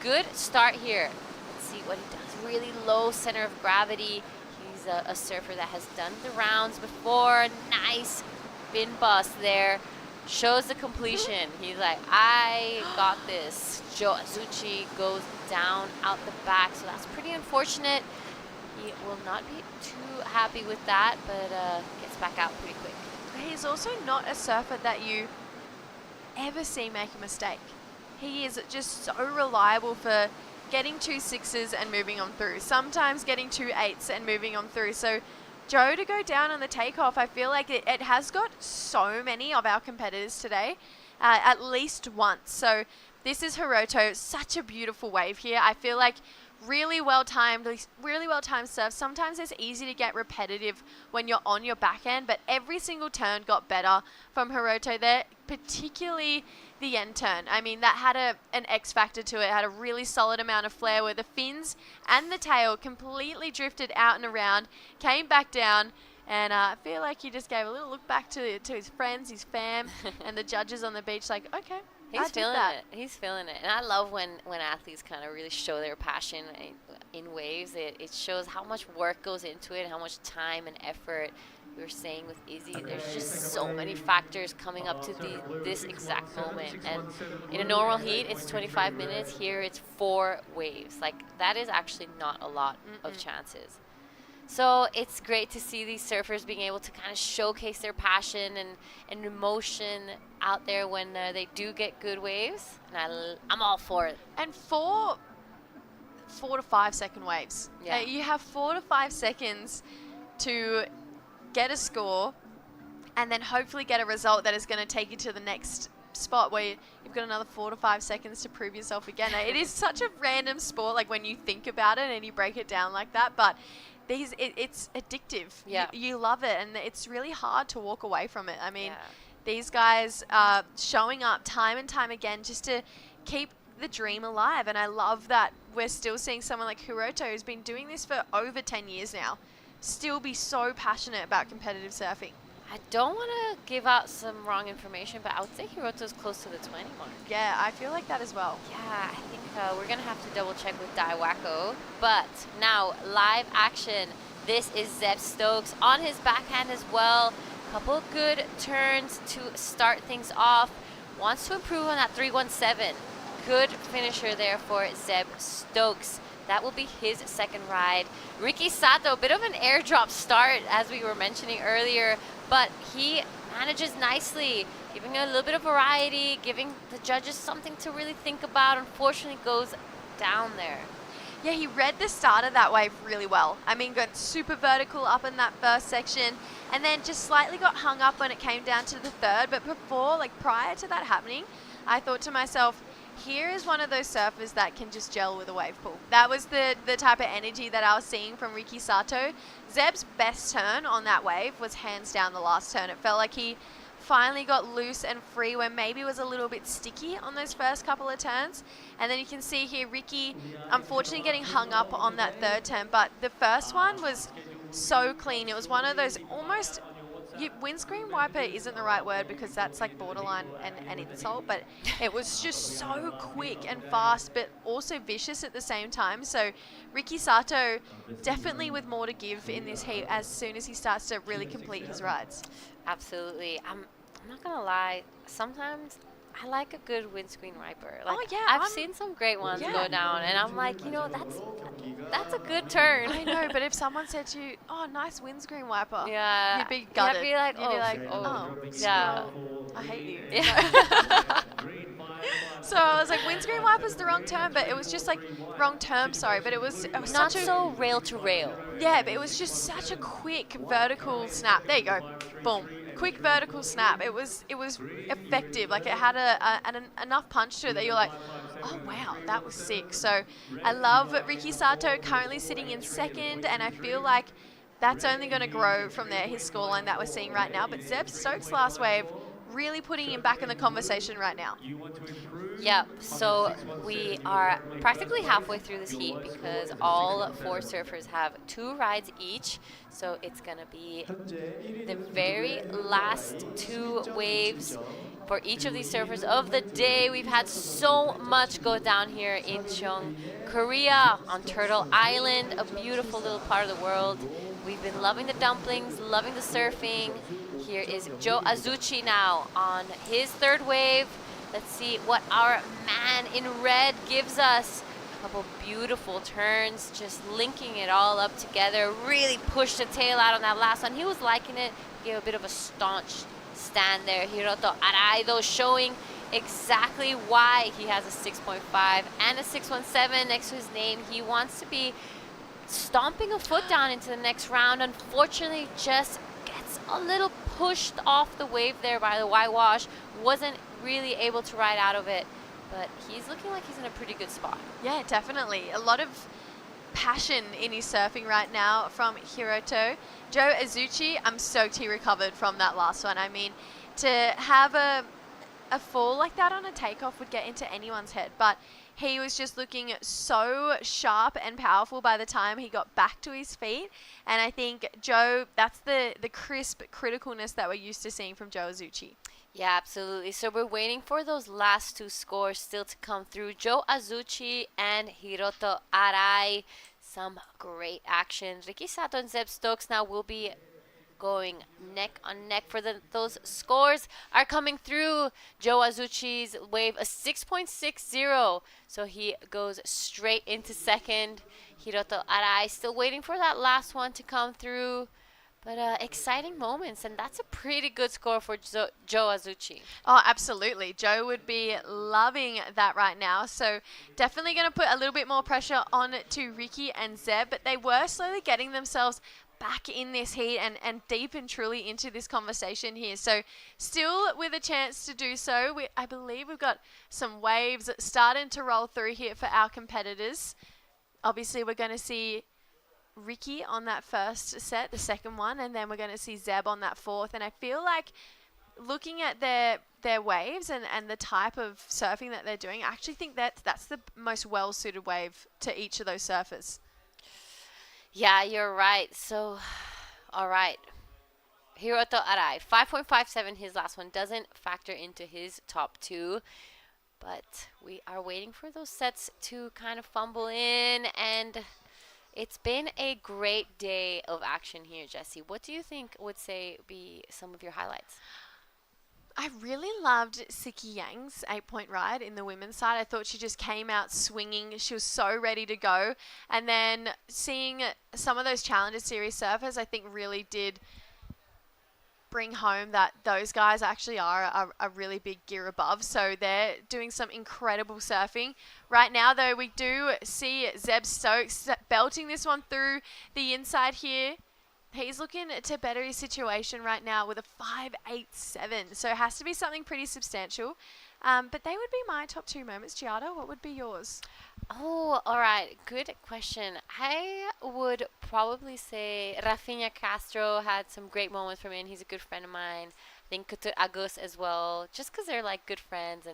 Good start here. Let's see what he does. Really low center of gravity. He's a surfer that has done the rounds before. Nice fin bust there. Shows the completion. He's like, I got this. Joe Azuchi goes down out the back, so that's pretty unfortunate. He will not be too happy with that, but gets back out pretty quick. He's also not a surfer that you ever see make a mistake. He is just so reliable for getting 2 6s and moving on through. Sometimes getting 2 8s and moving on through. So Joe to go down on the takeoff, I feel like it has got so many of our competitors today, at least once. So this is Hiroto, such a beautiful wave here. I feel like really well timed serve. Sometimes it's easy to get repetitive when you're on your back end, but every single turn got better from Hiroto there, particularly the end turn. I mean, that had an X factor to it. It had a really solid amount of flair where the fins and the tail completely drifted out and around, came back down, and I feel like he just gave a little look back to his friends, his fam, and the judges on the beach like, okay, He's feeling it. He's feeling it. And I love when athletes kind of really show their passion in waves. It shows how much work goes into it, how much time and effort. We were saying with Izzy, there's just so many factors coming up to this exact moment. And in a normal heat, it's 25 minutes. Here, it's 4 waves. Like, that is actually not a lot of chances. So it's great to see these surfers being able to kind of showcase their passion and emotion out there when they do get good waves. And I'm all for it. And 4 to 5 second waves. Yeah. You have 4 to 5 seconds to get a score and then hopefully get a result that is going to take you to the next spot where you've got another 4 to 5 seconds to prove yourself again. It is such a random sport, like when you think about it and you break it down like that, but it's addictive. Yeah. You love it, and it's really hard to walk away from it. I mean, these guys are showing up time and time again just to keep the dream alive, and I love that we're still seeing someone like Hiroto, who's been doing this for over 10 years now, still be so passionate about competitive surfing. I don't want to give out some wrong information, but I would say Hiroto's close to the 20 mark. Yeah, I feel like that as well. Yeah, I think we're going to have to double check with Daiwako. But now, live action. This is Zeb Stokes on his backhand as well. Couple good turns to start things off. Wants to improve on that 317. Good finisher there for Zeb Stokes. That will be his second ride. Ricky Sato, a bit of an airdrop start, as we were mentioning earlier, but he manages nicely, giving a little bit of variety, giving the judges something to really think about. Unfortunately, goes down there. Yeah, he read the start of that wave really well. I mean, got super vertical up in that first section, and then just slightly got hung up when it came down to the third. But prior to that happening, I thought to myself, here is one of those surfers that can just gel with a wave pool. That was the type of energy that I was seeing from Ricky Sato. Zeb's best turn on that wave was hands down the last turn. It felt like he finally got loose and free when maybe was a little bit sticky on those first couple of turns. And then you can see here Ricky, unfortunately, getting hung up on that third turn. But the first one was so clean. It was one of those almost windscreen wiper isn't the right word because that's like borderline an insult, but it was just so quick and fast, but also vicious at the same time. So Ricky Sato definitely with more to give in this heat as soon as he starts to really complete his rides. Absolutely. I'm not gonna lie. Sometimes I like a good windscreen wiper. Like, Oh, yeah, I've seen some great ones go down, and I'm like, that's a good turn. I know, but if someone said to you, "Oh, nice windscreen wiper," Yeah, you'd be gutted. You'd be like, oh, yeah. I hate you. Yeah. So I was like, windscreen wiper's the wrong term, but it was just like wrong term. Sorry, but it was Not such a so rail to rail. yeah, but it was just such a quick vertical snap. There you go, boom, quick vertical snap. It was effective. Like it had an enough punch to it that you're like, oh wow, that was sick. So I love Ricky Sato currently sitting in second, and I feel like that's only going to grow from there, his scoreline that we're seeing right now. But Zeb Stokes' last wave really putting him back in the conversation right now. Yeah, so we are practically halfway through this heat because all 4 surfers have 2 rides each. So it's going to be the very last 2 waves for each of these surfers of the day. We've had so much go down here in Siheung, Korea, on Turtle Island, a beautiful little part of the world. We've been loving the dumplings, loving the surfing. Here is Joe Azuchi now on his 3rd wave. Let's see what our man in red gives us. A couple beautiful turns, just linking it all up together. Really pushed the tail out on that last one. He was liking it. Gave a bit of a staunch stand there. Hiroto Arai, though, showing exactly why he has a 6.5 and a 617 next to his name. He wants to be stomping a foot down into the next round. Unfortunately, just gets a little pushed off the wave there by the whitewash. Wasn't really able to ride out of it, but he's looking like he's in a pretty good spot. Yeah, definitely. A lot of passion in his surfing right now from Hiroto. Joe Azuchi, I'm stoked he recovered from that last one. I mean, to have a fall like that on a takeoff would get into anyone's head, but he was just looking so sharp and powerful by the time he got back to his feet. And I think Joe, that's the crisp criticalness that we're used to seeing from Joe Azuchi. Yeah, absolutely. So we're waiting for those last 2 scores still to come through. Joe Azuchi and Hiroto Arai. Some great action. Ricky Sato and Zeb Stokes now will be going neck on neck for those scores are coming through. Joe Azuchi's wave a 6.60, so he goes straight into second. Hiroto Arai still waiting for that last one to come through. But exciting moments, and that's a pretty good score for Joe Azuchi. Oh, absolutely. Joe would be loving that right now. So definitely going to put a little bit more pressure on to Ricky and Zeb, but they were slowly getting themselves back in this heat and deep and truly into this conversation here. So still with a chance to do so. I believe we've got some waves starting to roll through here for our competitors. Obviously, we're going to see Ricky on that first set, the second one, and then we're going to see Zeb on that 4th. And I feel like looking at their waves and the type of surfing that they're doing, I actually think that's the most well-suited wave to each of those surfers. Yeah, you're right. So, all right. Hiroto Arai, 5.57, his last one, doesn't factor into his top 2. But we are waiting for those sets to kind of fumble in, and it's been a great day of action here, Jessie. What do you think would be some of your highlights? I really loved Siki Yang's 8-point ride in the women's side. I thought she just came out swinging. She was so ready to go. And then seeing some of those Challenger Series surfers, I think really did bring home that those guys actually are a really big gear above. So they're doing some incredible surfing. Right now, though, we do see Zeb Stokes belting this one through the inside here. He's looking to better his situation right now with a 5.87. So it has to be something pretty substantial. But they would be my top 2 moments. Giada, what would be yours? Oh, all right. Good question. I would probably say Rafinha Castro had some great moments for me, and he's a good friend of mine. I think Couture Agus as well, just because they're like good friends.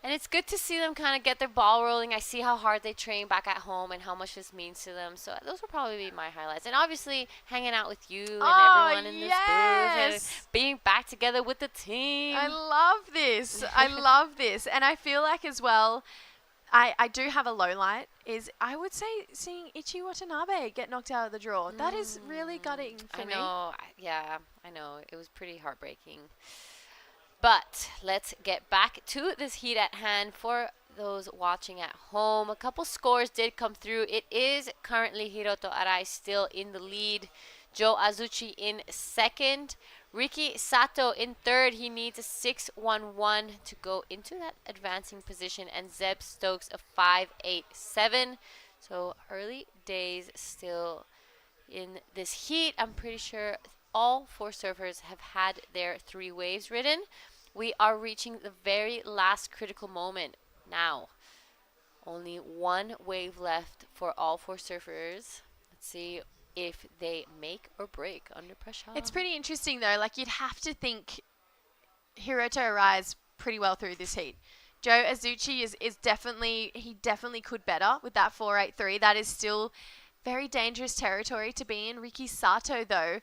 And it's good to see them kind of get their ball rolling. I see how hard they train back at home and how much this means to them. So those will probably be my highlights. And obviously, hanging out with you and everyone in this booth and being back together with the team. I love this. I love this. And I feel like as well, I do have a low light, is I would say seeing Ichi Watanabe get knocked out of the draw. That is really gutting for me. I know. Yeah, I know. It was pretty heartbreaking. But let's get back to this heat at hand for those watching at home. A couple scores did come through. It is currently Hiroto Arai still in the lead. Joe Azuchi in second. Riki Sato in third. He needs a 6-1-1 to go into that advancing position. And Zeb Stokes a 5-8-7. So early days still in this heat. I'm pretty sure all 4 surfers have had their 3 waves ridden. We are reaching the very last critical moment now. Only 1 wave left for all 4 surfers. Let's see if they make or break under pressure. It's pretty interesting though. Like, you'd have to think Hiroto Arai's pretty well through this heat. Joe Azuchi is definitely, he definitely could better with that 4.83. That is still very dangerous territory to be in. Riki Sato though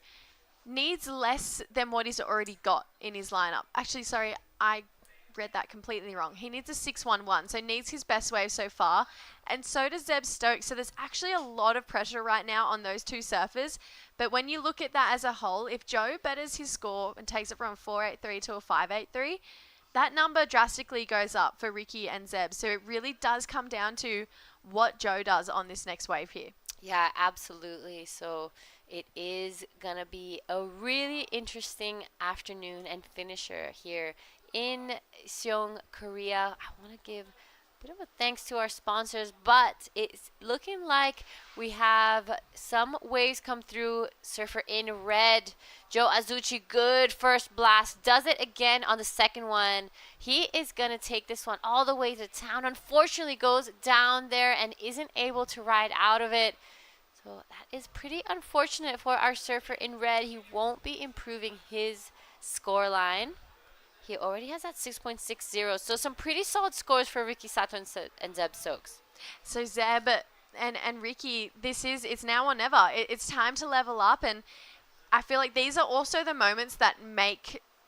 needs less than what he's already got in his lineup. Actually, sorry, I read that completely wrong. He needs a 6-1-1, so needs his best wave so far. And so does Zeb Stokes. So there's actually a lot of pressure right now on those 2 surfers. But when you look at that as a whole, if Joe betters his score and takes it from a 4.83 to a 5.83, that number drastically goes up for Riki and Zeb. So it really does come down to what Joe does on this next wave here. Yeah, absolutely. So it is going to be a really interesting afternoon and finisher here in Siheung, Korea. I want to give a bit of a thanks to our sponsors, but it's looking like we have some waves come through. Surfer in red, Joe Azuchi, good first blast. Does it again on the second one. He is going to take this one all the way to town. Unfortunately, goes down there and isn't able to ride out of it. So that is pretty unfortunate for our surfer in red. He won't be improving his score line. He already has that 6.60. So some pretty solid scores for Riki Sato and Zeb Stokes. So Zeb and Riki, it's now or never. It's time to level up. And I feel like these are also the moments that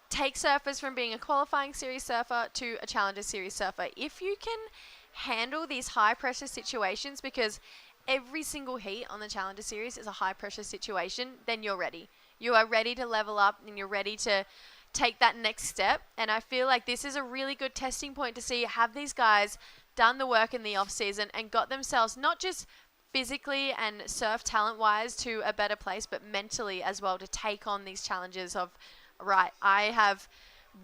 take surfers from being a qualifying series surfer to a challenger series surfer. If you can handle these high pressure situations, because every single heat on the Challenger Series is a high-pressure situation, then you're ready. You are ready to level up and you're ready to take that next step. And I feel like this is a really good testing point to see, have these guys done the work in the off-season and got themselves not just physically and surf talent-wise to a better place, but mentally as well to take on these challenges of, right, I have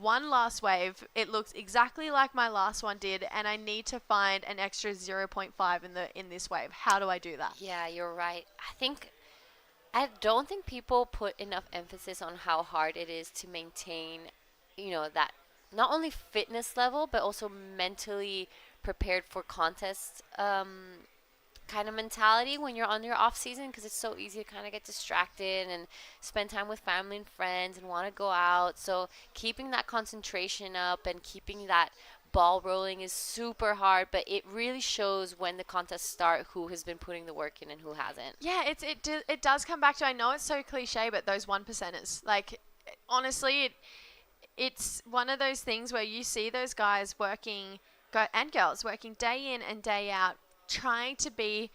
one last wave, it looks exactly like my last one did, and I need to find an extra 0.5 in this wave. How do I do that? Yeah, you're right. I don't think people put enough emphasis on how hard it is to maintain, that not only fitness level, but also mentally prepared for contests kind of mentality when you're on your off season, because it's so easy to kind of get distracted and spend time with family and friends and want to go out. So keeping that concentration up and keeping that ball rolling is super hard, but it really shows when the contests start who has been putting the work in and who hasn't. Yeah, it does come back to, I know it's so cliche, but those 1%ers. Like, honestly, it's one of those things where you see those guys working, and girls working day in and day out, trying to be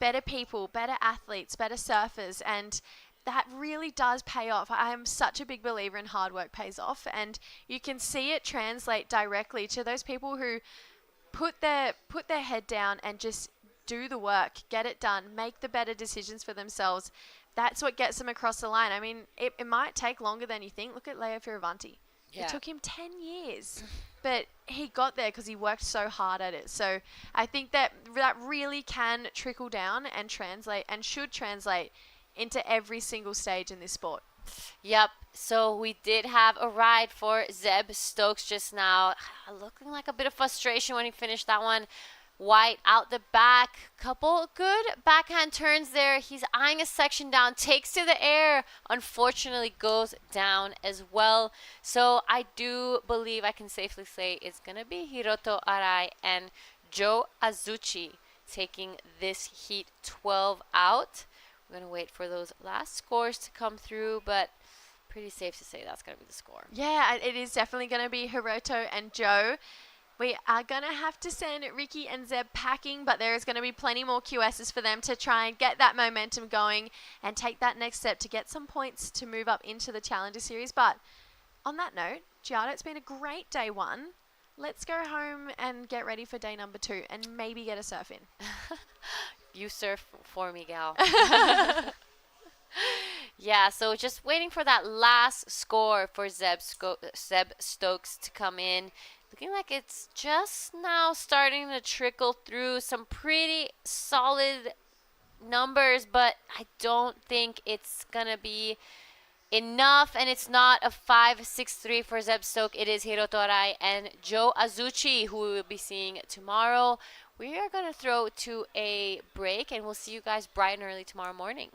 better people, better athletes, better surfers, and that really does pay off. I am such a big believer in hard work pays off, and you can see it translate directly to those people who put their head down and just do the work, get it done, make the better decisions for themselves. That's what gets them across the line. I mean, it might take longer than you think. Look at Leo Fioravanti. Yeah. It took him 10 years, but he got there because he worked so hard at it. So I think that really can trickle down and translate, and should translate into every single stage in this sport. Yep. So we did have a ride for Zeb Stokes just now. Looking like a bit of frustration when he finished that one. White out the back. Couple good backhand turns there. He's eyeing a section down, takes to the air. Unfortunately goes down as well. So I do believe I can safely say it's going to be Hiroto Arai and Joe Azuchi taking this heat 12 out. We're going to wait for those last scores to come through, but pretty safe to say that's going to be the score. Yeah, it is definitely going to be Hiroto and Joe. We are going to have to send Ricky and Zeb packing, but there is going to be plenty more QSs for them to try and get that momentum going and take that next step to get some points to move up into the Challenger Series. But on that note, Giada, it's been a great day one. Let's go home and get ready for day number 2 and maybe get a surf in. You surf for me, gal. Yeah, so just waiting for that last score for Zeb Stokes to come in. Looking like it's just now starting to trickle through some pretty solid numbers, but I don't think it's going to be enough, and it's not a 5-6-3 for Zeb Stokes. It is Hiroto Arai and Joe Azuchi, who we will be seeing tomorrow. We are going to throw to a break, and we'll see you guys bright and early tomorrow morning.